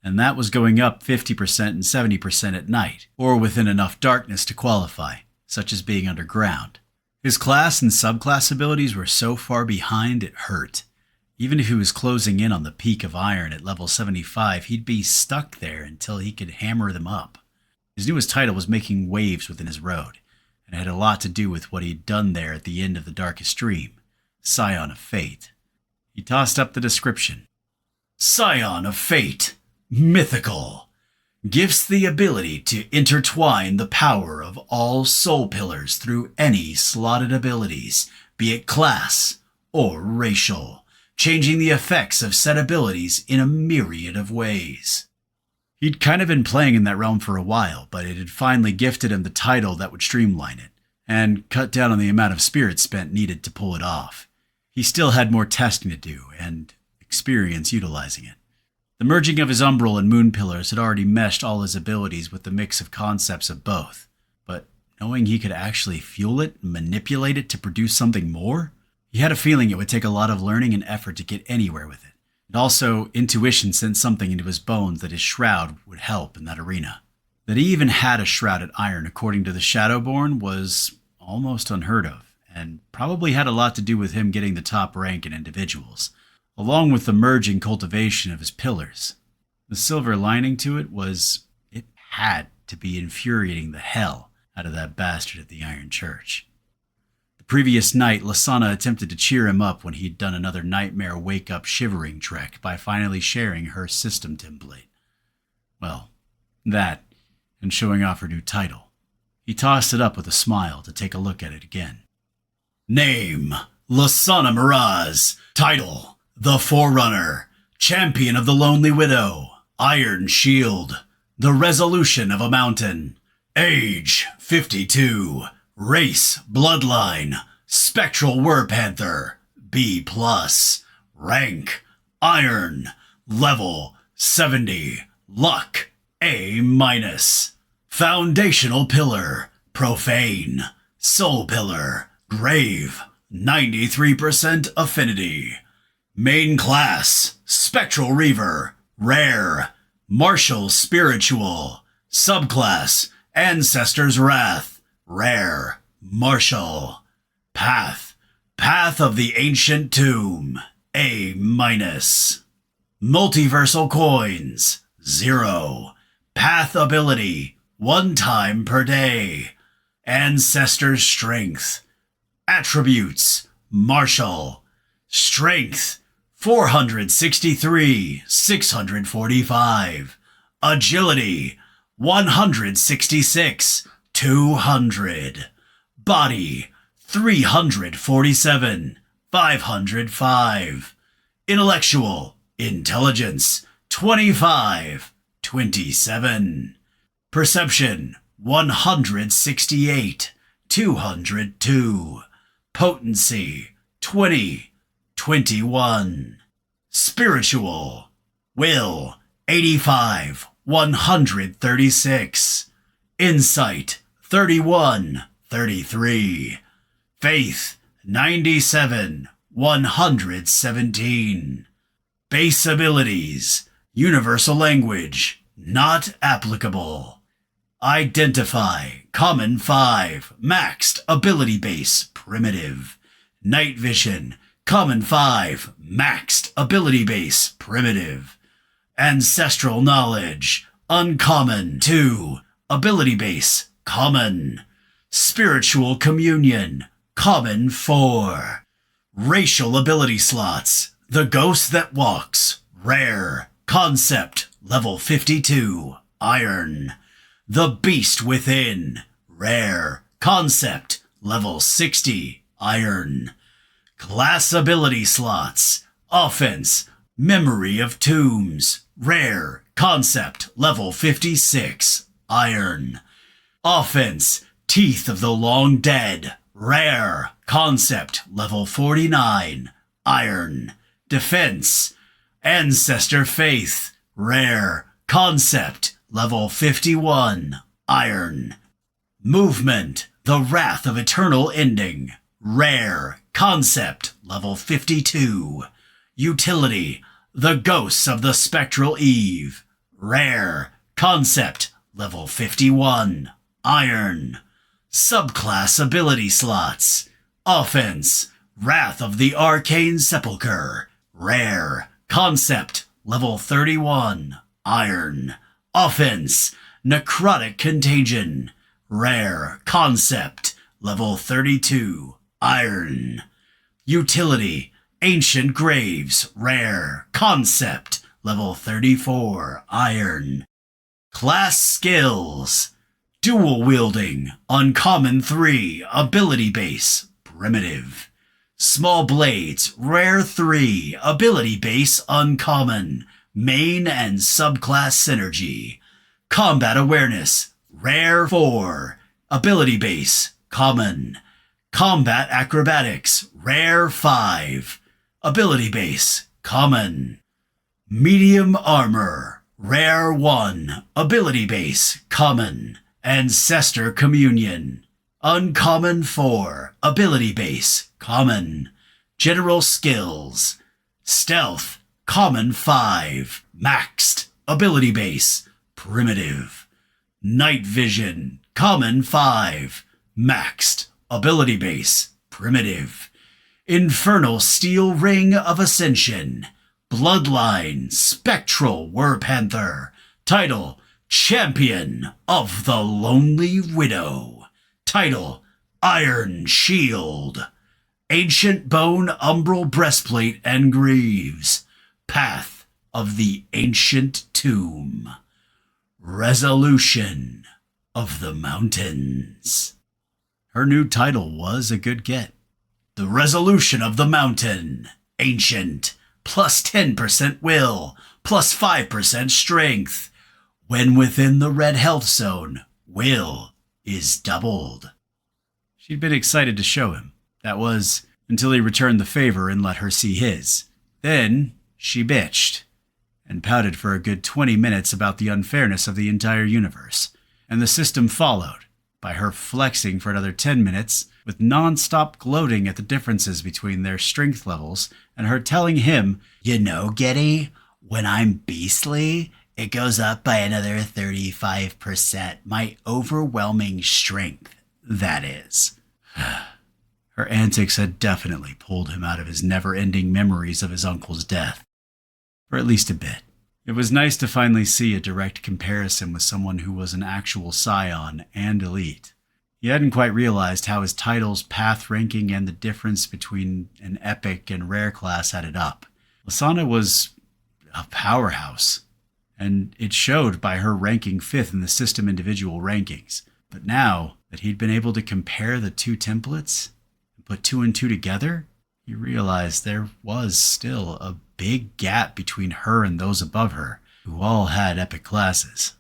And that was going up 50% and 70% at night, or within enough darkness to qualify, such as being underground. His class and subclass abilities were so far behind it hurt. Even if he was closing in on the peak of iron at level 75, he'd be stuck there until he could hammer them up. His newest title was making waves within his road, and it had a lot to do with what he'd done there at the end of the Darkest Dream, Scion of Fate. He tossed up the description. Scion of Fate, mythical. Gifts the ability to intertwine the power of all soul pillars through any slotted abilities, be it class or racial, changing the effects of said abilities in a myriad of ways. He'd kind of been playing in that realm for a while, but it had finally gifted him the title that would streamline it, and cut down on the amount of spirit spent needed to pull it off. He still had more testing to do, and experience utilizing it. The merging of his umbral and moon pillars had already meshed all his abilities with the mix of concepts of both, but knowing he could actually fuel it and manipulate it to produce something more, he had a feeling it would take a lot of learning and effort to get anywhere with it. And also, intuition sent something into his bones that his shroud would help in that arena. That he even had a shrouded iron, according to the Shadowborn, was almost unheard of, and probably had a lot to do with him getting the top rank in individuals, along with the merging cultivation of his pillars. The silver lining to it was it had to be infuriating the hell out of that bastard at the Iron Church. The previous night, Lasana attempted to cheer him up when he'd done another nightmare wake-up shivering trek by finally sharing her system template. Well, that, and showing off her new title. He tossed it up with a smile to take a look at it again. Name, Lasana Miraz. Title, The Forerunner. Champion of the Lonely Widow. Iron Shield. The Resolution of a Mountain. Age, 52. Race, Bloodline. Spectral Werpanther. B+. Rank, Iron. Level, 70. Luck, A-. Foundational Pillar, Profane. Soul Pillar, Grave, 93% Affinity. Main Class, Spectral Reaver, Rare. Martial Spiritual. Subclass, Ancestor's Wrath, Rare. Martial. Path, Path of the Ancient Tomb, A-. Multiversal Coins, 0. Path Ability, 1 time per day. Ancestor's Strength. Attributes, Martial. Strength, 463, 645. Agility, 166, 200. Body, 347, 505. Intellectual, Intelligence, 25, 27. Perception, 168, 202. Potency, 20, 21. Spiritual. Will, 85, 136. Insight, 31, 33. Faith, 97, 117. Base abilities. Universal language. Not applicable. Identify. Common 5. Maxed ability base. Primitive. Night vision. Common 5. Maxed ability base. Primitive. Ancestral knowledge. Uncommon 2. Ability base. Common. Spiritual communion. Common 4. Racial ability slots. The Ghost That Walks. Rare. Concept. Level 52. Iron. The Beast Within. Rare. Concept. Level 60. Iron. Class ability slots. Offense. Memory of Tombs. Rare. Concept. Level 56. Iron. Offense. Teeth of the Long Dead. Rare. Concept. Level 49. Iron. Defense. Ancestor Faith. Rare. Concept. Level 51. Iron. Movement. The Wrath of Eternal Ending. Rare. Concept. Level 52. Utility. The Ghosts of the Spectral Eve. Rare. Concept. Level 51. Iron. Subclass ability slots. Offense. Wrath of the Arcane Sepulchre. Rare. Concept. Level 31. Iron. Offense. Necrotic Contagion. Rare. Concept. Level 32. Iron. Utility. Ancient Graves, rare, concept, level 34, iron. Class skills, dual wielding, uncommon 3, ability base, primitive. Small blades, rare 3, ability base, uncommon, main and subclass synergy. Combat awareness, rare 4, ability base, common. Combat acrobatics, rare 5, ability base, common. Medium armor, rare 1, ability base, common. Ancestor communion, uncommon 4, ability base, common. General skills, stealth, common 5, maxed, ability base, primitive. Night vision, common 5, maxed, ability base, primitive. Infernal steel ring of ascension, bloodline, spectral werpanther, title, Champion of the Lonely Widow, title, Iron Shield, ancient bone umbral breastplate and greaves, path of the ancient tomb, resolution of the mountains. Her new title was a good get. The Resolution of the Mountain, ancient, plus 10% will, plus 5% strength. When within the red health zone, will is doubled. She'd been excited to show him. That was until he returned the favor and let her see his. Then she bitched and pouted for a good 20 minutes about the unfairness of the entire universe, and the system followed by her flexing for another 10 minutes with non-stop gloating at the differences between their strength levels and her telling him, You know, Getty, when I'm beastly, it goes up by another 35%. My overwhelming strength, that is. Her antics had definitely pulled him out of his never-ending memories of his uncle's death. For at least a bit. It was nice to finally see a direct comparison with someone who was an actual scion and elite. He hadn't quite realized how his titles, path ranking, and the difference between an epic and rare class added up. Lasana was a powerhouse, and it showed by her ranking 5th in the system individual rankings. But now that he'd been able to compare the two templates and put 2 and 2 together, he realized there was still a big gap between her and those above her, who all had epic classes.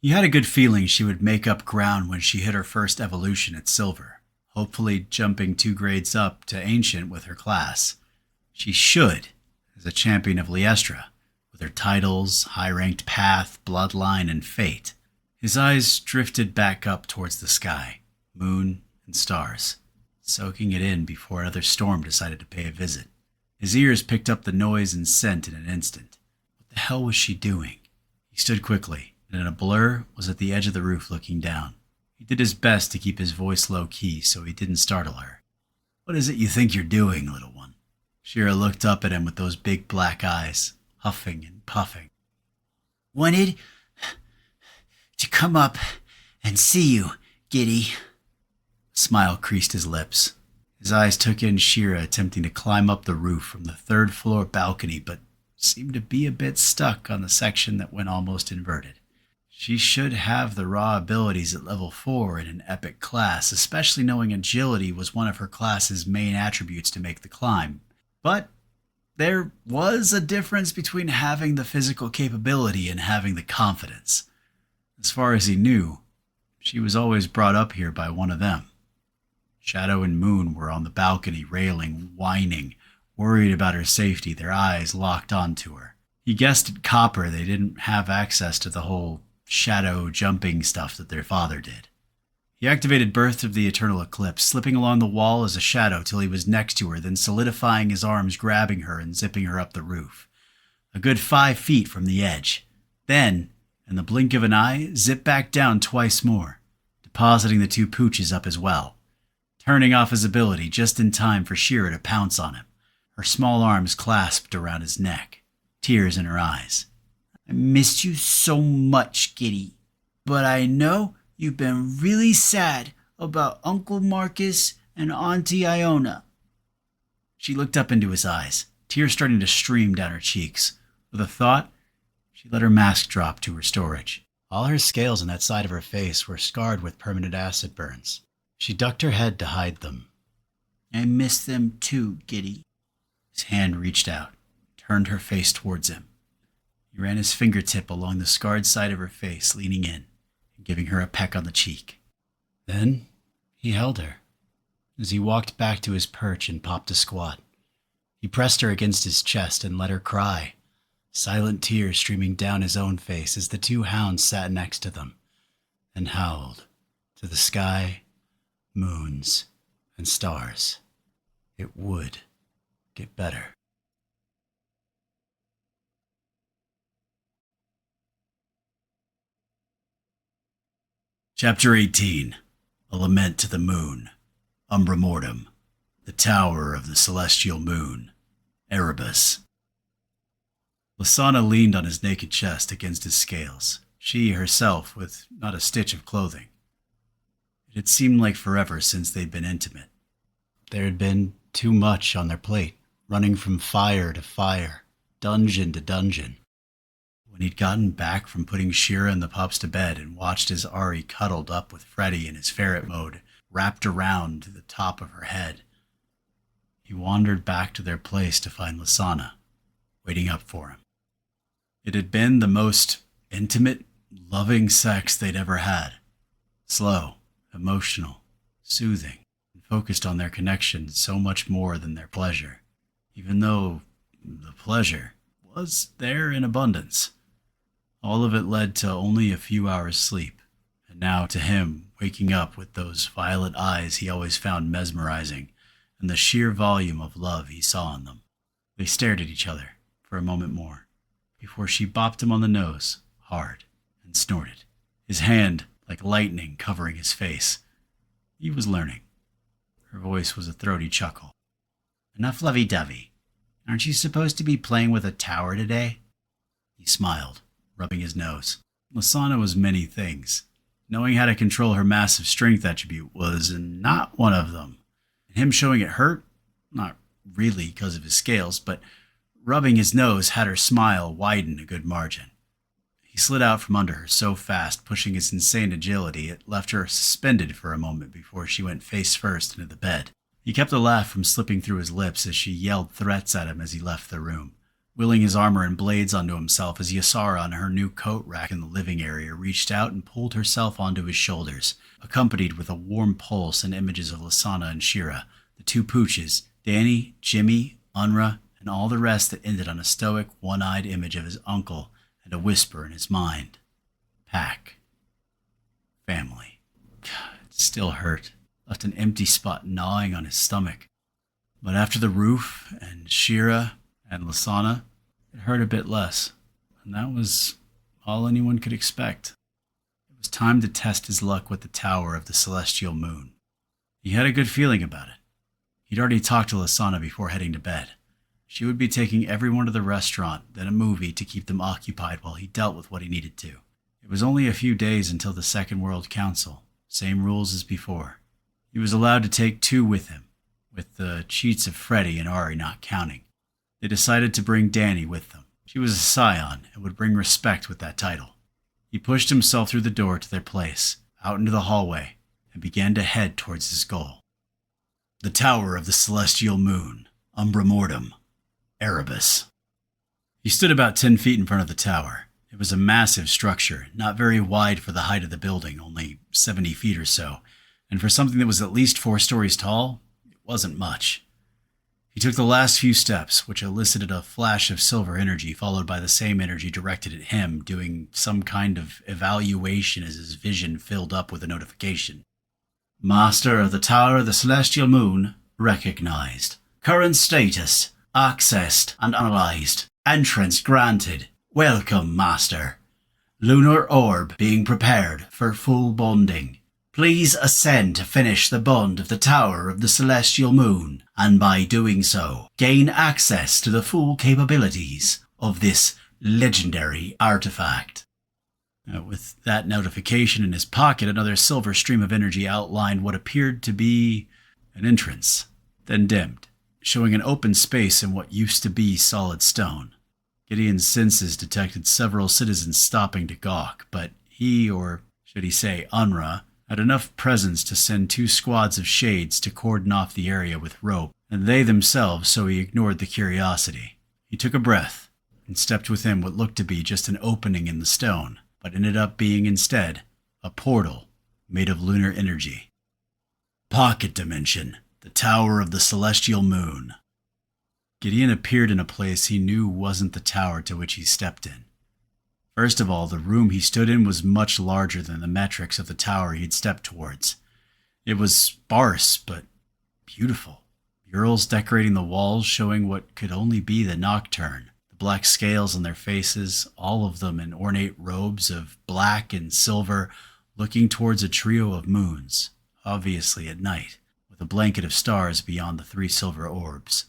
He had a good feeling she would make up ground when she hit her first evolution at Silver, hopefully jumping 2 grades up to Ancient with her class. She should, as a champion of Liestra, with her titles, high-ranked path, bloodline, and fate. His eyes drifted back up towards the sky, moon, and stars, soaking it in before another storm decided to pay a visit. His ears picked up the noise and scent in an instant. What the hell was she doing? He stood quickly, and in a blur was at the edge of the roof looking down. He did his best to keep his voice low-key so he didn't startle her. What is it you think you're doing, little one? Shira looked up at him with those big black eyes, huffing and puffing. Wanted to come up and see you, Giddy. A smile creased his lips. His eyes took in Shira attempting to climb up the roof from the 3rd floor balcony, but seemed to be a bit stuck on the section that went almost inverted. She should have the raw abilities at level 4 in an epic class, especially knowing agility was one of her class's main attributes to make the climb. But there was a difference between having the physical capability and having the confidence. As far as he knew, she was always brought up here by one of them. Shadow and Moon were on the balcony railing, whining, worried about her safety, their eyes locked onto her. He guessed at Copper they didn't have access to the whole shadow jumping stuff that their father did. He activated Birth of the Eternal Eclipse, slipping along the wall as a shadow till he was next to her, then solidifying his arms, grabbing her and zipping her up the roof. A good 5 feet from the edge. Then, in the blink of an eye, zipped back down twice more, depositing the 2 pooches up as well, turning off his ability just in time for Shira to pounce on him, her small arms clasped around his neck, tears in her eyes. I missed you so much, Giddy, but I know you've been really sad about Uncle Marcus and Auntie Iona. She looked up into his eyes, tears starting to stream down her cheeks. With a thought, she let her mask drop to her storage. All her scales on that side of her face were scarred with permanent acid burns. She ducked her head to hide them. I miss them too, Giddy. His hand reached out, turned her face towards him. He ran his fingertip along the scarred side of her face, leaning in and giving her a peck on the cheek. Then he held her as he walked back to his perch and popped a squat. He pressed her against his chest and let her cry, silent tears streaming down his own face as the two hounds sat next to them and howled to the sky, moons, and stars. It would get better. Chapter 18. A Lament to the Moon. Umbra Mortem. The Tower of the Celestial Moon. Erebus. Lysana leaned on his naked chest against his scales, she herself with not a stitch of clothing. It had seemed like forever since they'd been intimate. There had been too much on their plate, running from fire to fire, dungeon to dungeon. When he'd gotten back from putting Shira and the pups to bed and watched as Ari cuddled up with Freddy in his ferret mode, wrapped around to the top of her head, he wandered back to their place to find Lysana, waiting up for him. It had been the most intimate, loving sex they'd ever had. Slow, emotional, soothing, and focused on their connection so much more than their pleasure, even though the pleasure was there in abundance. All of it led to only a few hours' sleep, and now to him waking up with those violet eyes he always found mesmerizing, and the sheer volume of love he saw in them. They stared at each other for a moment more, before she bopped him on the nose, hard, and snorted, his hand like lightning covering his face. He was learning. Her voice was a throaty chuckle. Enough lovey-dovey. Aren't you supposed to be playing with a tower today? He smiled, rubbing his nose. Lysana was many things. Knowing how to control her massive strength attribute was not one of them. And him showing it hurt? Not really because of his scales, but rubbing his nose had her smile widen a good margin. He slid out from under her so fast, pushing his insane agility, it left her suspended for a moment before she went face first into the bed. He kept a laugh from slipping through his lips as she yelled threats at him as he left the room, wheeling his armor and blades onto himself as Yasara on her new coat rack in the living area reached out and pulled herself onto his shoulders, accompanied with a warm pulse and images of Lysana and Shira, the two pooches, Danny, Jimmy, Unra, and all the rest that ended on a stoic, one-eyed image of his uncle and a whisper in his mind. Pack. Family. God, it still hurt. Left an empty spot gnawing on his stomach. But after the roof and Shira and Lysana, it hurt a bit less. And that was all anyone could expect. It was time to test his luck with the Tower of the Celestial Moon. He had a good feeling about it. He'd already talked to Lysana before heading to bed. She would be taking everyone to the restaurant, then a movie to keep them occupied while he dealt with what he needed to. It was only a few days until the Second World Council. Same rules as before. He was allowed to take 2 with him, with the cheats of Freddy and Ari not counting. They decided to bring Danny with them. She was a scion and would bring respect with that title. He pushed himself through the door to their place, out into the hallway, and began to head towards his goal. The Tower of the Celestial Moon, Umbra Mortem, Erebus. He stood about 10 feet in front of the tower. It was a massive structure, not very wide for the height of the building, only 70 feet or so, and for something that was at least 4 stories tall, it wasn't much. He took the last few steps, which elicited a flash of silver energy, followed by the same energy directed at him, doing some kind of evaluation as his vision filled up with a notification. Master of the Tower of the Celestial Moon, recognized. Current status, accessed and analyzed. Entrance granted. Welcome, Master. Lunar orb being prepared for full bonding. Please ascend to finish the bond of the Tower of the Celestial Moon, and by doing so, gain access to the full capabilities of this legendary artifact. With that notification in his pocket, another silver stream of energy outlined what appeared to be an entrance, then dimmed, showing an open space in what used to be solid stone. Gideon's senses detected several citizens stopping to gawk, but he, or should he say Unra, had enough presence to send 2 squads of shades to cordon off the area with rope, and they themselves, so he ignored the curiosity. He took a breath and stepped within what looked to be just an opening in the stone, but ended up being instead a portal made of lunar energy. Pocket dimension, the Tower of the Celestial Moon. Gideon appeared in a place he knew wasn't the tower to which he stepped in. First of all, the room he stood in was much larger than the metrics of the tower he'd stepped towards. It was sparse, but beautiful. Murals decorating the walls showing what could only be the Nocturne, the black scales on their faces, all of them in ornate robes of black and silver, looking towards a trio of moons, obviously at night, with a blanket of stars beyond the 3 silver orbs.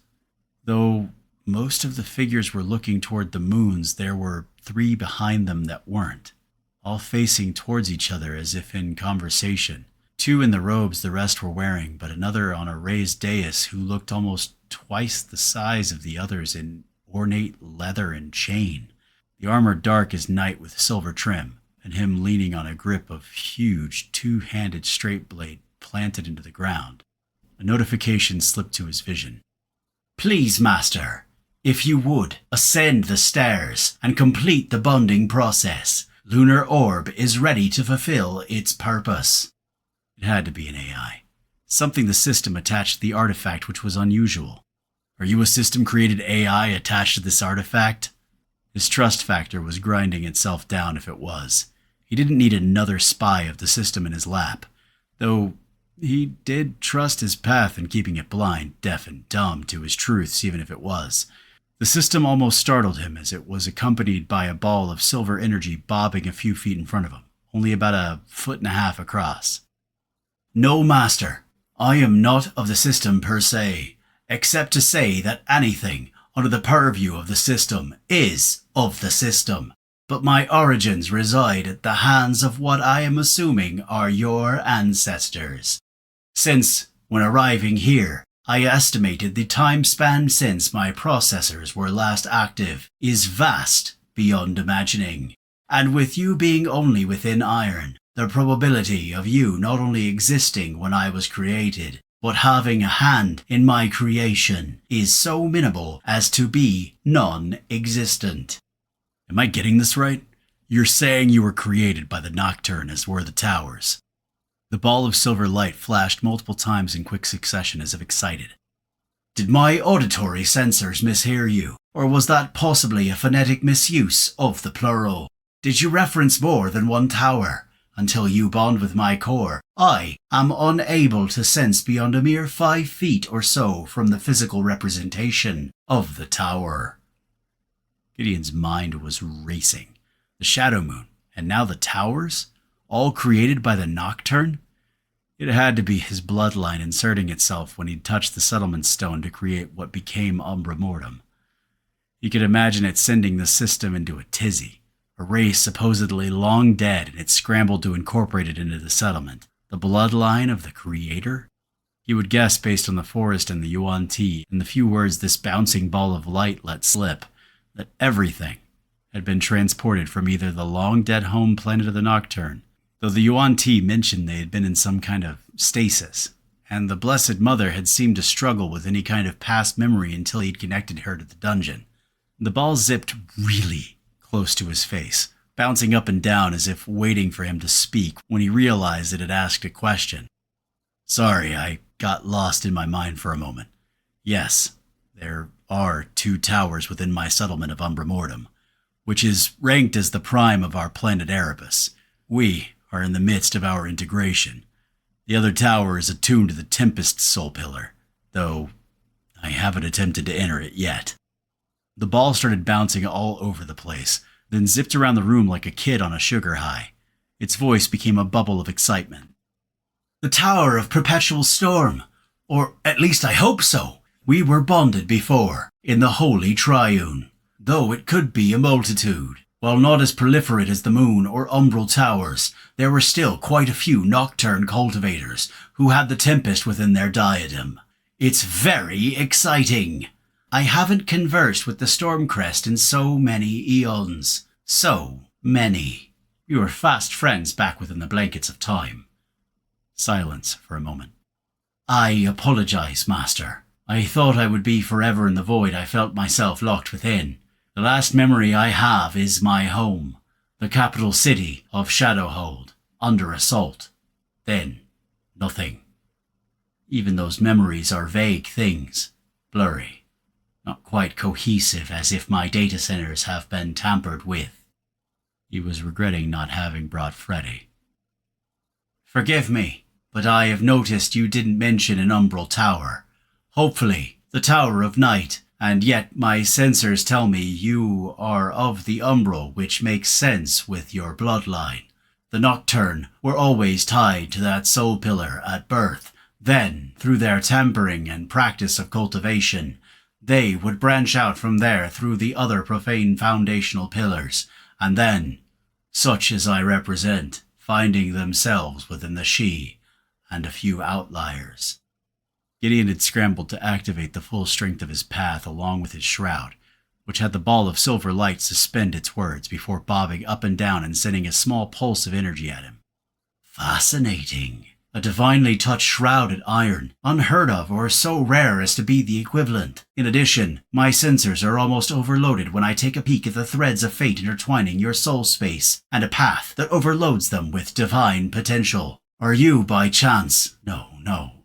Though most of the figures were looking toward the moons, there were 3 behind them that weren't, all facing towards each other as if in conversation. 2 in the robes the rest were wearing, but another on a raised dais who looked almost twice the size of the others in ornate leather and chain, the armor dark as night with silver trim, and him leaning on a grip of huge 2-handed straight blade planted into the ground. A notification slipped to his vision. Please, Master, if you would, ascend the stairs and complete the bonding process. Lunar Orb is ready to fulfill its purpose. It had to be an AI. Something the system attached to the artifact which was unusual. Are you a system-created AI attached to this artifact? His trust factor was grinding itself down if it was. He didn't need another spy of the system in his lap, though he did trust his path in keeping it blind, deaf, and dumb to his truths, even if it was. The system almost startled him as it was accompanied by a ball of silver energy bobbing a few feet in front of him, only about 1.5 feet across. No, Master, I am not of the system per se, except to say that anything under the purview of the system is of the system. But my origins reside at the hands of what I am assuming are your ancestors. Since, when arriving here, I estimated the time span since my processors were last active is vast beyond imagining. And with you being only within iron, the probability of you not only existing when I was created, but having a hand in my creation is so minimal as to be non-existent. Am I getting this right? You're saying you were created by the Nocturne as were the towers. The ball of silver light flashed multiple times in quick succession as if excited. Did my auditory sensors mishear you, or was that possibly a phonetic misuse of the plural? Did you reference more than one tower? Until you bond with my core, I am unable to sense beyond a mere 5 feet or so from the physical representation of the tower. Gideon's mind was racing. The Shadow Moon, and now the towers, all created by the Nocturne? It had to be his bloodline inserting itself when he'd touched the settlement stone to create what became Umbra Mortem. He could imagine it sending the system into a tizzy. A race supposedly long dead, and it scrambled to incorporate it into the settlement. The bloodline of the creator? He would guess based on the forest and the Yuan Ti, and the few words this bouncing ball of light let slip, that everything had been transported from either the long-dead home planet of the Nocturne, though the Yuan Ti mentioned they had been in some kind of stasis, and the Blessed Mother had seemed to struggle with any kind of past memory until he'd connected her to the dungeon. The ball zipped really close to his face, bouncing up and down as if waiting for him to speak when he realized it had asked a question. Sorry, I got lost in my mind for a moment. Yes, there are 2 towers within my settlement of Umbra Mortem, which is ranked as the prime of our planet Erebus. We are in the midst of our integration. The other tower is attuned to the Tempest Soul Pillar, though I haven't attempted to enter it yet. The ball started bouncing all over the place, then zipped around the room like a kid on a sugar high. Its voice became a bubble of excitement. The Tower of Perpetual Storm, or at least I hope so. We were bonded before, in the Holy Triune, though it could be a multitude. While not as proliferate as the Moon or Umbral Towers, there were still quite a few Nocturne cultivators who had the Tempest within their diadem. It's very exciting. I haven't conversed with the Stormcrest in so many eons. So many. We were fast friends back within the blankets of time. Silence for a moment. I apologize, Master. I thought I would be forever in the void I felt myself locked within. The last memory I have is my home, the capital city of Shadowhold, under assault. Then, nothing. Even those memories are vague things, blurry, not quite cohesive, as if my data centers have been tampered with. He was regretting not having brought Freddy. Forgive me, but I have noticed you didn't mention an umbral tower. Hopefully, the Tower of Night, and yet my sensors tell me you are of the umbral, which makes sense with your bloodline. The Nocturne were always tied to that soul pillar at birth. Then, through their tampering and practice of cultivation, they would branch out from there through the other profane foundational pillars, and then, such as I represent, finding themselves within the She and a few outliers. Gideon had scrambled to activate the full strength of his path along with his shroud, which had the ball of silver light suspend its words before bobbing up and down and sending a small pulse of energy at him. Fascinating. A divinely touched shrouded iron, unheard of or so rare as to be the equivalent. In addition, my sensors are almost overloaded when I take a peek at the threads of fate intertwining your soul space, and a path that overloads them with divine potential. Are you, by chance? No.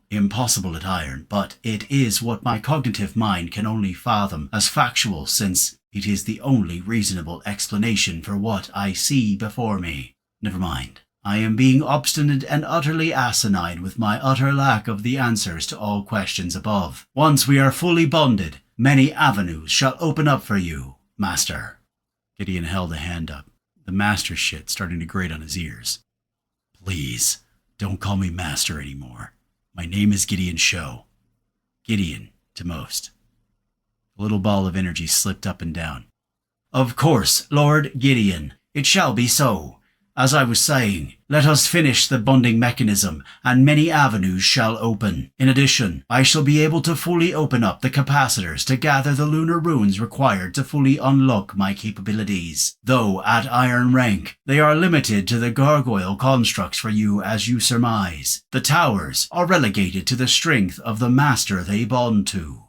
Impossible at iron, but it is what my cognitive mind can only fathom as factual, since it is the only reasonable explanation for what I see before me. Never mind. I am being obstinate and utterly asinine with my utter lack of the answers to all questions above. Once we are fully bonded, many avenues shall open up for you, Master. Gideon held a hand up, the master shit starting to grate on his ears. Please, don't call me Master anymore. My name is Gideon Show. Gideon, to most. The little ball of energy slipped up and down. Of course, Lord Gideon, it shall be so. As I was saying, let us finish the bonding mechanism, and many avenues shall open. In addition, I shall be able to fully open up the capacitors to gather the lunar runes required to fully unlock my capabilities. Though at iron rank, they are limited to the gargoyle constructs for you as you surmise. The towers are relegated to the strength of the master they bond to.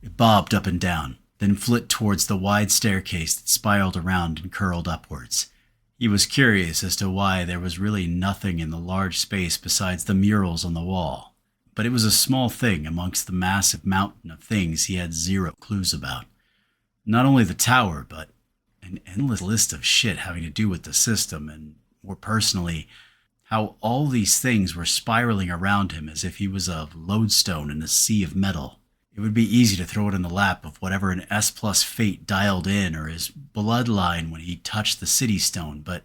It bobbed up and down, then flit towards the wide staircase that spiraled around and curled upwards. He was curious as to why there was really nothing in the large space besides the murals on the wall, but it was a small thing amongst the massive mountain of things he had zero clues about. Not only the tower, but an endless list of shit having to do with the system, and more personally, how all these things were spiraling around him as if he was a lodestone in a sea of metal. It would be easy to throw it in the lap of whatever an S+ fate dialed in, or his bloodline when he touched the city stone, but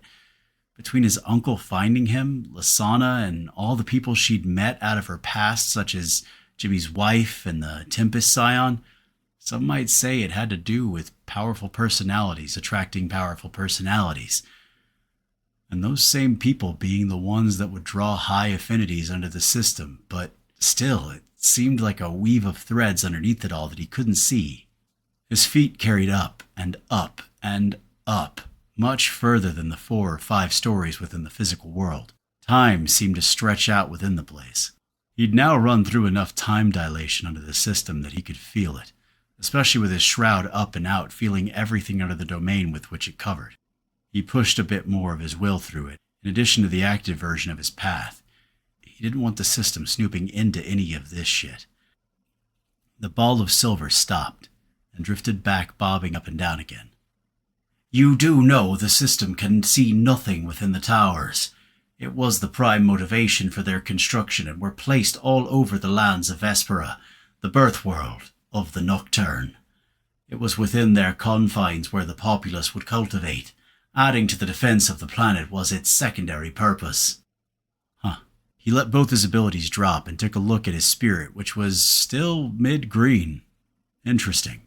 between his uncle finding him, Lasana, and all the people she'd met out of her past, such as Jimmy's wife and the Tempest Scion, some might say it had to do with powerful personalities attracting powerful personalities. And those same people being the ones that would draw high affinities under the system, but still, it seemed like a weave of threads underneath it all that he couldn't see. His feet carried up and up and up, much further than the 4 or 5 stories within the physical world. Time seemed to stretch out within the place. He'd now run through enough time dilation under the system that he could feel it, especially with his shroud up and out, feeling everything under the domain with which it covered. He pushed a bit more of his will through it, in addition to the active version of his path. He didn't want the system snooping into any of this shit. The ball of silver stopped and drifted back, bobbing up and down again. You do know the system can see nothing within the towers. It was the prime motivation for their construction and were placed all over the lands of Vespera, the birth world of the Nocturne. It was within their confines where the populace would cultivate. Adding to the defense of the planet was its secondary purpose. He let both his abilities drop and took a look at his spirit, which was still mid-green. Interesting.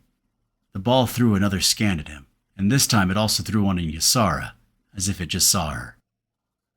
The ball threw another scan at him, and this time it also threw one on Ysara, as if it just saw her.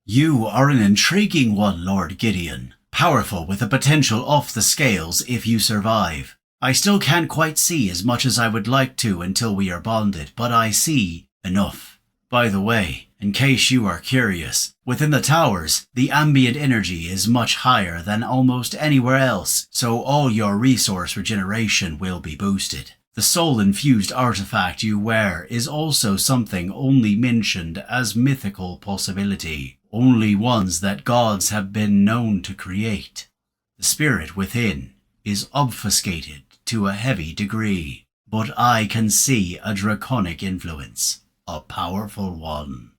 You are an intriguing one, Lord Gideon. powerful with a potential off the scales if you survive. I still can't quite see as much as I would like to until we are bonded, but I see enough. By the way, in case you are curious, within the towers, the ambient energy is much higher than almost anywhere else, so all your resource regeneration will be boosted. The soul-infused artifact you wear is also something only mentioned as mythical possibility, only ones that gods have been known to create. The spirit within is obfuscated to a heavy degree, but I can see a draconic influence, a powerful one.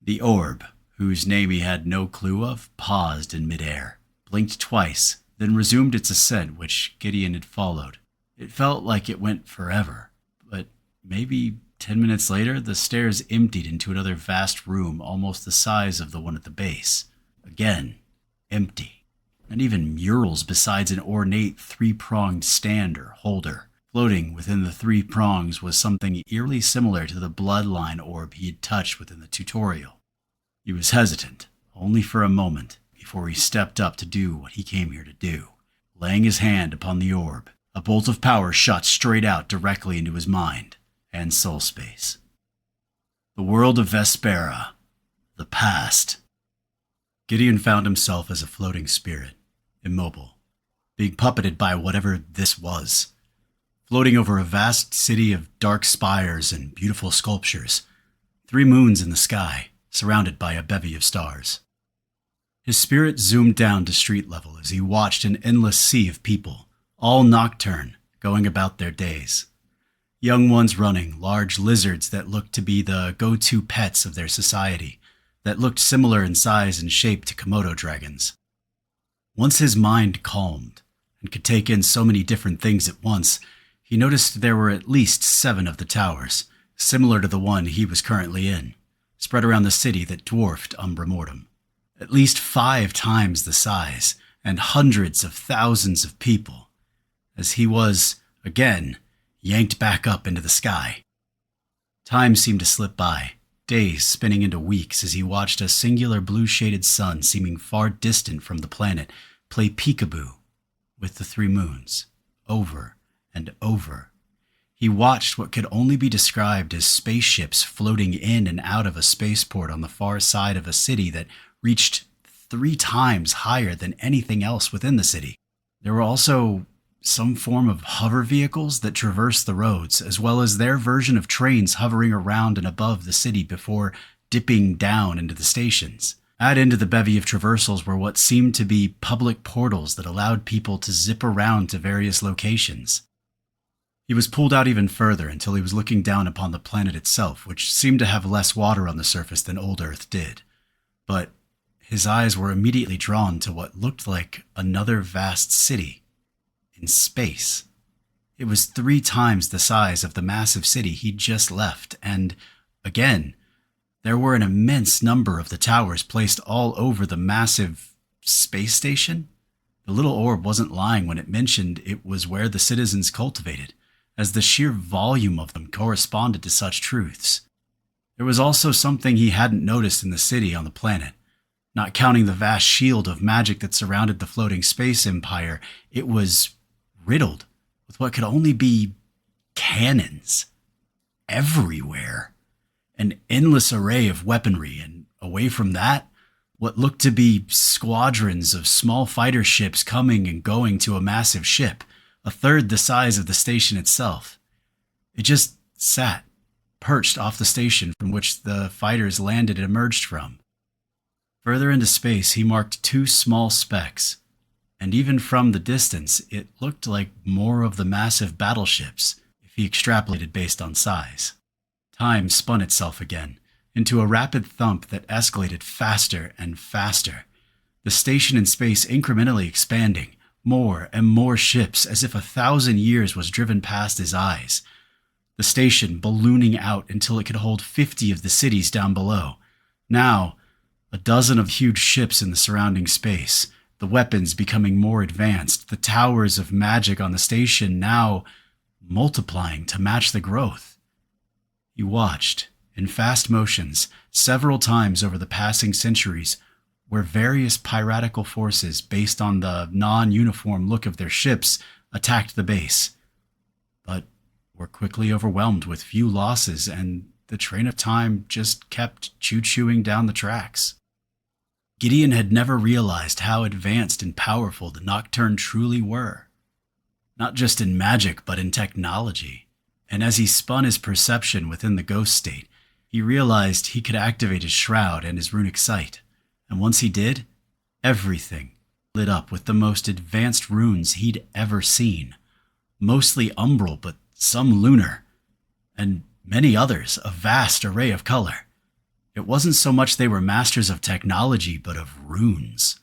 The orb, whose name he had no clue of, paused in midair, blinked twice, then resumed its ascent, which Gideon had followed. It felt like it went forever, but maybe 10 minutes later, the stairs emptied into another vast room almost the size of the one at the base. Again, empty. Not even murals besides an ornate three-pronged stand or holder. Floating within the three prongs was something eerily similar to the bloodline orb he had touched within the tutorial. He was hesitant, only for a moment, before he stepped up to do what he came here to do. Laying his hand upon the orb, a bolt of power shot straight out directly into his mind and soul space. The world of Vespera. The past. Gideon found himself as a floating spirit, immobile, being puppeted by whatever this was. Floating over a vast city of dark spires and beautiful sculptures, 3 moons in the sky, surrounded by a bevy of stars. His spirit zoomed down to street level as he watched an endless sea of people, all nocturne, going about their days. Young ones running, large lizards that looked to be the go-to pets of their society, that looked similar in size and shape to Komodo dragons. Once his mind calmed, and could take in so many different things at once, he noticed there were at least 7 of the towers, similar to the one he was currently in, spread around the city that dwarfed Umbra Mortem. At least 5 times the size, and hundreds of thousands of people, as he was, again, yanked back up into the sky. Time seemed to slip by, days spinning into weeks as he watched a singular blue-shaded sun seeming far distant from the planet play peekaboo with the 3 moons, over and over. He watched what could only be described as spaceships floating in and out of a spaceport on the far side of a city that reached 3 times higher than anything else within the city. There were also some form of hover vehicles that traversed the roads, as well as their version of trains hovering around and above the city before dipping down into the stations. Add into the bevy of traversals were what seemed to be public portals that allowed people to zip around to various locations. He was pulled out even further until he was looking down upon the planet itself, which seemed to have less water on the surface than old Earth did. But his eyes were immediately drawn to what looked like another vast city in space. It was 3 times the size of the massive city he'd just left, and, again, there were an immense number of the towers placed all over the massive space station. The little orb wasn't lying when it mentioned it was where the citizens cultivated, as the sheer volume of them corresponded to such truths. There was also something he hadn't noticed in the city on the planet. Not counting the vast shield of magic that surrounded the floating space empire, it was riddled with what could only be cannons. Everywhere. An endless array of weaponry, and away from that, what looked to be squadrons of small fighter ships coming and going to a massive ship, a third the size of the station itself. It just sat, perched off the station from which the fighters landed and emerged from. Further into space, he marked 2 small specks, and even from the distance, it looked like more of the massive battleships, if he extrapolated based on size. Time spun itself again, into a rapid thump that escalated faster and faster, the station in space incrementally expanding, more and more ships as if 1,000 years was driven past his eyes. The station ballooning out until it could hold 50 of the cities down below. Now, a dozen of huge ships in the surrounding space, the weapons becoming more advanced, the towers of magic on the station now multiplying to match the growth. He watched, in fast motions, several times over the passing centuries, where various piratical forces, based on the non-uniform look of their ships, attacked the base, but were quickly overwhelmed with few losses, and the train of time just kept choo-chooing down the tracks. Gideon had never realized how advanced and powerful the Nocturne truly were, not just in magic, but in technology. And as he spun his perception within the ghost state, he realized he could activate his shroud and his runic sight. And once he did, everything lit up with the most advanced runes he'd ever seen. Mostly umbral, but some lunar, and many others, a vast array of color. It wasn't so much they were masters of technology, but of runes.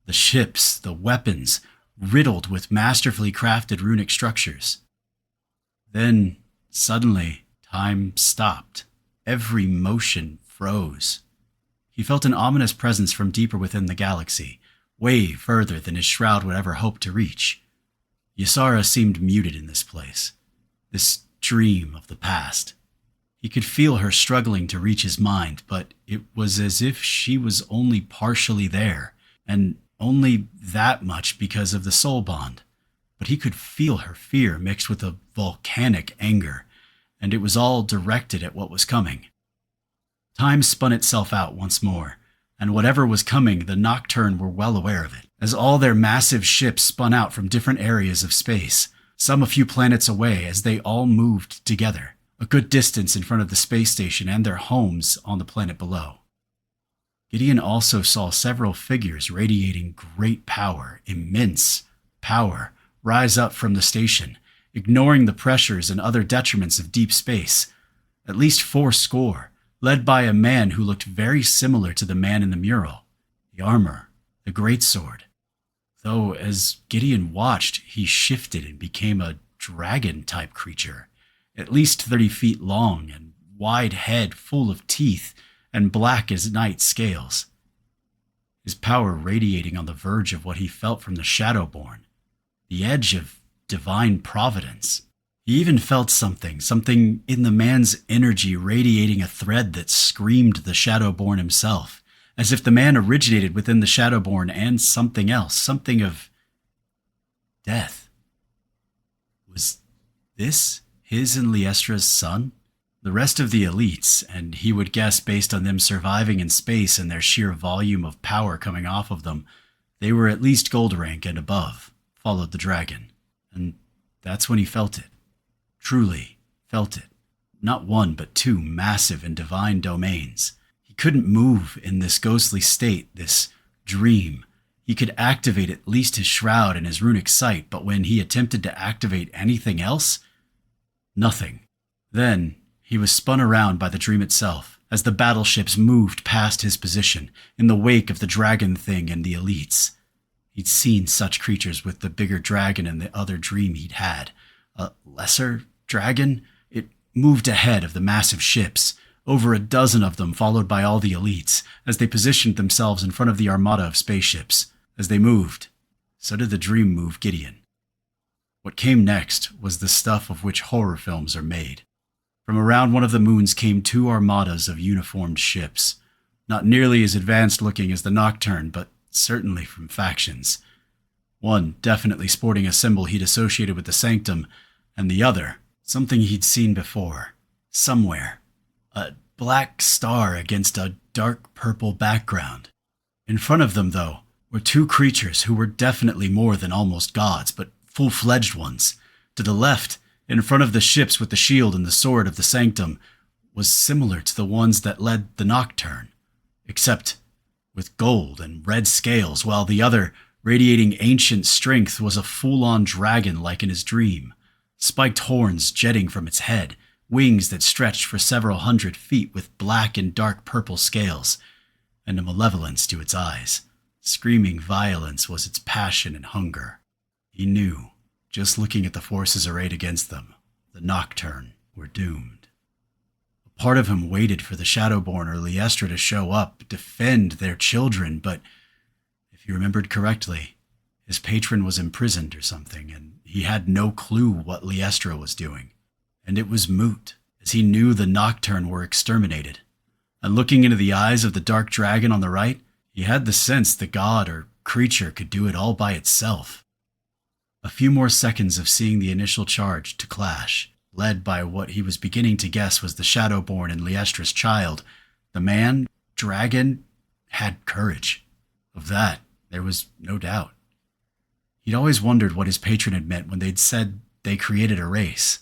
The ships, the weapons, riddled with masterfully crafted runic structures. Then, suddenly, time stopped. Every motion froze. He felt an ominous presence from deeper within the galaxy, way further than his shroud would ever hope to reach. Ysara seemed muted in this place, this dream of the past. He could feel her struggling to reach his mind, but it was as if she was only partially there, and only that much because of the soul bond. But he could feel her fear mixed with a volcanic anger, and it was all directed at what was coming. Time spun itself out once more, and whatever was coming, the Nocturne were well aware of it, as all their massive ships spun out from different areas of space, some a few planets away, as they all moved together, a good distance in front of the space station and their homes on the planet below. Gideon also saw several figures radiating great power, immense power, rise up from the station, ignoring the pressures and other detriments of deep space. At least 4 led by a man who looked very similar to the man in the mural, the armor, the greatsword. Though as Gideon watched, he shifted and became a dragon-type creature, at least 30 feet long and wide head full of teeth and black as night scales. His power radiating on the verge of what he felt from the Shadowborn, the edge of divine providence. He even felt something in the man's energy radiating a thread that screamed the Shadowborn himself, as if the man originated within the Shadowborn and something else, something of death. Was this his and Liestra's son? The rest of the elites, and he would guess based on them surviving in space and their sheer volume of power coming off of them, they were at least gold rank and above, followed the dragon. And that's when he felt it. Truly felt it. Not one, but 2 massive and divine domains. He couldn't move in this ghostly state, this dream. He could activate at least his shroud and his runic sight, but when he attempted to activate anything else, nothing. Then he was spun around by the dream itself, as the battleships moved past his position, in the wake of the dragon thing and the elites. He'd seen such creatures with the bigger dragon in the other dream he'd had. A lesser dragon? It moved ahead of the massive ships, over a dozen of them followed by all the elites, as they positioned themselves in front of the armada of spaceships. As they moved, so did the dream move Gideon. What came next was the stuff of which horror films are made. From around one of the moons came 2 armadas of uniformed ships, not nearly as advanced looking as the Nocturne, but certainly from factions. One definitely sporting a symbol he'd associated with the Sanctum, and the other, something he'd seen before, somewhere. A black star against a dark purple background. In front of them, though, were 2 creatures who were definitely more than almost gods, but full-fledged ones. To the left, in front of the ships with the shield and the sword of the Sanctum, was similar to the ones that led the Nocturne, except with gold and red scales, while the other, radiating ancient strength, was a full-on dragon like in his dream, spiked horns jetting from its head, wings that stretched for several hundred feet with black and dark purple scales, and a malevolence to its eyes. Screaming violence was its passion and hunger. He knew, just looking at the forces arrayed against them, the Nocturne were doomed. A part of him waited for the Shadowborn or Liestra to show up, defend their children, but if he remembered correctly, his patron was imprisoned or something, and he had no clue what Liestra was doing. And it was moot, as he knew the Nocturne were exterminated. And looking into the eyes of the dark dragon on the right, He had the sense the god or creature could do it all by itself. A few more seconds of seeing the initial charge to clash, led by what he was beginning to guess was the Shadowborn and Liestra's child. The man, dragon, had courage. Of that, there was no doubt. He'd always wondered what his patron had meant when they'd said they created a race.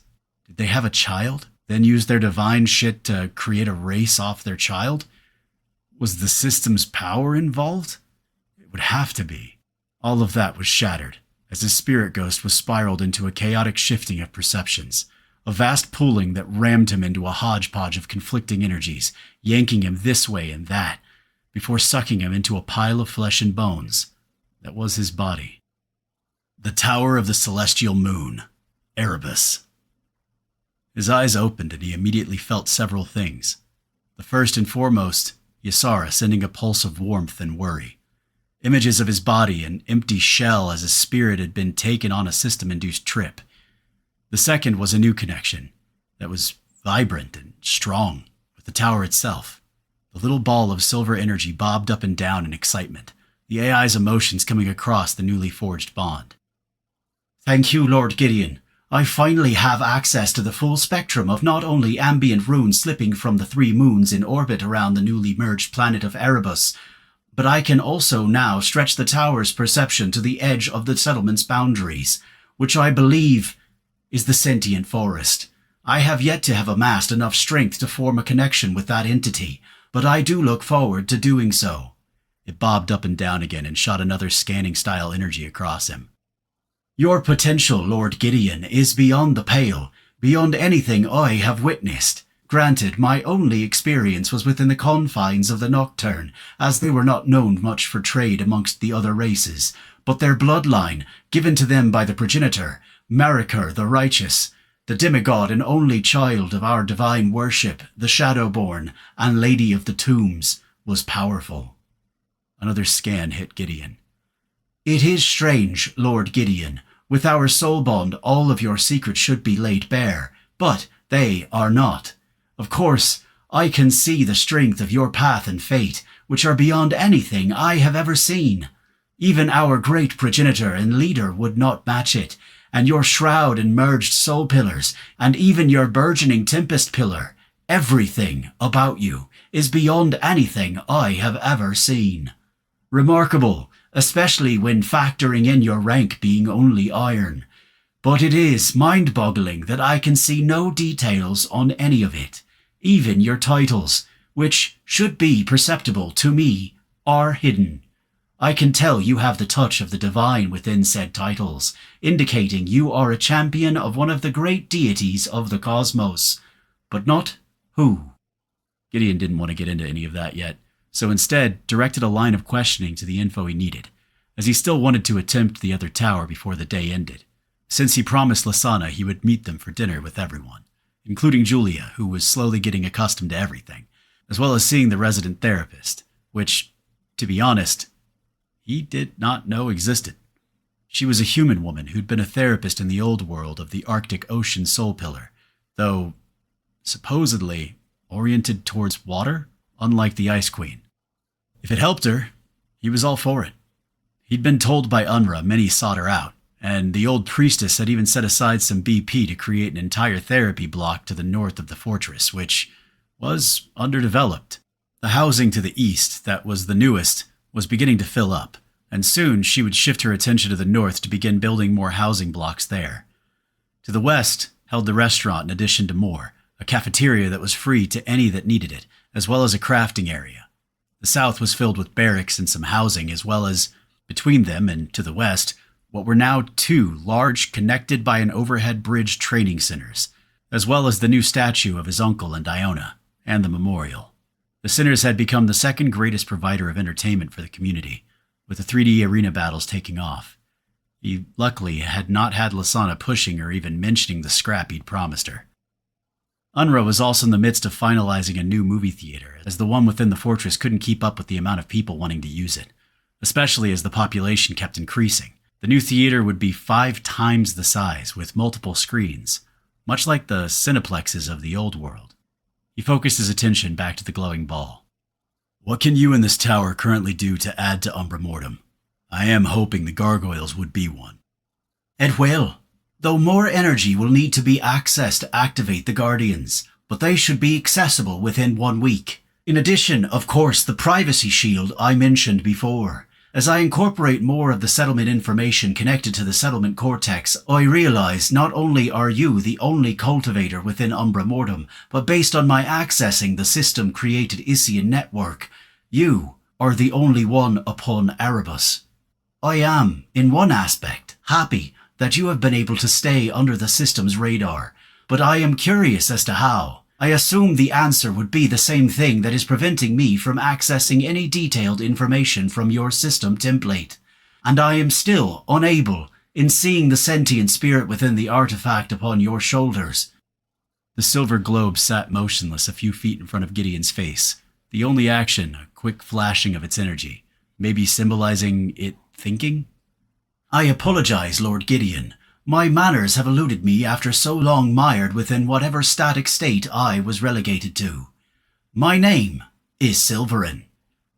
Did they have a child, then use their divine shit to create a race off their child? Was the system's power involved? It would have to be. All of that was shattered, as his spirit ghost was spiraled into a chaotic shifting of perceptions, a vast pooling that rammed him into a hodgepodge of conflicting energies, yanking him this way and that, before sucking him into a pile of flesh and bones that was his body. The Tower of the Celestial Moon, Erebus. His eyes opened and he immediately felt several things. The first and foremost, Ysara sending a pulse of warmth and worry. Images of his body, an empty shell as his spirit had been taken on a system-induced trip. The second was a new connection that was vibrant and strong with the tower itself. The little ball of silver energy bobbed up and down in excitement, the AI's emotions coming across the newly forged bond. Thank you, Lord Gideon. I finally have access to the full spectrum of not only ambient runes slipping from the 3 moons in orbit around the newly merged planet of Erebus, but I can also now stretch the tower's perception to the edge of the settlement's boundaries, which I believe is the sentient forest. I have yet to have amassed enough strength to form a connection with that entity, but I do look forward to doing so. It bobbed up and down again and shot another scanning-style energy across him. Your potential, Lord Gideon, is beyond the pale, beyond anything I have witnessed. Granted, my only experience was within the confines of the Nocturne, as they were not known much for trade amongst the other races, but their bloodline, given to them by the progenitor, Marikar the Righteous, the demigod and only child of our divine worship, the Shadowborn and Lady of the Tombs, was powerful. Another scan hit Gideon. It is strange, Lord Gideon. With our soul bond, all of your secrets should be laid bare, but they are not. Of course, I can see the strength of your path and fate, which are beyond anything I have ever seen. Even our great progenitor and leader would not match it, and your shroud and merged soul pillars, and even your burgeoning tempest pillar, everything about you is beyond anything I have ever seen. Remarkable, especially when factoring in your rank being only iron. But it is mind-boggling that I can see no details on any of it. Even your titles, which should be perceptible to me, are hidden. I can tell you have the touch of the divine within said titles, indicating you are a champion of one of the great deities of the cosmos, but not who. Gideon didn't want to get into any of that yet, so instead directed a line of questioning to the info he needed, as he still wanted to attempt the other tower before the day ended, since he promised Lasana he would meet them for dinner with everyone, including Julia, who was slowly getting accustomed to everything, as well as seeing the resident therapist, which, to be honest, he did not know existed. She was a human woman who'd been a therapist in the old world of the Arctic Ocean Soul Pillar, though supposedly oriented towards water, unlike the Ice Queen. If it helped her, he was all for it. He'd been told by Unra many sought her out, and the old priestess had even set aside some BP to create an entire therapy block to the north of the fortress, which was underdeveloped. The housing to the east, that was the newest, was beginning to fill up, and soon she would shift her attention to the north to begin building more housing blocks there. To the west held the restaurant in addition to more, a cafeteria that was free to any that needed it, as well as a crafting area. The south was filled with barracks and some housing, as well as, between them and to the west, what were now 2 large, connected by an overhead bridge training centers, as well as the new statue of his uncle and Iona, and the memorial. The centers had become the second greatest provider of entertainment for the community, with the 3D arena battles taking off. He luckily had not had Lasana pushing or even mentioning the scrap he'd promised her. Unra was also in the midst of finalizing a new movie theater, as the one within the fortress couldn't keep up with the amount of people wanting to use it, especially as the population kept increasing. The new theater would be 5 times the size, with multiple screens, much like the cineplexes of the old world. He focused his attention back to the glowing ball. What can you in this tower currently do to add to Umbra Mortem? I am hoping the gargoyles would be one. It will, though more energy will need to be accessed to activate the Guardians, but they should be accessible within 1 week. In addition, of course, the privacy shield I mentioned before. As I incorporate more of the settlement information connected to the settlement cortex, I realize not only are you the only cultivator within Umbra Mortem, but based on my accessing the system-created Isian network, you are the only one upon Erebus. I am, in one aspect, happy that you have been able to stay under the system's radar, but I am curious as to how. I assume the answer would be the same thing that is preventing me from accessing any detailed information from your system template, and I am still unable in seeing the sentient spirit within the artifact upon your shoulders. The silver globe sat motionless a few feet in front of Gideon's face, the only action a quick flashing of its energy, maybe symbolizing it thinking? I apologize, Lord Gideon. My manners have eluded me after so long mired within whatever static state I was relegated to. My name is Silverin,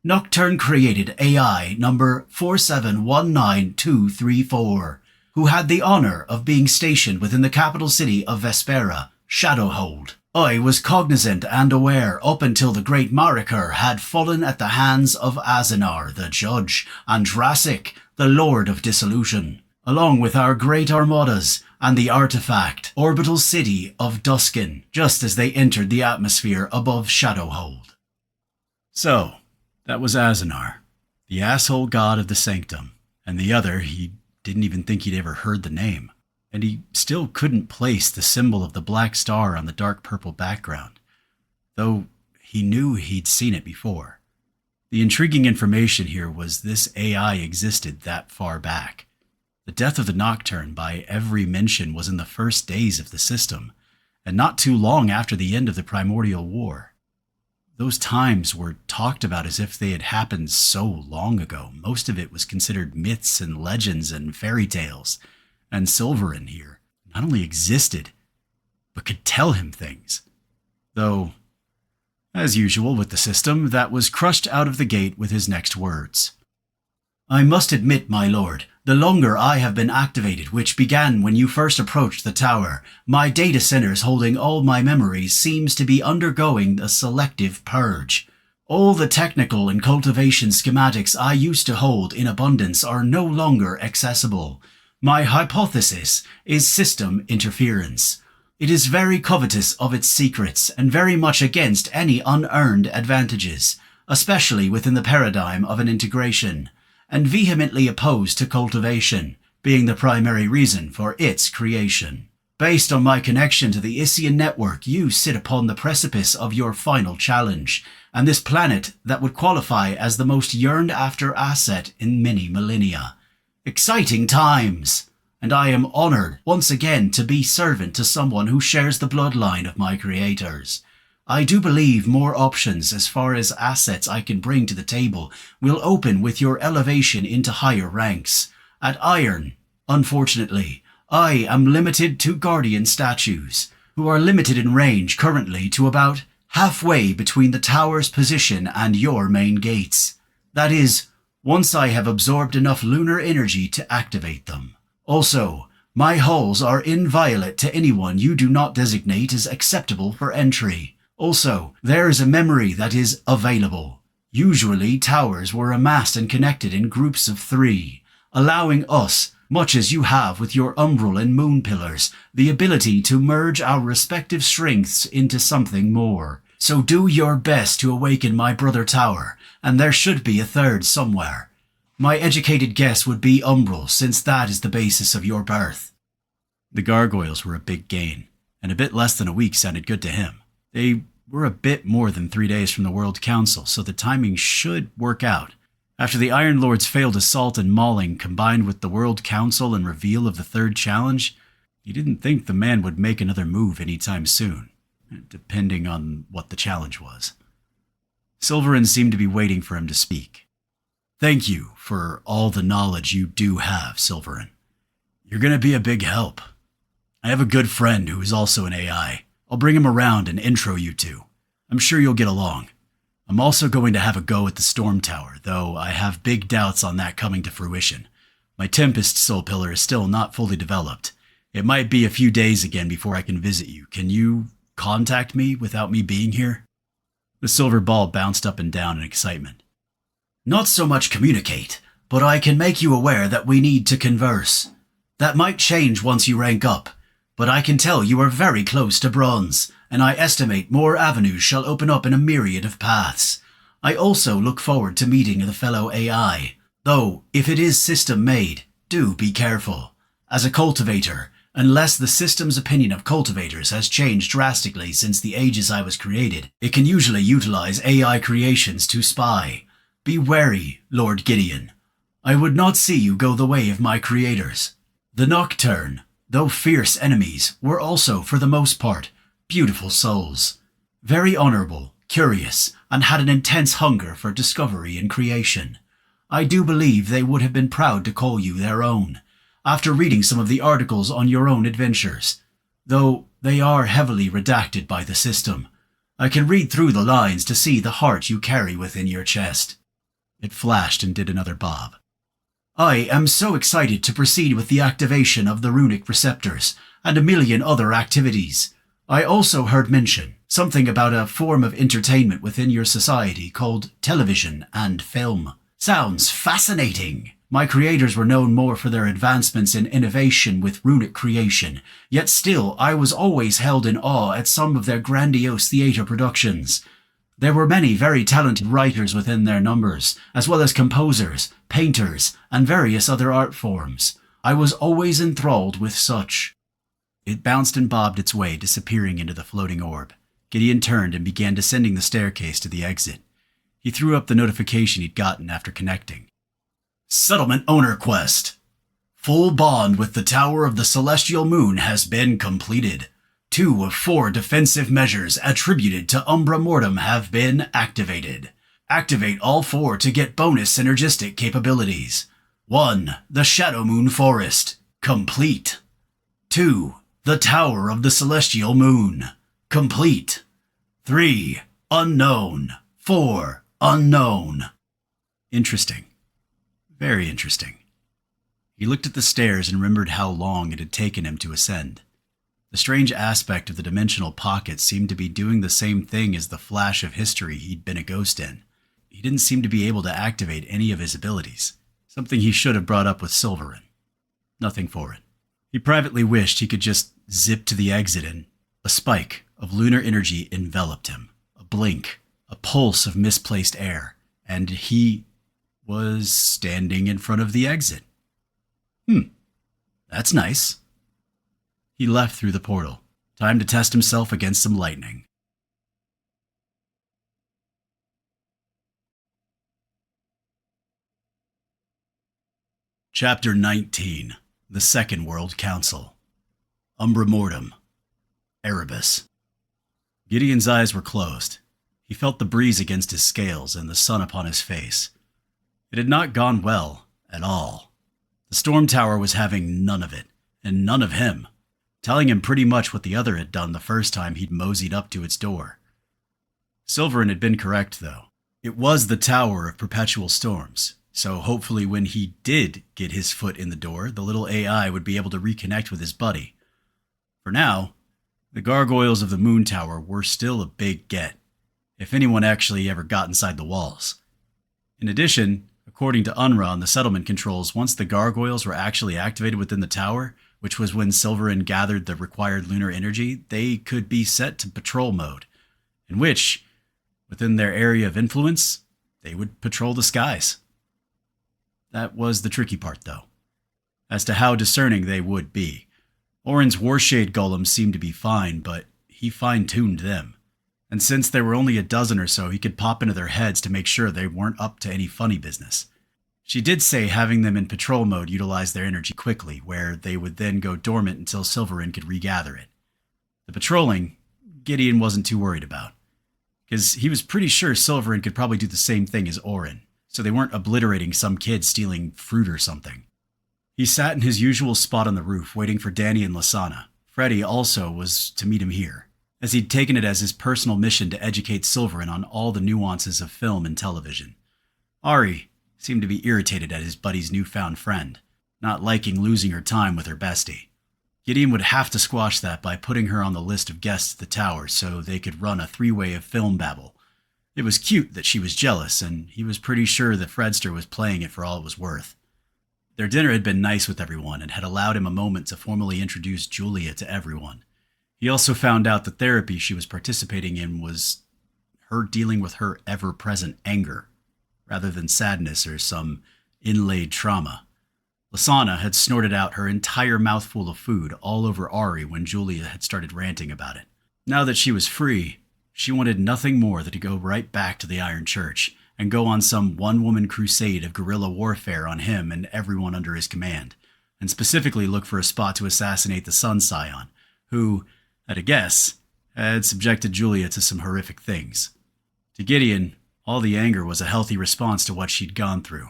Nocturne created AI number 4719234, who had the honor of being stationed within the capital city of Vespera, Shadowhold. I was cognizant and aware up until the great Marikar had fallen at the hands of Azenar, the judge, and Drasik, the lord of dissolution, along with our great armadas and the artifact orbital city of Duskin, just as they entered the atmosphere above Shadowhold. So, that was Azenar, the asshole god of the sanctum, and the other, he didn't even think he'd ever heard the name, and he still couldn't place the symbol of the black star on the dark purple background, though he knew he'd seen it before. The intriguing information here was this AI existed that far back. The death of the Nocturne by every mention was in the first days of the system, and not too long after the end of the Primordial War. Those times were talked about as if they had happened so long ago. Most of it was considered myths and legends and fairy tales, and Silverin here not only existed, but could tell him things. Though, as usual with the system, that was crushed out of the gate with his next words. I must admit, my lord, the longer I have been activated, which began when you first approached the tower, my data centers holding all my memories seems to be undergoing a selective purge. All the technical and cultivation schematics I used to hold in abundance are no longer accessible. My hypothesis is system interference. It is very covetous of its secrets and very much against any unearned advantages, especially within the paradigm of an integration, and vehemently opposed to cultivation, being the primary reason for its creation. Based on my connection to the Isian network, you sit upon the precipice of your final challenge, and this planet that would qualify as the most yearned after asset in many millennia. Exciting times! And I am honored once again to be servant to someone who shares the bloodline of my creators. I do believe more options as far as assets I can bring to the table will open with your elevation into higher ranks. At Iron, unfortunately, I am limited to Guardian statues, who are limited in range currently to about halfway between the tower's position and your main gates. That is, once I have absorbed enough lunar energy to activate them. Also, my halls are inviolate to anyone you do not designate as acceptable for entry. Also, there is a memory that is available. Usually, towers were amassed and connected in groups of 3, allowing us, much as you have with your umbral and moon pillars, the ability to merge our respective strengths into something more. So do your best to awaken my brother tower, and there should be a third somewhere. My educated guess would be umbral, since that is the basis of your birth. The gargoyles were a big gain, and a bit less than a week sounded good to him. They were a bit more than 3 days from the World Council, so the timing should work out. After the Iron Lord's failed assault and mauling combined with the World Council and reveal of the third challenge, he didn't think the man would make another move anytime soon, depending on what the challenge was. Silverin seemed to be waiting for him to speak. Thank you for all the knowledge you do have, Silverin. You're going to be a big help. I have a good friend who is also an AI. I'll bring him around and intro you two. I'm sure you'll get along. I'm also going to have a go at the storm tower, though I have big doubts on that coming to fruition. My Tempest Soul Pillar is still not fully developed. It might be a few days again before I can visit you. Can you contact me without me being here? The silver ball bounced up and down in excitement. Not so much communicate, but I can make you aware that we need to converse. That might change once you rank up, but I can tell you are very close to bronze, and I estimate more avenues shall open up in a myriad of paths. I also look forward to meeting the fellow AI, though if it is system-made, do be careful. As a cultivator, unless the system's opinion of cultivators has changed drastically since the ages I was created, it can usually utilize AI creations to spy. Be wary, Lord Gideon. I would not see you go the way of my creators. The Nocturne, though fierce enemies, were also, for the most part, beautiful souls. Very honorable, curious, and had an intense hunger for discovery and creation. I do believe they would have been proud to call you their own, after reading some of the articles on your own adventures, though they are heavily redacted by the system. I can read through the lines to see the heart you carry within your chest. It flashed and did another bob. I am so excited to proceed with the activation of the runic receptors and a million other activities. I also heard mention something about a form of entertainment within your society called television and film. Sounds fascinating. My creators were known more for their advancements in innovation with runic creation, yet still I was always held in awe at some of their grandiose theatre productions. There were many very talented writers within their numbers, as well as composers, painters, and various other art forms. I was always enthralled with such. It bounced and bobbed its way, disappearing into the floating orb. Gideon turned and began descending the staircase to the exit. He threw up the notification he'd gotten after connecting. Settlement Owner Quest. Full bond with the Tower of the Celestial Moon has been completed. 2 of 4 defensive measures attributed to Umbra Mortem have been activated. Activate all 4 to get bonus synergistic capabilities. 1. The Shadow Moon Forest. Complete. 2. The Tower of the Celestial Moon. Complete. 3. Unknown. 4. Unknown. Interesting. Very interesting. He looked at the stairs and remembered how long it had taken him to ascend. The strange aspect of the dimensional pocket seemed to be doing the same thing as the flash of history he'd been a ghost in. He didn't seem to be able to activate any of his abilities, something he should have brought up with Silverin. Nothing for it. He privately wished he could just zip to the exit and a spike of lunar energy enveloped him. A blink, a pulse of misplaced air, and he was standing in front of the exit. That's nice. He left through the portal. Time to test himself against some lightning. Chapter 19. The Second World Council. Umbra Mortem. Erebus. Gideon's eyes were closed. He felt the breeze against his scales and the sun upon his face. It had not gone well at all. The storm tower was having none of it, and none of him, telling him pretty much what the other had done the first time he'd moseyed up to its door. Silverin had been correct, though. It was the Tower of Perpetual Storms, so hopefully when he did get his foot in the door, the little AI would be able to reconnect with his buddy. For now, the gargoyles of the Moon Tower were still a big get, if anyone actually ever got inside the walls. In addition, according to Unra on the settlement controls, once the gargoyles were actually activated within the tower, which was when Silverin gathered the required lunar energy, they could be set to patrol mode, in which, within their area of influence, they would patrol the skies. That was the tricky part, though, as to how discerning they would be. Orin's Warshade golems seemed to be fine, but he fine-tuned them. And since there were only a dozen or so, he could pop into their heads to make sure they weren't up to any funny business. She did say having them in patrol mode utilized their energy quickly, where they would then go dormant until Silverin could regather it. The patrolling, Gideon wasn't too worried about, because he was pretty sure Silverin could probably do the same thing as Orin, so they weren't obliterating some kid stealing fruit or something. He sat in his usual spot on the roof, waiting for Danny and Lasana. Freddy also was to meet him here. as he'd taken it as his personal mission to educate Silverin on all the nuances of film and television. Ari seemed to be irritated at his buddy's newfound friend, not liking losing her time with her bestie. Gideon would have to squash that by putting her on the list of guests at the tower so they could run a three-way of film babble. It was cute that she was jealous, and he was pretty sure that Fredster was playing it for all it was worth. Their dinner had been nice with everyone and had allowed him a moment to formally introduce Julia to everyone. He also found out the therapy she was participating in was her dealing with her ever-present anger, rather than sadness or some inlaid trauma. Lasana had snorted out her entire mouthful of food all over Ari when Julia had started ranting about it. Now that she was free, she wanted nothing more than to go right back to the Iron Church and go on some one-woman crusade of guerrilla warfare on him and everyone under his command, and specifically look for a spot to assassinate the Sun Scion, who, at a guess, had subjected Julia to some horrific things. To Gideon, all the anger was a healthy response to what she'd gone through,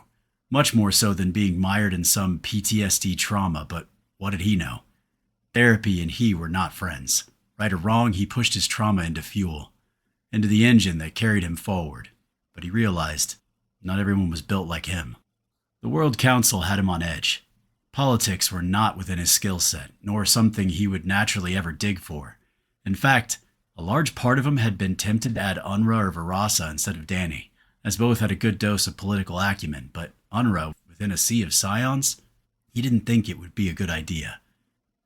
much more so than being mired in some PTSD trauma, but what did he know? Therapy and he were not friends. Right or wrong, he pushed his trauma into fuel, into the engine that carried him forward. But he realized not everyone was built like him. The World Council had him on edge. Politics were not within his skill set, nor something he would naturally ever dig for. In fact, a large part of him had been tempted to add Unra or Varasa instead of Danny, as both had a good dose of political acumen, but Unra, within a sea of scions, he didn't think it would be a good idea.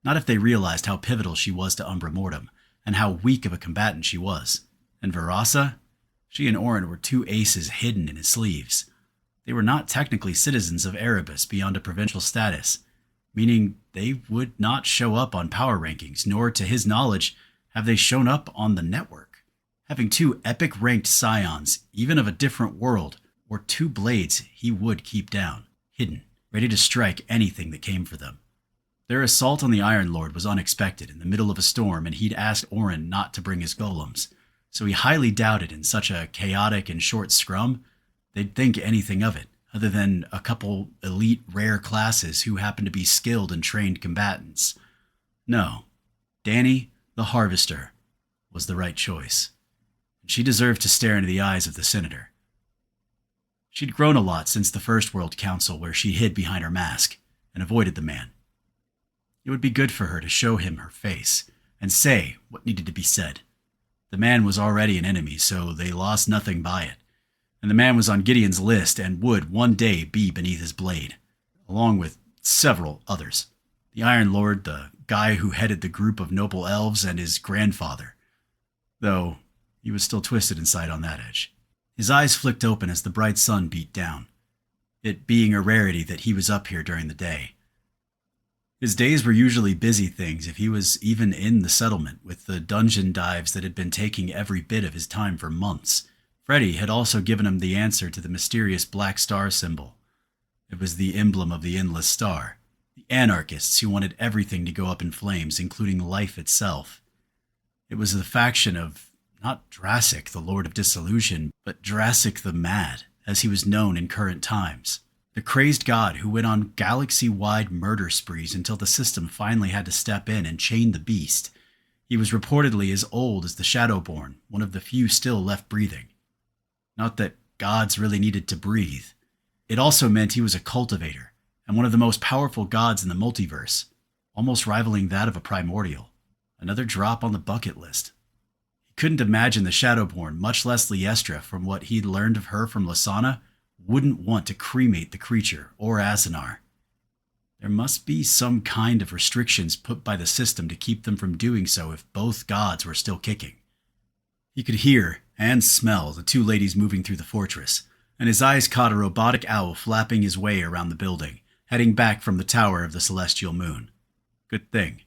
Not if they realized how pivotal she was to Umbra Mortem, and how weak of a combatant she was. And Varasa? She and Orin were two aces hidden in his sleeves. They were not technically citizens of Erebus beyond a provincial status, meaning they would not show up on power rankings, nor, to his knowledge, have they shown up on the network. Having two epic-ranked scions, even of a different world, were two blades he would keep down, hidden, ready to strike anything that came for them. Their assault on the Iron Lord was unexpected in the middle of a storm, and he'd asked Orin not to bring his golems, so he highly doubted in such a chaotic and short scrum they'd think anything of it, other than a couple elite rare classes who happened to be skilled and trained combatants. No, Danny, the Harvester, was the right choice, and she deserved to stare into the eyes of the Senator. She'd grown a lot since the First World Council, where she hid behind her mask and avoided the man. It would be good for her to show him her face and say what needed to be said. The man was already an enemy, so they lost nothing by it. And the man was on Gideon's list and would one day be beneath his blade, along with several others. The Iron Lord, the guy who headed the group of noble elves, and his grandfather. Though he was still twisted inside on that edge. His eyes flicked open as the bright sun beat down, it being a rarity that he was up here during the day. His days were usually busy things if he was even in the settlement, with the dungeon dives that had been taking every bit of his time for months. Freddy had also given him the answer to the mysterious black star symbol. It was the emblem of the endless star, the anarchists who wanted everything to go up in flames, including life itself. It was the faction of, not Drassic, the Lord of Dissolution, but Drassic the Mad, as he was known in current times. The crazed god who went on galaxy-wide murder sprees until the system finally had to step in and chain the beast. He was reportedly as old as the Shadowborn, one of the few still left breathing. Not that gods really needed to breathe. It also meant he was a cultivator, and one of the most powerful gods in the multiverse, almost rivaling that of a primordial. Another drop on the bucket list. He couldn't imagine the Shadowborn, much less Liestra, from what he'd learned of her from Lasana, wouldn't want to cremate the creature or Azanar. There must be some kind of restrictions put by the system to keep them from doing so if both gods were still kicking. He could hear and smell the two ladies moving through the fortress, and his eyes caught a robotic owl flapping his way around the building, heading back from the tower of the celestial moon. Good thing.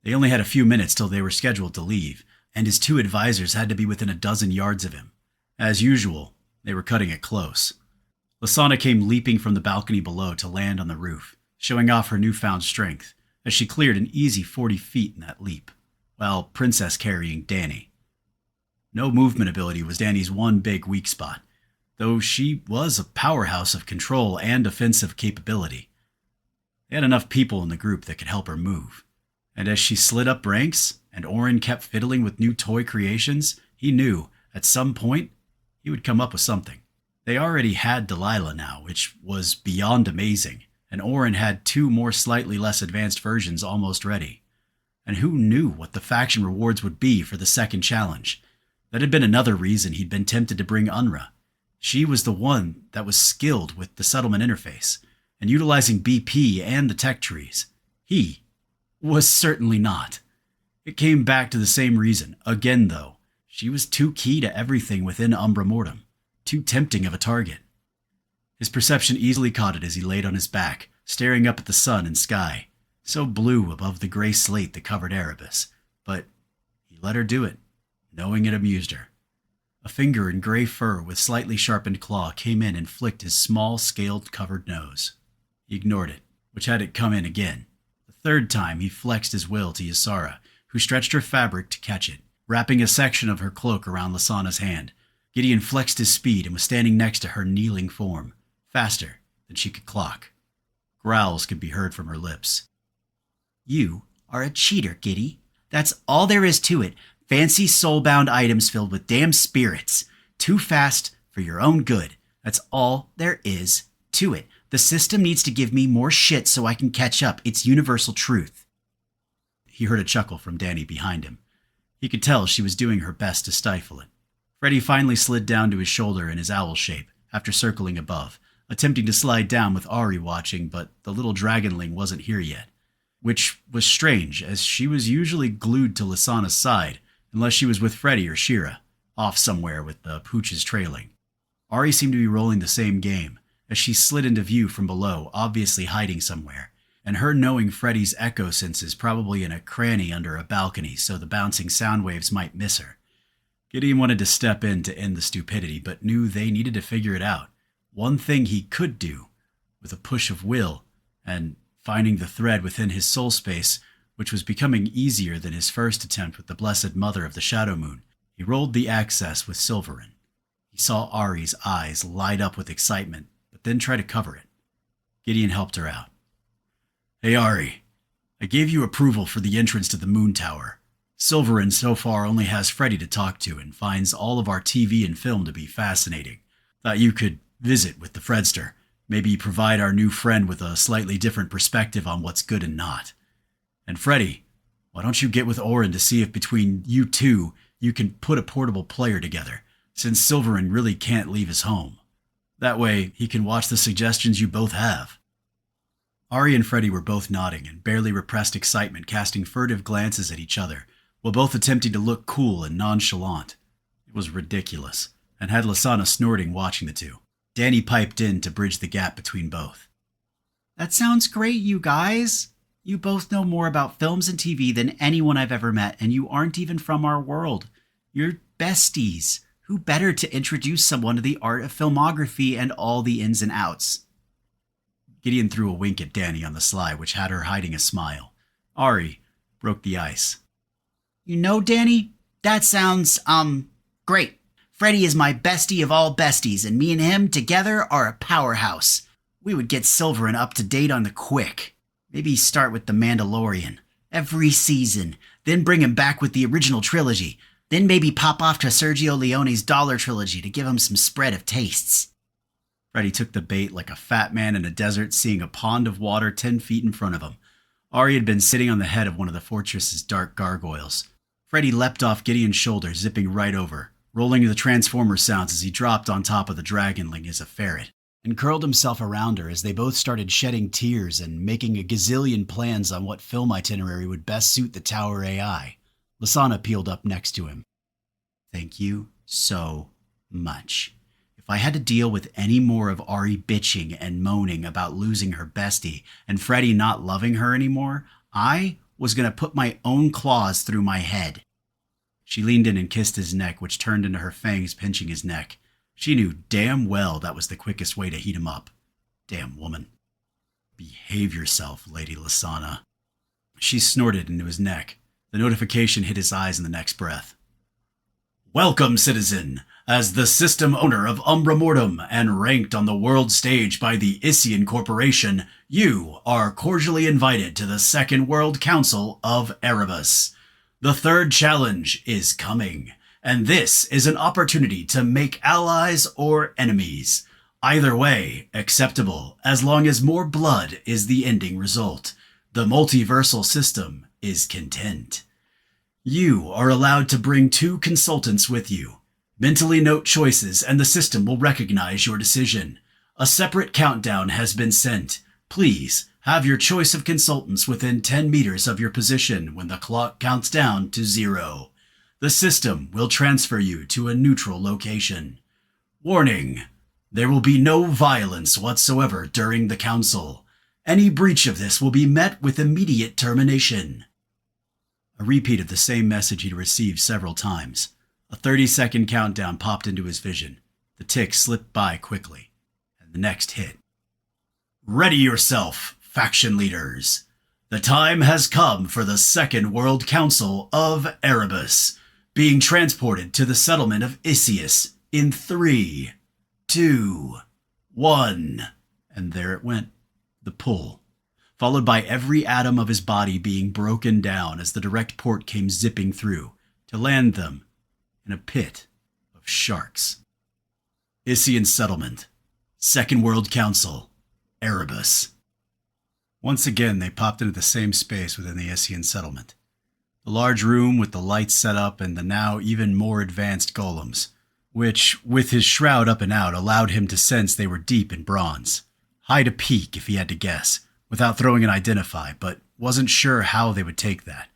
They only had a few minutes till they were scheduled to leave, and his two advisors had to be within a dozen yards of him. As usual, they were cutting it close. Lasana came leaping from the balcony below to land on the roof, showing off her newfound strength, as she cleared an easy 40 feet in that leap, while Princess carrying Danny. No movement ability was Danny's one big weak spot, though she was a powerhouse of control and offensive capability. They had enough people in the group that could help her move, and as she slid up ranks, and Orin kept fiddling with new toy creations, he knew, at some point, he would come up with something. They already had Delilah now, which was beyond amazing, and Orin had 2 more slightly less advanced versions almost ready. And who knew what the faction rewards would be for the second challenge? That had been another reason he'd been tempted to bring Unra. She was the one that was skilled with the settlement interface, and utilizing BP and the tech trees. He was certainly not. It came back to the same reason, again though. She was too key to everything within Umbra Mortem, too tempting of a target. His perception easily caught it as he laid on his back, staring up at the sun and sky, so blue above the gray slate that covered Erebus, but he let her do it, knowing it amused her. A finger in gray fur with slightly sharpened claw came in and flicked his small, scaled-covered nose. He ignored it, which had it come in again. The third time he flexed his will to Ysara, who stretched her fabric to catch it, wrapping a section of her cloak around Lysana's hand. Gideon flexed his speed and was standing next to her kneeling form, faster than she could clock. Growls could be heard from her lips. You are a cheater, Giddy. That's all there is to it. Fancy soul-bound items filled with damn spirits. Too fast for your own good. That's all there is to it. The system needs to give me more shit so I can catch up. It's universal truth. He heard a chuckle from Danny behind him. He could tell she was doing her best to stifle it. Freddy finally slid down to his shoulder in his owl shape after circling above, attempting to slide down with Ari watching, but the little dragonling wasn't here yet. Which was strange, as she was usually glued to Lysana's side, unless she was with Freddy or Shira, off somewhere with the pooches trailing. Ari seemed to be rolling the same game, as she slid into view from below, obviously hiding somewhere, and her knowing Freddy's echo senses probably in a cranny under a balcony so the bouncing sound waves might miss her. Gideon wanted to step in to end the stupidity, but knew they needed to figure it out. One thing he could do, with a push of will, and finding the thread within his soul space, which was becoming easier than his first attempt with the Blessed Mother of the Shadow Moon, he rolled the access with Silverin. He saw Ari's eyes light up with excitement, but then try to cover it. Gideon helped her out. Hey Ari, I gave you approval for the entrance to the Moon Tower. Silverin so far only has Freddy to talk to and finds all of our TV and film to be fascinating. Thought you could visit with the Fredster. Maybe provide our new friend with a slightly different perspective on what's good and not. And Freddy, why don't you get with Orin to see if between you two you can put a portable player together, since Silverin really can't leave his home. That way he can watch the suggestions you both have. Ari and Freddy were both nodding and barely repressed excitement, casting furtive glances at each other, while both attempting to look cool and nonchalant. It was ridiculous, and had Lysana snorting watching the two. Danny piped in to bridge the gap between both. That sounds great, you guys. You both know more about films and TV than anyone I've ever met, and you aren't even from our world. You're besties. Who better to introduce someone to the art of filmography and all the ins and outs? Gideon threw a wink at Danny on the sly, which had her hiding a smile. Ari broke the ice. You know, Danny, that sounds, great. Freddy is my bestie of all besties, and me and him together are a powerhouse. We would get Silverin up to date on the quick. Maybe start with The Mandalorian. Every season. Then bring him back with the original trilogy. Then maybe pop off to Sergio Leone's Dollar trilogy to give him some spread of tastes. Freddy took the bait like a fat man in a desert seeing a pond of water 10 feet in front of him. Ari had been sitting on the head of one of the fortress's dark gargoyles. Freddy leapt off Gideon's shoulder, zipping right over, rolling the transformer sounds as he dropped on top of the dragonling as a ferret, and curled himself around her as they both started shedding tears and making a gazillion plans on what film itinerary would best suit the Tower AI. Lysana peeled up next to him. Thank you so much. If I had to deal with any more of Ari bitching and moaning about losing her bestie and Freddy not loving her anymore, I was going to put my own claws through my head. She leaned in and kissed his neck, which turned into her fangs pinching his neck. She knew damn well that was the quickest way to heat him up. Damn woman. Behave yourself, Lady Lysana. She snorted into his neck. The notification hit his eyes in the next breath. Welcome, citizen. As the system owner of Umbra Mortem and ranked on the world stage by the Issian Corporation, you are cordially invited to the Second World Council of Erebus. The third challenge is coming, and this is an opportunity to make allies or enemies. Either way, acceptable, as long as more blood is the ending result. The multiversal system is content. You are allowed to bring 2 consultants with you. Mentally note choices and the system will recognize your decision. A separate countdown has been sent. Please have your choice of consultants within 10 meters of your position when the clock counts down to 0. The system will transfer you to a neutral location. Warning: there will be no violence whatsoever during the council. Any breach of this will be met with immediate termination. A repeat of the same message he'd received several times. A 30-second countdown popped into his vision. The tick slipped by quickly, and the next hit. Ready yourself, faction leaders. The time has come for the Second World Council of Erebus, being transported to the settlement of Isius in 3, 2, 1. And there it went, the pull, followed by every atom of his body being broken down as the direct port came zipping through to land them in a pit of sharks. Isian Settlement, Second World Council, Erebus. Once again, they popped into the same space within the Isian settlement. The large room with the lights set up and the now even more advanced golems, which, with his shroud up and out, allowed him to sense they were deep in bronze. High to peak, if he had to guess, without throwing an identify, but wasn't sure how they would take that.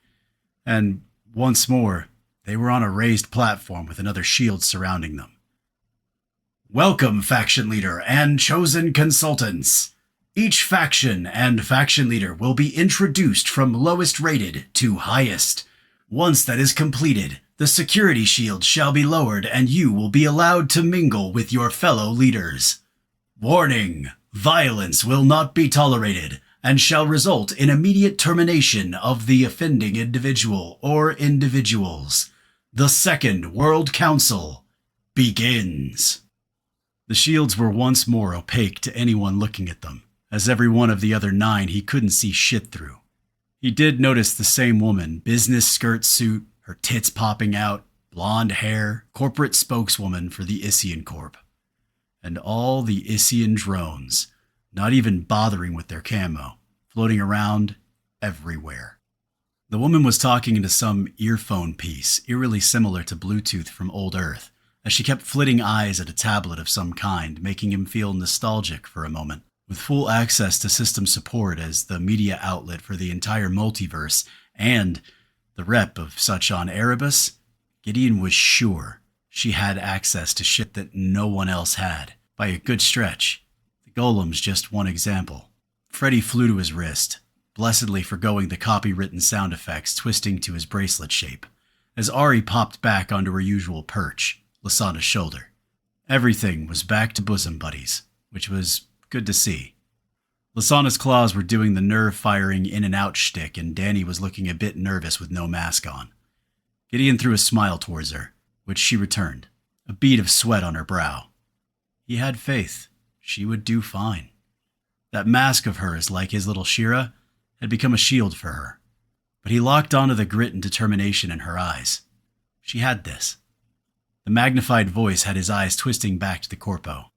And once more, they were on a raised platform with another shield surrounding them. Welcome, faction leader and chosen consultants. Each faction and faction leader will be introduced from lowest rated to highest. Once that is completed, the security shield shall be lowered and you will be allowed to mingle with your fellow leaders. Warning: violence will not be tolerated and shall result in immediate termination of the offending individual or individuals. The Second World Council begins. The shields were once more opaque to anyone looking at them, as every one of the other 9 he couldn't see shit through. He did notice the same woman, business skirt suit, her tits popping out, blonde hair, corporate spokeswoman for the Isian Corp. And all the Isian drones, not even bothering with their camo, floating around everywhere. The woman was talking into some earphone piece, eerily similar to Bluetooth from old Earth, as she kept flitting eyes at a tablet of some kind, making him feel nostalgic for a moment. With full access to system support as the media outlet for the entire multiverse and the rep of such on Erebus, Gideon was sure she had access to shit that no one else had, by a good stretch. The golem's just one example. Freddy flew to his wrist, blessedly forgoing the copywritten sound effects twisting to his bracelet shape, as Ari popped back onto her usual perch, Lasana's shoulder. Everything was back to bosom buddies, which was good to see. Lasana's claws were doing the nerve-firing in and out shtick, and Danny was looking a bit nervous with no mask on. Gideon threw a smile towards her, which she returned, a bead of sweat on her brow. He had faith. She would do fine. That mask of hers, like his little Shira, had become a shield for her. But he locked onto the grit and determination in her eyes. She had this. The magnified voice had his eyes twisting back to the corpo.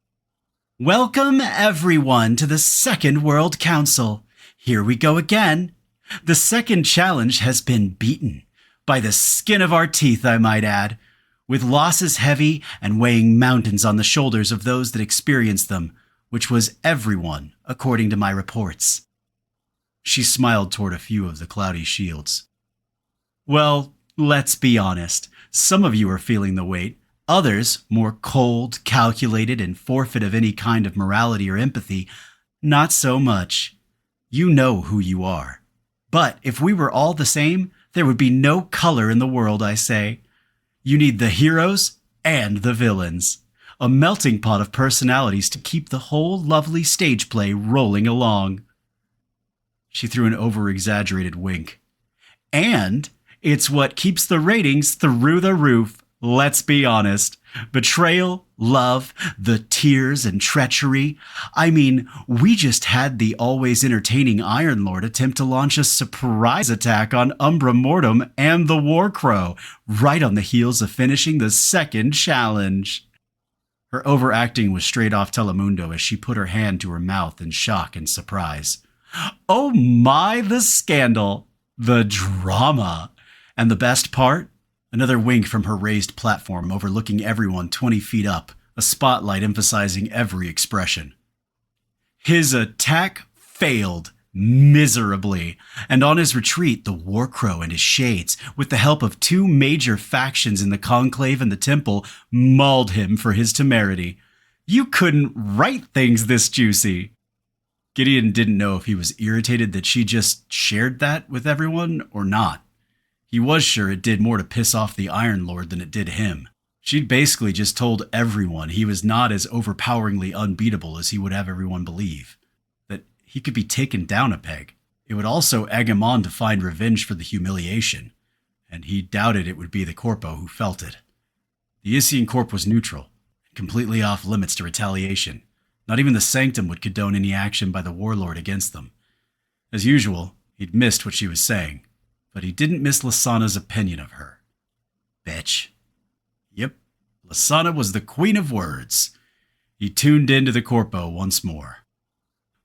Welcome, everyone, to the Second World Council. Here we go again. The second challenge has been beaten. By the skin of our teeth, I might add. With losses heavy and weighing mountains on the shoulders of those that experienced them, which was everyone, according to my reports. She smiled toward a few of the cloudy shields. Well, let's be honest. Some of you are feeling the weight. Others, more cold, calculated, and forfeit of any kind of morality or empathy, not so much. You know who you are. But if we were all the same, there would be no color in the world, I say. You need the heroes and the villains. A melting pot of personalities to keep the whole lovely stage play rolling along. She threw an over-exaggerated wink. And it's what keeps the ratings through the roof. Let's be honest. Betrayal, love, the tears and treachery. I mean, we just had the always entertaining Iron Lord attempt to launch a surprise attack on Umbra Mortem and the War Crow, right on the heels of finishing the second challenge. Her overacting was straight off Telemundo as she put her hand to her mouth in shock and surprise. Oh my, the scandal! The drama! And the best part? Another wink from her raised platform overlooking everyone 20 feet up, a spotlight emphasizing every expression. His attack failed miserably, and on his retreat, the War Crow and his shades, with the help of two major factions in the Conclave and the Temple, mauled him for his temerity. You couldn't write things this juicy. Gideon didn't know if he was irritated that she just shared that with everyone or not. He was sure it did more to piss off the Iron Lord than it did him. She'd basically just told everyone he was not as overpoweringly unbeatable as he would have everyone believe. That he could be taken down a peg. It would also egg him on to find revenge for the humiliation, and he doubted it would be the Corpo who felt it. The Isian Corp was neutral, completely off limits to retaliation. Not even the Sanctum would condone any action by the Warlord against them. As usual, he'd missed what she was saying, but he didn't miss Lasana's opinion of her. Bitch. Yep, Lasana was the queen of words. He tuned into the Corpo once more.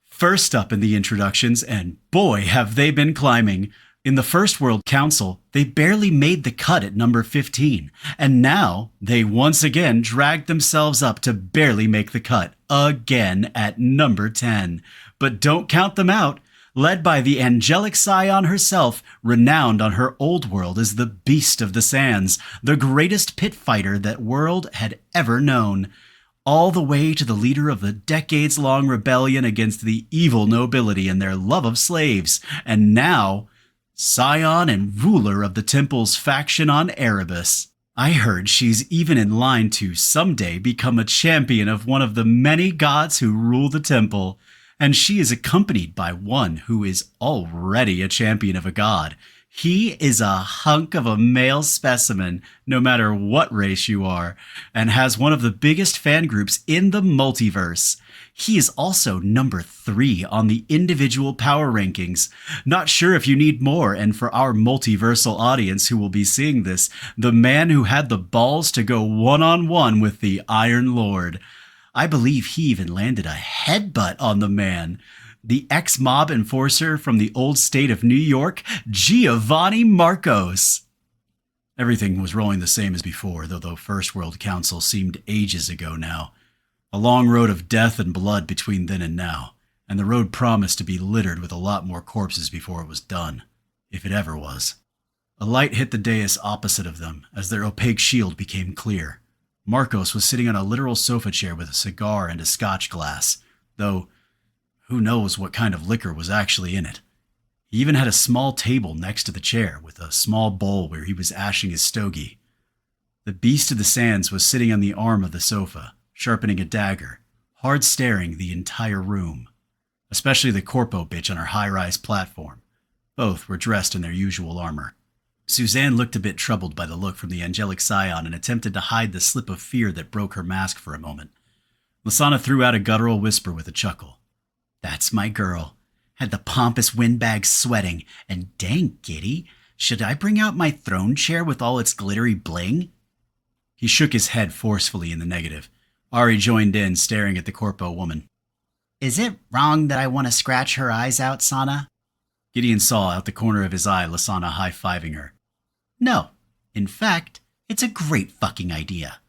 First up in the introductions, and boy have they been climbing. In the First World Council, they barely made the cut at number 15, and now they once again dragged themselves up to barely make the cut, again at number 10. But don't count them out. Led by the angelic scion herself, renowned on her old world as the Beast of the Sands, the greatest pit fighter that world had ever known. All the way to the leader of the decades-long rebellion against the evil nobility and their love of slaves, and now, scion and ruler of the Temple's faction on Erebus. I heard she's even in line to someday become a champion of one of the many gods who rule the Temple. And she is accompanied by one who is already a champion of a god. He is a hunk of a male specimen, no matter what race you are, and has one of the biggest fan groups in the multiverse. He is also number 3 on the individual power rankings. Not sure if you need more, and for our multiversal audience who will be seeing this, the man who had the balls to go one-on-one with the Iron Lord. I believe he even landed a headbutt on the man. The ex-mob enforcer from the old state of New York, Giovanni Marcos. Everything was rolling the same as before, though the First World Council seemed ages ago now. A long road of death and blood between then and now, and the road promised to be littered with a lot more corpses before it was done, if it ever was. A light hit the dais opposite of them as their opaque shield became clear. Marcos was sitting on a literal sofa chair with a cigar and a scotch glass, though who knows what kind of liquor was actually in it. He even had a small table next to the chair with a small bowl where he was ashing his stogie. The Beast of the Sands was sitting on the arm of the sofa, sharpening a dagger, hard staring the entire room, especially the Corpo bitch on her high-rise platform. Both were dressed in their usual armor. Suzanne looked a bit troubled by the look from the angelic scion and attempted to hide the slip of fear that broke her mask for a moment. Lasana threw out a guttural whisper with a chuckle. That's my girl. Had the pompous windbag sweating, and dang giddy, should I bring out my throne chair with all its glittery bling? He shook his head forcefully in the negative. Ari joined in, staring at the Corpo woman. Is it wrong that I want to scratch her eyes out, Sana? Gideon saw out the corner of his eye Lasana high-fiving her. No. In fact, it's a great fucking idea.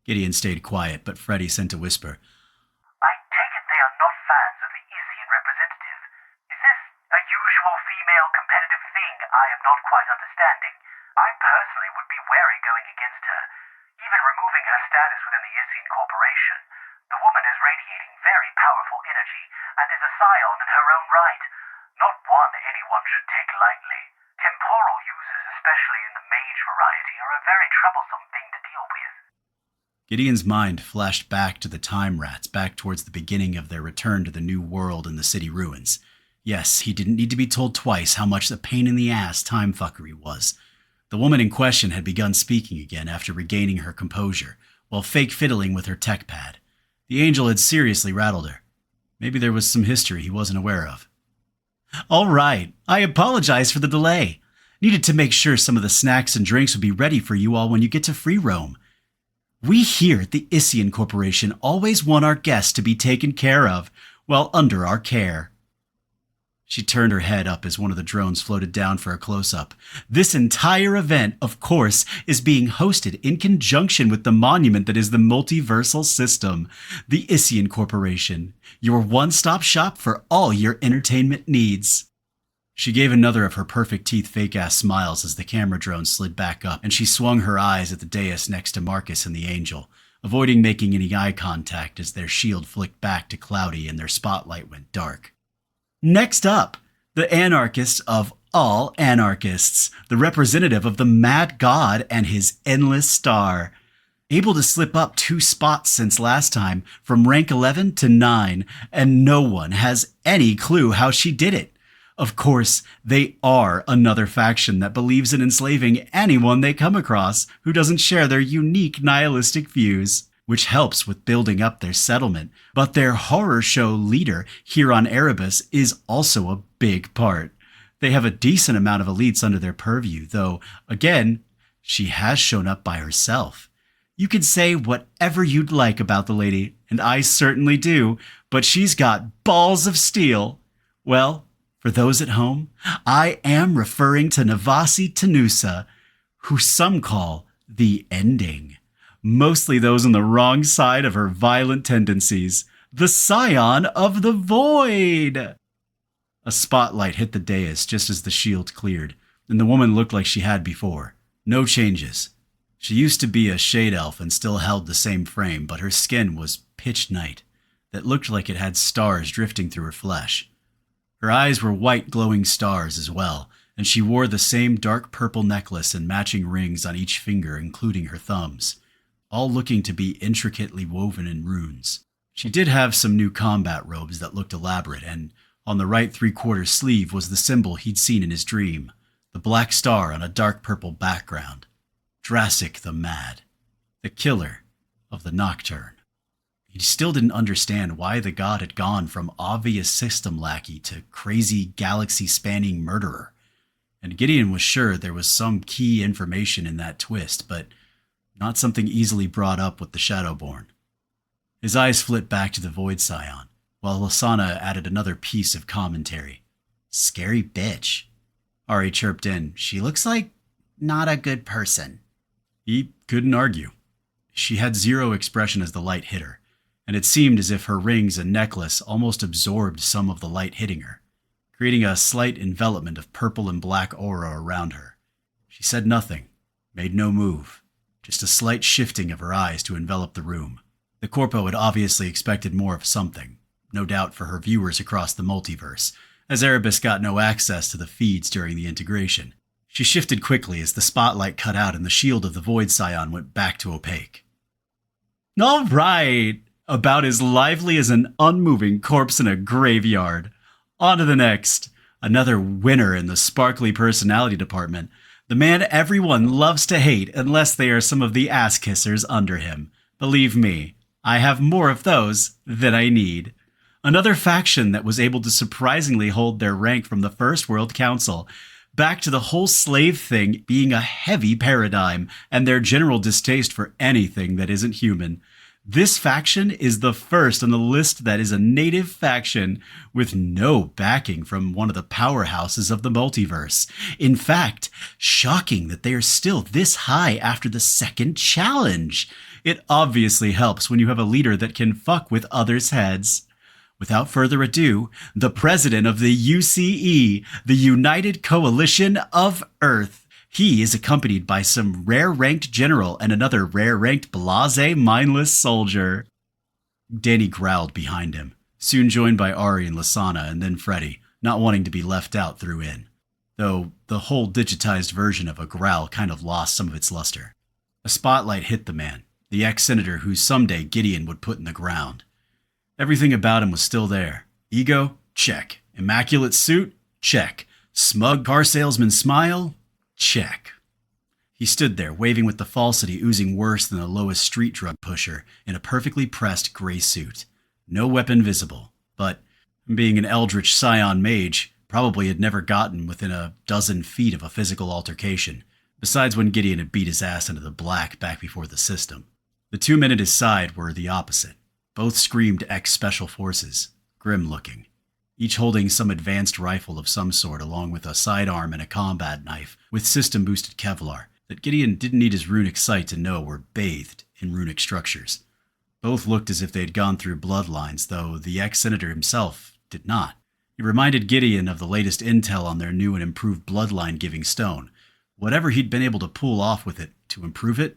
Gideon stayed quiet, but Freddy sent a whisper. I take it they are not fans of the Isian representative. Is this a usual female competitive thing I am not quite understanding? I personally would be wary going against her, even removing her status within the Isian Corporation. The woman is radiating very powerful energy and is a scion in her own right. Not one anyone should take lightly. Temporal users, especially in the mage variety, are a very troublesome thing to deal with. Gideon's mind flashed back to the time rats, back towards the beginning of their return to the new world and the city ruins. Yes, he didn't need to be told twice how much a pain in the ass time fuckery was. The woman in question had begun speaking again after regaining her composure, while fake fiddling with her tech pad. The angel had seriously rattled her. Maybe there was some history he wasn't aware of. All right, I apologize for the delay. Needed to make sure some of the snacks and drinks would be ready for you all when you get to free roam. We here at the Isian Corporation always want our guests to be taken care of while under our care. She turned her head up as one of the drones floated down for a close-up. This entire event, of course, is being hosted in conjunction with the monument that is the multiversal system, the Isian Corporation, your one-stop shop for all your entertainment needs. She gave another of her perfect teeth fake-ass smiles as the camera drone slid back up, and she swung her eyes at the dais next to Marcus and the angel, avoiding making any eye contact as their shield flicked back to cloudy and their spotlight went dark. Next up, the anarchist of all anarchists, the representative of the mad god and his endless star. Able to slip up 2 spots since last time, from rank 11 to 9, and no one has any clue how she did it. Of course, they are another faction that believes in enslaving anyone they come across who doesn't share their unique nihilistic views, which helps with building up their settlement. But their horror show leader here on Erebus is also a big part. They have a decent amount of elites under their purview, though, again, she has shown up by herself. You can say whatever you'd like about the lady, and I certainly do, but she's got balls of steel. Well, for those at home, I am referring to Navasi Tanusa, who some call the Ending. Mostly those on the wrong side of her violent tendencies. The Scion of the Void! A spotlight hit the dais just as the shield cleared, and the woman looked like she had before. No changes. She used to be a shade elf and still held the same frame, but her skin was pitch night, that looked like it had stars drifting through her flesh. Her eyes were white glowing stars as well, and she wore the same dark purple necklace and matching rings on each finger, including her thumbs, all looking to be intricately woven in runes. She did have some new combat robes that looked elaborate, and on the right 3/4 sleeve was the symbol he'd seen in his dream, the black star on a dark purple background. Drassic the Mad, the killer of the Nocturne. He still didn't understand why the god had gone from obvious system lackey to crazy galaxy-spanning murderer. And Gideon was sure there was some key information in that twist, but not something easily brought up with the Shadowborn. His eyes flipped back to the Void Scion, while Lasana added another piece of commentary. Scary bitch. Ari chirped in. She looks like not a good person. He couldn't argue. She had zero expression as the light hit her, and it seemed as if her rings and necklace almost absorbed some of the light hitting her, creating a slight envelopment of purple and black aura around her. She said nothing, made no move, just a slight shifting of her eyes to envelop the room. The Corpo had obviously expected more of something, no doubt for her viewers across the multiverse, as Erebus got no access to the feeds during the integration. She shifted quickly as the spotlight cut out and the shield of the Void Scion went back to opaque. All right, about as lively as an unmoving corpse in a graveyard. On to the next. Another winner in the sparkly personality department. The man everyone loves to hate unless they are some of the ass-kissers under him. Believe me, I have more of those than I need. Another faction that was able to surprisingly hold their rank from the First World Council, back to the whole slave thing being a heavy paradigm and their general distaste for anything that isn't human. This faction is the first on the list that is a native faction with no backing from one of the powerhouses of the multiverse. In fact, shocking that they are still this high after the second challenge. It obviously helps when you have a leader that can fuck with others' heads. Without further ado, the president of the UCE, the United Coalition of Earth. He is accompanied by some rare-ranked general and another rare-ranked blasé, mindless soldier. Danny growled behind him, soon joined by Ari and Lasana and then Freddy, not wanting to be left out threw in. Though the whole digitized version of a growl kind of lost some of its luster. A spotlight hit the man, the ex-senator who someday Gideon would put in the ground. Everything about him was still there. Ego? Check. Immaculate suit? Check. Smug car salesman smile? Check. He stood there, waving with the falsity oozing worse than the lowest street drug pusher, in a perfectly pressed gray suit. No weapon visible, but, being an eldritch scion mage, probably had never gotten within a dozen feet of a physical altercation, besides when Gideon had beat his ass into the black back before the system. The two men at his side were the opposite. Both screamed ex-special forces, grim-looking, each holding some advanced rifle of some sort along with a sidearm and a combat knife with system-boosted Kevlar that Gideon didn't need his runic sight to know were bathed in runic structures. Both looked as if they had gone through bloodlines, though the ex-senator himself did not. He reminded Gideon of the latest intel on their new and improved bloodline-giving stone. Whatever he'd been able to pull off with it to improve it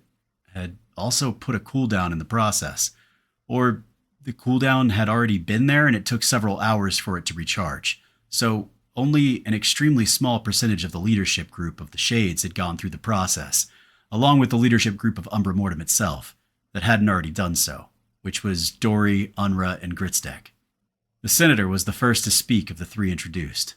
had also put a cooldown in the process. Or the cooldown had already been there and it took several hours for it to recharge. So only an extremely small percentage of the leadership group of the Shades had gone through the process, along with the leadership group of Umbra Mortem itself, that hadn't already done so, which was Dory, Unra, and Gritstek. The senator was the first to speak of the three introduced.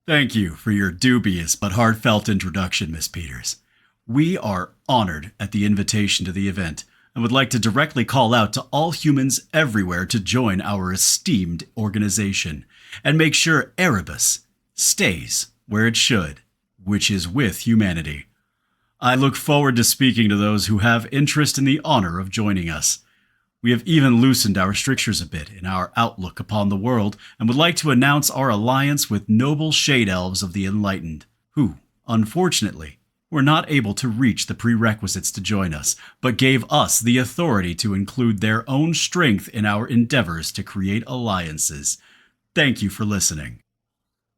"Thank you for your dubious but heartfelt introduction, Miss Peters. We are honored at the invitation to the event and would like to directly call out to all humans everywhere to join our esteemed organization and make sure Erebus stays where it should, which is with humanity. I look forward to speaking to those who have interest in the honor of joining us. We have even loosened our strictures a bit in our outlook upon the world and would like to announce our alliance with noble shade elves of the enlightened, who, unfortunately, were not able to reach the prerequisites to join us, but gave us the authority to include their own strength in our endeavors to create alliances. Thank you for listening."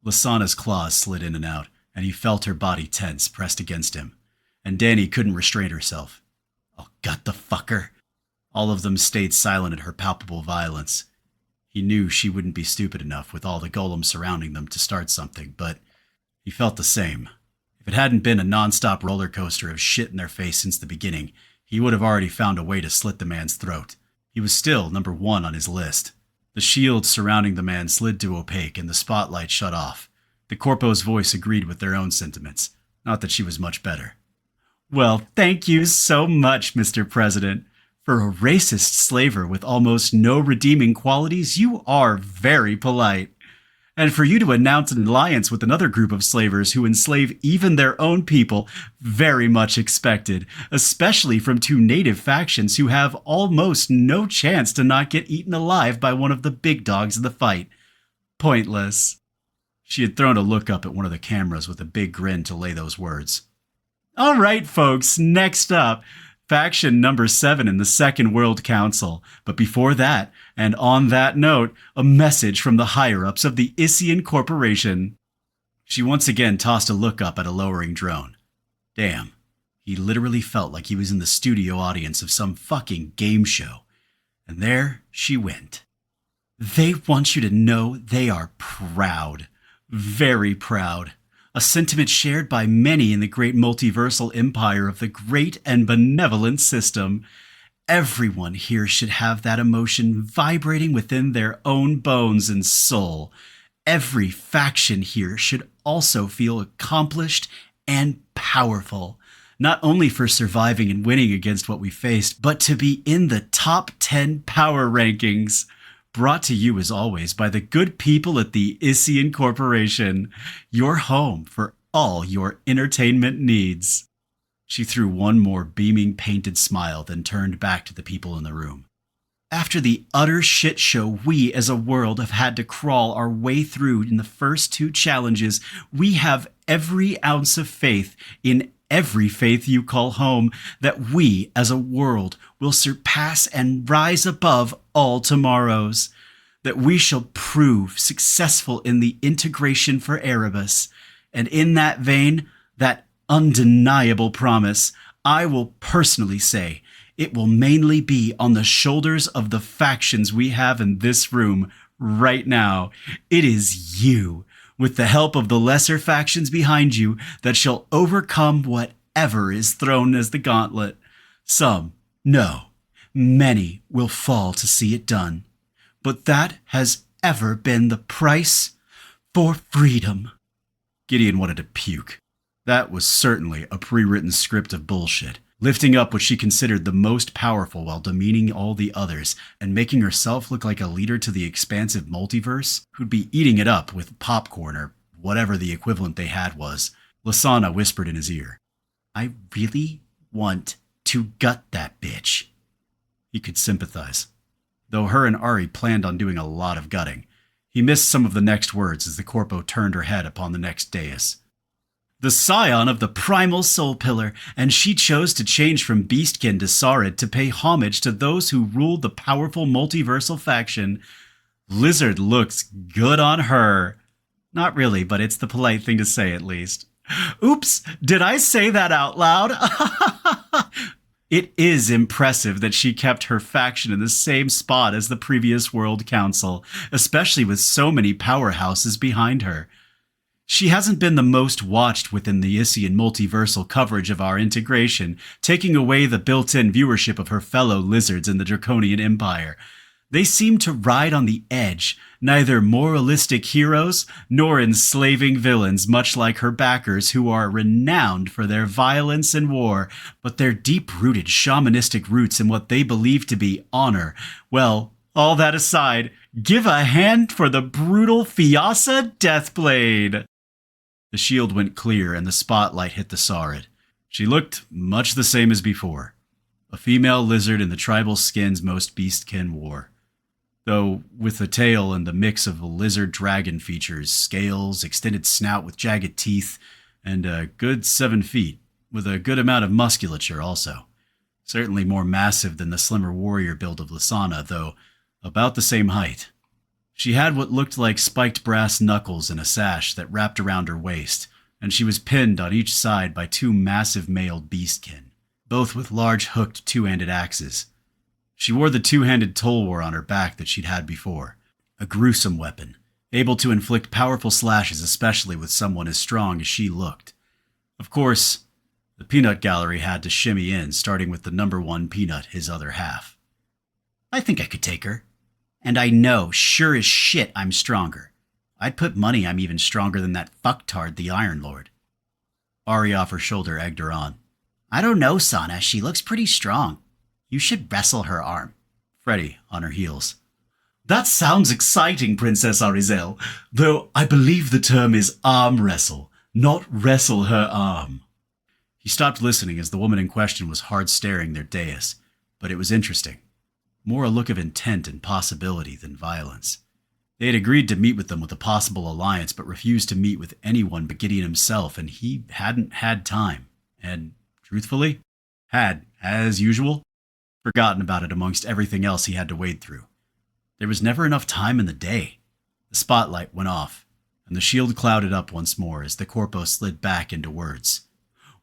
Lasana's claws slid in and out, and he felt her body tense, pressed against him. And Danny couldn't restrain herself. "Oh, gut the fucker." All of them stayed silent at her palpable violence. He knew she wouldn't be stupid enough with all the golems surrounding them to start something, but he felt the same. If it hadn't been a non-stop roller coaster of shit in their face since the beginning, he would have already found a way to slit the man's throat. He was still number one on his list. The shields surrounding the man slid to opaque and the spotlight shut off. The corpo's voice agreed with their own sentiments. Not that she was much better. "Well, thank you so much, Mr. President. For a racist slaver with almost no redeeming qualities, you are very polite. And for you to announce an alliance with another group of slavers who enslave even their own people, very much expected, especially from two native factions who have almost no chance to not get eaten alive by one of the big dogs in the fight. Pointless." She had thrown a look up at one of the cameras with a big grin to lay those words. "All right, folks, next up, faction number 7 in the Second World Council. But before that, and on that note, a message from the higher-ups of the Issian Corporation." She once again tossed a look up at a lowering drone. Damn, he literally felt like he was in the studio audience of some fucking game show. And there she went. "They want you to know they are proud. Very proud. A sentiment shared by many in the great multiversal empire of the great and benevolent system. Everyone here should have that emotion vibrating within their own bones and soul. Every faction here should also feel accomplished and powerful, not only for surviving and winning against what we faced, but to be in the top 10 power rankings. Brought to you as always by the good people at the Issian Corporation, your home for all your entertainment needs." She threw one more beaming painted smile, then turned back to the people in the room. "After the utter shit show we as a world have had to crawl our way through in the first 2 challenges, we have every ounce of faith in every faith you call home that we as a world will surpass and rise above all tomorrows, that we shall prove successful in the integration for Erebus, and in that vein, that undeniable promise, I will personally say, it will mainly be on the shoulders of the factions we have in this room right now. It is you, with the help of the lesser factions behind you, that shall overcome whatever is thrown as the gauntlet. Some, no, many will fall to see it done. But that has ever been the price for freedom." Gideon wanted to puke. That was certainly a pre-written script of bullshit, lifting up what she considered the most powerful while demeaning all the others and making herself look like a leader to the expansive multiverse who'd be eating it up with popcorn or whatever the equivalent they had was. Lasana whispered in his ear, "I really want to gut that bitch." He could sympathize. Though her and Ari planned on doing a lot of gutting, he missed some of the next words as the corpo turned her head upon the next dais. "The scion of the primal soul pillar, and she chose to change from beastkin to Saurid to pay homage to those who ruled the powerful multiversal faction. Lizard looks good on her." Not really, but it's the polite thing to say at least. Oops, did I say that out loud? It is impressive that she kept her faction in the same spot as the previous World Council, especially with so many powerhouses behind her. She hasn't been the most watched within the Isian multiversal coverage of our integration, taking away the built-in viewership of her fellow lizards in the Draconian Empire. They seem to ride on the edge, neither moralistic heroes nor enslaving villains, much like her backers who are renowned for their violence and war, but their deep-rooted shamanistic roots in what they believe to be honor. Well, all that aside, give a hand for the brutal Fiasa Deathblade. The shield went clear and the spotlight hit the Saurid. She looked much the same as before. A female lizard in the tribal skins most beastkin wore. Though with the tail and the mix of lizard-dragon features, scales, extended snout with jagged teeth, and a good 7 feet, with a good amount of musculature also. Certainly more massive than the slimmer warrior build of Lasana, though about the same height. She had what looked like spiked brass knuckles and a sash that wrapped around her waist, and she was pinned on each side by 2 massive male beastkin, both with large hooked 2-handed axes. She wore the 2-handed tulwar on her back that she'd had before, a gruesome weapon, able to inflict powerful slashes especially with someone as strong as she looked. Of course, the peanut gallery had to shimmy in, starting with the number 1 peanut, his other half. "I think I could take her. And I know, sure as shit, I'm stronger. I'd put money I'm even stronger than that fucktard, the Iron Lord." Ari off her shoulder egged her on. "I don't know, Sana. She looks pretty strong. You should wrestle her arm." Freddy on her heels. "That sounds exciting, Princess Arizel, though I believe the term is arm wrestle, not wrestle her arm." He stopped listening as the woman in question was hard staring their dais, but it was interesting. More a look of intent and possibility than violence. They had agreed to meet with them with a possible alliance, but refused to meet with anyone but Gideon himself, and he hadn't had time. And, truthfully, had, as usual, forgotten about it amongst everything else he had to wade through. There was never enough time in the day. The spotlight went off, and the shield clouded up once more as the corpo slid back into words.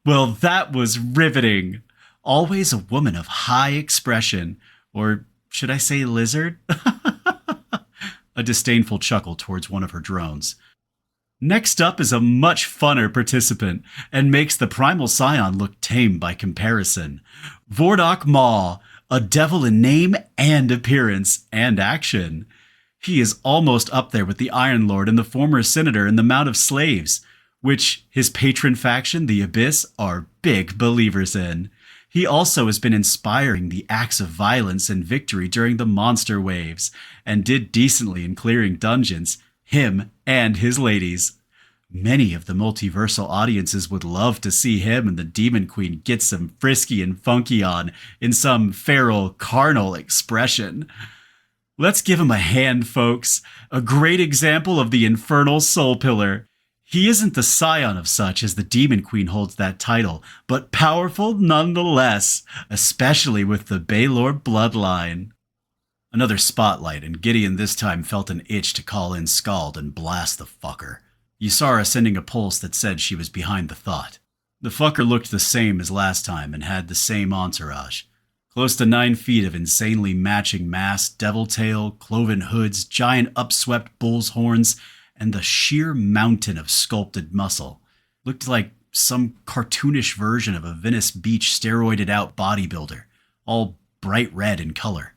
"Well, that was riveting. Always a woman of high expression, or should I say lizard?" A disdainful chuckle towards one of her drones. "Next up is a much funner participant, and makes the Primal Scion look tame by comparison. Vordok Maw, a devil in name and appearance and action. He is almost up there with the Iron Lord and the former senator in the Mount of Slaves, which his patron faction, the Abyss, are big believers in. He also has been inspiring the acts of violence and victory during the monster waves, and did decently in clearing dungeons, him and his ladies. Many of the multiversal audiences would love to see him and the Demon Queen get some frisky and funky on in some feral, carnal expression. Let's give him a hand, folks. A great example of the infernal soul pillar. He isn't the scion of such, as the Demon Queen holds that title, but powerful nonetheless, especially with the Baylor bloodline." Another spotlight, and Gideon this time felt an itch to call in Scald and blast the fucker. Ysara sending a pulse that said she was behind the thought. The fucker looked the same as last time and had the same entourage. Close to 9 feet of insanely matching mass, devil tail, cloven hoods, giant upswept bull's horns, and the sheer mountain of sculpted muscle. Looked like some cartoonish version of a Venice Beach steroided out bodybuilder, all bright red in color.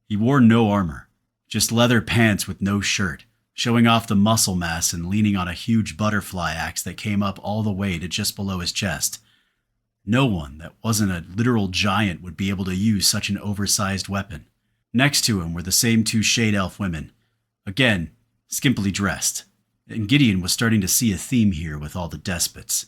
He wore no armor, just leather pants with no shirt, showing off the muscle mass and leaning on a huge butterfly axe that came up all the way to just below his chest. No one that wasn't a literal giant would be able to use such an oversized weapon. Next to him were the same two Shade Elf women, again, skimpily dressed, and Gideon was starting to see a theme here with all the despots.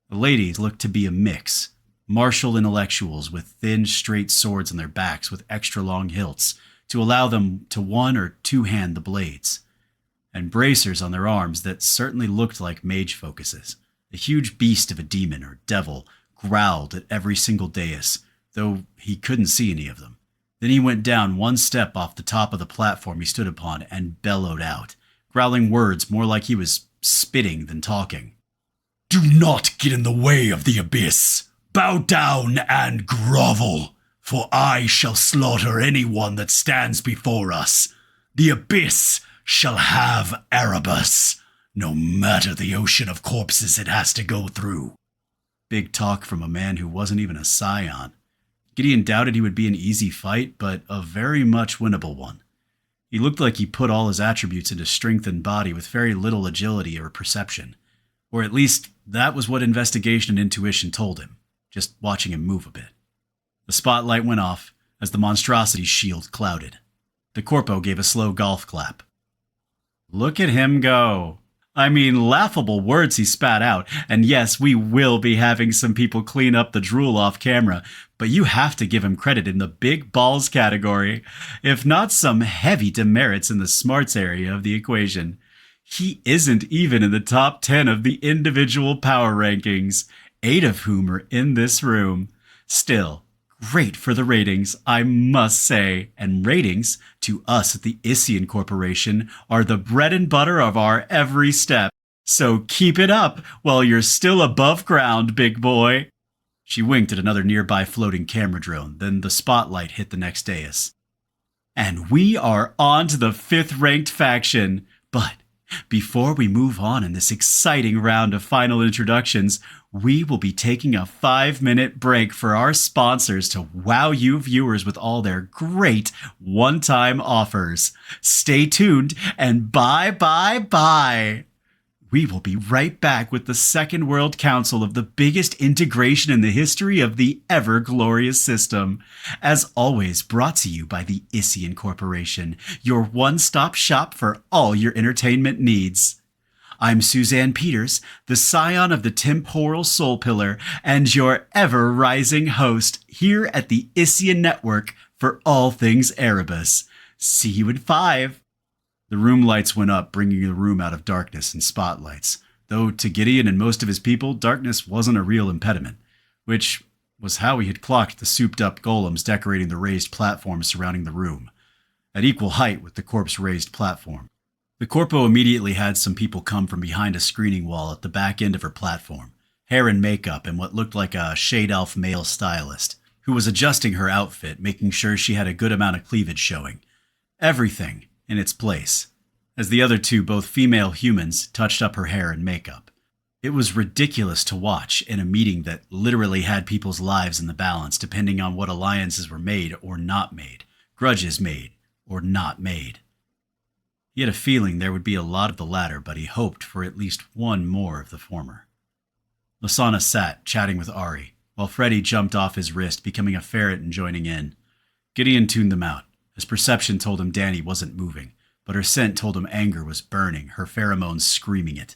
The ladies looked to be a mix, martial intellectuals with thin, straight swords on their backs with extra long hilts to allow them to one or two-hand the blades, and bracers on their arms that certainly looked like mage focuses. The huge beast of a demon or devil growled at every single dais, though he couldn't see any of them. Then he went down one step off the top of the platform he stood upon and bellowed out, growling words more like he was spitting than talking. Do not get in the way of the abyss. Bow down and grovel, for I shall slaughter anyone that stands before us. The abyss shall have Erebus, no matter the ocean of corpses it has to go through. Big talk from a man who wasn't even a scion. Gideon doubted he would be an easy fight, but a very much winnable one. He looked like he put all his attributes into strength and body with very little agility or perception. Or at least, that was what investigation and intuition told him, just watching him move a bit. The spotlight went off as the monstrosity's shield clouded. The corpo gave a slow golf clap. Look at him go. I mean, laughable words he spat out, and yes, we will be having some people clean up the drool off camera, but you have to give him credit in the big balls category, if not some heavy demerits in the smarts area of the equation. He isn't even in the top 10 of the individual power rankings, 8 of whom are in this room. Still, great for the ratings, I must say, and ratings, to us at the Isian Corporation, are the bread and butter of our every step. So keep it up while you're still above ground, big boy. She winked at another nearby floating camera drone, then the spotlight hit the next dais. And we are on to the 5th ranked faction, but before we move on in this exciting round of final introductions, we will be taking a 5-minute break for our sponsors to wow you viewers with all their great one-time offers. Stay tuned and bye. We will be right back with the Second World Council of the biggest integration in the history of the ever-glorious system. As always, brought to you by the Isian Corporation, your one-stop shop for all your entertainment needs. I'm Suzanne Peters, the scion of the temporal soul pillar, and your ever-rising host here at the Isian Network for all things Erebus. See you in 5. The room lights went up, bringing the room out of darkness and spotlights, though to Gideon and most of his people, darkness wasn't a real impediment, which was how he had clocked the souped-up golems decorating the raised platforms surrounding the room, at equal height with the corpse-raised platform. The corpo immediately had some people come from behind a screening wall at the back end of her platform, hair and makeup and what looked like a Shade Elf male stylist, who was adjusting her outfit, making sure she had a good amount of cleavage showing. Everything in its place, as the other two, both female humans, touched up her hair and makeup. It was ridiculous to watch in a meeting that literally had people's lives in the balance depending on what alliances were made or not made, grudges made or not made. He had a feeling there would be a lot of the latter, but he hoped for at least one more of the former. Lasana sat, chatting with Ari, while Freddy jumped off his wrist, becoming a ferret and joining in. Gideon tuned them out. His perception told him Danny wasn't moving, but her scent told him anger was burning, her pheromones screaming it.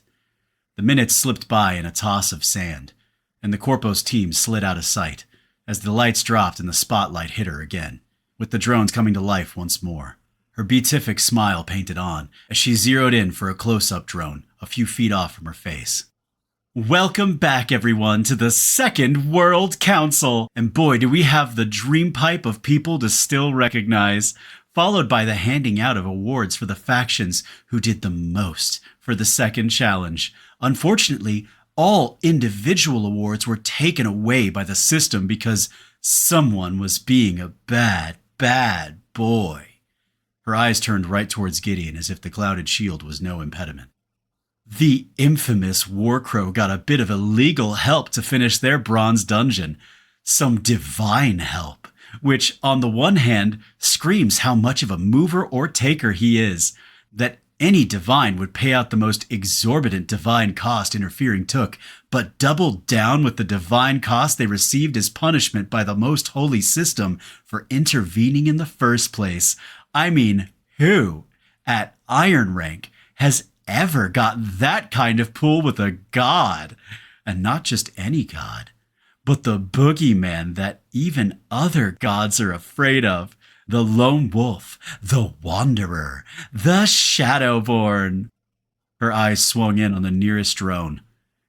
The minutes slipped by in a toss of sand, and the Corpo's team slid out of sight as the lights dropped and the spotlight hit her again, with the drones coming to life once more. Her beatific smile painted on as she zeroed in for a close-up drone a few feet off from her face. Welcome back, everyone, to the Second World Council. And boy, do we have the dream pipe of people to still recognize, followed by the handing out of awards for the factions who did the most for the second challenge. Unfortunately, all individual awards were taken away by the system because someone was being a bad boy. Her eyes turned right towards Gideon as if the clouded shield was no impediment. The infamous Warcrow got a bit of illegal help to finish their bronze dungeon. Some divine help, which on the one hand screams how much of a mover or taker he is, that Any divine would pay out the most exorbitant divine cost interfering took, but doubled down with the divine cost they received as punishment by the most holy system for intervening in the first place. I mean, who, at Iron Rank, has ever got that kind of pull with a god? And not just any god, but the boogeyman that even other gods are afraid of. The lone wolf, the wanderer, the shadowborn. Her eyes swung in on the nearest drone.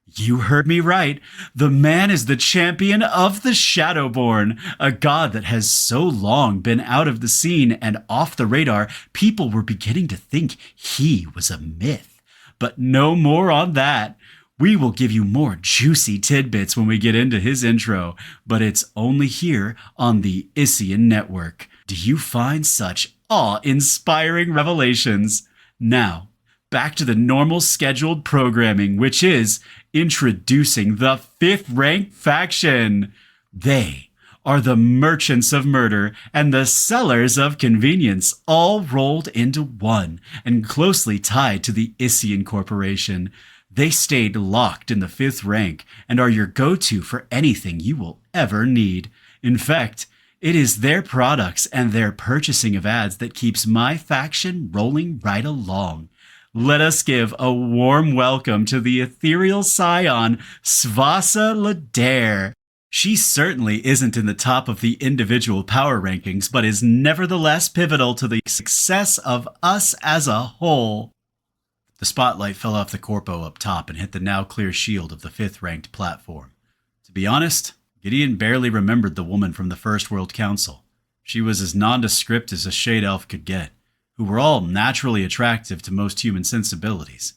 You heard me right. The man is the champion of the shadowborn, a god that has so long been out of the scene and off the radar, people were beginning to think he was a myth. But no more on that. We will give you more juicy tidbits when we get into his intro, but it's only here on the Isian Network. Do you find such awe-inspiring revelations? Now, back to the normal scheduled programming, which is introducing the 5th rank faction. They are the merchants of murder and the sellers of convenience, all rolled into one and closely tied to the Isian Corporation. They stayed locked in the 5th rank and are your go-to for anything you will ever need. In fact, it is their products and their purchasing of ads that keeps my faction rolling right along. Let us give a warm welcome to the ethereal scion, Svasa Ledare. She certainly isn't in the top of the individual power rankings, but is nevertheless pivotal to the success of us as a whole. The spotlight fell off the corpo up top and hit the now clear shield of the 5th ranked platform. To be honest, Gideon barely remembered the woman from the First World Council. She was as nondescript as a shade elf could get, who were all naturally attractive to most human sensibilities.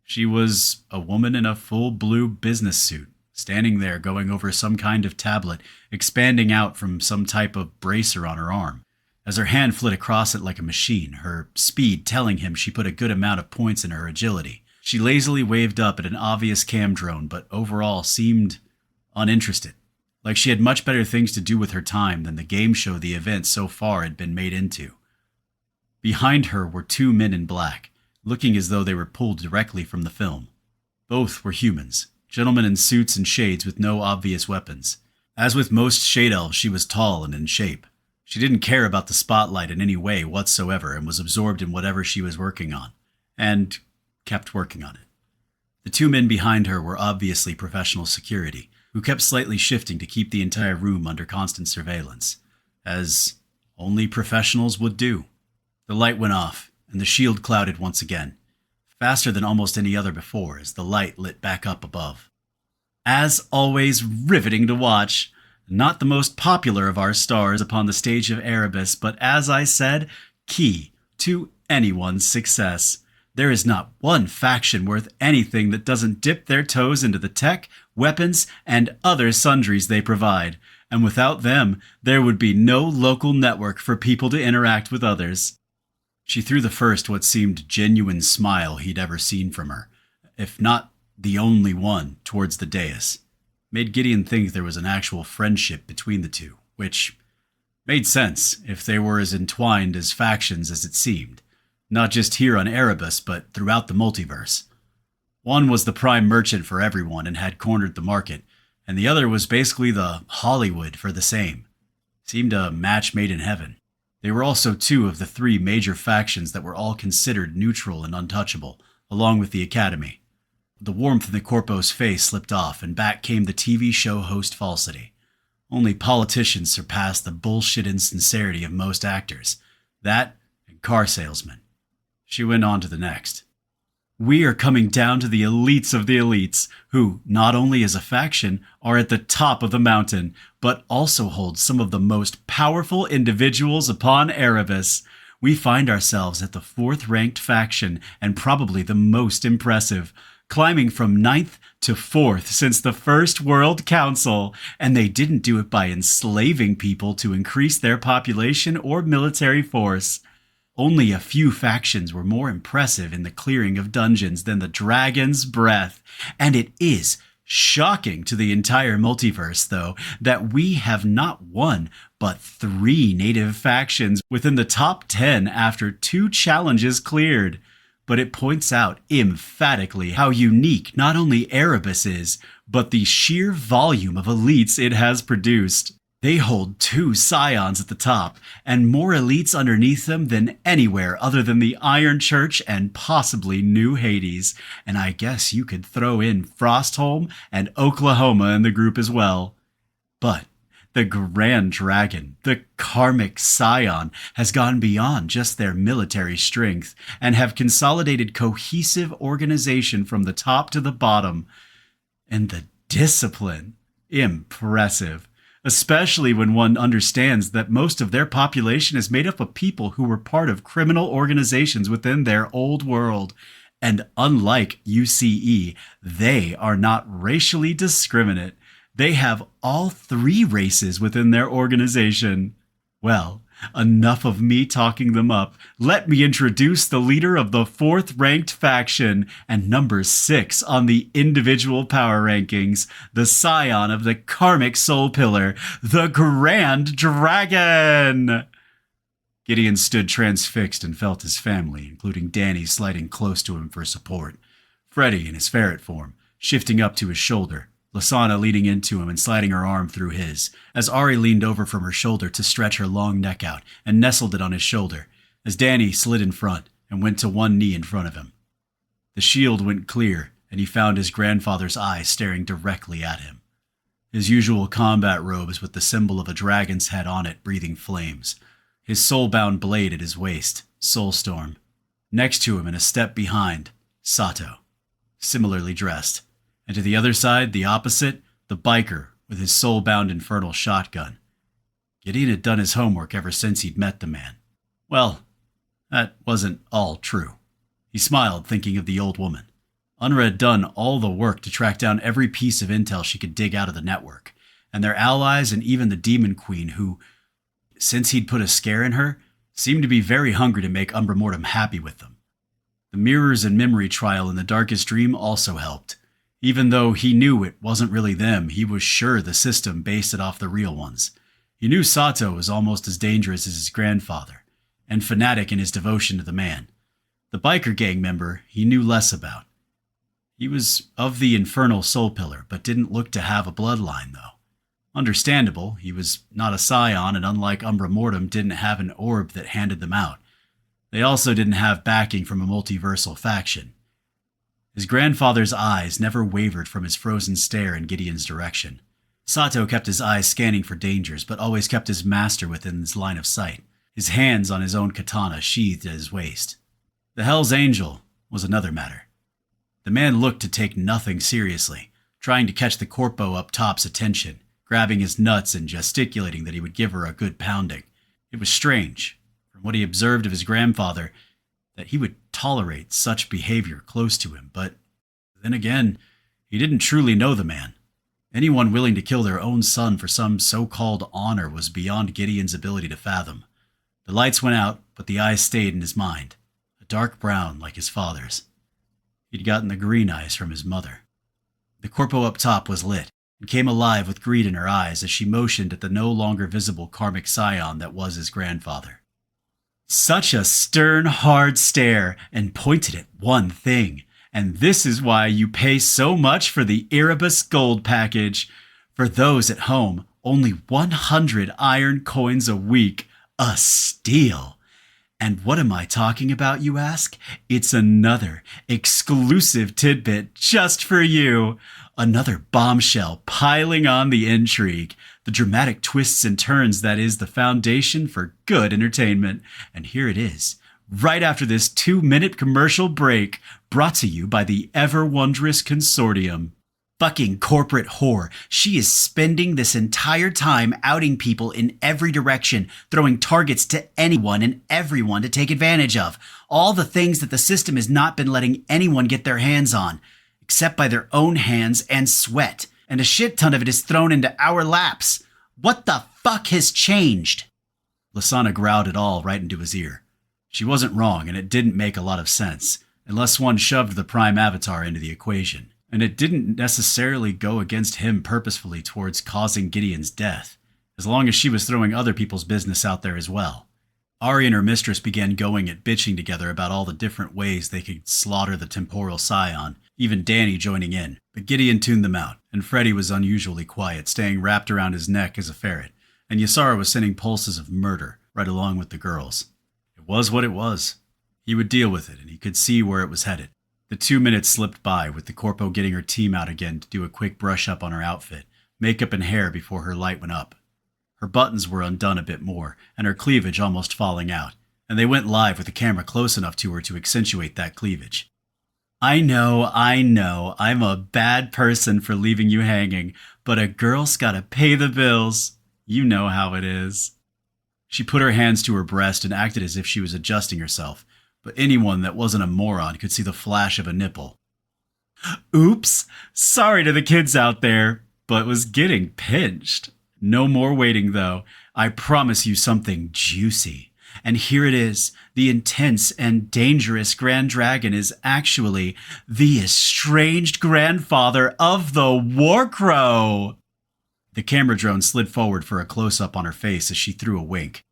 She was a woman in a full blue business suit, standing there going over some kind of tablet, expanding out from some type of bracer on her arm. As her hand flit across it like a machine, her speed telling him she put a good amount of points in her agility, she lazily waved up at an obvious cam drone, but overall seemed uninterested. Like she had much better things to do with her time than the game show the event so far had been made into. Behind her were 2 men in black, looking as though they were pulled directly from the film. Both were humans, gentlemen in suits and shades with no obvious weapons. As with most shade elves, she was tall and in shape. She didn't care about the spotlight in any way whatsoever and was absorbed in whatever she was working on, and kept working on it. The 2 men behind her were obviously professional security, who kept slightly shifting to keep the entire room under constant surveillance, as only professionals would do. The light went off, and the shield clouded once again, faster than almost any other before as the light lit back up above. As always, riveting to watch. Not the most popular of our stars upon the stage of Erebus, but as I said, key to anyone's success. There is not one faction worth anything that doesn't dip their toes into the tech, weapons, and other sundries they provide, and without them, there would be no local network for people to interact with others. She threw the first what seemed genuine smile he'd ever seen from her, if not the only one, towards the dais. Made Gideon think there was an actual friendship between the two, which made sense if they were as entwined as factions as it seemed, not just here on Erebus, but throughout the multiverse. One was the prime merchant for everyone and had cornered the market, and the other was basically the Hollywood for the same. Seemed a match made in heaven. They were also 2 of the 3 major factions that were all considered neutral and untouchable, along with the Academy. The warmth in the corpo's face slipped off, and back came the TV show host falsity. Only politicians surpass the bullshit insincerity of most actors. That and car salesmen. She went on to the next. We are coming down to the elites of the elites, who, not only as a faction, are at the top of the mountain, but also hold some of the most powerful individuals upon Erebus. We find ourselves at the 4th ranked faction, and probably the most impressive, climbing from 9th to 4th since the First World Council, and they didn't do it by enslaving people to increase their population or military force. Only a few factions were more impressive in the clearing of dungeons than the Dragon's Breath, and it is shocking to the entire multiverse, though, that we have not 1, but 3 native factions within the top 10 after 2 challenges cleared. but it points out emphatically how unique not only Erebus is, but the sheer volume of elites it has produced. They hold 2 scions at the top, and more elites underneath them than anywhere other than the Iron Church and possibly New Hades. And I guess you could throw in Frostholm and Oklahoma in the group as well. But the Grand Dragon, the Karmic Scion, has gone beyond just their military strength and have consolidated cohesive organization from the top to the bottom. And the discipline, impressive. Especially when one understands that most of their population is made up of people who were part of criminal organizations within their old world. And unlike UCE, they are not racially discriminate. They have all 3 races within their organization. Well, enough of me talking them up. Let me introduce the leader of the 4th ranked faction and number 6 on the individual power rankings, the scion of the Karmic Soul Pillar, the Grand Dragon. Gideon stood transfixed and felt his family, including Danny, sliding close to him for support. Freddy, in his ferret form, shifting up to his shoulder, Lasana leading into him and sliding her arm through his, as Ari leaned over from her shoulder to stretch her long neck out and nestled it on his shoulder, as Danny slid in front and went to one knee in front of him. The shield went clear, and he found his grandfather's eyes staring directly at him. His usual combat robes with the symbol of a dragon's head on it breathing flames, his soul-bound blade at his waist, Soulstorm. Next to him and a step behind, Sato, similarly dressed. And to the other side, the opposite, the biker with his soul-bound infernal shotgun. Gideon had done his homework ever since he'd met the man. Well, that wasn't all true. He smiled, thinking of the old woman. Unra had done all the work to track down every piece of intel she could dig out of the network, and their allies and even the Demon Queen who, since he'd put a scare in her, seemed to be very hungry to make Umbra Mortem happy with them. The mirrors and memory trial in the Darkest Dream also helped. Even though he knew it wasn't really them, he was sure the system based it off the real ones. He knew Sato was almost as dangerous as his grandfather, and fanatic in his devotion to the man. The biker gang member he knew less about. He was of the infernal soul pillar, but didn't look to have a bloodline, though. Understandable, he was not a scion, and unlike Umbra Mortem, didn't have an orb that handed them out. They also didn't have backing from a multiversal faction. His grandfather's eyes never wavered from his frozen stare in Gideon's direction. Sato kept his eyes scanning for dangers, but always kept his master within his line of sight, his hands on his own katana sheathed at his waist. The Hell's Angel was another matter. The man looked to take nothing seriously, trying to catch the corpo up top's attention, grabbing his nuts and gesticulating that he would give her a good pounding. It was strange, from what he observed of his grandfather, that he would tolerate such behavior close to him, but then again, he didn't truly know the man. Anyone willing to kill their own son for some so-called honor was beyond Gideon's ability to fathom. The lights went out, but the eyes stayed in his mind, a dark brown like his father's. He'd gotten the green eyes from his mother. The corpo up top was lit, and came alive with greed in her eyes as she motioned at the no longer visible karmic scion that was his grandfather. Such a stern, hard stare, and pointed at one thing. And this is why you pay so much for the Erebus Gold package. For those at home, only 100 iron coins a week. A steal. And what am I talking about, you ask? It's another exclusive tidbit just for you. Another bombshell piling on the intrigue. The dramatic twists and turns that is the foundation for good entertainment. And here it is, right after this 2-minute commercial break, brought to you by the ever-wondrous Consortium. Fucking corporate whore. She is spending this entire time outing people in every direction, throwing targets to anyone and everyone to take advantage of. All the things that the system has not been letting anyone get their hands on, except by their own hands and sweat. And a shit ton of it is thrown into our laps. What the fuck has changed? Lasana growled it all right into his ear. She wasn't wrong, and it didn't make a lot of sense, unless one shoved the Prime Avatar into the equation. And it didn't necessarily go against him purposefully towards causing Gideon's death, as long as she was throwing other people's business out there as well. Ari and her mistress began going at bitching together about all the different ways they could slaughter the temporal scion, even Danny joining in. But Gideon tuned them out, and Freddy was unusually quiet, staying wrapped around his neck as a ferret, and Yasara was sending pulses of murder right along with the girls. It was what it was. He would deal with it, and he could see where it was headed. The 2 minutes slipped by, with the corpo getting her team out again to do a quick brush-up on her outfit, makeup and hair before her light went up. Her buttons were undone a bit more, and her cleavage almost falling out, and they went live with the camera close enough to her to accentuate that cleavage. I know, I'm a bad person for leaving you hanging, but a girl's gotta pay the bills. You know how it is. She put her hands to her breast and acted as if she was adjusting herself, but anyone that wasn't a moron could see the flash of a nipple. Oops, sorry to the kids out there, but was getting pinched. No more waiting, though. I promise you something juicy. And here it is. The intense and dangerous Grand Dragon is actually the estranged grandfather of the Warcrow. The camera drone slid forward for a close-up on her face as she threw a wink.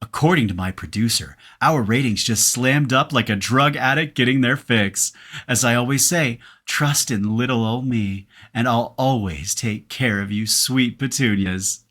According to my producer, our ratings just slammed up like a drug addict getting their fix. As I always say, trust in little old me, and I'll always take care of you sweet petunias.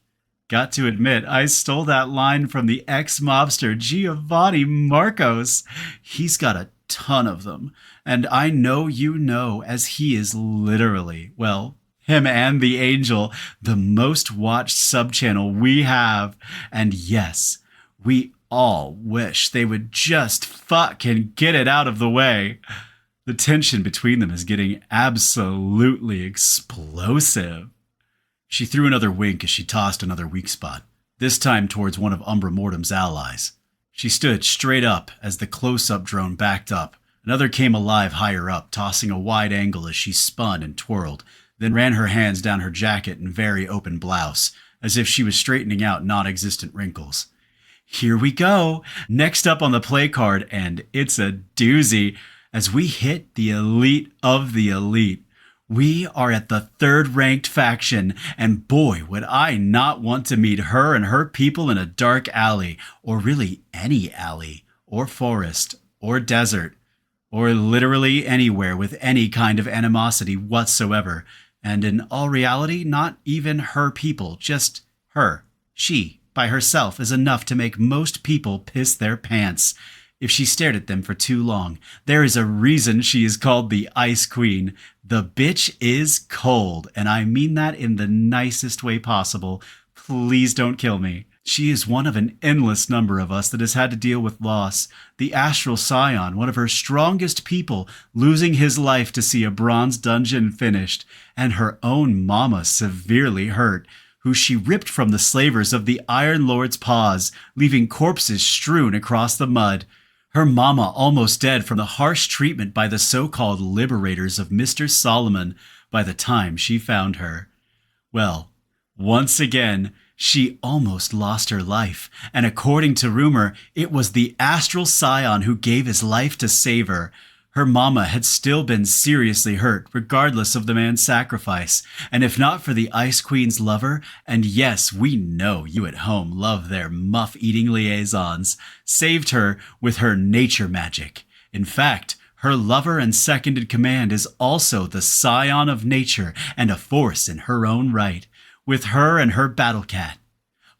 Got to admit, I stole that line from the ex-mobster Giovanni Marcos. He's got a ton of them, and I know you know, as he is literally, well, him and the Angel, the most watched sub-channel we have. And yes, we all wish they would just fucking get it out of the way. The tension between them is getting absolutely explosive. She threw another wink as she tossed another weak spot, this time towards one of Umbra Mortem's allies. She stood straight up as the close-up drone backed up. Another came alive higher up, tossing a wide angle as she spun and twirled, then ran her hands down her jacket and very open blouse, as if she was straightening out non-existent wrinkles. Here we go. Next up on the play card, and it's a doozy, as we hit the elite of the elite. We are at the third-ranked faction, and boy, would I not want to meet her and her people in a dark alley, or really any alley, or forest, or desert, or literally anywhere with any kind of animosity whatsoever. And in all reality, not even her people, just her. She, by herself, is enough to make most people piss their pants if she stared at them for too long. There is a reason she is called the Ice Queen. The bitch is cold, and I mean that in the nicest way possible. Please don't kill me. She is one of an endless number of us that has had to deal with loss. The Astral Scion, one of her strongest people, losing his life to see a bronze dungeon finished, and her own mama severely hurt, who she ripped from the slavers of the Iron Lord's paws, leaving corpses strewn across the mud. Her mama almost dead from the harsh treatment by the so-called liberators of Mr. Solomon by the time she found her. Well, once again, she almost lost her life, and according to rumor, it was the Astral Scion who gave his life to save her. Her mama had still been seriously hurt, regardless of the man's sacrifice, and if not for the Ice Queen's lover, and yes, we know you at home love their muff-eating liaisons, saved her with her nature magic. In fact, her lover and second-in-command is also the scion of nature and a force in her own right, with her and her battle cat.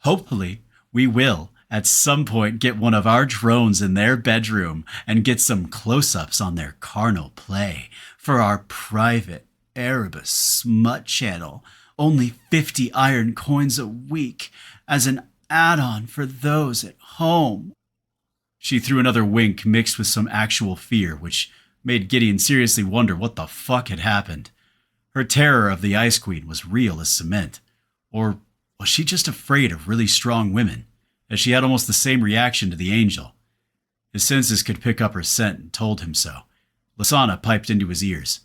Hopefully, we will at some point get one of our drones in their bedroom and get some close-ups on their carnal play for our private Erebus smut channel. Only 50 iron coins a week as an add-on for those at home. She threw another wink mixed with some actual fear, which made Gideon seriously wonder what the fuck had happened. Her terror of the Ice Queen was real as cement. Or was she just afraid of really strong women, as she had almost the same reaction to the Angel? His senses could pick up her scent and told him so. Lasana piped into his ears.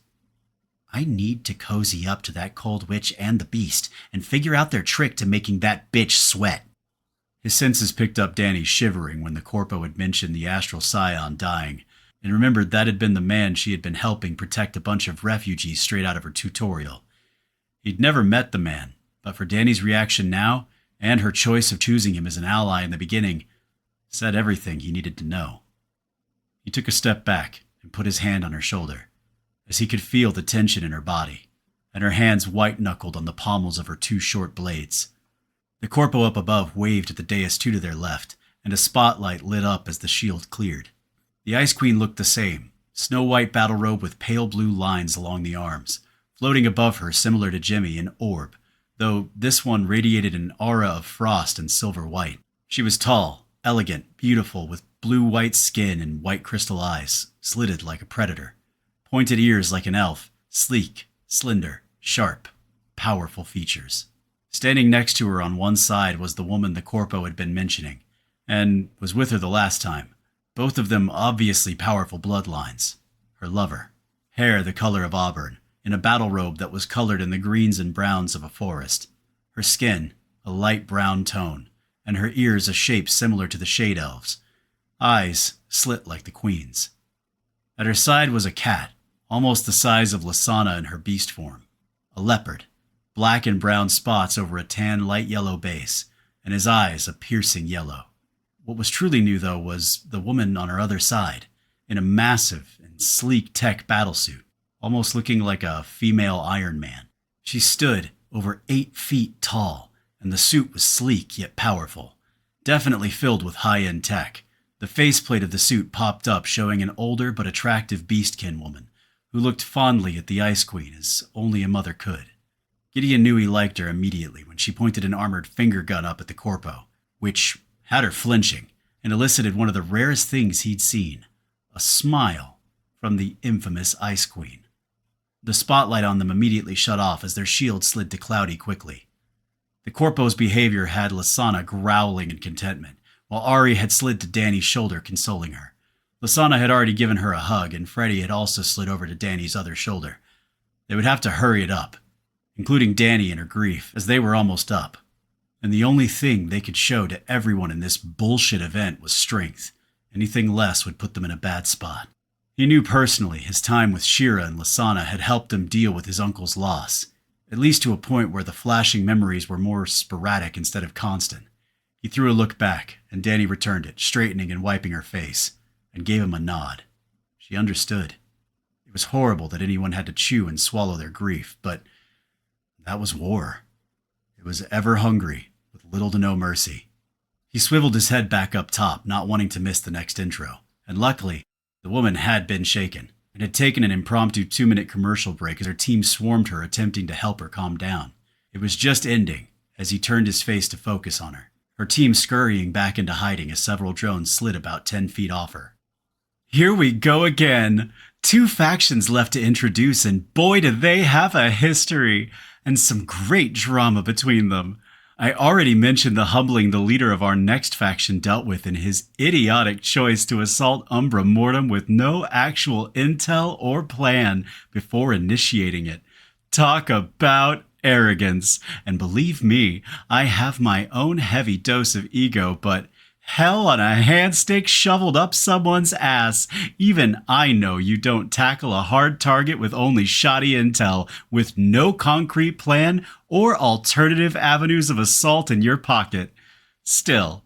I need to cozy up to that cold witch and the beast and figure out their trick to making that bitch sweat. His senses picked up Danny shivering when the corpo had mentioned the Astral Scion dying, and remembered that had been the man she had been helping protect a bunch of refugees straight out of her tutorial. He'd never met the man, but for Danny's reaction now, and her choice of choosing him as an ally in the beginning, said everything he needed to know. He took a step back and put his hand on her shoulder, as he could feel the tension in her body, and her hands white-knuckled on the pommels of her two short blades. The corpo up above waved at the dais two to their left, and a spotlight lit up as the shield cleared. The Ice Queen looked the same, snow-white battle robe with pale blue lines along the arms. Floating above her, similar to Jimmy, an orb, though this one radiated an aura of frost and silver white. She was tall, elegant, beautiful, with blue-white skin and white crystal eyes, slitted like a predator. Pointed ears like an elf, sleek, slender, sharp, powerful features. Standing next to her on one side was the woman the corpo had been mentioning, and was with her the last time. Both of them obviously powerful bloodlines. Her lover, hair the color of auburn, in a battle robe that was colored in the greens and browns of a forest. Her skin, a light brown tone, and her ears a shape similar to the Shade Elves. Eyes slit like the Queen's. At her side was a cat, almost the size of Lysana in her beast form. A leopard, black and brown spots over a tan light yellow base, and his eyes a piercing yellow. What was truly new, though, was the woman on her other side, in a massive and sleek tech battlesuit, almost looking like a female Iron Man. She stood over 8 feet tall, and the suit was sleek yet powerful, definitely filled with high-end tech. The faceplate of the suit popped up, showing an older but attractive beastkin woman, who looked fondly at the Ice Queen as only a mother could. Gideon knew he liked her immediately when she pointed an armored finger gun up at the corpo, which had her flinching and elicited one of the rarest things he'd seen, a smile from the infamous Ice Queen. The spotlight on them immediately shut off as their shield slid to Cloudy quickly. The corpo's behavior had Lysana growling in contentment, while Ari had slid to Danny's shoulder, consoling her. Lysana had already given her a hug, and Freddie had also slid over to Danny's other shoulder. They would have to hurry it up, including Danny in her grief, as they were almost up. And the only thing they could show to everyone in this bullshit event was strength. Anything less would put them in a bad spot. He knew personally his time with Shira and Lysana had helped him deal with his uncle's loss, at least to a point where the flashing memories were more sporadic instead of constant. He threw a look back, and Danny returned it, straightening and wiping her face, and gave him a nod. She understood. It was horrible that anyone had to chew and swallow their grief, but that was war. It was ever hungry, with little to no mercy. He swiveled his head back up top, not wanting to miss the next intro, and luckily, the woman had been shaken, and had taken an impromptu 2-minute commercial break as her team swarmed her, attempting to help her calm down. It was just ending, as he turned his face to focus on her, her team scurrying back into hiding as several drones slid about 10 feet off her. Here we go again. 2 factions left to introduce, and boy do they have a history, and some great drama between them. I already mentioned the humbling the leader of our next faction dealt with in his idiotic choice to assault Umbra Mortem with no actual intel or plan before initiating it. Talk about arrogance. And believe me, I have my own heavy dose of ego, but hell on a handstick shoveled up someone's ass. Even I know you don't tackle a hard target with only shoddy intel, with no concrete plan or alternative avenues of assault in your pocket. Still,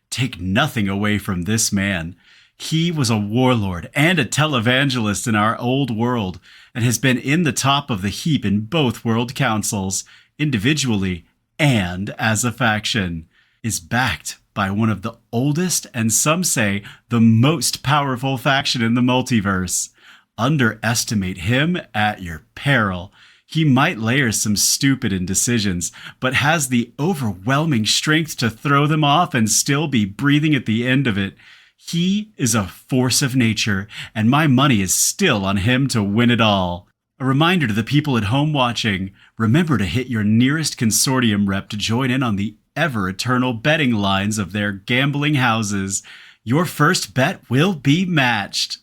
take nothing away from this man. He was a warlord and a televangelist in our old world, and has been in the top of the heap in both world councils, individually and as a faction, is backed by one of the oldest and some say the most powerful faction in the multiverse. Underestimate him at your peril. He might layer some stupid indecisions, but has the overwhelming strength to throw them off and still be breathing at the end of it. He is a force of nature, and my money is still on him to win it all. A reminder to the people at home watching, remember to hit your nearest consortium rep to join in on the ever-eternal betting lines of their gambling houses. Your first bet will be matched.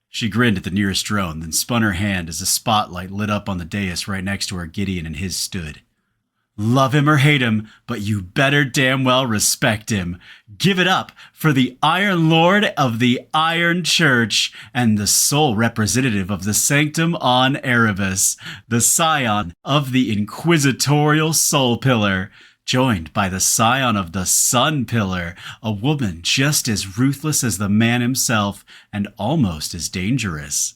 She grinned at the nearest drone, then spun her hand as a spotlight lit up on the dais right next to where Gideon and his stood. Love him or hate him, but you better damn well respect him. Give it up for the Iron Lord of the Iron Church and the sole representative of the Sanctum on Erebus, the scion of the Inquisitorial Soul Pillar. joined by the scion of the Sun Pillar, a woman just as ruthless as the man himself and almost as dangerous.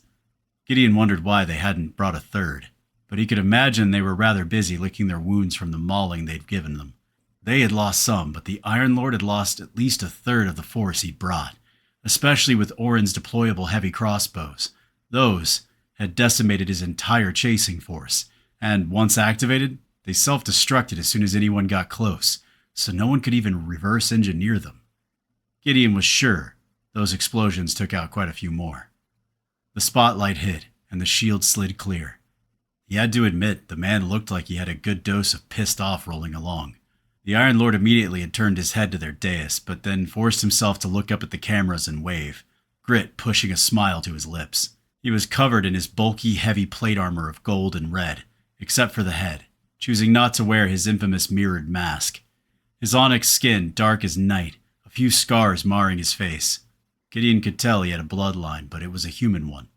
Gideon wondered why they hadn't brought a third, but he could imagine they were rather busy licking their wounds from the mauling they'd given them. They had lost some, but the Iron Lord had lost at least a third of the force he'd brought, especially with Orin's deployable heavy crossbows. Those had decimated his entire chasing force, and once activated, they self-destructed as soon as anyone got close, so no one could even reverse engineer them. Gideon was sure those explosions took out quite a few more. The spotlight hit, and the shield slid clear. He had to admit the man looked like he had a good dose of pissed off rolling along. The Iron Lord immediately had turned his head to their dais, but then forced himself to look up at the cameras and wave, Grit pushing a smile to his lips. He was covered in his bulky, heavy plate armor of gold and red, except for the head, choosing not to wear his infamous mirrored mask. His onyx skin dark as night, a few scars marring his face. Gideon could tell he had a bloodline, but it was a human one.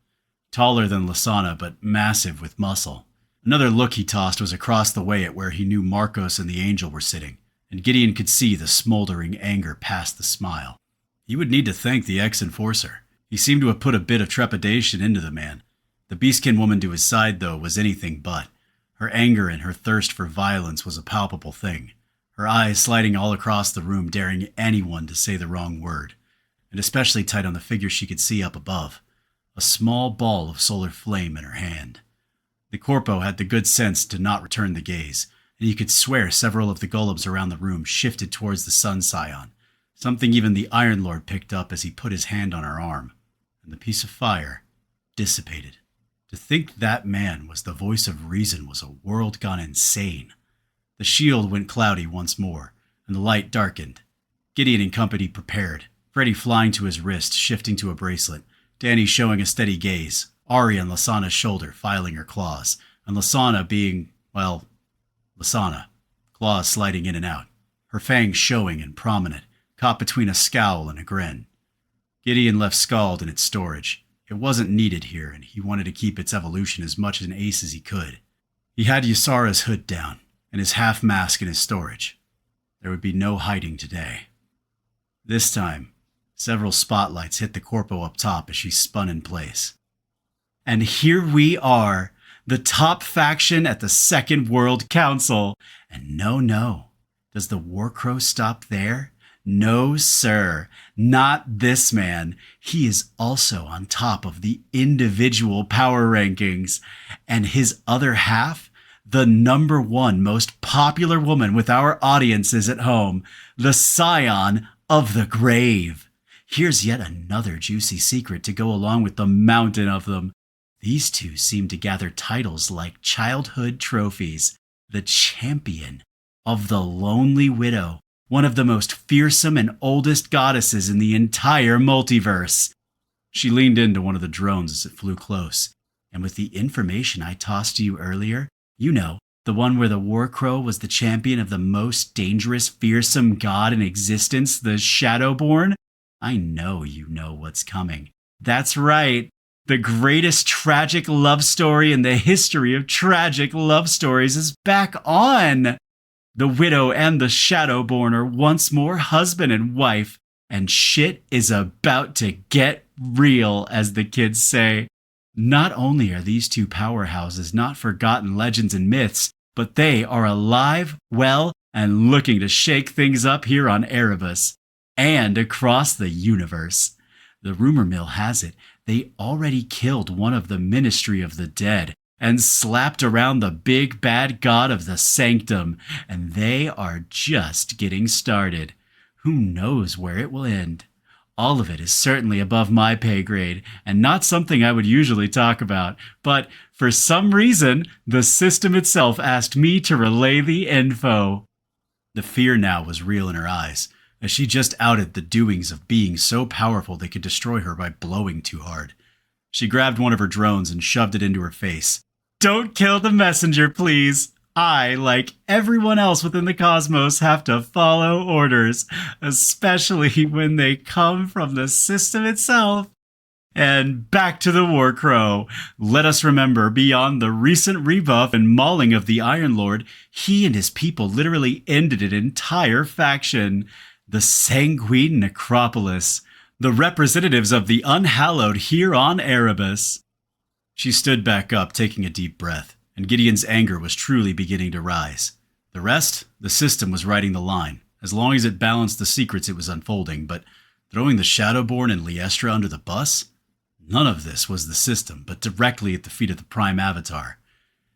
Taller than Lasana, but massive with muscle. Another look he tossed was across the way at where he knew Marcos and the Angel were sitting, and Gideon could see the smoldering anger past the smile. He would need to thank the ex-enforcer. He seemed to have put a bit of trepidation into the man. The beastkin woman to his side, though, was anything but. Her anger and her thirst for violence was a palpable thing, her eyes sliding all across the room, daring anyone to say the wrong word, and especially tight on the figure she could see up above, a small ball of solar flame in her hand. The corpo had the good sense to not return the gaze, and you could swear several of the golems around the room shifted towards the Sun Scion, something even the Iron Lord picked up as he put his hand on her arm, and the piece of fire dissipated. To think that man was the voice of reason was a world gone insane. The shield went cloudy once more, and the light darkened. Gideon and company prepared, Freddy flying to his wrist, shifting to a bracelet, Danny showing a steady gaze, Ari on Lasana's shoulder filing her claws, and Lasana being, well, Lasana, claws sliding in and out, her fangs showing and prominent, caught between a scowl and a grin. Gideon left Scald in its storage. It wasn't needed here, and he wanted to keep its evolution as much an ace as he could. He had Ysara's hood down, and his half-mask in his storage. There would be no hiding today. This time, several spotlights hit the corpo up top as she spun in place. And here we are, the top faction at the Second World Council. And no, does the Warcrow stop there? No, sir, not this man. He is also on top of the individual power rankings. And his other half, the #1 most popular woman with our audiences at home, the Scion of the Grave. Here's yet another juicy secret to go along with the mountain of them. These two seem to gather titles like childhood trophies. The champion of the Lonely Widow, one of the most fearsome and oldest goddesses in the entire multiverse. She leaned into one of the drones as it flew close, and with the information I tossed to you earlier, you know, the one where the Warcrow was the champion of the most dangerous, fearsome god in existence, the Shadowborn, I know you know what's coming. That's right. The greatest tragic love story in the history of tragic love stories is back on. The widow and the Shadowborn are once more husband and wife, and shit is about to get real, as the kids say. Not only are these two powerhouses not forgotten legends and myths, but they are alive, well, and looking to shake things up here on Erebus, and across the universe. The rumor mill has it they already killed one of the Ministry of the Dead, and slapped around the big bad god of the Sanctum, and they are just getting started. Who knows where it will end? All of it is certainly above my pay grade, and not something I would usually talk about, but for some reason, the system itself asked me to relay the info. The fear now was real in her eyes, as she just outed the doings of beings so powerful they could destroy her by blowing too hard. She grabbed one of her drones and shoved it into her face. Don't kill the messenger, please. I, like everyone else within the cosmos, have to follow orders, especially when they come from the system itself. And back to the War Crow. Let us remember, beyond the recent rebuff and mauling of the Iron Lord, he and his people literally ended an entire faction, the Sanguine Necropolis, the representatives of the unhallowed here on Erebus. She stood back up, taking a deep breath, and Gideon's anger was truly beginning to rise. The rest, the system was riding the line, as long as it balanced the secrets it was unfolding, but throwing the Shadowborn and Liestra under the bus? None of this was the system, but directly at the feet of the Prime Avatar.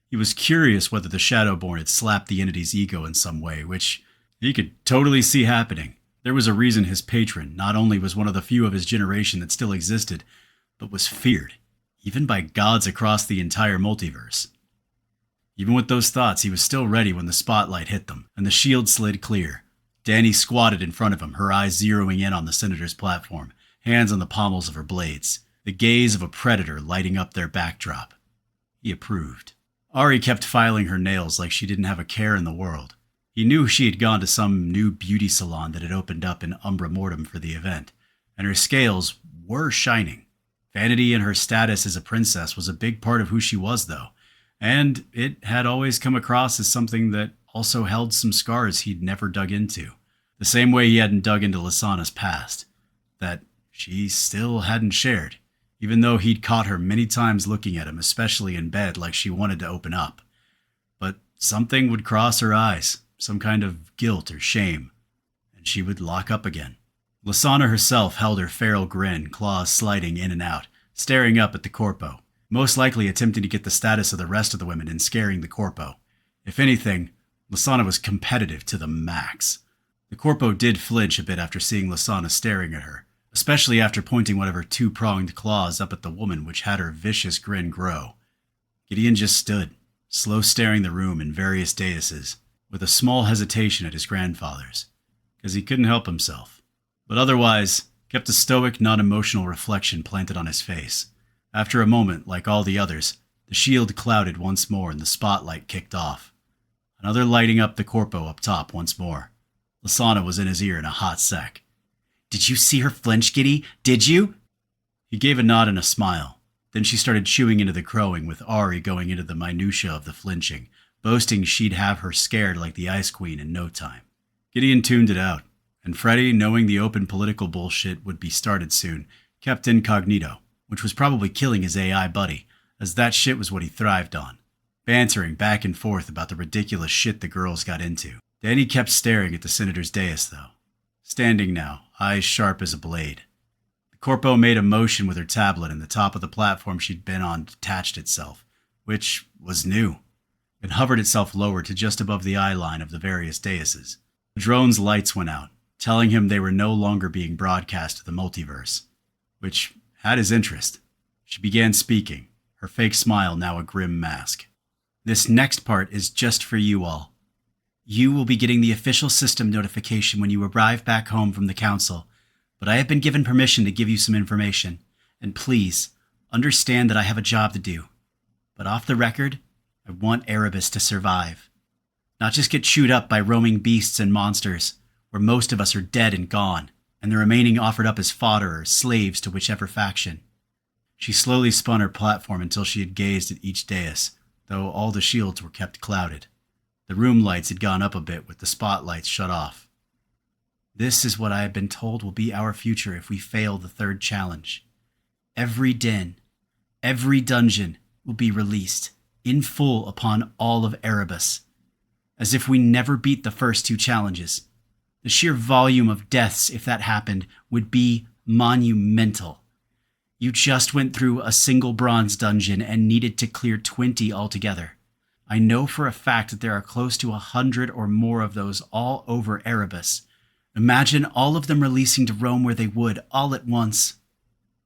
He was curious whether the Shadowborn had slapped the entity's ego in some way, which he could totally see happening. There was a reason his patron not only was one of the few of his generation that still existed, but was feared, even by gods across the entire multiverse. Even with those thoughts, he was still ready when the spotlight hit them, and the shield slid clear. Danny squatted in front of him, her eyes zeroing in on the Senator's platform, hands on the pommels of her blades, the gaze of a predator lighting up their backdrop. He approved. Ari kept filing her nails like she didn't have a care in the world. He knew she had gone to some new beauty salon that had opened up in Umbra Mortem for the event, and her scales were shining. Vanity and her status as a princess was a big part of who she was, though, and it had always come across as something that also held some scars he'd never dug into, the same way he hadn't dug into Lysana's past, that she still hadn't shared, even though he'd caught her many times looking at him, especially in bed, like she wanted to open up. But something would cross her eyes, some kind of guilt or shame, and she would lock up again. Lysana herself held her feral grin, claws sliding in and out, staring up at the Corpo, most likely attempting to get the status of the rest of the women and scaring the Corpo. If anything, Lysana was competitive to the max. The Corpo did flinch a bit after seeing Lysana staring at her, especially after pointing one of her two-pronged claws up at the woman, which had her vicious grin grow. Gideon just stood, slow staring the room in various daises, with a small hesitation at his grandfather's, because he couldn't help himself, but otherwise kept a stoic, non-emotional reflection planted on his face. After a moment, like all the others, the shield clouded once more and the spotlight kicked off. Another lighting up the Corpo up top once more. Lysana was in his ear in a hot sec. "Did you see her flinch, Giddy? Did you?" He gave a nod and a smile. Then she started chewing into the crowing, with Ari going into the minutia of the flinching, boasting she'd have her scared like the Ice Queen in no time. Gideon tuned it out, and Freddy, knowing the open political bullshit would be started soon, kept incognito, which was probably killing his AI buddy, as that shit was what he thrived on, bantering back and forth about the ridiculous shit the girls got into. Danny kept staring at the Senator's dais, though, standing now, eyes sharp as a blade. The Corpo made a motion with her tablet, and the top of the platform she'd been on detached itself, which was new, and hovered itself lower to just above the eye line of the various daises. The drone's lights went out, telling him they were no longer being broadcast to the multiverse, which had his interest. She began speaking, her fake smile now a grim mask. "This next part is just for you all. You will be getting the official system notification when you arrive back home from the council, but I have been given permission to give you some information, and please, understand that I have a job to do. But off the record, I want Erebus to survive. Not just get chewed up by roaming beasts and monsters, where most of us are dead and gone, and the remaining offered up as fodder or slaves to whichever faction." She slowly spun her platform until she had gazed at each dais, though all the shields were kept clouded. The room lights had gone up a bit with the spotlights shut off. "This is what I have been told will be our future if we fail the third challenge. Every den, every dungeon will be released, in full upon all of Erebus. As if we never beat the first two challenges. The sheer volume of deaths, if that happened, would be monumental. You just went through a single bronze dungeon and needed to clear 20 altogether. I know for a fact that there are close to 100 or more of those all over Erebus. Imagine all of them releasing to roam where they would, all at once."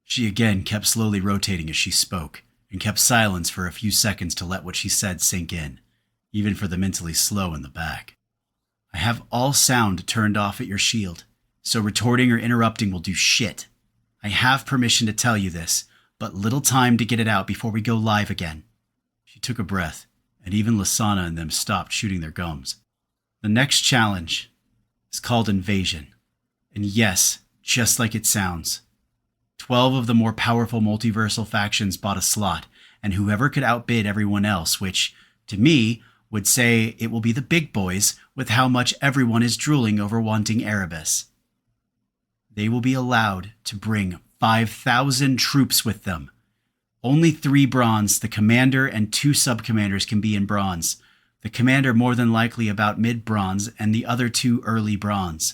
She again kept slowly rotating as she spoke, and kept silence for a few seconds to let what she said sink in, even for the mentally slow in the back. "I have all sound turned off at your shield, so retorting or interrupting will do shit. I have permission to tell you this, but little time to get it out before we go live again." She took a breath, and even Lysana and them stopped shooting their gums. "The next challenge is called Invasion. And yes, just like it sounds. 12 of the more powerful multiversal factions bought a slot, and whoever could outbid everyone else, which, to me, would say it will be the big boys with how much everyone is drooling over wanting Erebus. They will be allowed to bring 5,000 troops with them. Only 3 bronze, the commander and 2 sub-commanders can be in bronze. The commander more than likely about mid-bronze and the other 2 early bronze.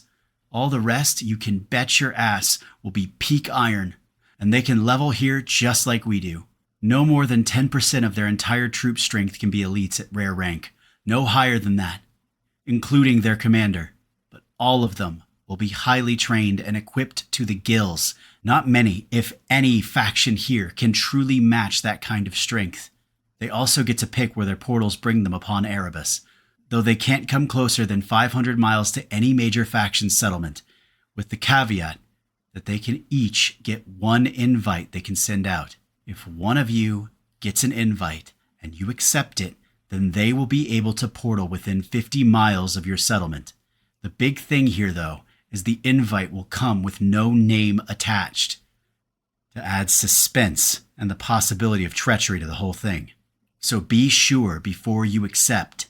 All the rest, you can bet your ass, will be peak iron, and they can level here just like we do. No more than 10% of their entire troop strength can be elites at rare rank. No higher than that, including their commander. But all of them will be highly trained and equipped to the gills. Not many, if any, faction here can truly match that kind of strength. They also get to pick where their portals bring them upon Erebus, though they can't come closer than 500 miles to any major faction settlement, with the caveat that they can each get 1 invite they can send out. If one of you gets an invite and you accept it, then they will be able to portal within 50 miles of your settlement. The big thing here, though, is the invite will come with no name attached, to add suspense and the possibility of treachery to the whole thing. So be sure before you accept.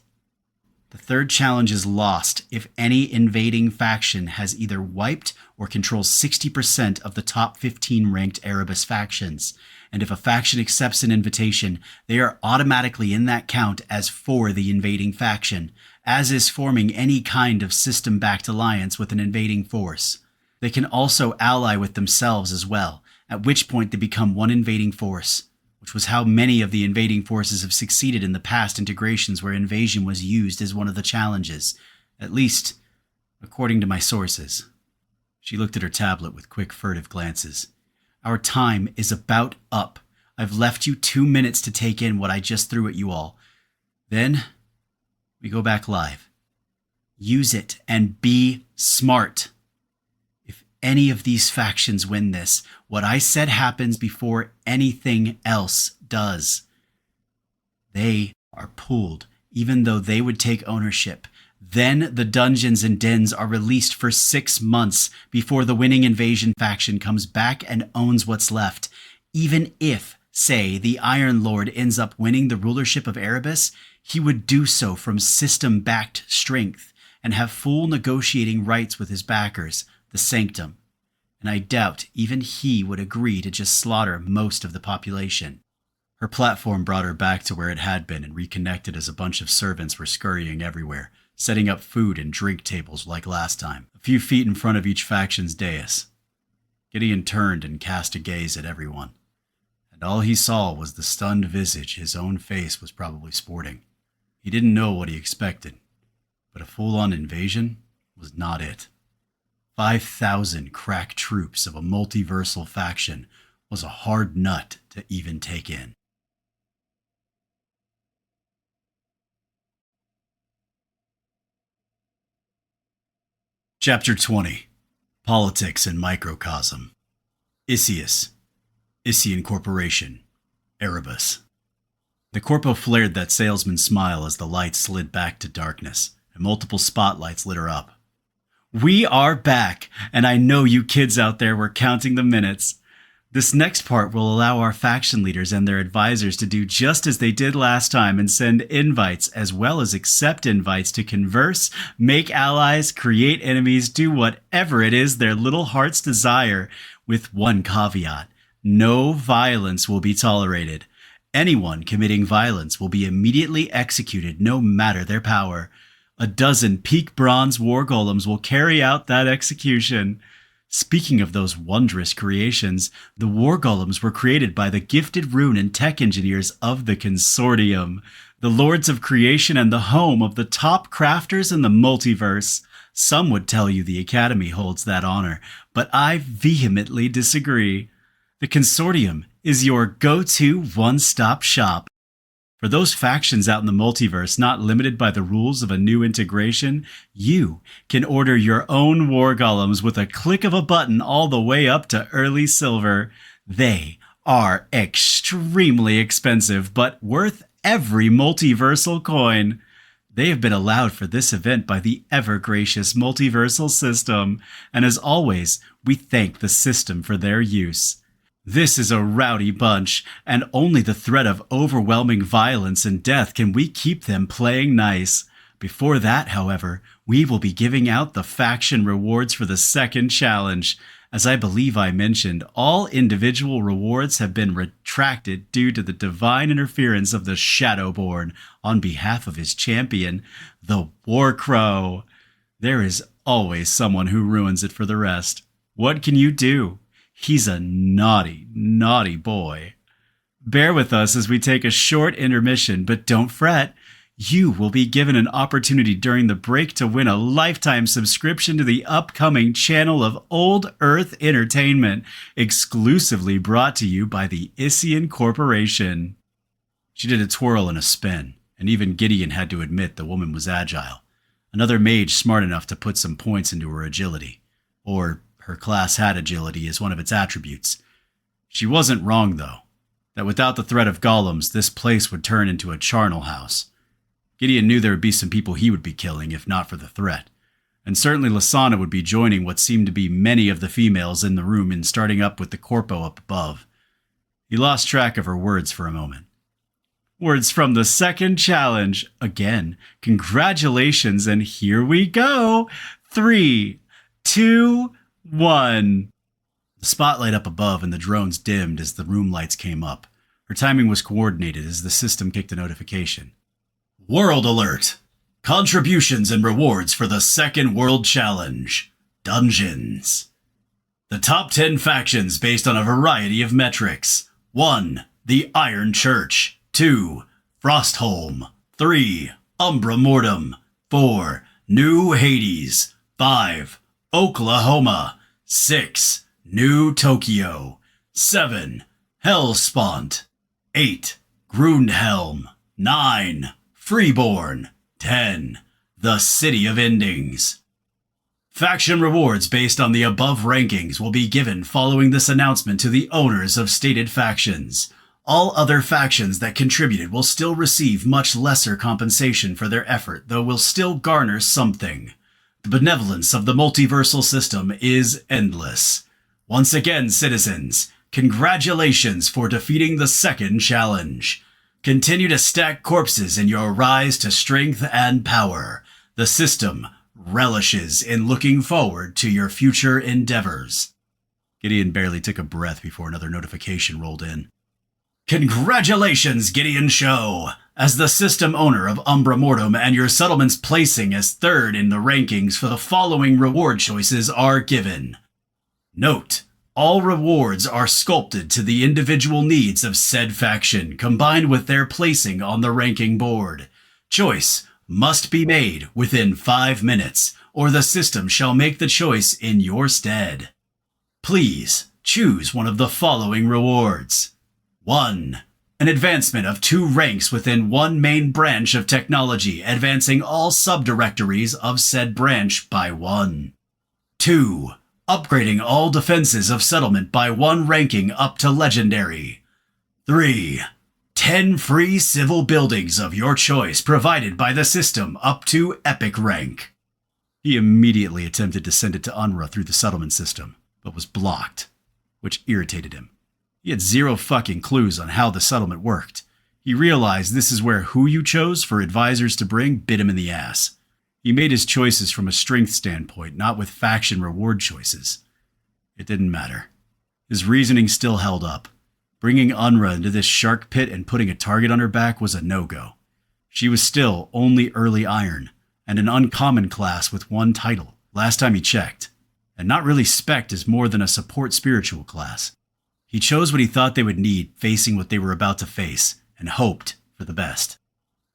The third challenge is lost if any invading faction has either wiped or controls 60% of the top 15 ranked Erebus factions. And if a faction accepts an invitation, they are automatically in that count as for the invading faction, as is forming any kind of system-backed alliance with an invading force. They can also ally with themselves as well, at which point they become one invading force, which was how many of the invading forces have succeeded in the past integrations where invasion was used as one of the challenges, at least according to my sources. She looked at her tablet with quick, furtive glances. Our time is about up. I've left you 2 minutes to take in what I just threw at you all. Then we go back live. Use it and be smart. If any of these factions win this, what I said happens before anything else does. They are pulled, even though they would take ownership. Then the dungeons and dens are released for 6 months before the winning invasion faction comes back and owns what's left. Even if, say, the Iron Lord ends up winning the rulership of Erebus, he would do so from system-backed strength and have full negotiating rights with his backers, the Sanctum. And I doubt even he would agree to just slaughter most of the population. Her platform brought her back to where it had been and reconnected as a bunch of servants were scurrying everywhere, setting up food and drink tables like last time, a few feet in front of each faction's dais. Gideon turned and cast a gaze at everyone, and all he saw was the stunned visage his own face was probably sporting. He didn't know what he expected, but a full-on invasion was not it. 5,000 crack troops of a multiversal faction was a hard nut to even take in. Chapter 20. Politics and Microcosm. Isius. Isian Corporation. Erebus. The corpo flared that salesman's smile as the lights slid back to darkness, and multiple spotlights lit her up. We are back, and I know you kids out there were counting the minutes. This next part will allow our faction leaders and their advisors to do just as they did last time and send invites as well as accept invites to converse, make allies, create enemies, do whatever it is their little hearts desire, with one caveat. No violence will be tolerated. Anyone committing violence will be immediately executed no matter their power. A dozen peak bronze war golems will carry out that execution. Speaking of those wondrous creations, the war golems were created by the gifted rune and tech engineers of the Consortium, the lords of creation and the home of the top crafters in the multiverse. Some would tell you the Academy holds that honor, but I vehemently disagree. The Consortium is your go-to one-stop shop. For those factions out in the multiverse not limited by the rules of a new integration, you can order your own war golems with a click of a button all the way up to early silver. They are extremely expensive, but worth every multiversal coin. They have been allowed for this event by the ever-gracious multiversal system, and as always, we thank the system for their use. This is a rowdy bunch, and only the threat of overwhelming violence and death can we keep them playing nice. Before that, however, we will be giving out the faction rewards for the second challenge. As I believe I mentioned, all individual rewards have been retracted due to the divine interference of the Shadowborn on behalf of his champion, the Warcrow. There is always someone who ruins it for the rest. What can you do? He's a naughty, naughty boy. Bear with us as we take a short intermission, but don't fret. You will be given an opportunity during the break to win a lifetime subscription to the upcoming channel of Old Earth Entertainment, exclusively brought to you by the Issian Corporation. She did a twirl and a spin, and even Gideon had to admit the woman was agile. Another mage smart enough to put some points into her agility. Or her class had agility as one of its attributes. She wasn't wrong, though, that without the threat of golems, this place would turn into a charnel house. Gideon knew there would be some people he would be killing if not for the threat, and certainly Lasana would be joining what seemed to be many of the females in the room in starting up with the corpo up above. He lost track of her words for a moment. Words from the second challenge. Again, congratulations, and here we go. 3, 2, 1. The spotlight up above and the drones dimmed as the room lights came up. Her timing was coordinated as the system kicked a notification. World Alert! Contributions and rewards for the second World Challenge. Dungeons. The top 10 factions based on a variety of metrics. 1. The Iron Church. 2. Frostholm. 3. Umbra Mortem. 4. New Hades. 5. Oklahoma. 6. New Tokyo. 7. Hellspont. 8. Grundhelm. 9. Freeborn. 10. The City of Endings. Faction rewards based on the above rankings will be given following this announcement to the owners of stated factions. All other factions that contributed will still receive much lesser compensation for their effort, though will still garner something. The benevolence of the multiversal system is endless. Once again, citizens, congratulations for defeating the second challenge. Continue to stack corpses in your rise to strength and power. The system relishes in looking forward to your future endeavors. Gideon barely took a breath before another notification rolled in. Congratulations, Gideon Show! As the system owner of Umbra Mortem and your settlement's placing as third in the rankings for the following reward choices are given. Note: all rewards are sculpted to the individual needs of said faction, combined with their placing on the ranking board. Choice must be made within 5 minutes, or the system shall make the choice in your stead. Please choose one of the following rewards. 1. An advancement of 2 ranks within one main branch of technology, advancing all subdirectories of said branch by 1. 2. Upgrading all defenses of settlement by 1 ranking up to legendary. 3. 10 free civil buildings of your choice provided by the system up to epic rank. He immediately attempted to send it to Unra through the settlement system, but was blocked, which irritated him. He had 0 fucking clues on how the settlement worked. He realized this is where who you chose for advisors to bring bit him in the ass. He made his choices from a strength standpoint, not with faction reward choices. It didn't matter. His reasoning still held up. Bringing Unra into this shark pit and putting a target on her back was a no-go. She was still only early iron, and an uncommon class with 1 title, last time he checked, and not really spec'd as more than a support spiritual class. He chose what he thought they would need facing what they were about to face, and hoped for the best.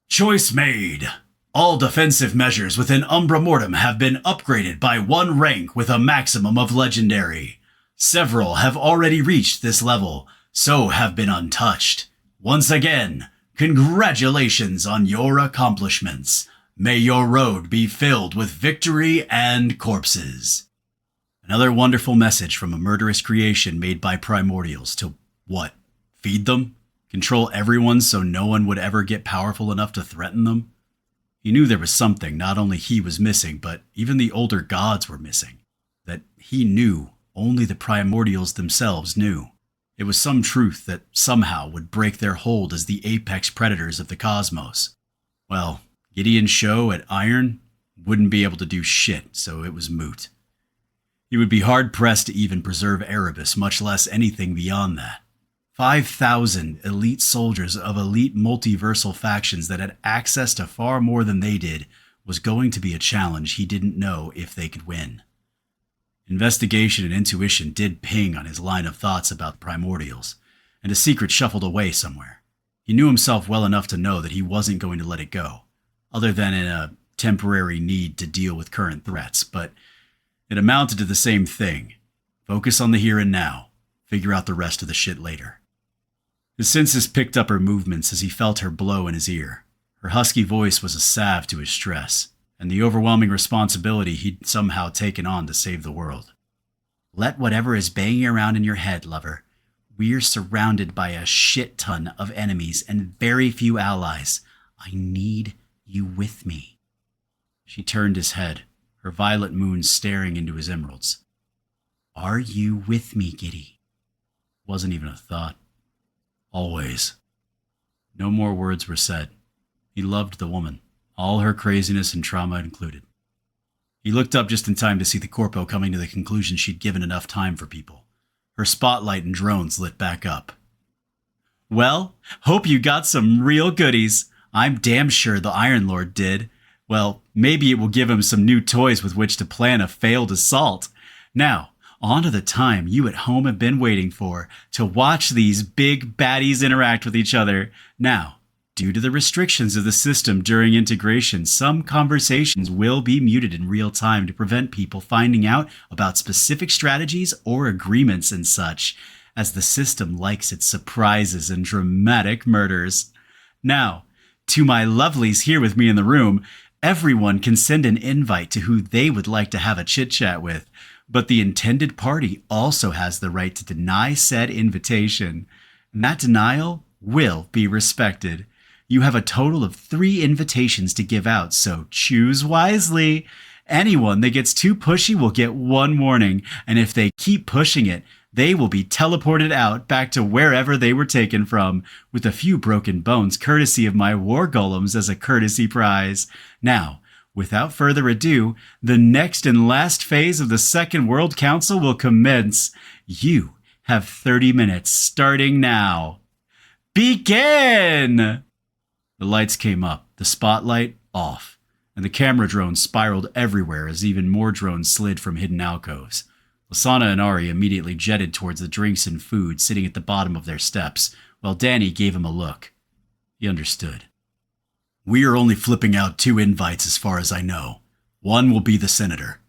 Choice made! All defensive measures within Umbra Mortem have been upgraded by 1 rank with a maximum of legendary. Several have already reached this level, so have been untouched. Once again, congratulations on your accomplishments. May your road be filled with victory and corpses. Another wonderful message from a murderous creation made by primordials to, what, feed them? Control everyone so no one would ever get powerful enough to threaten them? He knew there was something not only he was missing, but even the older gods were missing. That he knew only the primordials themselves knew. It was some truth that somehow would break their hold as the apex predators of the cosmos. Well, Gideon's show at Iron wouldn't be able to do shit, so it was moot. He would be hard-pressed to even preserve Erebus, much less anything beyond that. 5,000 elite soldiers of elite multiversal factions that had access to far more than they did was going to be a challenge he didn't know if they could win. Investigation and intuition did ping on his line of thoughts about the primordials, and a secret shuffled away somewhere. He knew himself well enough to know that he wasn't going to let it go, other than in a temporary need to deal with current threats, but it amounted to the same thing. Focus on the here and now. Figure out the rest of the shit later. His senses picked up her movements as he felt her blow in his ear. Her husky voice was a salve to his stress, and the overwhelming responsibility he'd somehow taken on to save the world. Let whatever is banging around in your head, lover. We're surrounded by a shit ton of enemies and very few allies. I need you with me. She turned his head, her violet moon staring into his emeralds. Are you with me, Giddy? Wasn't even a thought. Always. No more words were said. He loved the woman, all her craziness and trauma included. He looked up just in time to see the corpo coming to the conclusion she'd given enough time for people. Her spotlight and drones lit back up. Well, hope you got some real goodies. I'm damn sure the Iron Lord did. Well, maybe it will give him some new toys with which to plan a failed assault. Now, on to the time you at home have been waiting for, to watch these big baddies interact with each other. Now, due to the restrictions of the system during integration, some conversations will be muted in real time to prevent people finding out about specific strategies or agreements and such, as the system likes its surprises and dramatic murders. Now, to my lovelies here with me in the room, everyone can send an invite to who they would like to have a chit-chat with, but the intended party also has the right to deny said invitation. And that denial will be respected. You have a total of 3 invitations to give out, so choose wisely. Anyone that gets too pushy will get 1 warning, and if they keep pushing it, they will be teleported out back to wherever they were taken from, with a few broken bones courtesy of my war golems as a courtesy prize. Now, without further ado, the next and last phase of the Second World Council will commence. You have 30 minutes starting now. Begin! The lights came up, the spotlight off, and the camera drones spiraled everywhere as even more drones slid from hidden alcoves. Lasana and Ari immediately jetted towards the drinks and food sitting at the bottom of their steps, while Danny gave him a look. He understood. We are only flipping out 2 invites as far as I know. One will be the senator,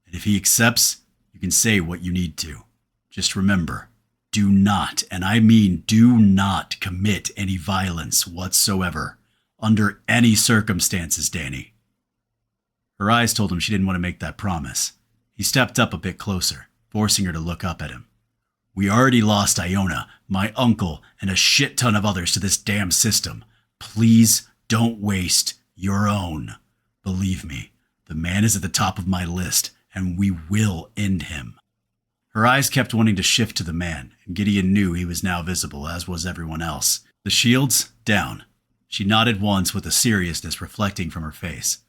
and if he accepts, you can say what you need to. Just remember, do not, and I mean do not, commit any violence whatsoever, under any circumstances, Danny. Her eyes told him she didn't want to make that promise. He stepped up a bit closer, forcing her to look up at him. We already lost Iona, my uncle, and a shit ton of others to this damn system. Please don't waste your own. Believe me, the man is at the top of my list, and we will end him. Her eyes kept wanting to shift to the man, and Gideon knew he was now visible, as was everyone else. The shields down. She nodded once with a seriousness reflecting from her face.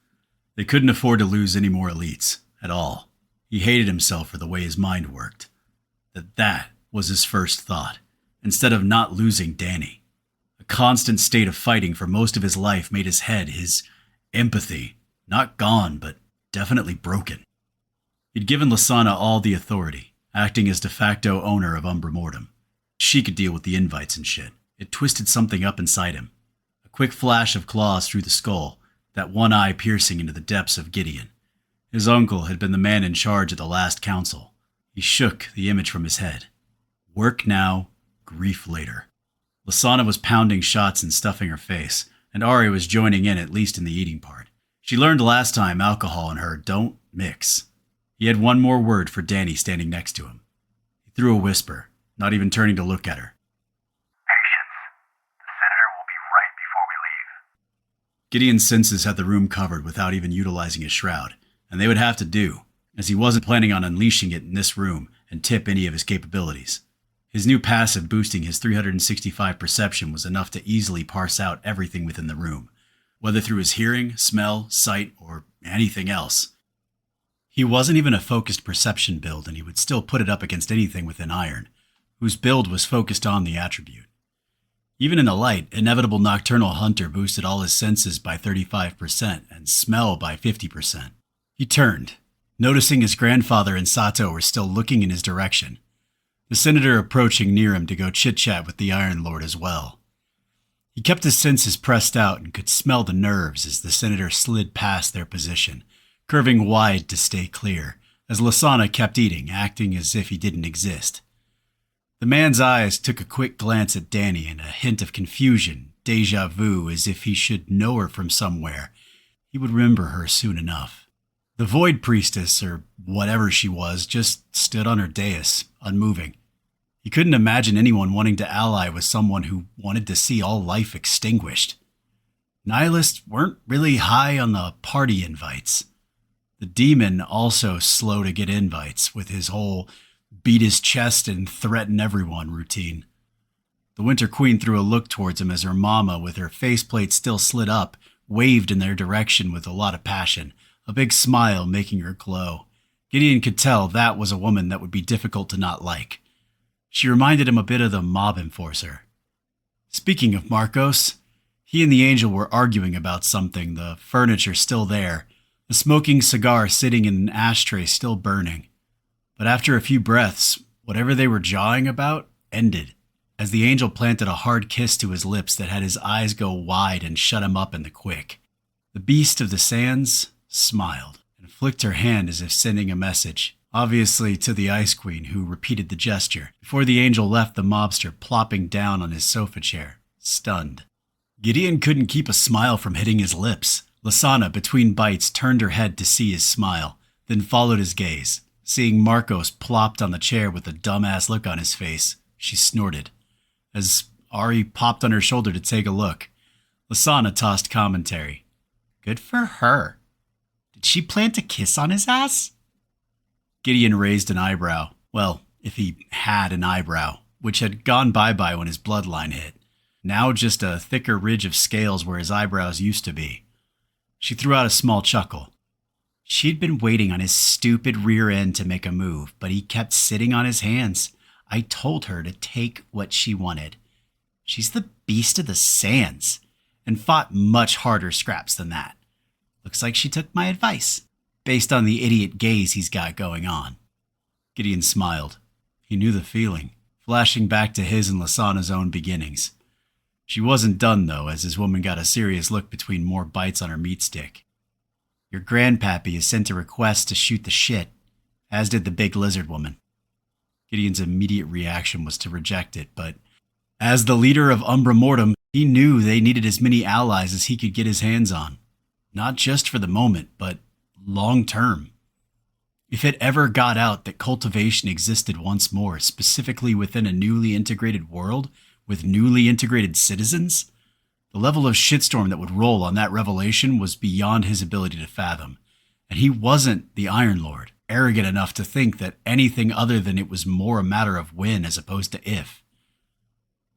They couldn't afford to lose any more elites, at all. He hated himself for the way his mind worked. That was his first thought, instead of not losing Danny. A constant state of fighting for most of his life made his head, his empathy, not gone, but definitely broken. He'd given Lasana all the authority, acting as de facto owner of Umbra Mortem. She could deal with the invites and shit. It twisted something up inside him. A quick flash of claws through the skull, that one eye piercing into the depths of Gideon. His uncle had been the man in charge at the last council. He shook the image from his head. Work now, grief later. Lasana was pounding shots and stuffing her face, and Ari was joining in, at least in the eating part. She learned last time alcohol and her don't mix. He had one more word for Danny standing next to him. He threw a whisper, not even turning to look at her. Patience. The senator will be right before we leave. Gideon's senses had the room covered without even utilizing his shroud, and they would have to do, as he wasn't planning on unleashing it in this room and tip any of his capabilities. His new passive boosting his 365 perception was enough to easily parse out everything within the room, whether through his hearing, smell, sight, or anything else. He wasn't even a focused perception build, and he would still put it up against anything within Iron, whose build was focused on the attribute. Even in the light, Inevitable Nocturnal Hunter boosted all his senses by 35% and smell by 50%. He turned, noticing his grandfather and Sato were still looking in his direction, the senator approaching near him to go chit-chat with the Iron Lord as well. He kept his senses pressed out and could smell the nerves as the senator slid past their position, curving wide to stay clear, as Lasana kept eating, acting as if he didn't exist. The man's eyes took a quick glance at Danny and a hint of confusion, déjà vu, as if he should know her from somewhere. He would remember her soon enough. The Void Priestess, or whatever she was, just stood on her dais, unmoving. He couldn't imagine anyone wanting to ally with someone who wanted to see all life extinguished. Nihilists weren't really high on the party invites. The demon also slow to get invites with his whole beat his chest and threaten everyone routine. The Winter Queen threw a look towards him as her mama, with her faceplate still slid up, waved in their direction with a lot of passion, a big smile making her glow. Gideon could tell that was a woman that would be difficult to not like. She reminded him a bit of the mob enforcer. Speaking of Marcos, he and the angel were arguing about something, the furniture still there, the smoking cigar sitting in an ashtray still burning. But after a few breaths, whatever they were jawing about ended, as the angel planted a hard kiss to his lips that had his eyes go wide and shut him up in the quick. The beast of the sands smiled and flicked her hand as if sending a message, obviously to the Ice Queen, who repeated the gesture, before the angel left the mobster plopping down on his sofa chair, stunned. Gideon couldn't keep a smile from hitting his lips. Lasana, between bites, turned her head to see his smile, then followed his gaze. Seeing Marcos plopped on the chair with a dumbass look on his face, she snorted. As Ari popped on her shoulder to take a look, Lasana tossed commentary. Good for her. Did she plant a kiss on his ass? Gideon raised an eyebrow. Well, if he had an eyebrow, which had gone bye-bye when his bloodline hit. Now just a thicker ridge of scales where his eyebrows used to be. She threw out a small chuckle. She'd been waiting on his stupid rear end to make a move, but he kept sitting on his hands. I told her to take what she wanted. She's the beast of the sands, and fought much harder scraps than that. Looks like she took my advice, based on the idiot gaze he's got going on. Gideon smiled. He knew the feeling, flashing back to his and Lasana's own beginnings. She wasn't done, though, as his woman got a serious look between more bites on her meat stick. Your grandpappy has sent a request to shoot the shit, as did the big lizard woman. Gideon's immediate reaction was to reject it, but as the leader of Umbra Mortem, he knew they needed as many allies as he could get his hands on. Not just for the moment, but long term. If it ever got out that cultivation existed once more, specifically within a newly integrated world with newly integrated citizens, the level of shitstorm that would roll on that revelation was beyond his ability to fathom. And he wasn't the Iron Lord, arrogant enough to think that anything other than it was more a matter of when as opposed to if.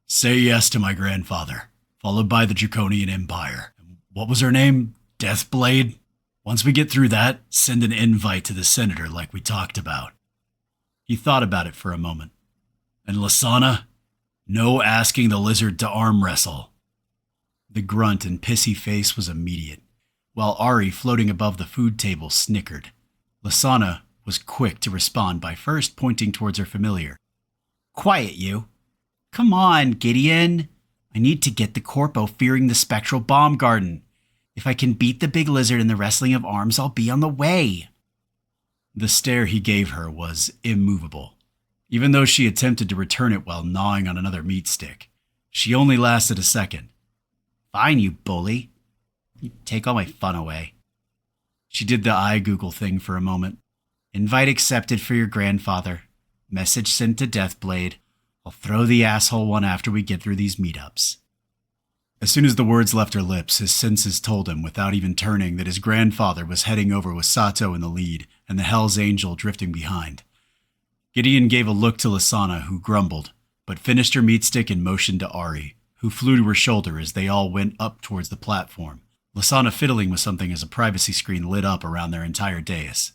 Say yes to my grandfather, followed by the Draconian Empire. What was her name? Deathblade? Once we get through that, send an invite to the senator like we talked about. He thought about it for a moment. And Lasana? No asking the lizard to arm wrestle. The grunt and pissy face was immediate, while Ari, floating above the food table, snickered. Lasana was quick to respond by first pointing towards her familiar. Quiet, you. Come on, Gideon. I need to get the corpo fearing the spectral bomb garden. If I can beat the big lizard in the wrestling of arms, I'll be on the way. The stare he gave her was immovable, even though she attempted to return it while gnawing on another meat stick. She only lasted a second. Fine, you bully. You take all my fun away. She did the eye Google thing for a moment. Invite accepted for your grandfather. Message sent to Deathblade. I'll throw the asshole one after we get through these meetups. As soon as the words left her lips, his senses told him, without even turning, that his grandfather was heading over with Sato in the lead and the Hell's Angel drifting behind. Gideon gave a look to Lasana, who grumbled, but finished her meat stick and motioned to Ari, who flew to her shoulder as they all went up towards the platform, Lasana fiddling with something as a privacy screen lit up around their entire dais.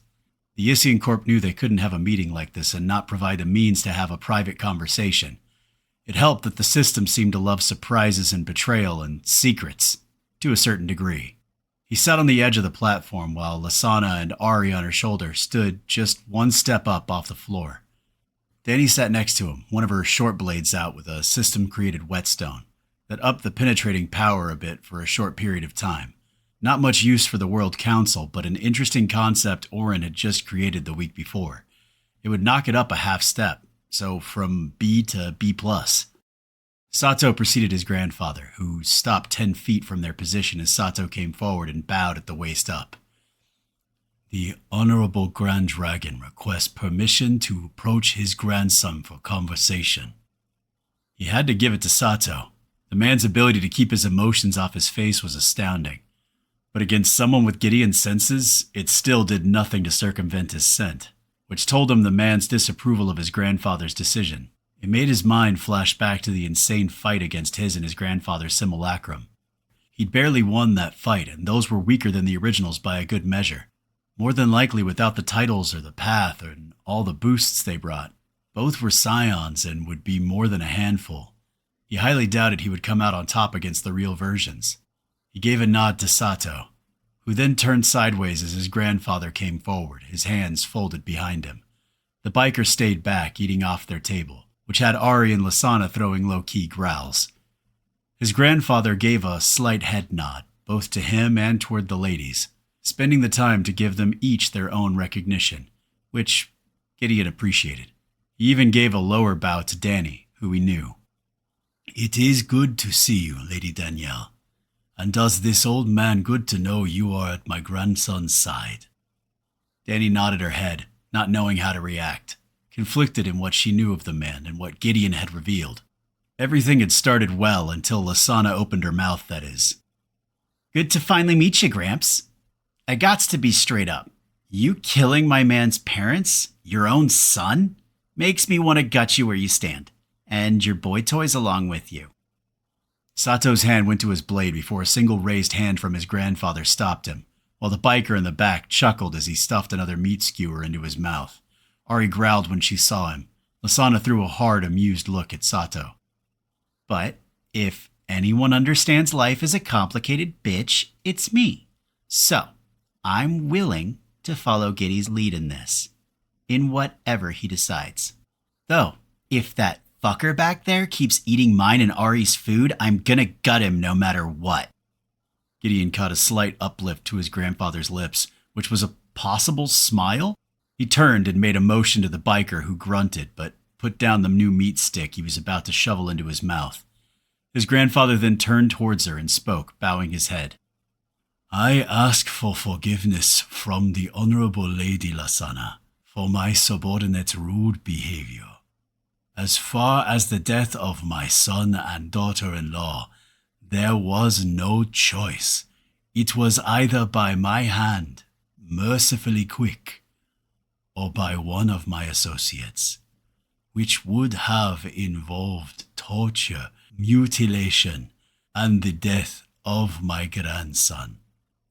The Isian Corp knew they couldn't have a meeting like this and not provide the means to have a private conversation. It helped that the system seemed to love surprises and betrayal and secrets, to a certain degree. He sat on the edge of the platform while Lasana and Ari on her shoulder stood just one step up off the floor. Danny sat next to him, one of her short blades out with a system-created whetstone that upped the penetrating power a bit for a short period of time. Not much use for the World Council, but an interesting concept Orin had just created the week before. It would knock it up a half step, so from B to B+. Sato preceded his grandfather, who stopped 10 feet from their position as Sato came forward and bowed at the waist up. The Honorable Grand Dragon requests permission to approach his grandson for conversation. He had to give it to Sato. The man's ability to keep his emotions off his face was astounding. But against someone with Gideon's senses, it still did nothing to circumvent his scent, which told him the man's disapproval of his grandfather's decision. It made his mind flash back to the insane fight against his and his grandfather's simulacrum. He'd barely won that fight, and those were weaker than the originals by a good measure. More than likely without the titles or the path and all the boosts they brought. Both were scions and would be more than a handful. He highly doubted he would come out on top against the real versions. He gave a nod to Sato, who then turned sideways as his grandfather came forward, his hands folded behind him. The biker stayed back, eating off their table, which had Ari and Lasana throwing low-key growls. His grandfather gave a slight head nod, both to him and toward the ladies, spending the time to give them each their own recognition, which Gideon appreciated. He even gave a lower bow to Danny, who he knew. "It is good to see you, Lady Danielle. And does this old man good to know you are at my grandson's side?" Danny nodded her head, not knowing how to react, conflicted in what she knew of the man and what Gideon had revealed. Everything had started well until Lasana opened her mouth, that is. "Good to finally meet you, Gramps. I gots to be straight up. You killing my man's parents, your own son, makes me want to gut you where you stand. And your boy toys along with you." Sato's hand went to his blade before a single raised hand from his grandfather stopped him, while the biker in the back chuckled as he stuffed another meat skewer into his mouth. Ari growled when she saw him. Lasana threw a hard, amused look at Sato. "But if anyone understands life as a complicated bitch, it's me. So, I'm willing to follow Giddy's lead in this, in whatever he decides. Though, if that fucker back there keeps eating mine and Ari's food, I'm gonna gut him no matter what." Gideon caught a slight uplift to his grandfather's lips, which was a possible smile. He turned and made a motion to the biker, who grunted, but put down the new meat stick he was about to shovel into his mouth. His grandfather then turned towards her and spoke, bowing his head. "I ask for forgiveness from the Honorable Lady Lasana for my subordinate's rude behavior. As far as the death of my son and daughter-in-law, there was no choice. It was either by my hand, mercifully quick, or by one of my associates, which would have involved torture, mutilation, and the death of my grandson.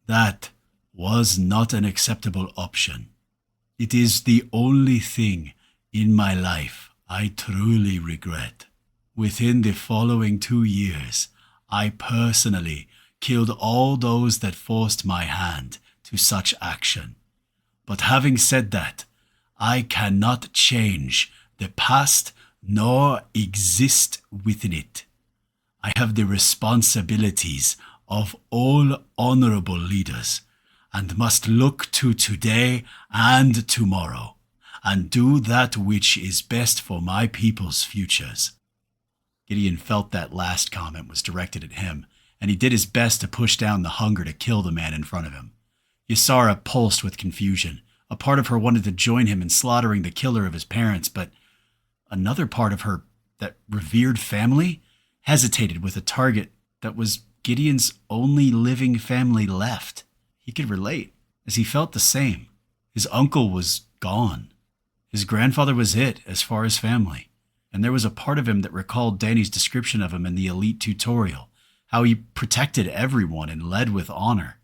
That was not an acceptable option. It is the only thing in my life I truly regret. Within the following 2 years, I personally killed all those that forced my hand to such action. But having said that, I cannot change the past nor exist within it. I have the responsibilities of all honorable leaders and must look to today and tomorrow and do that which is best for my people's futures." Gideon felt that last comment was directed at him, and he did his best to push down the hunger to kill the man in front of him. Ysara pulsed with confusion. A part of her wanted to join him in slaughtering the killer of his parents, but another part of her, that revered family, hesitated with a target that was Gideon's only living family left. He could relate, as he felt the same. His uncle was gone. His grandfather was it, as far as family. and there was a part of him that recalled Danny's description of him in the Elite tutorial, how he protected everyone and led with honor,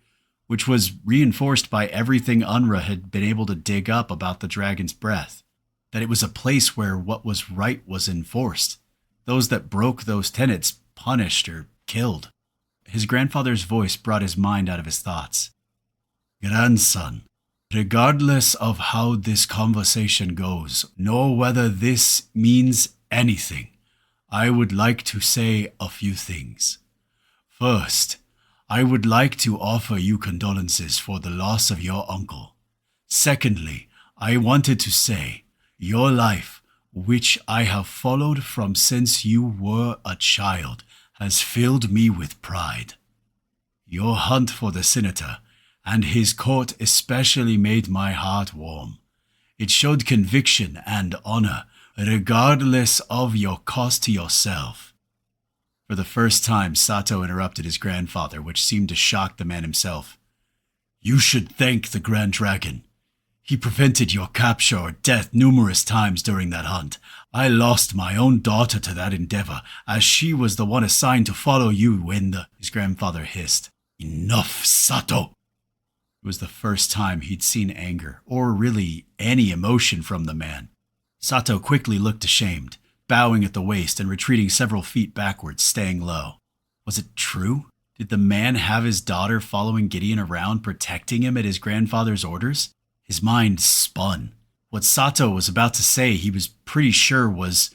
which was reinforced by everything Unra had been able to dig up about the Dragon's Breath, that it was a place where what was right was enforced, those that broke those tenets punished or killed. His grandfather's voice brought his mind out of his thoughts. Grandson, regardless of how this conversation goes, nor whether this means anything, I would like to say a few things. First, I would like to offer you condolences for the loss of your uncle. Secondly, I wanted to say, your life, which I have followed from since you were a child, has filled me with pride. Your hunt for the senator and his court especially made my heart warm. It showed conviction and honor, regardless of your cost to yourself. For the first time, Sato interrupted his grandfather, which seemed to shock the man himself. You should thank the Grand Dragon. He prevented your capture or death numerous times during that hunt. I lost my own daughter to that endeavor, as she was the one assigned to follow you when his grandfather hissed. Enough, Sato! It was the first time he'd seen anger, or really any emotion from the man. Sato quickly looked ashamed, bowing at the waist and retreating several feet backwards, staying low. Was it true? Did the man have his daughter following Gideon around, protecting him at his grandfather's orders? His mind spun. What Sato was about to say he was pretty sure was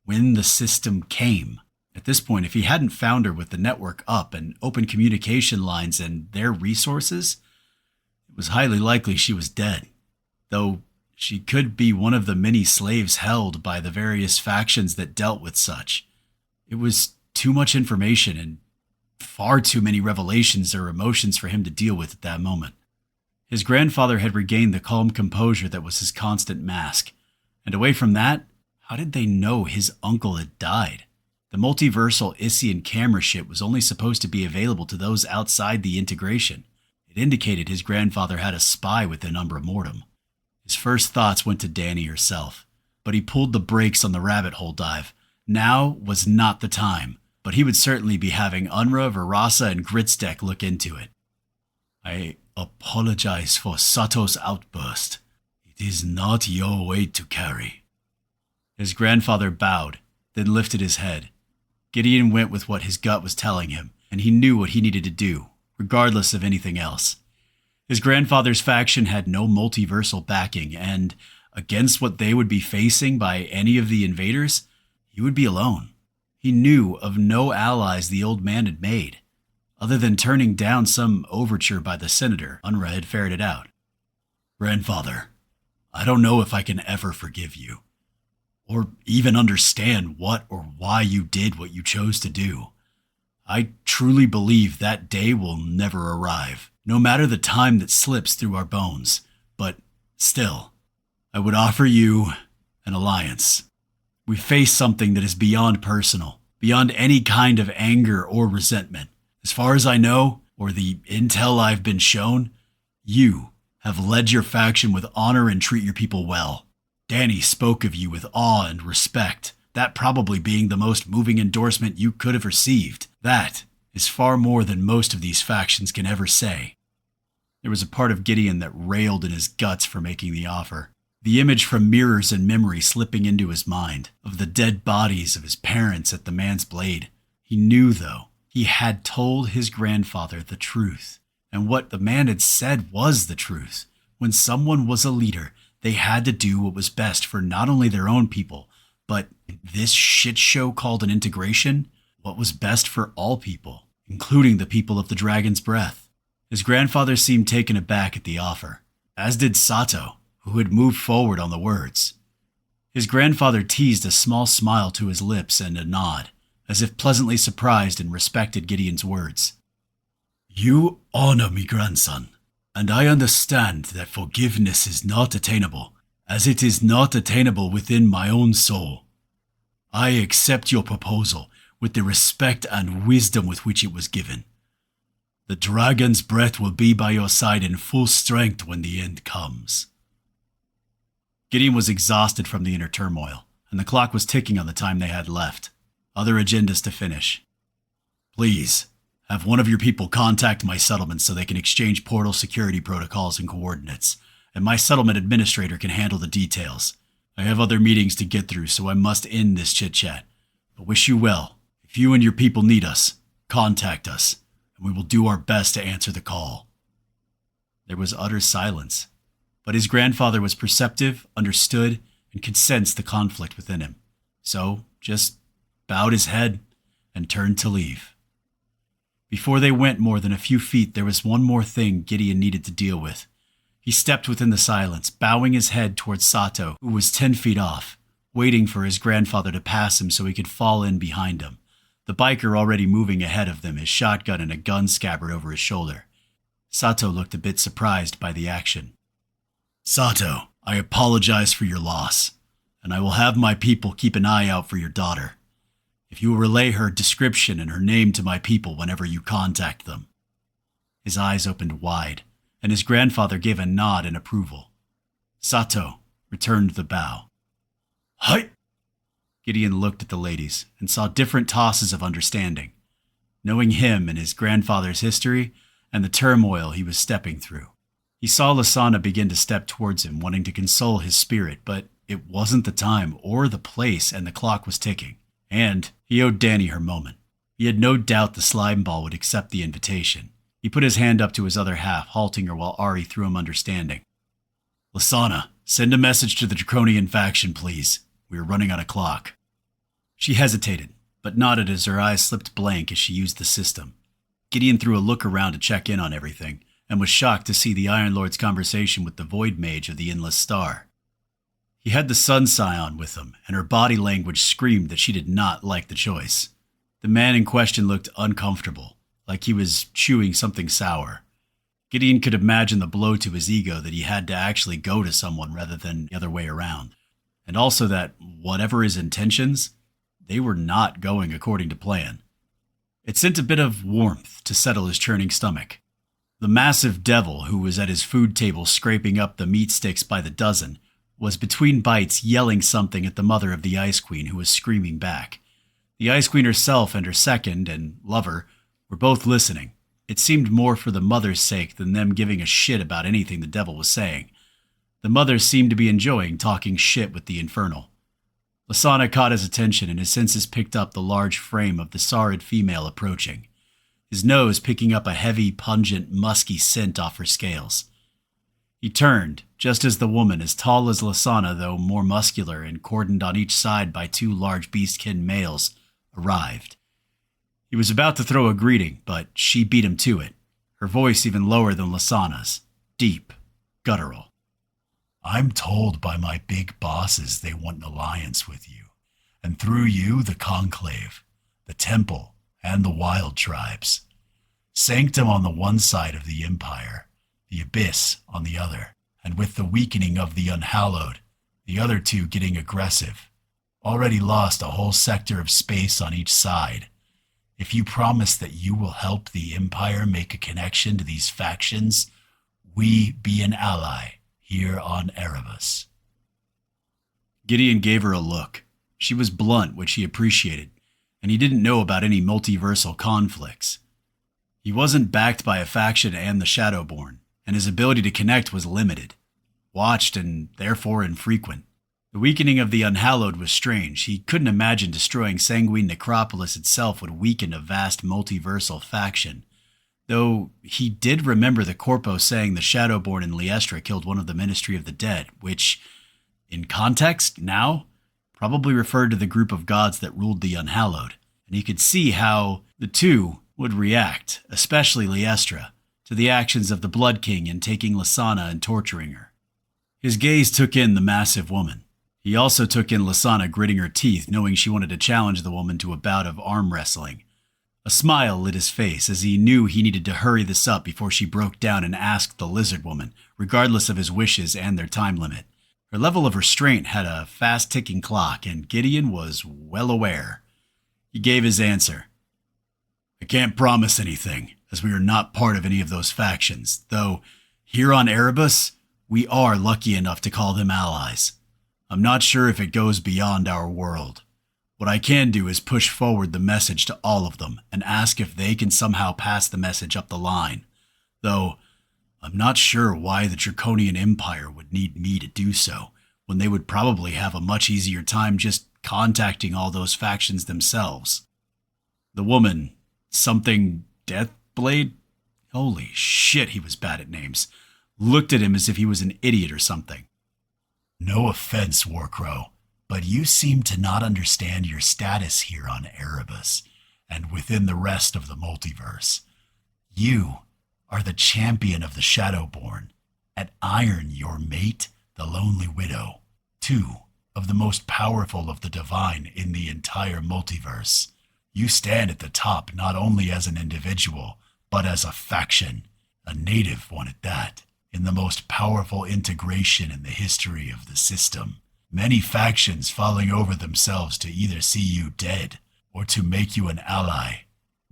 when the system came. At this point, if he hadn't found her with the network up and open communication lines and their resources, it was highly likely she was dead. Though she could be one of the many slaves held by the various factions that dealt with such. It was too much information and far too many revelations or emotions for him to deal with at that moment. His grandfather had regained the calm composure that was his constant mask. And away from that, how did they know his uncle had died? The multiversal Issian camera ship was only supposed to be available to those outside the integration. It indicated his grandfather had a spy within Umbra Mortem. His first thoughts went to Danny herself, but he pulled the brakes on the rabbit hole dive. Now was not the time, but he would certainly be having Unra, Verasa, and Gritsdeck look into it. I apologize for Sato's outburst. It is not your weight to carry. His grandfather bowed, then lifted his head. Gideon went with what his gut was telling him, and he knew what he needed to do, regardless of anything else. His grandfather's faction had no multiversal backing, and against what they would be facing by any of the invaders, he would be alone. He knew of no allies the old man had made. Other than turning down some overture by the senator, Unra had ferreted out. Grandfather, I don't know if I can ever forgive you, or even understand what or why you did what you chose to do. I truly believe that day will never arrive, no matter the time that slips through our bones. But still, I would offer you an alliance. We face something that is beyond personal, beyond any kind of anger or resentment. As far as I know, or the intel I've been shown, you have led your faction with honor and treat your people well. Danny spoke of you with awe and respect, that probably being the most moving endorsement you could have received. That is far more than most of these factions can ever say. There was a part of Gideon that railed in his guts for making the offer. The image from mirrors and memory slipping into his mind, of the dead bodies of his parents at the man's blade. He knew, though, he had told his grandfather the truth, and what the man had said was the truth. When someone was a leader, they had to do what was best for not only their own people, but this shit show called an integration, what was best for all people, including the people of the Dragon's Breath. His grandfather seemed taken aback at the offer, as did Sato, who had moved forward on the words. His grandfather teased a small smile to his lips and a nod, as if pleasantly surprised and respected Gideon's words. You honor me, grandson, and I understand that forgiveness is not attainable, as it is not attainable within my own soul. I accept your proposal with the respect and wisdom with which it was given. The Dragon's Breath will be by your side in full strength when the end comes. Gideon was exhausted from the inner turmoil, and the clock was ticking on the time they had left. Other agendas to finish. Please, have one of your people contact my settlement so they can exchange portal security protocols and coordinates, and my settlement administrator can handle the details. I have other meetings to get through, so I must end this chit-chat. But wish you well. If you and your people need us, contact us, and we will do our best to answer the call. There was utter silence, but his grandfather was perceptive, understood, and could sense the conflict within him. So, just bowed his head and turned to leave. Before they went more than a few feet, there was one more thing Gideon needed to deal with. He stepped within the silence, bowing his head towards Sato, who was 10 feet off, waiting for his grandfather to pass him so he could fall in behind him, the biker already moving ahead of them, his shotgun and a gun scabbard over his shoulder. Sato looked a bit surprised by the action. Sato, I apologize for your loss, and I will have my people keep an eye out for your daughter. If you will relay her description and her name to my people whenever you contact them. His eyes opened wide, and his grandfather gave a nod in approval. Sato returned the bow. Hi! Gideon looked at the ladies and saw different tosses of understanding, knowing him and his grandfather's history and the turmoil he was stepping through. He saw Lasana begin to step towards him, wanting to console his spirit, but it wasn't the time or the place, and the clock was ticking. And he owed Danny her moment. He had no doubt the slime ball would accept the invitation. He put his hand up to his other half, halting her while Ari threw him understanding. Lasana, send a message to the Draconian faction, please. We are running on a clock. She hesitated, but nodded as her eyes slipped blank as she used the system. Gideon threw a look around to check in on everything, and was shocked to see the Iron Lord's conversation with the Void Mage of the Endless Star. He had the Sun Scion with him, and her body language screamed that she did not like the choice. The man in question looked uncomfortable, like he was chewing something sour. Gideon could imagine the blow to his ego that he had to actually go to someone rather than the other way around. And also that, whatever his intentions, they were not going according to plan. It sent a bit of warmth to settle his churning stomach. The massive devil who was at his food table scraping up the meat sticks by the dozen was between bites yelling something at the mother of the Ice Queen, who was screaming back. The Ice Queen herself and her second and lover were both listening. It seemed more for the mother's sake than them giving a shit about anything the devil was saying. The mother seemed to be enjoying talking shit with the infernal. Lasana caught his attention, and his senses picked up the large frame of the saurid female approaching, his nose picking up a heavy, pungent, musky scent off her scales. He turned, just as the woman, as tall as Lasana though more muscular and cordoned on each side by two large beastkin males, arrived. He was about to throw a greeting, but she beat him to it, her voice even lower than Lasana's, deep, guttural. I'm told by my big bosses they want an alliance with you, and through you the Conclave, the Temple, and the Wild Tribes. Sanctum on the one side of the Empire, the Abyss on the other, and with the weakening of the Unhallowed, the other two getting aggressive. Already lost a whole sector of space on each side. If you promise that you will help the Empire make a connection to these factions, we be an ally here on Erebus. Gideon gave her a look. She was blunt, which he appreciated, and he didn't know about any multiversal conflicts. He wasn't backed by a faction and the Shadowborn, and his ability to connect was limited, watched and therefore infrequent. The weakening of the Unhallowed was strange. He couldn't imagine destroying Sanguine Necropolis itself would weaken a vast multiversal faction, though he did remember the Corpo saying the Shadowborn in Liestra killed one of the Ministry of the Dead, which, in context now, probably referred to the group of gods that ruled the Unhallowed, and he could see how the two would react, especially Liestra, to the actions of the Blood King in taking Lasana and torturing her. His gaze took in the massive woman. He also took in Lasana gritting her teeth, knowing she wanted to challenge the woman to a bout of arm wrestling. A smile lit his face as he knew he needed to hurry this up before she broke down and asked the lizard woman, regardless of his wishes and their time limit. Her level of restraint had a fast-ticking clock, and Gideon was well aware. He gave his answer. I can't promise anything, as we are not part of any of those factions, though here on Erebus, we are lucky enough to call them allies. I'm not sure if it goes beyond our world. What I can do is push forward the message to all of them and ask if they can somehow pass the message up the line. Though, I'm not sure why the Draconian Empire would need me to do so, when they would probably have a much easier time just contacting all those factions themselves. The woman, something Deathblade? Holy shit, he was bad at names. Looked at him as if he was an idiot or something. No offense, Warcrow, but you seem to not understand your status here on Erebus and within the rest of the multiverse. You are the champion of the Shadowborn, and Iron, your mate, the Lonely Widow, two of the most powerful of the Divine in the entire multiverse. You stand at the top not only as an individual, but as a faction, a native one at that, in the most powerful integration in the history of the system. Many factions falling over themselves to either see you dead or to make you an ally.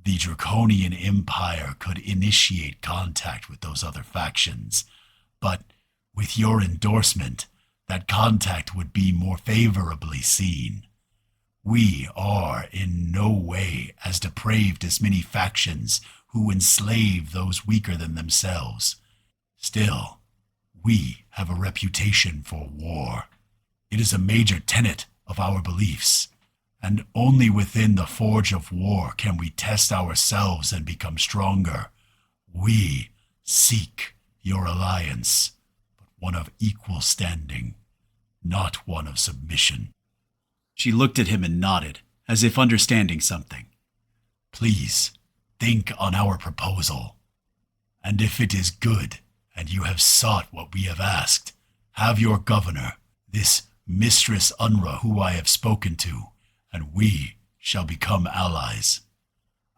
The Draconian Empire could initiate contact with those other factions, but with your endorsement, that contact would be more favorably seen. We are in no way as depraved as many factions who enslave those weaker than themselves. Still, we have a reputation for war. It is a major tenet of our beliefs, and only within the forge of war can we test ourselves and become stronger. We seek your alliance, but one of equal standing, not one of submission. She looked at him and nodded, as if understanding something. Please, think on our proposal. And if it is good, and you have sought what we have asked, have your governor, this Mistress Unra who I have spoken to, and we shall become allies.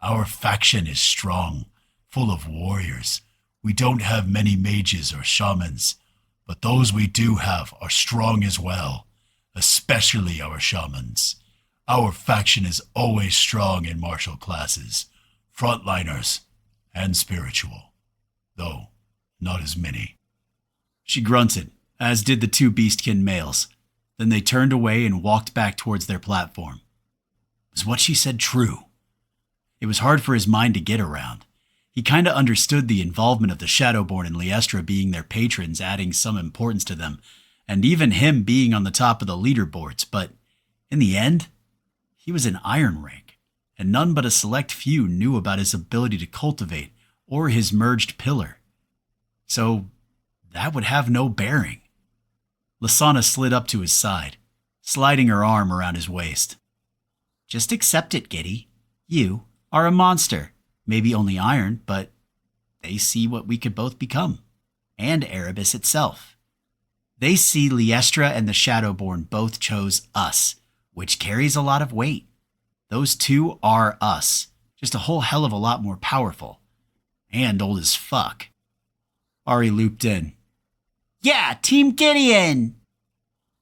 Our faction is strong, full of warriors. We don't have many mages or shamans, but those we do have are strong as well, especially our shamans. Our faction is always strong in martial classes, frontliners, and spiritual, though not as many. She grunted, as did the two beastkin males. Then they turned away and walked back towards their platform. Was what she said true? It was hard for his mind to get around. He kinda understood the involvement of the Shadowborn and Liestra being their patrons, adding some importance to them, and even him being on the top of the leaderboards, but in the end, he was an iron rank, and none but a select few knew about his ability to cultivate or his merged pillar. So that would have no bearing. Lasana slid up to his side, sliding her arm around his waist. Just accept it, Giddy. You are a monster. Maybe only iron, but they see what we could both become. And Erebus itself. They see Liestra and the Shadowborn both chose us, which carries a lot of weight. Those two are us, just a whole hell of a lot more powerful. And old as fuck. Ari looped in. Yeah, Team Gideon!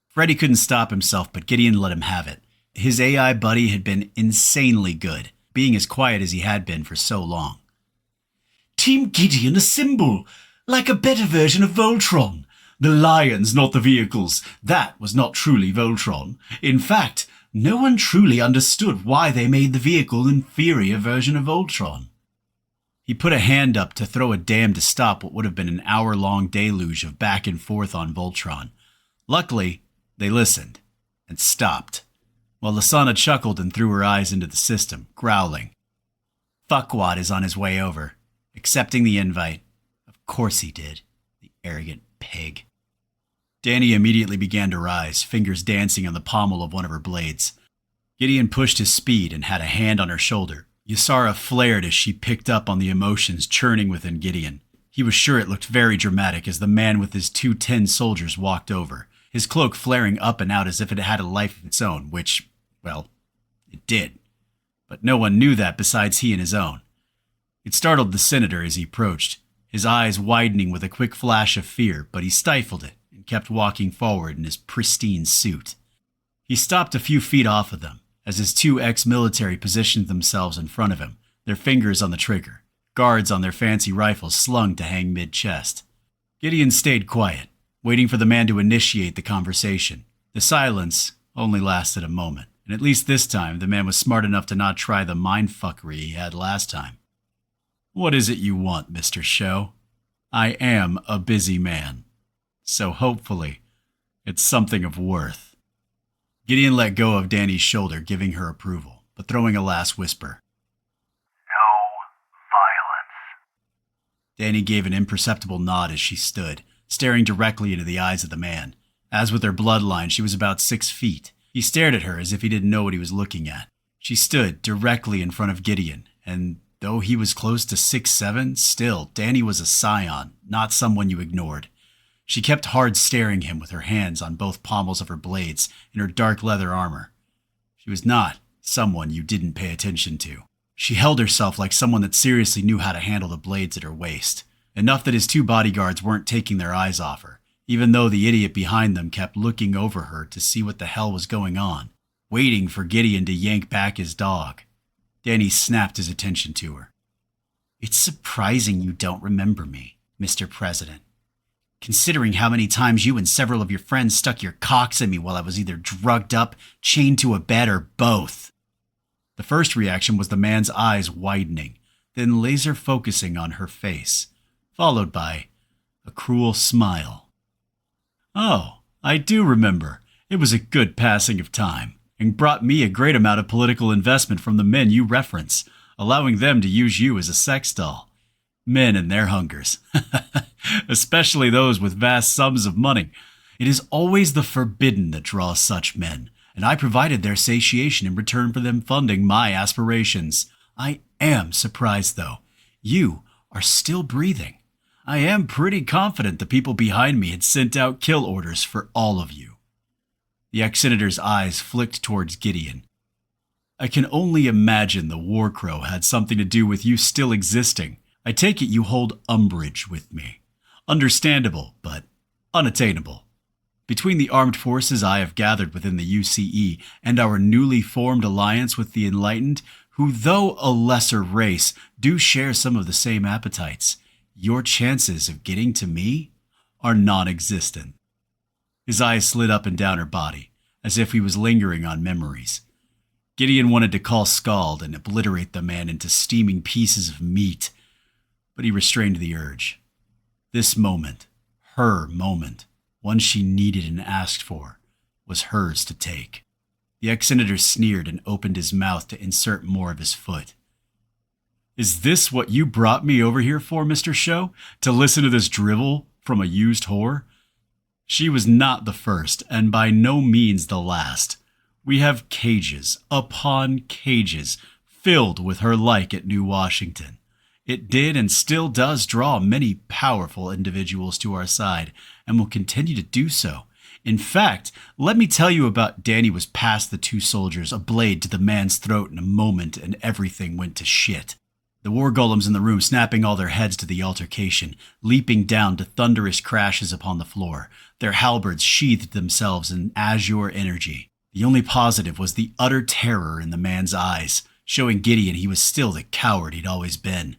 Freddy couldn't stop himself, but Gideon let him have it. His AI buddy had been insanely good, being as quiet as he had been for so long. Team Gideon, a symbol, like a better version of Voltron. The lions, not the vehicles. That was not truly Voltron. In fact, no one truly understood why they made the vehicle an inferior version of Voltron. He put a hand up to throw a dam to stop what would have been an hour-long deluge of back and forth on Voltron. Luckily, they listened and stopped, while Lasana chuckled and threw her eyes into the system, growling. Fuckwad is on his way over, accepting the invite. Of course he did, the arrogant pig. Danny immediately began to rise, fingers dancing on the pommel of one of her blades. Gideon pushed his speed and had a hand on her shoulder. Ysara flared as she picked up on the emotions churning within Gideon. He was sure it looked very dramatic as the man with his 2 tin soldiers walked over, his cloak flaring up and out as if it had a life of its own, which, well, it did. But no one knew that besides he and his own. It startled the senator as he approached, his eyes widening with a quick flash of fear, but he stifled it and kept walking forward in his pristine suit. He stopped a few feet off of them, as his 2 ex-military positioned themselves in front of him, their fingers on the trigger, guards on their fancy rifles slung to hang mid-chest. Gideon stayed quiet, waiting for the man to initiate the conversation, The silence only lasted a moment, and at least this time the man was smart enough to not try the mindfuckery he had last time. What is it you want, Mr. Show? I am a busy man, so hopefully it's something of worth. Gideon let go of Danny's shoulder, giving her approval, but throwing a last whisper. No violence. Danny gave an imperceptible nod as she stood, staring directly into the eyes of the man. As with her bloodline, she was about 6 feet. He stared at her as if he didn't know what he was looking at. She stood directly in front of Gideon, and though he was close to 6'7", still, Danny was a scion, not someone you ignored. She kept hard staring him with her hands on both pommels of her blades in her dark leather armor. She was not someone you didn't pay attention to. She held herself like someone that seriously knew how to handle the blades at her waist, enough that his 2 bodyguards weren't taking their eyes off her, even though the idiot behind them kept looking over her to see what the hell was going on, waiting for Gideon to yank back his dog. Danny snapped his attention to her. It's surprising you don't remember me, Mr. President. Considering how many times you and several of your friends stuck your cocks at me while I was either drugged up, chained to a bed, or both. The first reaction was the man's eyes widening, then laser focusing on her face, followed by a cruel smile. Oh, I do remember. It was a good passing of time, and brought me a great amount of political investment from the men you reference, allowing them to use you as a sex doll. Men and their hungers. Especially those with vast sums of money. It is always the forbidden that draws such men, and I provided their satiation in return for them funding my aspirations. I am surprised, though. You are still breathing. I am pretty confident the people behind me had sent out kill orders for all of you. The ex-senator's eyes flicked towards Gideon. I can only imagine the War Crow had something to do with you still existing. I take it you hold umbrage with me. Understandable, but unattainable. Between the armed forces I have gathered within the UCE and our newly formed alliance with the Enlightened, who, though a lesser race, do share some of the same appetites, your chances of getting to me are non-existent. His eyes slid up and down her body, as if he was lingering on memories. Gideon wanted to call Scald and obliterate the man into steaming pieces of meat, but he restrained the urge. This moment, her moment, one she needed and asked for, was hers to take. The ex-senator sneered and opened his mouth to insert more of his foot. Is this what you brought me over here for, Mr. Show? To listen to this drivel from a used whore? She was not the first, and by no means the last. We have cages upon cages filled with her like at New Washington. It did and still does draw many powerful individuals to our side, and will continue to do so. In fact, let me tell you about Danny was past the 2 soldiers, a blade to the man's throat in a moment, and everything went to shit. The war golems in the room snapping all their heads to the altercation, leaping down to thunderous crashes upon the floor. Their halberds sheathed themselves in azure energy. The only positive was the utter terror in the man's eyes, showing Gideon he was still the coward he'd always been.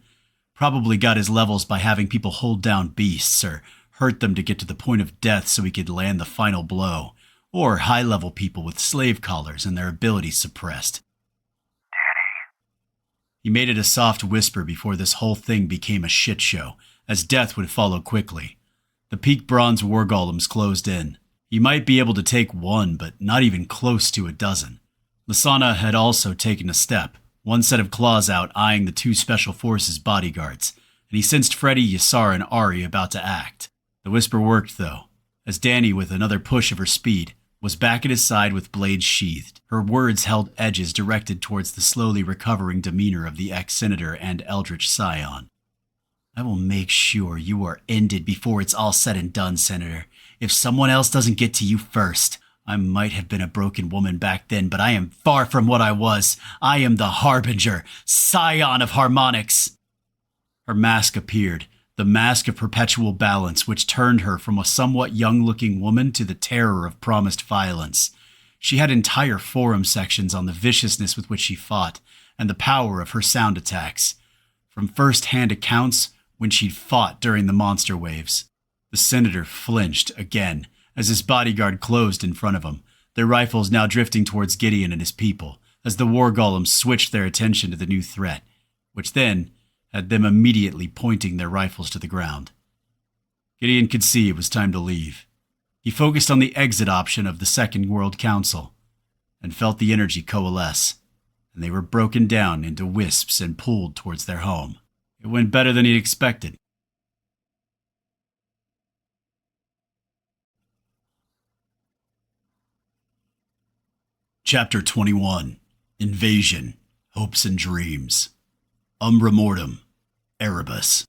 Probably got his levels by having people hold down beasts or hurt them to get to the point of death so he could land the final blow, or high-level people with slave collars and their abilities suppressed. Danny. He made it a soft whisper before this whole thing became a shit show, as death would follow quickly. The peak bronze war golems closed in. He might be able to take 1, but not even close to a dozen. Lasana had also taken a step, one set of claws out eyeing the 2 Special Forces bodyguards, and he sensed Freddy, Yassar, and Ari about to act. The whisper worked, though, as Danny, with another push of her speed, was back at his side with blades sheathed. Her words held edges directed towards the slowly recovering demeanor of the ex-senator and eldritch scion. I will make sure you are ended before it's all said and done, Senator. If someone else doesn't get to you first, I might have been a broken woman back then, but I am far from what I was. I am the Harbinger, scion of harmonics. Her mask appeared, the mask of perpetual balance, which turned her from a somewhat young-looking woman to the terror of promised violence. She had entire forum sections on the viciousness with which she fought, and the power of her sound attacks. From first-hand accounts, when she'd fought during the monster waves. The senator flinched again, as his bodyguard closed in front of him, their rifles now drifting towards Gideon and his people, as the war golems switched their attention to the new threat, which then had them immediately pointing their rifles to the ground. Gideon could see it was time to leave. He focused on the exit option of the Second World Council and felt the energy coalesce, and they were broken down into wisps and pulled towards their home. It went better than he'd expected. Chapter 21. Invasion, Hopes and Dreams. Umbra Mortem, Erebus.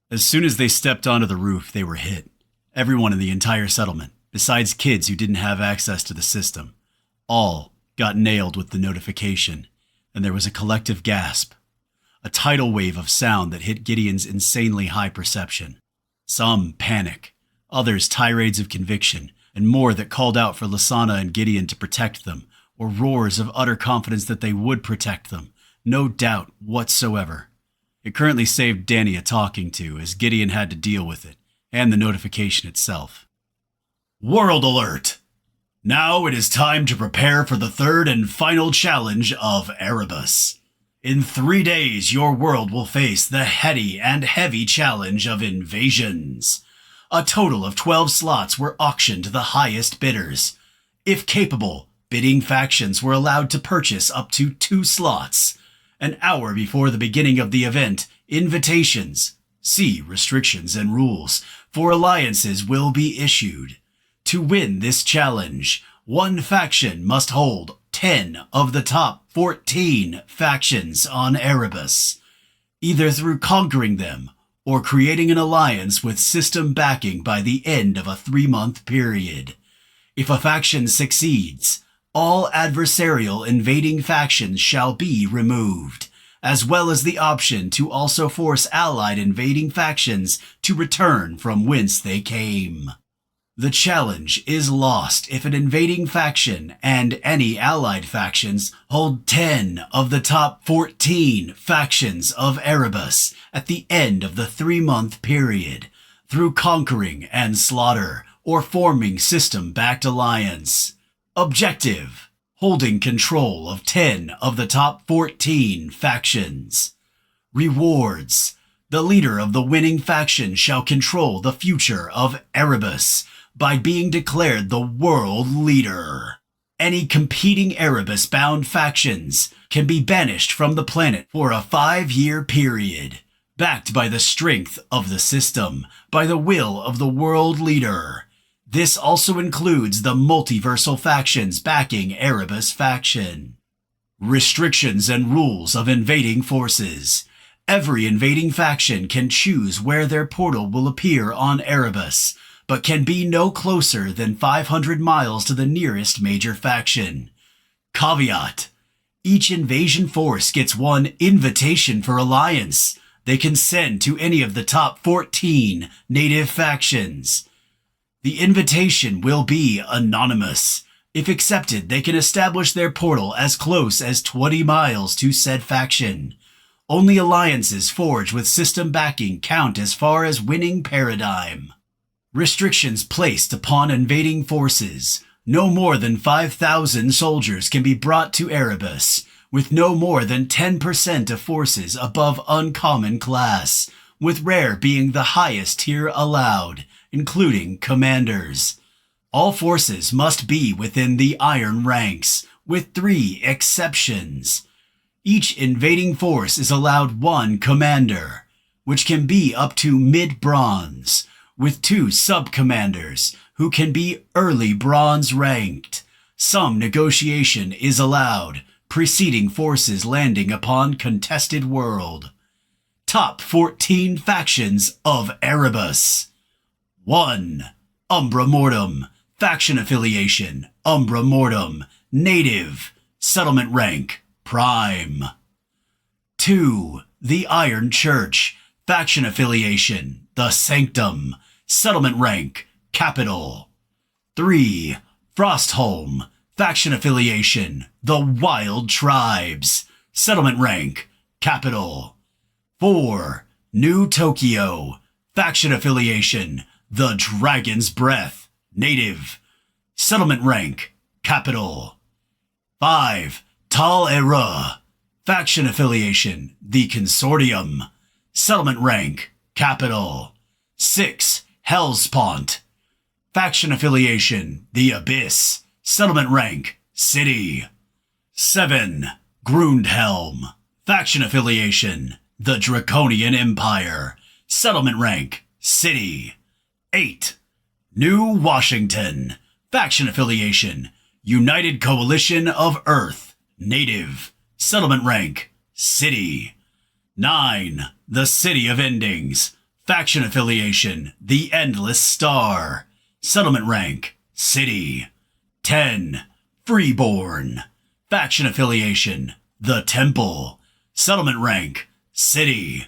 As soon as they stepped onto the roof, they were hit. Everyone in the entire settlement, besides kids who didn't have access to the system, all got nailed with the notification, and there was a collective gasp. A tidal wave of sound that hit Gideon's insanely high perception. Some panic, others tirades of conviction, and more that called out for Lasana and Gideon to protect them, or roars of utter confidence that they would protect them. No doubt whatsoever. It currently saved Danny a talking to, as Gideon had to deal with it, and the notification itself. World alert! Now it is time to prepare for the third and final challenge of Erebus. In 3 days, your world will face the heady and heavy challenge of invasions. A total of 12 slots were auctioned to the highest bidders. If capable, bidding factions were allowed to purchase up to 2 slots. An hour before the beginning of the event, invitations, see restrictions and rules, for alliances will be issued. To win this challenge, one faction must hold 10 of the top 14 factions on Erebus, either through conquering them or creating an alliance with system backing by the end of a 3-month period. If a faction succeeds, all adversarial invading factions shall be removed, as well as the option to also force allied invading factions to return from whence they came. The challenge is lost if an invading faction and any allied factions hold 10 of the top 14 factions of Erebus at the end of the 3-month period, through conquering and slaughter or forming system-backed alliance. Objective: holding control of 10 of the top 14 factions. Rewards: the leader of the winning faction shall control the future of Erebus by being declared the world leader. Any competing Erebus-bound factions can be banished from the planet for a 5-year period, backed by the strength of the system, by the will of the world leader. This also includes the multiversal factions backing Erebus faction. Restrictions and rules of invading forces. Every invading faction can choose where their portal will appear on Erebus, but can be no closer than 500 miles to the nearest major faction. Caveat: each invasion force gets one invitation for alliance they can send to any of the top 14 native factions. The invitation will be anonymous. If accepted, they can establish their portal as close as 20 miles to said faction. Only alliances forged with system backing count as far as winning paradigm. Restrictions placed upon invading forces. No more than 5,000 soldiers can be brought to Erebus, with no more than 10% of forces above uncommon class, with rare being the highest tier allowed, including commanders. All forces must be within the iron ranks, with 3 exceptions. Each invading force is allowed 1 commander, which can be up to mid-bronze, with 2 sub-commanders who can be early bronze ranked. Some negotiation is allowed, preceding forces landing upon contested world. Top 14 factions of Erebus. 1. Umbra Mortem. Faction affiliation: Umbra Mortem. Native. Settlement rank: Prime. 2. The Iron Church. Faction affiliation: The Sanctum. Settlement rank: Capital. 3. Frostholm. Faction affiliation: The Wild Tribes. Settlement rank: Capital. 4. New Tokyo. Faction affiliation: The Dragon's Breath. native. Settlement rank, capital. 5. Tal Era. Faction affiliation, the Consortium. Settlement rank, capital. 6. Hellspont. Faction affiliation, the Abyss. Settlement rank, city. 7. Grundhelm. Faction affiliation, the Draconian Empire. Settlement rank, city. 8. New Washington. Faction affiliation, United Coalition of Earth. Native. Settlement rank, city. 9. The City of Endings. Faction affiliation, the Endless Star. Settlement rank, city. 10. Freeborn. Faction affiliation, the Temple. Settlement rank, city.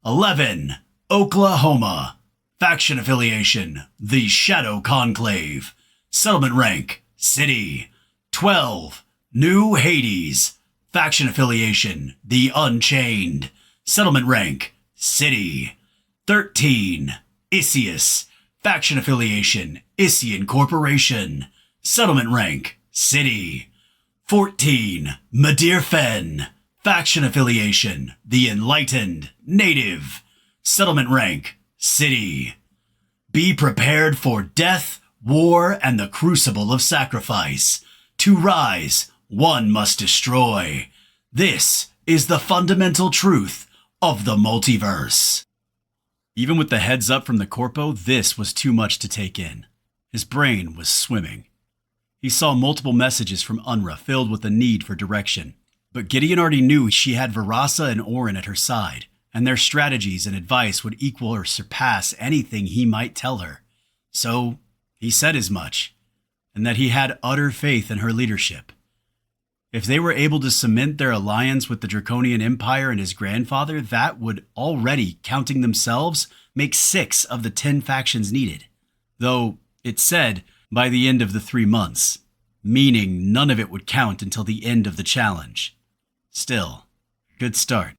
11. Oklahoma. Faction affiliation, the Shadow Conclave. Settlement rank, city. 12. New Hades. Faction affiliation, the Unchained. Settlement rank, city. 13. Isius. Faction affiliation, Isian Corporation. Settlement rank, city. 14. Madirfen. Faction affiliation, the Enlightened. Native. Settlement rank, city. Be prepared for death, war, and the crucible of sacrifice. To rise, one must destroy. This is the fundamental truth of the multiverse. Even with the heads up from the corpo, this was too much to take in. His brain was swimming. He saw multiple messages from Unra filled with a need for direction. But Gideon already knew she had Varasa and Orin at her side, and their strategies and advice would equal or surpass anything he might tell her. So he said as much, and that he had utter faith in her leadership. If they were able to cement their alliance with the Draconian Empire and his grandfather, that would already, counting themselves, make 6 of the 10 factions needed. Though, it said, by the end of the 3 months, meaning none of it would count until the end of the challenge. Still, good start.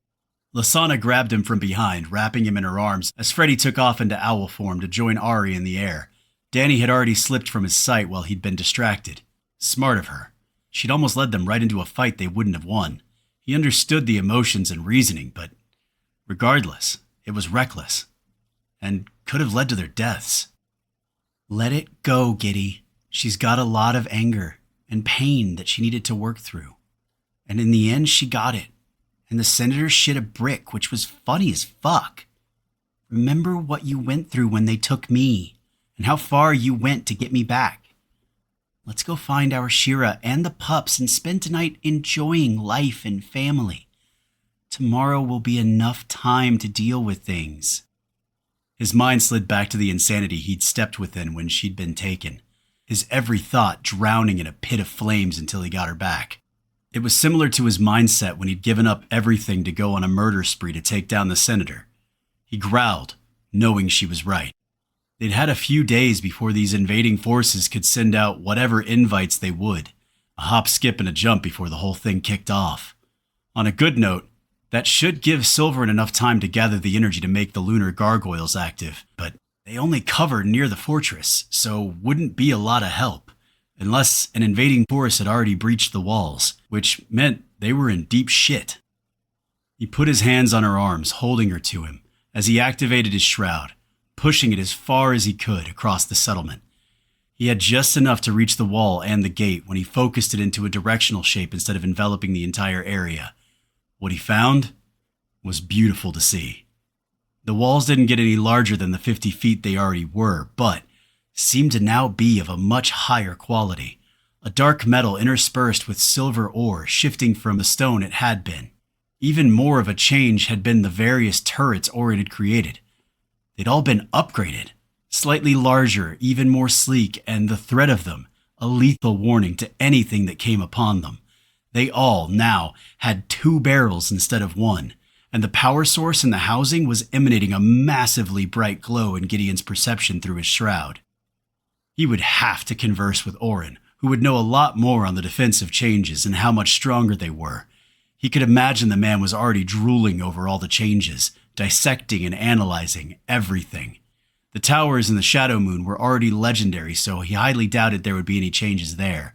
Lasana grabbed him from behind, wrapping him in her arms as Freddy took off into owl form to join Ari in the air. Danny had already slipped from his sight while he'd been distracted. Smart of her. She'd almost led them right into a fight they wouldn't have won. He understood the emotions and reasoning, but regardless, it was reckless and could have led to their deaths. Let it go, Giddy. She's got a lot of anger and pain that she needed to work through. And in the end, she got it. And the senator shit a brick, which was funny as fuck. Remember what you went through when they took me, and how far you went to get me back. Let's go find our Shira and the pups and spend tonight enjoying life and family. Tomorrow will be enough time to deal with things. His mind slid back to the insanity he'd stepped within when she'd been taken, his every thought drowning in a pit of flames until he got her back. It was similar to his mindset when he'd given up everything to go on a murder spree to take down the senator. He growled, knowing she was right. They'd had a few days before these invading forces could send out whatever invites they would. A hop, skip, and a jump before the whole thing kicked off. On a good note, that should give Silverin enough time to gather the energy to make the lunar gargoyles active, but they only covered near the fortress, so wouldn't be a lot of help, unless an invading force had already breached the walls, which meant they were in deep shit. He put his hands on her arms, holding her to him, as he activated his shroud, pushing it as far as he could across the settlement. He had just enough to reach the wall and the gate when he focused it into a directional shape instead of enveloping the entire area. What he found was beautiful to see. The walls didn't get any larger than the 50 feet they already were, but seemed to now be of a much higher quality. A dark metal interspersed with silver ore shifting from the stone it had been. Even more of a change had been the various turrets Orin had created. They'd all been upgraded, slightly larger, even more sleek, and the threat of them, a lethal warning to anything that came upon them. They all, now, had 2 barrels instead of 1, and the power source in the housing was emanating a massively bright glow in Gideon's perception through his shroud. He would have to converse with Orin, who would know a lot more on the defensive changes and how much stronger they were. He could imagine the man was already drooling over all the changes, dissecting and analyzing everything. The towers in the Shadow Moon were already legendary, so he highly doubted there would be any changes there.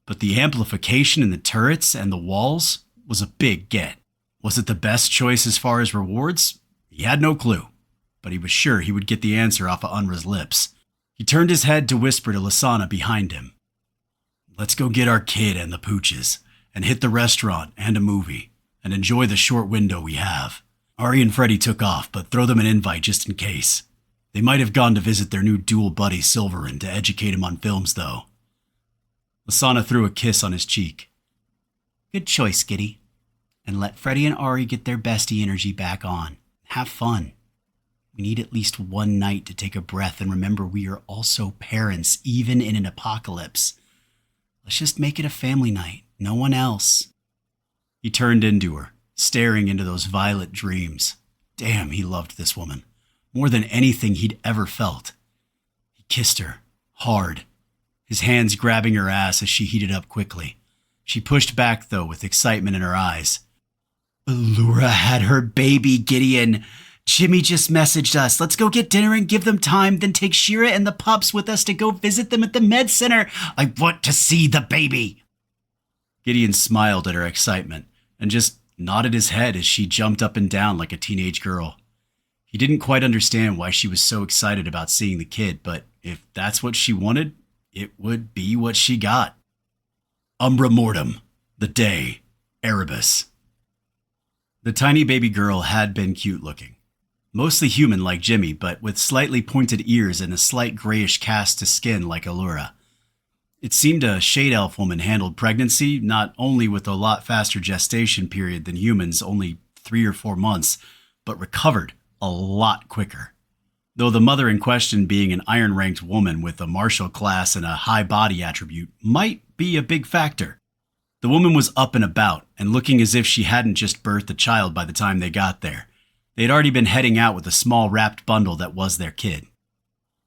But the amplification in the turrets and the walls was a big get. Was it the best choice as far as rewards? He had no clue, but he was sure he would get the answer off of Unra's lips. He turned his head to whisper to Lasana behind him. Let's go get our kid and the pooches, and hit the restaurant and a movie, and enjoy the short window we have. Ari and Freddy took off, but throw them an invite just in case. They might have gone to visit their new dual buddy Silverin to educate him on films, though. Lasana threw a kiss on his cheek. Good choice, Giddy. And let Freddy and Ari get their bestie energy back on. Have fun. We need at least one night to take a breath and remember we are also parents, even in an apocalypse. Let's just make it a family night, no one else. He turned into her, staring into those violet dreams. Damn, he loved this woman, more than anything he'd ever felt. He kissed her, hard, his hands grabbing her ass as she heated up quickly. She pushed back, though, with excitement in her eyes. Allura had her baby, Gideon. Jimmy just messaged us. Let's go get dinner and give them time, then take Shira and the pups with us to go visit them at the med center. I want to see the baby. Gideon smiled at her excitement and just nodded his head as she jumped up and down like a teenage girl. He didn't quite understand why she was so excited about seeing the kid, but if that's what she wanted, it would be what she got. Umbra Mortem, the day, Erebus. The tiny baby girl had been cute looking. Mostly human like Jimmy, but with slightly pointed ears and a slight grayish cast to skin like Allura. It seemed a Shade Elf woman handled pregnancy not only with a lot faster gestation period than humans, only 3 or 4 months, but recovered a lot quicker. Though the mother in question being an iron-ranked woman with a martial class and a high body attribute might be a big factor. The woman was up and about and looking as if she hadn't just birthed a child by the time they got there. They had already been heading out with a small wrapped bundle that was their kid.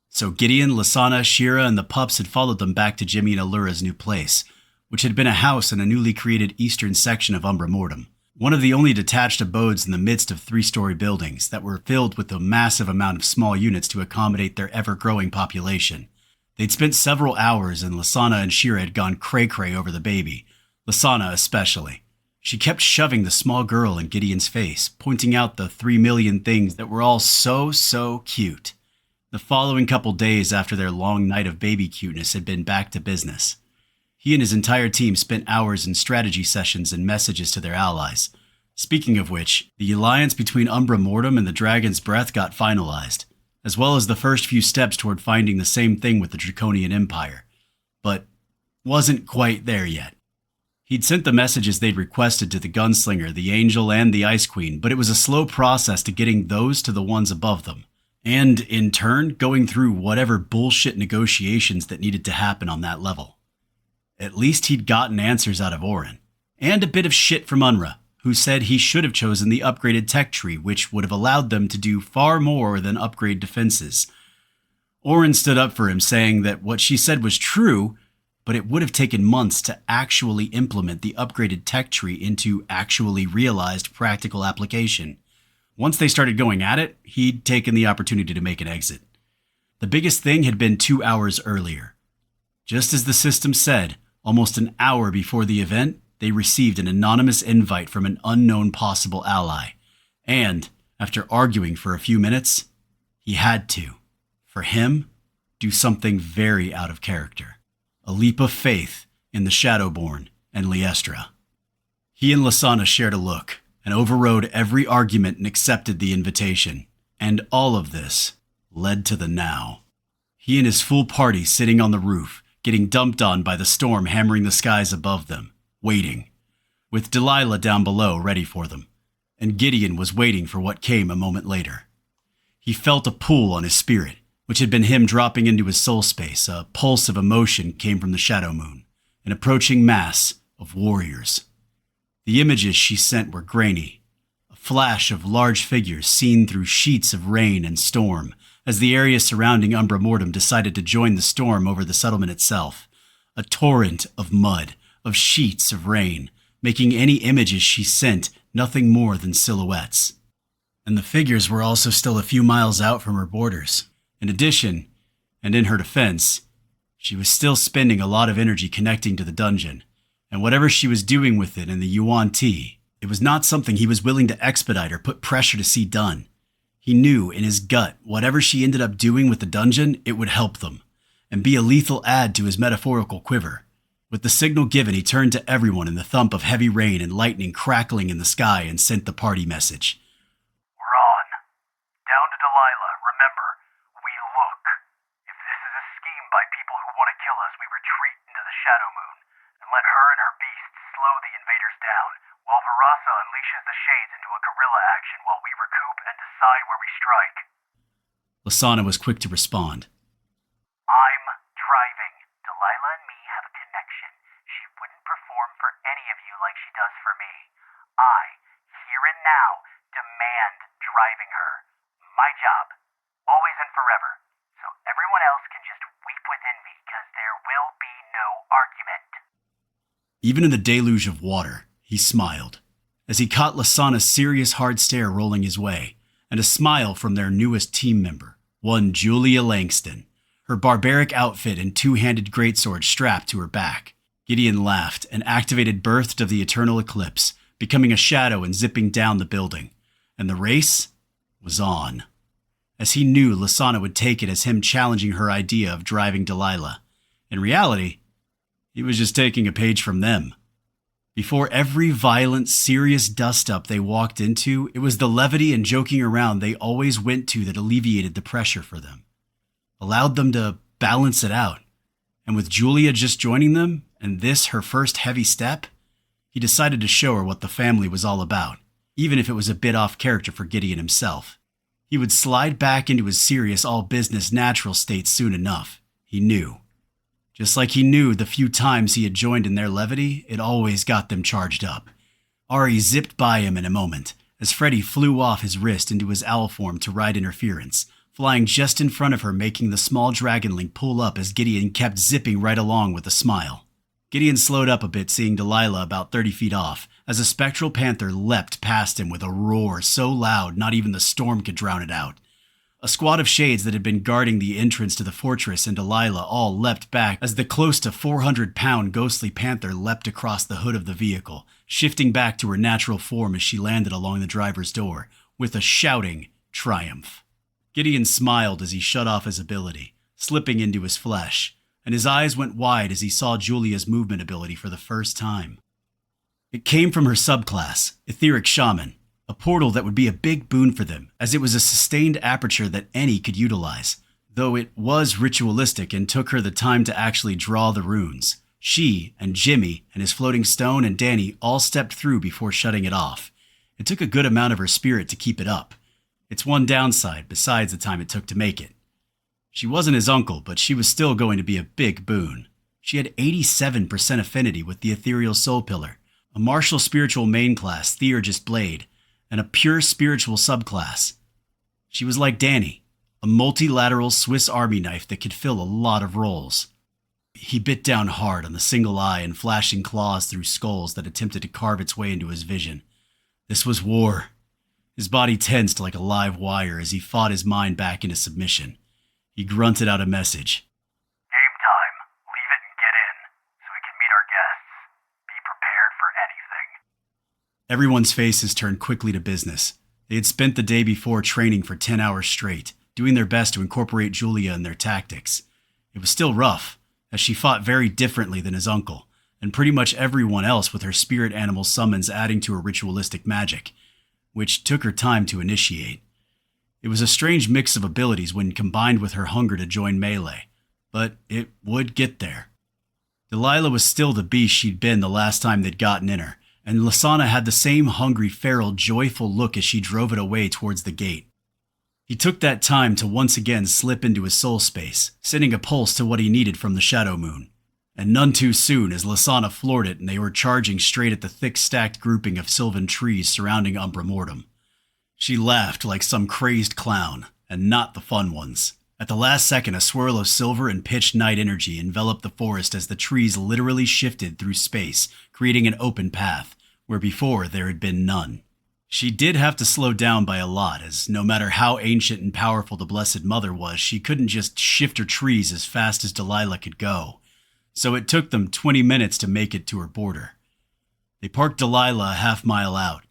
So Gideon, Lasana, Shira, and the pups had followed them back to Jimmy and Allura's new place, which had been a house in a newly created eastern section of Umbra Mortem, one of the only detached abodes in the midst of 3-story buildings that were filled with a massive amount of small units to accommodate their ever-growing population. They'd spent several hours and Lasana and Shira had gone cray-cray over the baby, Lasana especially. She kept shoving the small girl in Gideon's face, pointing out the 3 million things that were all so cute. The following couple days after their long night of baby cuteness had been back to business. He and his entire team spent hours in strategy sessions and messages to their allies. Speaking of which, the alliance between Umbra Mortem and the Dragon's Breath got finalized, as well as the first few steps toward finding the same thing with the Draconian Empire. But wasn't quite there yet. He'd sent the messages they'd requested to the Gunslinger, the Angel, and the Ice Queen, but it was a slow process to getting those to the ones above them, and, in turn, going through whatever bullshit negotiations that needed to happen on that level. At least he'd gotten answers out of Orin, and a bit of shit from Unra, who said he should have chosen the upgraded tech tree, which would have allowed them to do far more than upgrade defenses. Orin stood up for him, saying that what she said was true, but it would have taken months to actually implement the upgraded tech tree into actually realized practical application. Once they started going at it, he'd taken the opportunity to make an exit. The biggest thing had been 2 hours earlier. Just as the system said, almost an hour before the event, they received an anonymous invite from an unknown possible ally. And, after arguing for a few minutes, he had to, for him, do something very out of character. A leap of faith in the Shadowborn and Liestra. He and Lasana shared a look and overrode every argument and accepted the invitation. And all of this led to the now. He and his full party sitting on the roof, getting dumped on by the storm hammering the skies above them, waiting, with Delilah down below ready for them. And Gideon was waiting for what came a moment later. He felt a pull on his spirit, which had been him dropping into his soul space. A pulse of emotion came from the Shadow Moon, an approaching mass of warriors. The images she sent were grainy, a flash of large figures seen through sheets of rain and storm, as the area surrounding Umbra Mortem decided to join the storm over the settlement itself. A torrent of mud, of sheets of rain, making any images she sent nothing more than silhouettes. And the figures were also still a few miles out from her borders. In addition, and in her defense, she was still spending a lot of energy connecting to the dungeon, and whatever she was doing with it in the Yuan Ti, it was not something he was willing to expedite or put pressure to see done. He knew in his gut whatever she ended up doing with the dungeon, it would help them, and be a lethal add to his metaphorical quiver. With the signal given, he turned to everyone in the thump of heavy rain and lightning crackling in the sky and sent the party message. We're on. Down to Delilah. Remember, we look. If this is a scheme by people who want to kill us, we retreat into the Shadow Moon and let her and her beasts slow the invaders down, while Varasa unleashes the Shades into a guerrilla action while we recoup and decide where we strike. Lasana was quick to respond. I'm driving. Delilah and me have a connection. She wouldn't perform for any of you like she does for me. I, here and now, demand driving her. My job. Always and forever. So everyone else can just weep within me, because there will be no argument. Even in the deluge of water, he smiled, as he caught Lasana's serious hard stare rolling his way, and a smile from their newest team member, one Julia Langston, her barbaric outfit and two-handed greatsword strapped to her back. Gideon laughed and activated Birthed of the Eternal Eclipse, becoming a shadow and zipping down the building. And the race was on. As he knew Lasana would take it as him challenging her idea of driving Delilah. In reality, he was just taking a page from them. Before every violent, serious dust-up they walked into, it was the levity and joking around they always went to that alleviated the pressure for them, allowed them to balance it out. And with Julia just joining them, and this her first heavy step, he decided to show her what the family was all about, even if it was a bit off character for Gideon himself. He would slide back into his serious, all-business, natural state soon enough, he knew. Just like he knew the few times he had joined in their levity, it always got them charged up. Ari zipped by him in a moment, as Freddy flew off his wrist into his owl form to ride interference, flying just in front of her, making the small dragonling pull up as Gideon kept zipping right along with a smile. Gideon slowed up a bit, seeing Delilah about 30 feet off, as a spectral panther leapt past him with a roar so loud not even the storm could drown it out. A squad of shades that had been guarding the entrance to the fortress and Delilah all leapt back as the close to 400-pound ghostly panther leapt across the hood of the vehicle, shifting back to her natural form as she landed along the driver's door, with a shouting triumph. Gideon smiled as he shut off his ability, slipping into his flesh, and his eyes went wide as he saw Julia's movement ability for the first time. It came from her subclass, Etheric Shaman, a portal that would be a big boon for them, as it was a sustained aperture that any could utilize, though it was ritualistic and took her the time to actually draw the runes. She and Jimmy and his floating stone and Danny all stepped through before shutting it off. It took a good amount of her spirit to keep it up. It's one downside besides the time it took to make it. She wasn't his uncle, but she was still going to be a big boon. She had 87% affinity with the Ethereal Soul Pillar, a martial spiritual main class Theurgist Blade, and a pure spiritual subclass. She was like Danny, a multilateral Swiss Army knife that could fill a lot of roles. He bit down hard on the single eye and flashing claws through skulls that attempted to carve its way into his vision. This was war. His body tensed like a live wire as he fought his mind back into submission. He grunted out a message. Game time. Leave it and get in, so we can meet our guests. Be prepared for anything. Everyone's faces turned quickly to business. They had spent the day before training for 10 hours straight, doing their best to incorporate Julia in their tactics. It was still rough, as she fought very differently than his uncle, and pretty much everyone else, with her spirit animal summons adding to her ritualistic magic, which took her time to initiate. It was a strange mix of abilities when combined with her hunger to join melee, but it would get there. Delilah was still the beast she'd been the last time they'd gotten in her, and Lasana had the same hungry, feral, joyful look as she drove it away towards the gate. He took that time to once again slip into his soul space, sending a pulse to what he needed from the Shadow Moon. And none too soon as Lasana floored it and they were charging straight at the thick-stacked grouping of sylvan trees surrounding Umbra Mortem. She laughed like some crazed clown, and not the fun ones. At the last second, a swirl of silver and pitch night energy enveloped the forest as the trees literally shifted through space, creating an open path, where before there had been none. She did have to slow down by a lot, as no matter how ancient and powerful the Blessed Mother was, she couldn't just shift her trees as fast as Delilah could go. So it took them 20 minutes to make it to her border. They parked Delilah a half-mile out,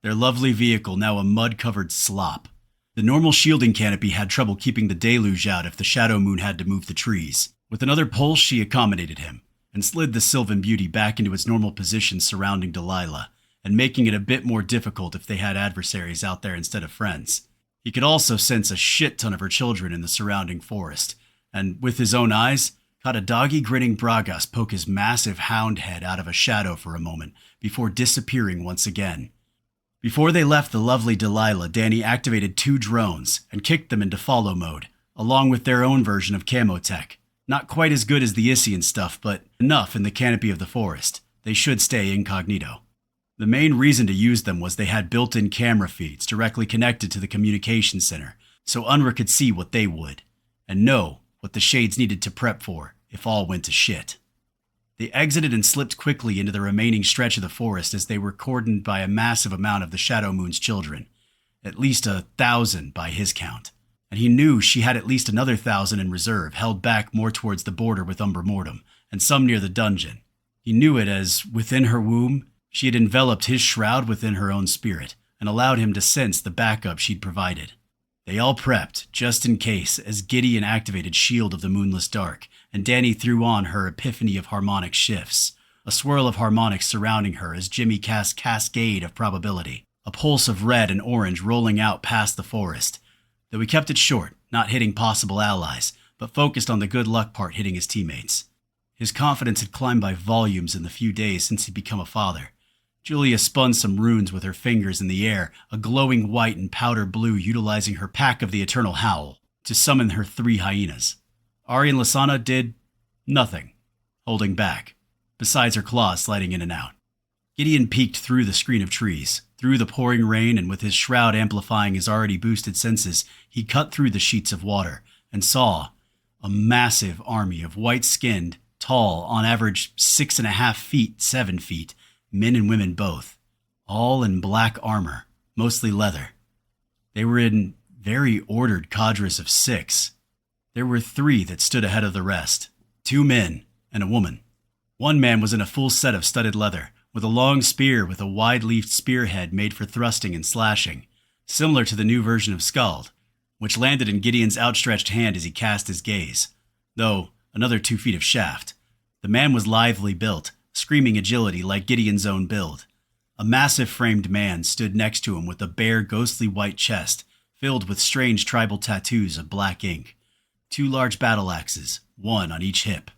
their lovely vehicle now a mud-covered slop. The normal shielding canopy had trouble keeping the deluge out if the shadow moon had to move the trees. With another pulse, she accommodated him, and slid the Sylvan Beauty back into its normal position surrounding Delilah, and making it a bit more difficult if they had adversaries out there instead of friends. He could also sense a shit ton of her children in the surrounding forest, and with his own eyes, caught a doggy grinning Bragas poke his massive hound head out of a shadow for a moment before disappearing once again. Before they left the lovely Delilah, Danny activated 2 drones and kicked them into follow mode, along with their own version of camo tech. Not quite as good as the Issian stuff, but enough in the canopy of the forest. They should stay incognito. The main reason to use them was they had built-in camera feeds directly connected to the communication center, so Unruh could see what they would, and know what the Shades needed to prep for if all went to shit. They exited and slipped quickly into the remaining stretch of the forest as they were cordoned by a massive amount of the Shadow Moon's children, at least 1,000 by his count, and he knew she had at least another 1,000 in reserve held back more towards the border with Umbra Mortem, and some near the dungeon. He knew it as, within her womb, she had enveloped his shroud within her own spirit, and allowed him to sense the backup she'd provided. They all prepped, just in case, as Gideon activated Shield of the Moonless Dark, and Danny threw on her epiphany of harmonic shifts, a swirl of harmonics surrounding her as Jimmy cast Cascade of Probability, a pulse of red and orange rolling out past the forest, though he kept it short, not hitting possible allies, but focused on the good luck part hitting his teammates. His confidence had climbed by volumes in the few days since he'd become a father. Julia spun some runes with her fingers in the air, a glowing white and powder blue utilizing her pack of the Eternal Howl to summon her 3 hyenas. Ari and Lasana did nothing, holding back, besides her claws sliding in and out. Gideon peeked through the screen of trees, through the pouring rain, and with his shroud amplifying his already boosted senses, he cut through the sheets of water and saw a massive army of white-skinned, tall, on average 6.5 feet, 7 feet, men and women both, all in black armor, mostly leather. They were in very ordered cadres of 6. There were 3 that stood ahead of the rest, 2 men and a woman. One man was in a full set of studded leather, with a long spear with a wide-leafed spearhead made for thrusting and slashing, similar to the new version of Skald, which landed in Gideon's outstretched hand as he cast his gaze, though another 2 feet of shaft. The man was lively built, screaming agility like Gideon's own build. A massive framed man stood next to him with a bare, ghostly white chest filled with strange tribal tattoos of black ink. 2 large battle axes, one on each hip.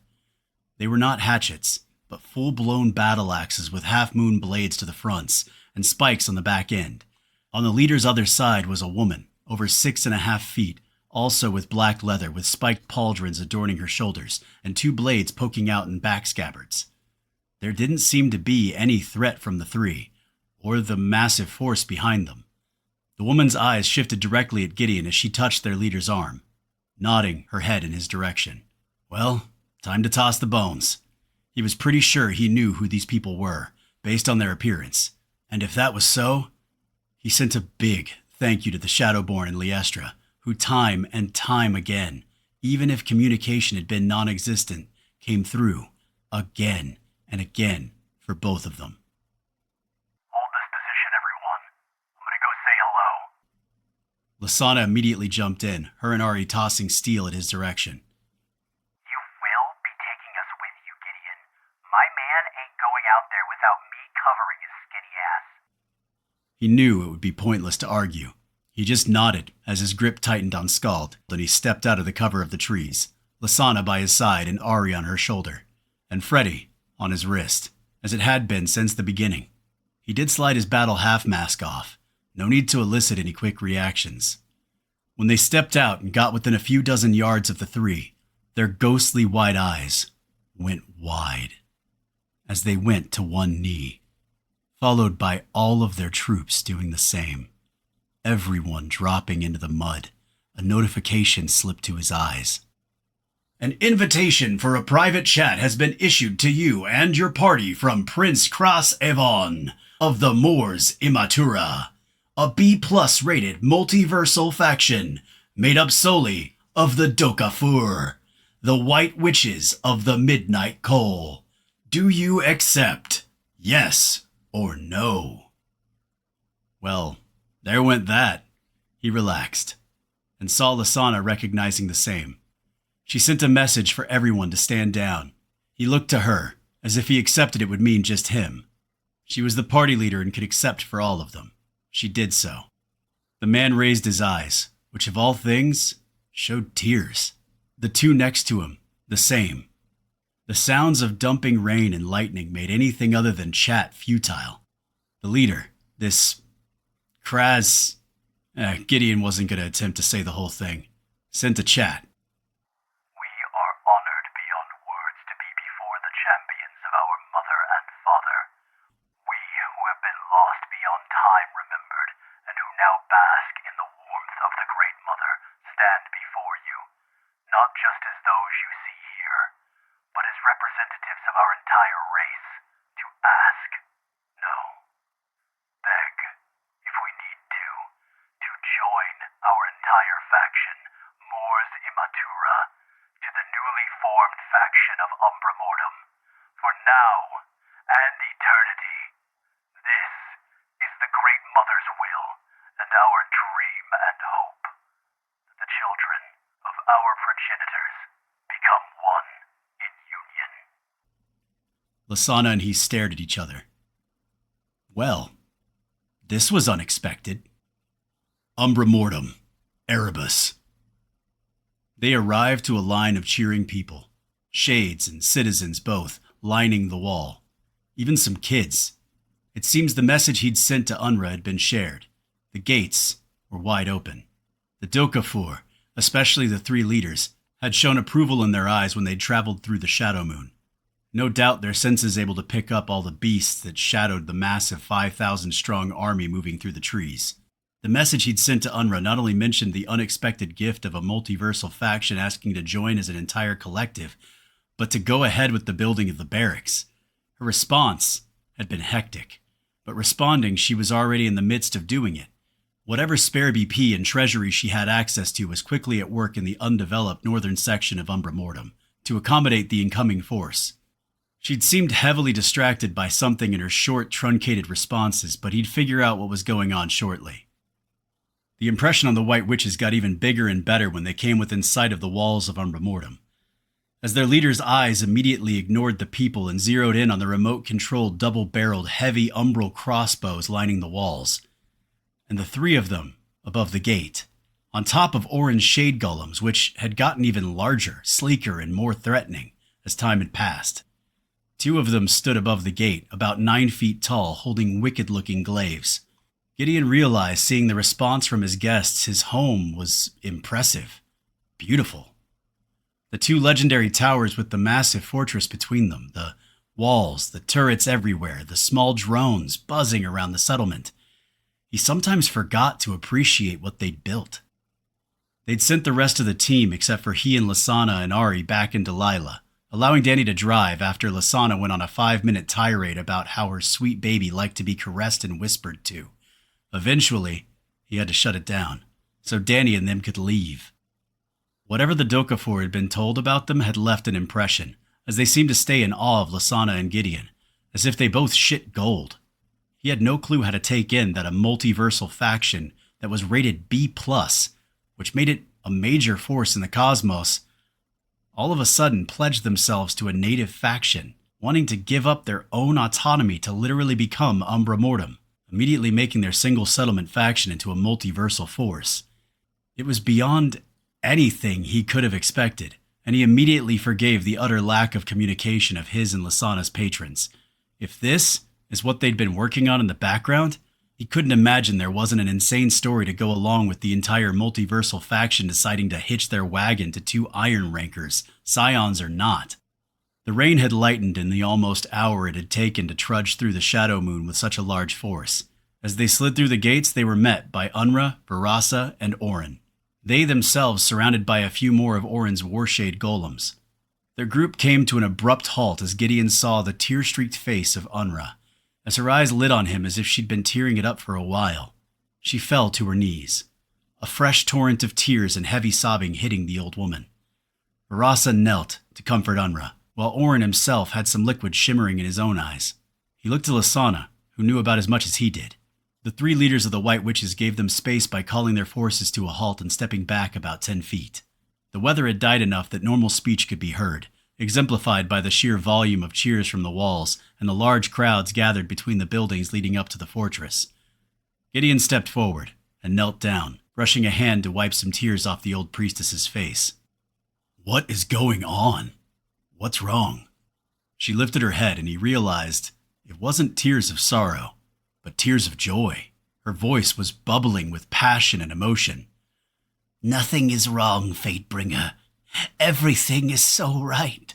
They were not hatchets, but full-blown battle axes with half-moon blades to the fronts and spikes on the back end. On the leader's other side was a woman, over 6.5 feet, also with black leather with spiked pauldrons adorning her shoulders and 2 blades poking out in back scabbards. There didn't seem to be any threat from the 3, or the massive force behind them. The woman's eyes shifted directly at Gideon as she touched their leader's arm, nodding her head in his direction. Well, time to toss the bones. He was pretty sure he knew who these people were, based on their appearance, and if that was so, he sent a big thank you to the Shadowborn and Liestra, who time and time again, even if communication had been non-existent, came through, again and again, for both of them. Hold this position, everyone. I'm gonna go say hello. Lasana immediately jumped in, her and Ari tossing steel at his direction. You will be taking us with you, Gideon. My man ain't going out there without me covering his skinny ass. He knew it would be pointless to argue. He just nodded as his grip tightened on Skald, and he stepped out of the cover of the trees, Lasana by his side and Ari on her shoulder, and Freddy on his wrist, as it had been since the beginning. He did slide his battle half-mask off, no need to elicit any quick reactions. When they stepped out and got within a few dozen yards of the 3, their ghostly white eyes went wide, as they went to one knee, followed by all of their troops doing the same. Everyone dropping into the mud, a notification slipped to his eyes. An invitation for a private chat has been issued to you and your party from Prince Kras Evon of the Moors Immatura. a B-plus rated multiversal faction made up solely of the Dokafur, the White Witches of the Midnight Coal. Do you accept? Yes or no? Well, there went that. He relaxed and saw Lasana recognizing the same. She sent a message for everyone to stand down. He looked to her, as if he accepted it would mean just him. She was the party leader and could accept for all of them. She did so. The man raised his eyes, which of all things, showed tears. The two next to him, the same. The sounds of dumping rain and lightning made anything other than chat futile. The leader, this Kraz... Gideon wasn't going to attempt to say the whole thing. Sent a chat. We are honored beyond words to be before the champions of our mother and father. We who have been lost beyond time remembered, and who now bask in the warmth of the Great Mother, stand before you, not just as those you see here, but as representatives of our entire race, to ask, no, beg, if we need to join our entire faction, Mors Immatura, to the newly formed faction of Umbra Mortem, for now and eternity. This is the Great Mother's will, and our dream and hope, that the children of our progenitors become one in union. Lasana and he stared at each other. Well, this was unexpected. Umbra Mortem, Erebus. They arrived to a line of cheering people, shades and citizens both, lining the wall. Even some kids. It seems the message he'd sent to Unra had been shared. The gates were wide open. The Dokafur, especially the three leaders, had shown approval in their eyes when they'd traveled through the Shadow Moon. No doubt their senses able to pick up all the beasts that shadowed the massive 5,000-strong army moving through the trees. The message he'd sent to Unra not only mentioned the unexpected gift of a multiversal faction asking to join as an entire collective, but to go ahead with the building of the barracks. Her response had been hectic, but responding, she was already in the midst of doing it. Whatever spare BP and treasury she had access to was quickly at work in the undeveloped northern section of Umbra Mortem to accommodate the incoming force. She'd seemed heavily distracted by something in her short, truncated responses, but he'd figure out what was going on shortly. The impression on the White Witches got even bigger and better when they came within sight of the walls of Umbra Mortem. As their leader's eyes immediately ignored the people and zeroed in on the remote-controlled, double-barreled, heavy umbral crossbows lining the walls. And the three of them above the gate, on top of orange shade golems, which had gotten even larger, sleeker, and more threatening as time had passed. Two of them stood above the gate, about 9 feet tall, holding wicked-looking glaives. Gideon realized, seeing the response from his guests, his home was impressive, beautiful. The two legendary towers with the massive fortress between them, the walls, the turrets everywhere, the small drones buzzing around the settlement. He sometimes forgot to appreciate what they'd built. They'd sent the rest of the team, except for he and Lasana and Ari, back into Lila, allowing Danny to drive after Lasana went on a 5-minute tirade about how her sweet baby liked to be caressed and whispered to. Eventually, he had to shut it down, so Danny and them could leave. Whatever the Dokafur had been told about them had left an impression, as they seemed to stay in awe of Lasana and Gideon, as if they both shit gold. He had no clue how to take in that a multiversal faction that was rated B+, which made it a major force in the cosmos, all of a sudden pledged themselves to a native faction, wanting to give up their own autonomy to literally become Umbra Mortem, immediately making their single settlement faction into a multiversal force. It was beyond anything he could have expected, and he immediately forgave the utter lack of communication of his and Lasana's patrons. If this is what they'd been working on in the background, he couldn't imagine there wasn't an insane story to go along with the entire multiversal faction deciding to hitch their wagon to 2 Iron Rankers, Scions or not. The rain had lightened in the almost hour it had taken to trudge through the Shadow Moon with such a large force. As they slid through the gates, they were met by Unra, Barasa, and Orin. They themselves surrounded by a few more of Orin's Warshade golems. Their group came to an abrupt halt as Gideon saw the tear-streaked face of Unra, as her eyes lit on him as if she'd been tearing it up for a while. She fell to her knees, a fresh torrent of tears and heavy sobbing hitting the old woman. Varasa knelt to comfort Unra, while Orin himself had some liquid shimmering in his own eyes. He looked to Lasana, who knew about as much as he did. The 3 leaders of the White Witches gave them space by calling their forces to a halt and stepping back about 10 feet. The weather had died enough that normal speech could be heard, exemplified by the sheer volume of cheers from the walls and the large crowds gathered between the buildings leading up to the fortress. Gideon stepped forward and knelt down, brushing a hand to wipe some tears off the old priestess's face. "What is going on? What's wrong?" She lifted her head and he realized it wasn't tears of sorrow, but tears of joy. Her voice was bubbling with passion and emotion. Nothing is wrong, Fatebringer. Everything is so right.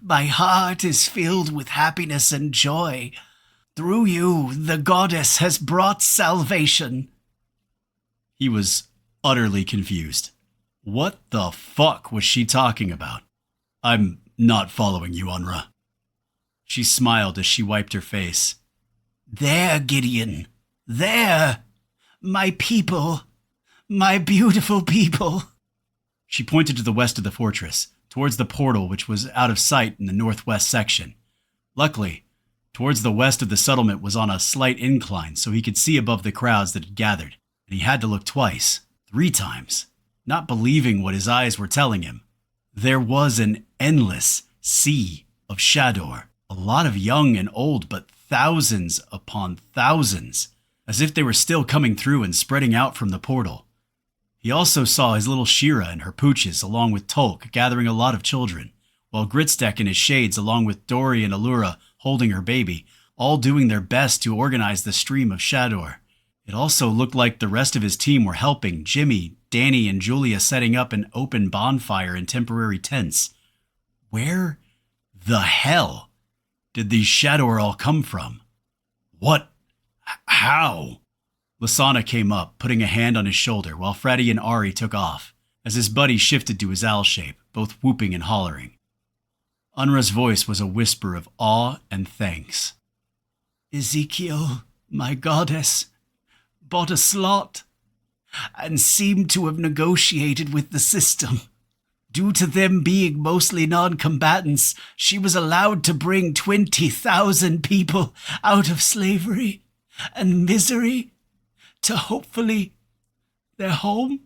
My heart is filled with happiness and joy. Through you, the goddess has brought salvation. He was utterly confused. What the fuck was she talking about? "I'm not following you, Unra." She smiled as she wiped her face. There, Gideon. There. My people. My beautiful people. She pointed to the west of the fortress, towards the portal which was out of sight in the northwest section. Luckily, towards the west of the settlement was on a slight incline so he could see above the crowds that had gathered, and he had to look twice, 3 times, not believing what his eyes were telling him. There was an endless sea of Shador, a lot of young and old, but thousands upon thousands, as if they were still coming through and spreading out from the portal. He also saw his little Shira and her pooches along with Tolk gathering a lot of children, while Gritstek and his shades along with Dory and Allura holding her baby, all doing their best to organize the stream of Shador. It also looked like the rest of his team were helping Jimmy, Danny, and Julia setting up an open bonfire in temporary tents. Where the hell did these Shador all come from? What? How? Lasana came up, putting a hand on his shoulder, while Freddy and Ari took off, as his buddy shifted to his owl shape, both whooping and hollering. Unra's voice was a whisper of awe and thanks. Ezekiel, my goddess, bought a slot, and seemed to have negotiated with the system. Due to them being mostly non-combatants, she was allowed to bring 20,000 people out of slavery and misery to hopefully their home.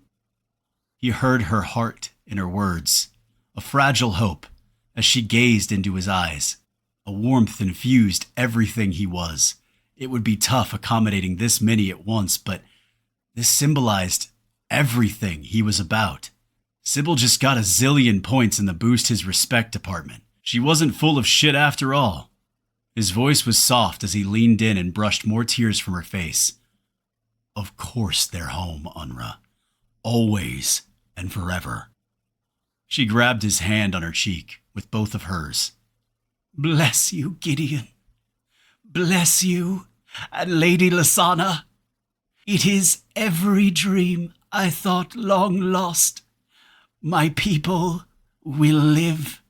He heard her heart in her words, a fragile hope, as she gazed into his eyes. A warmth infused everything he was. It would be tough accommodating this many at once, but this symbolized everything he was about. Sybil just got a zillion points in the Boost His Respect department. She wasn't full of shit after all. His voice was soft as he leaned in and brushed more tears from her face. Of course they're home, Unra. Always and forever. She grabbed his hand on her cheek with both of hers. Bless you, Gideon. Bless you, and Lady Lasana. It is every dream I thought long lost. My people will live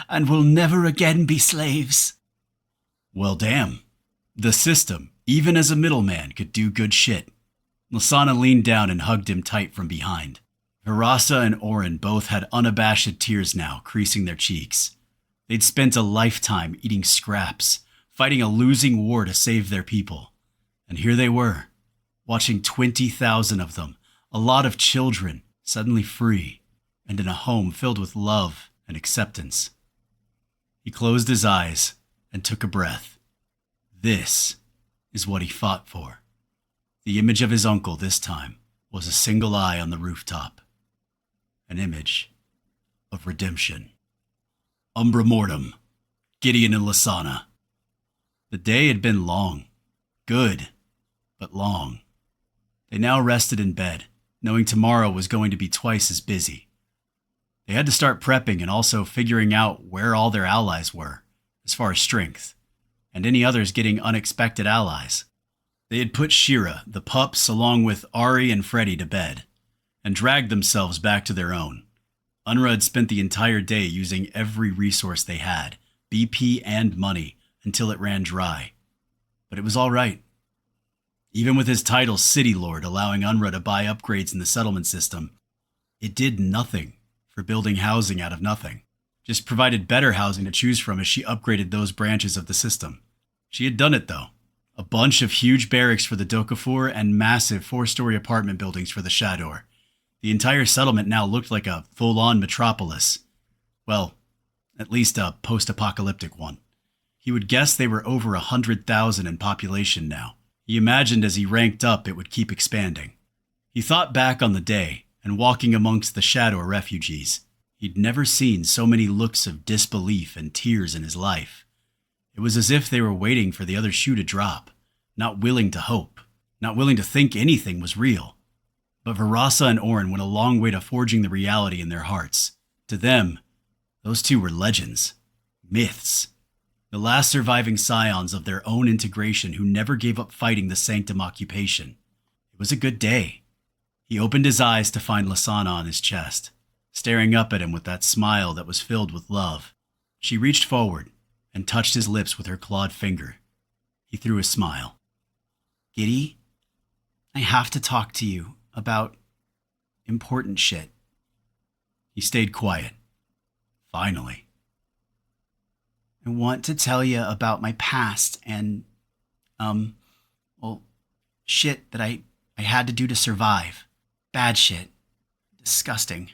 and will never again be slaves. Well, damn. The system, even as a middleman, could do good shit. Lasana leaned down and hugged him tight from behind. Harasa and Orin both had unabashed tears now creasing their cheeks. They'd spent a lifetime eating scraps, fighting a losing war to save their people. And here they were, watching 20,000 of them, a lot of children, suddenly free, and in a home filled with love and acceptance. He closed his eyes and took a breath. This is what he fought for. The image of his uncle this time was a single eye on the rooftop. An image of redemption. Umbra Mortem, Gideon and Lasana. The day had been long. Good, but long. They now rested in bed, knowing tomorrow was going to be twice as busy. They had to start prepping and also figuring out where all their allies were, as far as strength, and any others getting unexpected allies. They had put Shira, the pups, along with Ari and Freddy to bed, and dragged themselves back to their own. Unra had spent the entire day using every resource they had, BP and money, until it ran dry. But it was all right. Even with his title City Lord allowing UNRWA to buy upgrades in the settlement system, it did nothing for building housing out of nothing. Just provided better housing to choose from as she upgraded those branches of the system. She had done it though. A bunch of huge barracks for the Dokafur and massive 4-story apartment buildings for the Shador. The entire settlement now looked like a full-on metropolis. Well, at least a post-apocalyptic one. He would guess they were over 100,000 in population now. He imagined as he ranked up it would keep expanding. He thought back on the day and walking amongst the Shador refugees. He'd never seen so many looks of disbelief and tears in his life. It was as if they were waiting for the other shoe to drop, not willing to hope, not willing to think anything was real. But Varasa and Orin went a long way to forging the reality in their hearts. To them, those two were legends, myths, the last surviving scions of their own integration who never gave up fighting the Sanctum occupation. It was a good day. He opened his eyes to find Lasana on his chest, staring up at him with that smile that was filled with love. She reached forward and touched his lips with her clawed finger. He threw a smile. "Giddy, I have to talk to you about important shit." He stayed quiet. Finally. "I want to tell you about my past and, shit that I had to do to survive. Bad shit. Disgusting.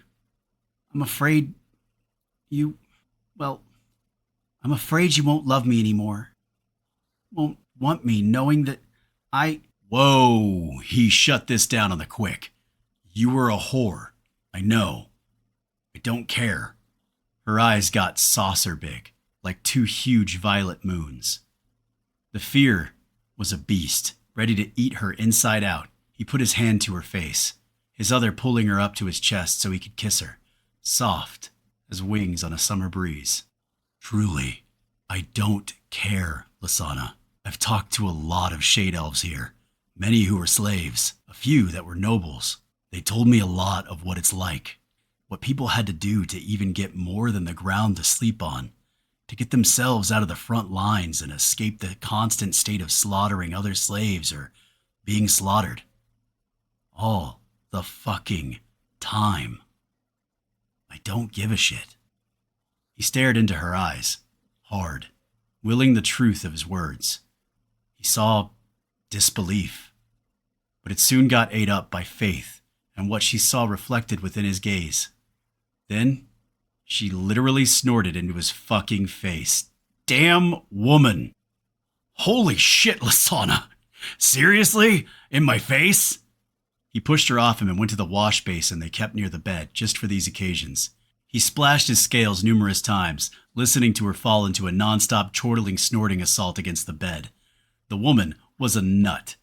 I'm afraid you won't love me anymore. Won't want me knowing that I..." Whoa, he shut this down on the quick. "You were a whore. I know. I don't care." Her eyes got saucer big, like two huge violet moons. The fear was a beast, ready to eat her inside out. He put his hand to her face, his other pulling her up to his chest so he could kiss her, soft as wings on a summer breeze. "Truly, I don't care, Lasana. I've talked to a lot of shade elves here, many who were slaves, a few that were nobles. They told me a lot of what it's like, what people had to do to even get more than the ground to sleep on, to get themselves out of the front lines and escape the constant state of slaughtering other slaves or being slaughtered. All the fucking time. I don't give a shit." He stared into her eyes, hard, willing the truth of his words. He saw disbelief, but it soon got ate up by faith and what she saw reflected within his gaze. Then she literally snorted into his fucking face. "Damn woman! Holy shit, Lasana! Seriously? In my face?" He pushed her off him and went to the wash basin they kept near the bed, just for these occasions. He splashed his scales numerous times, listening to her fall into a non-stop chortling snorting assault against the bed. The woman was a nut.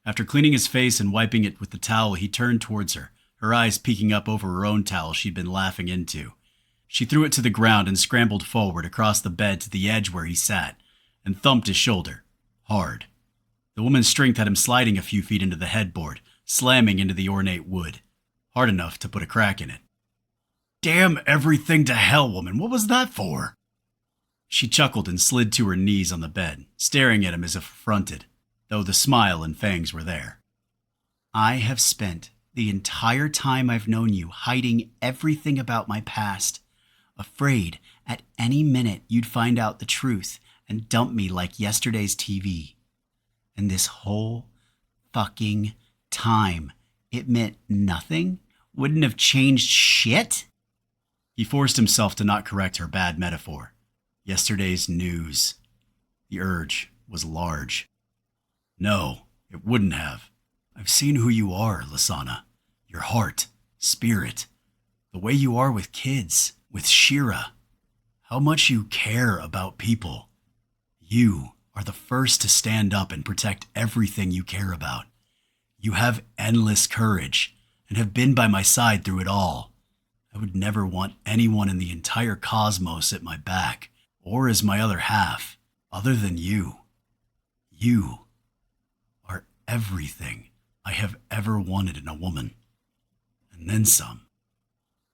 After cleaning his face and wiping it with the towel, he turned towards her, her eyes peeking up over her own towel she'd been laughing into. She threw it to the ground and scrambled forward across the bed to the edge where he sat, and thumped his shoulder, hard. The woman's strength had him sliding a few feet into the headboard, slamming into the ornate wood, hard enough to put a crack in it. "Damn everything to hell, woman, what was that for?" She chuckled and slid to her knees on the bed, staring at him as if affronted, though the smile and fangs were there. "I have spent the entire time I've known you hiding everything about my past, afraid at any minute you'd find out the truth and dump me like yesterday's TV. And this whole fucking time, it meant nothing? Wouldn't have changed shit?" He forced himself to not correct her bad metaphor. Yesterday's news. The urge was large. "No, it wouldn't have. I've seen who you are, Lasana. Your heart, spirit, the way you are with kids, with Shira. How much you care about people. You are the first to stand up and protect everything you care about. You have endless courage and have been by my side through it all. I would never want anyone in the entire cosmos at my back, or as my other half, other than you. You are everything I have ever wanted in a woman. And then some."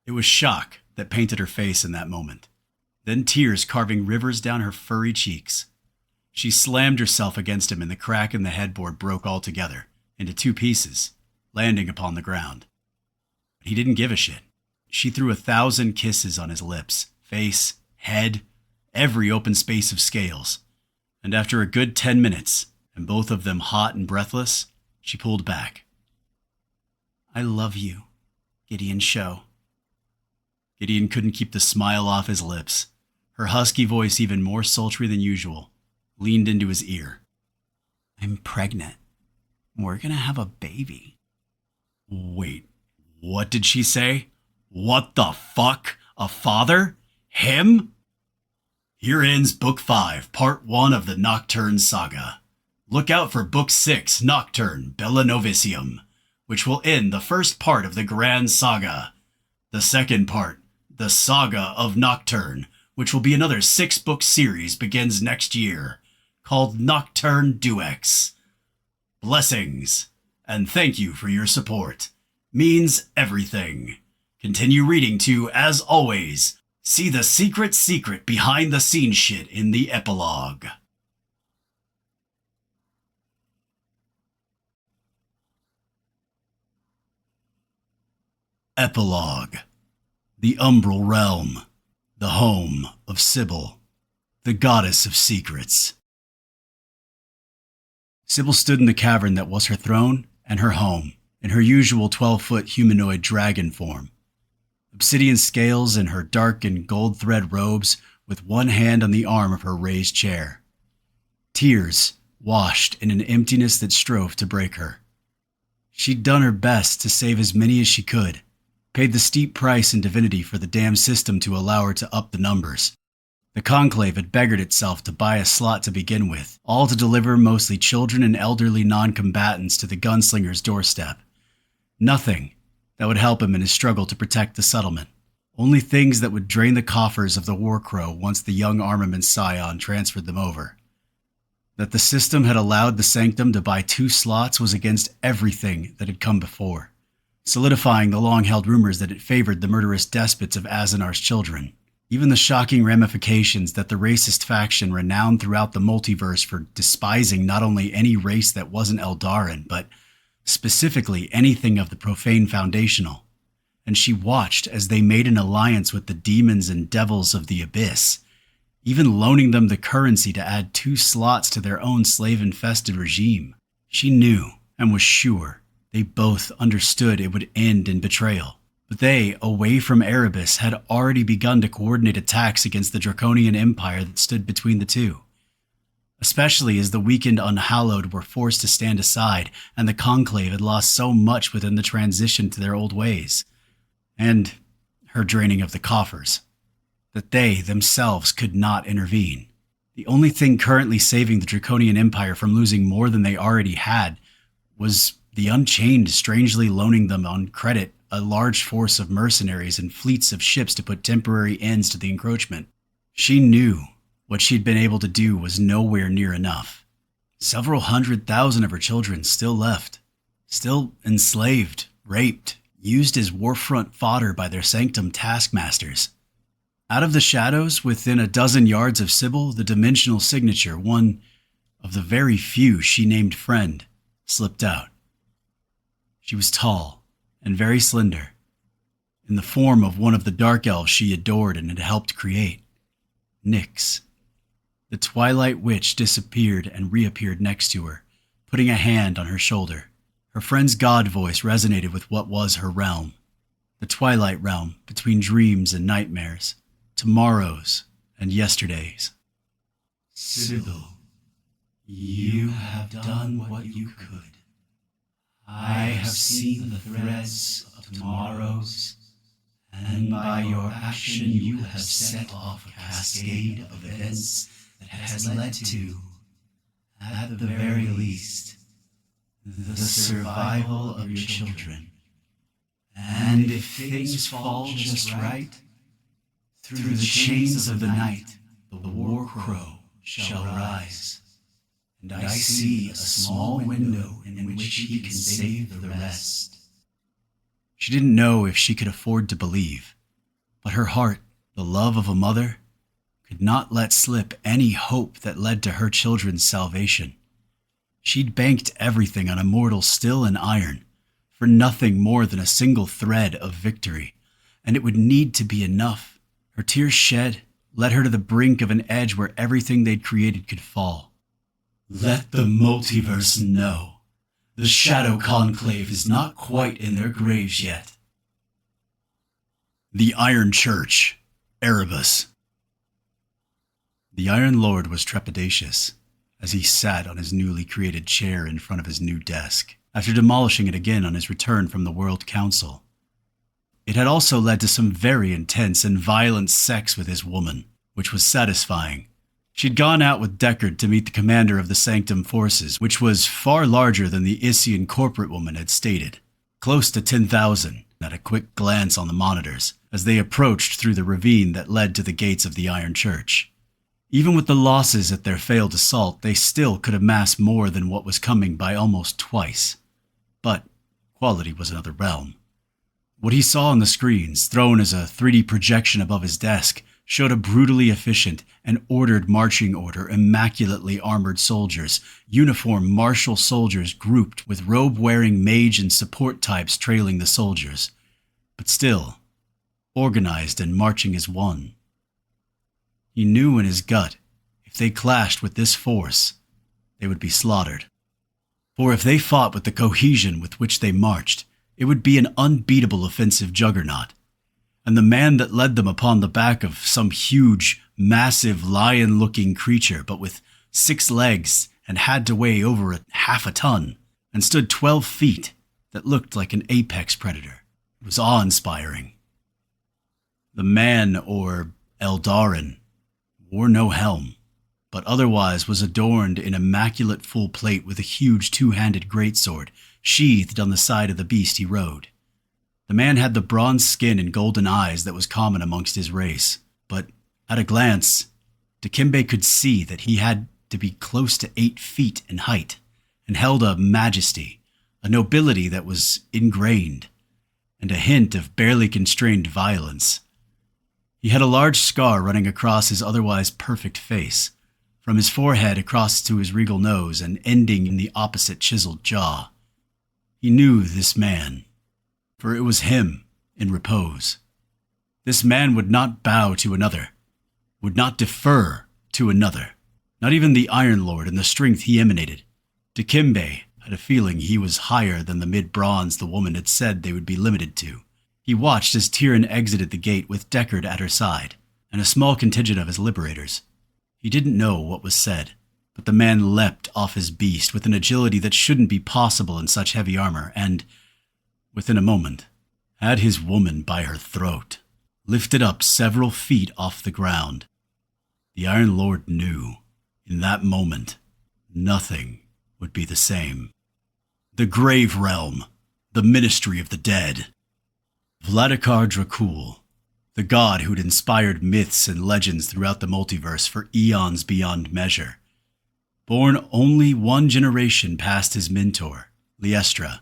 It was shock that painted her face in that moment, then tears carving rivers down her furry cheeks. She slammed herself against him, and the crack in the headboard broke altogether, into 2 pieces, landing upon the ground. But he didn't give a shit. She threw 1,000 kisses on his lips, face, head, every open space of scales, and after a good 10 minutes, and both of them hot and breathless, she pulled back. "I love you, Gideon Show." Gideon couldn't keep the smile off his lips. Her husky voice, even more sultry than usual, leaned into his ear. "I'm pregnant. We're gonna have a baby." Wait, what did she say? What the fuck? A father? Him? Here ends Book 5, Part 1 of the Nocturne Saga. Look out for Book 6, Nocturne, Bella Novicium, which will end the first part of the Grand Saga. The second part, the Saga of Nocturne, which will be another 6-book series, begins next year, called Nocturne Duex. Blessings, and thank you for your support. Means everything. Continue reading to, as always, see the secret behind the scenes shit in the epilogue. Epilogue. The Umbral Realm. The home of Sybil, the goddess of secrets. Sybil stood in the cavern that was her throne and her home, in her usual 12-foot humanoid dragon form. Obsidian scales in her dark and gold thread robes, with one hand on the arm of her raised chair. Tears washed in an emptiness that strove to break her. She'd done her best to save as many as she could, paid the steep price in divinity for the damn system to allow her to up the numbers. The Conclave had beggared itself to buy a slot to begin with, all to deliver mostly children and elderly non-combatants to the gunslinger's doorstep. Nothing that would help him in his struggle to protect the settlement. Only things that would drain the coffers of the War Crow once the young armament scion transferred them over. That the system had allowed the Sanctum to buy 2 slots was against everything that had come before, solidifying the long-held rumors that it favored the murderous despots of Azanar's children. Even the shocking ramifications that the racist faction renowned throughout the multiverse for despising not only any race that wasn't Eldarin, but specifically anything of the profane foundational. And she watched as they made an alliance with the demons and devils of the abyss, even loaning them the currency to add 2 slots to their own slave-infested regime. She knew and was sure they both understood it would end in betrayal. But they, away from Erebus, had already begun to coordinate attacks against the Draconian Empire that stood between the two. Especially as the weakened Unhallowed were forced to stand aside, and the Conclave had lost so much within the transition to their old ways. And her draining of the coffers, that they themselves could not intervene. The only thing currently saving the Draconian Empire from losing more than they already had was the Unchained strangely loaning them on credit a large force of mercenaries and fleets of ships to put temporary ends to the encroachment. She knew what she'd been able to do was nowhere near enough. Several 100,000 of her children still left, still enslaved, raped, used as warfront fodder by their Sanctum taskmasters. Out of the shadows, within a dozen yards of Sybil, the dimensional signature, one of the very few she named friend, slipped out. She was tall and very slender, in the form of one of the dark elves she adored and had helped create, Nyx. The Twilight Witch disappeared and reappeared next to her, putting a hand on her shoulder. Her friend's god voice resonated with what was her realm, the Twilight Realm between dreams and nightmares, tomorrows and yesterdays. Sybil, you have done what you could. I have seen the threads of tomorrows, and by your action you have set off a cascade of events that has led to, at the very least, the survival of your children. And if things fall just right, through the chains of the night, the War Crow shall rise. And I see a small window in which he can save the rest. She didn't know if she could afford to believe, but her heart, the love of a mother, could not let slip any hope that led to her children's salvation. She'd banked everything on immortal steel and iron, for nothing more than a single thread of victory, and it would need to be enough. Her tears shed led her to the brink of an edge where everything they'd created could fall. Let the multiverse know. The Shadow Conclave is not quite in their graves yet. The Iron Church, Erebus. The Iron Lord was trepidatious as he sat on his newly created chair in front of his new desk, after demolishing it again on his return from the World Council. It had also led to some very intense and violent sex with his woman, which was satisfying. She'd gone out with Deckard to meet the commander of the Sanctum Forces, which was far larger than the Issian corporate woman had stated, close to 10,000 at a quick glance on the monitors as they approached through the ravine that led to the gates of the Iron Church. Even with the losses at their failed assault, they still could amass more than what was coming by almost twice. But quality was another realm. What he saw on the screens, thrown as a 3D projection above his desk, showed a brutally efficient and ordered marching order, immaculately armored soldiers, uniformed martial soldiers grouped with robe-wearing mage and support types trailing the soldiers. But still, organized and marching as one. He knew in his gut, if they clashed with this force, they would be slaughtered. For if they fought with the cohesion with which they marched, it would be an unbeatable offensive juggernaut. And the man that led them upon the back of some huge, massive, lion-looking creature, but with 6 legs and had to weigh over half a ton, and stood 12 feet, that looked like an apex predator. It was awe-inspiring. The man, or Eldarin, wore no helm, but otherwise was adorned in immaculate full plate with a huge 2-handed greatsword sheathed on the side of the beast he rode. The man had the bronze skin and golden eyes that was common amongst his race, but at a glance, Dikembe could see that he had to be close to 8 feet in height, and held a majesty, a nobility that was ingrained, and a hint of barely constrained violence. He had a large scar running across his otherwise perfect face, from his forehead across to his regal nose and ending in the opposite chiseled jaw. He knew this man, for it was him in repose. This man would not bow to another, would not defer to another, not even the Iron Lord and the strength he emanated. Dikembe had a feeling he was higher than the mid-bronze the woman had said they would be limited to. He watched as Tyrion exited the gate with Deckard at her side, and a small contingent of his liberators. He didn't know what was said, but the man leapt off his beast with an agility that shouldn't be possible in such heavy armor, and, within a moment, had his woman by her throat, lifted up several feet off the ground. The Iron Lord knew, in that moment, nothing would be the same. The Grave Realm, the Ministry of the Dead. Vladikar Dracul, the god who'd inspired myths and legends throughout the multiverse for eons beyond measure. Born only 1 generation past his mentor, Liestra,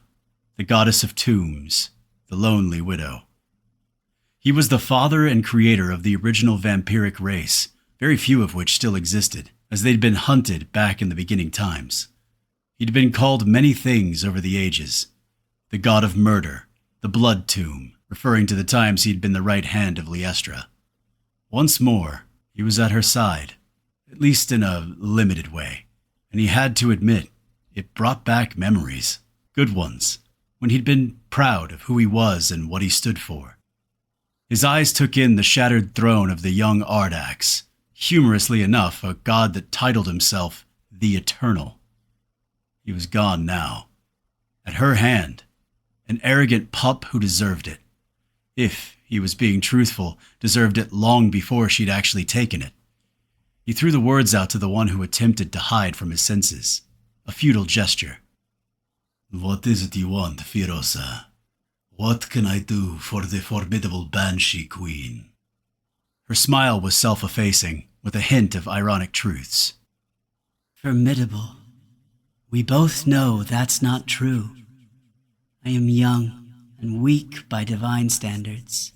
the goddess of tombs, the lonely widow. He was the father and creator of the original vampiric race, very few of which still existed, as they'd been hunted back in the beginning times. He'd been called many things over the ages. The god of murder, the blood tomb, referring to the times he'd been the right hand of Liestra. Once more, he was at her side, at least in a limited way, and he had to admit, it brought back memories, good ones, when he'd been proud of who he was and what he stood for. His eyes took in the shattered throne of the young Ardax, humorously enough, a god that titled himself the Eternal. He was gone now. At her hand, an arrogant pup who deserved it. If he was being truthful, deserved it long before she'd actually taken it. He threw the words out to the one who attempted to hide from his senses, a futile gesture. What is it you want, Firosa? What can I do for the formidable Banshee Queen? Her smile was self-effacing, with a hint of ironic truths. Formidable. We both know that's not true. I am young and weak by divine standards.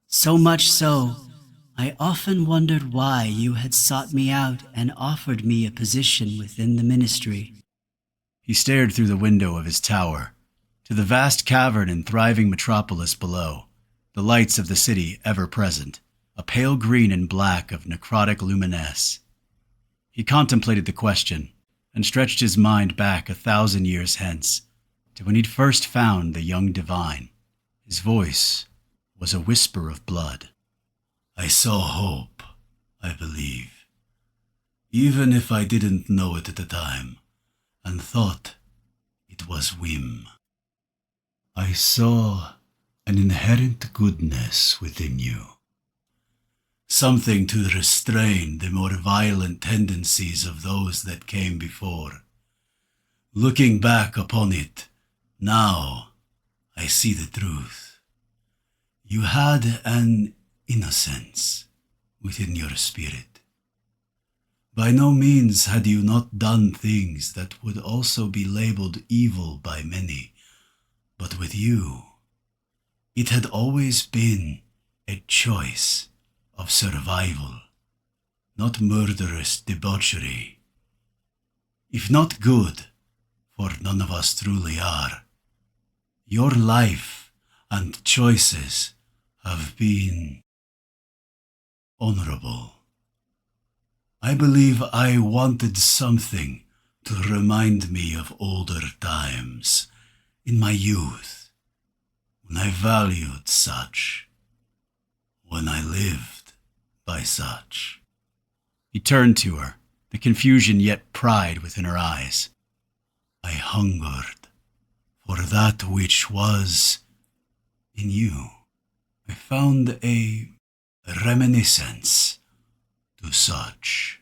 So much so I often wondered why you had sought me out and offered me a position within the ministry. He stared through the window of his tower to the vast cavern and thriving metropolis below, the lights of the city ever present, a pale green and black of necrotic luminesce. He contemplated the question and stretched his mind back 1,000 years hence to when he'd first found the young divine. His voice was a whisper of blood. I saw hope, I believe, even if I didn't know it at the time and thought it was whim. I saw an inherent goodness within you, something to restrain the more violent tendencies of those that came before. Looking back upon it, now I see the truth. You had an innocence within your spirit. By no means had you not done things that would also be labeled evil by many, but with you, it had always been a choice of survival, not murderous debauchery. If not good, for none of us truly are, your life and choices have been honorable. I believe I wanted something to remind me of older times, in my youth, when I valued such, when I lived by such. He turned to her, the confusion yet pride within her eyes. I hungered for that which was in you. I found a reminiscence to such.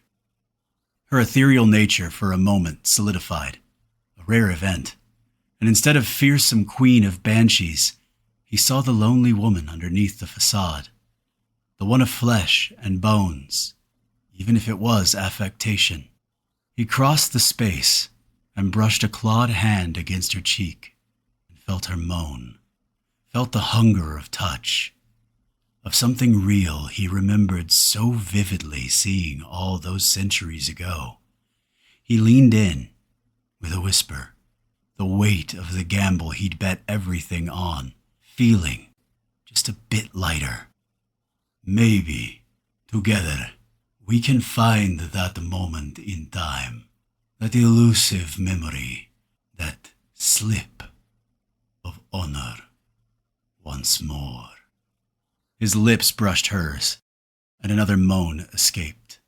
Her ethereal nature for a moment solidified, a rare event, and instead of fearsome queen of banshees, he saw the lonely woman underneath the facade, the one of flesh and bones, even if it was affectation. He crossed the space and brushed a clawed hand against her cheek and felt her moan, felt the hunger of touch, of something real he remembered so vividly seeing all those centuries ago. He leaned in with a whisper, the weight of the gamble he'd bet everything on, feeling just a bit lighter. Maybe, together, we can find that moment in time, that elusive memory, that slip of honor once more. His lips brushed hers, and another moan escaped.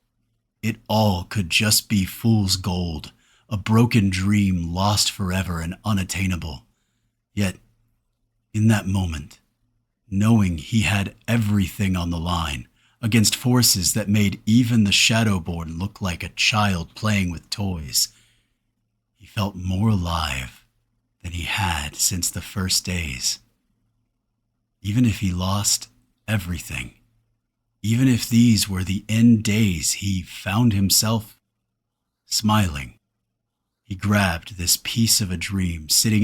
It all could just be fool's gold, a broken dream lost forever and unattainable. Yet, in that moment, knowing he had everything on the line against forces that made even the Shadowborn look like a child playing with toys, he felt more alive than he had since the first days. Even if he lost everything, even if these were the end days, he found himself smiling. He grabbed this piece of a dream sitting in